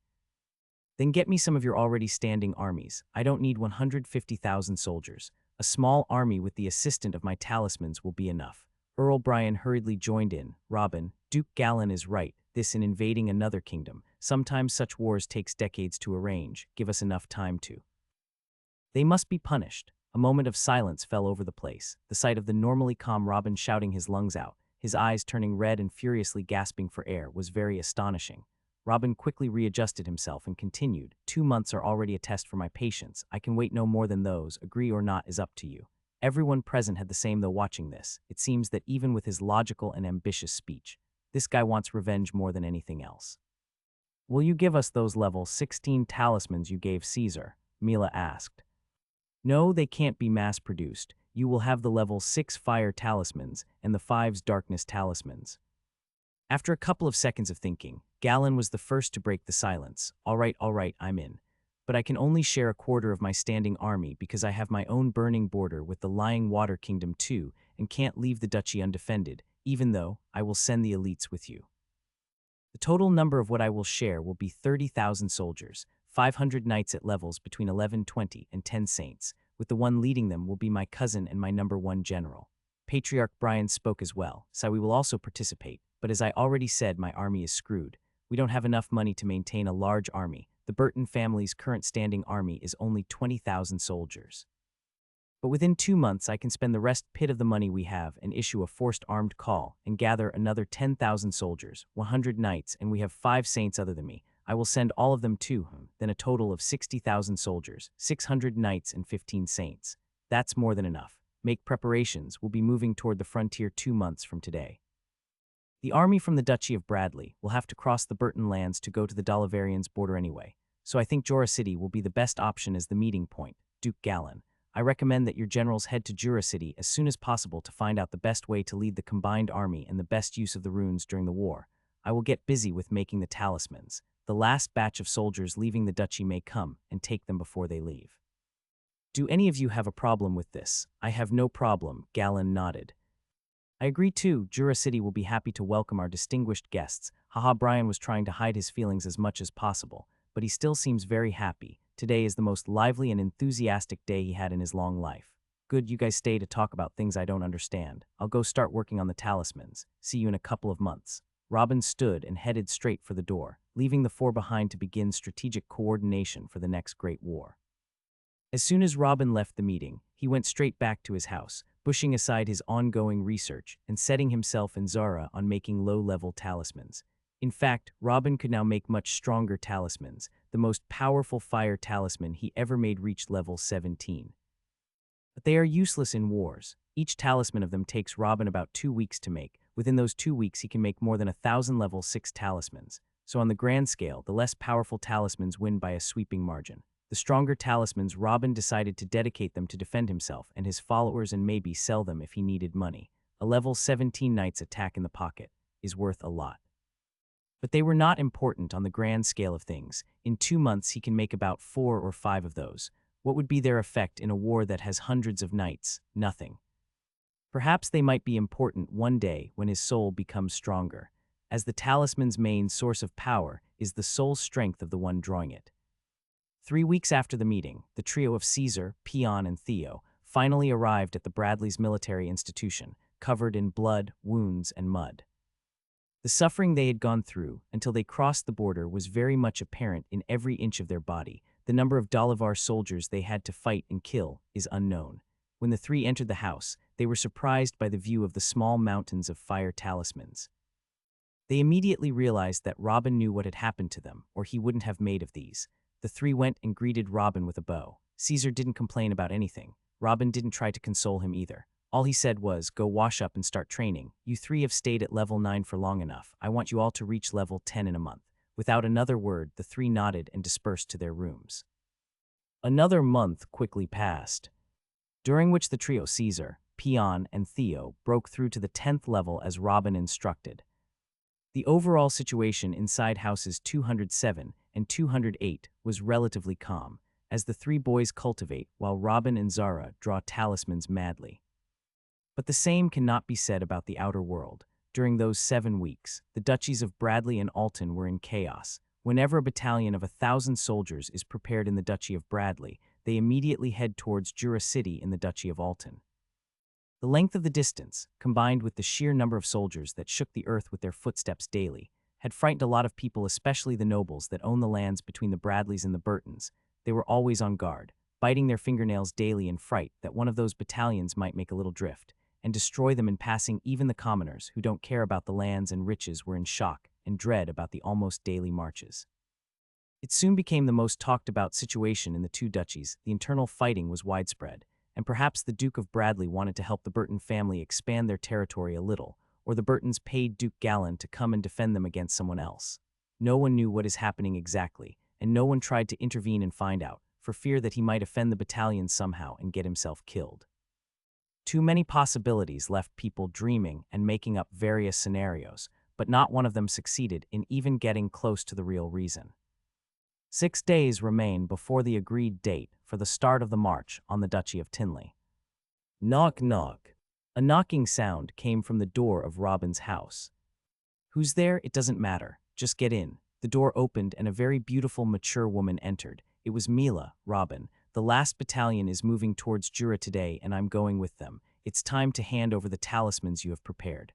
Then get me some of your already standing armies. I don't need 150,000 soldiers. A small army with the assistant of my talismans will be enough. Earl Brian hurriedly joined in. Robin, Duke Gallon is right. This in invading another kingdom. Sometimes such wars takes decades to arrange. Give us enough time to. They must be punished. A moment of silence fell over the place. The sight of the normally calm Robin shouting his lungs out, his eyes turning red and furiously gasping for air, was very astonishing. Robin quickly readjusted himself and continued, 2 months are already a test for my patience. I can wait no more than those. Agree or not is up to you. Everyone present had the same though watching this. It seems that even with his logical and ambitious speech, this guy wants revenge more than anything else. Will you give us those level 16 talismans you gave Caesar? Mila asked. No, they can't be mass-produced. You will have the level 6 fire talismans and the 5's darkness talismans. After a couple of seconds of thinking, Gallon was the first to break the silence. All right, I'm in. But I can only share a quarter of my standing army because I have my own burning border with the Lying Water Kingdom too and can't leave the duchy undefended, even though I will send the elites with you. The total number of what I will share will be 30,000 soldiers, 500 knights at levels between 11, 20, and 10 saints, with the one leading them will be my cousin and my #1 general. Patriarch Brian spoke as well, so we will also participate, but as I already said, my army is screwed. We don't have enough money to maintain a large army. The Burton family's current standing army is only 20,000 soldiers. But within 2 months I can spend the rest pit of the money we have and issue a forced armed call and gather another 10,000 soldiers, 100 knights, and we have 5 saints other than me. I will send all of them to him, then a total of 60,000 soldiers, 600 knights, and 15 saints. That's more than enough. Make preparations. We'll be moving toward the frontier 2 months from today. The army from the Duchy of Bradley will have to cross the Burton lands to go to the Dolavarians' border anyway, so I think Jura City will be the best option as the meeting point. Duke Gallon, I recommend that your generals head to Jura City as soon as possible to find out the best way to lead the combined army and the best use of the runes during the war. I will get busy with making the talismans. The last batch of soldiers leaving the duchy may come and take them before they leave. Do any of you have a problem with this? I have no problem, Gallon nodded. I agree too. Jura City will be happy to welcome our distinguished guests. Haha, Brian was trying to hide his feelings as much as possible, but he still seems very happy. Today is the most lively and enthusiastic day he had in his long life. Good, you guys stay to talk about things I don't understand. I'll go start working on the talismans. See you in a couple of months. Robin stood and headed straight for the door, leaving the 4 behind to begin strategic coordination for the next great war. As soon as Robin left the meeting, he went straight back to his house, pushing aside his ongoing research and setting himself and Zara on making low-level talismans. In fact, Robin could now make much stronger talismans. The most powerful fire talisman he ever made reached level 17. But they are useless in wars. Each talisman of them takes Robin about 2 weeks to make. Within those 2 weeks, he can make more than 1,000 level 6 talismans. So on the grand scale, the less powerful talismans win by a sweeping margin. The stronger talismans, Robin decided to dedicate them to defend himself and his followers and maybe sell them if he needed money. A level 17 knight's attack in the pocket is worth a lot. But they were not important on the grand scale of things. In 2 months, he can make about 4 or 5 of those. What would be their effect in a war that has hundreds of knights? Nothing. Perhaps they might be important one day when his soul becomes stronger, as the talisman's main source of power is the soul strength of the one drawing it. 3 weeks after the meeting, the trio of Caesar, Peon, and Theo finally arrived at the Bradley's military institution, covered in blood, wounds, and mud. The suffering they had gone through until they crossed the border was very much apparent in every inch of their body. The number of Dalavar soldiers they had to fight and kill is unknown. When the three entered the house, they were surprised by the view of the small mountains of fire talismans. They immediately realized that Robin knew what had happened to them, or he wouldn't have made of these. The three went and greeted Robin with a bow. Caesar didn't complain about anything. Robin didn't try to console him either. All he said was, "Go wash up and start training. You three have stayed at level 9 for long enough. I want you all to reach level 10 in a month." Without another word, the three nodded and dispersed to their rooms. Another month quickly passed, during which the trio Caesar, Peon, and Theo broke through to the 10th level as Robin instructed. The overall situation inside houses 207 and 208 was relatively calm, as the three boys cultivate while Robin and Zara draw talismans madly. But the same cannot be said about the outer world. During those 7 weeks, the duchies of Bradley and Alton were in chaos. Whenever a battalion of 1,000 soldiers is prepared in the Duchy of Bradley, they immediately head towards Jura City in the Duchy of Alton. The length of the distance, combined with the sheer number of soldiers that shook the earth with their footsteps daily, had frightened a lot of people, especially the nobles that own the lands between the Bradleys and the Burtons. They were always on guard, biting their fingernails daily in fright that one of those battalions might make a little drift and destroy them in passing. Even the commoners, who don't care about the lands and riches, were in shock and dread about the almost daily marches. It soon became the most talked about situation in the two duchies. The internal fighting was widespread, and perhaps the Duke of Bradley wanted to help the Burton family expand their territory a little, or the Burtons paid Duke Gallen to come and defend them against someone else. No one knew what is happening exactly, and no one tried to intervene and find out, for fear that he might offend the battalion somehow and get himself killed. Too many possibilities left people dreaming and making up various scenarios, but not one of them succeeded in even getting close to the real reason. 6 days remain before the agreed date for the start of the march on the Duchy of Tinley. Knock, knock. A knocking sound came from the door of Robin's house. Who's there? It doesn't matter. Just get in. The door opened and a very beautiful, mature woman entered. It was Mila. "Robin, the last battalion is moving towards Jura today and I'm going with them. It's time to hand over the talismans you have prepared.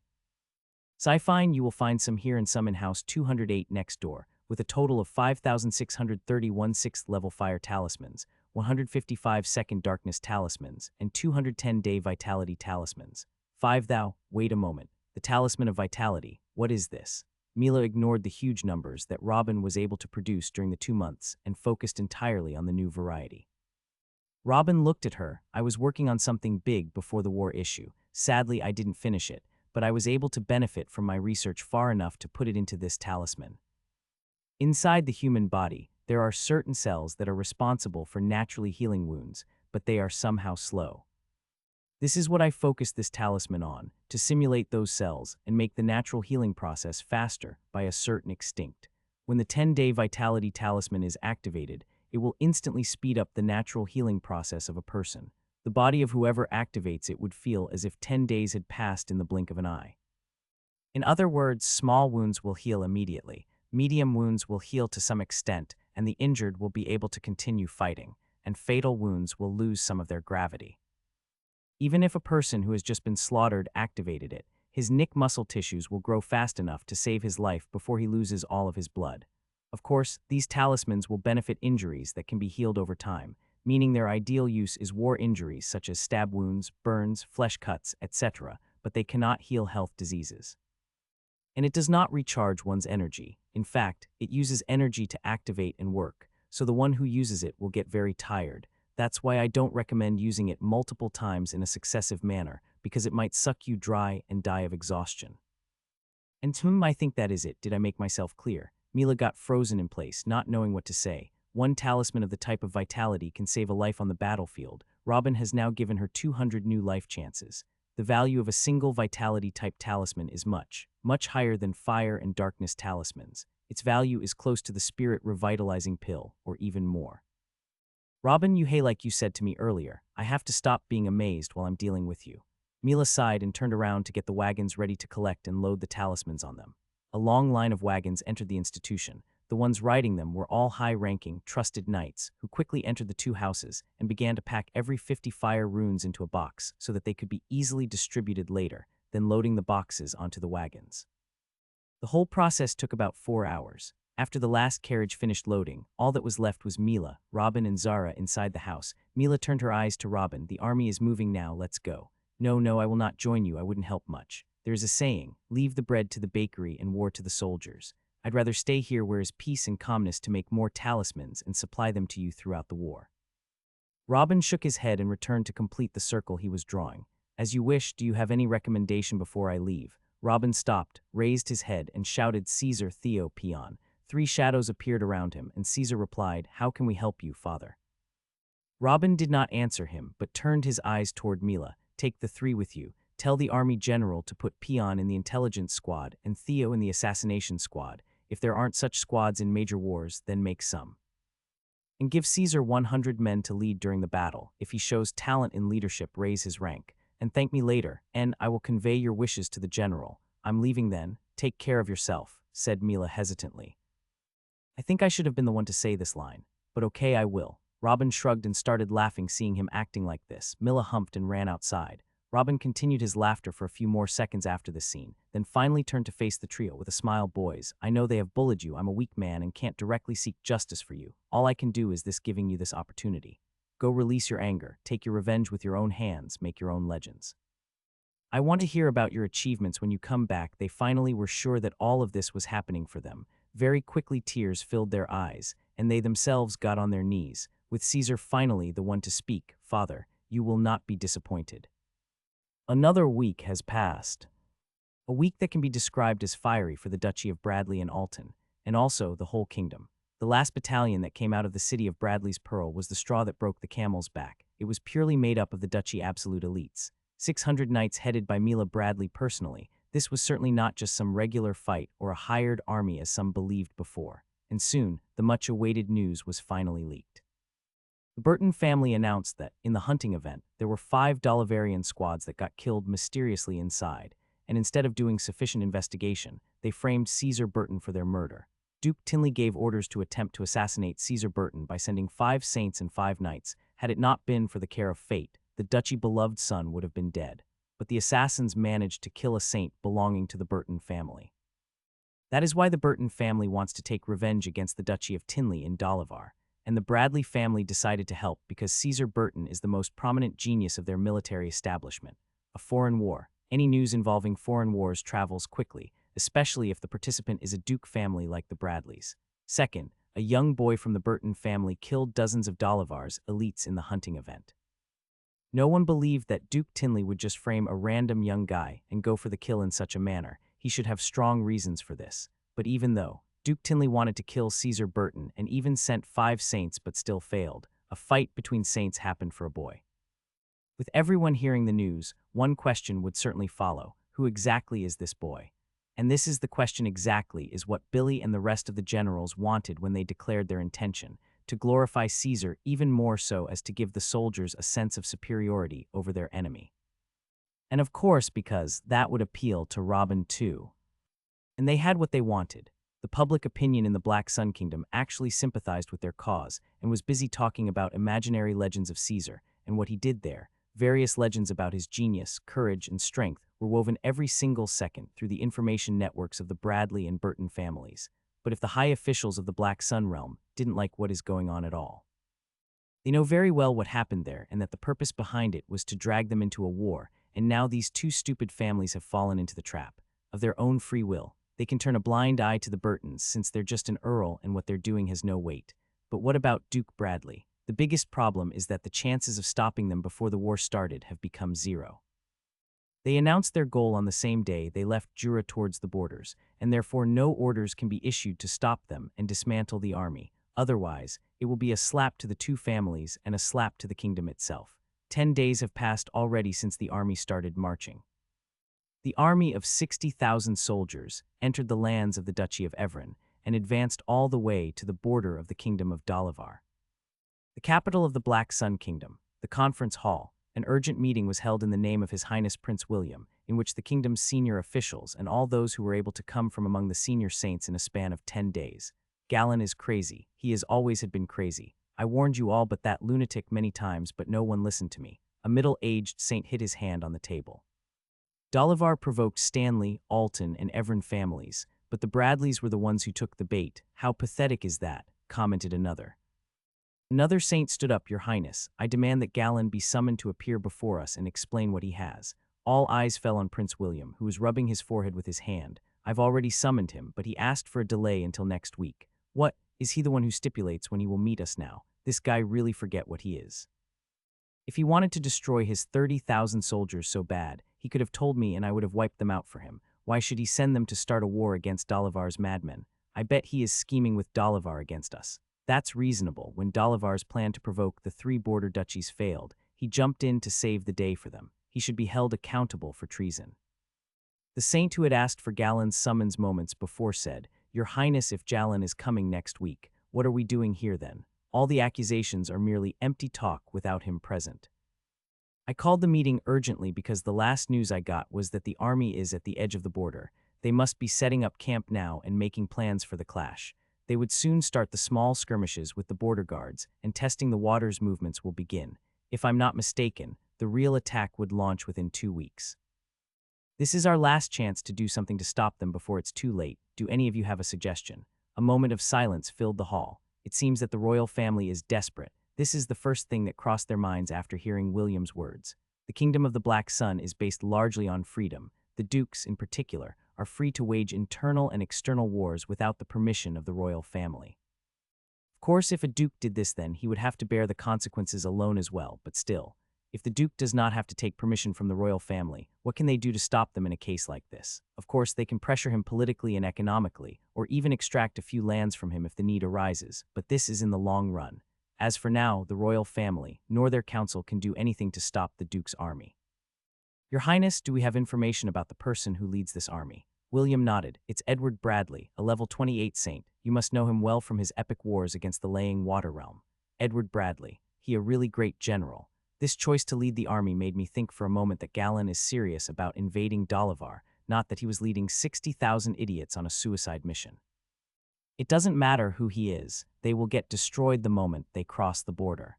Sci-fine, you will find some here and some in house 208 next door, with a total of 5,631 6th level fire talismans, 155 second darkness talismans, and 210 day vitality talismans. 5 thou, wait a moment. The talisman of vitality, what is this?" Mila ignored the huge numbers that Robin was able to produce during the 2 months and focused entirely on the new variety. Robin looked at her. "I was working on something big before the war issue. Sadly, I didn't finish it, but I was able to benefit from my research far enough to put it into this talisman. Inside the human body, there are certain cells that are responsible for naturally healing wounds, but they are somehow slow. This is what I focused this talisman on, to simulate those cells and make the natural healing process faster by a certain extent. When the 10-day vitality talisman is activated, it will instantly speed up the natural healing process of a person. The body of whoever activates it would feel as if 10 days had passed in the blink of an eye. In other words, small wounds will heal immediately, medium wounds will heal to some extent, and the injured will be able to continue fighting, and fatal wounds will lose some of their gravity. Even if a person who has just been slaughtered activated it, his neck muscle tissues will grow fast enough to save his life before he loses all of his blood. Of course, these talismans will benefit injuries that can be healed over time, meaning their ideal use is war injuries such as stab wounds, burns, flesh cuts, etc., but they cannot heal health diseases. And it does not recharge one's energy. In fact, it uses energy to activate and work, so the one who uses it will get very tired. That's why I don't recommend using it multiple times in a successive manner, because it might suck you dry and die of exhaustion. And I think that is it. Did I make myself clear? Mila got frozen in place, not knowing what to say. One talisman of the type of vitality can save a life on the battlefield. Robin has now given her 200 new life chances. The value of a single vitality-type talisman is much, much higher than fire and darkness talismans. Its value is close to the spirit revitalizing pill, or even more. Robin, like you said to me earlier, I have to stop being amazed while I'm dealing with you. Mila sighed and turned around to get the wagons ready to collect and load the talismans on them. A long line of wagons entered the institution. The ones riding them were all high-ranking, trusted knights, who quickly entered the two houses and began to pack every 50 fire runes into a box so that they could be easily distributed later, then loading the boxes onto the wagons. The whole process took about 4 hours. After the last carriage finished loading, all that was left was Mila, Robin, and Zara inside the house. Mila turned her eyes to Robin. "The army is moving now, let's go." "No, no, I will not join you, I wouldn't help much. There is a saying, leave the bread to the bakery and war to the soldiers. I'd rather stay here where is peace and calmness to make more talismans and supply them to you throughout the war." Robin shook his head and returned to complete the circle he was drawing. "As you wish, do you have any recommendation before I leave?" Robin stopped, raised his head, and shouted, "Caesar, Theo, Peon." 3 shadows appeared around him, and Caesar replied, "How can we help you, father?" Robin did not answer him, but turned his eyes toward Mila. "Take the 3 with you. Tell the army general to put Peon in the intelligence squad and Theo in the assassination squad. If there aren't such squads in major wars, then make some. And give Caesar 100 men to lead during the battle. If he shows talent in leadership, raise his rank. And thank me later, and I will convey your wishes to the general. I'm leaving then. Take care of yourself," said Mila hesitantly. "I think I should have been the one to say this line, but okay, I will." Robin shrugged and started laughing, seeing him acting like this. Mila humped and ran outside. Robin continued his laughter for a few more seconds after this scene, then finally turned to face the trio with a smile. "Boys, I know they have bullied you. I'm a weak man and can't directly seek justice for you. All I can do is giving you this opportunity. Go release your anger, take your revenge with your own hands, make your own legends. I want to hear about your achievements when you come back." They finally were sure that all of this was happening for them. Very quickly tears filled their eyes, and they themselves got on their knees, with Caesar finally the one to speak. "Father, you will not be disappointed." Another week has passed. A week that can be described as fiery for the Duchy of Bradley and Alton, and also the whole kingdom. The last battalion that came out of the city of Bradley's Pearl was the straw that broke the camel's back. It was purely made up of the Duchy absolute elites. 600 knights headed by Mila Bradley personally. This was certainly not just some regular fight or a hired army as some believed before. And soon, the much-awaited news was finally leaked. The Burton family announced that, in the hunting event, there were 5 Dolivarian squads that got killed mysteriously inside, and instead of doing sufficient investigation, they framed Caesar Burton for their murder. Duke Tinley gave orders to attempt to assassinate Caesar Burton by sending 5 saints and 5 knights. Had it not been for the care of fate, the Duchy's beloved son would have been dead. But the assassins managed to kill a saint belonging to the Burton family. That is why the Burton family wants to take revenge against the Duchy of Tinley in Dolivar, and the Bradley family decided to help because Caesar Burton is the most prominent genius of their military establishment. A foreign war. Any news involving foreign wars travels quickly, especially if the participant is a Duke family like the Bradleys. Second, a young boy from the Burton family killed dozens of Dolivar's elites in the hunting event. No one believed that Duke Tinley would just frame a random young guy and go for the kill in such a manner. He should have strong reasons for this. But even though Duke Tinley wanted to kill Caesar Burton and even sent 5 saints but still failed, a fight between saints happened for a boy. With everyone hearing the news, one question would certainly follow: who exactly is this boy? And this is the question exactly is what Billy and the rest of the generals wanted when they declared their intention, to glorify Caesar even more so as to give the soldiers a sense of superiority over their enemy. And of course, because that would appeal to Robin too. And they had what they wanted. The public opinion in the Black Sun Kingdom actually sympathized with their cause and was busy talking about imaginary legends of Caesar and what he did there. Various legends about his genius, courage, and strength were woven every single second through the information networks of the Bradley and Burton families. But if the high officials of the Black Sun realm didn't like what is going on at all, they know very well what happened there and that the purpose behind it was to drag them into a war, and now these 2 stupid families have fallen into the trap. Of their own free will, they can turn a blind eye to the Burtons since they're just an earl and what they're doing has no weight. But what about Duke Bradley? The biggest problem is that the chances of stopping them before the war started have become 0. They announced their goal on the same day they left Jura towards the borders, and therefore no orders can be issued to stop them and dismantle the army. Otherwise, it will be a slap to the 2 families and a slap to the kingdom itself. 10 days have passed already since the army started marching. The army of 60,000 soldiers entered the lands of the Duchy of Evran and advanced all the way to the border of the Kingdom of Dolivar. The capital of the Black Sun Kingdom, the conference hall, an urgent meeting was held in the name of His Highness Prince William, in which the kingdom's senior officials and all those who were able to come from among the senior saints in a span of 10 days. Galen is crazy. He has always had been crazy. I warned you all but that lunatic many times, but no one listened to me. A middle-aged saint hit his hand on the table. Dolivar provoked Stanley, Alton, and Evran families, but the Bradleys were the ones who took the bait. How pathetic is that? Commented another. Another saint stood up, Your Highness. I demand that Galen be summoned to appear before us and explain what he has. All eyes fell on Prince William, who was rubbing his forehead with his hand. I've already summoned him, but he asked for a delay until next week. What? Is he the one who stipulates when he will meet us now? This guy really forget what he is. If he wanted to destroy his 30,000 soldiers so bad, he could have told me and I would have wiped them out for him. Why should he send them to start a war against Dolivar's madmen? I bet he is scheming with Dolivar against us. That's reasonable. When Dolivar's plan to provoke the 3 border duchies failed, he jumped in to save the day for them. He should be held accountable for treason. The saint who had asked for Galen's summons moments before said, Your Highness, if Galen is coming next week, what are we doing here then? All the accusations are merely empty talk without him present. I called the meeting urgently because the last news I got was that the army is at the edge of the border. They must be setting up camp now and making plans for the clash. They would soon start the small skirmishes with the border guards, and testing the waters movements will begin. If I'm not mistaken, the real attack would launch within 2 weeks. This is our last chance to do something to stop them before it's too late. Do any of you have a suggestion? A moment of silence filled the hall. It seems that the royal family is desperate. This is the first thing that crossed their minds after hearing William's words. The kingdom of the Black Sun is based largely on freedom. The dukes, in particular, are free to wage internal and external wars without the permission of the royal family. Of course, if a duke did this, then he would have to bear the consequences alone as well, but still, if the duke does not have to take permission from the royal family, what can they do to stop them in a case like this? Of course, they can pressure him politically and economically, or even extract a few lands from him if the need arises, but this is in the long run. As for now, the royal family, nor their council can do anything to stop the duke's army. Your Highness, do we have information about the person who leads this army? William nodded. It's Edward Bradley, a level 28 saint. You must know him well from his epic wars against the Laying Water realm. Edward Bradley. He a really great general. This choice to lead the army made me think for a moment that Galen is serious about invading Dolivar, not that he was leading 60,000 idiots on a suicide mission. It doesn't matter who he is, they will get destroyed the moment they cross the border.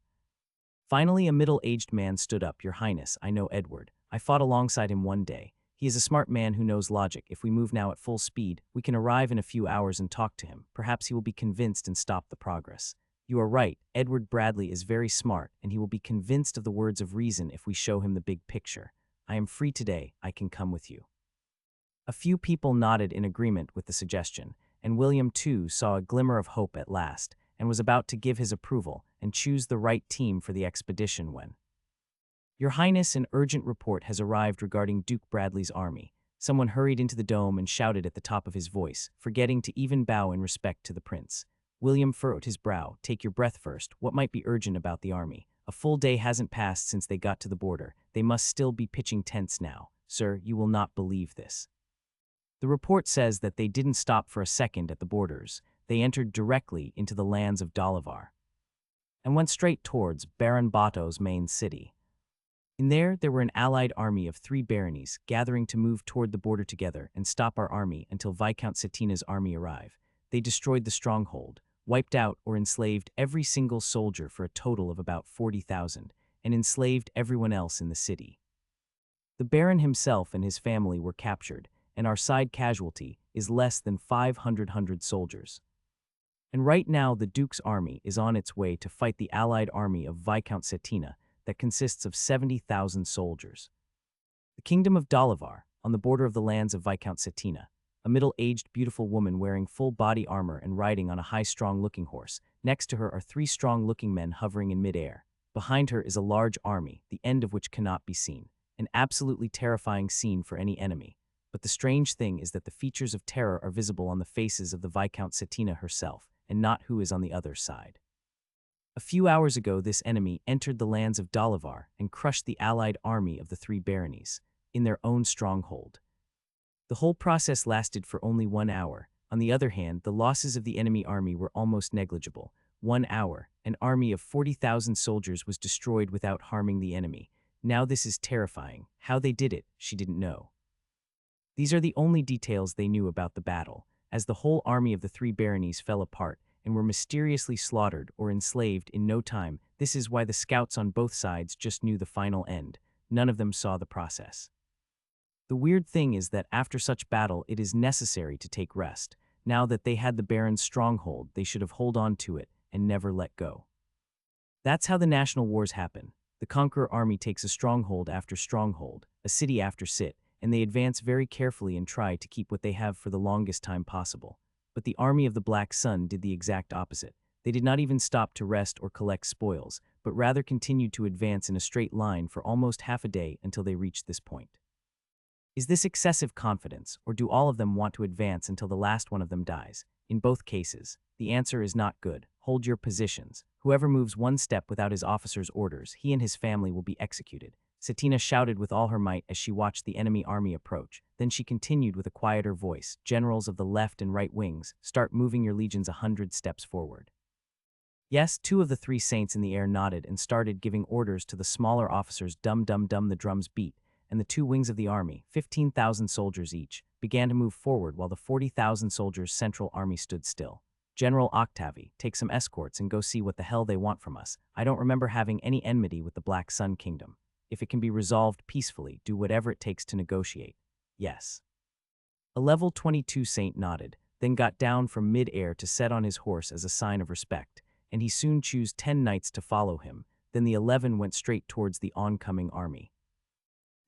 Finally, a middle-aged man stood up. Your Highness, I know Edward. I fought alongside him one day. He is a smart man who knows logic. If we move now at full speed, we can arrive in a few hours and talk to him. Perhaps he will be convinced and stop the progress. You are right, Edward Bradley is very smart, and he will be convinced of the words of reason if we show him the big picture. I am free today, I can come with you. A few people nodded in agreement with the suggestion, and William too saw a glimmer of hope at last, and was about to give his approval and choose the right team for the expedition when, Your Highness, an urgent report has arrived regarding Duke Bradley's army. Someone hurried into the dome and shouted at the top of his voice, forgetting to even bow in respect to the prince. William furrowed his brow. Take your breath first. What might be urgent about the army? A full day hasn't passed since they got to the border. They must still be pitching tents now. Sir, you will not believe this. The report says that they didn't stop for a second at the borders. They entered directly into the lands of Dolivar and went straight towards Baron Bato's main city. In there were an allied army of 3 baronies gathering to move toward the border together and stop our army until Viscount Cetina's army arrive. They destroyed the stronghold, wiped out or enslaved every single soldier for a total of about 40,000, and enslaved everyone else in the city. The Baron himself and his family were captured, and our side casualty is less than 500 soldiers. And right now the Duke's army is on its way to fight the allied army of Viscount Cetina that consists of 70,000 soldiers. The kingdom of Dolivar, on the border of the lands of Viscount Cetina, a middle-aged beautiful woman wearing full body armor and riding on a high-strong-looking horse. Next to her are 3 strong-looking men hovering in midair. Behind her is a large army, the end of which cannot be seen. An absolutely terrifying scene for any enemy. But the strange thing is that the features of terror are visible on the faces of the Viscount Cetina herself, and not who is on the other side. A few hours ago, this enemy entered the lands of Dolivar and crushed the allied army of the 3 baronies in their own stronghold. The whole process lasted for only 1 hour. On the other hand, the losses of the enemy army were almost negligible. 1 hour, an army of 40,000 soldiers was destroyed without harming the enemy. Now this is terrifying. How they did it, she didn't know. These are the only details they knew about the battle, as the whole army of the 3 baronies fell apart and were mysteriously slaughtered or enslaved in no time. This is why the scouts on both sides just knew the final end. None of them saw the process. The weird thing is that after such battle, it is necessary to take rest. Now that they had the Baron's stronghold, they should have hold on to it and never let go. That's how the national wars happen. The conqueror army takes a stronghold after stronghold, a city after city, and they advance very carefully and try to keep what they have for the longest time possible. But the army of the Black Sun did the exact opposite. They did not even stop to rest or collect spoils, but rather continued to advance in a straight line for almost half a day until they reached this point. Is this excessive confidence, or do all of them want to advance until the last one of them dies? In both cases, the answer is not good. Hold your positions. Whoever moves one step without his officer's orders, he and his family will be executed. Satina shouted with all her might as she watched the enemy army approach. Then she continued with a quieter voice, "Generals of the left and right wings, start moving your legions 100 steps forward." Yes, 2 of the 3 saints in the air nodded and started giving orders to the smaller officers. Dum dum dum, the drums beat, and the 2 wings of the army, 15,000 soldiers each, began to move forward while the 40,000 soldiers' central army stood still. "General Octavi, take some escorts and go see what the hell they want from us. I don't remember having any enmity with the Black Sun Kingdom. If it can be resolved peacefully, do whatever it takes to negotiate." Yes. A level 22 saint nodded, then got down from mid-air to set on his horse as a sign of respect, and he soon chose 10 knights to follow him. Then the 11 went straight towards the oncoming army.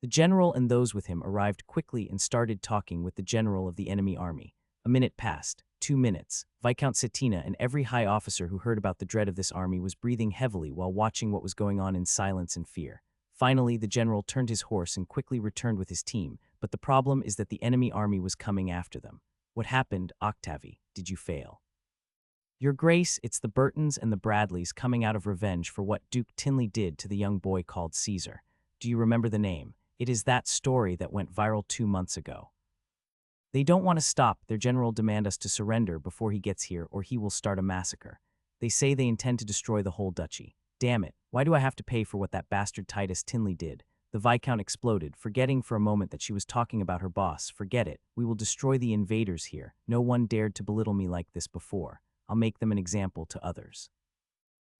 The general and those with him arrived quickly and started talking with the general of the enemy army. A minute passed, 2 minutes. Viscount Satina and every high officer who heard about the dread of this army was breathing heavily while watching what was going on in silence and fear. Finally, the general turned his horse and quickly returned with his team, but the problem is that the enemy army was coming after them. "What happened, Octavi? Did you fail?" "Your Grace, it's the Burtons and the Bradleys coming out of revenge for what Duke Tinley did to the young boy called Caesar. Do you remember the name? It is that story that went viral 2 months ago. They don't want to stop. Their general demand us to surrender before he gets here or he will start a massacre. They say they intend to destroy the whole duchy. Damn it, why do I have to pay for what that bastard Titus Tinley did?" The Viscount exploded, forgetting for a moment that she was talking about her boss. "Forget it. We will destroy the invaders here. No one dared to belittle me like this before. I'll make them an example to others."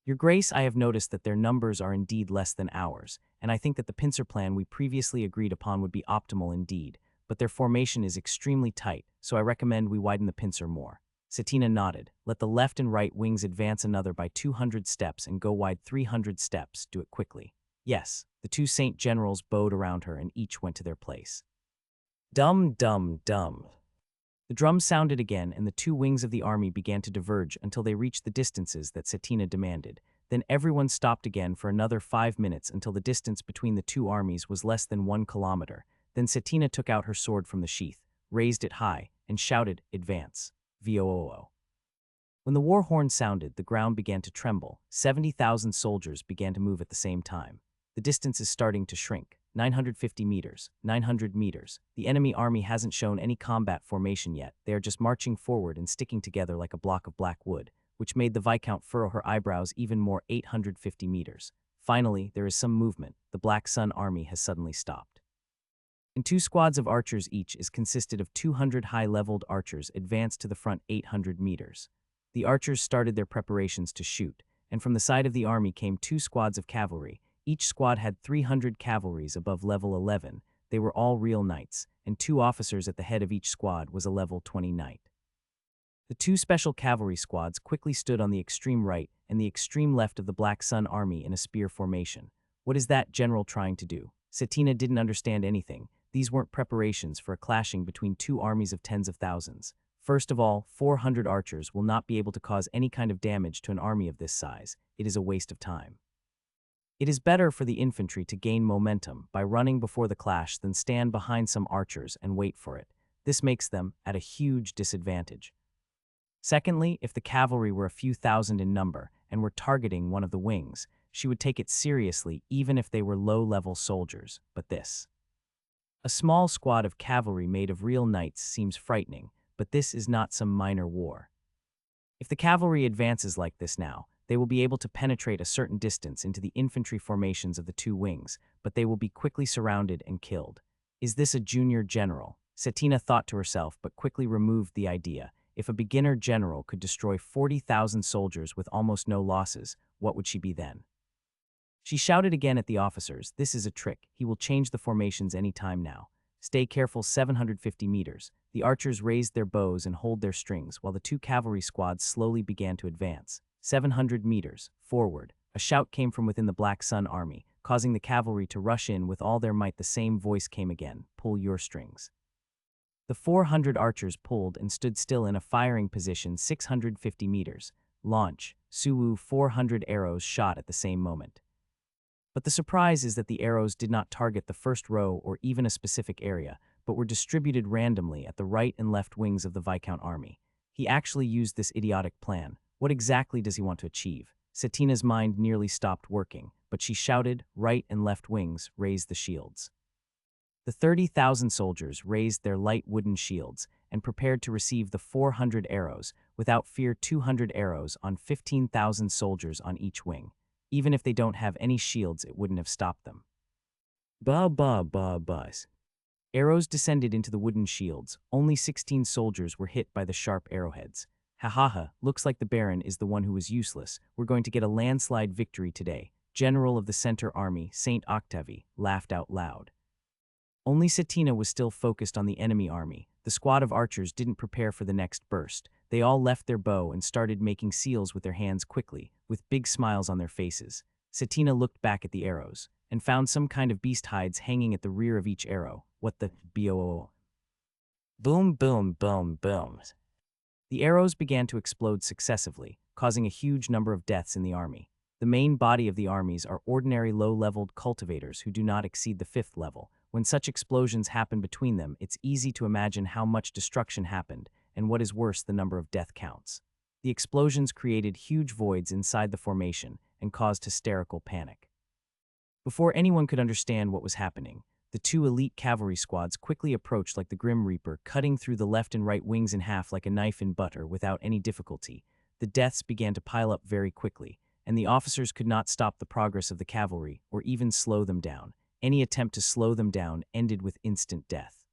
"Your Grace, I have noticed that their numbers are indeed less than ours, and I think that the pincer plan we previously agreed upon would be optimal indeed, but their formation is extremely tight, so I recommend we widen the pincer more." Satina nodded. "Let the left and right wings advance another by 200 steps and go wide 300 steps. Do it quickly." Yes, the 2 saint generals bowed around her and each went to their place. Dum dum dum. The drums sounded again, and the 2 wings of the army began to diverge until they reached the distances that Satina demanded. Then everyone stopped again for another 5 minutes until the distance between the 2 armies was less than 1 kilometer. Then Satina took out her sword from the sheath, raised it high, and shouted, "Advance. Vooo." When the war horn sounded, the ground began to tremble. 70,000 soldiers began to move at the same time. The distance is starting to shrink. 950 meters, 900 meters. The enemy army hasn't shown any combat formation yet. They are just marching forward and sticking together like a block of black wood, which made the Viscount furrow her eyebrows even more. 850 meters. Finally, there is some movement. The Black Sun army has suddenly stopped. And 2 squads of archers each is consisted of 200 high-leveled archers advanced to the front 800 meters. The archers started their preparations to shoot, and from the side of the army came 2 squads of cavalry. Each squad had 300 cavalries above level 11. They were all real knights, and 2 officers at the head of each squad was a level 20 knight. The 2 special cavalry squads quickly stood on the extreme right and the extreme left of the Black Sun army in a spear formation. What is that general trying to do? Satina didn't understand anything. These weren't preparations for a clashing between 2 armies of tens of thousands. First of all, 400 archers will not be able to cause any kind of damage to an army of this size. It is a waste of time. It is better for the infantry to gain momentum by running before the clash than stand behind some archers and wait for it. This makes them at a huge disadvantage. Secondly, if the cavalry were a few thousand in number and were targeting one of the wings, she would take it seriously even if they were low-level soldiers. But this. A small squad of cavalry made of real knights seems frightening, but this is not some minor war. If the cavalry advances like this now, they will be able to penetrate a certain distance into the infantry formations of the 2 wings, but they will be quickly surrounded and killed. Is this a junior general? Satina thought to herself, but quickly removed the idea. If a beginner general could destroy 40,000 soldiers with almost no losses, what would she be then? She shouted again at the officers, "This is a trick. He will change the formations any time now." Stay careful 750 meters. The archers raised their bows and hold their strings while the two cavalry squads slowly began to advance. 700 meters, forward. A shout came from within the Black Sun army, causing the cavalry to rush in with all their might. The same voice came again, pull your strings. The 400 archers pulled and stood still in a firing position 650 meters. Launch. Suwu 400 arrows shot at the same moment. But the surprise is that the arrows did not target the first row or even a specific area, but were distributed randomly at the right and left wings of the Viscount army. He actually used this idiotic plan. What exactly does he want to achieve? Setina's mind nearly stopped working, but she shouted, right and left wings, raise the shields. The 30,000 soldiers raised their light wooden shields and prepared to receive the 400 arrows, without fear 200 arrows on 15,000 soldiers on each wing. Even if they don't have any shields, it wouldn't have stopped them. Buzz. Arrows descended into the wooden shields. Only 16 soldiers were hit by the sharp arrowheads. Ha, looks like the Baron is the one who was useless. We're going to get a landslide victory today. General of the Center Army, Saint Octavie, laughed out loud. Only Setina was still focused on the enemy army. The squad of archers didn't prepare for the next burst. They all left their bow and started making seals with their hands quickly, with big smiles on their faces. Setina looked back at the arrows and found some kind of beast hides hanging at the rear of each arrow. What the boo? Boom, boom, boom, boom. The arrows began to explode successively, causing a huge number of deaths in the army. The main body of the armies are ordinary low-leveled cultivators who do not exceed the 5th level. When such explosions happen between them, it's easy to imagine how much destruction happened, and what is worse, the number of death counts. The explosions created huge voids inside the formation and caused hysterical panic. Before anyone could understand what was happening, the two elite cavalry squads quickly approached like the Grim Reaper, cutting through the left and right wings in half like a knife in butter without any difficulty. The deaths began to pile up very quickly, and the officers could not stop the progress of the cavalry or even slow them down. Any attempt to slow them down ended with instant death.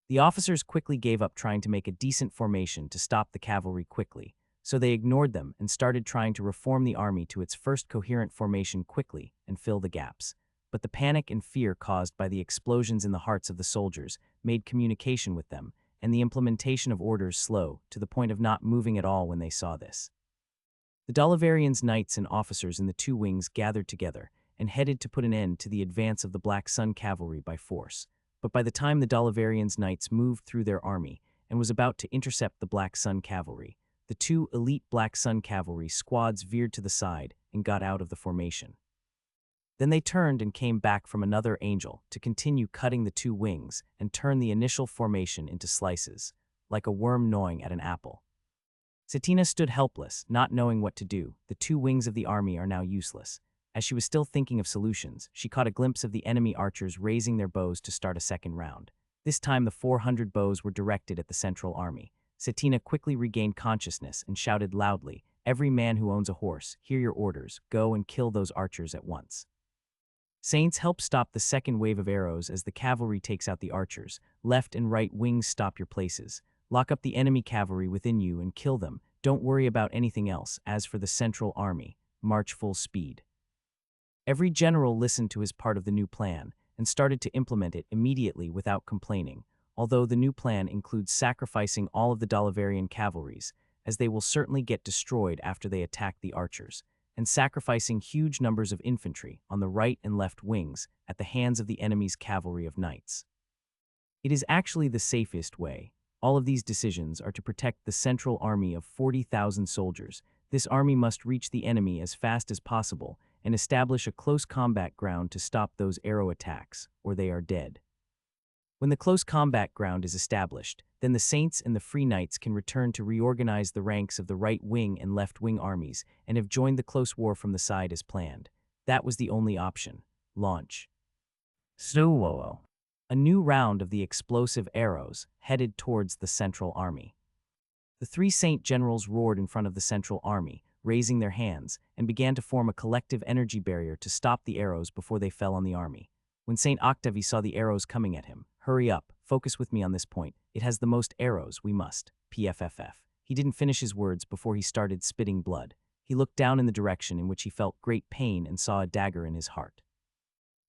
The officers quickly gave up trying to make a decent formation to stop the cavalry quickly, so they ignored them and started trying to reform the army to its first coherent formation quickly and fill the gaps. But the panic and fear caused by the explosions in the hearts of the soldiers made communication with them and the implementation of orders slow, to the point of not moving at all when they saw this. The Dolivarians' knights and officers in the two wings gathered together and headed to put an end to the advance of the Black Sun cavalry by force. But by the time the Dolivarians' knights moved through their army and was about to intercept the Black Sun cavalry, the two elite Black Sun cavalry squads veered to the side and got out of the formation. Then they turned and came back from another angel to continue cutting the two wings and turn the initial formation into slices, like a worm gnawing at an apple. Setina stood helpless, not knowing what to do. The two wings of the army are now useless. As she was still thinking of solutions, she caught a glimpse of the enemy archers raising their bows to start a second round. This time the 400 bows were directed at the central army. Setina quickly regained consciousness and shouted loudly, "Every man who owns a horse, hear your orders. Go and kill those archers at once." Saints help stop the second wave of arrows as the cavalry takes out the archers. Left and right wings, stop your places. Lock up the enemy cavalry within you and kill them. Don't worry about anything else. As for the central army, march full speed. Every general listened to his part of the new plan and started to implement it immediately without complaining, although the new plan includes sacrificing all of the Dolivarian cavalries, as they will certainly get destroyed after they attack the archers, and sacrificing huge numbers of infantry on the right and left wings at the hands of the enemy's cavalry of knights. It is actually the safest way. All of these decisions are to protect the central army of 40,000 soldiers. This army must reach the enemy as fast as possible and establish a close combat ground to stop those arrow attacks, or they are dead. When the close combat ground is established, then the Saints and the Free Knights can return to reorganize the ranks of the right wing and left wing armies and have joined the close war from the side as planned. That was the only option. Launch. Suwo. A new round of the explosive arrows headed towards the central army. The three Saint generals roared in front of the central army, raising their hands, and began to form a collective energy barrier to stop the arrows before they fell on the army. When Saint Octavie saw the arrows coming at him, "Hurry up, focus with me on this point. It has the most arrows, we must. PFFF. He didn't finish his words before he started spitting blood. He looked down in the direction in which he felt great pain and saw a dagger in his heart.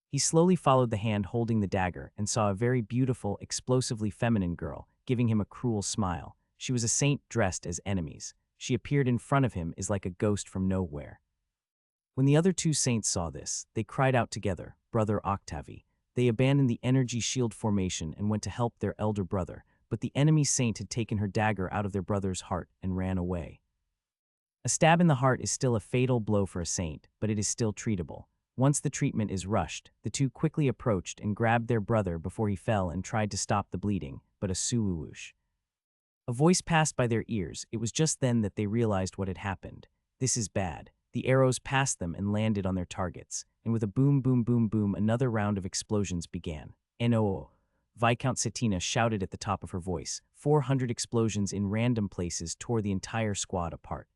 He slowly followed the hand holding the dagger and saw a very beautiful, explosively feminine girl, giving him a cruel smile. She was a saint dressed as enemies. She appeared in front of him as like a ghost from nowhere. When the other two saints saw this, they cried out together, "Brother Octavi." They abandoned the energy shield formation and went to help their elder brother, but the enemy saint had taken her dagger out of their brother's heart and ran away. A stab in the heart is still a fatal blow for a saint, but it is still treatable. Once the treatment is rushed, the two quickly approached and grabbed their brother before he fell and tried to stop the bleeding, but a suwoosh. A voice passed by their ears. It was just then that they realized what had happened. This is bad. The arrows passed them and landed on their targets, and with a boom boom boom boom another round of explosions began. No! Viscount Cetina shouted at the top of her voice. 400 explosions in random places tore the entire squad apart.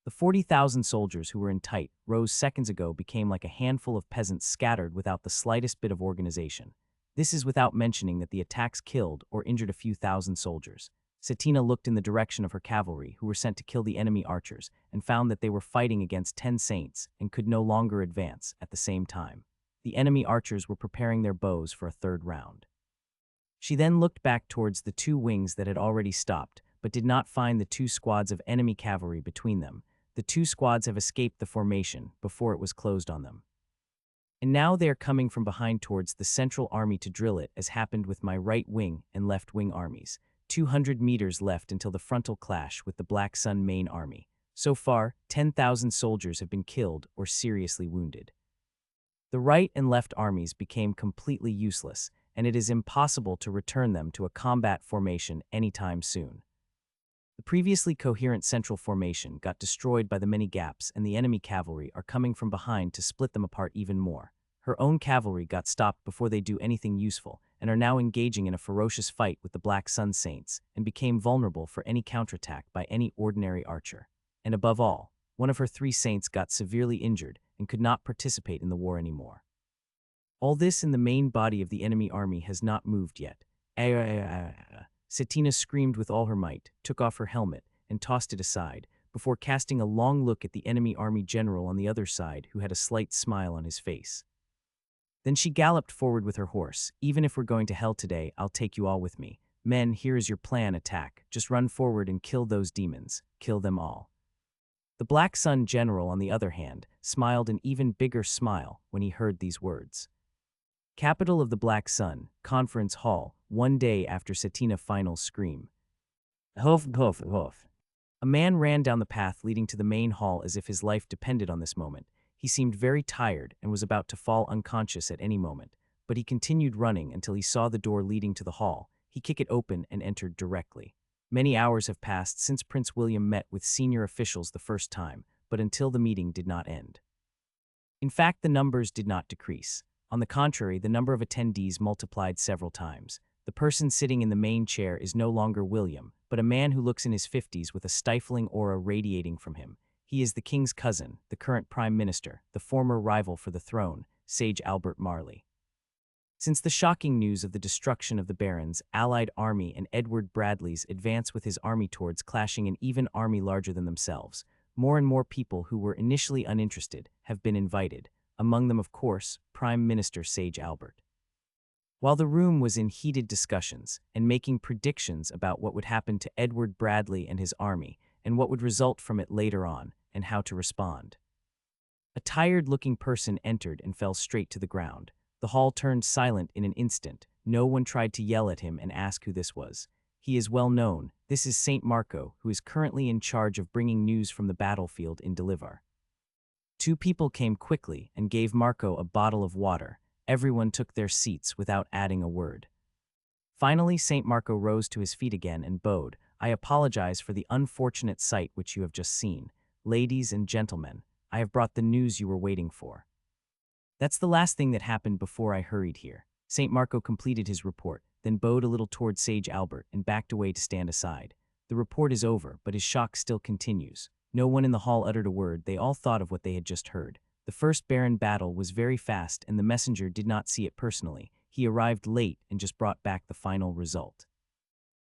The 40,000 soldiers who were in tight rows seconds ago became like a handful of peasants scattered without the slightest bit of organization. This is without mentioning that the attacks killed or injured a few thousand soldiers. Cetina looked in the direction of her cavalry, who were sent to kill the enemy archers, and found that they were fighting against 10 saints and could no longer advance at the same time. The enemy archers were preparing their bows for a third round. She then looked back towards the two wings that had already stopped, but did not find the two squads of enemy cavalry between them. The two squads have escaped the formation before it was closed on them. And now they are coming from behind towards the central army to drill it, as happened with my right wing and left wing armies. 200 meters left until the frontal clash with the Black Sun main army. So far, 10,000 soldiers have been killed or seriously wounded. The right and left armies became completely useless, and it is impossible to return them to a combat formation anytime soon. The previously coherent central formation got destroyed by the many gaps, and the enemy cavalry are coming from behind to split them apart even more. Her own cavalry got stopped before they do anything useful, and are now engaging in a ferocious fight with the Black Sun Saints, and became vulnerable for any counterattack by any ordinary archer. And above all, one of her 3 saints got severely injured and could not participate in the war anymore. All this in the main body of the enemy army has not moved yet. Cetina screamed with all her might, took off her helmet, and tossed it aside, before casting a long look at the enemy army general on the other side, who had a slight smile on his face. Then she galloped forward with her horse. "Even if we're going to hell today, I'll take you all with me. Men, here is your plan: attack. Just run forward and kill those demons. Kill them all." The Black Sun general, on the other hand, smiled an even bigger smile when he heard these words. Capital of the Black Sun, Conference Hall, one day after Cetina's final scream. Hoof, hoof, hoof. A man ran down the path leading to the main hall as if his life depended on this moment. He seemed very tired and was about to fall unconscious at any moment, but he continued running until he saw the door leading to the hall. He kicked it open and entered directly. Many hours have passed since Prince William met with senior officials the first time, but until the meeting did not end. In fact, the numbers did not decrease. On the contrary, the number of attendees multiplied several times. The person sitting in the main chair is no longer William, but a man who looks in his 50s with a stifling aura radiating from him. He is the king's cousin, the current prime minister, the former rival for the throne, Sage Albert Marley. Since the shocking news of the destruction of the barons' allied army and Edward Bradley's advance with his army towards clashing an even army larger than themselves, more and more people who were initially uninterested have been invited, among them, of course, Prime Minister Sage Albert. While the room was in heated discussions and making predictions about what would happen to Edward Bradley and his army, and what would result from it later on, and how to respond. A tired-looking person entered and fell straight to the ground. The hall turned silent in an instant. No one tried to yell at him and ask who this was. He is well known. This is Saint Marco, who is currently in charge of bringing news from the battlefield in Delivar. 2 people came quickly and gave Marco a bottle of water. Everyone took their seats without adding a word. Finally, Saint Marco rose to his feet again and bowed. "I apologize for the unfortunate sight which you have just seen. Ladies and gentlemen, I have brought the news you were waiting for." "That's the last thing that happened before I hurried here." Saint Marco completed his report, then bowed a little toward Sage Albert and backed away to stand aside. The report is over, but his shock still continues. No one in the hall uttered a word. They all thought of what they had just heard. The first Baron battle was very fast, and the messenger did not see it personally. He arrived late and just brought back the final result.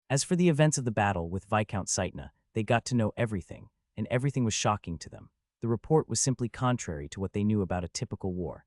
As for the events of the battle with Viscount Cetina, they got to know everything, and everything was shocking to them. The report was simply contrary to what they knew about a typical war.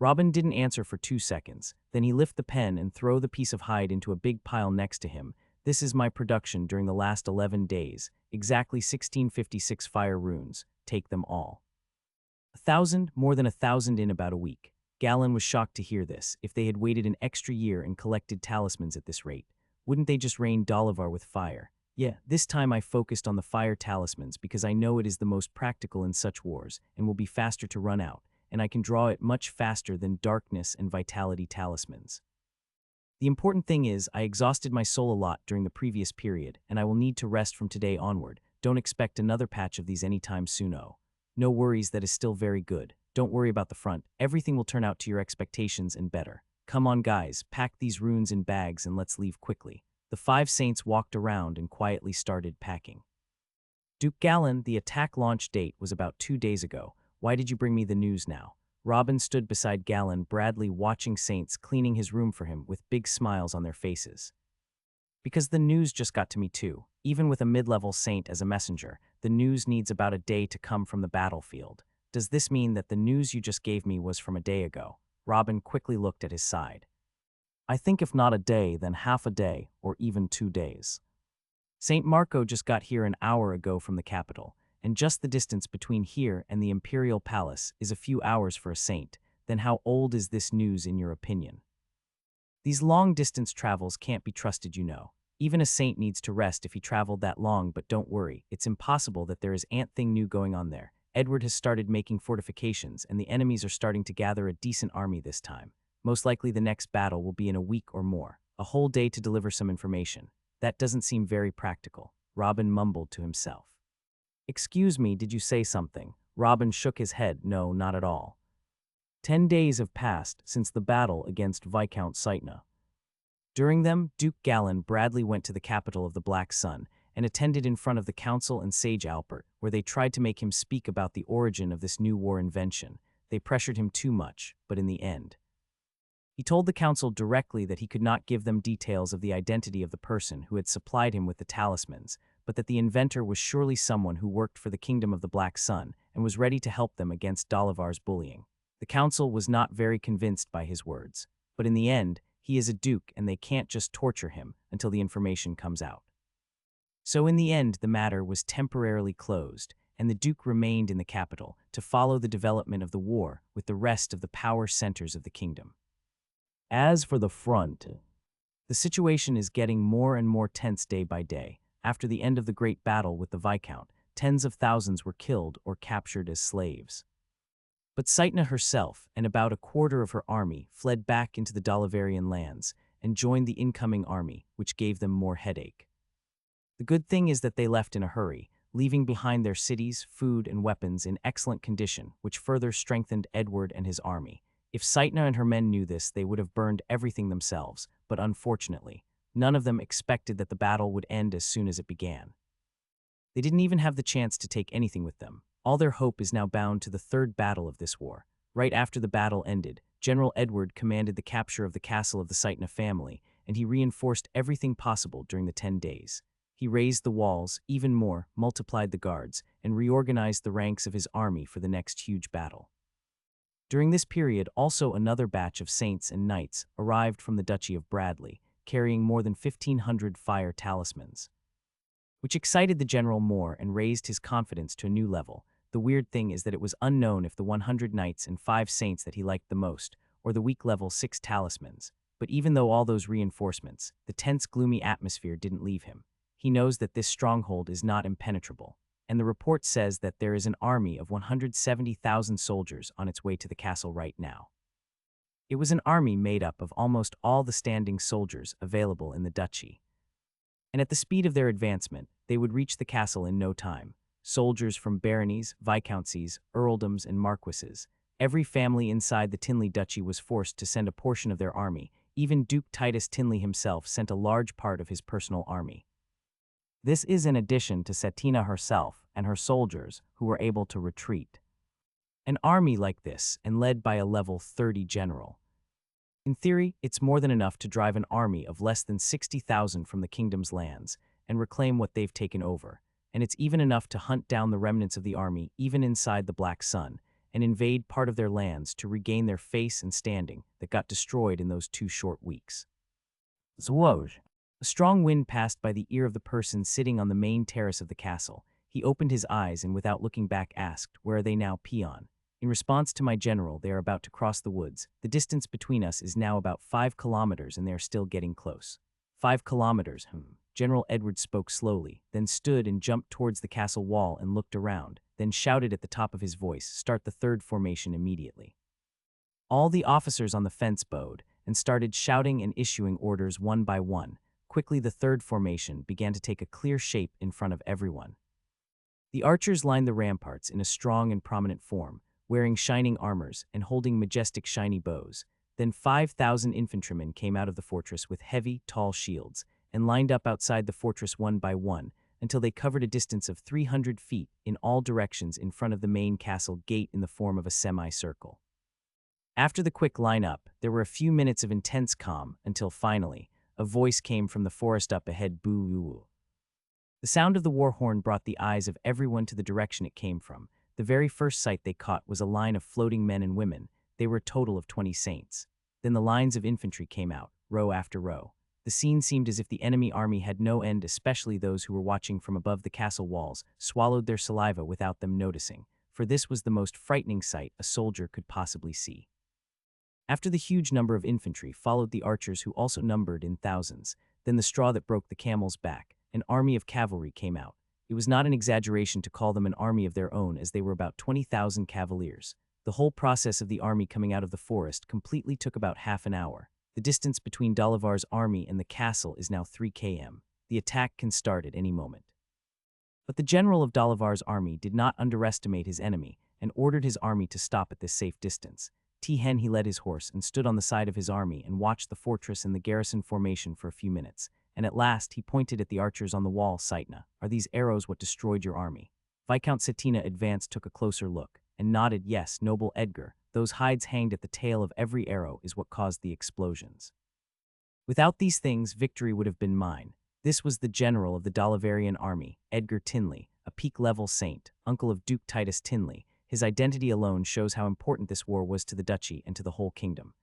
Robin didn't answer for 2 seconds. Then he lift the pen and throw the piece of hide into a big pile next to him. This is my production during the last 11 days. Exactly 1656 fire runes. Take them all. 1,000, more than 1,000 in about a week. Galen was shocked to hear this. If they had waited an extra year and collected talismans at this rate, wouldn't they just rain Dolivar with fire? Yeah, this time I focused on the fire talismans because I know it is the most practical in such wars and will be faster to run out, and I can draw it much faster than darkness and vitality talismans. The important thing is, I exhausted my soul a lot during the previous period, and I will need to rest from today onward. Don't expect another patch of these anytime soon. Oh. No worries, that is still very good. Don't worry about the front. Everything will turn out to your expectations and better. Come on guys, pack these runes in bags and let's leave quickly. The 5 saints walked around and quietly started packing. Duke Galen, the attack launch date was about 2 days ago. Why did you bring me the news now? Robin stood beside Galen, Bradley watching Saints cleaning his room for him with big smiles on their faces. Because the news just got to me too. Even with a mid-level Saint as a messenger, the news needs about a day to come from the battlefield. Does this mean that the news you just gave me was from a day ago? Robin quickly looked at his side. I think if not a day, then half a day, or even 2 days. Saint Marco just got here an hour ago from the capital, and just the distance between here and the Imperial Palace is a few hours for a saint. Then how old is this news in your opinion? These long-distance travels can't be trusted, you know. Even a saint needs to rest if he traveled that long, but don't worry, it's impossible that there is anything new going on there. Edward has started making fortifications, and the enemies are starting to gather a decent army this time. Most likely the next battle will be in a week or more. A whole day to deliver some information. That doesn't seem very practical, Robin mumbled to himself. Excuse me, did you say something? Robin shook his head. No, not at all. 10 days have passed since the battle against Viscount Saitna. During them, Duke Galen Bradley went to the capital of the Black Sun and attended in front of the council and Sage Alpert, where they tried to make him speak about the origin of this new war invention. They pressured him too much, but in the end, he told the council directly that he could not give them details of the identity of the person who had supplied him with the talismans, but that the inventor was surely someone who worked for the Kingdom of the Black Sun and was ready to help them against Dolivar's bullying. The council was not very convinced by his words, but in the end, he is a duke and they can't just torture him until the information comes out. So in the end, the matter was temporarily closed, and the duke remained in the capital to follow the development of the war with the rest of the power centers of the kingdom. As for the front, the situation is getting more and more tense day by day. After the end of the great battle with the Viscount, tens of thousands were killed or captured as slaves. But Saitna herself and about a quarter of her army fled back into the Dolivarian lands and joined the incoming army, which gave them more headache. The good thing is that they left in a hurry, leaving behind their cities, food, and weapons in excellent condition, which further strengthened Edward and his army. If Saitna and her men knew this, they would have burned everything themselves, but unfortunately, none of them expected that the battle would end as soon as it began. They didn't even have the chance to take anything with them. All their hope is now bound to the third battle of this war. Right after the battle ended, General Edward commanded the capture of the castle of the Saitna family, and he reinforced everything possible during the 10 days. He raised the walls, even more, multiplied the guards, and reorganized the ranks of his army for the next huge battle. During this period, also another batch of saints and knights arrived from the Duchy of Bradley, carrying more than 1,500 fire talismans, which excited the general more and raised his confidence to a new level. The weird thing is that it was unknown if the 100 knights and 5 saints that he liked the most, or the weak level 6 talismans. But even though all those reinforcements, the tense, gloomy atmosphere didn't leave him. He knows that this stronghold is not impenetrable, and the report says that there is an army of 170,000 soldiers on its way to the castle right now. It was an army made up of almost all the standing soldiers available in the duchy. And at the speed of their advancement, they would reach the castle in no time. Soldiers from baronies, viscountcies, earldoms, and marquises. Every family inside the Tinley Duchy was forced to send a portion of their army. Even Duke Titus Tinley himself sent a large part of his personal army. This is in addition to Satina herself and her soldiers who were able to retreat. An army like this, and led by a level 30 general. In theory, it's more than enough to drive an army of less than 60,000 from the kingdom's lands and reclaim what they've taken over, and it's even enough to hunt down the remnants of the army even inside the Black Sun, and invade part of their lands to regain their face and standing that got destroyed in those 2 short weeks. Zwoj. A strong wind passed by the ear of the person sitting on the main terrace of the castle. He opened his eyes and without looking back asked, "Where are they now, peon?" In response to my general, "They are about to cross the woods. The distance between us is now about 5 kilometers and they are still getting close." 5 kilometers, General Edward spoke slowly, then stood and jumped towards the castle wall and looked around, then shouted at the top of his voice, "Start the third formation immediately." All the officers on the fence bowed and started shouting and issuing orders one by one. Quickly the third formation began to take a clear shape in front of everyone. The archers lined the ramparts in a strong and prominent form, wearing shining armors and holding majestic shiny bows. Then 5,000 infantrymen came out of the fortress with heavy, tall shields and lined up outside the fortress one by one until they covered a distance of 300 feet in all directions in front of the main castle gate in the form of a semicircle. After the quick line-up, there were a few minutes of intense calm until finally, a voice came from the forest up ahead, "Boo-oo." The sound of the war horn brought the eyes of everyone to the direction it came from. The very first sight they caught was a line of floating men and women. They were a total of 20 saints. Then the lines of infantry came out, row after row. The scene seemed as if the enemy army had no end, especially those who were watching from above the castle walls, swallowed their saliva without them noticing, for this was the most frightening sight a soldier could possibly see. After the huge number of infantry followed the archers who also numbered in thousands. Then the straw that broke the camel's back, an army of cavalry came out. It was not an exaggeration to call them an army of their own, as they were about 20,000 cavaliers. The whole process of the army coming out of the forest completely took about half an hour. The distance between Dalavar's army and the castle is now 3 km. The attack can start at any moment. But the general of Dalavar's army did not underestimate his enemy and ordered his army to stop at this safe distance. Hen he led his horse and stood on the side of his army and watched the fortress and the garrison formation for a few minutes, and at last he pointed at the archers on the wall. "Saitna, are these arrows what destroyed your army?" Viscount Cetina advanced, took a closer look, and nodded, "Yes, noble Edgar, those hides hanged at the tail of every arrow is what caused the explosions. Without these things, victory would have been mine." This was the general of the Dalavarian army, Edgar Tinley, a peak-level saint, uncle of Duke Titus Tinley. His identity alone shows how important this war was to the duchy and to the whole kingdom.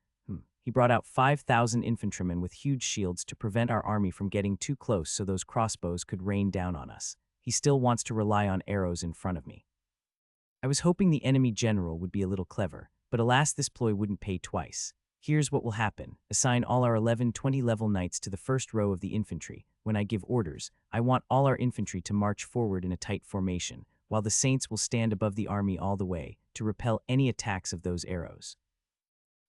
He brought out 5,000 infantrymen with huge shields to prevent our army from getting too close so those crossbows could rain down on us. He still wants to rely on arrows in front of me. I was hoping the enemy general would be a little clever, but alas, this ploy wouldn't pay twice. Here's what will happen. Assign all our 11-20 level knights to the first row of the infantry. When I give orders, I want all our infantry to march forward in a tight formation, while the saints will stand above the army all the way to repel any attacks of those arrows.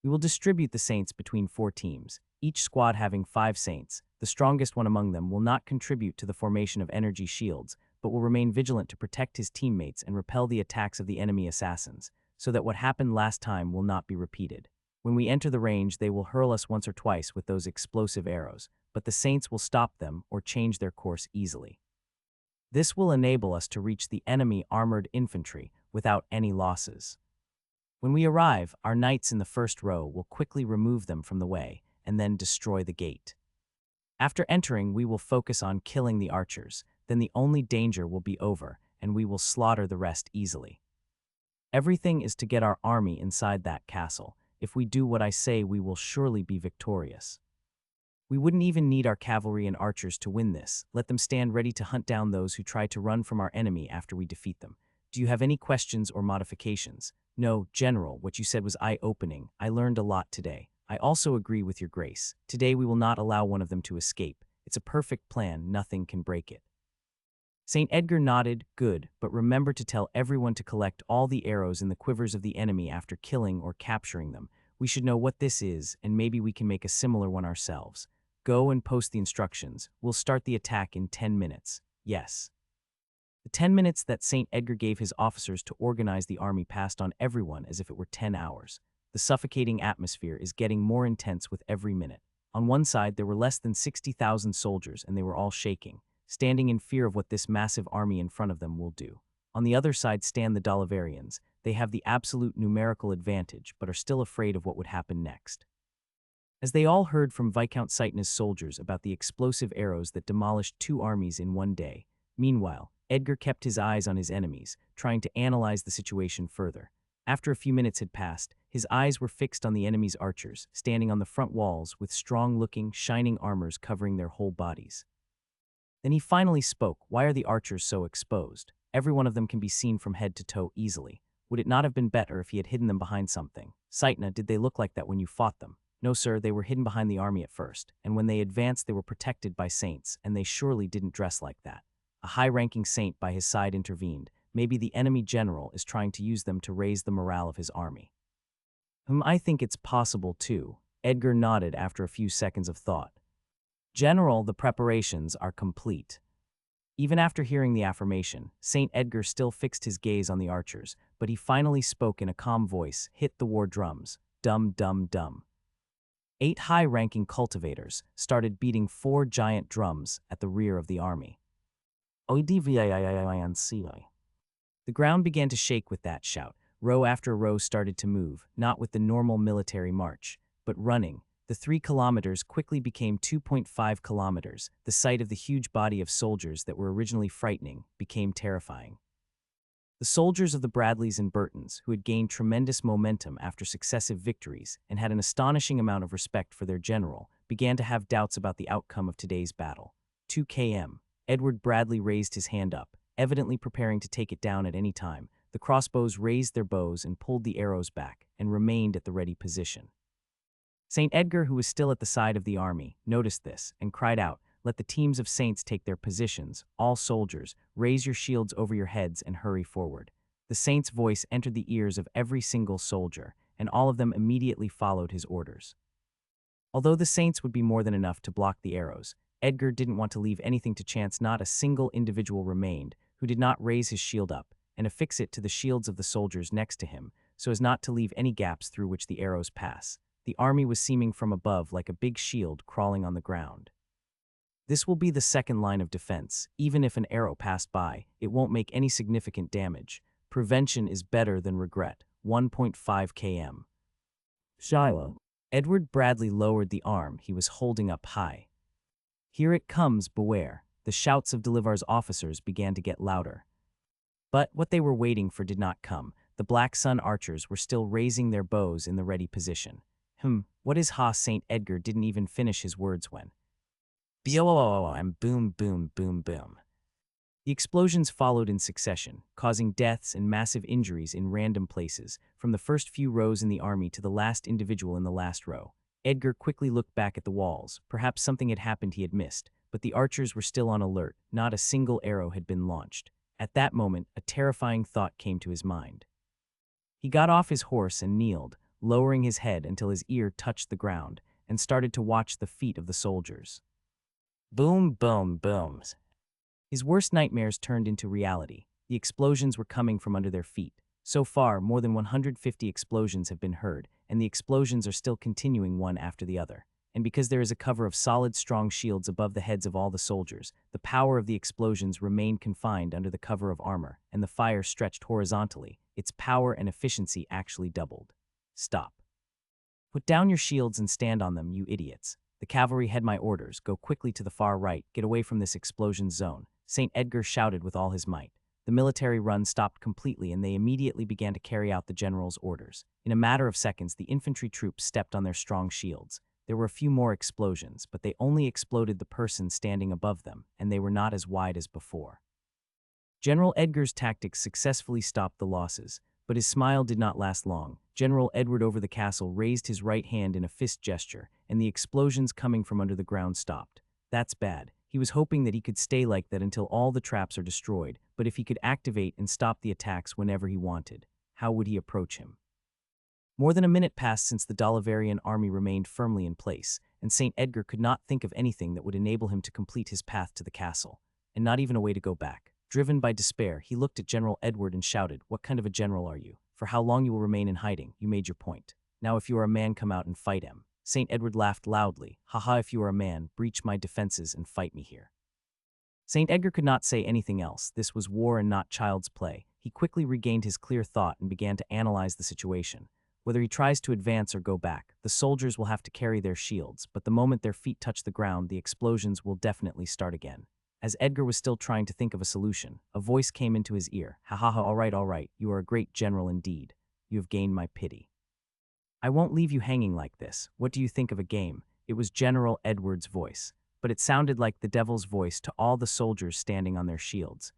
We will distribute the saints between 4 teams, each squad having 5 saints. The strongest one among them will not contribute to the formation of energy shields, but will remain vigilant to protect his teammates and repel the attacks of the enemy assassins, so that what happened last time will not be repeated. When we enter the range, they will hurl us once or twice with those explosive arrows, but the saints will stop them or change their course easily. This will enable us to reach the enemy armored infantry without any losses. When we arrive, our knights in the first row will quickly remove them from the way and then destroy the gate. After entering, we will focus on killing the archers. Then the only danger will be over, and we will slaughter the rest easily. Everything is to get our army inside that castle. If we do what I say, we will surely be victorious. We wouldn't even need our cavalry and archers to win this. Let them stand ready to hunt down those who try to run from our enemy after we defeat them. Do you have any questions or modifications? No, General, what you said was eye-opening. I learned a lot today. I also agree with your grace. Today we will not allow one of them to escape. It's a perfect plan, nothing can break it. St. Edgar nodded, "Good, but remember to tell everyone to collect all the arrows in the quivers of the enemy after killing or capturing them. We should know what this is, and maybe we can make a similar one ourselves. Go and post the instructions. We'll start the attack in 10 minutes. Yes." The 10 minutes that St. Edgar gave his officers to organize the army passed on everyone as if it were 10 hours. The suffocating atmosphere is getting more intense with every minute. On one side, there were less than 60,000 soldiers, and they were all shaking, standing in fear of what this massive army in front of them will do. On the other side stand the Dalavarians. They have the absolute numerical advantage, but are still afraid of what would happen next. As they all heard from Viscount Saitna's soldiers about the explosive arrows that demolished 2 armies in one day, meanwhile, Edgar kept his eyes on his enemies, trying to analyze the situation further. After a few minutes had passed, his eyes were fixed on the enemy's archers, standing on the front walls with strong-looking, shining armors covering their whole bodies. Then he finally spoke. Why are the archers so exposed? Every one of them can be seen from head to toe easily. Would it not have been better if he had hidden them behind something? Saitna, did they look like that when you fought them? No, sir, they were hidden behind the army at first, and when they advanced they were protected by saints, and they surely didn't dress like that. A high-ranking saint by his side intervened. Maybe the enemy general is trying to use them to raise the morale of his army. I think it's possible too. Edgar nodded after a few seconds of thought. General, the preparations are complete. Even after hearing the affirmation, Saint Edgar still fixed his gaze on the archers, but he finally spoke in a calm voice. Hit the war drums. Dum dum dum. 8 high-ranking cultivators started beating 4 giant drums at the rear of the army. The ground began to shake with that shout. Row after row started to move, not with the normal military march, but running. The 3 kilometers quickly became 2.5 kilometers. The sight of the huge body of soldiers that were originally frightening became terrifying. The soldiers of the Bradleys and Burtons, who had gained tremendous momentum after successive victories and had an astonishing amount of respect for their general, began to have doubts about the outcome of today's battle. 2 km. Edward Bradley raised his hand up, evidently preparing to take it down at any time. The crossbows raised their bows and pulled the arrows back and remained at the ready position. St. Edgar, who was still at the side of the army, noticed this and cried out, "Let the teams of saints take their positions. All soldiers, raise your shields over your heads and hurry forward." The saint's voice entered the ears of every single soldier, and all of them immediately followed his orders. Although the saints would be more than enough to block the arrows, Edgar didn't want to leave anything to chance. Not a single individual remained who did not raise his shield up and affix it to the shields of the soldiers next to him, so as not to leave any gaps through which the arrows pass. The army was seeming from above like a big shield crawling on the ground. This will be the second line of defense. Even if an arrow passed by, it won't make any significant damage. Prevention is better than regret. 1.5 km. Shiloh. Edward Bradley lowered the arm he was holding up high. "Here it comes, beware." The shouts of Delivar's officers began to get louder. But what they were waiting for did not come. The Black Sun archers were still raising their bows in the ready position. What is Ha? St. Edgar didn't even finish his words when and boom, boom, boom, boom. The explosions followed in succession, causing deaths and massive injuries in random places, from the first few rows in the army to the last individual in the last row. Edgar quickly looked back at the walls. Perhaps something had happened he had missed, but the archers were still on alert. Not a single arrow had been launched. At that moment, a terrifying thought came to his mind. He got off his horse and kneeled, lowering his head until his ear touched the ground, and started to watch the feet of the soldiers. Boom, boom, booms. His worst nightmares turned into reality. The explosions were coming from under their feet. So far, more than 150 explosions have been heard, and the explosions are still continuing one after the other. And because there is a cover of solid, strong shields above the heads of all the soldiers, the power of the explosions remained confined under the cover of armor, and the fire stretched horizontally. Its power and efficiency actually doubled. Stop. Put down your shields and stand on them, you idiots. The cavalry had my orders. Go quickly to the far right. Get away from this explosion zone. St. Edgar shouted with all his might. The military run stopped completely, and they immediately began to carry out the general's orders. In a matter of seconds, the infantry troops stepped on their strong shields. There were a few more explosions, but they only exploded the person standing above them, and they were not as wide as before. General Edgar's tactics successfully stopped the losses, but his smile did not last long. General Edward over the castle raised his right hand in a fist gesture, and the explosions coming from under the ground stopped. That's bad. He was hoping that he could stay like that until all the traps are destroyed, but if he could activate and stop the attacks whenever he wanted, how would he approach him? More than a minute passed since the Dolivarian army remained firmly in place, and St. Edgar could not think of anything that would enable him to complete his path to the castle, and not even a way to go back. Driven by despair, he looked at General Edward and shouted, "What kind of a general are you? For how long you will remain in hiding? You made your point. Now if you are a man, come out and fight him." St. Edward laughed loudly. "Haha, if you are a man, breach my defenses and fight me here." St. Edgar could not say anything else. This was war and not child's play. He quickly regained his clear thought and began to analyze the situation. Whether he tries to advance or go back, the soldiers will have to carry their shields, but the moment their feet touch the ground, the explosions will definitely start again. As Edgar was still trying to think of a solution, a voice came into his ear. "Ha ha ha, all right, you are a great general indeed. You have gained my pity. I won't leave you hanging like this. What do you think of a game? It was General Edward's voice, but it sounded like the devil's voice to all the soldiers standing on their shields.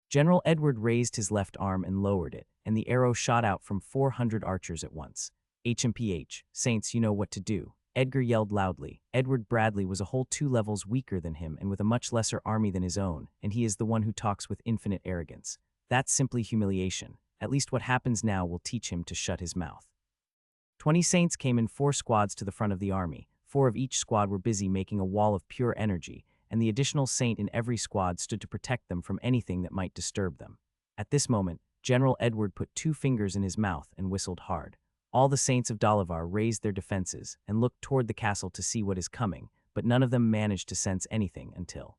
General Edward raised his left arm and lowered it, and the arrow shot out from 400 archers at once. HMPH, Saints, you know what to do. Edgar yelled loudly. Edward Bradley was a whole 2 levels weaker than him and with a much lesser army than his own, and he is the one who talks with infinite arrogance. That's simply humiliation. At least what happens now will teach him to shut his mouth. 20 Saints came in 4 squads to the front of the army. 4 of each squad were busy making a wall of pure energy, and the additional Saint in every squad stood to protect them from anything that might disturb them. At this moment, General Edward put 2 fingers in his mouth and whistled hard. All the Saints of Dalavar raised their defenses and looked toward the castle to see what is coming, but none of them managed to sense anything until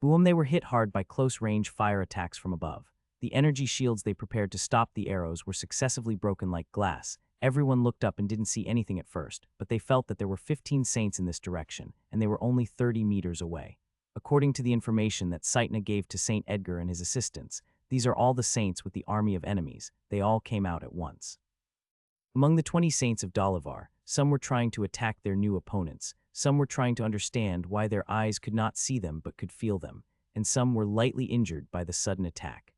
boom, they were hit hard by close-range fire attacks from above. The energy shields they prepared to stop the arrows were successively broken like glass. Everyone looked up and didn't see anything at first, but they felt that there were 15 Saints in this direction, and they were only 30 meters away. According to the information that Saitna gave to Saint Edgar and his assistants, these are all the Saints with the army of enemies. They all came out at once. Among the 20 Saints of Dalavar, some were trying to attack their new opponents, some were trying to understand why their eyes could not see them but could feel them, and some were lightly injured by the sudden attack.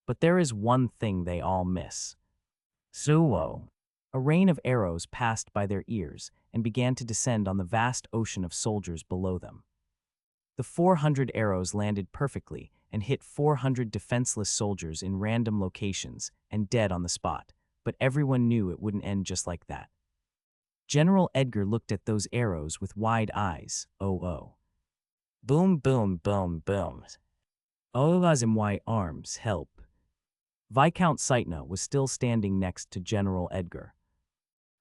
But there is one thing they all miss. Suo. A rain of arrows passed by their ears and began to descend on the vast ocean of soldiers below them. The 400 arrows landed perfectly and hit 400 defenseless soldiers in random locations and dead on the spot, but everyone knew it wouldn't end just like that. General Edgar looked at those arrows with wide eyes. Oh. Boom, boom, boom, boom. Olas in my arms, help. Viscount Saitna was still standing next to General Edgar.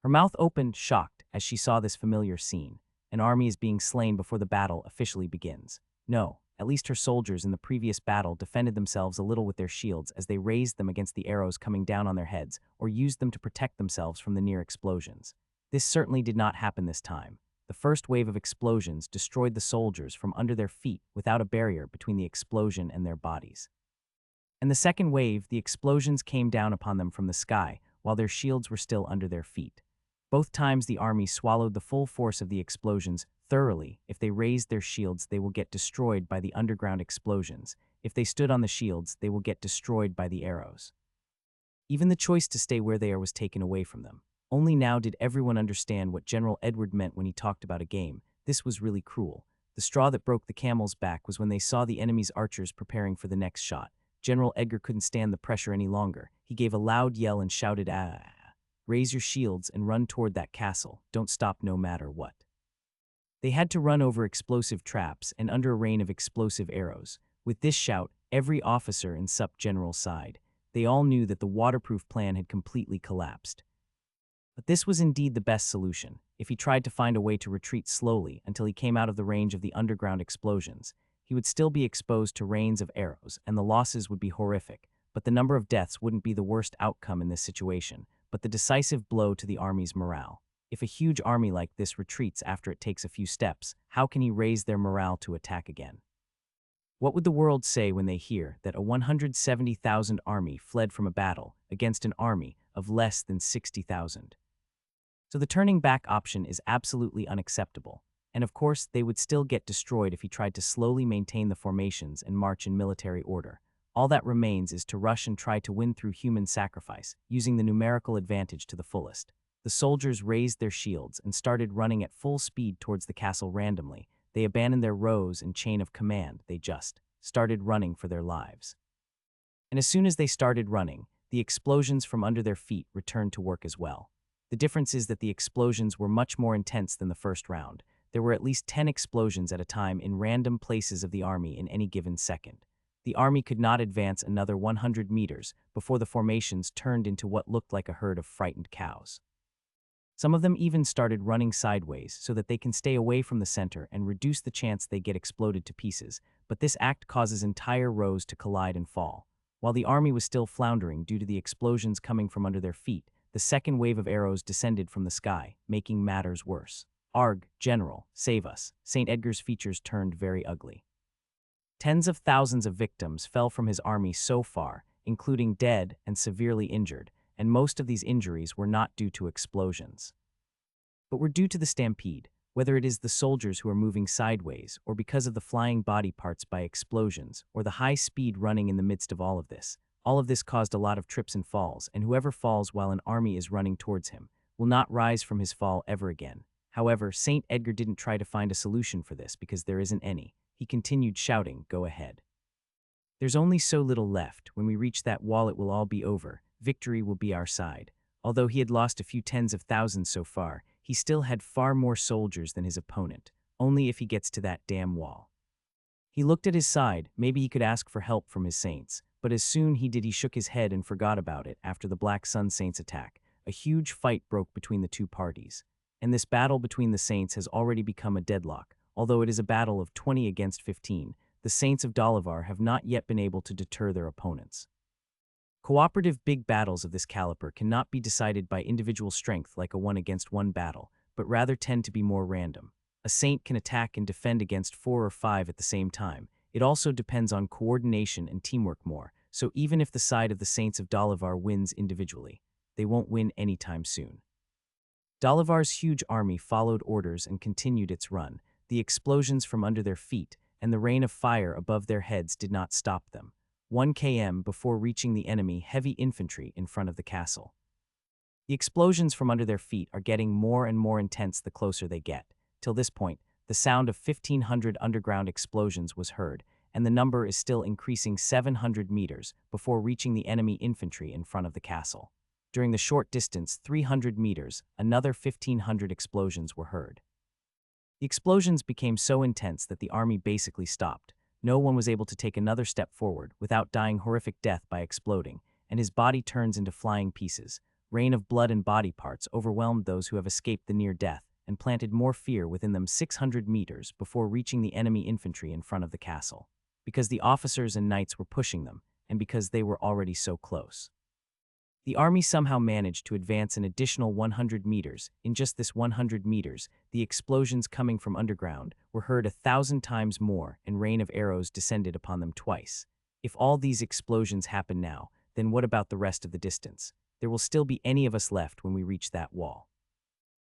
Her mouth opened, shocked, as she saw this familiar scene. An army is being slain before the battle officially begins. No, at least her soldiers in the previous battle defended themselves a little with their shields as they raised them against the arrows coming down on their heads, or used them to protect themselves from the near explosions. This certainly did not happen this time. The first wave of explosions destroyed the soldiers from under their feet without a barrier between the explosion and their bodies. And the second wave, the explosions came down upon them from the sky, while their shields were still under their feet. Both times the army swallowed the full force of the explosions thoroughly. If they raised their shields, they will get destroyed by the underground explosions. If they stood on the shields, they will get destroyed by the arrows. Even the choice to stay where they are was taken away from them. Only now did everyone understand what General Edward meant when he talked about a game. This was really cruel. The straw that broke the camel's back was when they saw the enemy's archers preparing for the next shot. General Edgar couldn't stand the pressure any longer. He gave a loud yell and shouted, "Ah! Raise your shields and run toward that castle. Don't stop no matter what." They had to run over explosive traps and under a rain of explosive arrows. With this shout, every officer in Sup General sighed. They all knew that the waterproof plan had completely collapsed. But this was indeed the best solution. If he tried to find a way to retreat slowly until he came out of the range of the underground explosions, he would still be exposed to rains of arrows, and the losses would be horrific. But the number of deaths wouldn't be the worst outcome in this situation, but the decisive blow to the army's morale. If a huge army like this retreats after it takes a few steps, how can he raise their morale to attack again? What would the world say when they hear that a 170,000 army fled from a battle against an army of less than 60,000? So the turning back option is absolutely unacceptable. And of course, they would still get destroyed if he tried to slowly maintain the formations and march in military order. All that remains is to rush and try to win through human sacrifice, using the numerical advantage to the fullest. The soldiers raised their shields and started running at full speed towards the castle randomly. They abandoned their rows and chain of command. They just started running for their lives. And as soon as they started running, the explosions from under their feet returned to work as well. The difference is that the explosions were much more intense than the first round. There were at least 10 explosions at a time in random places of the army in any given second. The army could not advance another 100 meters before the formations turned into what looked like a herd of frightened cows. Some of them even started running sideways so that they can stay away from the center and reduce the chance they get exploded to pieces, but this act causes entire rows to collide and fall. While the army was still floundering due to the explosions coming from under their feet, the second wave of arrows descended from the sky, making matters worse. Arg, General, save us. St. Edgar's features turned very ugly. Tens of thousands of victims fell from his army so far, including dead and severely injured, and most of these injuries were not due to explosions, but were due to the stampede, whether it is the soldiers who are moving sideways, or because of the flying body parts by explosions, or the high speed running in the midst of all of this. All of this caused a lot of trips and falls, and whoever falls while an army is running towards him will not rise from his fall ever again. However, St. Edgar didn't try to find a solution for this because there isn't any. He continued shouting, "Go ahead. There's only so little left. When we reach that wall, it will all be over. Victory will be our side." Although he had lost a few tens of thousands so far, he still had far more soldiers than his opponent, only if he gets to that damn wall. He looked at his side, maybe he could ask for help from his saints, but as soon he did, he shook his head and forgot about it. After the Black Sun Saints attack, a huge fight broke between the two parties. And this battle between the saints has already become a deadlock. Although it is a battle of 20 against 15, the saints of Dalavar have not yet been able to deter their opponents. Cooperative big battles of this caliber cannot be decided by individual strength like a one-against-one battle, but rather tend to be more random. A saint can attack and defend against 4 or 5 at the same time. It also depends on coordination and teamwork more, so even if the side of the saints of Dalavar wins individually, they won't win anytime soon. Dalavar's huge army followed orders and continued its run. The explosions from under their feet and the rain of fire above their heads did not stop them. 1 km before reaching the enemy heavy infantry in front of the castle. The explosions from under their feet are getting more and more intense the closer they get. Till this point, the sound of 1,500 underground explosions was heard, and the number is still increasing 700 meters before reaching the enemy infantry in front of the castle. During the short distance, 300 meters, another 1,500 explosions were heard. The explosions became so intense that the army basically stopped. No one was able to take another step forward without dying horrific death by exploding, and his body turns into flying pieces. Rain of blood and body parts overwhelmed those who have escaped the near death and planted more fear within them 600 meters before reaching the enemy infantry in front of the castle, because the officers and knights were pushing them, and because they were already so close. The army somehow managed to advance an additional 100 meters. In just this 100 meters, the explosions coming from underground were heard 1,000 times more, and rain of arrows descended upon them twice. If all these explosions happen now, then what about the rest of the distance? There will still be any of us left when we reach that wall.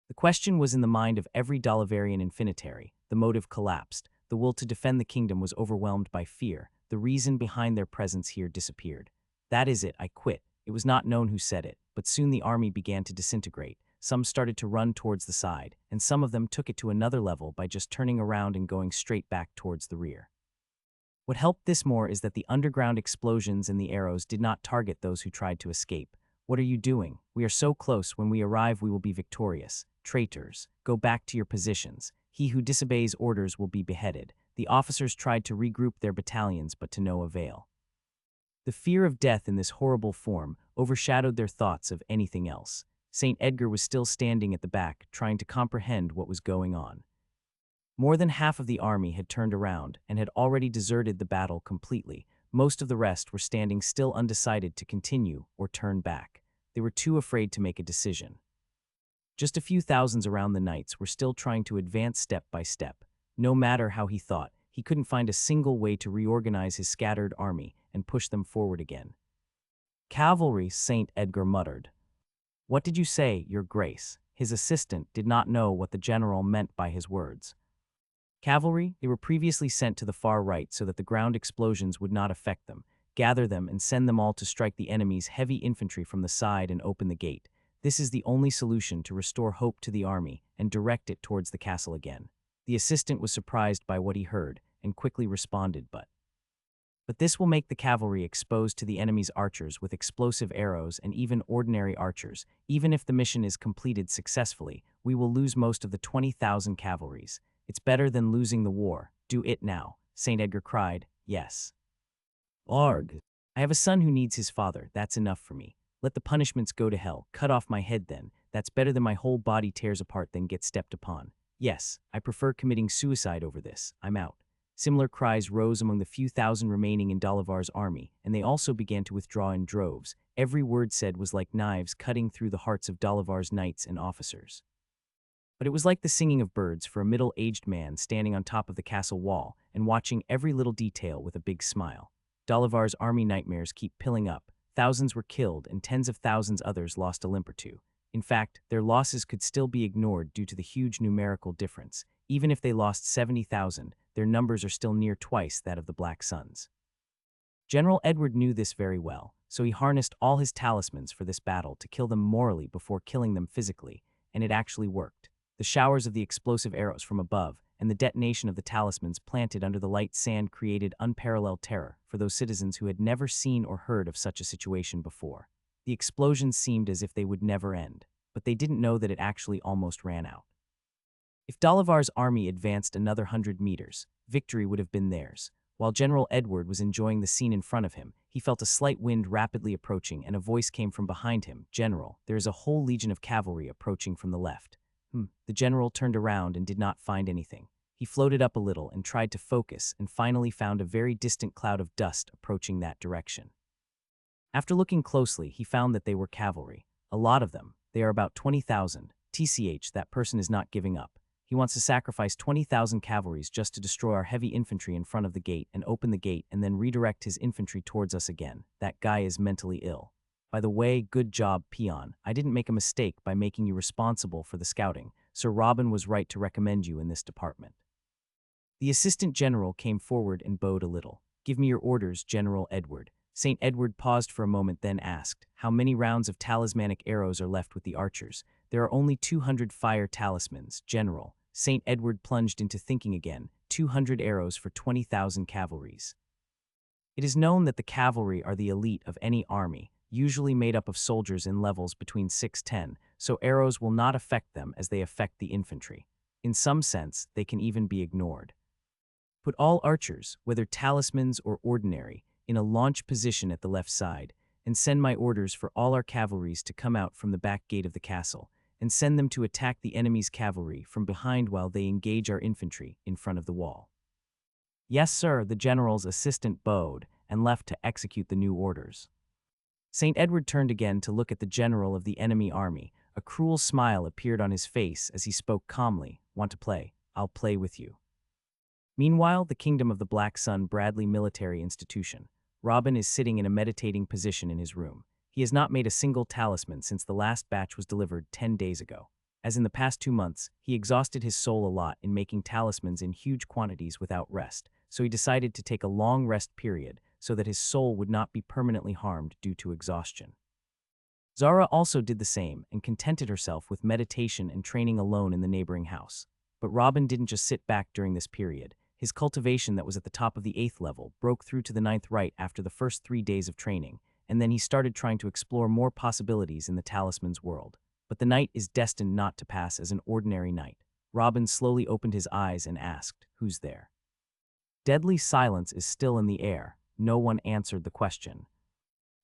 The question was in the mind of every Dalavarian infinitary. The motive collapsed. The will to defend the kingdom was overwhelmed by fear. The reason behind their presence here disappeared. That is it, I quit. It was not known who said it, but soon the army began to disintegrate. Some started to run towards the side, and some of them took it to another level by just turning around and going straight back towards the rear. What helped this more is that the underground explosions and the arrows did not target those who tried to escape. What are you doing? We are so close. When we arrive, we will be victorious. Traitors, go back to your positions. He who disobeys orders will be beheaded. The officers tried to regroup their battalions, but to no avail. The fear of death in this horrible form overshadowed their thoughts of anything else. St. Edgar was still standing at the back, trying to comprehend what was going on. More than half of the army had turned around and had already deserted the battle completely. Most of the rest were standing still, undecided to continue or turn back. They were too afraid to make a decision. Just a few thousands around the knights were still trying to advance step by step. No matter how he thought, he couldn't find a single way to reorganize his scattered army and push them forward again. Cavalry, St. Edgar muttered. What did you say, Your Grace? His assistant did not know what the general meant by his words. Cavalry, they were previously sent to the far right so that the ground explosions would not affect them. Gather them and send them all to strike the enemy's heavy infantry from the side and open the gate. This is the only solution to restore hope to the army and direct it towards the castle again. The assistant was surprised by what he heard and quickly responded, but this will make the cavalry exposed to the enemy's archers with explosive arrows and even ordinary archers. Even if the mission is completed successfully, we will lose most of the 20,000 cavalries. It's better than losing the war. Do it now. St. Edgar cried. Yes. Arg. I have a son who needs his father. That's enough for me. Let the punishments go to hell. Cut off my head then. That's better than my whole body tears apart than gets stepped upon. Yes, I prefer committing suicide over this. I'm out. Similar cries rose among the few thousand remaining in Dalavar's army, and they also began to withdraw in droves. Every word said was like knives cutting through the hearts of Dalavar's knights and officers. But it was like the singing of birds for a middle-aged man standing on top of the castle wall and watching every little detail with a big smile. Dalavar's army nightmares keep piling up. thousands were killed and tens of thousands others lost a limb or two. In fact, their losses could still be ignored due to the huge numerical difference. Even if they lost 70,000, their numbers are still near twice that of the Black Suns. General Edward knew this very well, so he harnessed all his talismans for this battle to kill them morally before killing them physically, and it actually worked. The showers of the explosive arrows from above and the detonation of the talismans planted under the light sand created unparalleled terror for those citizens who had never seen or heard of such a situation before. The explosions seemed as if they would never end, but they didn't know that it actually almost ran out. If Dolivar's army advanced another 100 meters, victory would have been theirs. While General Edward was enjoying the scene in front of him, he felt a slight wind rapidly approaching and a voice came from behind him. "General, there is a whole legion of cavalry approaching from the left." The general turned around and did not find anything. He floated up a little and tried to focus and finally found a very distant cloud of dust approaching that direction. After looking closely, he found that they were cavalry. A lot of them. They are about 20,000. TCH, that person is not giving up. He wants to sacrifice 20,000 cavalries just to destroy our heavy infantry in front of the gate and open the gate and then redirect his infantry towards us again. That guy is mentally ill. By the way, good job, peon. I didn't make a mistake by making you responsible for the scouting. Sir Robin was right to recommend you in this department. The assistant general came forward and bowed a little. "Give me your orders, General Edward." St. Edward paused for a moment, then asked, "How many rounds of talismanic arrows are left with the archers?" "There are only 200 fire talismans, General." St. Edward plunged into thinking again. 200 arrows for 20,000 cavalries. It is known that the cavalry are the elite of any army, usually made up of soldiers in levels between 6-10, so arrows will not affect them as they affect the infantry. In some sense, they can even be ignored. Put all archers, whether talismans or ordinary, in a launch position at the left side, and send my orders for all our cavalries to come out from the back gate of the castle, and send them to attack the enemy's cavalry from behind while they engage our infantry in front of the wall. "Yes, sir," the general's assistant bowed and left to execute the new orders. St. Edward turned again to look at the general of the enemy army. A cruel smile appeared on his face as he spoke calmly. "Want to play? I'll play with you." Meanwhile, the kingdom of the Black Sun Bradley Military Institution. Robin is sitting in a meditating position in his room. He has not made a single talisman since the last batch was delivered 10 days ago. As in the past 2 months, he exhausted his soul a lot in making talismans in huge quantities without rest, so he decided to take a long rest period so that his soul would not be permanently harmed due to exhaustion. Zara also did the same and contented herself with meditation and training alone in the neighboring house. But Robin didn't just sit back during this period. His cultivation that was at the top of the 8th level broke through to the 9th right after the first 3 days of training, and then he started trying to explore more possibilities in the talisman's world. But the night is destined not to pass as an ordinary night. Robin slowly opened his eyes and asked, "Who's there?" Deadly silence is still in the air. No one answered the question.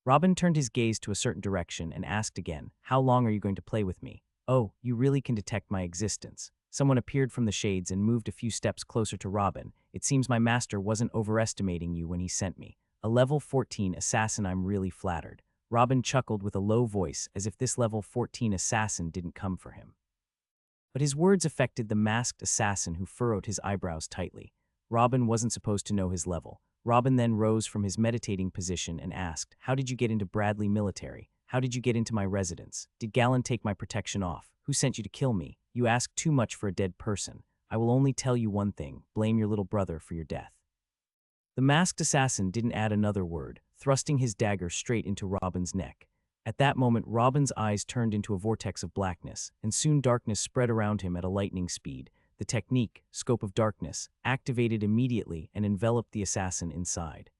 Robin turned his gaze to a certain direction and asked again, "How long are you going to play with me?" "Oh, you really can detect my existence." Someone appeared from the shades and moved a few steps closer to Robin. "It seems my master wasn't overestimating you when he sent me. A level 14 assassin, I'm really flattered." Robin chuckled with a low voice as if this level 14 assassin didn't come for him. But his words affected the masked assassin who furrowed his eyebrows tightly. Robin wasn't supposed to know his level. Robin then rose from his meditating position and asked, "How did you get into Bradley Military? How did you get into my residence? Did Galen take my protection off? Who sent you to kill me? You ask too much for a dead person. I will only tell you one thing, blame your little brother for your death." The masked assassin didn't add another word, thrusting his dagger straight into Robin's neck. At that moment, Robin's eyes turned into a vortex of blackness, and soon darkness spread around him at a lightning speed. The technique, Scope of Darkness, activated immediately and enveloped the assassin inside.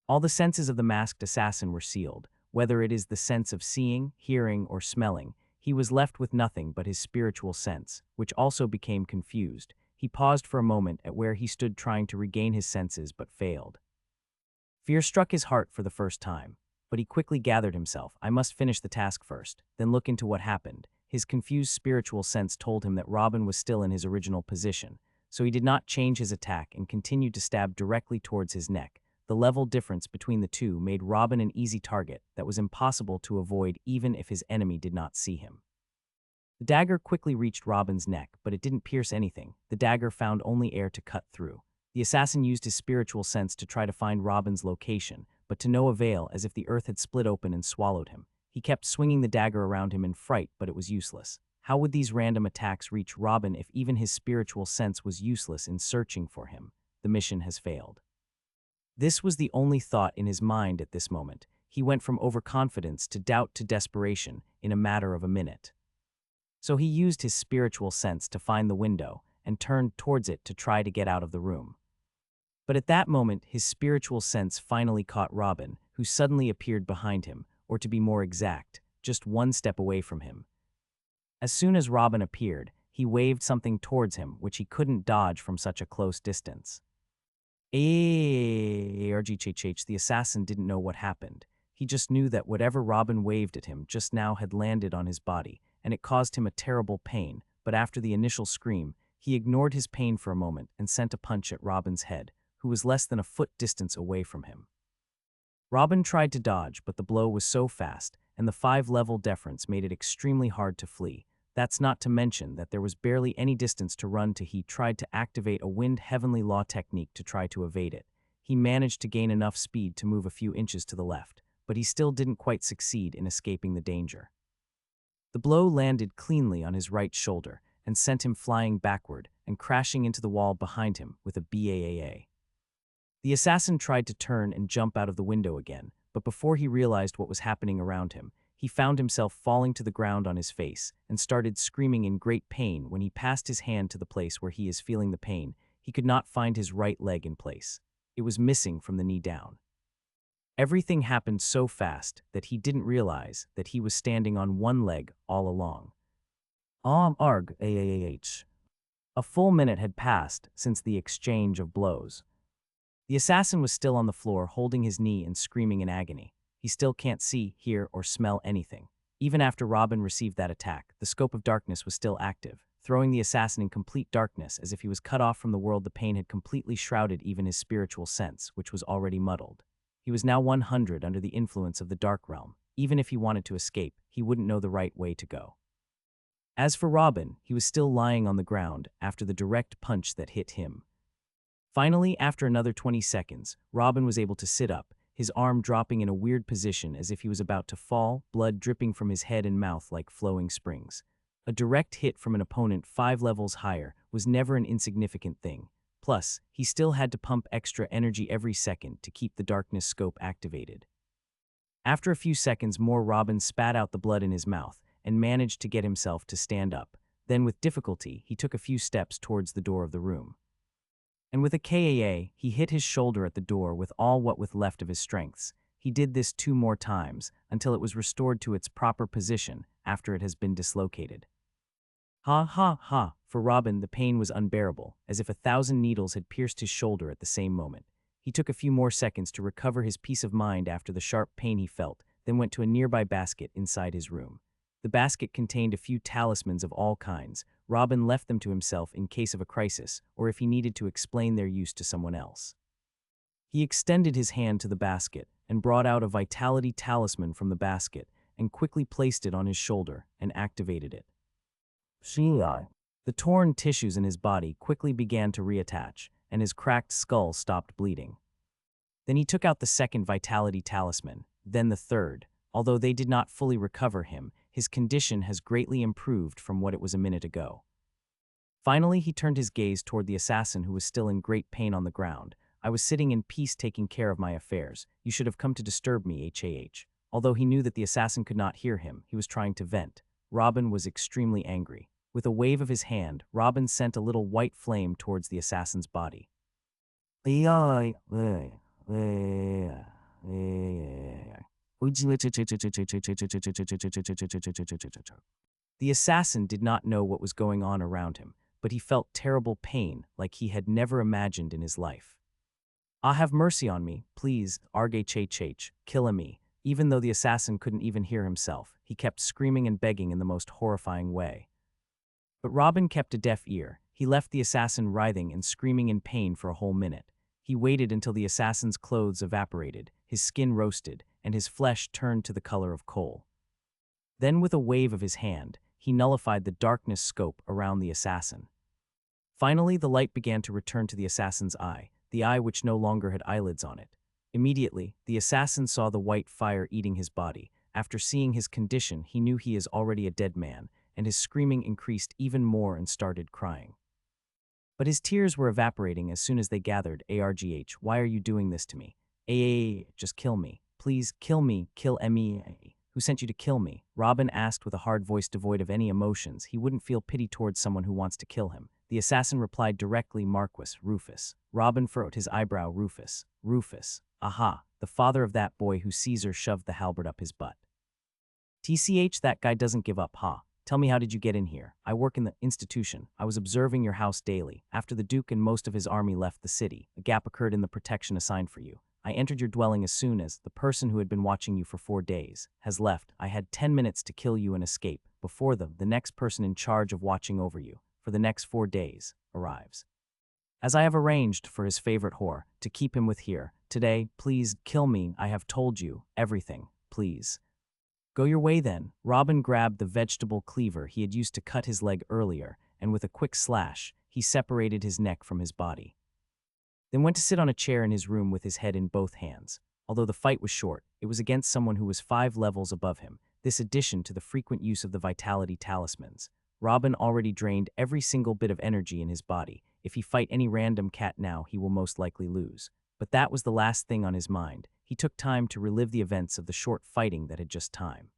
All the senses of the masked assassin were sealed. Whether it is the sense of seeing, hearing, or smelling, he was left with nothing but his spiritual sense, which also became confused. He paused for a moment at where he stood trying to regain his senses but failed. Fear struck his heart for the first time, but he quickly gathered himself. "I must finish the task first, then look into what happened." His confused spiritual sense told him that Robin was still in his original position, so he did not change his attack and continued to stab directly towards his neck. The level difference between the two made Robin an easy target that was impossible to avoid even if his enemy did not see him. The dagger quickly reached Robin's neck, but it didn't pierce anything. The dagger found only air to cut through. The assassin used his spiritual sense to try to find Robin's location, but to no avail, as if the earth had split open and swallowed him. He kept swinging the dagger around him in fright, but it was useless. How would these random attacks reach Robin if even his spiritual sense was useless in searching for him? The mission has failed. This was the only thought in his mind at this moment. He went from overconfidence to doubt to desperation in a matter of a minute. So he used his spiritual sense to find the window and turned towards it to try to get out of the room. But at that moment, his spiritual sense finally caught Robin, who suddenly appeared behind him, or to be more exact, just one step away from him. As soon as Robin appeared, he waved something towards him which he couldn't dodge from such a close distance. The assassin didn't know what happened. He just knew that whatever Robin waved at him just now had landed on his body, and it caused him a terrible pain, but after the initial scream, he ignored his pain for a moment and sent a punch at Robin's head, who was less than a foot distance away from him. Robin tried to dodge, but the blow was so fast, and the 5-level difference made it extremely hard to flee. That's not to mention that there was barely any distance to run to. He tried to activate a wind heavenly law technique to try to evade it. He managed to gain enough speed to move a few inches to the left, but he still didn't quite succeed in escaping the danger. The blow landed cleanly on his right shoulder and sent him flying backward and crashing into the wall behind him with a BAAA. The assassin tried to turn and jump out of the window again, but before he realized what was happening around him, he found himself falling to the ground on his face and started screaming in great pain. When he passed his hand to the place where he is feeling the pain, he could not find his right leg in place. It was missing from the knee down. Everything happened so fast that he didn't realize that he was standing on one leg all along. A full minute had passed since the exchange of blows. The assassin was still on the floor, holding his knee and screaming in agony. He still can't see, hear, or smell anything. Even after Robin received that attack, the scope of darkness was still active, throwing the assassin in complete darkness as if he was cut off from the world. The pain had completely shrouded even his spiritual sense, which was already muddled. He was now 100 under the influence of the dark realm. Even if he wanted to escape, he wouldn't know the right way to go. As for Robin, he was still lying on the ground after the direct punch that hit him. Finally, after another 20 seconds, Robin was able to sit up, his arm dropping in a weird position as if he was about to fall, blood dripping from his head and mouth like flowing springs. A direct hit from an opponent 5 levels higher was never an insignificant thing. Plus, he still had to pump extra energy every second to keep the darkness scope activated. After a few seconds more, Robin spat out the blood in his mouth and managed to get himself to stand up. Then with difficulty, he took a few steps towards the door of the room. And with a KAA, he hit his shoulder at the door with all what was left of his strengths. He did this 2 more times until it was restored to its proper position after it has been dislocated. Ha ha ha! For Robin, the pain was unbearable, as if 1,000 needles had pierced his shoulder at the same moment. He took a few more seconds to recover his peace of mind after the sharp pain he felt, then went to a nearby basket inside his room. The basket contained a few talismans of all kinds. Robin left them to himself in case of a crisis or if he needed to explain their use to someone else. He extended his hand to the basket and brought out a vitality talisman from the basket and quickly placed it on his shoulder and activated it. The torn tissues in his body quickly began to reattach, and his cracked skull stopped bleeding. Then he took out the second vitality talisman, then the third. Although they did not fully recover him, his condition has greatly improved from what it was a minute ago. Finally, he turned his gaze toward the assassin who was still in great pain on the ground. I was sitting in peace taking care of my affairs. You should have come to disturb me, Although he knew that the assassin could not hear him, he was trying to vent. Robin was extremely angry. With a wave of his hand, Robin sent a little white flame towards the assassin's body. The assassin did not know what was going on around him, but he felt terrible pain like he had never imagined in his life. "Ah, have mercy on me, please, kill me." Even though the assassin couldn't even hear himself, he kept screaming and begging in the most horrifying way. But Robin kept a deaf ear. He left the assassin writhing and screaming in pain for a whole minute. He waited until the assassin's clothes evaporated, his skin roasted, and his flesh turned to the color of coal. Then with a wave of his hand, he nullified the darkness scope around the assassin. Finally, the light began to return to the assassin's eye, the eye which no longer had eyelids on it. Immediately, the assassin saw the white fire eating his body. After seeing his condition, he knew he is already a dead man, and his screaming increased even more and started crying. But his tears were evaporating as soon as they gathered. Argh, why are you doing this to me? Just kill me. Please, kill me, kill me. Who sent you to kill me? Robin asked with a hard voice devoid of any emotions. He wouldn't feel pity towards someone who wants to kill him. The assassin replied directly, Marquis, Rufus. Robin furrowed his eyebrow, Rufus. Rufus. Aha, the father of that boy who Caesar shoved the halberd up his butt. TCH, that guy doesn't give up, huh? Tell me, how did you get in here? I work in the institution. I was observing your house daily. After the Duke and most of his army left the city, a gap occurred in the protection assigned for you. I entered your dwelling as soon as the person who had been watching you for 4 days has left. I had 10 minutes to kill you and escape. Before them, the next person in charge of watching over you for the next 4 days arrives. As I have arranged for his favorite whore to keep him with here, today, please kill me. I have told you everything, please. Go your way then. Robin grabbed the vegetable cleaver he had used to cut his leg earlier, and with a quick slash, he separated his neck from his body. Then went to sit on a chair in his room with his head in both hands. Although the fight was short, it was against someone who was 5 levels above him, this addition to the frequent use of the vitality talismans. Robin already drained every single bit of energy in his body. If he fight any random cat now, he will most likely lose. But that was the last thing on his mind. He took time to relive the events of the short fighting that had just time.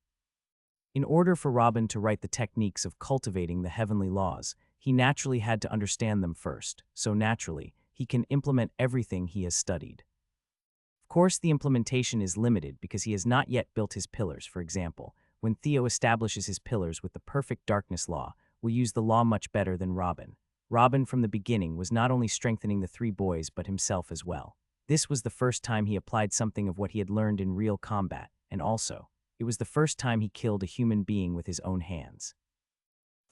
In order for Robin to write the techniques of cultivating the heavenly laws, he naturally had to understand them first, so naturally, he can implement everything he has studied. Of course, the implementation is limited because he has not yet built his pillars. For example, when Theo establishes his pillars with the perfect darkness law, will use the law much better than Robin. Robin from the beginning was not only strengthening the 3 boys but himself as well. This was the first time he applied something of what he had learned in real combat, and also, it was the first time he killed a human being with his own hands.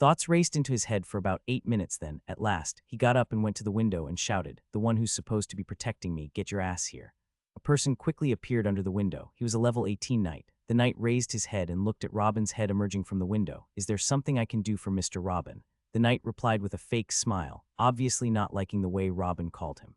Thoughts raced into his head for about 8 minutes then, at last, he got up and went to the window and shouted, the one who's supposed to be protecting me, get your ass here. A person quickly appeared under the window. He was a level 18 knight. The knight raised his head and looked at Robin's head emerging from the window. Is there something I can do for Mr. Robin? The knight replied with a fake smile, obviously not liking the way Robin called him.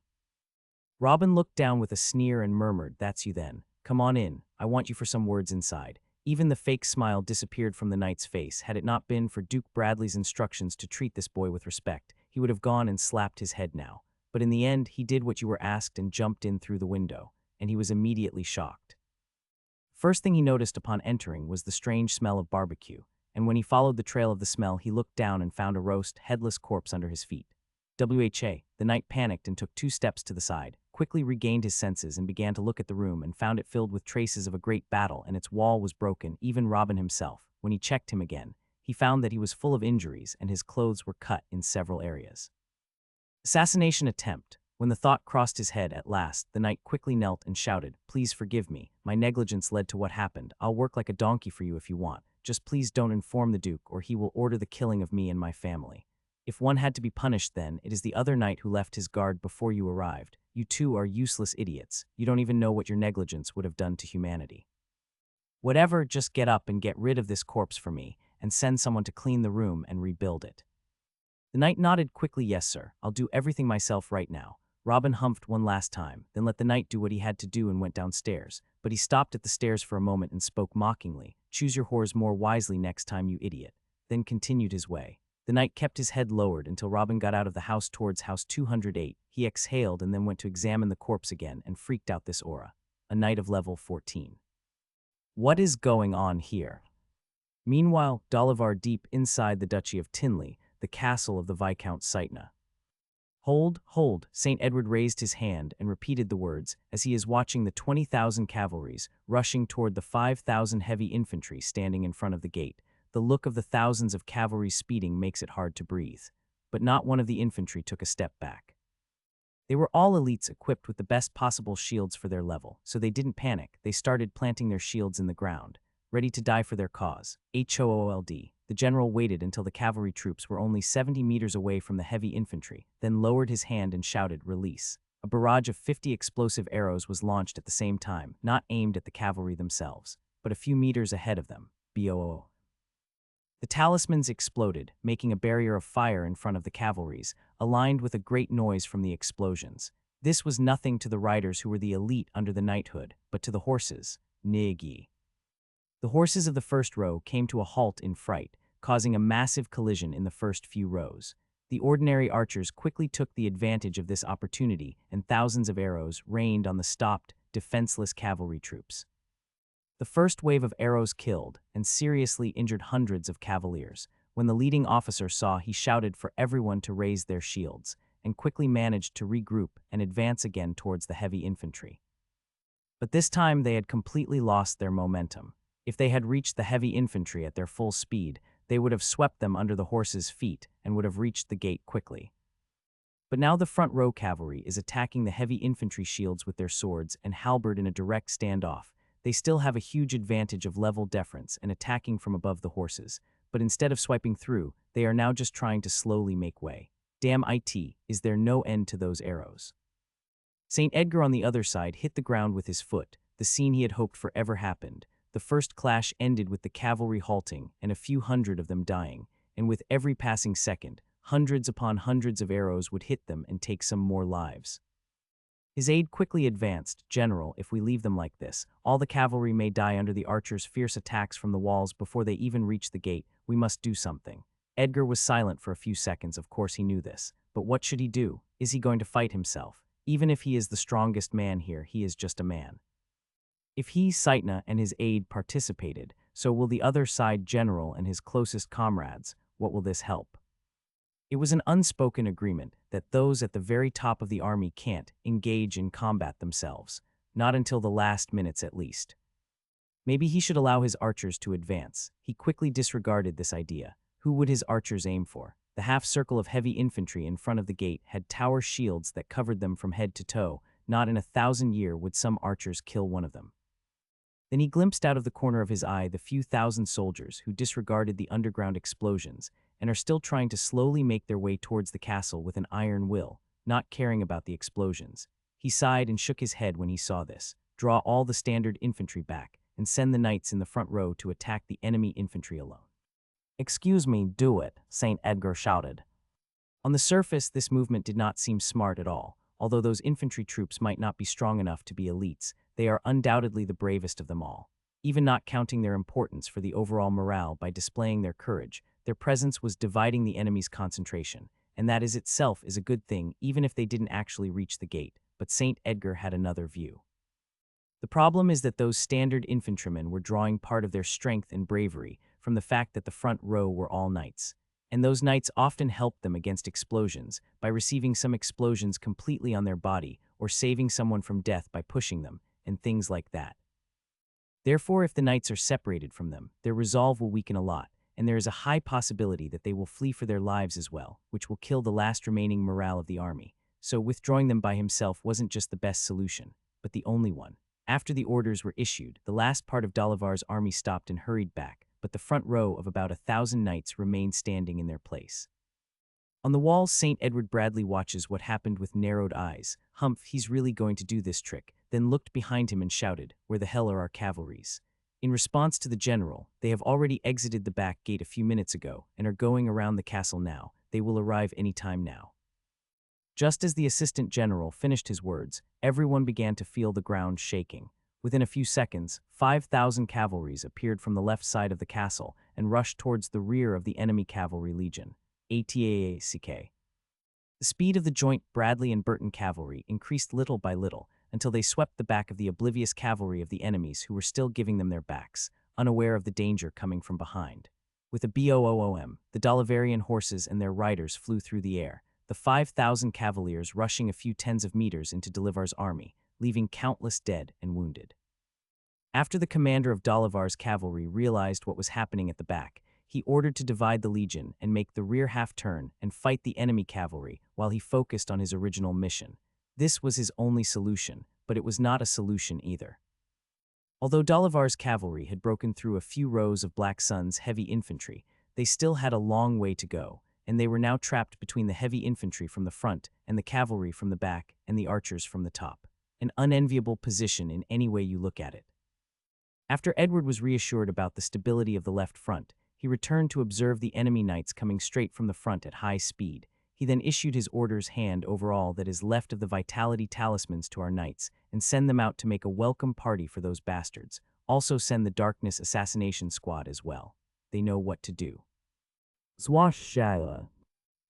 Robin looked down with a sneer and murmured, that's you then. Come on in, I want you for some words inside. Even the fake smile disappeared from the knight's face. Had it not been for Duke Bradley's instructions to treat this boy with respect, he would have gone and slapped his head now. But in the end, he did what you were asked and jumped in through the window, and he was immediately shocked. First thing he noticed upon entering was the strange smell of barbecue, and when he followed the trail of the smell, he looked down and found a roast, headless corpse under his feet. The knight panicked and took 2 steps to the side, quickly regained his senses and began to look at the room and found it filled with traces of a great battle, and its wall was broken, even Robin himself. When he checked him again, he found that he was full of injuries and his clothes were cut in several areas. Assassination attempt. When the thought crossed his head at last, the knight quickly knelt and shouted, please forgive me. My negligence led to what happened. I'll work like a donkey for you if you want. Just please don't inform the Duke or he will order the killing of me and my family. If one had to be punished then, it is the other knight who left his guard before you arrived. You two are useless idiots. You don't even know what your negligence would have done to humanity. Whatever, just get up and get rid of this corpse for me, and send someone to clean the room and rebuild it. The knight nodded quickly, yes sir, I'll do everything myself right now. Robin humphed one last time, then let the knight do what he had to do and went downstairs. But he stopped at the stairs for a moment and spoke mockingly, choose your whores more wisely next time, you idiot. Then continued his way. The knight kept his head lowered until Robin got out of the house towards house 208. He exhaled and then went to examine the corpse again and freaked out this aura. A knight of level 14. What is going on here? Meanwhile, Dolivar deep inside the Duchy of Tinley, the castle of the Viscount Sytna. Hold, St. Edward raised his hand and repeated the words as he is watching the 20,000 cavalries rushing toward the 5,000 heavy infantry standing in front of the gate. The look of the thousands of cavalry speeding makes it hard to breathe, but not one of the infantry took a step back. They were all elites equipped with the best possible shields for their level, so they didn't panic. They started planting their shields in the ground, ready to die for their cause. HOOLD. The general waited until the cavalry troops were only 70 meters away from the heavy infantry, then lowered his hand and shouted, release. A barrage of 50 explosive arrows was launched at the same time, not aimed at the cavalry themselves, but a few meters ahead of them. BOO. The talismans exploded, making a barrier of fire in front of the cavalries, aligned with a great noise from the explosions. This was nothing to the riders who were the elite under the knighthood, but to the horses, Nigi. The horses of the first row came to a halt in fright, causing a massive collision in the first few rows. The ordinary archers quickly took the advantage of this opportunity, and thousands of arrows rained on the stopped, defenseless cavalry troops. The first wave of arrows killed and seriously injured hundreds of cavaliers. When the leading officer saw, he shouted for everyone to raise their shields, and quickly managed to regroup and advance again towards the heavy infantry. But this time they had completely lost their momentum. If they had reached the heavy infantry at their full speed, they would have swept them under the horses' feet and would have reached the gate quickly. But now the front row cavalry is attacking the heavy infantry shields with their swords and halberd in a direct standoff. They still have a huge advantage of level deference and attacking from above the horses, but instead of swiping through, they are now just trying to slowly make way. Damn it, is there no end to those arrows? St. Edgar on the other side hit the ground with his foot. The scene he had hoped for ever happened. The first clash ended with the cavalry halting and a few hundred of them dying, and with every passing second, hundreds upon hundreds of arrows would hit them and take some more lives. His aide quickly advanced. "General, if we leave them like this, all the cavalry may die under the archers' fierce attacks from the walls before they even reach the gate. We must do something." Edgar was silent for a few seconds. Of course he knew this. But what should he do? Is he going to fight himself? Even if he is the strongest man here, he is just a man. If he, Saitna, and his aide participated, so will the other side general and his closest comrades. What will this help? It was an unspoken agreement that those at the very top of the army can't engage in combat themselves, not until the last minutes at least. Maybe he should allow his archers to advance. He quickly disregarded this idea. Who would his archers aim for? The half-circle of heavy infantry in front of the gate had tower shields that covered them from head to toe. Not in 1,000 years would some archers kill one of them. Then he glimpsed out of the corner of his eye the few thousand soldiers who disregarded the underground explosions and are still trying to slowly make their way towards the castle with an iron will, not caring about the explosions. He sighed and shook his head when he saw this. Draw all the standard infantry back and send the knights in the front row to attack the enemy infantry alone. "Excuse me, do it," St. Edgar shouted. On the surface, this movement did not seem smart at all. Although those infantry troops might not be strong enough to be elites, they are undoubtedly the bravest of them all. Even not counting their importance for the overall morale by displaying their courage, their presence was dividing the enemy's concentration, and that is itself is a good thing even if they didn't actually reach the gate. But St. Edgar had another view. The problem is that those standard infantrymen were drawing part of their strength and bravery from the fact that the front row were all knights. And those knights often helped them against explosions by receiving some explosions completely on their body or saving someone from death by pushing them, and things like that. Therefore, if the knights are separated from them, their resolve will weaken a lot, and there is a high possibility that they will flee for their lives as well, which will kill the last remaining morale of the army. So withdrawing them by himself wasn't just the best solution, but the only one. After the orders were issued, the last part of Dalavar's army stopped and hurried back, but the front row of about 1,000 knights remained standing in their place. On the wall, St. Edward Bradley watches what happened with narrowed eyes. Humph, he's really going to do this trick, then looked behind him and shouted, "Where the hell are our cavalries?" In response to the general, "They have already exited the back gate a few minutes ago and are going around the castle now. They will arrive any time now." Just as the assistant general finished his words, everyone began to feel the ground shaking. Within a few seconds, 5,000 cavalries appeared from the left side of the castle and rushed towards the rear of the enemy cavalry legion. ATAACK. The speed of the joint Bradley and Burton cavalry increased little by little until they swept the back of the oblivious cavalry of the enemies who were still giving them their backs, unaware of the danger coming from behind. With a boom, the Dalavarian horses and their riders flew through the air, the 5,000 cavaliers rushing a few tens of meters into Dalavar's army, leaving countless dead and wounded. After the commander of Dalavar's cavalry realized what was happening at the back, he ordered to divide the legion and make the rear half turn and fight the enemy cavalry while he focused on his original mission. This was his only solution, but it was not a solution either. Although Dalavar's cavalry had broken through a few rows of Black Sun's heavy infantry, they still had a long way to go, and they were now trapped between the heavy infantry from the front and the cavalry from the back and the archers from the top. An unenviable position in any way you look at it. After Edward was reassured about the stability of the left front, he returned to observe the enemy knights coming straight from the front at high speed. He then issued his orders hand over all that is left of the vitality talismans to our knights, and send them out to make a welcome party for those bastards. Also send the darkness assassination squad as well. They know what to do. Swash Shala.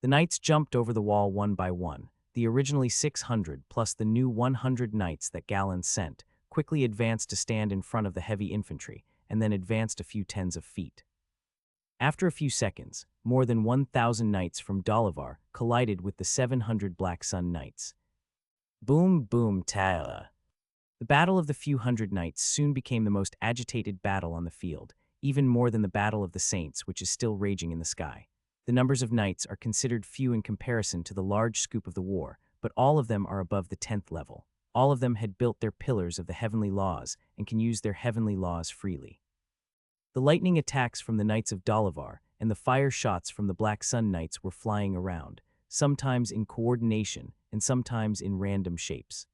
The knights jumped over the wall one by one. The originally 600 plus the new 100 knights that Galen sent quickly advanced to stand in front of the heavy infantry, and then advanced a few tens of feet. After a few seconds, more than 1,000 knights from Dalavar collided with the 700 Black Sun knights. Boom boom tala. The battle of the few hundred knights soon became the most agitated battle on the field, even more than the battle of the saints, which is still raging in the sky. The numbers of knights are considered few in comparison to the large scope of the war, but all of them are above the 10th level. All of them had built their pillars of the heavenly laws and can use their heavenly laws freely. The lightning attacks from the Knights of Dalavar and the fire shots from the Black Sun Knights were flying around, sometimes in coordination and sometimes in random shapes.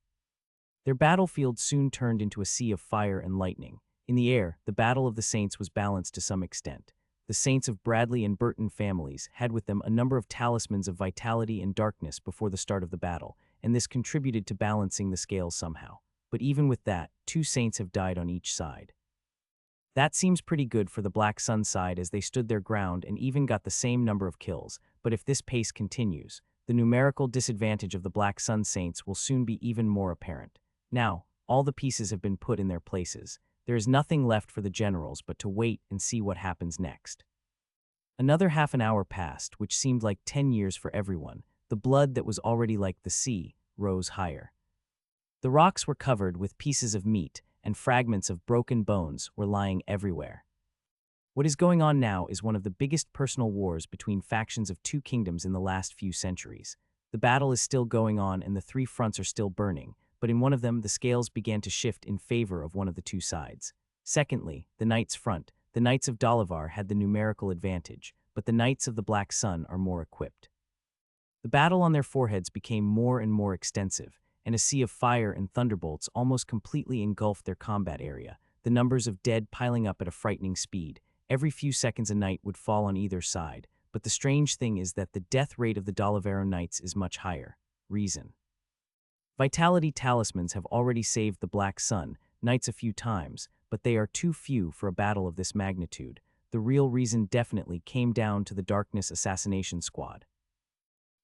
Their battlefield soon turned into a sea of fire and lightning. In the air, the battle of the saints was balanced to some extent. The saints of Bradley and Burton families had with them a number of talismans of vitality and darkness before the start of the battle, and this contributed to balancing the scales somehow. But even with that, 2 saints have died on each side. That seems pretty good for the Black Sun side, as they stood their ground and even got the same number of kills, but if this pace continues, the numerical disadvantage of the Black Sun saints will soon be even more apparent. Now, all the pieces have been put in their places. There is nothing left for the generals but to wait and see what happens next. Another half an hour passed, which seemed like 10 years for everyone. The blood that was already like the sea rose higher. The rocks were covered with pieces of meat, and fragments of broken bones were lying everywhere. What is going on now is one of the biggest personal wars between factions of 2 kingdoms in the last few centuries. The battle is still going on and the 3 fronts are still burning, but in one of them the scales began to shift in favor of one of the 2 sides. Secondly, the Knights' front. The Knights of Dalavar had the numerical advantage, but the Knights of the Black Sun are more equipped. The battle on their foreheads became more and more extensive, and a sea of fire and thunderbolts almost completely engulfed their combat area, the numbers of dead piling up at a frightening speed. Every few seconds a knight would fall on either side, but the strange thing is that the death rate of the Dalavaro Knights is much higher. Reason. Vitality talismans have already saved the Black Sun Knights a few times, but they are too few for a battle of this magnitude. The real reason definitely came down to the Darkness Assassination Squad.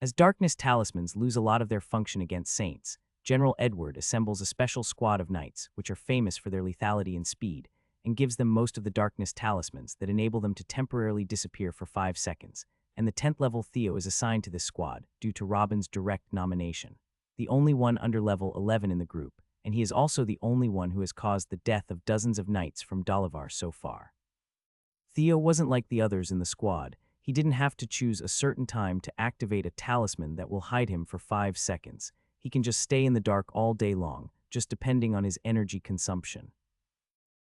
As Darkness talismans lose a lot of their function against saints, General Edward assembles a special squad of knights, which are famous for their lethality and speed, and gives them most of the Darkness talismans that enable them to temporarily disappear for 5 seconds, and the 10th level Theo is assigned to this squad due to Robin's direct nomination. The only one under level 11 in the group, and he is also the only one who has caused the death of dozens of knights from Dalavar so far. Theo wasn't like the others in the squad. He didn't have to choose a certain time to activate a talisman that will hide him for 5 seconds. He can just stay in the dark all day long, just depending on his energy consumption.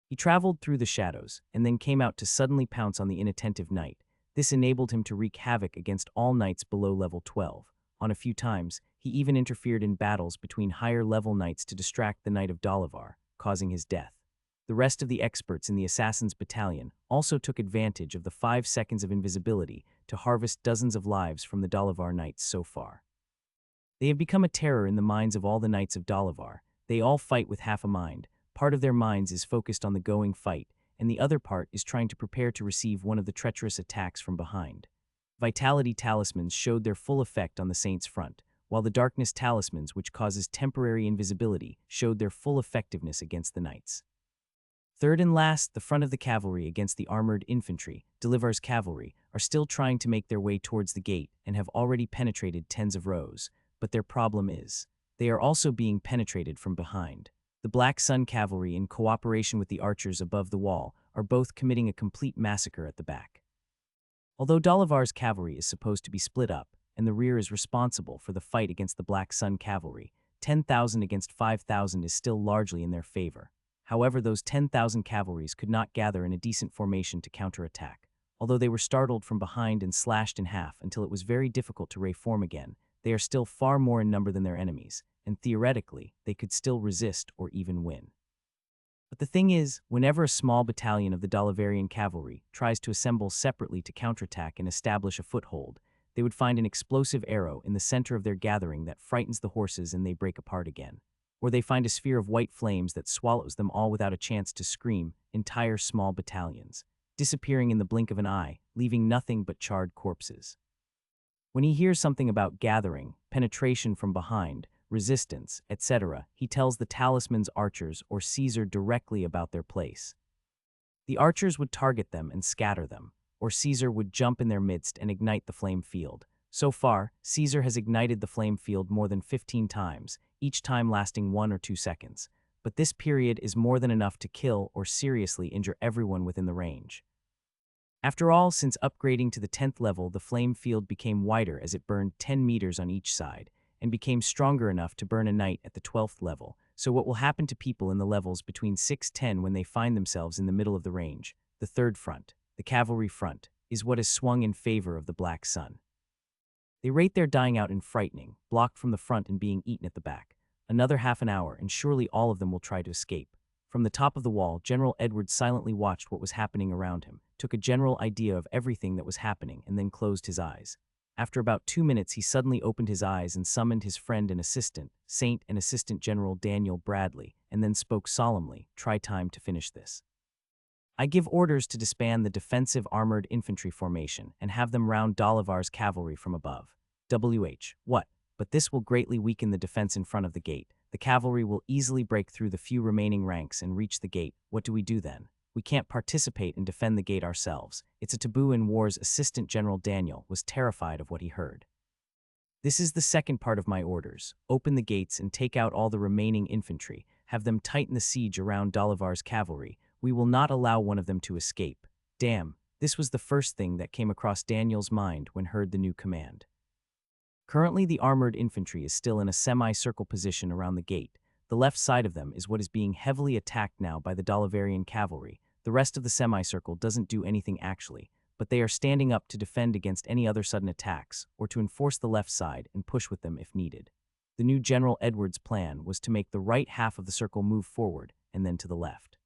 He traveled through the shadows, and then came out to suddenly pounce on the inattentive knight. This enabled him to wreak havoc against all knights below level 12. On a few times, he even interfered in battles between higher-level knights to distract the Knight of Dalavar, causing his death. The rest of the experts in the Assassin's Battalion also took advantage of the 5 seconds of invisibility to harvest dozens of lives from the Dalavar Knights so far. They have become a terror in the minds of all the Knights of Dalavar. They all fight with half a mind. Part of their minds is focused on the going fight, and the other part is trying to prepare to receive one of the treacherous attacks from behind. Vitality talismans showed their full effect on the Saints' front, while the Darkness talismans, which causes temporary invisibility, showed their full effectiveness against the Knights. Third and last, the front of the cavalry against the armored infantry, Delivar's cavalry, are still trying to make their way towards the gate and have already penetrated tens of rows, but their problem is, they are also being penetrated from behind. The Black Sun cavalry, in cooperation with the archers above the wall, are both committing a complete massacre at the back. Although Dalavar's cavalry is supposed to be split up, and the rear is responsible for the fight against the Black Sun cavalry, 10,000 against 5,000 is still largely in their favor. However, those 10,000 cavalries could not gather in a decent formation to counterattack. Although they were startled from behind and slashed in half until it was very difficult to reform again, they are still far more in number than their enemies, and theoretically, they could still resist or even win. But the thing is, whenever a small battalion of the Dalavarian cavalry tries to assemble separately to counterattack and establish a foothold, they would find an explosive arrow in the center of their gathering that frightens the horses and they break apart again. Or they find a sphere of white flames that swallows them all without a chance to scream, entire small battalions, disappearing in the blink of an eye, leaving nothing but charred corpses. When he hears something about gathering, penetration from behind, resistance, etc., he tells the talisman's archers or Caesar directly about their place. The archers would target them and scatter them, or Caesar would jump in their midst and ignite the flame field. So far, Caesar has ignited the flame field more than 15 times, each time lasting 1 or 2 seconds. But this period is more than enough to kill or seriously injure everyone within the range. After all, since upgrading to the 10th level, the flame field became wider as it burned 10 meters on each side, and became stronger enough to burn a knight at the 12th level. So what will happen to people in the levels between 6-10 when they find themselves in the middle of the range, the third front, the cavalry front, is what is swung in favor of the Black Sun. They rate their dying out in frightening, blocked from the front and being eaten at the back. Another half an hour and surely all of them will try to escape. From the top of the wall, General Edward silently watched what was happening around him, took a general idea of everything that was happening, and then closed his eyes. After about 2 minutes, he suddenly opened his eyes and summoned his friend and assistant, Saint and Assistant General Daniel Bradley, and then spoke solemnly, "Try time to finish this. I give orders to disband the defensive armored infantry formation and have them round Dolivar's cavalry from above." WH. What? But this will greatly weaken the defense in front of the gate. The cavalry will easily break through the few remaining ranks and reach the gate. What do we do then? We can't participate and defend the gate ourselves. It's a taboo in wars. Assistant General Daniel was terrified of what he heard. This is the second part of my orders. Open the gates and take out all the remaining infantry. Have them tighten the siege around Dolivar's cavalry. We will not allow one of them to escape. Damn, this was the first thing that came across Daniel's mind when heard the new command. Currently, the armored infantry is still in a semicircle position around the gate. The left side of them is what is being heavily attacked now by the Dolivarian cavalry. The rest of the semicircle doesn't do anything actually, but they are standing up to defend against any other sudden attacks, or to enforce the left side and push with them if needed. The new General Edward's plan was to make the right half of the circle move forward, and then to the left.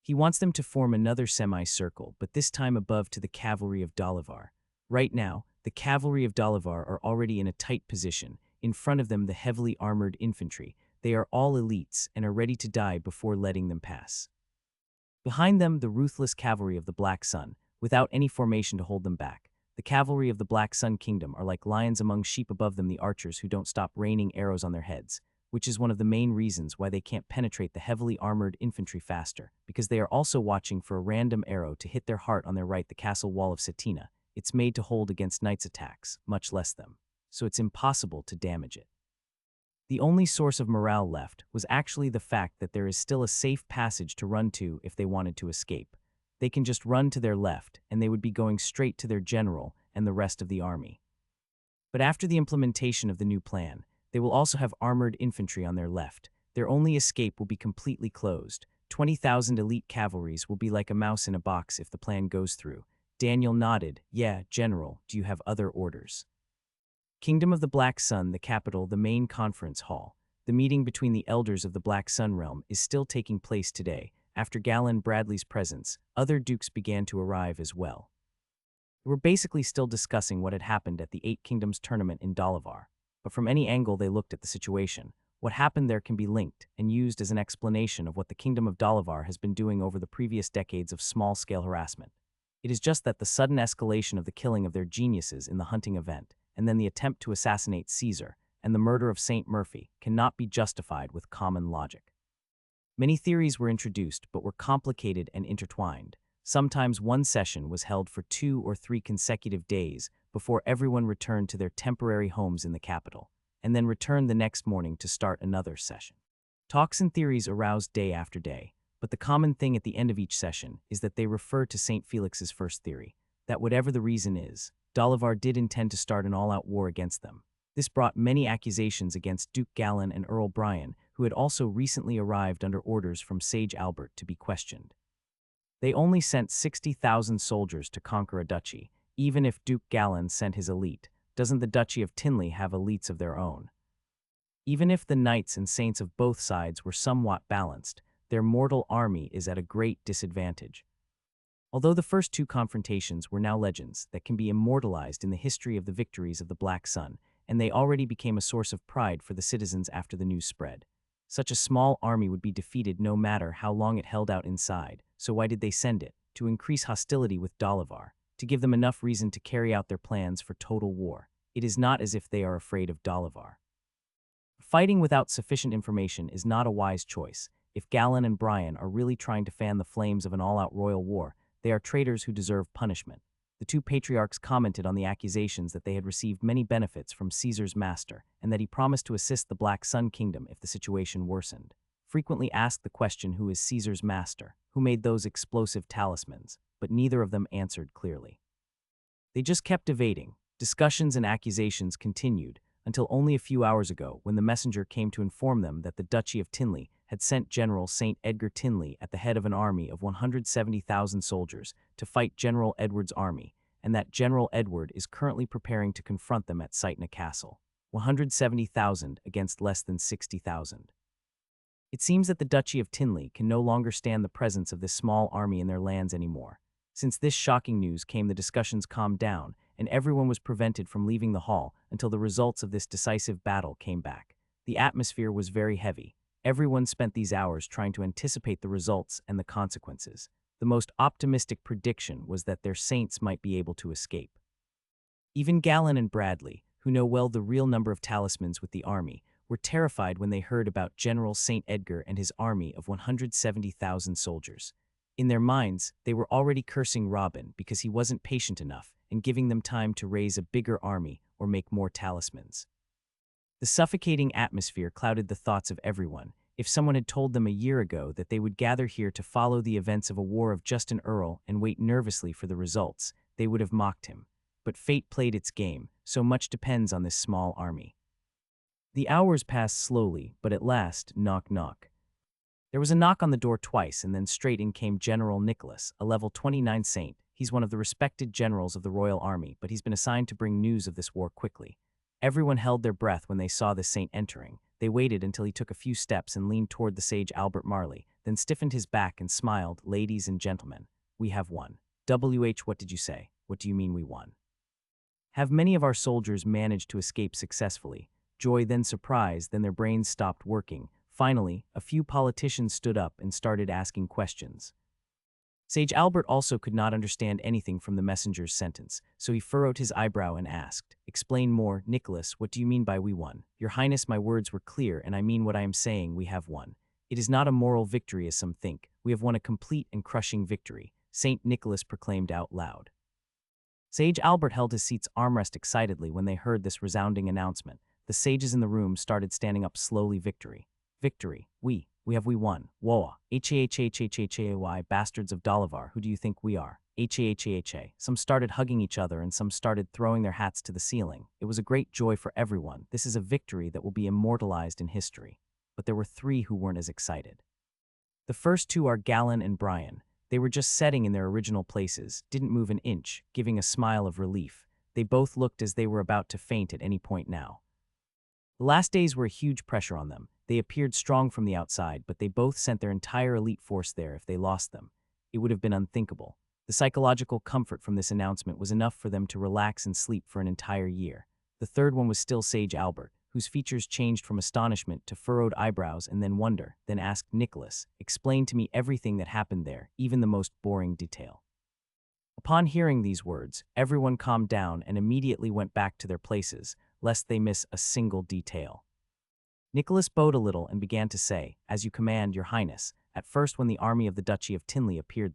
He wants them to form another semicircle, but this time above to the cavalry of Dolivar. Right now, the cavalry of Dolivar are already in a tight position. In front of them, the heavily armored infantry. They are all elites and are ready to die before letting them pass. Behind them, the ruthless cavalry of the Black Sun, without any formation to hold them back. The cavalry of the Black Sun Kingdom are like lions among sheep. Above them, the archers who don't stop raining arrows on their heads, which is one of the main reasons why they can't penetrate the heavily armored infantry faster, because they are also watching for a random arrow to hit their heart on their right. The castle wall of Cetina. It's made to hold against knights' attacks, much less them, so it's impossible to damage it. The only source of morale left was actually the fact that there is still a safe passage to run to if they wanted to escape. They can just run to their left, and they would be going straight to their general and the rest of the army. But after the implementation of the new plan, they will also have armored infantry on their left. Their only escape will be completely closed. 20,000 elite cavalries will be like a mouse in a box if the plan goes through. Daniel nodded. Yeah, General, do you have other orders? Kingdom of the Black Sun, the capital, the main conference hall. The meeting between the elders of the Black Sun realm is still taking place today. After Galen Bradley's presence, other dukes began to arrive as well. They were basically still discussing what had happened at the Eight Kingdoms tournament in Dolivar, but from any angle they looked at the situation, what happened there can be linked and used as an explanation of what the Kingdom of Dolivar has been doing over the previous decades of small-scale harassment. It is just that the sudden escalation of the killing of their geniuses in the hunting event, and then the attempt to assassinate Caesar, and the murder of Saint Murphy cannot be justified with common logic. Many theories were introduced but were complicated and intertwined. Sometimes one session was held for 2 or 3 consecutive days before everyone returned to their temporary homes in the capital, and then returned the next morning to start another session. Talks and theories aroused day after day, but the common thing at the end of each session is that they refer to St. Felix's first theory, that whatever the reason is, Dolivar did intend to start an all-out war against them. This brought many accusations against Duke Galen and Earl Brian, who had also recently arrived under orders from Sage Albert to be questioned. They only sent 60,000 soldiers to conquer a duchy. Even if Duke Galen sent his elite, doesn't the Duchy of Tinley have elites of their own? Even if the knights and saints of both sides were somewhat balanced, their mortal army is at a great disadvantage. Although the first two confrontations were now legends that can be immortalized in the history of the victories of the Black Sun, and they already became a source of pride for the citizens after the news spread. Such a small army would be defeated no matter how long it held out inside, so why did they send it? To increase hostility with Dalavar, to give them enough reason to carry out their plans for total war. It is not as if they are afraid of Dalavar. Fighting without sufficient information is not a wise choice. If Galen and Brian are really trying to fan the flames of an all-out royal war, they are traitors who deserve punishment. The two patriarchs commented on the accusations that they had received many benefits from Caesar's master and that he promised to assist the Black Sun Kingdom if the situation worsened. Frequently asked the question, who is Caesar's master, who made those explosive talismans, but neither of them answered clearly. They just kept evading. Discussions and accusations continued until only a few hours ago when the messenger came to inform them that the Duchy of Tinley had sent General St. Edgar Tinley at the head of an army of 170,000 soldiers to fight General Edward's army, and that General Edward is currently preparing to confront them at Sightna Castle. 170,000 against less than 60,000. It seems that the Duchy of Tinley can no longer stand the presence of this small army in their lands anymore. Since this shocking news came, the discussions calmed down, and everyone was prevented from leaving the hall until the results of this decisive battle came back. The atmosphere was very heavy. Everyone spent these hours trying to anticipate the results and the consequences. The most optimistic prediction was that their saints might be able to escape. Even Galen and Bradley, who know well the real number of talismans with the army, were terrified when they heard about General St. Edgar and his army of 170,000 soldiers. In their minds, they were already cursing Robin because he wasn't patient enough and giving them time to raise a bigger army or make more talismans. The suffocating atmosphere clouded the thoughts of everyone. If someone had told them a year ago that they would gather here to follow the events of a war of just an earl and wait nervously for the results, they would have mocked him. But fate played its game, so much depends on this small army. The hours passed slowly, but at last, knock knock. There was a knock on the door twice, and then straight in came General Nicholas, a level 29 saint. He's one of the respected generals of the royal army, but he's been assigned to bring news of this war quickly. Everyone held their breath when they saw the saint entering. They waited until he took a few steps and leaned toward the sage Albert Marley, then stiffened his back and smiled. "Ladies and gentlemen, we have won." What did you say? What do you mean we won? Have many of our soldiers managed to escape successfully? Joy, then surprise, then their brains stopped working. Finally, a few politicians stood up and started asking questions. Sage Albert also could not understand anything from the messenger's sentence, so he furrowed his eyebrow and asked, "Explain more, Nicholas, what do you mean by we won?" "Your Highness, my words were clear, and I mean what I am saying. We have won. It is not a moral victory as some think. We have won a complete and crushing victory," Saint Nicholas proclaimed out loud. Sage Albert held his seat's armrest excitedly when they heard this resounding announcement. The sages in the room started standing up slowly. Victory. Victory. We won. Woa. H-A-H-H-H-H-A-Y, bastards of Dalavar, who do you think we are? H-A-H-A-H-A. Some started hugging each other and some started throwing their hats to the ceiling. It was a great joy for everyone. This is a victory that will be immortalized in history. But there were three who weren't as excited. The first two are Galen and Brian. They were just sitting in their original places, didn't move an inch, giving a smile of relief. They both looked as they were about to faint at any point now. The last days were a huge pressure on them. They appeared strong from the outside, but they both sent their entire elite force there. If they lost them, it would have been unthinkable. The psychological comfort from this announcement was enough for them to relax and sleep for an entire year. The third one was still Sage Albert, whose features changed from astonishment to furrowed eyebrows and then wonder, then asked Nicholas, "Explain to me everything that happened there, even the most boring detail." Upon hearing these words, everyone calmed down and immediately went back to their places, lest they miss a single detail. Nicholas bowed a little and began to say, "As you command, your highness." At first, when the army of the Duchy of Tinley appeared,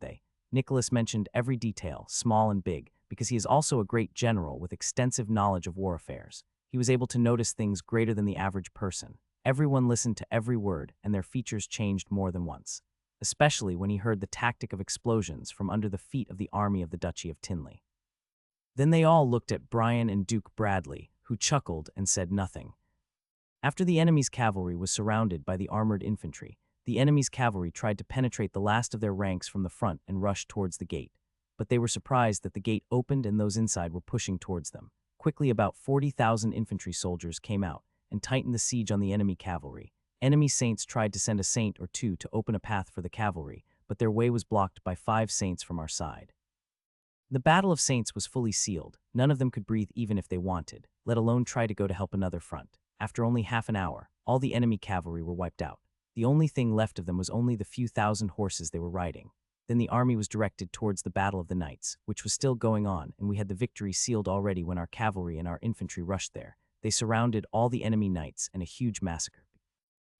Nicholas mentioned every detail, small and big, because he is also a great general with extensive knowledge of war affairs. He was able to notice things greater than the average person. Everyone listened to every word, and their features changed more than once, especially when he heard the tactic of explosions from under the feet of the army of the Duchy of Tinley. Then they all looked at Brian and Duke Bradley, who chuckled and said nothing. After the enemy's cavalry was surrounded by the armored infantry, the enemy's cavalry tried to penetrate the last of their ranks from the front and rush towards the gate. But they were surprised that the gate opened and those inside were pushing towards them. Quickly, about 40,000 infantry soldiers came out and tightened the siege on the enemy cavalry. Enemy saints tried to send a saint or two to open a path for the cavalry, but their way was blocked by 5 saints from our side. The Battle of Saints was fully sealed. None of them could breathe even if they wanted, let alone try to go to help another front. After only half an hour, all the enemy cavalry were wiped out. The only thing left of them was only the few thousand horses they were riding. Then the army was directed towards the Battle of the Knights, which was still going on, and we had the victory sealed already when our cavalry and our infantry rushed there. They surrounded all the enemy knights, and a huge massacre.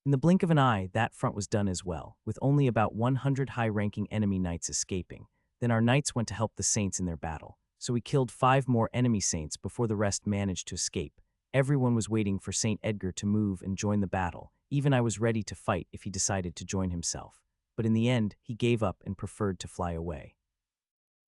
In the blink of an eye, that front was done as well, with only about 100 high-ranking enemy knights escaping. Then our knights went to help the saints in their battle, so we killed 5 more enemy saints before the rest managed to escape. Everyone was waiting for Saint Edgar to move and join the battle. Even I was ready to fight if he decided to join himself. But in the end, he gave up and preferred to fly away.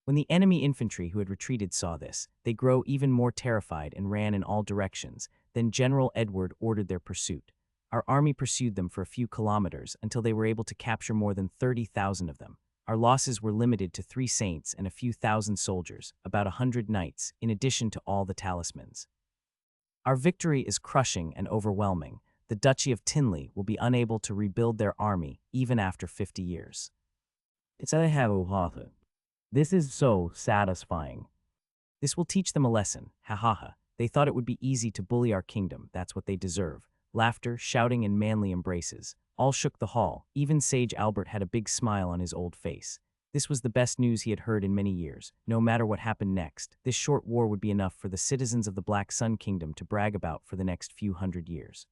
When the enemy infantry who had retreated saw this, they grew even more terrified and ran in all directions. Then General Edward ordered their pursuit. Our army pursued them for a few kilometers until they were able to capture more than 30,000 of them. Our losses were limited to 3 saints and a few thousand soldiers, about 100 knights, in addition to all the talismans. Our victory is crushing and overwhelming. The Duchy of Tinley will be unable to rebuild their army even after 50 years. This is so satisfying. This will teach them a lesson. Ha ha ha. They thought it would be easy to bully our kingdom. That's what they deserve. Laughter, shouting, and manly embraces all shook the hall. Even Sage Albert had a big smile on his old face. This was the best news he had heard in many years. No matter what happened next, this short war would be enough for the citizens of the Black Sun Kingdom to brag about for the next few hundred years.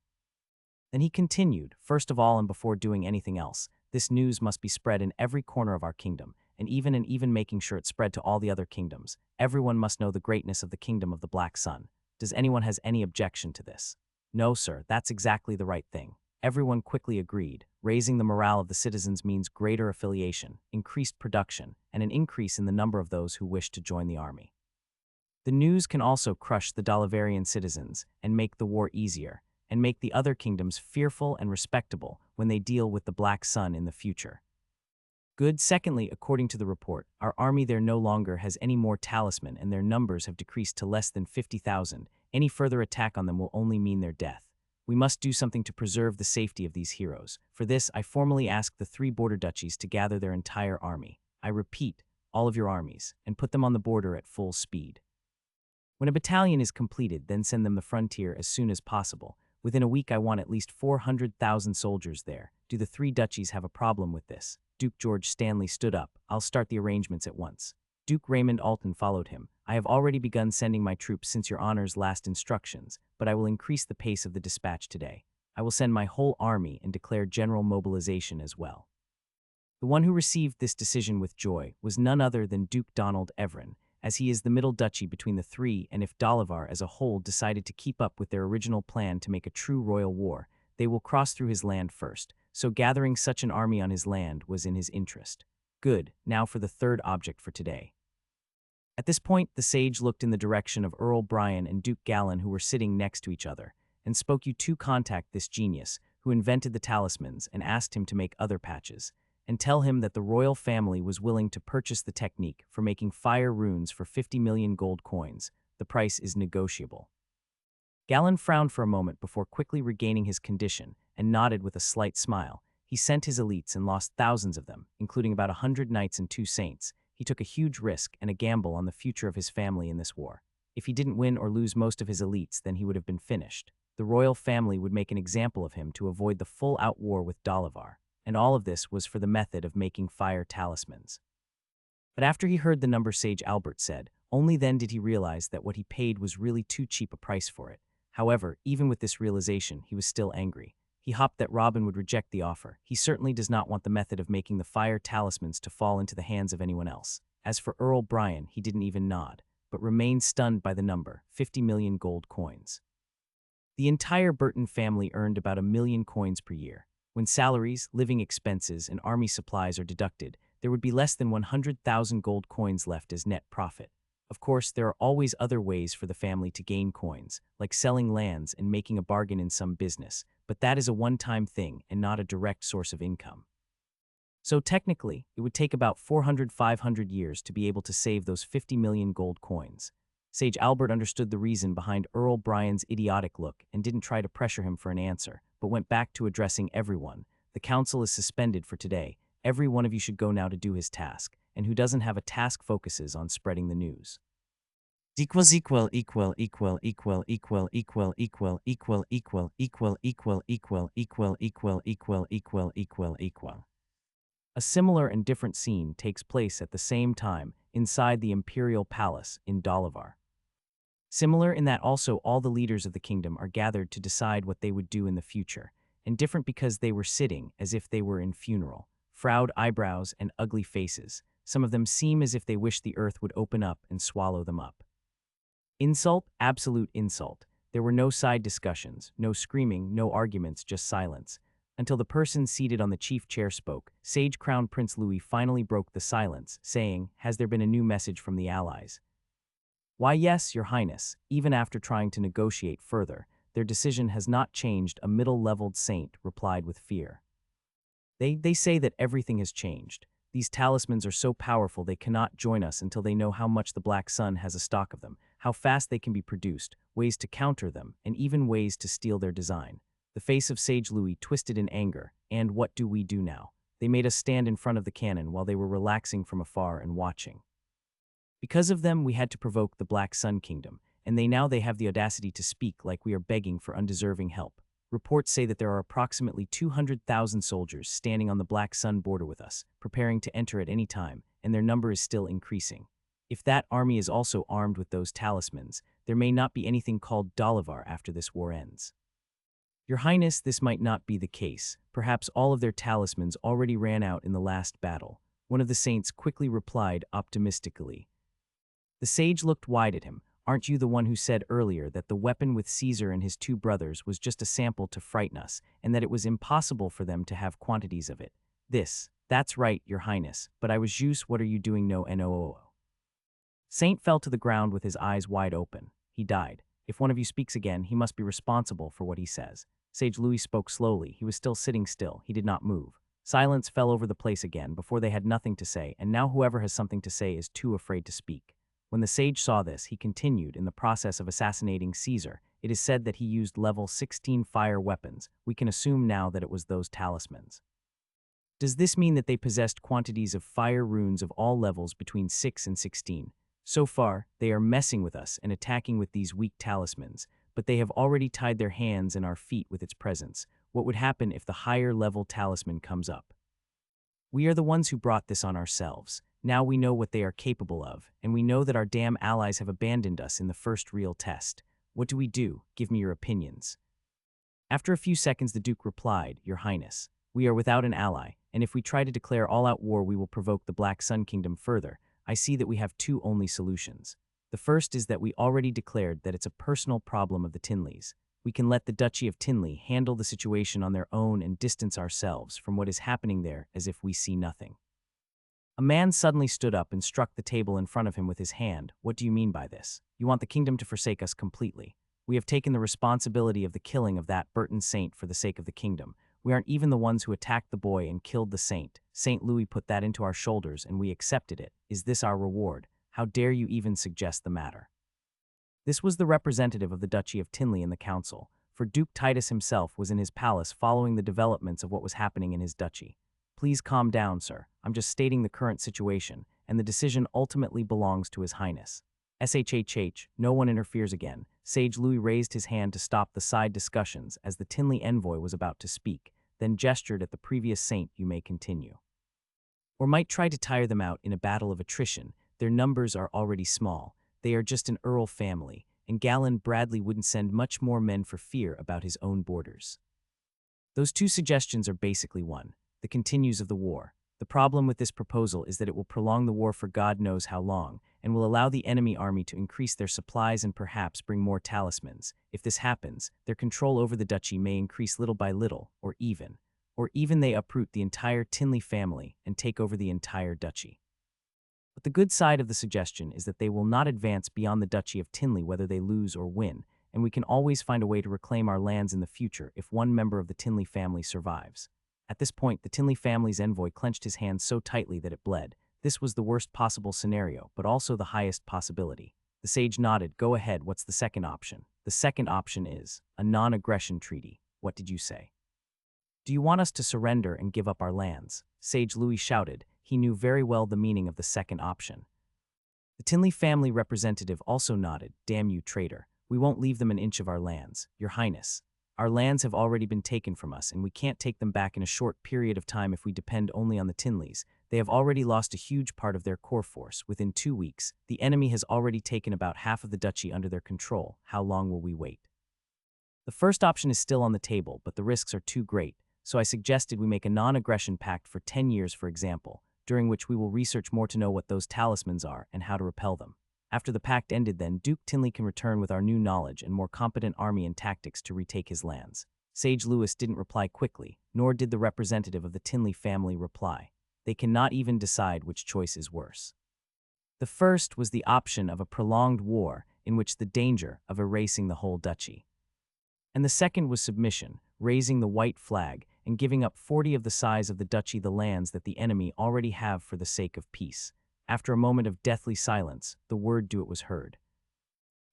Then he continued, first of all and before doing anything else, this news must be spread in every corner of our kingdom, and even making sure it spread to all the other kingdoms. Everyone must know the greatness of the kingdom of the Black Sun. Does anyone has any objection to this? No, sir, that's exactly the right thing. Everyone quickly agreed. Raising the morale of the citizens means greater affiliation, increased production, and an increase in the number of those who wish to join the army. The news can also crush the Dolivarian citizens and make the war easier, and make the other kingdoms fearful and respectable when they deal with the Black Sun in the future. Good. Secondly, according to the report, our army there no longer has any more talisman and their numbers have decreased to less than 50,000. Any further attack on them will only mean their death. We must do something to preserve the safety of these heroes. For this, I formally ask the 3 border duchies to gather their entire army. I repeat, all of your armies, and put them on the border at full speed. When a battalion is completed, then send them the frontier as soon as possible. Within a week, I want at least 400,000 soldiers there. Do the 3 duchies have a problem with this? Duke George Stanley stood up. I'll start the arrangements at once. Duke Raymond Alton followed him. I have already begun sending my troops since your honor's last instructions, but I will increase the pace of the dispatch today. I will send my whole army and declare general mobilization as well. The one who received this decision with joy was none other than Duke Donald Evren, as he is the middle duchy between the 3, and if Dolivar as a whole decided to keep up with their original plan to make a true royal war, they will cross through his land first, so gathering such an army on his land was in his interest. Good, now for the 3rd object for today. At this point, the sage looked in the direction of Earl Brian and Duke Gallon, who were sitting next to each other, and spoke you to contact this genius, who invented the talismans, and asked him to make other patches, and tell him that the royal family was willing to purchase the technique for making fire runes for 50 million gold coins. The price is negotiable. Gallon frowned for a moment before quickly regaining his condition, and nodded with a slight smile. He sent his elites and lost thousands of them, including about 100 knights and 2 saints. He took a huge risk and a gamble on the future of his family in this war. If he didn't win or lose most of his elites, then he would have been finished. The royal family would make an example of him to avoid the full-out war with Dolivar, and all of this was for the method of making fire talismans. But after he heard the number Sage Albert said, only then did he realize that what he paid was really too cheap a price for it. However, even with this realization, he was still angry. He hoped that Robin would reject the offer. He certainly does not want the method of making the fire talismans to fall into the hands of anyone else. As for Earl Brian, he didn't even nod, but remained stunned by the number, 50 million gold coins. The entire Burton family earned about 1 million coins per year. When salaries, living expenses, and army supplies are deducted, there would be less than 100,000 gold coins left as net profit. Of course, there are always other ways for the family to gain coins, like selling lands and making a bargain in some business, but that is a one-time thing and not a direct source of income. So technically, it would take about 500 years to be able to save those 50 million gold coins. Sage Albert understood the reason behind Earl Brian's idiotic look and didn't try to pressure him for an answer, but went back to addressing everyone. The council is suspended for today. Every one of you should go now to do his task, and who doesn't have a task focuses on spreading the news. Equals equal equal equal equal equal equal equal equal equal equal equal equal equal equal equal equal equal equal. A similar and different scene takes place at the same time inside the imperial palace in Dalavar. Similar in that also all the leaders of the kingdom are gathered to decide what they would do in the future, and different because they were sitting as if they were in funeral, frowed eyebrows and ugly faces. Some of them seem as if they wish the earth would open up and swallow them up. Insult, absolute insult. There were no side discussions, no screaming, no arguments, just silence. Until the person seated on the chief chair spoke, Sage Crown Prince Louis finally broke the silence, saying, "Has there been a new message from the allies?" "Why, yes, Your Highness. Even after trying to negotiate further, their decision has not changed," a middle-leveled saint replied with fear. They say that everything has changed. These talismans are so powerful they cannot join us until they know how much the Black Sun has a stock of them, how fast they can be produced, ways to counter them, and even ways to steal their design. The face of Sage Louis twisted in anger, and what do we do now? They made us stand in front of the cannon while they were relaxing from afar and watching. Because of them, we had to provoke the Black Sun Kingdom, and they have the audacity to speak like we are begging for undeserving help. Reports say that there are approximately 200,000 soldiers standing on the Black Sun border with us, preparing to enter at any time, and their number is still increasing. If that army is also armed with those talismans, there may not be anything called Dalavar after this war ends. Your Highness, this might not be the case. Perhaps all of their talismans already ran out in the last battle. One of the saints quickly replied optimistically. The sage looked wide at him. "Aren't you the one who said earlier that the weapon with Caesar and his two brothers was just a sample to frighten us, and that it was impossible for them to have quantities of it?" That's right, Your Highness, but I was Zeus, what are you doing no. Saint fell to the ground with his eyes wide open. He died. If one of you speaks again, he must be responsible for what he says. Sage Louis spoke slowly. He was still sitting still. He did not move. Silence fell over the place again. Before they had nothing to say, and now whoever has something to say is too afraid to speak. When the sage saw this, he continued, "In the process of assassinating Caesar, it is said that he used level 16 fire weapons. We can assume now that it was those talismans. Does this mean that they possessed quantities of fire runes of all levels between 6 and 16? So far, they are messing with us and attacking with these weak talismans, but they have already tied their hands and our feet with its presence. What would happen if the higher level talisman comes up? We are the ones who brought this on ourselves. Now we know what they are capable of, and we know that our damn allies have abandoned us in the first real test. What do we do? Give me your opinions." After a few seconds, the Duke replied, "Your Highness, we are without an ally, and if we try to declare all-out war, we will provoke the Black Sun Kingdom further. I see that we have two only solutions. The first is that we already declared that it's a personal problem of the Tinleys. We can let the Duchy of Tinley handle the situation on their own and distance ourselves from what is happening there as if we see nothing." A man suddenly stood up and struck the table in front of him with his hand. "What do you mean by this? You want the kingdom to forsake us completely. We have taken the responsibility of the killing of that Burton saint for the sake of the kingdom. We aren't even the ones who attacked the boy and killed the saint. St. Louis put that into our shoulders and we accepted it. Is this our reward? How dare you even suggest the matter?" This was the representative of the Duchy of Tinley in the council, for Duke Titus himself was in his palace following the developments of what was happening in his duchy. "Please calm down, sir. I'm just stating the current situation, and the decision ultimately belongs to His Highness." SHHH, no one interferes again. Sage Louis raised his hand to stop the side discussions as the Tinley envoy was about to speak, then gestured at the previous saint. "You may continue. Or might try to tire them out in a battle of attrition. Their numbers are already small. They are just an Earl family, and Galen Bradley wouldn't send much more men for fear about his own borders." Those two suggestions are basically one. The continues of the war. The problem with this proposal is that it will prolong the war for God knows how long, and will allow the enemy army to increase their supplies and perhaps bring more talismans. If this happens, their control over the duchy may increase little by little, or even they uproot the entire Tinley family and take over the entire duchy. But the good side of the suggestion is that they will not advance beyond the Duchy of Tinley whether they lose or win, and we can always find a way to reclaim our lands in the future if one member of the Tinley family survives. At this point, the Tinley family's envoy clenched his hand so tightly that it bled. This was the worst possible scenario, but also the highest possibility. The sage nodded. "Go ahead, what's the second option?" "The second option is a non-aggression treaty." "What did you say?" Do you want us to surrender and give up our lands? Sage Louis shouted. He knew very well the meaning of the second option. The Tinley family representative also nodded. Damn you, traitor. We won't leave them an inch of our lands, Your Highness. Our lands have already been taken from us, and we can't take them back in a short period of time if we depend only on the Tinleys. They have already lost a huge part of their core force. Within 2 weeks, the enemy has already taken about half of the duchy under their control. How long will we wait? The first option is still on the table, but the risks are too great, so I suggested we make a non-aggression pact for 10 years, for example, during which we will research more to know what those talismans are and how to repel them. After the pact ended, then Duke Tinley can return with our new knowledge and more competent army and tactics to retake his lands. Sage Louis didn't reply quickly, nor did the representative of the Tinley family reply. They cannot even decide which choice is worse. The first was the option of a prolonged war in which the danger of erasing the whole duchy. And the second was submission, raising the white flag and giving up 40 of the size of the duchy, the lands that the enemy already have, for the sake of peace. After a moment of deathly silence, the word "do it" was heard.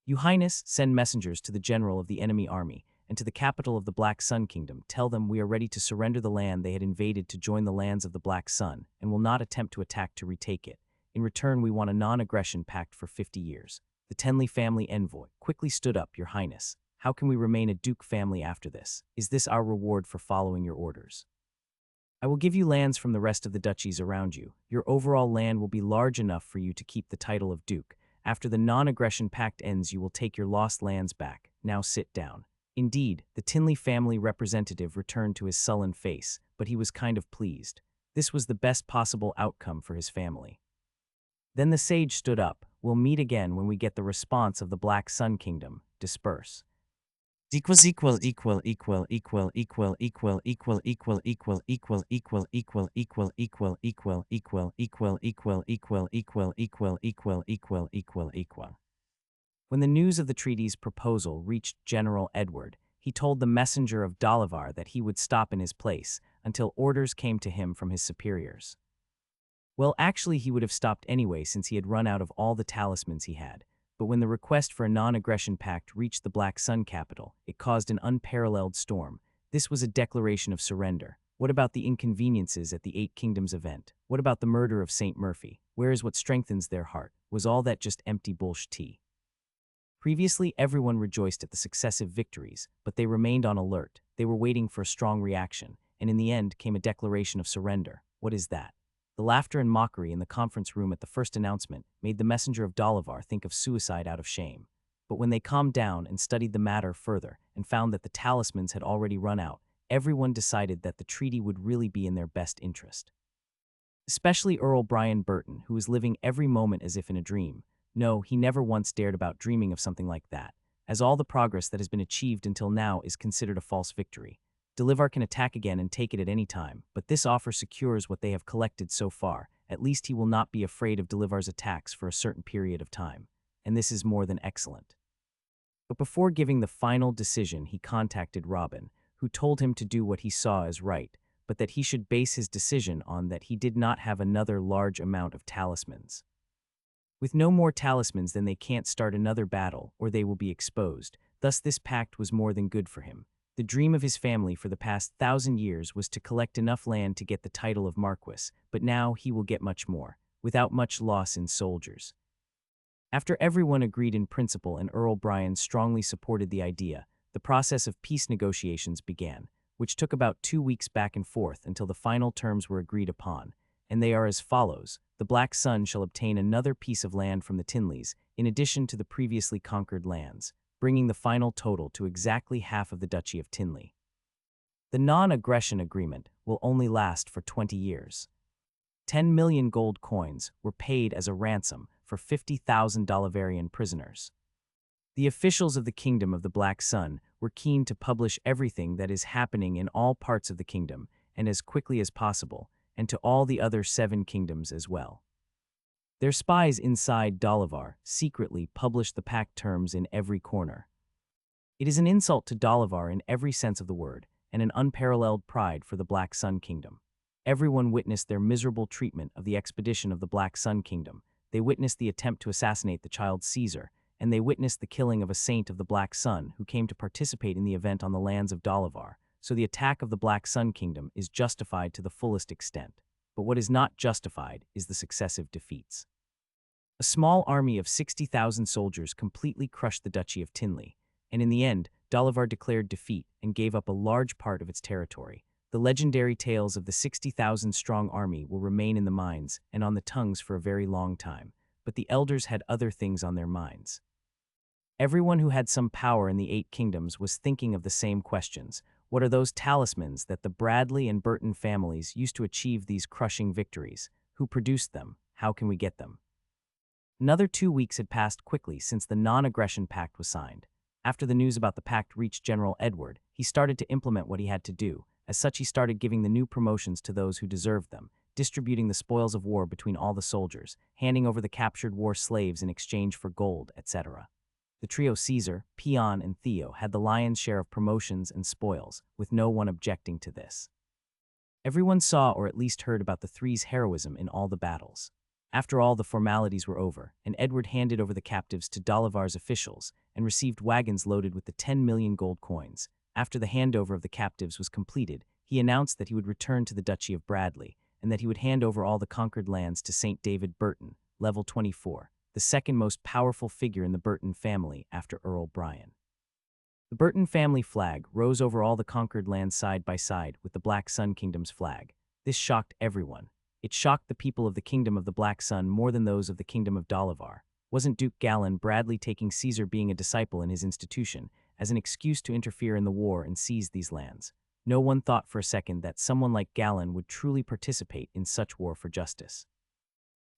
Your Highness, send messengers to the general of the enemy army and to the capital of the Black Sun Kingdom. Tell them we are ready to surrender the land they had invaded to join the lands of the Black Sun, and will not attempt to attack to retake it. In return, we want a non-aggression pact for 50 years. The Tinley family envoy quickly stood up. Your Highness, how can we remain a Duke family after this? Is this our reward for following your orders? I will give you lands from the rest of the duchies around you. Your overall land will be large enough for you to keep the title of Duke. After the non-aggression pact ends, you will take your lost lands back. Now sit down. Indeed, the Tinley family representative returned to his sullen face, but he was kind of pleased. This was the best possible outcome for his family. Then the sage stood up. We'll meet again when we get the response of the Black Sun Kingdom. Disperse. When the news of the treaty's proposal reached General Edward, he told the messenger of Dolivar that he would stop in his place until orders came to him from his superiors. Well, actually, he would have stopped anyway, since he had run out of all the talismans he had. But when the request for a non-aggression pact reached the Black Sun capital, it caused an unparalleled storm. This was a declaration of surrender. What about the inconveniences at the Eight Kingdoms event? What about the murder of St. Murphy? Where is what strengthens their heart? Was all that just empty bullshit? Previously, everyone rejoiced at the successive victories, but they remained on alert. They were waiting for a strong reaction, and in the end came a declaration of surrender. What is that? The laughter and mockery in the conference room at the first announcement made the messenger of Dolivar think of suicide out of shame. But when they calmed down and studied the matter further and found that the talismans had already run out, everyone decided that the treaty would really be in their best interest. Especially Earl Brian Burton, who was living every moment as if in a dream. No, he never once dared about dreaming of something like that, as all the progress that has been achieved until now is considered a false victory. Dolivar can attack again and take it at any time, but this offer secures what they have collected so far. At least he will not be afraid of Dolivar's attacks for a certain period of time, and this is more than excellent. But before giving the final decision, he contacted Robin, who told him to do what he saw as right, but that he should base his decision on that he did not have another large amount of talismans. With no more talismans, then they can't start another battle, or they will be exposed. Thus this pact was more than good for him. The dream of his family for the past 1,000 years was to collect enough land to get the title of Marquis, but now he will get much more, without much loss in soldiers. After everyone agreed in principle and Earl Brian strongly supported the idea, the process of peace negotiations began, which took about 2 weeks back and forth until the final terms were agreed upon, and they are as follows. The Black Sun shall obtain another piece of land from the Tinleys, in addition to the previously conquered lands, bringing the final total to exactly half of the Duchy of Tinley. The non-aggression agreement will only last for 20 years. 10 million gold coins were paid as a ransom for 50,000 Dolivarian prisoners. The officials of the Kingdom of the Black Sun were keen to publish everything that is happening in all parts of the kingdom, and as quickly as possible, and to all the other 7 kingdoms as well. Their spies inside Dolivar secretly published the pact terms in every corner. It is an insult to Dolivar in every sense of the word, and an unparalleled pride for the Black Sun Kingdom. Everyone witnessed their miserable treatment of the expedition of the Black Sun Kingdom. They witnessed the attempt to assassinate the child Caesar, and they witnessed the killing of a saint of the Black Sun who came to participate in the event on the lands of Dolivar. so the attack of the Black Sun Kingdom is justified to the fullest extent. But what is not justified is the successive defeats. A small army of 60,000 soldiers completely crushed the Duchy of Tinley, and in the end, Dolivar declared defeat and gave up a large part of its territory. The legendary tales of the 60,000-strong army will remain in the minds and on the tongues for a very long time, but the elders had other things on their minds. Everyone who had some power in the 8 kingdoms was thinking of the same questions. What are those talismans that the Bradley and Burton families used to achieve these crushing victories? Who produced them? How can we get them? Another 2 weeks had passed quickly since the non-aggression pact was signed. After the news about the pact reached General Edward, he started to implement what he had to do. As such, he started giving the new promotions to those who deserved them, distributing the spoils of war between all the soldiers, handing over the captured war slaves in exchange for gold, etc. The trio Caesar, Peon, and Theo had the lion's share of promotions and spoils, with no one objecting to this. Everyone saw or at least heard about the three's heroism in all the battles. After all the formalities were over, and Edward handed over the captives to Dolivar's officials and received wagons loaded with the 10 million gold coins. After the handover of the captives was completed, he announced that he would return to the Duchy of Bradley and that he would hand over all the conquered lands to St. David Burton, level 24, the second most powerful figure in the Burton family after Earl Brian. The Burton family flag rose over all the conquered lands side by side with the Black Sun Kingdom's flag. This shocked everyone. It shocked the people of the Kingdom of the Black Sun more than those of the Kingdom of Dolivar. Wasn't Duke Galen Bradley taking Caesar being a disciple in his institution as an excuse to interfere in the war and seize these lands? No one thought for a second that someone like Galen would truly participate in such war for justice.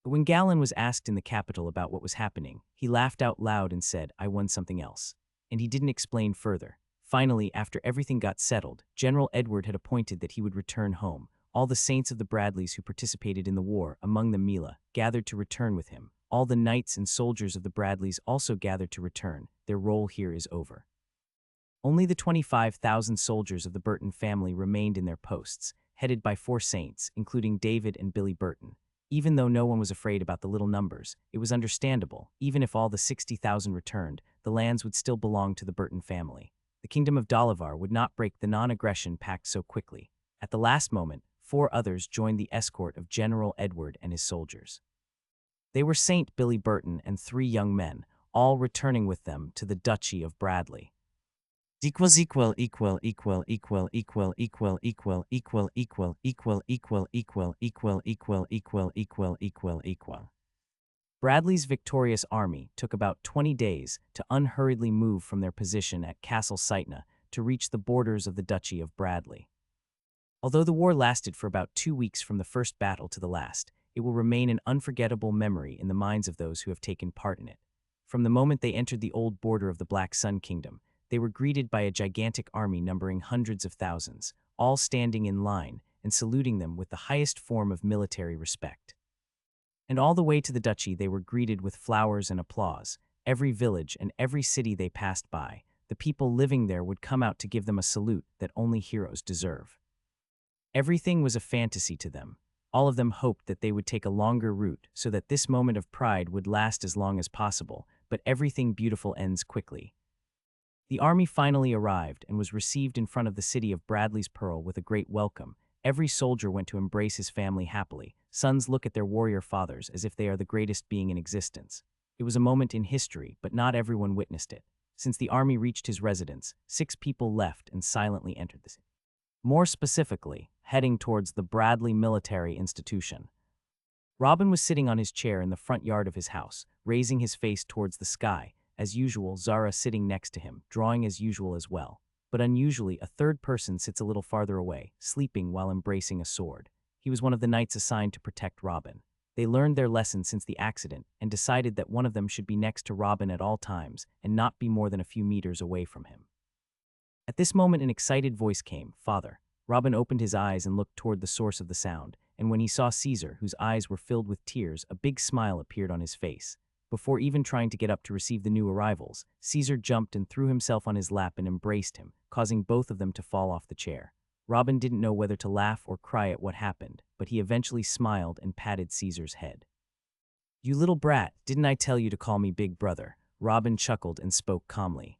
But when Galen was asked in the capital about what was happening, he laughed out loud and said, "I won something else." And he didn't explain further. Finally, after everything got settled, General Edward had appointed that he would return home. All the saints of the Bradleys who participated in the war, among them Mila, gathered to return with him. All the knights and soldiers of the Bradleys also gathered to return. Their role here is over. Only the 25,000 soldiers of the Burton family remained in their posts, headed by 4 saints, including David and Billy Burton. Even though no one was afraid about the little numbers, it was understandable. Even if all the 60,000 returned, the lands would still belong to the Burton family. The Kingdom of Dolivar would not break the non-aggression pact so quickly. At the last moment, 4 others joined the escort of General Edward and his soldiers. They were Saint Billy Burton and 3 young men, all returning with them to the Duchy of Bradley. Bradley's victorious army took about 20 days to unhurriedly move from their position at Castle Sightna to reach the borders of the Duchy of Bradley. Although the war lasted for about 2 weeks from the first battle to the last, it will remain an unforgettable memory in the minds of those who have taken part in it. From the moment they entered the old border of the Black Sun Kingdom, they were greeted by a gigantic army numbering hundreds of thousands, all standing in line and saluting them with the highest form of military respect. And all the way to the duchy they were greeted with flowers and applause. Every village and every city they passed by, the people living there would come out to give them a salute that only heroes deserve. Everything was a fantasy to them. All of them hoped that they would take a longer route so that this moment of pride would last as long as possible, but everything beautiful ends quickly. The army finally arrived and was received in front of the city of Bradley's Pearl with a great welcome. Every soldier went to embrace his family happily. Sons look at their warrior fathers as if they are the greatest being in existence. It was a moment in history, but not everyone witnessed it. Since the army reached his residence, 6 people left and silently entered the city. More specifically, heading towards the Bradley Military Institution. Robin was sitting on his chair in the front yard of his house, raising his face towards the sky. As usual, Zara sitting next to him, drawing as usual as well. But unusually, a third person sits a little farther away, sleeping while embracing a sword. He was one of the knights assigned to protect Robin. They learned their lesson since the accident and decided that one of them should be next to Robin at all times and not be more than a few meters away from him. At this moment, an excited voice came, "Father." Robin opened his eyes and looked toward the source of the sound, and when he saw Caesar, whose eyes were filled with tears, a big smile appeared on his face. Before even trying to get up to receive the new arrivals, Caesar jumped and threw himself on his lap and embraced him, causing both of them to fall off the chair. Robin didn't know whether to laugh or cry at what happened, but he eventually smiled and patted Caesar's head. "You little brat, didn't I tell you to call me Big Brother?" Robin chuckled and spoke calmly.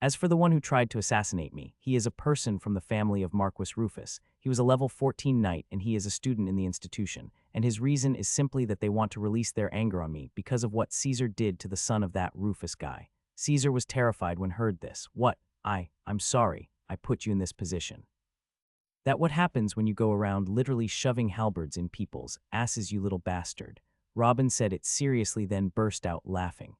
As for the one who tried to assassinate me, he is a person from the family of Marquis Rufus. He was a level 14 knight and he is a student in the institution, and his reason is simply that they want to release their anger on me because of what Caesar did to the son of that Rufus guy. Caesar was terrified when heard this. What? I'm sorry, I put you in this position. That what happens when you go around literally shoving halberds in people's asses, you little bastard. Robin said it seriously, then burst out laughing.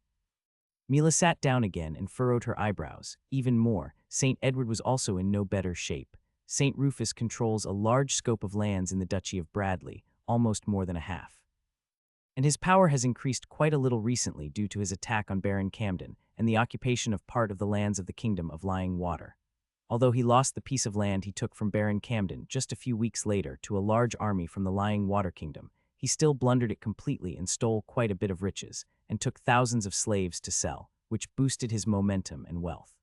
Mila sat down again and furrowed her eyebrows. Even more, St. Edward was also in no better shape. St. Rufus controls a large scope of lands in the Duchy of Bradley, almost more than a half. And his power has increased quite a little recently due to his attack on Baron Camden and the occupation of part of the lands of the Kingdom of Lying Water. Although he lost the piece of land he took from Baron Camden just a few weeks later to a large army from the Lying Water Kingdom, he still blundered it completely and stole quite a bit of riches, and took thousands of slaves to sell, which boosted his momentum and wealth.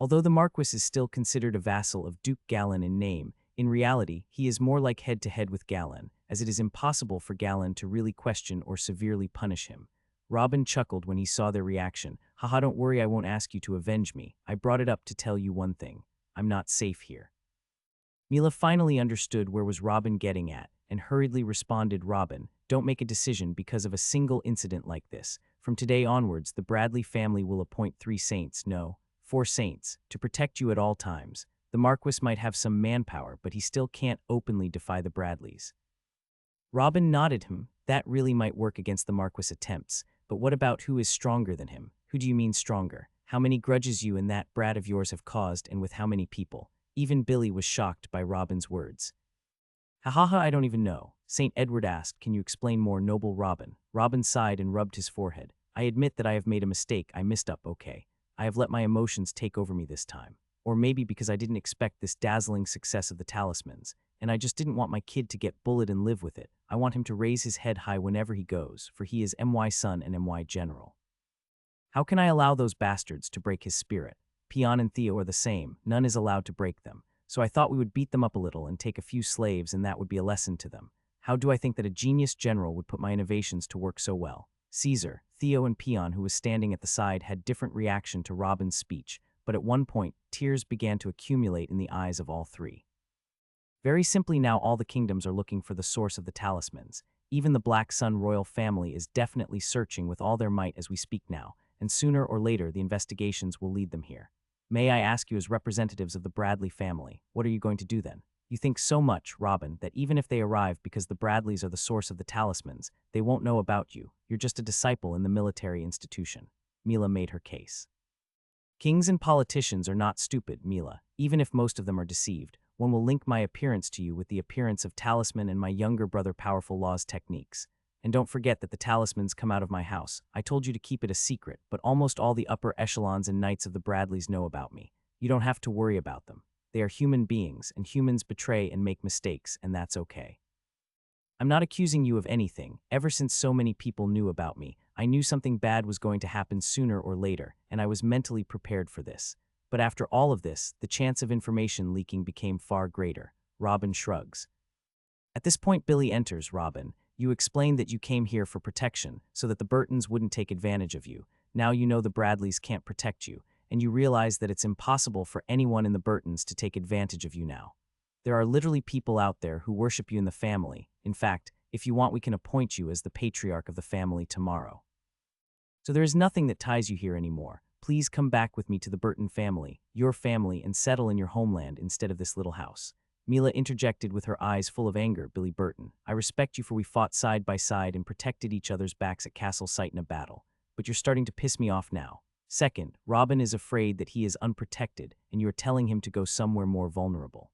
Although the Marquis is still considered a vassal of Duke Galen in name, in reality he is more like head-to-head with Galen, as it is impossible for Galen to really question or severely punish him. Robin chuckled when he saw their reaction. Haha, don't worry, I won't ask you to avenge me. I brought it up to tell you one thing. I'm not safe here. Mila finally understood where was Robin getting at, and hurriedly responded, Robin, don't make a decision because of a single incident like this. From today onwards, the Bradley family will appoint 3 saints, no, 4 saints, to protect you at all times. The Marquis might have some manpower, but he still can't openly defy the Bradleys. Robin nodded him. That really might work against the Marquis' attempts, but what about who is stronger than him? Who do you mean stronger? How many grudges you and that brat of yours have caused, and with how many people? Even Billy was shocked by Robin's words. Ha, I don't even know. St. Edward asked, can you explain more, noble Robin? Robin sighed and rubbed his forehead. I admit that I have made a mistake. I messed up, okay. I have let my emotions take over me this time. Or maybe because I didn't expect this dazzling success of the talismans, and I just didn't want my kid to get bullied and live with it. I want him to raise his head high whenever he goes, for he is my son and my general. How can I allow those bastards to break his spirit? Peon and Theo are the same. None is allowed to break them. So I thought we would beat them up a little and take a few slaves, and that would be a lesson to them. How do I think that a genius general would put my innovations to work so well? Caesar, Theo, and Peon, who was standing at the side, had different reaction to Robin's speech, but at one point, tears began to accumulate in the eyes of all 3. Very simply now all the kingdoms are looking for the source of the talismans. Even the Black Sun royal family is definitely searching with all their might as we speak now, and sooner or later the investigations will lead them here. May I ask you, as representatives of the Bradley family, what are you going to do then? You think so much, Robin, that even if they arrive because the Bradleys are the source of the talismans, they won't know about you. You're just a disciple in the military institution. Mila made her case. Kings and politicians are not stupid, Mila. Even if most of them are deceived, one will link my appearance to you with the appearance of talisman and my younger brother powerful laws techniques. And don't forget that the talismans come out of my house. I told you to keep it a secret, but almost all the upper echelons and knights of the Bradleys know about me. You don't have to worry about them. They are human beings, and humans betray and make mistakes, and that's okay. I'm not accusing you of anything. Ever since so many people knew about me, I knew something bad was going to happen sooner or later, and I was mentally prepared for this. But after all of this, the chance of information leaking became far greater. Robin shrugs. At this point, Billy enters. Robin, you explained that you came here for protection, so that the Burtons wouldn't take advantage of you. Now you know the Bradleys can't protect you, and you realize that it's impossible for anyone in the Burtons to take advantage of you now. There are literally people out there who worship you in the family. In fact, if you want, we can appoint you as the patriarch of the family tomorrow. So there is nothing that ties you here anymore. Please come back with me to the Burton family, your family, and settle in your homeland instead of this little house. Mila interjected with her eyes full of anger. Billy Burton, I respect you, for we fought side by side and protected each other's backs at Castle Site in a battle, but you're starting to piss me off now. Second, Robin is afraid that he is unprotected, and you are telling him to go somewhere more vulnerable.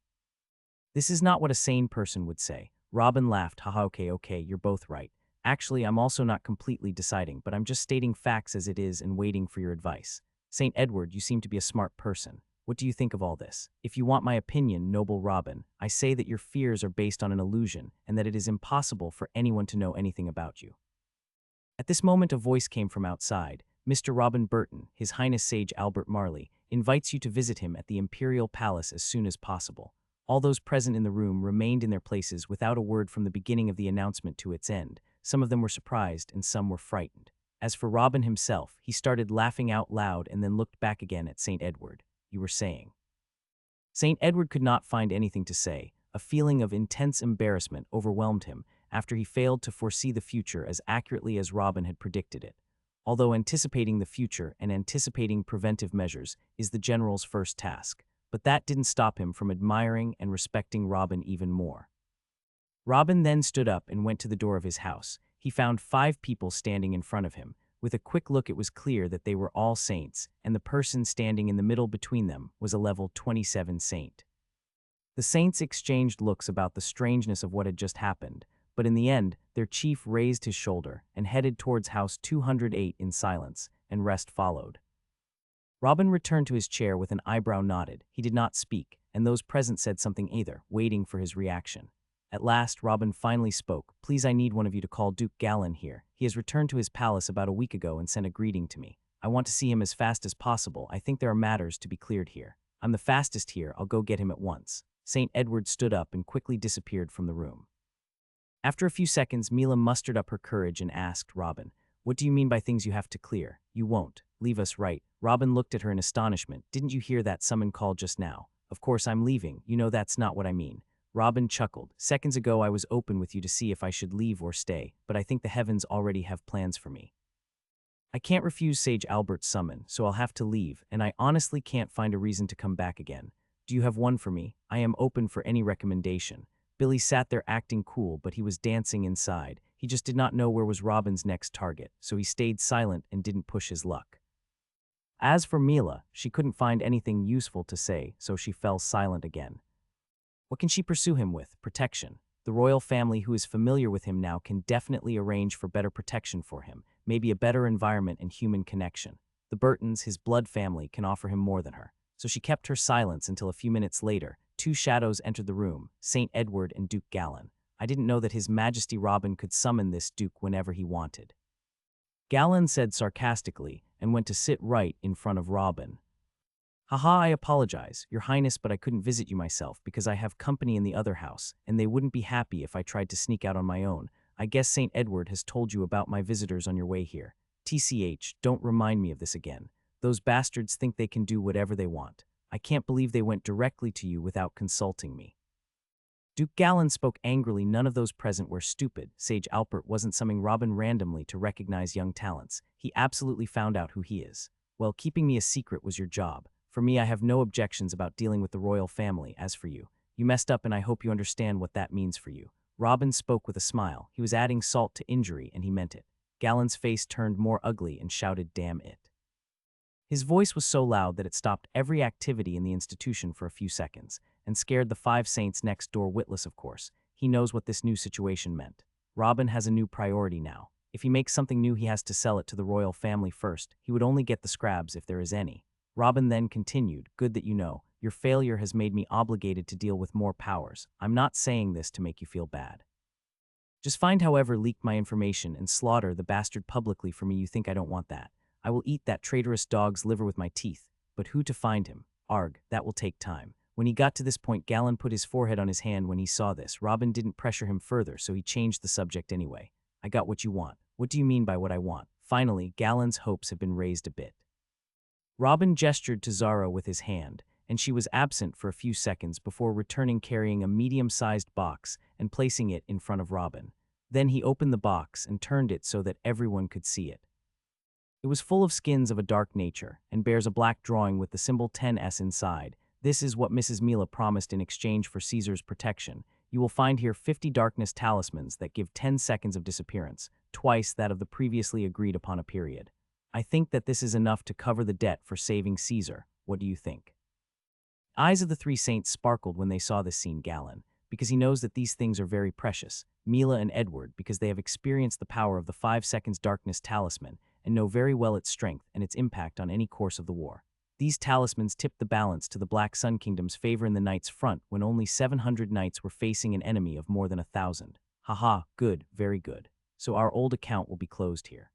This is not what a sane person would say. Robin laughed. Haha, okay, you're both right. Actually, I'm also not completely deciding, but I'm just stating facts as it is and waiting for your advice. St. Edward, you seem to be a smart person. What do you think of all this? If you want my opinion, noble Robin, I say that your fears are based on an illusion and that it is impossible for anyone to know anything about you. At this moment, a voice came from outside. Mr. Robin Burton, His Highness Sage Albert Marley, invites you to visit him at the Imperial Palace as soon as possible. All those present in the room remained in their places without a word from the beginning of the announcement to its end. Some of them were surprised and some were frightened. As for Robin himself, he started laughing out loud and then looked back again at St. Edward. "You were saying?" St. Edward could not find anything to say. A feeling of intense embarrassment overwhelmed him after he failed to foresee the future as accurately as Robin had predicted it. Although anticipating the future and anticipating preventive measures is the general's first task, but that didn't stop him from admiring and respecting Robin even more. Robin then stood up and went to the door of his house. He found 5 people standing in front of him. With a quick look, it was clear that they were all saints, and the person standing in the middle between them was a level 27 saint. The saints exchanged looks about the strangeness of what had just happened, but in the end, their chief raised his shoulder and headed towards house 208 in silence, and rest followed. Robin returned to his chair with an eyebrow knotted. He did not speak, and those present said something either, waiting for his reaction. At last, Robin finally spoke. "Please, I need one of you to call Duke Gallon here. He has returned to his palace about a week ago and sent a greeting to me. I want to see him as fast as possible. I think there are matters to be cleared here. I'm the fastest here. I'll go get him at once." St. Edward stood up and quickly disappeared from the room. After a few seconds, Mila mustered up her courage and asked Robin, "What do you mean by things you have to clear? You won't leave us, right?" Robin looked at her in astonishment. "Didn't you hear that summon call just now? Of course I'm leaving. You know that's not what I mean." Robin chuckled. "Seconds ago I was open with you to see if I should leave or stay, but I think the heavens already have plans for me. I can't refuse Sage Albert's summon, so I'll have to leave, and I honestly can't find a reason to come back again. Do you have one for me? I am open for any recommendation." Billy sat there acting cool, but he was dancing inside. He just did not know where was Robin's next target, so he stayed silent and didn't push his luck. As for Mila, she couldn't find anything useful to say, so she fell silent again. What can she pursue him with? Protection. The royal family who is familiar with him now can definitely arrange for better protection for him, maybe a better environment and human connection. The Burtons, his blood family, can offer him more than her. So she kept her silence until a few minutes later, 2 shadows entered the room, St. Edward and Duke Gallon. I didn't know that His Majesty Robin could summon this Duke whenever he wanted. Gallon said sarcastically and went to sit right in front of Robin. "Haha, I apologize, Your Highness, but I couldn't visit you myself because I have company in the other house, and they wouldn't be happy if I tried to sneak out on my own. I guess St. Edward has told you about my visitors on your way here. TCH, don't remind me of this again. Those bastards think they can do whatever they want. I can't believe they went directly to you without consulting me." Duke Gallon spoke angrily. None of those present were stupid. Sage Alpert wasn't summoning Robin randomly to recognize young talents. He absolutely found out who he is. Well, keeping me a secret was your job. For me, I have no objections about dealing with the royal family. As for you, you messed up and I hope you understand what that means for you. Robin spoke with a smile. He was adding salt to injury and he meant it. Gallon's face turned more ugly and shouted, "Damn it." His voice was so loud that it stopped every activity in the institution for a few seconds, and scared the 5 saints next door witless, of course. He knows what this new situation meant. Robin has a new priority now. If he makes something new, he has to sell it to the royal family first. He would only get the scraps if there is any. Robin then continued, "Good that you know. Your failure has made me obligated to deal with more powers. I'm not saying this to make you feel bad. Just find however leaked my information and slaughter the bastard publicly for me. You think I don't want that? I will eat that traitorous dog's liver with my teeth. But who to find him? Arg, that will take time." When he got to this point, Gallon put his forehead on his hand when he saw this. Robin didn't pressure him further, so he changed the subject anyway. "I got what you want." "What do you mean by what I want?" Finally, Gallon's hopes had been raised a bit. Robin gestured to Zara with his hand, and she was absent for a few seconds before returning carrying a medium-sized box and placing it in front of Robin. Then he opened the box and turned it so that everyone could see it. It was full of skins of a dark nature and bears a black drawing with the symbol 10S inside. "This is what Mrs. Mila promised in exchange for Caesar's protection. You will find here 50 darkness talismans that give 10 seconds of disappearance, twice that of the previously agreed upon a period. I think that this is enough to cover the debt for saving Caesar. What do you think?" Eyes of the 3 saints sparkled when they saw this scene. Gallon, because he knows that these things are very precious. Mila and Edward, because they have experienced the power of the 5 seconds darkness talisman and know very well its strength and its impact on any course of the war. These talismans tipped the balance to the Black Sun Kingdom's favor in the Knights' front when only 700 knights were facing an enemy of more than 1,000. Haha, good, very good. So our old account will be closed here.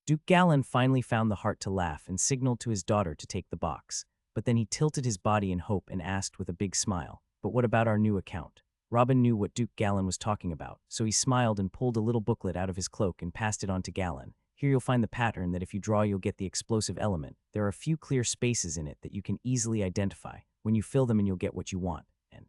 Duke Gallon finally found the heart to laugh and signaled to his daughter to take the box, but then he tilted his body in hope and asked with a big smile, "But what about our new account?" Robin knew what Duke Gallon was talking about, so he smiled and pulled a little booklet out of his cloak and passed it on to Gallon. Here you'll find the pattern that if you draw, you'll get the explosive element. There are a few clear spaces in it that you can easily identify. When you fill them in, you'll get what you want. And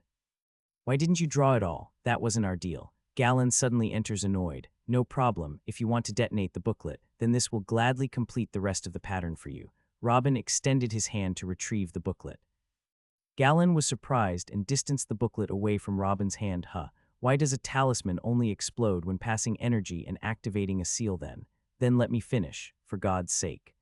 why didn't you draw it all? That wasn't our deal. Galen suddenly enters annoyed. No problem. If you want to detonate the booklet, then this will gladly complete the rest of the pattern for you. Robin extended his hand to retrieve the booklet. Galen was surprised and distanced the booklet away from Robin's hand. Why does a talisman only explode when passing energy and activating a seal then? Then let me finish, for God's sake.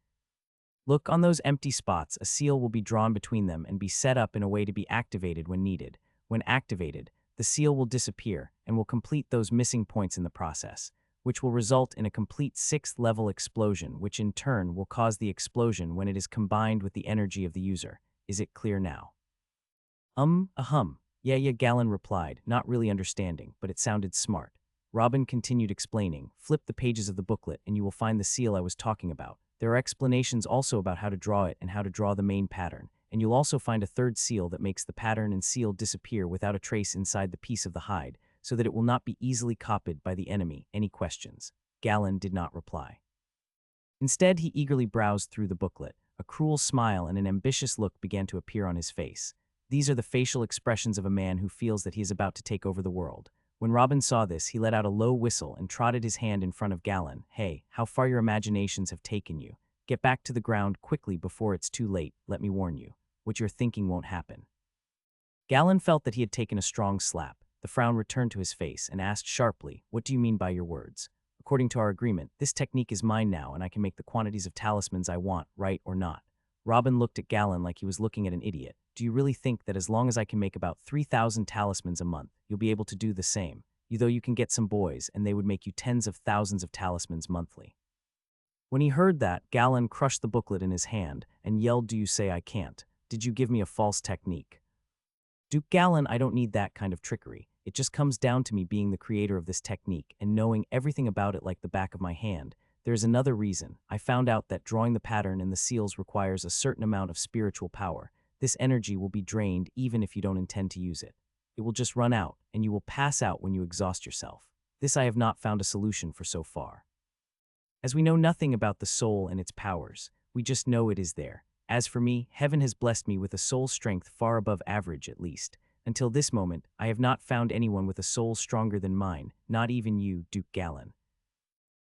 Look on those empty spots. A seal will be drawn between them and be set up in a way to be activated when needed. When activated, the seal will disappear and will complete those missing points in the process, which will result in a complete 6th-level explosion, which in turn will cause the explosion when it is combined with the energy of the user. Is it clear now? Yeah, Galen replied, not really understanding, but it sounded smart. Robin continued explaining, flip the pages of the booklet and you will find the seal I was talking about. There are explanations also about how to draw it and how to draw the main pattern, and you'll also find a third seal that makes the pattern and seal disappear without a trace inside the piece of the hide, so that it will not be easily copied by the enemy. Any questions? Galen did not reply. Instead, he eagerly browsed through the booklet. A cruel smile and an ambitious look began to appear on his face. These are the facial expressions of a man who feels that he is about to take over the world. When Robin saw this, he let out a low whistle and trotted his hand in front of Galen. Hey, how far your imaginations have taken you. Get back to the ground quickly before it's too late, let me warn you. What you're thinking won't happen. Galen felt that he had taken a strong slap. The frown returned to his face and asked sharply, what do you mean by your words? According to our agreement, this technique is mine now and I can make the quantities of talismans I want, right or not. Robin looked at Galen like he was looking at an idiot. Do you really think that as long as I can make about 3,000 talismans a month, you'll be able to do the same? Though you can get some boys, and they would make you tens of thousands of talismans monthly. When he heard that, Galen crushed the booklet in his hand and yelled, do you say I can't? Did you give me a false technique? Duke Galen, I don't need that kind of trickery. It just comes down to me being the creator of this technique and knowing everything about it like the back of my hand. There's another reason. I found out that drawing the pattern and the seals requires a certain amount of spiritual power. This energy will be drained even if you don't intend to use it. It will just run out, and you will pass out when you exhaust yourself. This I have not found a solution for so far. As we know nothing about the soul and its powers, we just know it is there. As for me, heaven has blessed me with a soul strength far above average at least. Until this moment, I have not found anyone with a soul stronger than mine, not even you, Duke Galen.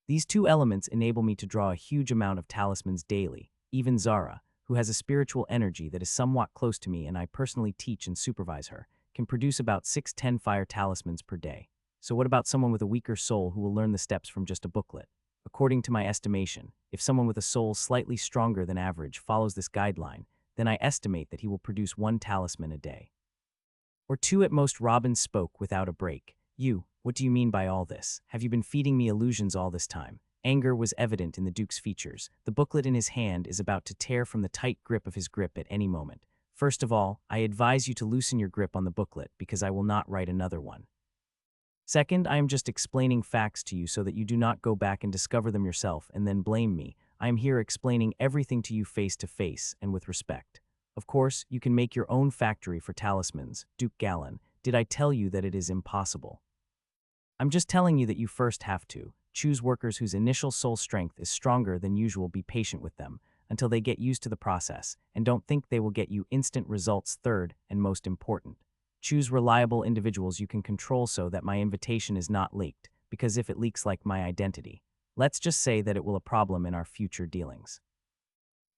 These two elements enable me to draw a huge amount of talismans daily. Even Zara, who has a spiritual energy that is somewhat close to me and I personally teach and supervise her, can produce about 6-10 fire talismans per day. So what about someone with a weaker soul who will learn the steps from just a booklet? According to my estimation, if someone with a soul slightly stronger than average follows this guideline, then I estimate that he will produce 1 talisman a day. Or 2 at most. Robin spoke without a break. What do you mean by all this? Have you been feeding me illusions all this time? Anger was evident in the Duke's features. The booklet in his hand is about to tear from the tight grip of his grip at any moment. First of all, I advise you to loosen your grip on the booklet because I will not write another one. Second, I am just explaining facts to you so that you do not go back and discover them yourself and then blame me. I am here explaining everything to you face to face and with respect. Of course, you can make your own factory for talismans, Duke Galen. Did I tell you that it is impossible? I'm just telling you that you first have to choose workers whose initial soul strength is stronger than usual. Be patient with them until they get used to the process, and don't think they will get you instant results. Third, and most important, choose reliable individuals you can control so that my invitation is not leaked, because if it leaks like my identity, let's just say that it will a problem in our future dealings.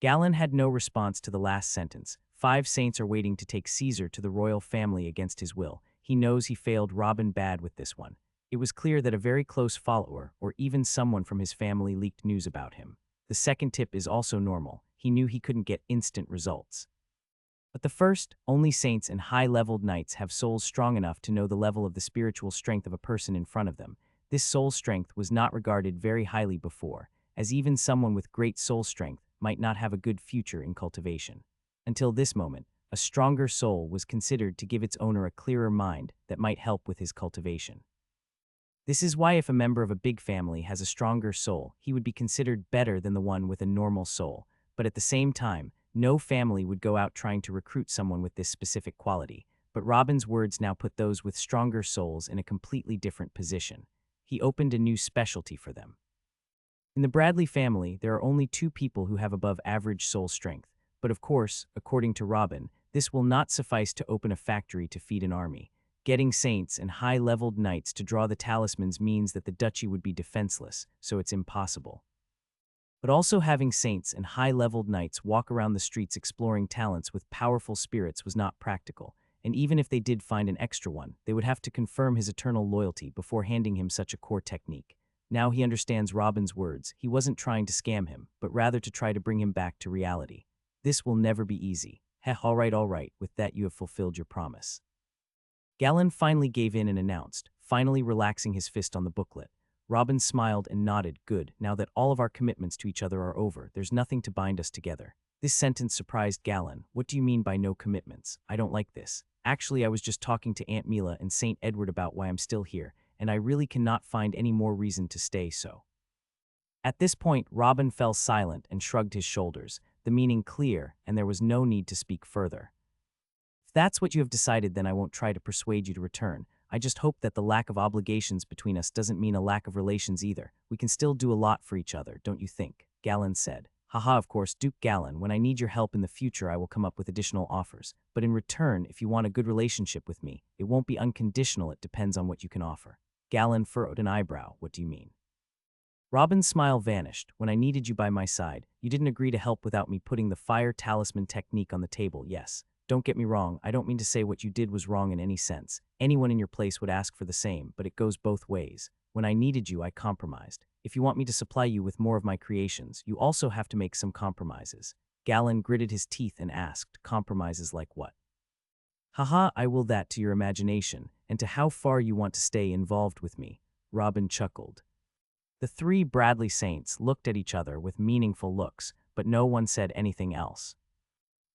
Galen had no response to the last sentence. 5 saints are waiting to take Caesar to the royal family against his will. He knows he failed Robin bad with this one. It was clear that a very close follower, or even someone from his family, leaked news about him. The second tip is also normal. He knew he couldn't get instant results. But the first, only saints and high-leveled knights have souls strong enough to know the level of the spiritual strength of a person in front of them. This soul strength was not regarded very highly before, as even someone with great soul strength might not have a good future in cultivation. Until this moment, a stronger soul was considered to give its owner a clearer mind that might help with his cultivation. This is why if a member of a big family has a stronger soul, he would be considered better than the one with a normal soul. But at the same time, no family would go out trying to recruit someone with this specific quality. But Robin's words now put those with stronger souls in a completely different position. He opened a new specialty for them. In the Bradley family, there are only two people who have above average soul strength. But of course, according to Robin, this will not suffice to open a factory to feed an army. Getting saints and high-leveled knights to draw the talismans means that the duchy would be defenseless, so it's impossible. But also having saints and high-leveled knights walk around the streets exploring talents with powerful spirits was not practical, and even if they did find an extra one, they would have to confirm his eternal loyalty before handing him such a core technique. Now he understands Robin's words. He wasn't trying to scam him, but rather to try to bring him back to reality. This will never be easy. Heh, all right, with that you have fulfilled your promise. Galen finally gave in and announced, finally relaxing his fist on the booklet. Robin smiled and nodded. Good, now that all of our commitments to each other are over, there's nothing to bind us together. This sentence surprised Galen. What do you mean by no commitments? I don't like this. Actually, I was just talking to Aunt Mila and St. Edward about why I'm still here, and I really cannot find any more reason to stay so. At this point, Robin fell silent and shrugged his shoulders, the meaning clear, and there was no need to speak further. If that's what you have decided, then I won't try to persuade you to return. I just hope that the lack of obligations between us doesn't mean a lack of relations either. We can still do a lot for each other, don't you think? Galen said. Haha, of course, Duke Galen, when I need your help in the future I will come up with additional offers. But in return, if you want a good relationship with me, it won't be unconditional, it depends on what you can offer. Galen furrowed an eyebrow. What do you mean? Robin's smile vanished. When I needed you by my side, you didn't agree to help without me putting the fire talisman technique on the table, yes. Don't get me wrong, I don't mean to say what you did was wrong in any sense. Anyone in your place would ask for the same, but it goes both ways. When I needed you, I compromised. If you want me to supply you with more of my creations, you also have to make some compromises. Galen gritted his teeth and asked, compromises like what? Haha, I will that to your imagination, and to how far you want to stay involved with me. Robin chuckled. The three Bradley saints looked at each other with meaningful looks, but no one said anything else.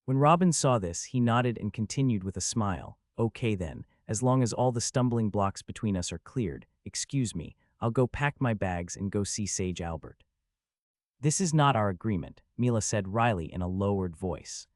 When Robin saw this, he nodded and continued with a smile. Okay then, as long as all the stumbling blocks between us are cleared, excuse me, I'll go pack my bags and go see Sage Albert. This is not our agreement, Mila said wryly in a lowered voice.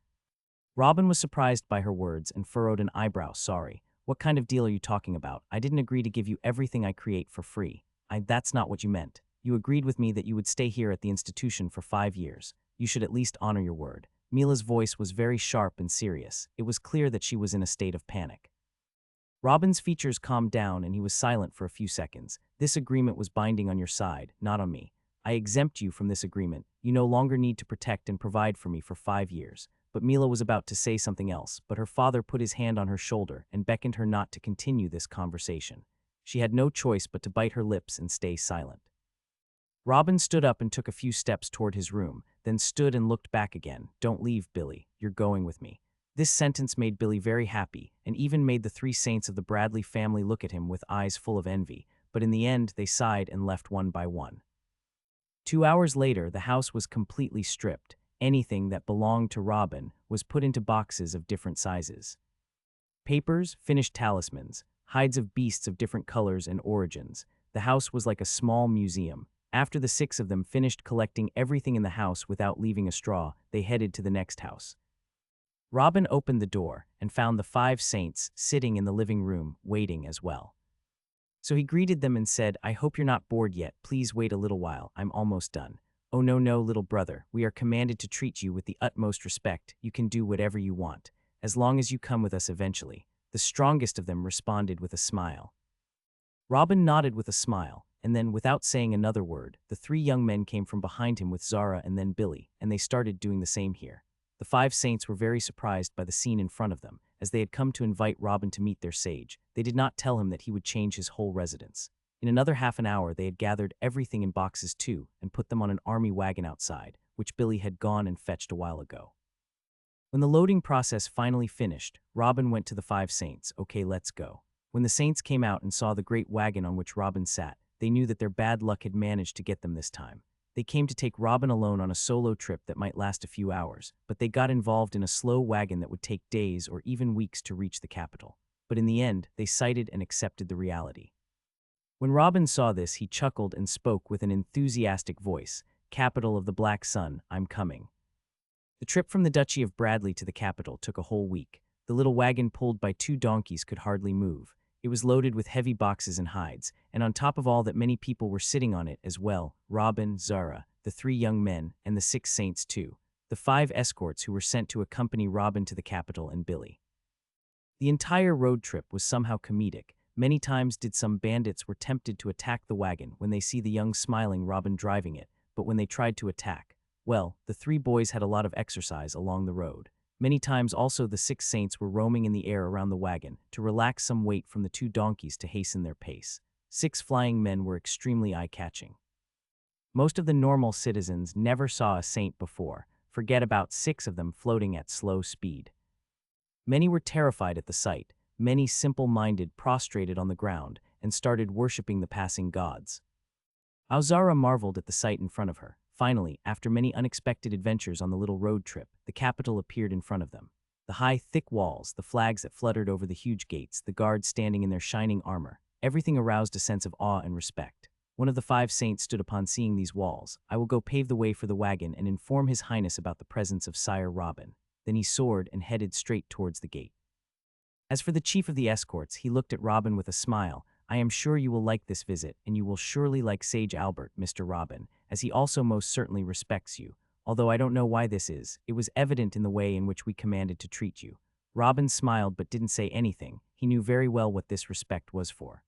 Robin was surprised by her words and furrowed an eyebrow. Sorry, what kind of deal are you talking about? I didn't agree to give you everything I create for free. That's not what you meant. You agreed with me that you would stay here at the institution for 5 years. You should at least honor your word. Mila's voice was very sharp and serious. It was clear that she was in a state of panic. Robin's features calmed down and he was silent for a few seconds. This agreement was binding on your side, not on me. I exempt you from this agreement. You no longer need to protect and provide for me for 5 years. But Mila was about to say something else, but her father put his hand on her shoulder and beckoned her not to continue this conversation. She had no choice but to bite her lips and stay silent. Robin stood up and took a few steps toward his room, then stood and looked back again. Don't leave, Billy. You're going with me. This sentence made Billy very happy, and even made the three saints of the Bradley family look at him with eyes full of envy, but in the end they sighed and left one by one. 2 hours later, the house was completely stripped. Anything that belonged to Robin was put into boxes of different sizes. Papers, finished talismans, hides of beasts of different colors and origins. The house was like a small museum. After the 6 of them finished collecting everything in the house without leaving a straw, they headed to the next house. Robin opened the door and found the 5 saints sitting in the living room, waiting as well. So he greeted them and said, I hope you're not bored yet. Please wait a little while. I'm almost done. Oh no, little brother. We are commanded to treat you with the utmost respect. You can do whatever you want, as long as you come with us eventually. The strongest of them responded with a smile. Robin nodded with a smile, and then, without saying another word, the 3 young men came from behind him with Zara and then Billy, and they started doing the same here. The 5 saints were very surprised by the scene in front of them, as they had come to invite Robin to meet their sage. They did not tell him that he would change his whole residence. In another half an hour, they had gathered everything in boxes too, and put them on an army wagon outside, which Billy had gone and fetched a while ago. When the loading process finally finished, Robin went to the 5 saints. Okay, let's go. When the saints came out and saw the great wagon on which Robin sat, they knew that their bad luck had managed to get them this time. They came to take Robin alone on a solo trip that might last a few hours, but they got involved in a slow wagon that would take days or even weeks to reach the capital. But in the end, they sighted and accepted the reality. When Robin saw this, he chuckled and spoke with an enthusiastic voice. Capital of the Black Sun, I'm coming. The trip from the Duchy of Bradley to the capital took a whole week. The little wagon pulled by 2 donkeys could hardly move. It was loaded with heavy boxes and hides, and on top of all that many people were sitting on it as well, Robin, Zara, the 3 young men, and the 6 saints too, the 5 escorts who were sent to accompany Robin to the capital and Billy. The entire road trip was somehow comedic. Many times did some bandits were tempted to attack the wagon when they see the young smiling Robin driving it, but when they tried to attack, well, the 3 boys had a lot of exercise along the road. Many times also the 6 saints were roaming in the air around the wagon to relax some weight from the 2 donkeys to hasten their pace. 6 flying men were extremely eye-catching. Most of the normal citizens never saw a saint before, forget about 6 of them floating at slow speed. Many were terrified at the sight, many simple-minded prostrated on the ground and started worshipping the passing gods. Zara marveled at the sight in front of her. Finally, after many unexpected adventures on the little road trip, the capital appeared in front of them. The high, thick walls, the flags that fluttered over the huge gates, the guards standing in their shining armor, everything aroused a sense of awe and respect. One of the 5 saints stood upon seeing these walls. "I will go pave the way for the wagon and inform His Highness about the presence of Sire Robin." Then he soared and headed straight towards the gate. As for the chief of the escorts, he looked at Robin with a smile. "I am sure you will like this visit, and you will surely like Sage Albert, Mr. Robin, as he also most certainly respects you. Although I don't know why this is, it was evident in the way in which we commanded to treat you." Robin smiled but didn't say anything. He knew very well what this respect was for.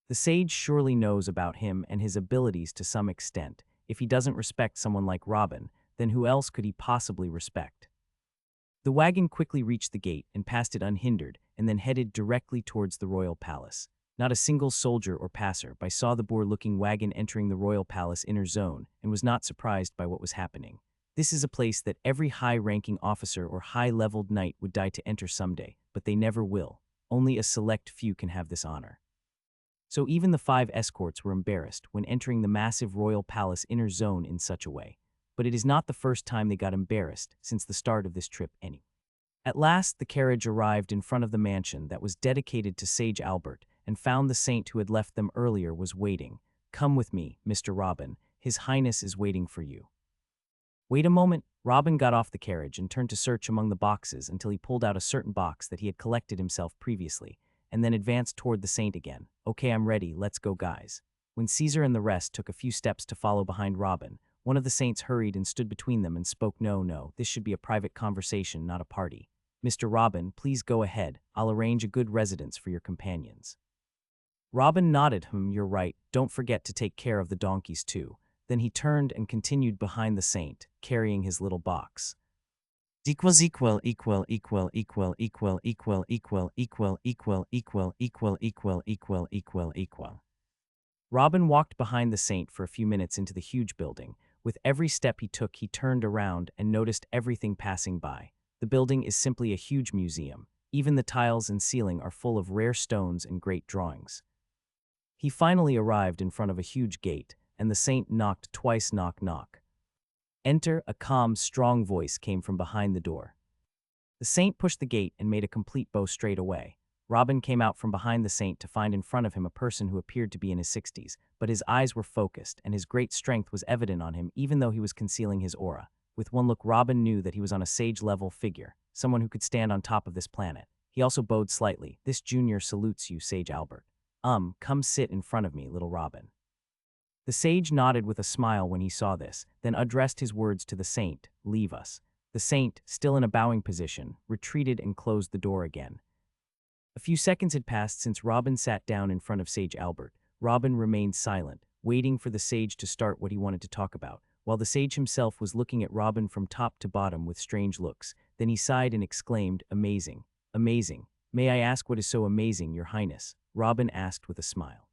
The sage surely knows about him and his abilities to some extent. If he doesn't respect someone like Robin, then who else could he possibly respect? The wagon quickly reached the gate and passed it unhindered, and then headed directly towards the royal palace. Not a single soldier or passer-by saw the boor-looking wagon entering the royal palace inner zone and was not surprised by what was happening. This is a place that every high-ranking officer or high-leveled knight would die to enter someday, but they never will. Only a select few can have this honor. So even the 5 escorts were embarrassed when entering the massive royal palace inner zone in such a way. But it is not the first time they got embarrassed since the start of this trip anyway. At last, the carriage arrived in front of the mansion that was dedicated to Sage Albert and found the saint who had left them earlier was waiting. "Come with me, Mr. Robin. His Highness is waiting for you." Wait a moment. Robin got off the carriage and turned to search among the boxes until he pulled out a certain box that he had collected himself previously, and then advanced toward the saint again. "Okay, I'm ready. Let's go, guys." When Caesar and the rest took a few steps to follow behind Robin, one of the saints hurried and stood between them and spoke. No, this should be a private conversation, not a party. "Mr. Robin, please go ahead. I'll arrange a good residence for your companions." Robin nodded. You're right. Don't forget to take care of the donkeys too." Then he turned and continued behind the saint, carrying his little box. Equals equal equal equal equal equal equal equal equal equal equal equal equal equal equal equal. Robin walked behind the saint for a few minutes into the huge building. With every step he took, he turned around and noticed everything passing by. The building is simply a huge museum. Even the tiles and ceiling are full of rare stones and great drawings. He finally arrived in front of a huge gate, and the saint knocked twice. Knock, knock. "Enter." A calm, strong voice came from behind the door. The saint pushed the gate and made a complete bow straight away. Robin came out from behind the saint to find in front of him a person who appeared to be in his 60s, but his eyes were focused and his great strength was evident on him even though he was concealing his aura. With one look, Robin knew that he was on a sage-level figure, someone who could stand on top of this planet. He also bowed slightly. "This junior salutes you, Sage Albert." Come sit in front of me, little Robin." The sage nodded with a smile when he saw this, then addressed his words to the saint. "Leave us." The saint, still in a bowing position, retreated and closed the door again. A few seconds had passed since Robin sat down in front of Sage Albert. Robin remained silent, waiting for the sage to start what he wanted to talk about, while the sage himself was looking at Robin from top to bottom with strange looks. Then he sighed and exclaimed, "Amazing. Amazing. May I ask what is so amazing, Your Highness?" Robin asked with a smile.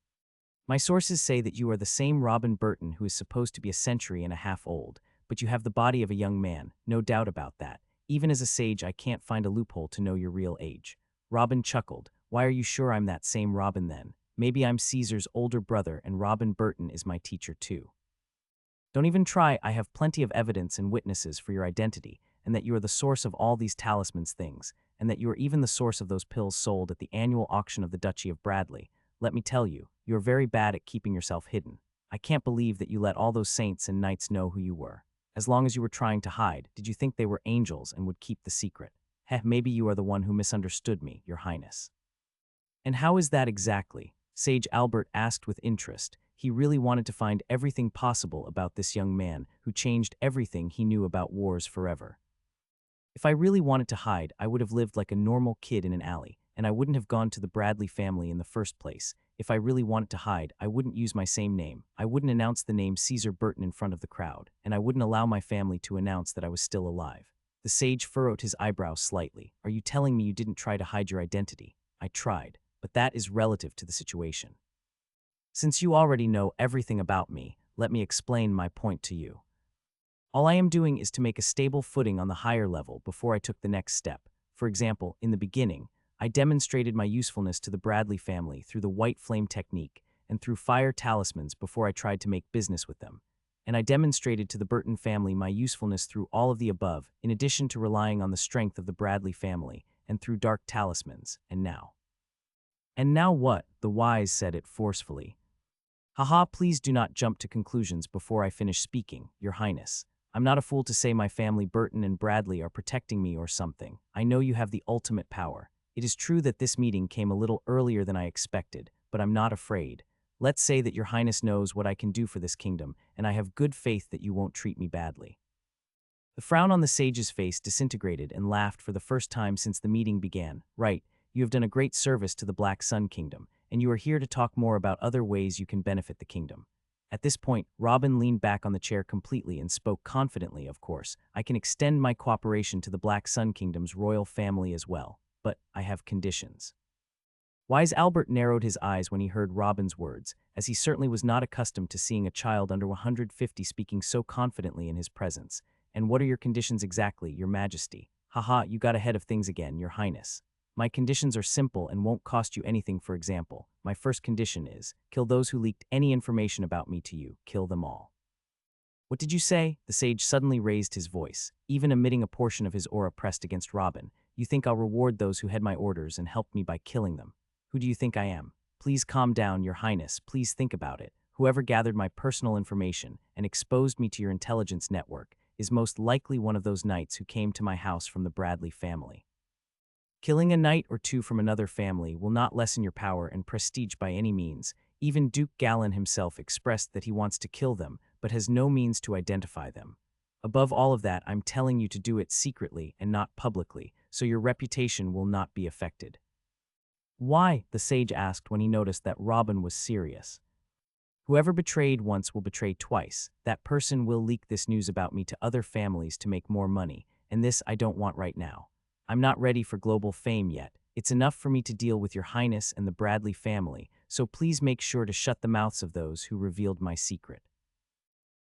"My sources say that you are the same Robin Burton who is supposed to be a century and a half old, but you have the body of a young man, no doubt about that. Even as a sage, I can't find a loophole to know your real age." Robin chuckled. "Why are you sure I'm that same Robin then? Maybe I'm Caesar's older brother and Robin Burton is my teacher too." "Don't even try. I have plenty of evidence and witnesses for your identity, and that you are the source of all these talismans things, and that you are even the source of those pills sold at the annual auction of the Duchy of Bradley. Let me tell you, you are very bad at keeping yourself hidden. I can't believe that you let all those saints and knights know who you were. As long as you were trying to hide, did you think they were angels and would keep the secret? Maybe you are the one who misunderstood me, Your Highness." And how is that exactly? Sage Albert asked with interest. He really wanted to find everything possible about this young man who changed everything he knew about wars forever. If I really wanted to hide, I would have lived like a normal kid in an alley, and I wouldn't have gone to the Bradley family in the first place. If I really wanted to hide, I wouldn't use my same name. I wouldn't announce the name Caesar Burton in front of the crowd, and I wouldn't allow my family to announce that I was still alive. The sage furrowed his eyebrows slightly. Are you telling me you didn't try to hide your identity? I tried, but that is relative to the situation. Since you already know everything about me, let me explain my point to you. All I am doing is to make a stable footing on the higher level before I took the next step. For example, in the beginning, I demonstrated my usefulness to the Bradley family through the white flame technique and through fire talismans before I tried to make business with them. And I demonstrated to the Burton family my usefulness through all of the above, in addition to relying on the strength of the Bradley family and through dark talismans, and now. And now what? The wise said it forcefully. Haha, please do not jump to conclusions before I finish speaking, Your Highness. I'm not a fool to say my family Burton and Bradley are protecting me or something. I know you have the ultimate power. It is true that this meeting came a little earlier than I expected, but I'm not afraid. Let's say that Your Highness knows what I can do for this kingdom, and I have good faith that you won't treat me badly. The frown on the sage's face disintegrated and laughed for the first time since the meeting began. Right, you have done a great service to the Black Sun Kingdom, and you are here to talk more about other ways you can benefit the kingdom. At this point, Robin leaned back on the chair completely and spoke confidently, of course. I can extend my cooperation to the Black Sun Kingdom's royal family as well, but I have conditions. Wise Albert narrowed his eyes when he heard Robin's words, as he certainly was not accustomed to seeing a child under 150 speaking so confidently in his presence. And what are your conditions exactly, Your Majesty? Haha, you got ahead of things again, Your Highness. My conditions are simple and won't cost you anything. For example, my first condition is, kill those who leaked any information about me to you, kill them all. What did you say? The sage suddenly raised his voice, even emitting a portion of his aura pressed against Robin. You think I'll reward those who had my orders and helped me by killing them? Who do you think I am? Please calm down, Your Highness. Please think about it. Whoever gathered my personal information and exposed me to your intelligence network is most likely one of those knights who came to my house from the Bradley family. Killing a knight or two from another family will not lessen your power and prestige by any means. Even Duke Gallon himself expressed that he wants to kill them, but has no means to identify them. Above all of that, I'm telling you to do it secretly and not publicly, so your reputation will not be affected. Why? The sage asked when he noticed that Robin was serious. Whoever betrayed once will betray twice. That person will leak this news about me to other families to make more money, and this I don't want right now. I'm not ready for global fame yet. It's enough for me to deal with Your Highness and the Bradley family, so please make sure to shut the mouths of those who revealed my secret.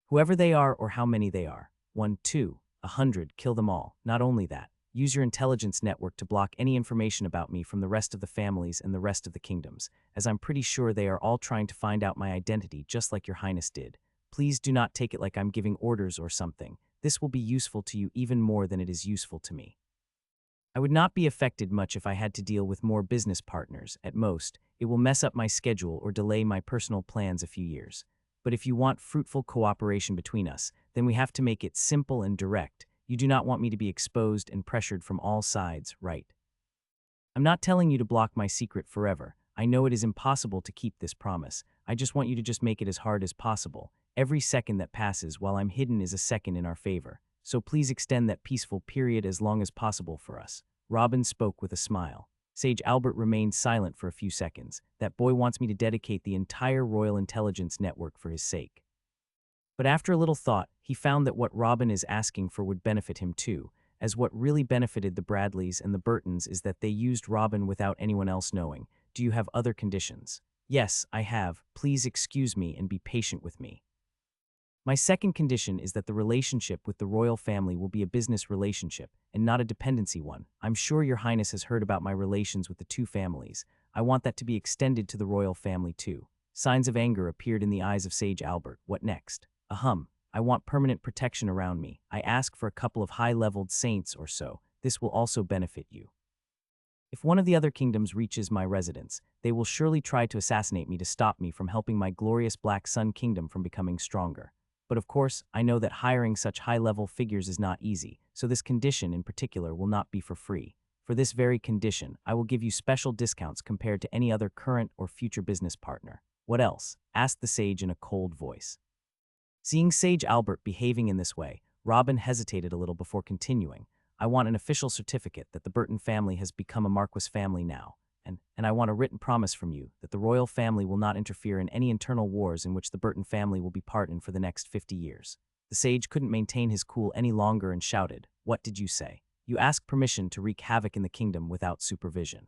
Whoever they are or how many they are, 1, 2, 100, kill them all. Not only that, use your intelligence network to block any information about me from the rest of the families and the rest of the kingdoms, as I'm pretty sure they are all trying to find out my identity just like Your Highness did. Please do not take it like I'm giving orders or something. This will be useful to you even more than it is useful to me. I would not be affected much if I had to deal with more business partners. At most, it will mess up my schedule or delay my personal plans a few years. But if you want fruitful cooperation between us, then we have to make it simple and direct. You do not want me to be exposed and pressured from all sides, right? I'm not telling you to block my secret forever. I know it is impossible to keep this promise. I just want you to just make it as hard as possible. Every second that passes while I'm hidden is a second in our favor. So please extend that peaceful period as long as possible for us. Robin spoke with a smile. Sage Albert remained silent for a few seconds. That boy wants me to dedicate the entire Royal Intelligence Network for his sake. But after a little thought, he found that what Robin is asking for would benefit him too, as what really benefited the Bradleys and the Burtons is that they used Robin without anyone else knowing. Do you have other conditions? Yes, I have. Please excuse me and be patient with me. My second condition is that the relationship with the royal family will be a business relationship and not a dependency one. I'm sure Your Highness has heard about my relations with the two families. I want that to be extended to the royal family too. Signs of anger appeared in the eyes of Sage Albert. What next? I want permanent protection around me. I ask for a couple of high-leveled saints or so. This will also benefit you. If one of the other kingdoms reaches my residence, they will surely try to assassinate me to stop me from helping my glorious Black Sun Kingdom from becoming stronger. But of course, I know that hiring such high-level figures is not easy, so this condition in particular will not be for free. For this very condition, I will give you special discounts compared to any other current or future business partner. What else? Asked the sage in a cold voice. Seeing Sage Albert behaving in this way, Robin hesitated a little before continuing. I want an official certificate that the Burton family has become a Marquis family now, and I want a written promise from you that the royal family will not interfere in any internal wars in which the Burton family will be part in for the next 50 years. The sage couldn't maintain his cool any longer and shouted, "What did you say? You ask permission to wreak havoc in the kingdom without supervision.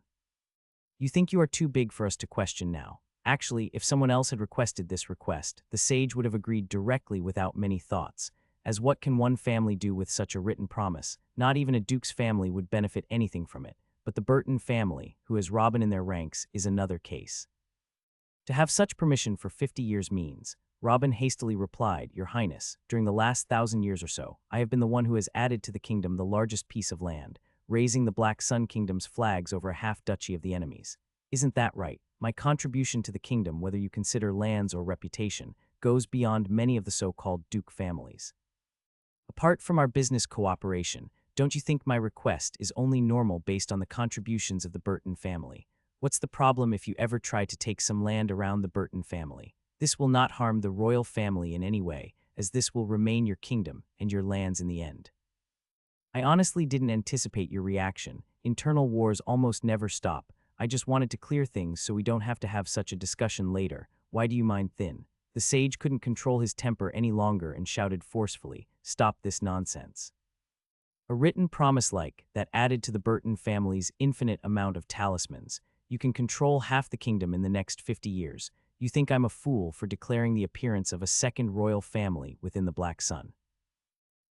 You think you are too big for us to question now. Actually, if someone else had requested this request, the sage would have agreed directly without many thoughts. As what can one family do with such a written promise? Not even a duke's family would benefit anything from it. But the Burton family, who has Robin in their ranks, is another case. To have such permission for 50 years means, Robin hastily replied, Your Highness, during the last 1,000 years or so, I have been the one who has added to the kingdom the largest piece of land, raising the Black Sun Kingdom's flags over a half-duchy of the enemies. Isn't that right? My contribution to the kingdom, whether you consider lands or reputation, goes beyond many of the so-called duke families. Apart from our business cooperation, don't you think my request is only normal based on the contributions of the Burton family? What's the problem if you ever try to take some land around the Burton family? This will not harm the royal family in any way, as this will remain your kingdom and your lands in the end. I honestly didn't anticipate your reaction. Internal wars almost never stop. I just wanted to clear things so we don't have to have such a discussion later. Why do you mind thin? The sage couldn't control his temper any longer and shouted forcefully, Stop this nonsense. A written promise like that added to the Burton family's infinite amount of talismans. You can control half the kingdom in the next 50 years. You think I'm a fool for declaring the appearance of a second royal family within the Black Sun.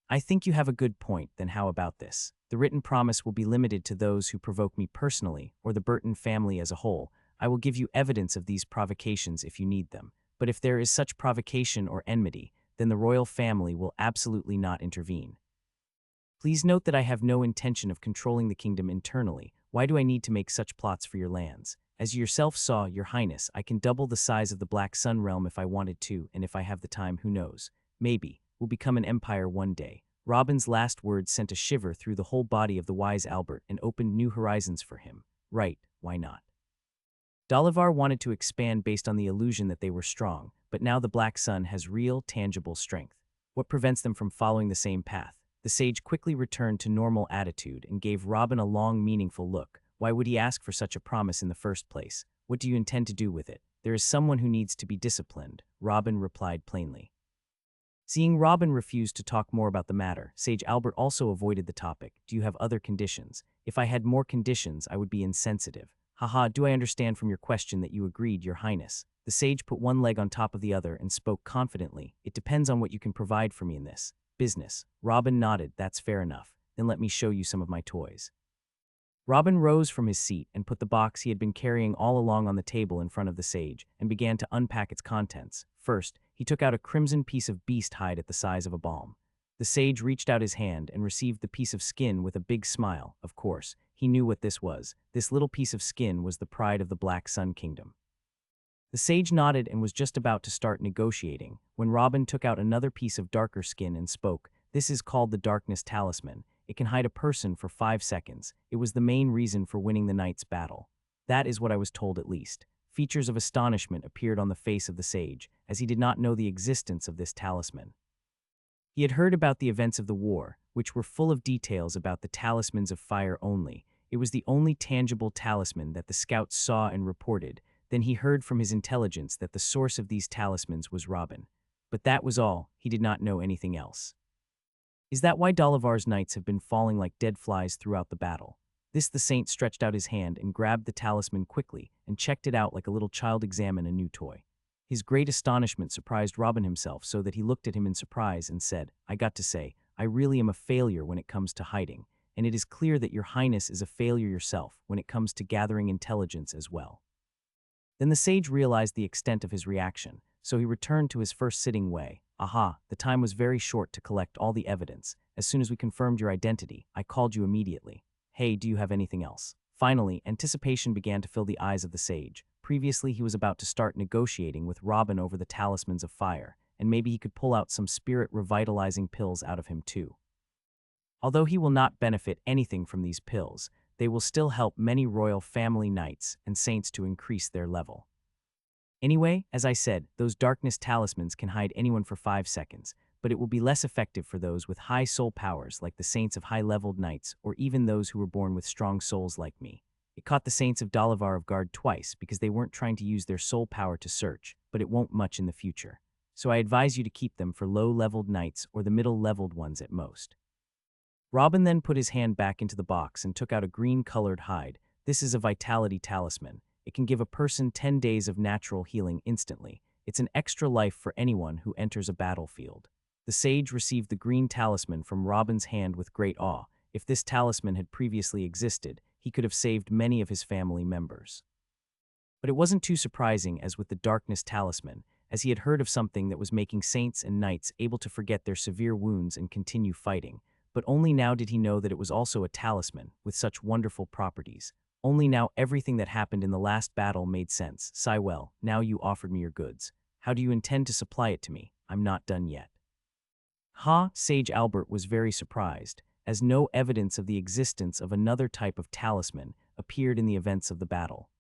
I think you have a good point, then how about this? The written promise will be limited to those who provoke me personally or the Burton family as a whole. I will give you evidence of these provocations if you need them. But if there is such provocation or enmity, then the royal family will absolutely not intervene. Please note that I have no intention of controlling the kingdom internally. Why do I need to make such plots for your lands? As you yourself saw, Your Highness, I can double the size of the Black Sun realm if I wanted to, and if I have the time, who knows? Maybe we'll become an empire one day. Robin's last words sent a shiver through the whole body of the wise Albert and opened new horizons for him. Right, why not? Dolivar wanted to expand based on the illusion that they were strong, but now the Black Sun has real, tangible strength. What prevents them from following the same path? The sage quickly returned to normal attitude and gave Robin a long, meaningful look. Why would he ask for such a promise in the first place? What do you intend to do with it? There is someone who needs to be disciplined, Robin replied plainly. Seeing Robin refuse to talk more about the matter, Sage Albert also avoided the topic. Do you have other conditions? If I had more conditions, I would be insensitive. Haha, do I understand from your question that you agreed, Your Highness? The sage put one leg on top of the other and spoke confidently. It depends on what you can provide for me in this business. Robin nodded. That's fair enough. Then let me show you some of my toys. Robin rose from his seat and put the box he had been carrying all along on the table in front of the sage and began to unpack its contents. First, he took out a crimson piece of beast hide at the size of a palm. The sage reached out his hand and received the piece of skin with a big smile. Of course, he knew what this was. This little piece of skin was the pride of the Black Sun Kingdom. The sage nodded and was just about to start negotiating when Robin took out another piece of darker skin and spoke. This is called the Darkness Talisman. It can hide a person for 5 seconds. It was the main reason for winning the knight's battle. That is what I was told at least. Features of astonishment appeared on the face of the sage, as he did not know the existence of this talisman. He had heard about the events of the war, which were full of details about the talismans of fire only. It was the only tangible talisman that the scouts saw and reported. Then he heard from his intelligence that the source of these talismans was Robin. But that was all. He did not know anything else. Is that why Dolivar's knights have been falling like dead flies throughout the battle? This the saint stretched out his hand and grabbed the talisman quickly and checked it out like a little child examine a new toy. His great astonishment surprised Robin himself so that he looked at him in surprise and said, I got to say, I really am a failure when it comes to hiding, and it is clear that Your Highness is a failure yourself when it comes to gathering intelligence as well. Then the sage realized the extent of his reaction, so he returned to his first sitting way. Aha, the time was very short to collect all the evidence. As soon as we confirmed your identity, I called you immediately. Hey, do you have anything else? Finally, anticipation began to fill the eyes of the sage. Previously, he was about to start negotiating with Robin over the talismans of fire, and maybe he could pull out some spirit-revitalizing pills out of him too. Although he will not benefit anything from these pills, they will still help many royal family knights and saints to increase their level. Anyway, as I said, those darkness talismans can hide anyone for 5 seconds, but it will be less effective for those with high soul powers like the saints of high-leveled knights or even those who were born with strong souls like me. It caught the saints of Dalavar of guard twice because they weren't trying to use their soul power to search, but it won't much in the future. So I advise you to keep them for low-leveled knights or the middle-leveled ones at most. Robin then put his hand back into the box and took out a green-colored hide. This is a vitality talisman. It can give a person 10 days of natural healing instantly. It's an extra life for anyone who enters a battlefield. The sage received the green talisman from Robin's hand with great awe. If this talisman had previously existed, he could have saved many of his family members. But it wasn't too surprising as with the darkness talisman, as he had heard of something that was making saints and knights able to forget their severe wounds and continue fighting. But only now did he know that it was also a talisman with such wonderful properties. Only now everything that happened in the last battle made sense. Well, now you offered me your goods. How do you intend to supply it to me? I'm not done yet. Sage Albert was very surprised, as no evidence of the existence of another type of talisman appeared in the events of the battle.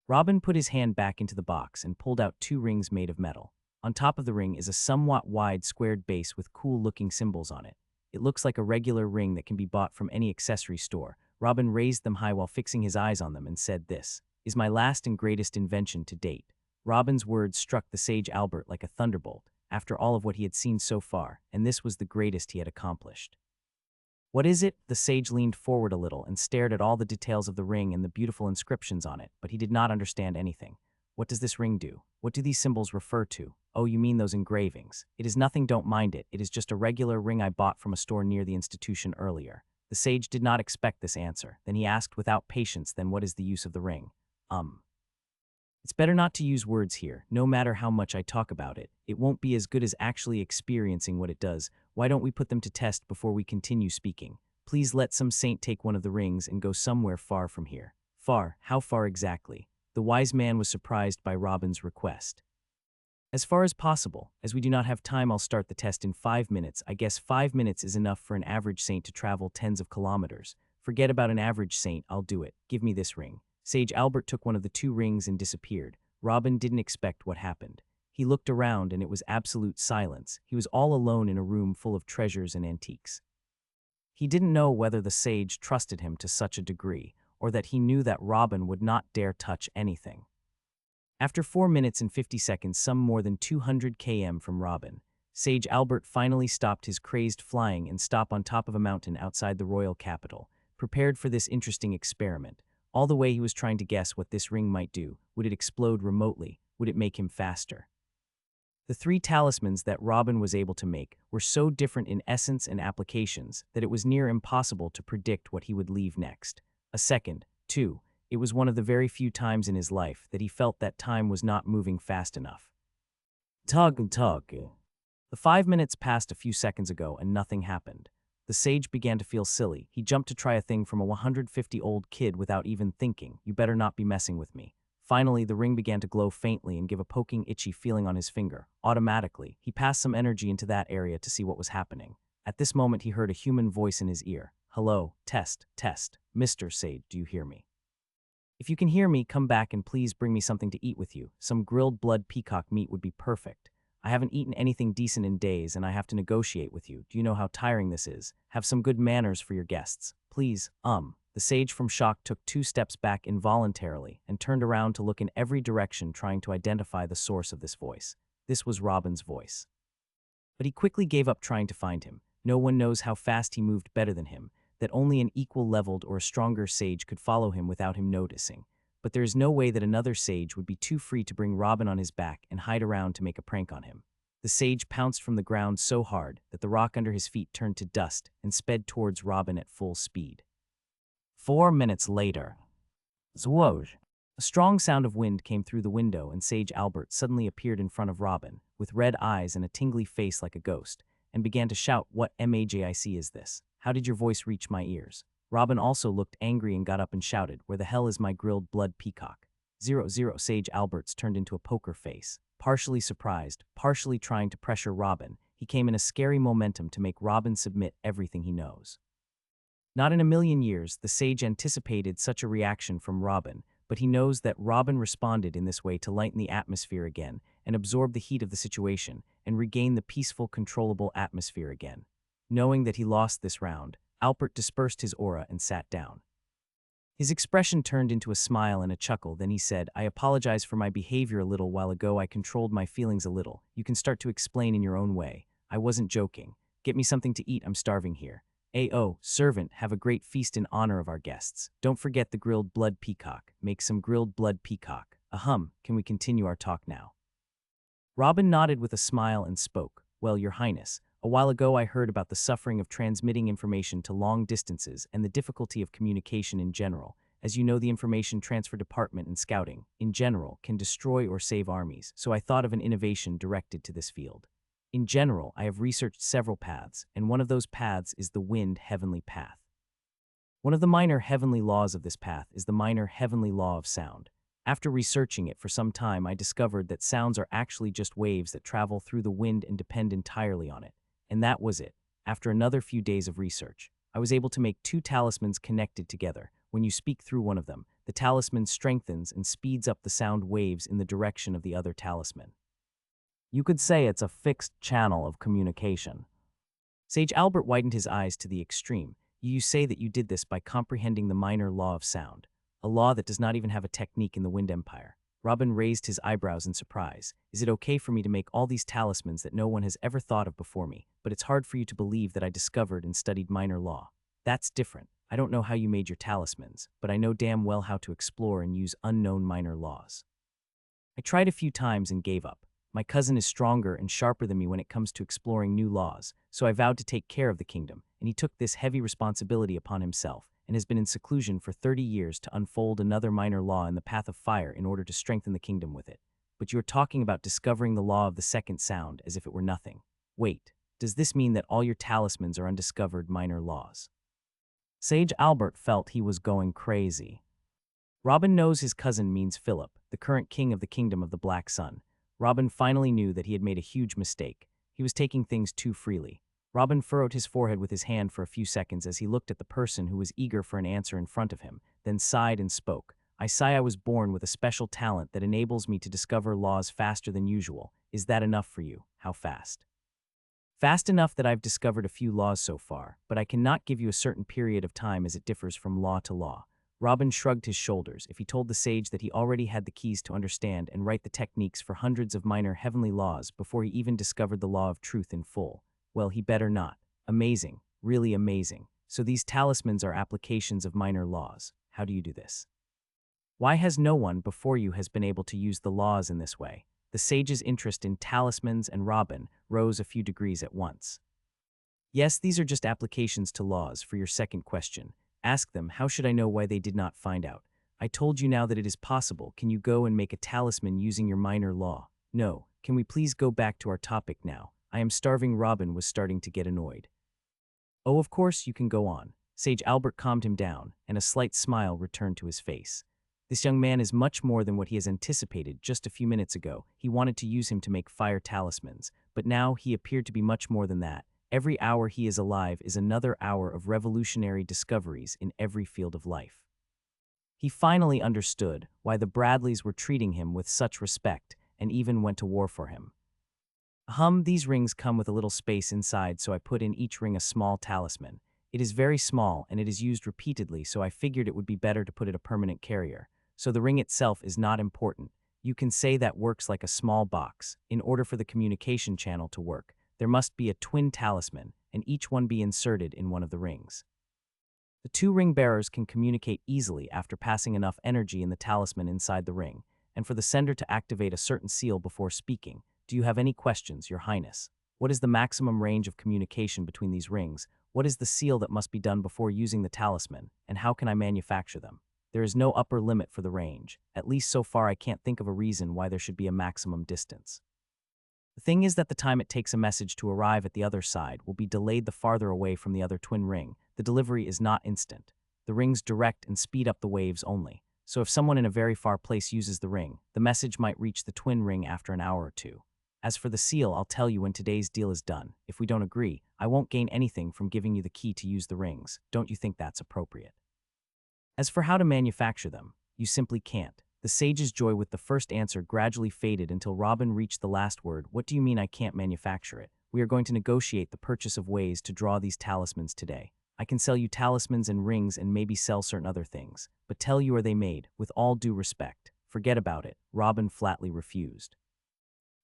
Robin put his hand back into the box and pulled out 2 rings made of metal. On top of the ring is a somewhat wide squared base with cool-looking symbols on it. It looks like a regular ring that can be bought from any accessory store. Robin raised them high while fixing his eyes on them and said, "This is my last and greatest invention to date." Robin's words struck the sage Albert like a thunderbolt, after all of what he had seen so far, and this was the greatest he had accomplished. "What is it?" The sage leaned forward a little and stared at all the details of the ring and the beautiful inscriptions on it, but he did not understand anything. "What does this ring do? What do these symbols refer to?" "Oh, you mean those engravings. It is nothing, don't mind it. It is just a regular ring I bought from a store near the institution earlier." The sage did not expect this answer. Then he asked without patience, "Then what is the use of the ring?" It's better not to use words here. No matter how much I talk about it, it won't be as good as actually experiencing what it does. Why don't we put them to test before we continue speaking? Please let some saint take one of the rings and go somewhere far from here." "Far? How far exactly?" The wise man was surprised by Robin's request. "As far as possible. As we do not have time, I'll start the test in 5 minutes. I guess 5 minutes is enough for an average saint to travel tens of kilometers. Forget about an average saint, I'll do it. Give me this ring." Sage Albert took one of the 2 rings and disappeared. Robin didn't expect what happened. He looked around and it was absolute silence. He was all alone in a room full of treasures and antiques. He didn't know whether the sage trusted him to such a degree, or that he knew that Robin would not dare touch anything. After 4 minutes and 50 seconds, some more than 200 km from Robin, Sage Albert finally stopped his crazed flying and stopped on top of a mountain outside the royal capital, prepared for this interesting experiment. All the way he was trying to guess what this ring might do. Would it explode remotely? Would it make him faster? The 3 talismans that Robin was able to make were so different in essence and applications that it was near impossible to predict what he would leave next. A second, too. It was one of the very few times in his life that he felt that time was not moving fast enough. Tug. The 5 minutes passed a few seconds ago and nothing happened. The sage began to feel silly. He jumped to try a thing from a 150-old kid without even thinking. "You better not be messing with me." Finally, the ring began to glow faintly and give a poking, itchy feeling on his finger. Automatically, he passed some energy into that area to see what was happening. At this moment, he heard a human voice in his ear. "Hello, test. Mr. Sage, do you hear me? If you can hear me, come back and please bring me something to eat with you. Some grilled blood peacock meat would be perfect. I haven't eaten anything decent in days and I have to negotiate with you. Do you know how tiring this is? Have some good manners for your guests. Please, The sage from shock took 2 steps back involuntarily and turned around to look in every direction, trying to identify the source of this voice. This was Robin's voice. But he quickly gave up trying to find him. No one knows how fast he moved better than him, that only an equal-leveled or a stronger sage could follow him without him noticing. But there is no way that another sage would be too free to bring Robin on his back and hide around to make a prank on him. The sage pounced from the ground so hard that the rock under his feet turned to dust and sped towards Robin at full speed. 4 minutes later. Zwoosh! A strong sound of wind came through the window and Sage Albert suddenly appeared in front of Robin, with red eyes and a tingly face like a ghost, and began to shout, "What magic is this? How did your voice reach my ears?" Robin also looked angry and got up and shouted, "Where the hell is my grilled blood peacock?" 00 Sage Albert's turned into a poker face. Partially surprised, partially trying to pressure Robin, he came in a scary momentum to make Robin submit everything he knows. Not in a million years, the sage anticipated such a reaction from Robin, but he knows that Robin responded in this way to lighten the atmosphere again and absorb the heat of the situation and regain the peaceful, controllable atmosphere again. Knowing that he lost this round, Albert dispersed his aura and sat down. His expression turned into a smile and a chuckle. Then he said, "I apologize for my behavior a little while ago. I controlled my feelings a little. You can start to explain in your own way. I wasn't joking. Get me something to eat. I'm starving here. Oh, servant, have a great feast in honor of our guests. Don't forget the grilled blood peacock. Make some grilled blood peacock. Ahem, can we continue our talk now?" Robin nodded with a smile and spoke. "Well, Your Highness, a while ago I heard about the suffering of transmitting information to long distances and the difficulty of communication in general. As you know, the information transfer department and scouting, in general, can destroy or save armies, so I thought of an innovation directed to this field. In general, I have researched several paths, and one of those paths is the wind heavenly path. One of the minor heavenly laws of this path is the minor heavenly law of sound. After researching it for some time, I discovered that sounds are actually just waves that travel through the wind and depend entirely on it. And that was it. After another few days of research, I was able to make two talismans connected together. When you speak through one of them, the talisman strengthens and speeds up the sound waves in the direction of the other talisman. You could say it's a fixed channel of communication." Sage Albert widened his eyes to the extreme. "You say that you did this by comprehending the minor law of sound, a law that does not even have a technique in the Wind Empire." Robin raised his eyebrows in surprise. "Is it okay for me to make all these talismans that no one has ever thought of before me, but it's hard for you to believe that I discovered and studied minor law? That's different. I don't know how you made your talismans, but I know damn well how to explore and use unknown minor laws. I tried a few times and gave up. My cousin is stronger and sharper than me when it comes to exploring new laws, so I vowed to take care of the kingdom, and he took this heavy responsibility upon himself and has been in seclusion for 30 years to unfold another minor law in the path of fire in order to strengthen the kingdom with it. But you are talking about discovering the law of the second sound as if it were nothing. Wait, does this mean that all your talismans are undiscovered minor laws?" Sage Albert felt he was going crazy. Robin knows his cousin means Philip, the current king of the kingdom of the Black Sun. Robin finally knew that he had made a huge mistake. He was taking things too freely. Robin furrowed his forehead with his hand for a few seconds as he looked at the person who was eager for an answer in front of him, then sighed and spoke. "I sigh I was born with a special talent that enables me to discover laws faster than usual. Is that enough for you? How fast?" "Fast enough that I've discovered a few laws so far, but I cannot give you a certain period of time as it differs from law to law." Robin shrugged his shoulders. If he told the sage that he already had the keys to understand and write the techniques for hundreds of minor heavenly laws before he even discovered the law of truth in full, well, he better not. Amazing, really amazing. So these talismans are applications of minor laws. How do you do this? Why has no one before you has been able to use the laws in this way? The sage's interest in talismans and Robin rose a few degrees at once. "Yes, these are just applications to laws. For your second question, ask them, how should I know why they did not find out? I told you now that it is possible. Can you go and make a talisman using your minor law? No. Can we please go back to our topic now? I am starving." Robin was starting to get annoyed. "Oh, of course, you can go on." Sage Albert calmed him down, and a slight smile returned to his face. This young man is much more than what he has anticipated. Just a few minutes ago, he wanted to use him to make fire talismans, but now he appeared to be much more than that. Every hour he is alive is another hour of revolutionary discoveries in every field of life. He finally understood why the Bradleys were treating him with such respect and even went to war for him. These rings come with a little space inside, so I put in each ring a small talisman. It is very small and it is used repeatedly, so I figured it would be better to put it a permanent carrier. So the ring itself is not important. You can say that works like a small box. In order for the communication channel to work, there must be a twin talisman, and each one be inserted in one of the rings. The two ring bearers can communicate easily after passing enough energy in the talisman inside the ring, and for the sender to activate a certain seal before speaking. Do you have any questions, Your Highness? What is the maximum range of communication between these rings? What is the seal that must be done before using the talisman, and how can I manufacture them? There is no upper limit for the range. At least so far I can't think of a reason why there should be a maximum distance. The thing is that the time it takes a message to arrive at the other side will be delayed the farther away from the other twin ring. The delivery is not instant. The rings direct and speed up the waves only. So if someone in a very far place uses the ring, the message might reach the twin ring after an hour or two. As for the seal, I'll tell you when today's deal is done. If we don't agree, I won't gain anything from giving you the key to use the rings. Don't you think that's appropriate? As for how to manufacture them, you simply can't. The sage's joy with the first answer gradually faded until Robin reached the last word. What do you mean I can't manufacture it? We are going to negotiate the purchase of ways to draw these talismans today. I can sell you talismans and rings and maybe sell certain other things, but tell you are they made, with all due respect. Forget about it, Robin flatly refused.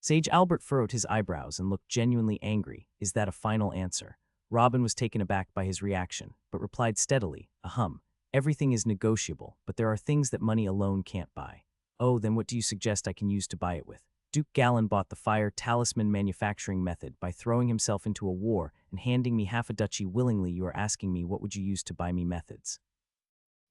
Sage Albert furrowed his eyebrows and looked genuinely angry. Is that a final answer? Robin was taken aback by his reaction, but replied steadily, ahem. Everything is negotiable, but there are things that money alone can't buy. Oh, then what do you suggest I can use to buy it with? Duke Gallon bought the fire talisman manufacturing method by throwing himself into a war and handing me half a duchy willingly. You are asking me what would you use to buy me methods?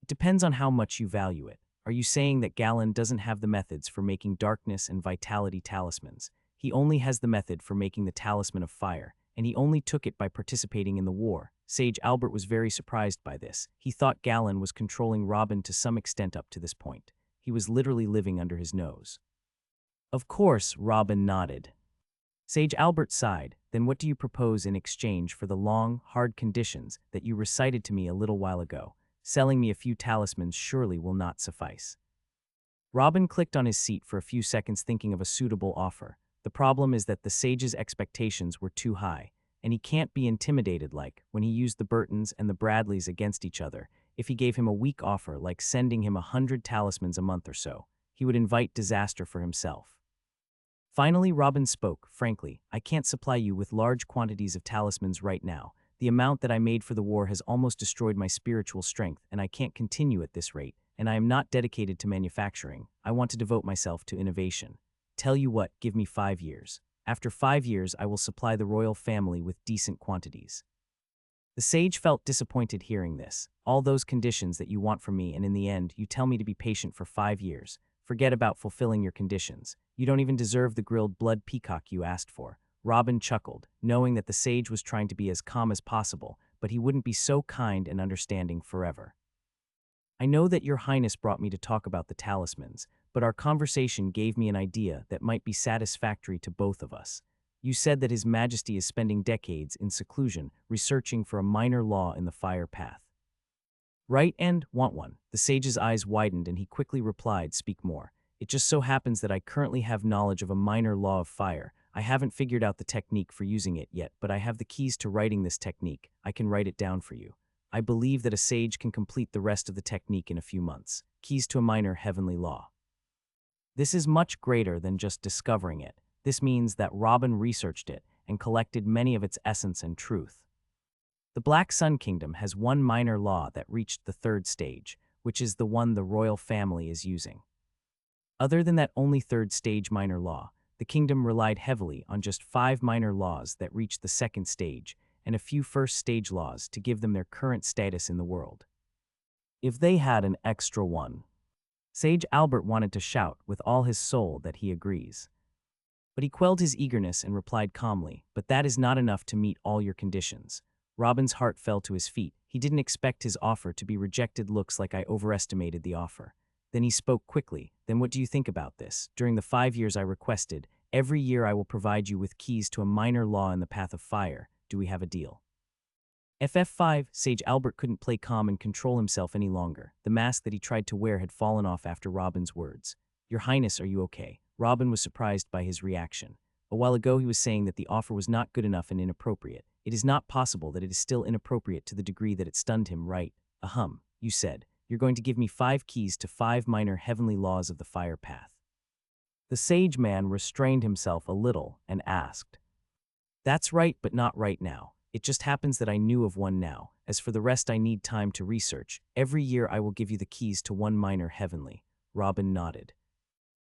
It depends on how much you value it. Are you saying that Gallon doesn't have the methods for making darkness and vitality talismans? He only has the method for making the talisman of fire, and he only took it by participating in the war. Sage Albert was very surprised by this. He thought Gallon was controlling Robin to some extent up to this point. He was literally living under his nose. Of course, Robin nodded. Sage Albert sighed. Then what do you propose in exchange for the long, hard conditions that you recited to me a little while ago? Selling me a few talismans surely will not suffice. Robin clicked on his seat for a few seconds thinking of a suitable offer. The problem is that the sage's expectations were too high, and he can't be intimidated like when he used the Burtons and the Bradleys against each other. If he gave him a weak offer like sending him 100 talismans a month or so, he would invite disaster for himself. Finally, Robin spoke. Frankly, I can't supply you with large quantities of talismans right now. The amount that I made for the war has almost destroyed my spiritual strength, and I can't continue at this rate, and I am not dedicated to manufacturing. I want to devote myself to innovation. Tell you what, give me 5 years. After 5 years, I will supply the royal family with decent quantities. The sage felt disappointed hearing this. All those conditions that you want from me, and in the end, you tell me to be patient for 5 years. Forget about fulfilling your conditions. You don't even deserve the grilled blood peacock you asked for. Robin chuckled, knowing that the sage was trying to be as calm as possible, but he wouldn't be so kind and understanding forever. I know that your highness brought me to talk about the talismans, but our conversation gave me an idea that might be satisfactory to both of us. You said that His Majesty is spending decades in seclusion, researching for a minor law in the fire path. Right, and want one? The sage's eyes widened and he quickly replied, speak more. It just so happens that I currently have knowledge of a minor law of fire. I haven't figured out the technique for using it yet, but I have the keys to writing this technique. I can write it down for you. I believe that a sage can complete the rest of the technique in a few months. Keys to a minor heavenly law. This is much greater than just discovering it. This means that Robin researched it and collected many of its essence and truth. The Black Sun Kingdom has one minor law that reached the 3rd stage, which is the one the royal family is using. Other than that only 3rd stage minor law, the kingdom relied heavily on just 5 minor laws that reached the 2nd stage and a few 1st stage laws to give them their current status in the world. If they had an extra one, Sage Albert wanted to shout with all his soul that he agrees. But he quelled his eagerness and replied calmly, but that is not enough to meet all your conditions. Robin's heart fell to his feet. He didn't expect his offer to be rejected. Looks like I overestimated the offer. Then he spoke quickly. Then what do you think about this? During the 5 years I requested, every year I will provide you with keys to a minor law in the path of fire. Do we have a deal? FF5, Sage Albert couldn't play calm and control himself any longer. The mask that he tried to wear had fallen off after Robin's words. Your Highness, are you okay? Robin was surprised by his reaction. A while ago he was saying that the offer was not good enough and inappropriate. It is not possible that it is still inappropriate to the degree that it stunned him, right? Ahem, you said. You're going to give me 5 keys to 5 minor heavenly laws of the fire path. The sage man restrained himself a little and asked. That's right, but not right now. It just happens that I knew of one now. As for the rest, I need time to research. Every year I will give you the keys to one minor heavenly. Robin nodded.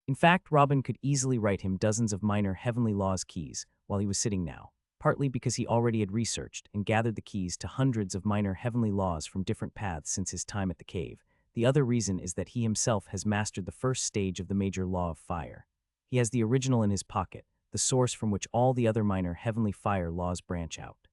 In fact, Robin could easily write him dozens of minor heavenly laws keys while he was sitting now, partly because he already had researched and gathered the keys to hundreds of minor heavenly laws from different paths since his time at the cave. The other reason is that he himself has mastered the 1st stage of the major law of fire. He has the original in his pocket, the source from which all the other minor heavenly fire laws branch out.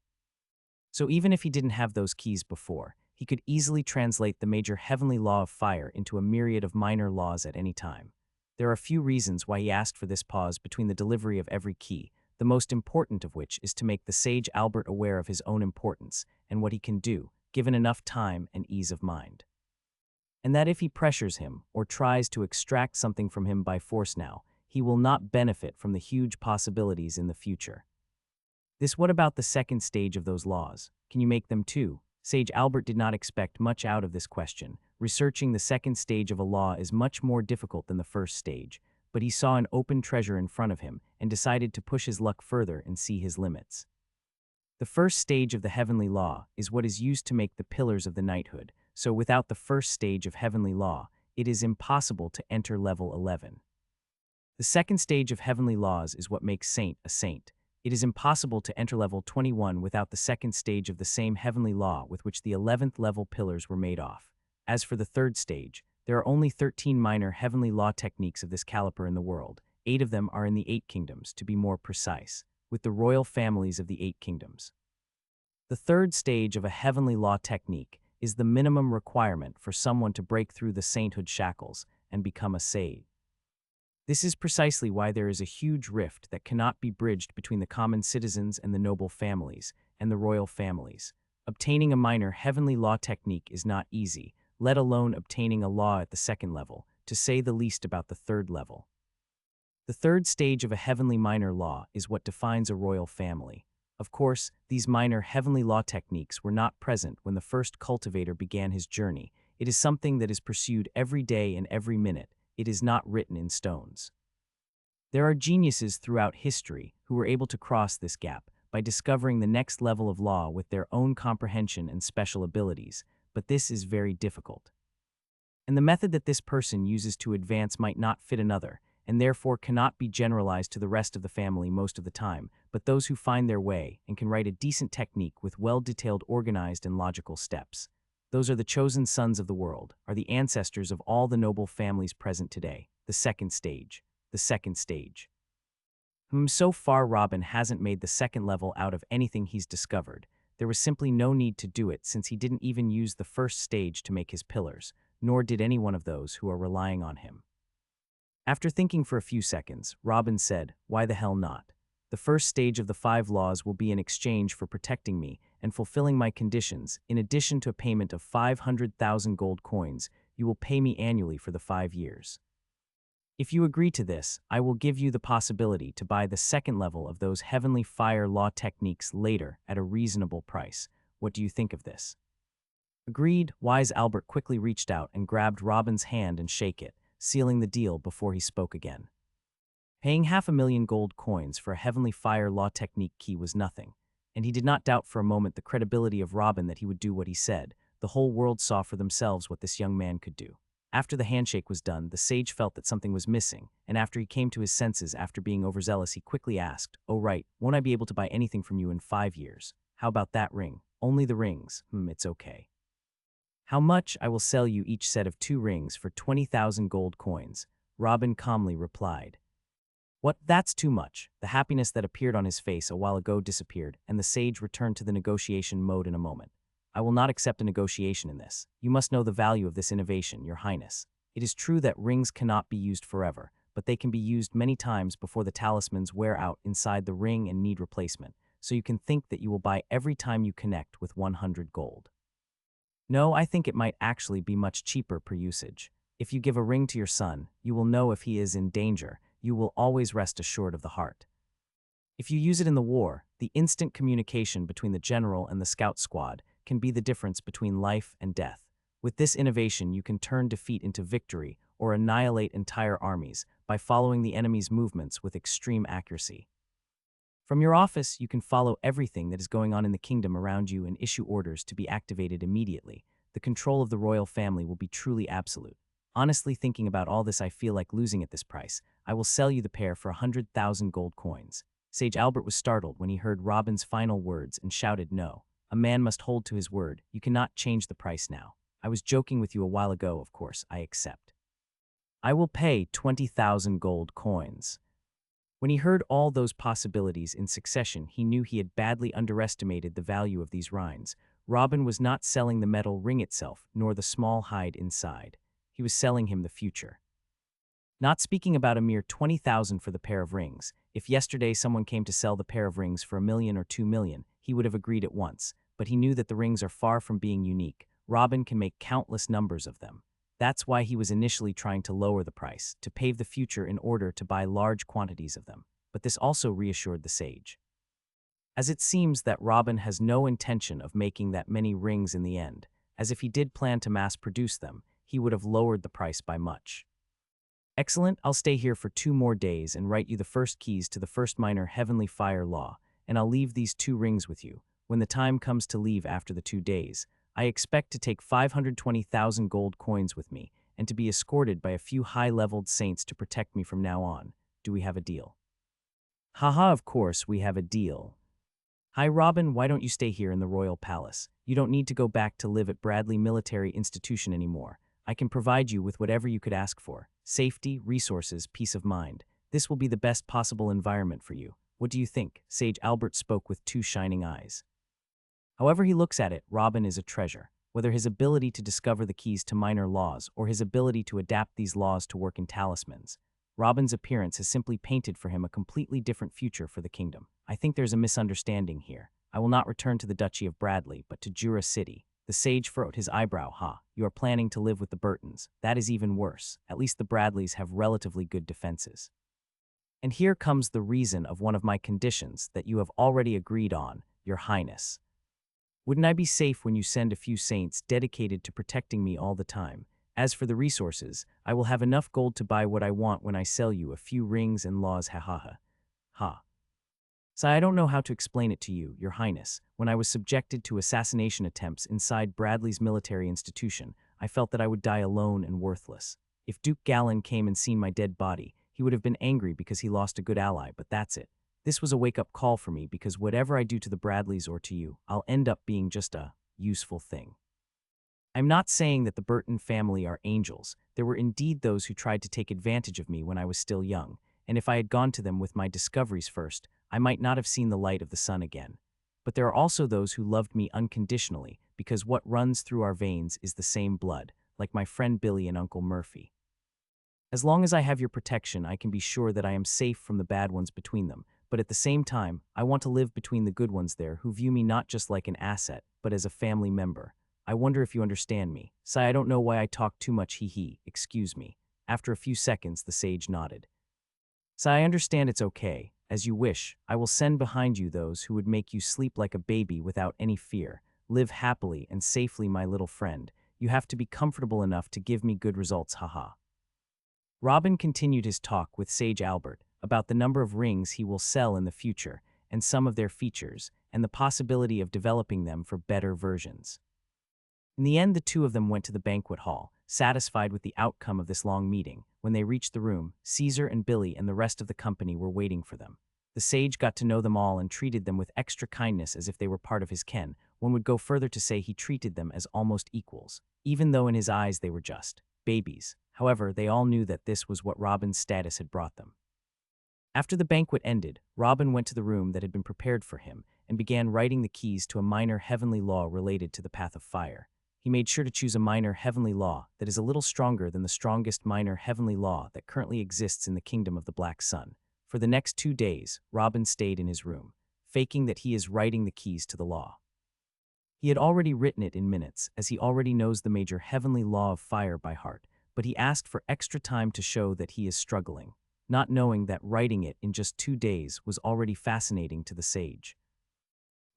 So even if he didn't have those keys before, he could easily translate the major heavenly law of fire into a myriad of minor laws at any time. There are a few reasons why he asked for this pause between the delivery of every key, the most important of which is to make the sage Albert aware of his own importance and what he can do, given enough time and ease of mind. And that if he pressures him or tries to extract something from him by force now, he will not benefit from the huge possibilities in the future. What about the second stage of those laws? Can you make them too? Sage Albert did not expect much out of this question. Researching the second stage of a law is much more difficult than the first stage, but he saw an open treasure in front of him and decided to push his luck further and see his limits. The first stage of the heavenly law is what is used to make the pillars of the knighthood, so without the first stage of heavenly law, it is impossible to enter level 11. The second stage of heavenly laws is what makes saint a saint. It is impossible to enter level 21 without the second stage of the same heavenly law with which the 11th level pillars were made off. As for the third stage, there are only 13 minor heavenly law techniques of this caliber in the world. 8 of them are in the 8 kingdoms, to be more precise, with the royal families of the 8 kingdoms. The third stage of a heavenly law technique is the minimum requirement for someone to break through the sainthood shackles and become a sage. This is precisely why there is a huge rift that cannot be bridged between the common citizens and the noble families and the royal families. Obtaining a minor heavenly law technique is not easy, let alone obtaining a law at the second level, to say the least about the third level. The third stage of a heavenly minor law is what defines a royal family. Of course, these minor heavenly law techniques were not present when the first cultivator began his journey. It is something that is pursued every day and every minute. It is not written in stones. There are geniuses throughout history who were able to cross this gap by discovering the next level of law with their own comprehension and special abilities, but this is very difficult. And the method that this person uses to advance might not fit another, and therefore cannot be generalized to the rest of the family most of the time, but those who find their way and can write a decent technique with well-detailed, organized, and logical steps. Those are the chosen sons of the world, are the ancestors of all the noble families present today. The second stage. The second stage. So far Robin hasn't made the second level out of anything he's discovered. There was simply no need to do it since he didn't even use the first stage to make his pillars, nor did any one of those who are relying on him. After thinking for a few seconds, Robin said, "Why the hell not? The first stage of the 5 laws will be in exchange for protecting me and fulfilling my conditions. In addition to a payment of 500,000 gold coins, you will pay me annually for the 5 years. If you agree to this, I will give you the possibility to buy the second level of those heavenly fire law techniques later at a reasonable price. What do you think of this?" Agreed. Wise Albert quickly reached out and grabbed Robin's hand and shook it, sealing the deal before he spoke again. Paying 500,000 gold coins for a heavenly fire law technique key was nothing, and he did not doubt for a moment the credibility of Robin that he would do what he said. The whole world saw for themselves what this young man could do. After the handshake was done, the sage felt that something was missing, and after he came to his senses after being overzealous, he quickly asked, "Oh right, won't I be able to buy anything from you in 5 years? How about that ring? Only the rings? It's okay. How much? I will sell you each set of 2 rings for 20,000 gold coins," Robin calmly replied. "What? That's too much." The happiness that appeared on his face a while ago disappeared, and the sage returned to the negotiation mode in a moment. "I will not accept a negotiation in this. You must know the value of this innovation, Your Highness. It is true that rings cannot be used forever, but they can be used many times before the talismans wear out inside the ring and need replacement, so you can think that you will buy every time you connect with 100 gold. No, I think it might actually be much cheaper per usage. If you give a ring to your son, you will know if he is in danger. You will always rest assured of the heart. If you use it in the war, the instant communication between the general and the scout squad can be the difference between life and death. With this innovation, you can turn defeat into victory or annihilate entire armies by following the enemy's movements with extreme accuracy. From your office, you can follow everything that is going on in the kingdom around you and issue orders to be activated immediately. The control of the royal family will be truly absolute. Honestly, thinking about all this, I feel like losing at this price. I will sell you the pair for 100,000 gold coins. Sage Albert was startled when he heard Robin's final words and shouted, "No. A man must hold to his word. You cannot change the price now. I was joking with you a while ago, of course. I accept. I will pay 20,000 gold coins." When he heard all those possibilities in succession, he knew he had badly underestimated the value of these rings. Robin was not selling the metal ring itself, nor the small hide inside. He was selling him the future. Not speaking about a mere 20,000 for the pair of rings. If yesterday someone came to sell the pair of rings for 1 million or 2 million, he would have agreed at once. But he knew that the rings are far from being unique. Robin can make countless numbers of them. That's why he was initially trying to lower the price, to pave the future in order to buy large quantities of them. But this also reassured the sage, as it seems that Robin has no intention of making that many rings in the end, as if he did plan to mass produce them, he would have lowered the price by much. Excellent, I'll stay here for 2 more days and write you the first keys to the first minor heavenly fire law, and I'll leave these 2 rings with you. When the time comes to leave after the 2 days, I expect to take 520,000 gold coins with me, and to be escorted by a few high-leveled saints to protect me from now on. Do we have a deal? Haha, of course we have a deal. Hi Robin, why don't you stay here in the royal palace? You don't need to go back to live at Bradley Military Institution anymore. I can provide you with whatever you could ask for. Safety, resources, peace of mind. This will be the best possible environment for you. What do you think? Sage Albert spoke with 2 shining eyes. However he looks at it, Robin is a treasure. Whether his ability to discover the keys to minor laws or his ability to adapt these laws to work in talismans, Robin's appearance has simply painted for him a completely different future for the kingdom. I think there's a misunderstanding here. I will not return to the Duchy of Bradley, but to Jura City. The sage furrowed his eyebrow. You are planning to live with the Burtons. That is even worse. At least the Bradleys have relatively good defenses. And here comes the reason of one of my conditions that you have already agreed on, Your Highness. Wouldn't I be safe when you send a few saints dedicated to protecting me all the time? As for the resources, I will have enough gold to buy what I want when I sell you a few rings and laws. Ha. So I don't know how to explain it to you, Your Highness. When I was subjected to assassination attempts inside Bradley's military institution, I felt that I would die alone and worthless. If Duke Gallon came and seen my dead body, he would have been angry because he lost a good ally, but that's it. This was a wake-up call for me because whatever I do to the Bradleys or to you, I'll end up being just a useful thing. I'm not saying that the Burton family are angels. There were indeed those who tried to take advantage of me when I was still young, and if I had gone to them with my discoveries first, I might not have seen the light of the sun again. But there are also those who loved me unconditionally because what runs through our veins is the same blood, like my friend Billy and Uncle Murphy. As long as I have your protection, I can be sure that I am safe from the bad ones between them, but at the same time, I want to live between the good ones there who view me not just like an asset, but as a family member. I wonder if you understand me. Sai, I don't know why I talk too much, excuse me. After a few seconds, the sage nodded. Sai, I understand, it's okay. As you wish, I will send behind you those who would make you sleep like a baby without any fear. Live happily and safely, my little friend. You have to be comfortable enough to give me good results, haha. Robin continued his talk with Sage Albert about the number of rings he will sell in the future and some of their features and the possibility of developing them for better versions. In the end, the 2 of them went to the banquet hall, satisfied with the outcome of this long meeting. When they reached the room, Caesar and Billy and the rest of the company were waiting for them. The sage got to know them all and treated them with extra kindness as if they were part of his ken. One would go further to say he treated them as almost equals, even though in his eyes they were just babies. However, they all knew that this was what Robin's status had brought them. After the banquet ended, Robin went to the room that had been prepared for him and began writing the keys to a minor heavenly law related to the path of fire. He made sure to choose a minor heavenly law that is a little stronger than the strongest minor heavenly law that currently exists in the kingdom of the Black Sun. For the next 2 days, Robin stayed in his room, faking that he is writing the keys to the law. He had already written it in minutes, as he already knows the major heavenly law of fire by heart, but he asked for extra time to show that he is struggling, not knowing that writing it in just 2 days was already fascinating to the sage.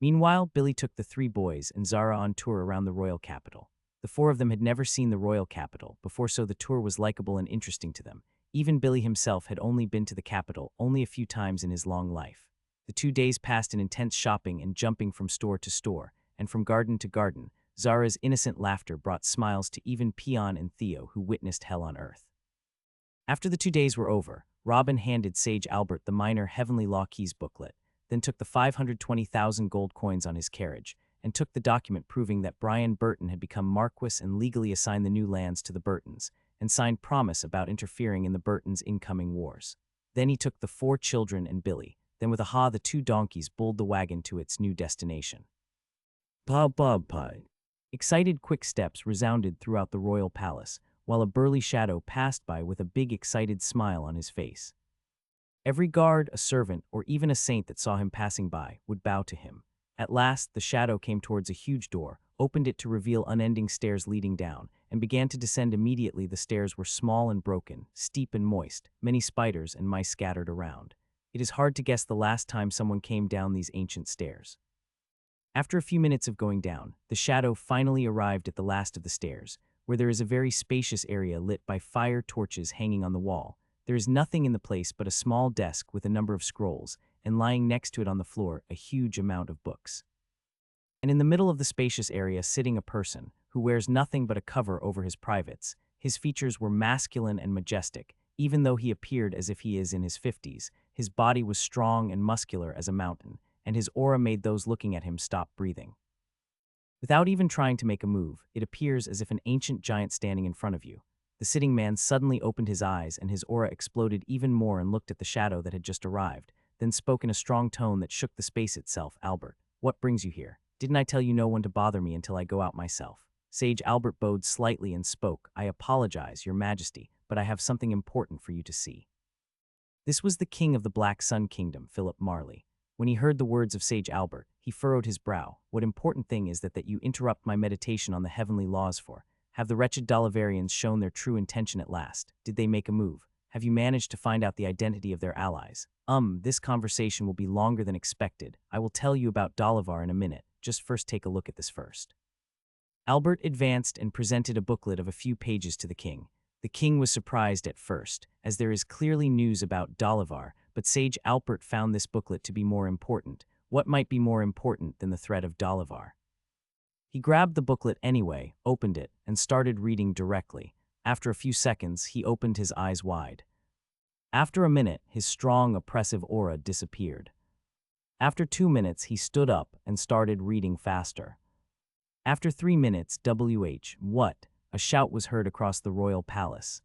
Meanwhile, Billy took the 3 boys and Zara on tour around the royal capital. The 4 of them had never seen the royal capital before, so the tour was likable and interesting to them. Even Billy himself had only been to the capital only a few times in his long life. The 2 days passed in intense shopping and jumping from store to store, and from garden to garden. Zara's innocent laughter brought smiles to even Peon and Theo, who witnessed hell on earth. After the 2 days were over, Robin handed Sage Albert the minor heavenly law keys booklet, then took the 520,000 gold coins on his carriage, and took the document proving that Brian Burton had become Marquis and legally assigned the new lands to the Burtons, and signed promise about interfering in the Burtons' incoming wars. Then he took the 4 children and Billy. Then with a ha, the 2 donkeys pulled the wagon to its new destination. Pie. Excited quick steps resounded throughout the royal palace, while a burly shadow passed by with a big excited smile on his face. Every guard, a servant, or even a saint that saw him passing by would bow to him. At last, the shadow came towards a huge door, opened it to reveal unending stairs leading down, and began to descend immediately. The stairs were small and broken, steep and moist, many spiders and mice scattered around. It is hard to guess the last time someone came down these ancient stairs. After a few minutes of going down, the shadow finally arrived at the last of the stairs, where there is a very spacious area lit by fire torches hanging on the wall. There is nothing in the place but a small desk with a number of scrolls, and lying next to it on the floor, a huge amount of books. And in the middle of the spacious area sitting a person, who wears nothing but a cover over his privates. His features were masculine and majestic, even though he appeared as if he is in his 50s. His body was strong and muscular as a mountain, and his aura made those looking at him stop breathing. Without even trying to make a move, it appears as if an ancient giant standing in front of you. The sitting man suddenly opened his eyes and his aura exploded even more and looked at the shadow that had just arrived, then spoke in a strong tone that shook the space itself. "Albert, what brings you here? Didn't I tell you no one to bother me until I go out myself?" Sage Albert bowed slightly and spoke. "I apologize, Your Majesty, but I have something important for you to see." This was the king of the Black Sun Kingdom, Philip Marley. When he heard the words of Sage Albert, he furrowed his brow. "What important thing is that you interrupt my meditation on the heavenly laws for? Have the wretched Dallavarians shown their true intention at last? Did they make a move? Have you managed to find out the identity of their allies?" This conversation will be longer than expected. I will tell you about Dalavar in a minute. Just first take a look at this first." Albert advanced and presented a booklet of a few pages to the king. The king was surprised at first, as there is clearly news about Dalavar, but Sage Albert found this booklet to be more important. What might be more important than the threat of Dalavar? He grabbed the booklet anyway, opened it, and started reading directly. After a few seconds, he opened his eyes wide. After a minute, his strong, oppressive aura disappeared. After 2 minutes, he stood up and started reading faster. After 3 minutes, what? A shout was heard across the royal palace.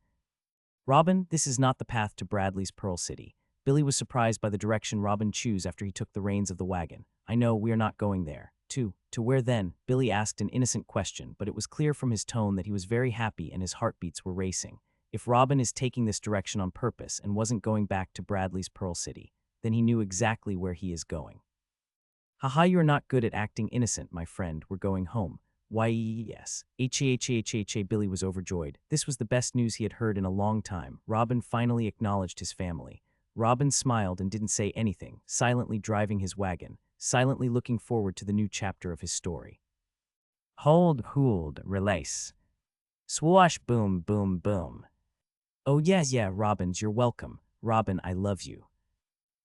"Robin, this is not the path to Bradley's Pearl City." Billy was surprised by the direction Robin chose after he took the reins of the wagon. "I know, we are not going there." To where then?" Billy asked an innocent question, but it was clear from his tone that he was very happy and his heartbeats were racing. If Robin is taking this direction on purpose and wasn't going back to Bradley's Pearl City, then he knew exactly where he is going. "Haha, you're not good at acting innocent, my friend. We're going home." "Why, yes." Billy was overjoyed. This was the best news he had heard in a long time. Robin finally acknowledged his family. Robin smiled and didn't say anything, silently driving his wagon, silently looking forward to the new chapter of his story. Hold, release. Swoosh, boom, boom, boom. "Oh yeah, Robins, you're welcome. Robin, I love you.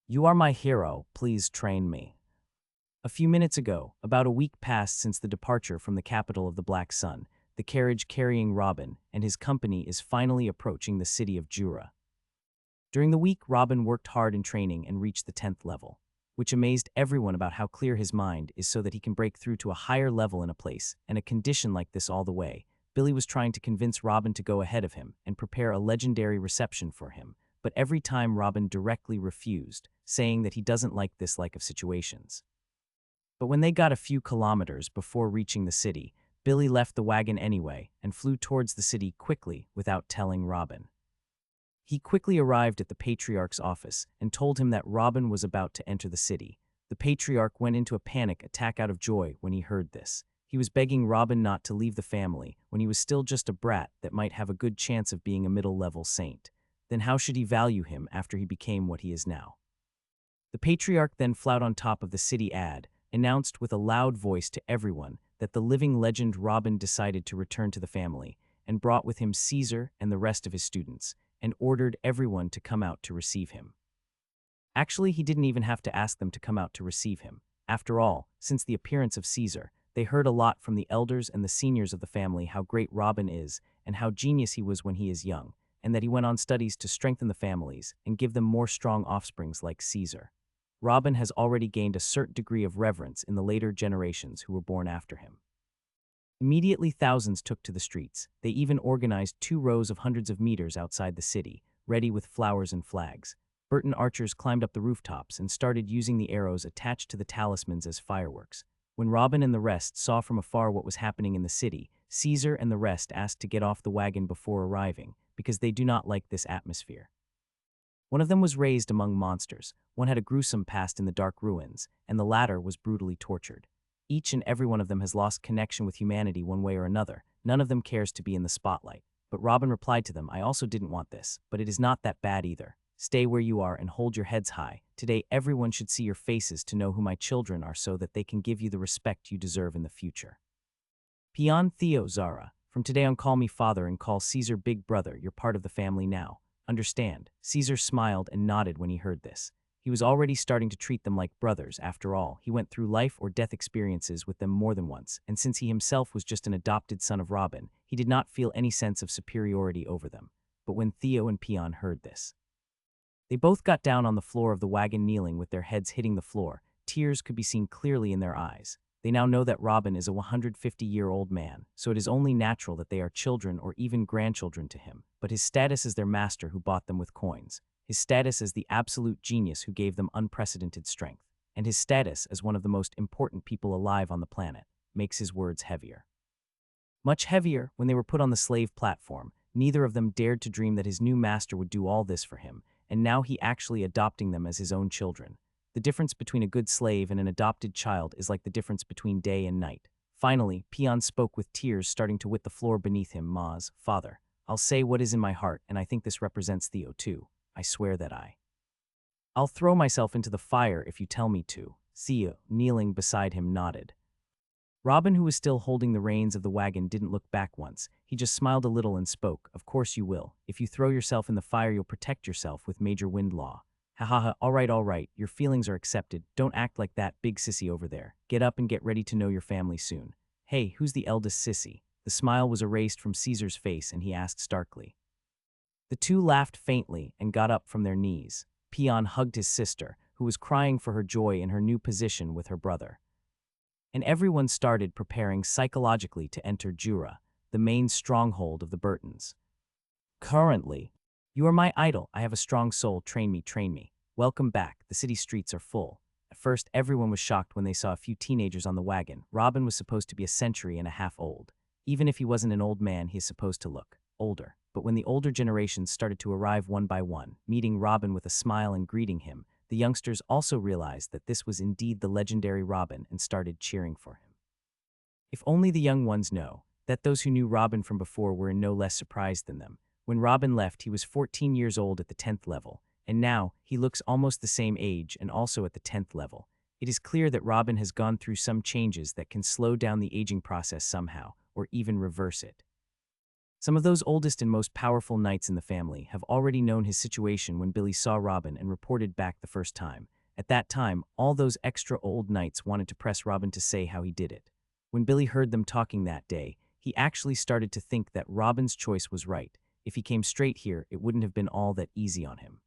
You are my hero, please train me." A few minutes ago, about a week passed since the departure from the capital of the Black Sun, the carriage carrying Robin and his company is finally approaching the city of Jura. During the week, Robin worked hard in training and reached the 10th level, which amazed everyone about how clear his mind is so that he can break through to a higher level in a place and a condition like this all the way. Billy was trying to convince Robin to go ahead of him and prepare a legendary reception for him, but every time Robin directly refused, saying that he doesn't like this like of situations. But when they got a few kilometers before reaching the city, Billy left the wagon anyway and flew towards the city quickly without telling Robin. He quickly arrived at the Patriarch's office and told him that Robin was about to enter the city. The Patriarch went into a panic attack out of joy when he heard this. He was begging Robin not to leave the family when he was still just a brat that might have a good chance of being a middle-level saint. Then how should he value him after he became what he is now? The Patriarch then flew on top of the city ad, announced with a loud voice to everyone that the living legend Robin decided to return to the family, and brought with him Caesar and the rest of his students, and ordered everyone to come out to receive him. Actually, he didn't even have to ask them to come out to receive him. After all, since the appearance of Caesar, they heard a lot from the elders and the seniors of the family how great Robin is and how genius he was when he is young, and that he went on studies to strengthen the families and give them more strong offsprings like Caesar. Robin has already gained a certain degree of reverence in the later generations who were born after him. Immediately, thousands took to the streets. They even organized 2 rows of hundreds of meters outside the city, ready with flowers and flags. Burton archers climbed up the rooftops and started using the arrows attached to the talismans as fireworks. When Robin and the rest saw from afar what was happening in the city, Caesar and the rest asked to get off the wagon before arriving, because they do not like this atmosphere. One of them was raised among monsters, one had a gruesome past in the dark ruins, and the latter was brutally tortured. Each and every one of them has lost connection with humanity one way or another. None of them cares to be in the spotlight. But Robin replied to them, I also didn't want this, but it is not that bad either. Stay where you are and hold your heads high. Today everyone should see your faces to know who my children are so that they can give you the respect you deserve in the future. Pion Theo Zara, from today on call me father and call Caesar big brother, you're part of the family now. Understand? Caesar smiled and nodded when he heard this. He was already starting to treat them like brothers. After all, he went through life or death experiences with them more than once, and since he himself was just an adopted son of Robin, he did not feel any sense of superiority over them. But when Theo and Pion heard this, they both got down on the floor of the wagon, kneeling with their heads hitting the floor. Tears could be seen clearly in their eyes. They now know that Robin is a 150-year-old man, so it is only natural that they are children or even grandchildren to him. But his status as their master who bought them with coins, his status as the absolute genius who gave them unprecedented strength, and his status as one of the most important people alive on the planet, makes his words heavier. Much heavier. When they were put on the slave platform, neither of them dared to dream that his new master would do all this for him, and now he actually adopting them as his own children. The difference between a good slave and an adopted child is like the difference between day and night. Finally, Pion spoke with tears starting to wet the floor beneath him. Maz, father, I'll say what is in my heart, and I think this represents Theo too. I swear that I'll throw myself into the fire if you tell me to. Theo, kneeling beside him, nodded. Robin, who was still holding the reins of the wagon, didn't look back once. He just smiled a little and spoke. Of course you will. If you throw yourself in the fire, you'll protect yourself with Major Wind Law. Ha ha ha, all right, your feelings are accepted. Don't act like that big sissy over there. Get up and get ready to know your family soon. Hey, who's the eldest sissy? The smile was erased from Caesar's face and he asked starkly. The two laughed faintly and got up from their knees. Pion hugged his sister, who was crying for her joy in her new position with her brother. And everyone started preparing psychologically to enter Jura, the main stronghold of the Burtons. Currently, you are my idol. I have a strong soul. Train me, train me. Welcome back. The city streets are full. At first, everyone was shocked when they saw a few teenagers on the wagon. Robin was supposed to be a century and a half old. Even if he wasn't an old man, he is supposed to look older. But when the older generations started to arrive one by one, meeting Robin with a smile and greeting him, the youngsters also realized that this was indeed the legendary Robin and started cheering for him. If only the young ones know that those who knew Robin from before were in no less surprised than them. When Robin left, he was 14 years old at the 10th level, and now he looks almost the same age and also at the 10th level. It is clear that Robin has gone through some changes that can slow down the aging process somehow, or even reverse it. Some of those oldest and most powerful knights in the family have already known his situation when Billy saw Robin and reported back the first time. At that time, all those extra old knights wanted to press Robin to say how he did it. When Billy heard them talking that day, he actually started to think that Robin's choice was right. If he came straight here, it wouldn't have been all that easy on him.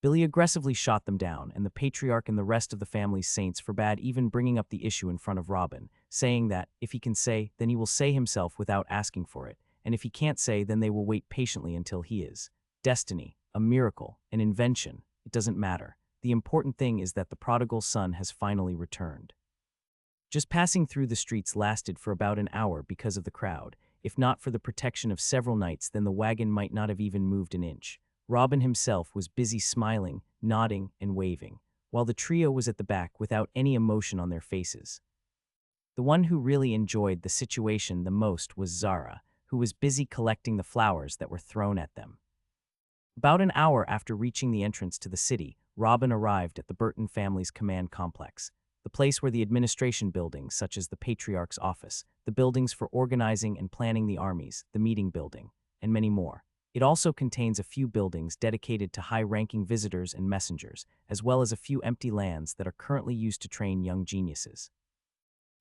Billy aggressively shot them down, and the patriarch and the rest of the family's saints forbade even bringing up the issue in front of Robin, saying that, if he can say, then he will say himself without asking for it, and if he can't say, then they will wait patiently until he is. Destiny, a miracle, an invention, it doesn't matter. The important thing is that the prodigal son has finally returned. Just passing through the streets lasted for about an hour because of the crowd. If not for the protection of several knights, then the wagon might not have even moved an inch. Robin himself was busy smiling, nodding, and waving, while the trio was at the back without any emotion on their faces. The one who really enjoyed the situation the most was Zara, who was busy collecting the flowers that were thrown at them. About an hour after reaching the entrance to the city, Robin arrived at the Burton family's command complex, the place where the administration buildings such as the Patriarch's office, the buildings for organizing and planning the armies, the meeting building, and many more. It also contains a few buildings dedicated to high-ranking visitors and messengers, as well as a few empty lands that are currently used to train young geniuses.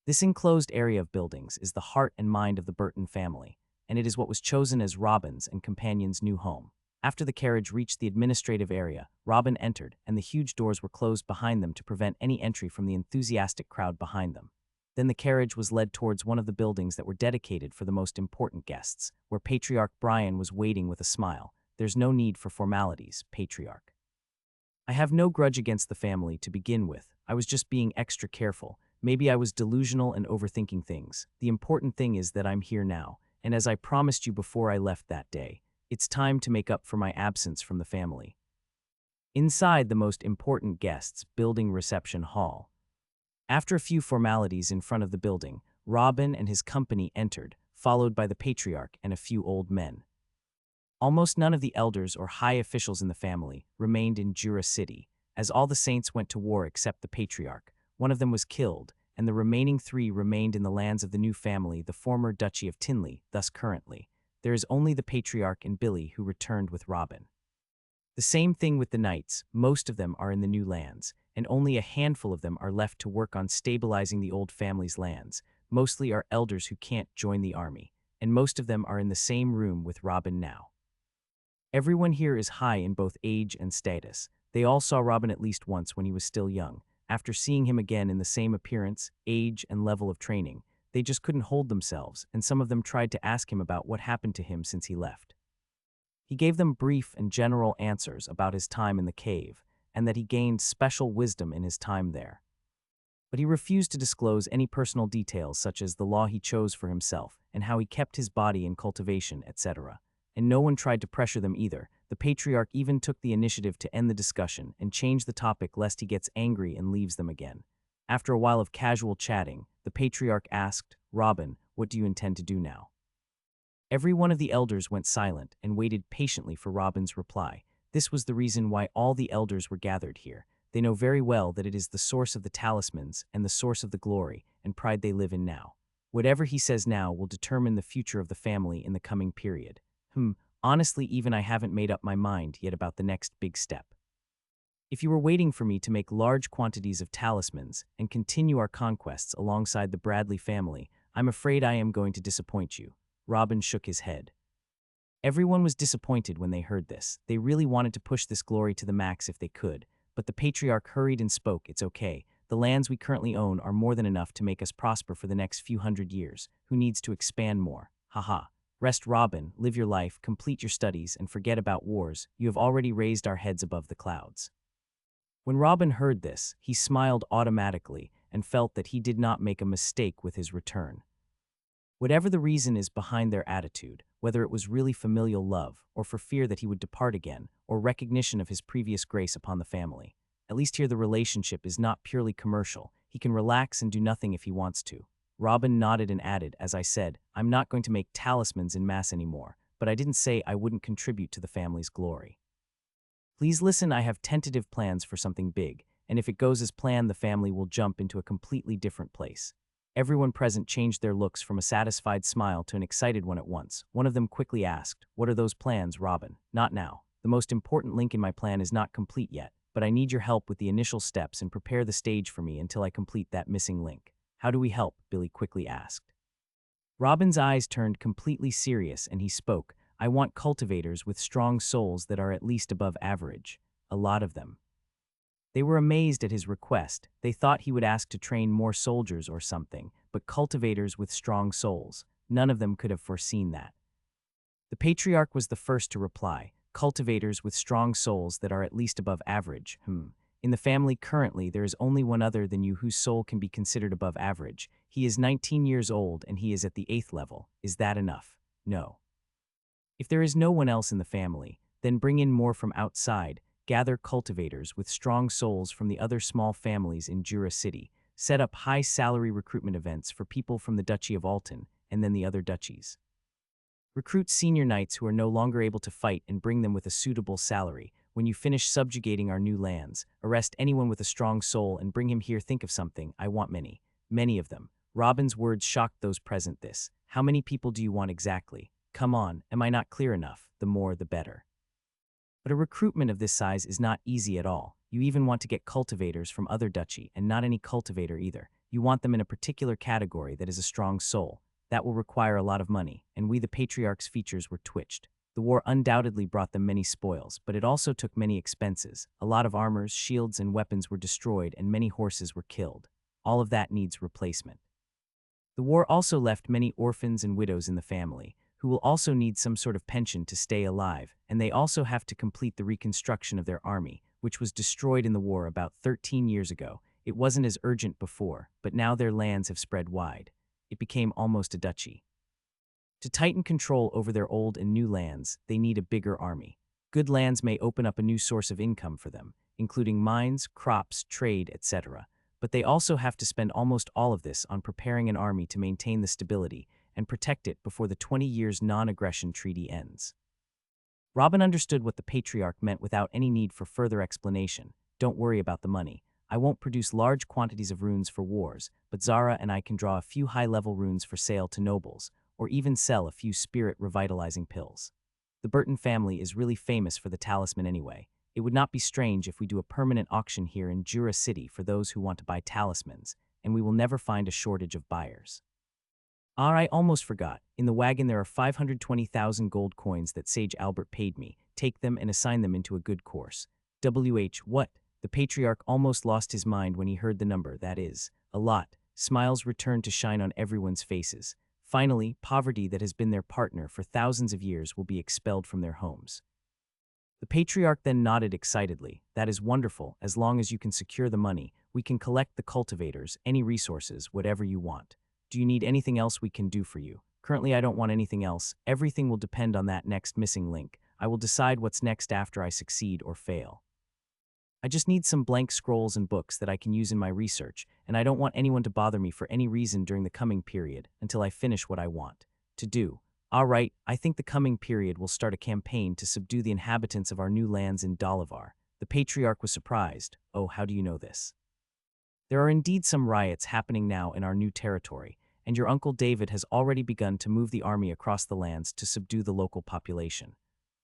This enclosed area of buildings is the heart and mind of the Burton family, and it is what was chosen as Robin's and companions' new home. After the carriage reached the administrative area, Robin entered, and the huge doors were closed behind them to prevent any entry from the enthusiastic crowd behind them. Then the carriage was led towards one of the buildings that were dedicated for the most important guests, where Patriarch Brian was waiting with a smile. There's no need for formalities, Patriarch. I have no grudge against the family to begin with. I was just being extra careful. Maybe I was delusional and overthinking things. The important thing is that I'm here now, and as I promised you before I left that day, it's time to make up for my absence from the family. Inside the most important guests' building reception hall. After a few formalities in front of the building, Robin and his company entered, followed by the patriarch and a few old men. Almost none of the elders or high officials in the family remained in Jura City, as all the saints went to war except the patriarch. One of them was killed, and the remaining three remained in the lands of the new family, the former Duchy of Tinley. Thus currently, there is only the patriarch and Billy who returned with Robin. The same thing with the knights. Most of them are in the new lands, and only a handful of them are left to work on stabilizing the old family's lands. Mostly are elders who can't join the army, and most of them are in the same room with Robin now. Everyone here is high in both age and status. They all saw Robin at least once when he was still young. After seeing him again in the same appearance, age, and level of training, they just couldn't hold themselves, and some of them tried to ask him about what happened to him since he left. He gave them brief and general answers about his time in the cave, and that he gained special wisdom in his time there. But he refused to disclose any personal details such as the law he chose for himself and how he kept his body in cultivation, etc. And no one tried to pressure them either. The patriarch even took the initiative to end the discussion and change the topic lest he gets angry and leaves them again. After a while of casual chatting, the patriarch asked, "Robin, what do you intend to do now?" Every one of the elders went silent and waited patiently for Robin's reply. This was the reason why all the elders were gathered here. They know very well that it is the source of the talismans and the source of the glory and pride they live in now. Whatever he says now will determine the future of the family in the coming period. Honestly, even I haven't made up my mind yet about the next big step. If you were waiting for me to make large quantities of talismans and continue our conquests alongside the Bradley family, I'm afraid I am going to disappoint you. Robin shook his head. Everyone was disappointed when they heard this. They really wanted to push this glory to the max if they could, but the patriarch hurried and spoke, "It's okay. The lands we currently own are more than enough to make us prosper for the next few hundred years. Who needs to expand more? Haha. Rest, Robin, live your life, complete your studies, and forget about wars. You have already raised our heads above the clouds." When Robin heard this, he smiled automatically and felt that he did not make a mistake with his return. Whatever the reason is behind their attitude, whether it was really familial love, or for fear that he would depart again, or recognition of his previous grace upon the family, at least here the relationship is not purely commercial. He can relax and do nothing if he wants to. Robin nodded and added, "As I said, I'm not going to make talismans in mass anymore, but I didn't say I wouldn't contribute to the family's glory. Please listen, I have tentative plans for something big, and if it goes as planned, the family will jump into a completely different place." Everyone present changed their looks from a satisfied smile to an excited one at once. One of them quickly asked, "What are those plans, Robin?" "Not now. The most important link in my plan is not complete yet, but I need your help with the initial steps and prepare the stage for me until I complete that missing link." "How do we help?" Billy quickly asked. Robin's eyes turned completely serious and he spoke, "I want cultivators with strong souls that are at least above average. A lot of them." They were amazed at his request. They thought he would ask to train more soldiers or something, but cultivators with strong souls. None of them could have foreseen that. The patriarch was the first to reply, "Cultivators with strong souls that are at least above average. In the family currently there is only one other than you whose soul can be considered above average. He is 19 years old and he is at the 8th level. Is that enough?" "No." "If there is no one else in the family, then bring in more from outside. Gather cultivators with strong souls from the other small families in Jura City. Set up high-salary recruitment events for people from the Duchy of Alton and then the other duchies. Recruit senior knights who are no longer able to fight and bring them with a suitable salary. When you finish subjugating our new lands, arrest anyone with a strong soul and bring him here. Think of something. I want many. Many of them." Robin's words shocked those present. "This. How many people do you want exactly? Come on, am I not clear enough? The more, the better." But a recruitment of this size is not easy at all. You even want to get cultivators from other duchy, and not any cultivator either. You want them in a particular category that is a strong soul. That will require a lot of money, and we the patriarch's features were twitched. The war undoubtedly brought them many spoils, but it also took many expenses. A lot of armors, shields, and weapons were destroyed, and many horses were killed. All of that needs replacement. The war also left many orphans and widows in the family, who will also need some sort of pension to stay alive, and they also have to complete the reconstruction of their army, which was destroyed in the war about 13 years ago. It wasn't as urgent before, but now their lands have spread wide. It became almost a duchy. To tighten control over their old and new lands, they need a bigger army. Good lands may open up a new source of income for them, including mines, crops, trade, etc. But they also have to spend almost all of this on preparing an army to maintain the stability and protect it before the 20 years non-aggression treaty ends. Robin understood what the patriarch meant without any need for further explanation. Don't worry about the money. I won't produce large quantities of runes for wars, but Zara and I can draw a few high-level runes for sale to nobles, or even sell a few spirit-revitalizing pills. The Burton family is really famous for the talisman anyway. It would not be strange if we do a permanent auction here in Jura City for those who want to buy talismans, and we will never find a shortage of buyers. I almost forgot. In the wagon there are 520,000 gold coins that Sage Albert paid me. Take them and assign them into a good course. What? The patriarch almost lost his mind when he heard the number. That is, a lot. Smiles returned to shine on everyone's faces. Finally, poverty that has been their partner for thousands of years will be expelled from their homes. The patriarch then nodded excitedly. That is wonderful. As long as you can secure the money, we can collect the cultivators, any resources, whatever you want. Do you need anything else we can do for you? Currently, I don't want anything else. Everything will depend on that next missing link. I will decide what's next after I succeed or fail. I just need some blank scrolls and books that I can use in my research, and I don't want anyone to bother me for any reason during the coming period until I finish what I want to do. All right, I think the coming period will start a campaign to subdue the inhabitants of our new lands in Dalavar. The patriarch was surprised. Oh, how do you know this? There are indeed some riots happening now in our new territory, and your uncle David has already begun to move the army across the lands to subdue the local population.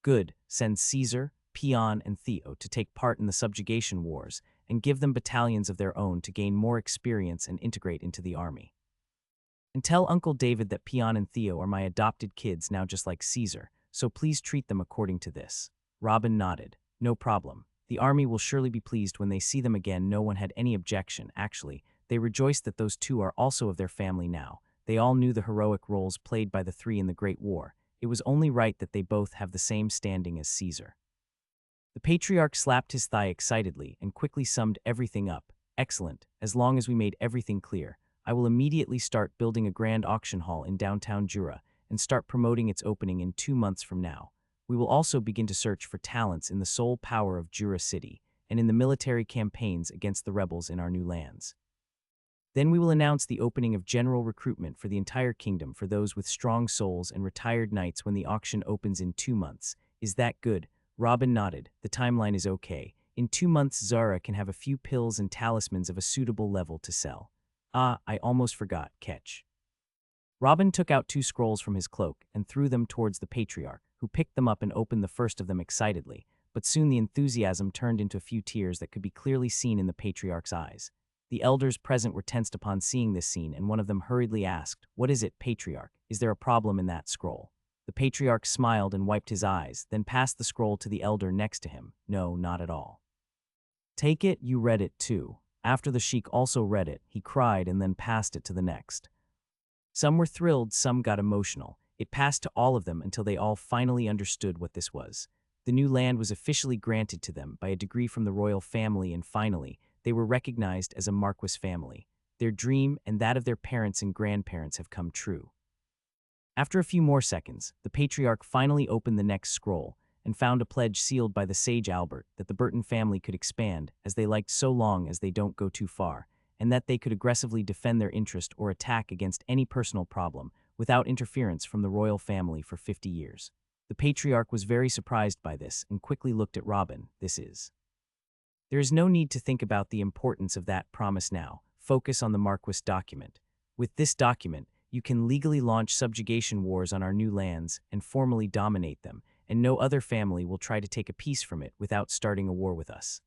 Good, send Caesar, Pion, and Theo to take part in the subjugation wars, and give them battalions of their own to gain more experience and integrate into the army. And tell Uncle David that Pion and Theo are my adopted kids now just like Caesar, so please treat them according to this. Robin nodded. No problem. The army will surely be pleased when they see them again. No one had any objection, actually. They rejoiced that those two are also of their family now. They all knew the heroic roles played by the three in the Great War. It was only right that they both have the same standing as Caesar. The patriarch slapped his thigh excitedly and quickly summed everything up. Excellent. As long as we made everything clear, I will immediately start building a grand auction hall in downtown Jura and start promoting its opening in 2 months from now. We will also begin to search for talents in the sole power of Jura City and in the military campaigns against the rebels in our new lands. Then we will announce the opening of general recruitment for the entire kingdom for those with strong souls and retired knights when the auction opens in 2 months. Is that good? Robin nodded. The timeline is okay. In 2 months, Zara can have a few pills and talismans of a suitable level to sell. I almost forgot. Catch. Robin took out 2 scrolls from his cloak and threw them towards the patriarch, who picked them up and opened the first of them excitedly, but soon the enthusiasm turned into a few tears that could be clearly seen in the patriarch's eyes. The elders present were tensed upon seeing this scene, and one of them hurriedly asked, "What is it, patriarch? Is there a problem in that scroll?" The patriarch smiled and wiped his eyes, then passed the scroll to the elder next to him. No, not at all. Take it, you read it too. After the sheik also read it, he cried and then passed it to the next. Some were thrilled, some got emotional. It passed to all of them until they all finally understood what this was. The new land was officially granted to them by a decree from the royal family, and finally, they were recognized as a Marquis family. Their dream and that of their parents and grandparents have come true. After a few more seconds, the patriarch finally opened the next scroll and found a pledge sealed by the sage Albert that the Burton family could expand as they liked so long as they don't go too far, and that they could aggressively defend their interest or attack against any personal problem without interference from the royal family for 50 years. The patriarch was very surprised by this and quickly looked at Robin. There is no need to think about the importance of that promise now. Focus on the Marquis document. With this document, you can legally launch subjugation wars on our new lands and formally dominate them, and no other family will try to take a piece from it without starting a war with us.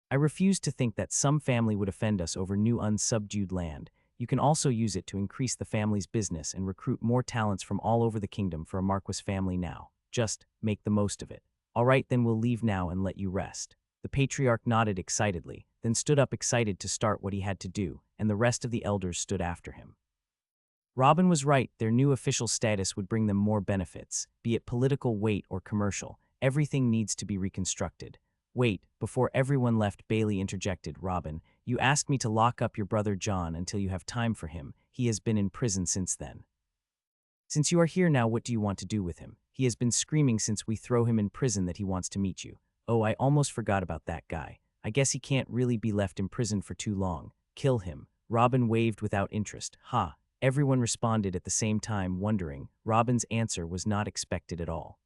I refuse to think that some family would offend us over new unsubdued land. You can also use it to increase the family's business and recruit more talents from all over the kingdom for a Marquis family now. Just make the most of it. All right, then we'll leave now and let you rest. The patriarch nodded excitedly, then stood up excited to start what he had to do, and the rest of the elders stood after him. Robin was right. Their new official status would bring them more benefits, be it political, weight, or commercial. Everything needs to be reconstructed. Wait, before everyone left, Bailey interjected. Robin, You asked me to lock up your brother John until you have time for him. He has been in prison since then. Since you are here now, what do you want to do with him? He has been screaming since we throw him in prison that he wants to meet you. Oh, I almost forgot about that guy. I guess he can't really be left in prison for too long. Kill him." Robin waved without interest. Ha! Everyone responded at the same time, wondering. Robin's answer was not expected at all.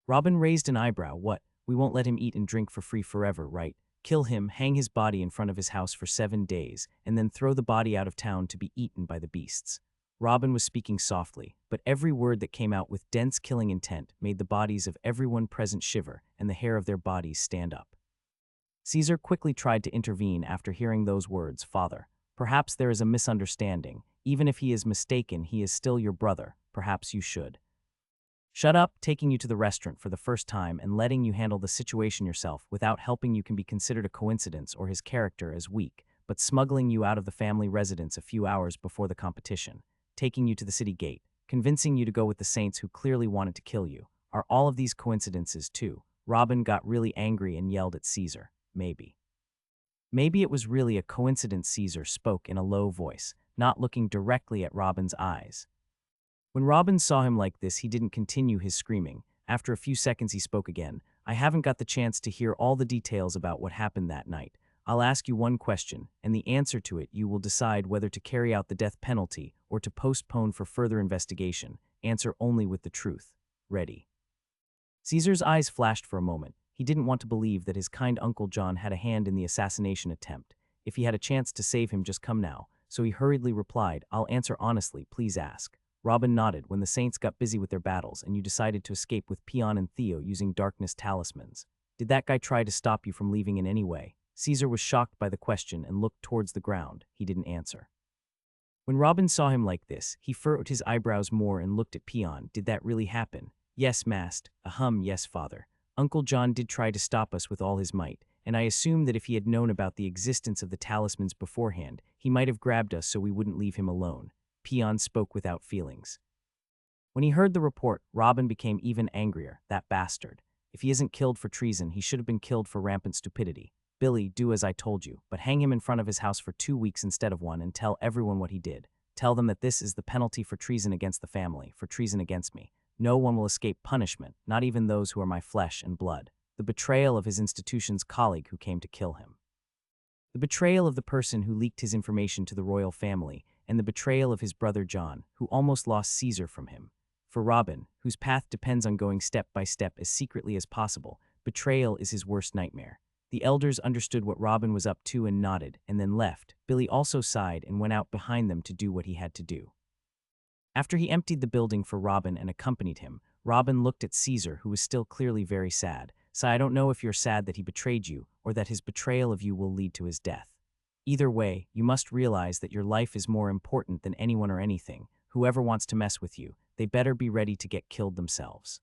Robin raised an eyebrow. What? We won't let him eat and drink for free forever, right? Kill him, hang his body in front of his house for 7 days, and then throw the body out of town to be eaten by the beasts. Robin was speaking softly, but every word that came out with dense killing intent made the bodies of everyone present shiver and the hair of their bodies stand up. Caesar quickly tried to intervene after hearing those words. "Father, perhaps there is a misunderstanding. Even if he is mistaken, he is still your brother. Perhaps you should." "Shut up." Taking you to the restaurant for the first time and letting you handle the situation yourself without helping you can be considered a coincidence or his character as weak, but smuggling you out of the family residence a few hours before the competition, taking you to the city gate, convincing you to go with the Saints who clearly wanted to kill you. Are all of these coincidences too? Robin got really angry and yelled at Caesar. Maybe it was really a coincidence. Caesar spoke in a low voice, not looking directly at Robin's eyes. When Robin saw him like this, he didn't continue his screaming. After a few seconds he spoke again. "I haven't got the chance to hear all the details about what happened that night. I'll ask you one question, and the answer to it you will decide whether to carry out the death penalty or to postpone for further investigation. Answer only with the truth. Ready?" Caesar's eyes flashed for a moment. He didn't want to believe that his kind Uncle John had a hand in the assassination attempt. If he had a chance to save him, just come now. So he hurriedly replied, "I'll answer honestly, please ask." Robin nodded. "When the Saints got busy with their battles and you decided to escape with Peon and Theo using darkness talismans, did that guy try to stop you from leaving in any way?" Caesar was shocked by the question and looked towards the ground. He didn't answer. When Robin saw him like this, he furrowed his eyebrows more and looked at Peon. "Did that really happen?" "Yes, Mast. Yes, Father. Uncle John did try to stop us with all his might, and I assume that if he had known about the existence of the talismans beforehand, he might have grabbed us so we wouldn't leave him alone." Peon spoke without feelings. When he heard the report, Robin became even angrier. "That bastard. If he isn't killed for treason, he should have been killed for rampant stupidity. Billy, do as I told you, but hang him in front of his house for 2 weeks instead of 1 and tell everyone what he did. Tell them that this is the penalty for treason against the family, for treason against me. No one will escape punishment, not even those who are my flesh and blood." The betrayal of his institution's colleague who came to kill him. The betrayal of the person who leaked his information to the royal family, and the betrayal of his brother John, who almost lost Caesar from him. For Robin, whose path depends on going step by step as secretly as possible, betrayal is his worst nightmare. The elders understood what Robin was up to and nodded, and then left. Billy also sighed and went out behind them to do what he had to do. After he emptied the building for Robin and accompanied him, Robin looked at Caesar, who was still clearly very sad. "So I don't know if you're sad that he betrayed you, or that his betrayal of you will lead to his death. Either way, you must realize that your life is more important than anyone or anything. Whoever wants to mess with you, they better be ready to get killed themselves.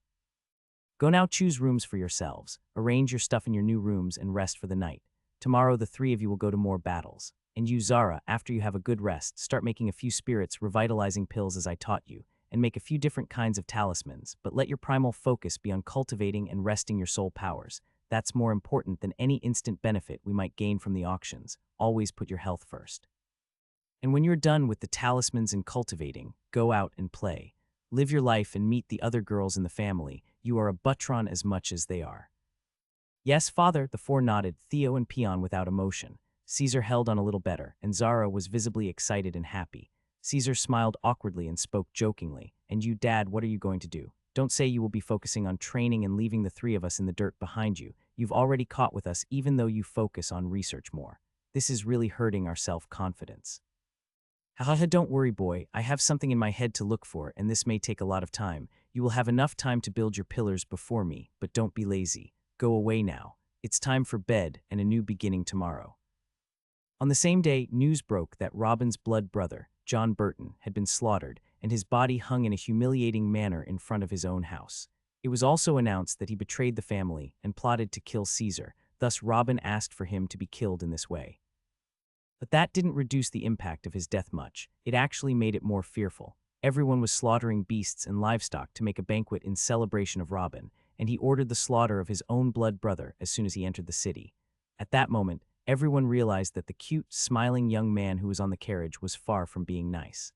Go now, choose rooms for yourselves, arrange your stuff in your new rooms and rest for the night. Tomorrow the 3 of you will go to more battles. And you, Zara, after you have a good rest, start making a few spirits revitalizing pills as I taught you, and make a few different kinds of talismans, but let your primal focus be on cultivating and resting your soul powers. That's more important than any instant benefit we might gain from the auctions. Always put your health first. And when you're done with the talismans and cultivating, go out and play. Live your life and meet the other girls in the family. You are a butron as much as they are." "Yes, Father," the 4 nodded, Theo and Peon without emotion. Caesar held on a little better, and Zara was visibly excited and happy. Caesar smiled awkwardly and spoke jokingly. "And you, Dad, what are you going to do? Don't say you will be focusing on training and leaving the 3 of us in the dirt behind you. You've already caught with us even though you focus on research more. This is really hurting our self-confidence." "Haha, don't worry, boy. I have something in my head to look for, and this may take a lot of time. You will have enough time to build your pillars before me, but don't be lazy. Go away now. It's time for bed and a new beginning tomorrow." On the same day, news broke that Robin's blood brother, John Burton, had been slaughtered, and his body hung in a humiliating manner in front of his own house. It was also announced that he betrayed the family and plotted to kill Caesar, thus Robin asked for him to be killed in this way. But that didn't reduce the impact of his death much. It actually made it more fearful. Everyone was slaughtering beasts and livestock to make a banquet in celebration of Robin, and he ordered the slaughter of his own blood brother as soon as he entered the city. At that moment, everyone realized that the cute, smiling young man who was on the carriage was far from being nice.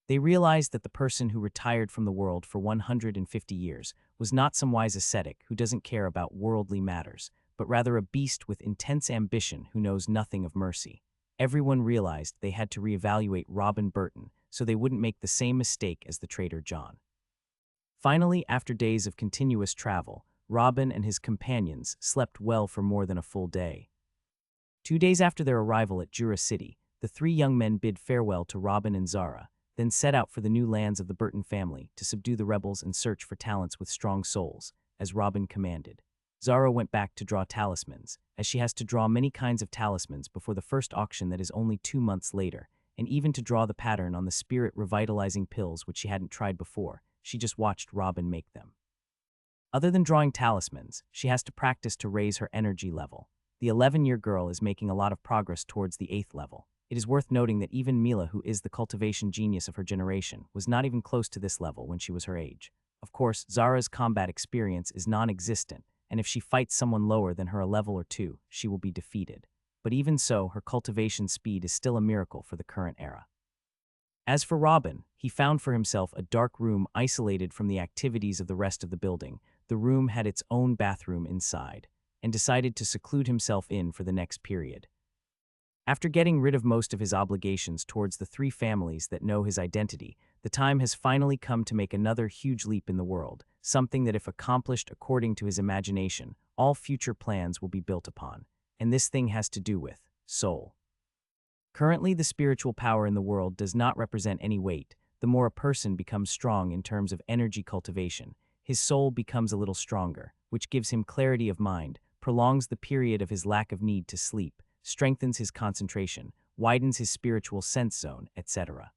They realized that the person who retired from the world for 150 years was not some wise ascetic who doesn't care about worldly matters, but rather a beast with intense ambition who knows nothing of mercy. Everyone realized they had to reevaluate Robin Burton so they wouldn't make the same mistake as the traitor John. Finally, after days of continuous travel, Robin and his companions slept well for more than a full day. 2 days after their arrival at Jura City, the three young men bid farewell to Robin and Zara, then set out for the new lands of the Burton family to subdue the rebels and search for talents with strong souls, as Robin commanded. Zara went back to draw talismans, as she has to draw many kinds of talismans before the first auction that is only 2 months later, and even to draw the pattern on the spirit-revitalizing pills which she hadn't tried before. She just watched Robin make them. Other than drawing talismans, she has to practice to raise her energy level. The 11-year girl is making a lot of progress towards the 8th level. It is worth noting that even Mila, who is the cultivation genius of her generation, was not even close to this level when she was her age. Of course, Zara's combat experience is non-existent, and if she fights someone lower than her a level or two, she will be defeated. But even so, her cultivation speed is still a miracle for the current era. As for Robin, he found for himself a dark room isolated from the activities of the rest of the building. The room had its own bathroom inside, and decided to seclude himself in for the next period. After getting rid of most of his obligations towards the three families that know his identity, the time has finally come to make another huge leap in the world, something that if accomplished according to his imagination, all future plans will be built upon. And this thing has to do with soul. Currently, the spiritual power in the world does not represent any weight. The more a person becomes strong in terms of energy cultivation, his soul becomes a little stronger, which gives him clarity of mind, prolongs the period of his lack of need to sleep, strengthens his concentration, widens his spiritual sense zone, etc.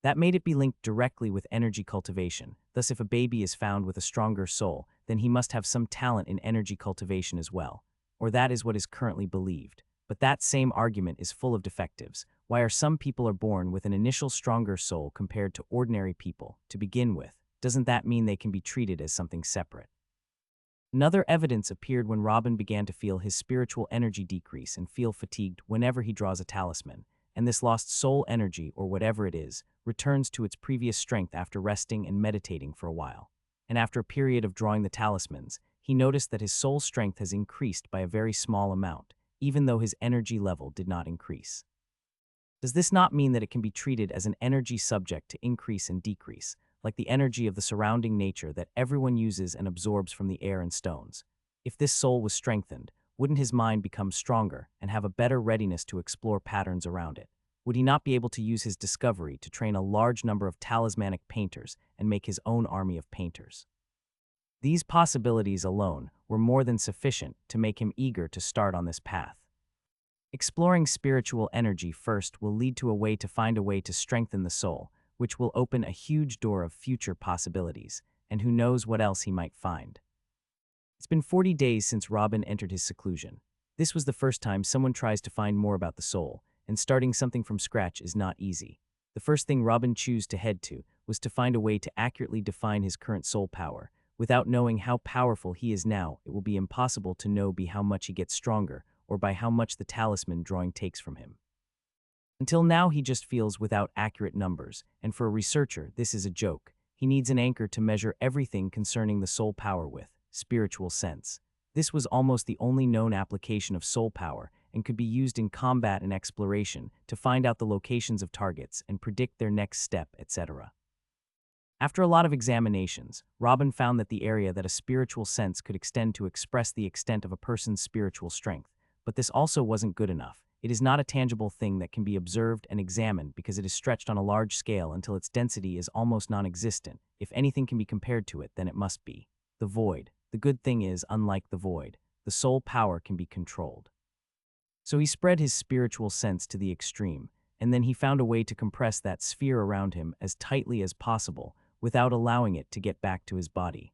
That made it be linked directly with energy cultivation. Thus, if a baby is found with a stronger soul, then he must have some talent in energy cultivation as well. Or that is what is currently believed. But that same argument is full of defectives. Why are some people born with an initial stronger soul compared to ordinary people, to begin with? Doesn't that mean they can be treated as something separate? Another evidence appeared when Robin began to feel his spiritual energy decrease and feel fatigued whenever he draws a talisman, and this lost soul energy, or whatever it is, returns to its previous strength after resting and meditating for a while. And after a period of drawing the talismans, he noticed that his soul strength has increased by a very small amount, even though his energy level did not increase. Does this not mean that it can be treated as an energy subject to increase and decrease, like the energy of the surrounding nature that everyone uses and absorbs from the air and stones? If this soul was strengthened, wouldn't his mind become stronger and have a better readiness to explore patterns around it? Would he not be able to use his discovery to train a large number of talismanic painters and make his own army of painters? These possibilities alone were more than sufficient to make him eager to start on this path. Exploring spiritual energy first will lead to a way to find a way to strengthen the soul, which will open a huge door of future possibilities, and who knows what else he might find. It's been 40 days since Robin entered his seclusion. This was the first time someone tries to find more about the soul, and starting something from scratch is not easy. The first thing Robin chose to head to was to find a way to accurately define his current soul power. Without knowing how powerful he is now, it will be impossible to know by how much he gets stronger, or by how much the talisman drawing takes from him. Until now, he just feels without accurate numbers, and for a researcher, this is a joke. He needs an anchor to measure everything concerning the soul power with, spiritual sense. This was almost the only known application of soul power, and could be used in combat and exploration to find out the locations of targets and predict their next step, etc. After a lot of examinations, Robin found that the area that a spiritual sense could extend to express the extent of a person's spiritual strength. But this also wasn't good enough. It is not a tangible thing that can be observed and examined because it is stretched on a large scale until its density is almost non-existent. If anything can be compared to it, then it must be the void. The good thing is, unlike the void, the soul power can be controlled. So he spread his spiritual sense to the extreme, and then he found a way to compress that sphere around him as tightly as possible, without allowing it to get back to his body.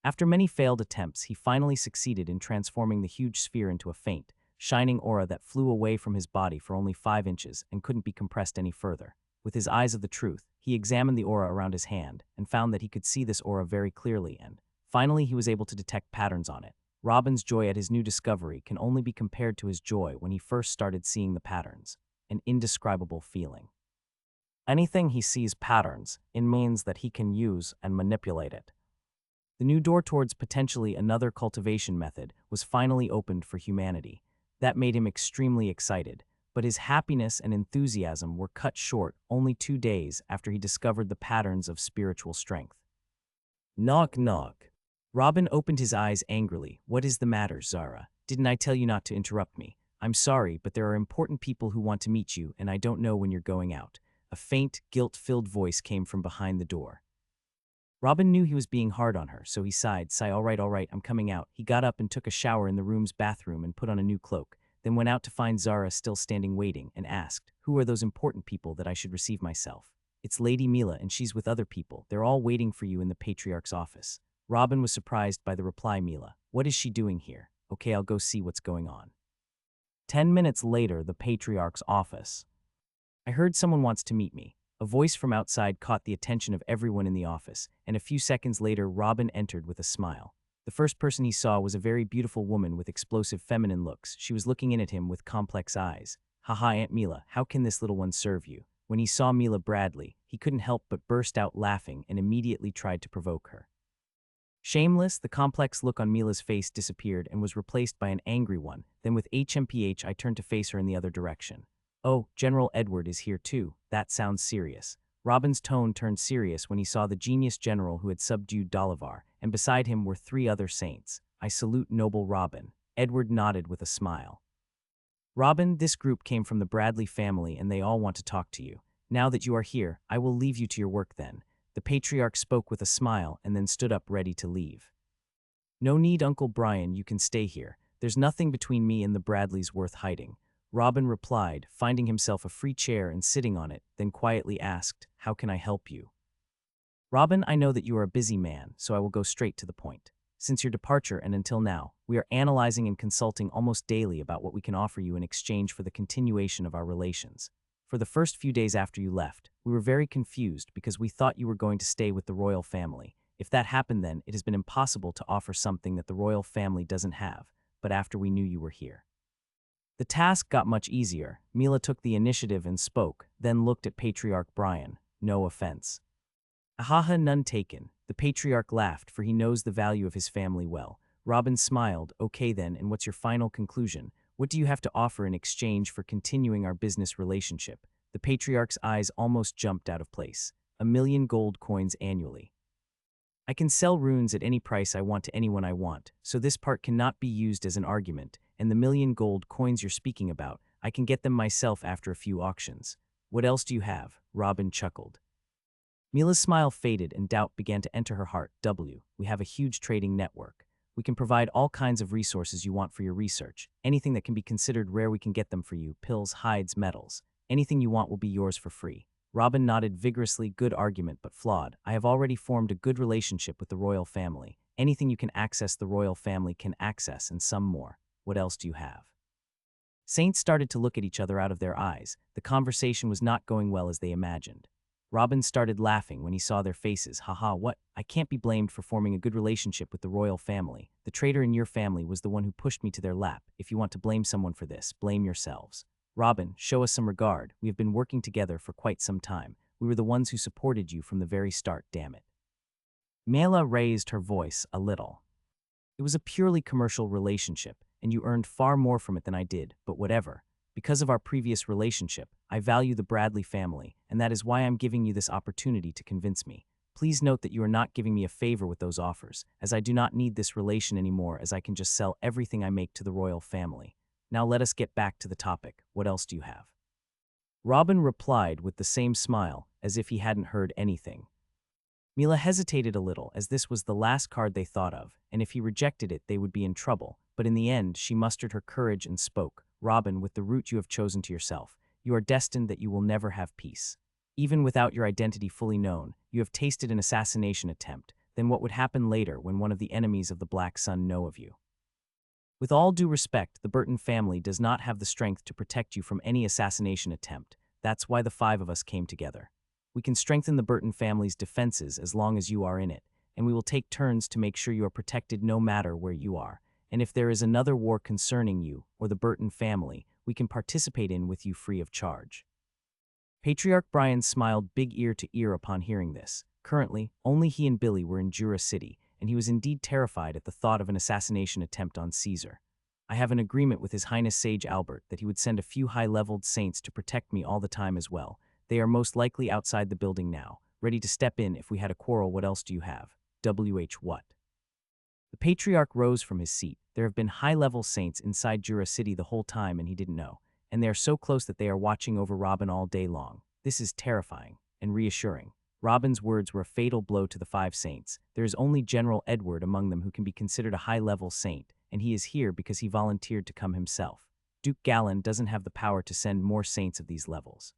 After many failed attempts, he finally succeeded in transforming the huge sphere into a faint, shining aura that flew away from his body for only 5 inches and couldn't be compressed any further. With his eyes of the truth, he examined the aura around his hand and found that he could see this aura very clearly, and finally he was able to detect patterns on it. Robin's joy at his new discovery can only be compared to his joy when he first started seeing the patterns, an indescribable feeling. Anything he sees patterns, it means that he can use and manipulate it. The new door towards potentially another cultivation method was finally opened for humanity. That made him extremely excited, but his happiness and enthusiasm were cut short only 2 days after he discovered the patterns of spiritual strength. Knock, knock. Robin opened his eyes angrily. What is the matter, Zara? Didn't I tell you not to interrupt me? I'm sorry, but there are important people who want to meet you, and I don't know when you're going out. A faint, guilt-filled voice came from behind the door. Robin knew he was being hard on her, so he sighed, all right, I'm coming out. He got up and took a shower in the room's bathroom and put on a new cloak, then went out to find Zara still standing waiting and asked, who are those important people that I should receive myself? It's Lady Mila and she's with other people. They're all waiting for you in the patriarch's office. Robin was surprised by the reply. Mila, what is she doing here? Okay, I'll go see what's going on. 10 minutes later, the patriarch's office. I heard someone wants to meet me. A voice from outside caught the attention of everyone in the office, and a few seconds later, Robin entered with a smile. The first person he saw was a very beautiful woman with explosive feminine looks. She was looking in at him with complex eyes. Haha, Aunt Mila, how can this little one serve you? When he saw Mila Bradley, he couldn't help but burst out laughing and immediately tried to provoke her. Shameless, the complex look on Mila's face disappeared and was replaced by an angry one. Then with HMPH, I turned to face her in the other direction. Oh, General Edward is here too. That sounds serious. Robin's tone turned serious when he saw the genius general who had subdued Dolivar, and beside him were 3 other saints. I salute noble Robin. Edward nodded with a smile. Robin, this group came from the Bradley family and they all want to talk to you. Now that you are here, I will leave you to your work then. The patriarch spoke with a smile and then stood up ready to leave. No need, Uncle Brian, you can stay here. There's nothing between me and the Bradleys worth hiding. Robin replied, finding himself a free chair and sitting on it, then quietly asked, how can I help you? Robin, I know that you are a busy man, so I will go straight to the point. Since your departure and until now, we are analyzing and consulting almost daily about what we can offer you in exchange for the continuation of our relations. For the first few days after you left, we were very confused because we thought you were going to stay with the royal family. If that happened then, it has been impossible to offer something that the royal family doesn't have, but after we knew you were here. The task got much easier. Mila took the initiative and spoke, then looked at Patriarch Brian. No offense. Ahaha, none taken. The patriarch laughed, for he knows the value of his family well. Robin smiled. Okay then, and what's your final conclusion? What do you have to offer in exchange for continuing our business relationship? The patriarch's eyes almost jumped out of place. 1,000,000 gold coins annually. I can sell runes at any price I want to anyone I want, so this part cannot be used as an argument, and the 1,000,000 gold coins you're speaking about, I can get them myself after a few auctions. What else do you have? Robin chuckled. Mila's smile faded and doubt began to enter her heart. We have a huge trading network. We can provide all kinds of resources you want for your research. Anything that can be considered rare, we can get them for you. Pills, hides, metals. Anything you want will be yours for free. Robin nodded vigorously. Good argument, but flawed. I have already formed a good relationship with the royal family. Anything you can access, the royal family can access, and some more. What else do you have? Saints started to look at each other out of their eyes. The conversation was not going well as they imagined. Robin started laughing when he saw their faces. Haha, what? I can't be blamed for forming a good relationship with the royal family. The traitor in your family was the one who pushed me to their lap. If you want to blame someone for this, blame yourselves. Robin, show us some regard. We have been working together for quite some time. We were the ones who supported you from the very start, damn it. Mela raised her voice a little. It was a purely commercial relationship, and you earned far more from it than I did, but whatever. Because of our previous relationship, I value the Bradley family, and that is why I'm giving you this opportunity to convince me. Please note that you are not giving me a favor with those offers, as I do not need this relation anymore, as I can just sell everything I make to the royal family. Now let us get back to the topic. What else do you have? Robin replied with the same smile, as if he hadn't heard anything. Mila hesitated a little, as this was the last card they thought of, and if he rejected it, they would be in trouble. But in the end, she mustered her courage and spoke. Robin, with the route you have chosen to yourself, you are destined that you will never have peace. Even without your identity fully known, you have tasted an assassination attempt. Then what would happen later when one of the enemies of the Black Sun know of you? With all due respect, the Burton family does not have the strength to protect you from any assassination attempt. That's why the 5 of us came together. We can strengthen the Burton family's defenses as long as you are in it, and we will take turns to make sure you are protected no matter where you are. and if there is another war concerning you or the Burton family, we can participate in with you free of charge." Patriarch Brian smiled big ear to ear upon hearing this. Currently, only he and Billy were in Jura City, and he was indeed terrified at the thought of an assassination attempt on Caesar. "I have an agreement with His Highness Sage Albert that he would send a few high-leveled saints to protect me all the time as well. They are most likely outside the building now, ready to step in if we had a quarrel. What else do you have? What?" The patriarch rose from his seat. There have been high-level saints inside Jura City the whole time and he didn't know, and they are so close that they are watching over Robin all day long. This is terrifying and reassuring. Robin's words were a fatal blow to the 5 saints. There is only General Edward among them who can be considered a high-level saint, and he is here because he volunteered to come himself. Duke Galen doesn't have the power to send more saints of these levels.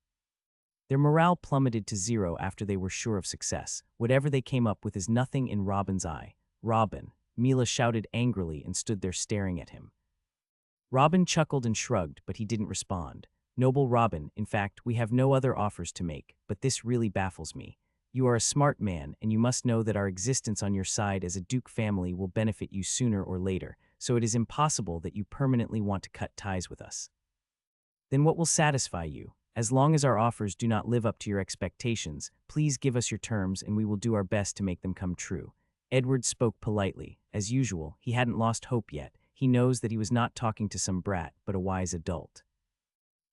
Their morale plummeted to 0 after they were sure of success. Whatever they came up with is nothing in Robin's eye. "Robin," Mila shouted angrily and stood there staring at him. Robin chuckled and shrugged, but he didn't respond. "Noble Robin, in fact, we have no other offers to make, but this really baffles me. You are a smart man, and you must know that our existence on your side as a Duke family will benefit you sooner or later, so it is impossible that you permanently want to cut ties with us. Then what will satisfy you? As long as our offers do not live up to your expectations, please give us your terms and we will do our best to make them come true." Edward spoke politely. As usual, he hadn't lost hope yet. He knows that he was not talking to some brat, but a wise adult.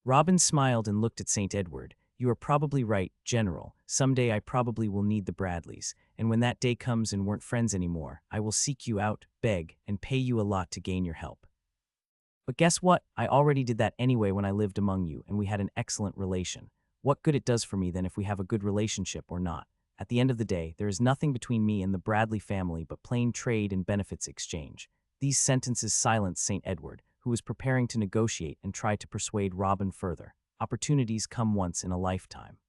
Robin smiled and looked at St. Edward. "You are probably right, General. Someday I probably will need the Bradleys, and when that day comes and weren't friends anymore, I will seek you out, beg, and pay you a lot to gain your help. But guess what? I already did that anyway when I lived among you, and we had an excellent relation. What good it does for me then if we have a good relationship or not? At the end of the day, there is nothing between me and the Bradley family but plain trade and benefits exchange." These sentences silenced St. Edward, who was preparing to negotiate and try to persuade Robin further. Opportunities come once in a lifetime.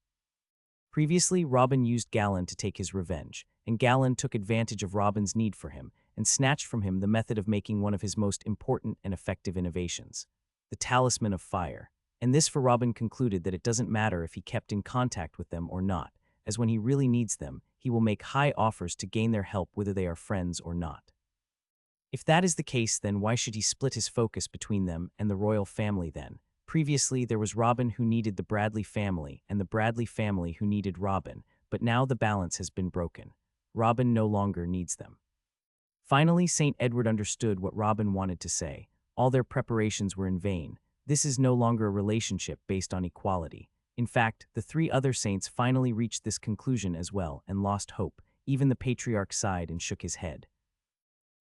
Previously, Robin used Galen to take his revenge, and Galen took advantage of Robin's need for him and snatched from him the method of making one of his most important and effective innovations, the Talisman of Fire. And this for Robin concluded that it doesn't matter if he kept in contact with them or not, as when he really needs them, he will make high offers to gain their help whether they are friends or not. If that is the case, then why should he split his focus between them and the royal family then? Previously, there was Robin who needed the Bradley family and the Bradley family who needed Robin, but now the balance has been broken. Robin no longer needs them. Finally, St. Edward understood what Robin wanted to say. All their preparations were in vain. This is no longer a relationship based on equality. In fact, the 3 other saints finally reached this conclusion as well and lost hope. Even the patriarch sighed and shook his head.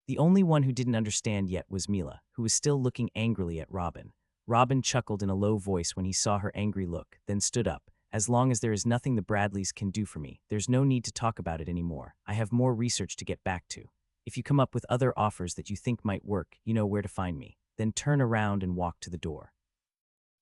The only one who didn't understand yet was Mila, who was still looking angrily at Robin. Robin chuckled in a low voice when he saw her angry look, then stood up. "As long as there is nothing the Bradleys can do for me, there's no need to talk about it anymore. I have more research to get back to. If you come up with other offers that you think might work, you know where to find me. Then turn around and walk to the door."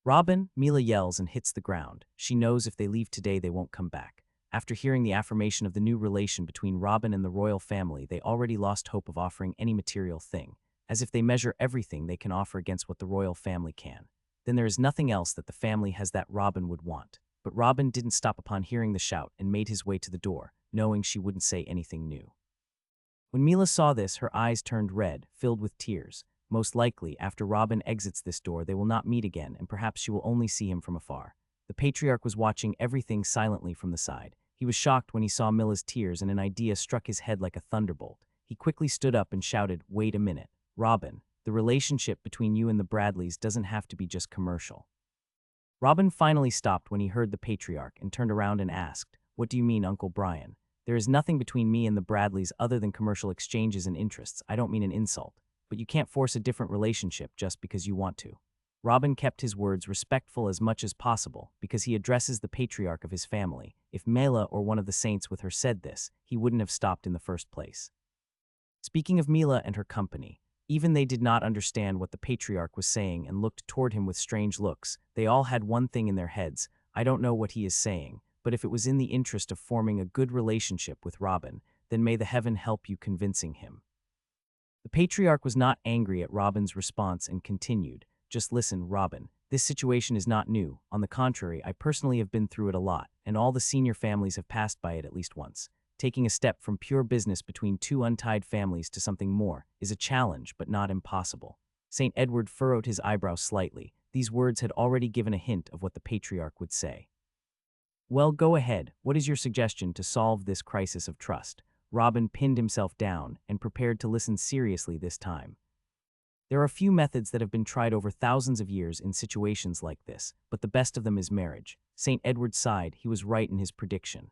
"Robin," Mila yells and hits the ground. She knows if they leave today, they won't come back. After hearing the affirmation of the new relation between Robin and the royal family, they already lost hope of offering any material thing, as if they measure everything they can offer against what the royal family can. Then there is nothing else that the family has that Robin would want. But Robin didn't stop upon hearing the shout and made his way to the door, knowing she wouldn't say anything new. When Mila saw this, her eyes turned red, filled with tears. Most likely, after Robin exits this door, they will not meet again, and perhaps she will only see him from afar. The patriarch was watching everything silently from the side. He was shocked when he saw Mila's tears, and an idea struck his head like a thunderbolt. He quickly stood up and shouted, "Wait a minute. Robin, the relationship between you and the Bradleys doesn't have to be just commercial." Robin finally stopped when he heard the patriarch and turned around and asked, "What do you mean, Uncle Brian? There is nothing between me and the Bradleys other than commercial exchanges and interests. I don't mean an insult, but you can't force a different relationship just because you want to." Robin kept his words respectful as much as possible because he addresses the patriarch of his family. If Mela or one of the saints with her said this, he wouldn't have stopped in the first place. Speaking of Mila and her company, even they did not understand what the patriarch was saying and looked toward him with strange looks. They all had one thing in their heads: "I don't know what he is saying, but if it was in the interest of forming a good relationship with Robin, then may the heaven help you convincing him." The patriarch was not angry at Robin's response and continued, "Just listen, Robin. This situation is not new. On the contrary, I personally have been through it a lot, and all the senior families have passed by it at least once. Taking a step from pure business between two untied families to something more is a challenge, but not impossible. St. Edward furrowed his eyebrows slightly. These words had already given a hint of what the patriarch would say. Well, go ahead. What is your suggestion to solve this crisis of trust? Robin pinned himself down and prepared to listen seriously this time. There are a few methods that have been tried over thousands of years in situations like this, but the best of them is marriage. St. Edward sighed. He was right in his prediction.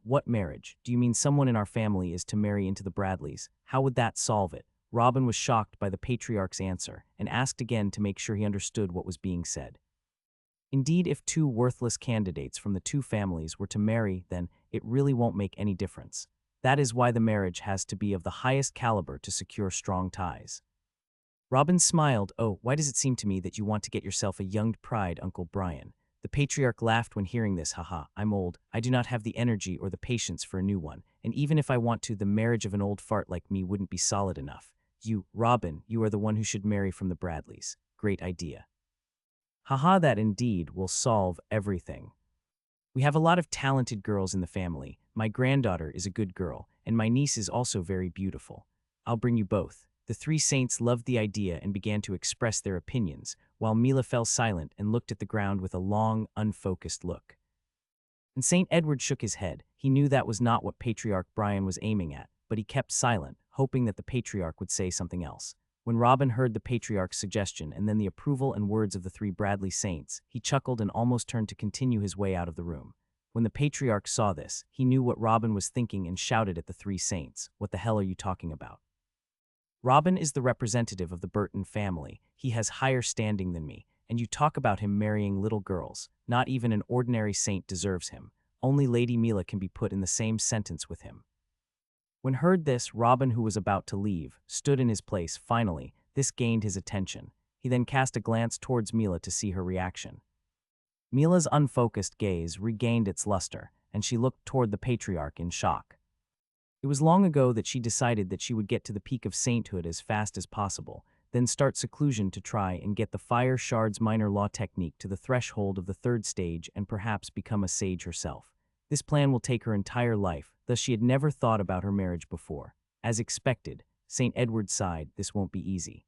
What marriage? Do you mean someone in our family is to marry into the Bradleys? How would that solve it? Robin was shocked by the patriarch's answer and asked again to make sure he understood what was being said. Indeed, if two worthless candidates from the two families were to marry, then it really won't make any difference. That is why the marriage has to be of the highest caliber to secure strong ties. Robin smiled. Oh, why does it seem to me that you want to get yourself a young pride, Uncle Brian? The patriarch laughed when hearing this. Haha, I'm old. I do not have the energy or the patience for a new one, and even if I want to, the marriage of an old fart like me wouldn't be solid enough. You, Robin, you are the one who should marry from the Bradleys. Great idea. Haha, that indeed will solve everything. We have a lot of talented girls in the family. My granddaughter is a good girl, and my niece is also very beautiful. I'll bring you both. The three saints loved the idea and began to express their opinions, while Mila fell silent and looked at the ground with a long, unfocused look. And St. Edward shook his head. He knew that was not what Patriarch Brian was aiming at, but he kept silent, hoping that the patriarch would say something else. When Robin heard the patriarch's suggestion and then the approval and words of the three Bradley saints, he chuckled and almost turned to continue his way out of the room. When the patriarch saw this, he knew what Robin was thinking and shouted at the three saints, "What the hell are you talking about? Robin is the representative of the Burton family. He has higher standing than me, and you talk about him marrying little girls. Not even an ordinary saint deserves him. Only Lady Mila can be put in the same sentence with him." When heard this, Robin, who was about to leave, stood in his place. Finally, this gained his attention. He then cast a glance towards Mila to see her reaction. Mila's unfocused gaze regained its luster, and she looked toward the patriarch in shock. It was long ago that she decided that she would get to the peak of sainthood as fast as possible, then start seclusion to try and get the fire shards minor law technique to the threshold of the third stage and perhaps become a sage herself. This plan will take her entire life, thus she had never thought about her marriage before. As expected, St. Edward sighed. This won't be easy.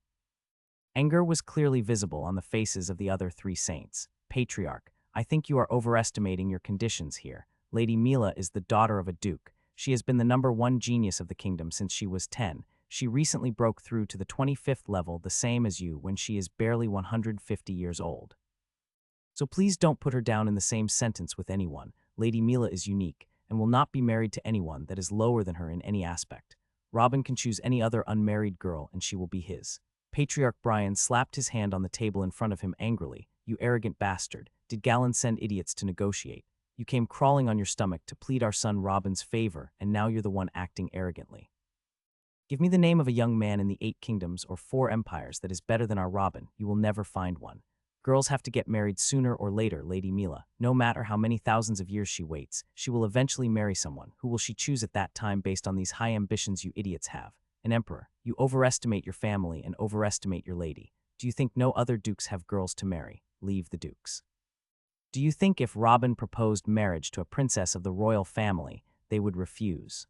Anger was clearly visible on the faces of the other three saints. Patriarch, I think you are overestimating your conditions here. Lady Mila is the daughter of a duke. She has been the #1 genius of the kingdom since she was 10. She recently broke through to the 25th level, the same as you, when she is barely 150 years old. So please don't put her down in the same sentence with anyone. Lady Mila is unique and will not be married to anyone that is lower than her in any aspect. Robin can choose any other unmarried girl and she will be his. Patriarch Brian slapped his hand on the table in front of him angrily. You arrogant bastard. Did Galen send idiots to negotiate? You came crawling on your stomach to plead our son Robin's favor, and now you're the one acting arrogantly. Give me the name of a young man in the 8 kingdoms or 4 empires that is better than our Robin. You will never find one. Girls have to get married sooner or later, Lady Mila. No matter how many thousands of years she waits, she will eventually marry someone. Who will she choose at that time based on these high ambitions you idiots have? An emperor. You overestimate your family and overestimate your lady. Do you think no other dukes have girls to marry? Leave the dukes. Do you think if Robin proposed marriage to a princess of the royal family, they would refuse?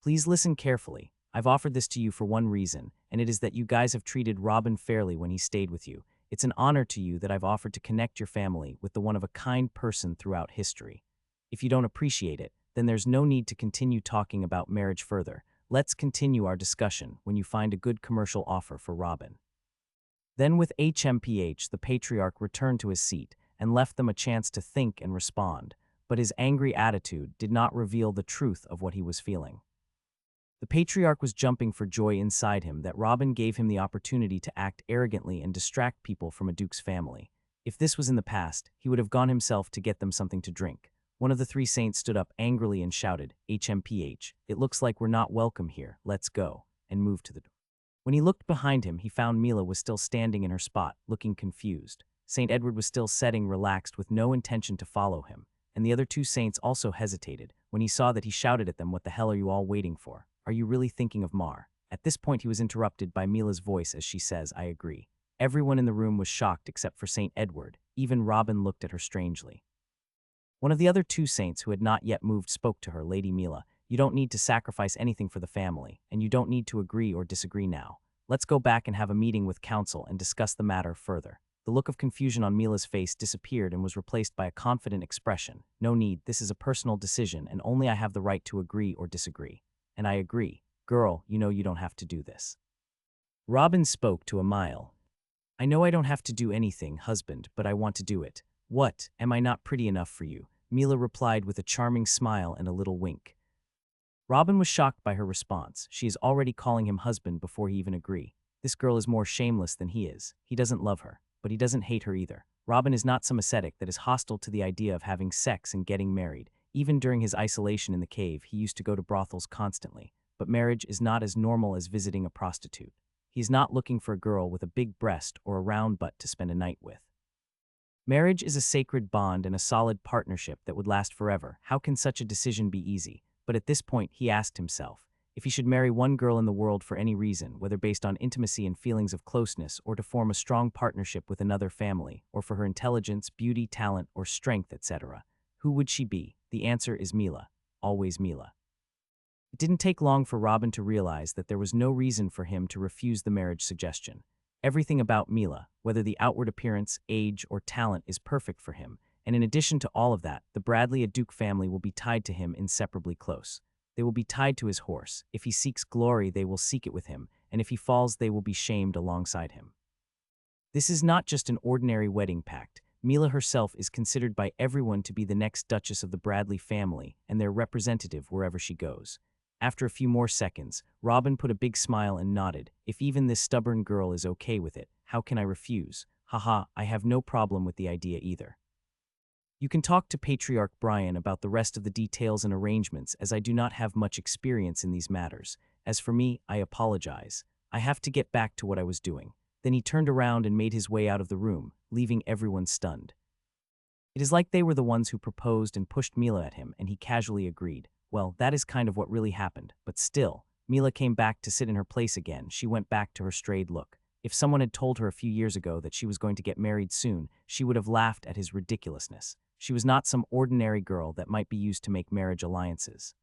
Please listen carefully. I've offered this to you for one reason, and it is that you guys have treated Robin fairly when he stayed with you. It's an honor to you that I've offered to connect your family with the one-of-a-kind person throughout history. If you don't appreciate it, then there's no need to continue talking about marriage further. Let's continue our discussion when you find a good commercial offer for Robin. Then with HMPH, the patriarch returned to his seat and left them a chance to think and respond, but his angry attitude did not reveal the truth of what he was feeling. The patriarch was jumping for joy inside him that Robin gave him the opportunity to act arrogantly and distract people from a duke's family. If this was in the past, he would have gone himself to get them something to drink. One of the three saints stood up angrily and shouted, HMPH, it looks like we're not welcome here, let's go, and moved to the door. When he looked behind him, he found Mila was still standing in her spot, looking confused. St. Edward was still sitting relaxed with no intention to follow him, and the other two saints also hesitated. When he saw that, he shouted at them, what the hell are you all waiting for? Are you really thinking of Mar? At this point he was interrupted by Mila's voice as she says, I agree. Everyone in the room was shocked except for St. Edward. Even Robin looked at her strangely. One of the other two saints who had not yet moved spoke to her, Lady Mila, You don't need to sacrifice anything for the family, and you don't need to agree or disagree now. Let's go back and have a meeting with council and discuss the matter further. The look of confusion on Mila's face disappeared and was replaced by a confident expression. No need, this is a personal decision, and only I have the right to agree or disagree. And I agree. Girl, you know you don't have to do this. Robin spoke to Emile. I know I don't have to do anything, husband, but I want to do it. What, am I not pretty enough for you? Mila replied with a charming smile and a little wink. Robin was shocked by her response. She is already calling him husband before he even agreed. This girl is more shameless than he is. He doesn't love her, but he doesn't hate her either. Robin is not some ascetic that is hostile to the idea of having sex and getting married. Even during his isolation in the cave, he used to go to brothels constantly. But marriage is not as normal as visiting a prostitute. He is not looking for a girl with a big breast or a round butt to spend a night with. Marriage is a sacred bond and a solid partnership that would last forever. How can such a decision be easy? But at this point, he asked himself, if he should marry one girl in the world for any reason, whether based on intimacy and feelings of closeness, or to form a strong partnership with another family, or for her intelligence, beauty, talent, or strength, etc., who would she be? The answer is Mila. Always Mila. It didn't take long for Robin to realize that there was no reason for him to refuse the marriage suggestion. Everything about Mila, whether the outward appearance, age, or talent, is perfect for him, and in addition to all of that, the Bradley Duke family will be tied to him inseparably close. They will be tied to his horse. If he seeks glory, they will seek it with him, and if he falls, they will be shamed alongside him. This is not just an ordinary wedding pact. Mila herself is considered by everyone to be the next Duchess of the Bradley family and their representative wherever she goes. After a few more seconds, Robin put a big smile and nodded. If even this stubborn girl is okay with it, how can I refuse? Haha, I have no problem with the idea either. You can talk to Patriarch Brian about the rest of the details and arrangements, as I do not have much experience in these matters. As for me, I apologize. I have to get back to what I was doing. Then he turned around and made his way out of the room, leaving everyone stunned. It is like they were the ones who proposed and pushed Mila at him, and he casually agreed. Well, that is kind of what really happened, but still, Mila came back to sit in her place again. She went back to her strayed look. If someone had told her a few years ago that she was going to get married soon, she would have laughed at his ridiculousness. She was not some ordinary girl that might be used to make marriage alliances.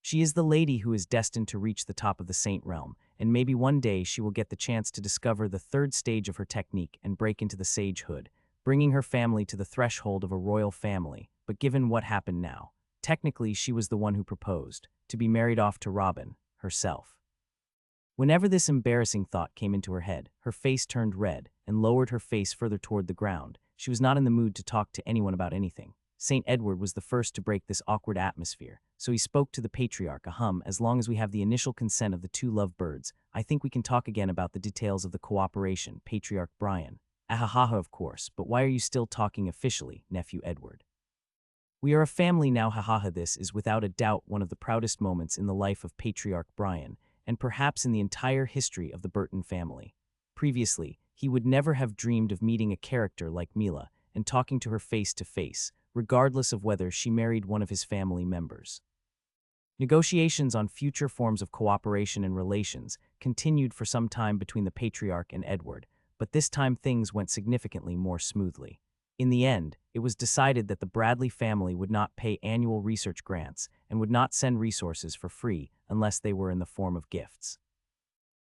She is the lady who is destined to reach the top of the saint realm, and maybe one day she will get the chance to discover the third stage of her technique and break into the sagehood, bringing her family to the threshold of a royal family. But given what happened now, technically she was the one who proposed, to be married off to Robin, herself. Whenever this embarrassing thought came into her head, her face turned red and lowered her face further toward the ground. She was not in the mood to talk to anyone about anything. St. Edward was the first to break this awkward atmosphere, so he spoke to the patriarch. As long as we have the initial consent of the two lovebirds, I think we can talk again about the details of the cooperation, Patriarch Brian. Ahahaha, of course, but why are you still talking officially, Nephew Edward? We are a family now, hahaha. This is without a doubt one of the proudest moments in the life of Patriarch Brian, and perhaps in the entire history of the Burton family. Previously, he would never have dreamed of meeting a character like Mila and talking to her face to face, regardless of whether she married one of his family members. Negotiations on future forms of cooperation and relations continued for some time between the Patriarch and Edward, but this time things went significantly more smoothly. In the end, it was decided that the Bradley family would not pay annual research grants and would not send resources for free unless they were in the form of gifts.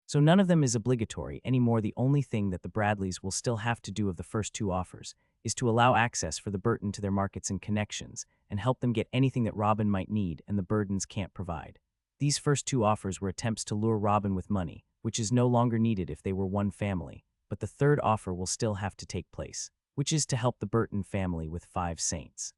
So none of them is obligatory anymore. The only thing that the Bradleys will still have to do of the first two offers is to allow access for the Burton to their markets and connections and help them get anything that Robin might need and the Burdens can't provide. These first two offers were attempts to lure Robin with money, which is no longer needed if they were one family, but the third offer will still have to take place, which is to help the Burton family with 5 saints.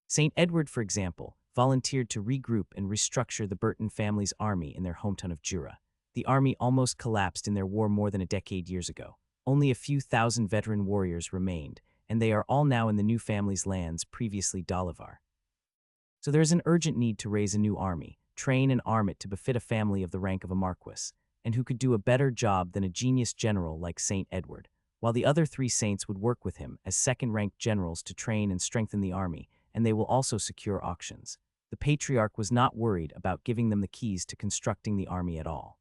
St. Edward, for example, volunteered to regroup and restructure the Burton family's army in their hometown of Jura. The army almost collapsed in their war more than a decade years ago. Only a few thousand veteran warriors remained, and they are all now in the new family's lands, previously Dalivar. So there is an urgent need to raise a new army, train and arm it to befit a family of the rank of a marquis, and who could do a better job than a genius general like St. Edward, while the other 3 saints would work with him as second-ranked generals to train and strengthen the army, and they will also secure auctions. The Patriarch was not worried about giving them the keys to constructing the army at all.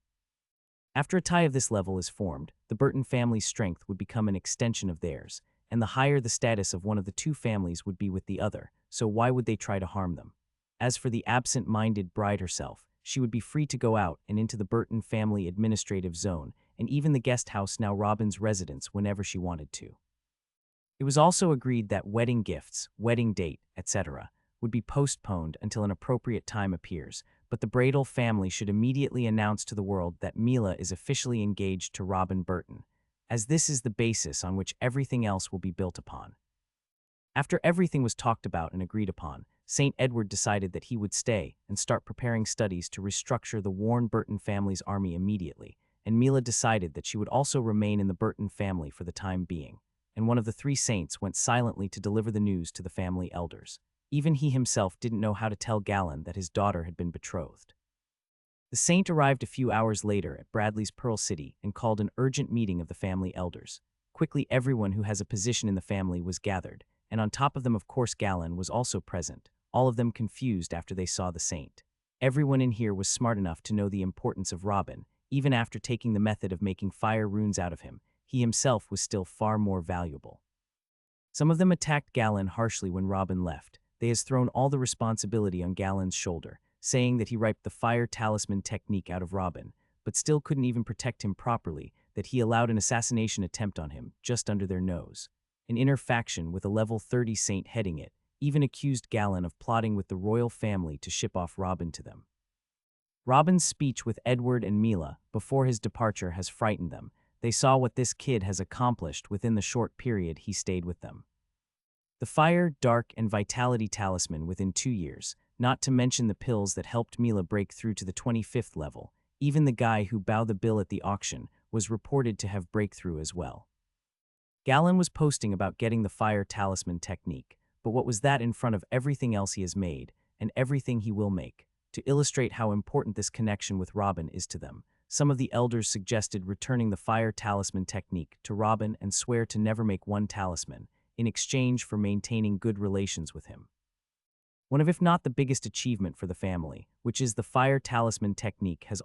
After a tie of this level is formed, the Burton family's strength would become an extension of theirs, and the higher the status of one of the 2 families would be with the other, so why would they try to harm them? As for the absent-minded bride herself, she would be free to go out and into the Burton family administrative zone, and even the guest house now Robin's residence whenever she wanted to. It was also agreed that wedding gifts, wedding date, etc., would be postponed until an appropriate time appears, but the Bradel family should immediately announce to the world that Mila is officially engaged to Robin Burton, as this is the basis on which everything else will be built upon. After everything was talked about and agreed upon, St. Edward decided that he would stay and start preparing studies to restructure the Warren Burton family's army immediately, and Mila decided that she would also remain in the Burton family for the time being, and one of the three saints went silently to deliver the news to the family elders. Even he himself didn't know how to tell Galen that his daughter had been betrothed. The saint arrived a few hours later at Bradley's Pearl City and called an urgent meeting of the family elders. Quickly, everyone who has a position in the family was gathered, and on top of them, of course, Galen was also present, all of them confused after they saw the saint. Everyone in here was smart enough to know the importance of Robin. Even after taking the method of making fire runes out of him, he himself was still far more valuable. Some of them attacked Galen harshly when Robin left. They has thrown all the responsibility on Galen's shoulder, saying that he wiped the fire talisman technique out of Robin, but still couldn't even protect him properly, that he allowed an assassination attempt on him, just under their nose. An inner faction with a level 30 saint heading it even accused Galen of plotting with the royal family to ship off Robin to them. Robin's speech with Edward and Mila before his departure has frightened them. They saw what this kid has accomplished within the short period he stayed with them. The fire, dark, and vitality talisman within 2 years, not to mention the pills that helped Mila break through to the 25th level. Even the guy who bowed the bill at the auction was reported to have breakthrough as well. Galen was posting about getting the fire talisman technique, but what was that in front of everything else he has made, and everything he will make? To illustrate how important this connection with Robin is to them, some of the elders suggested returning the fire talisman technique to Robin and swear to never make one talisman, in exchange for maintaining good relations with him. One of, if not the biggest achievement for the family, which is the fire talisman technique, has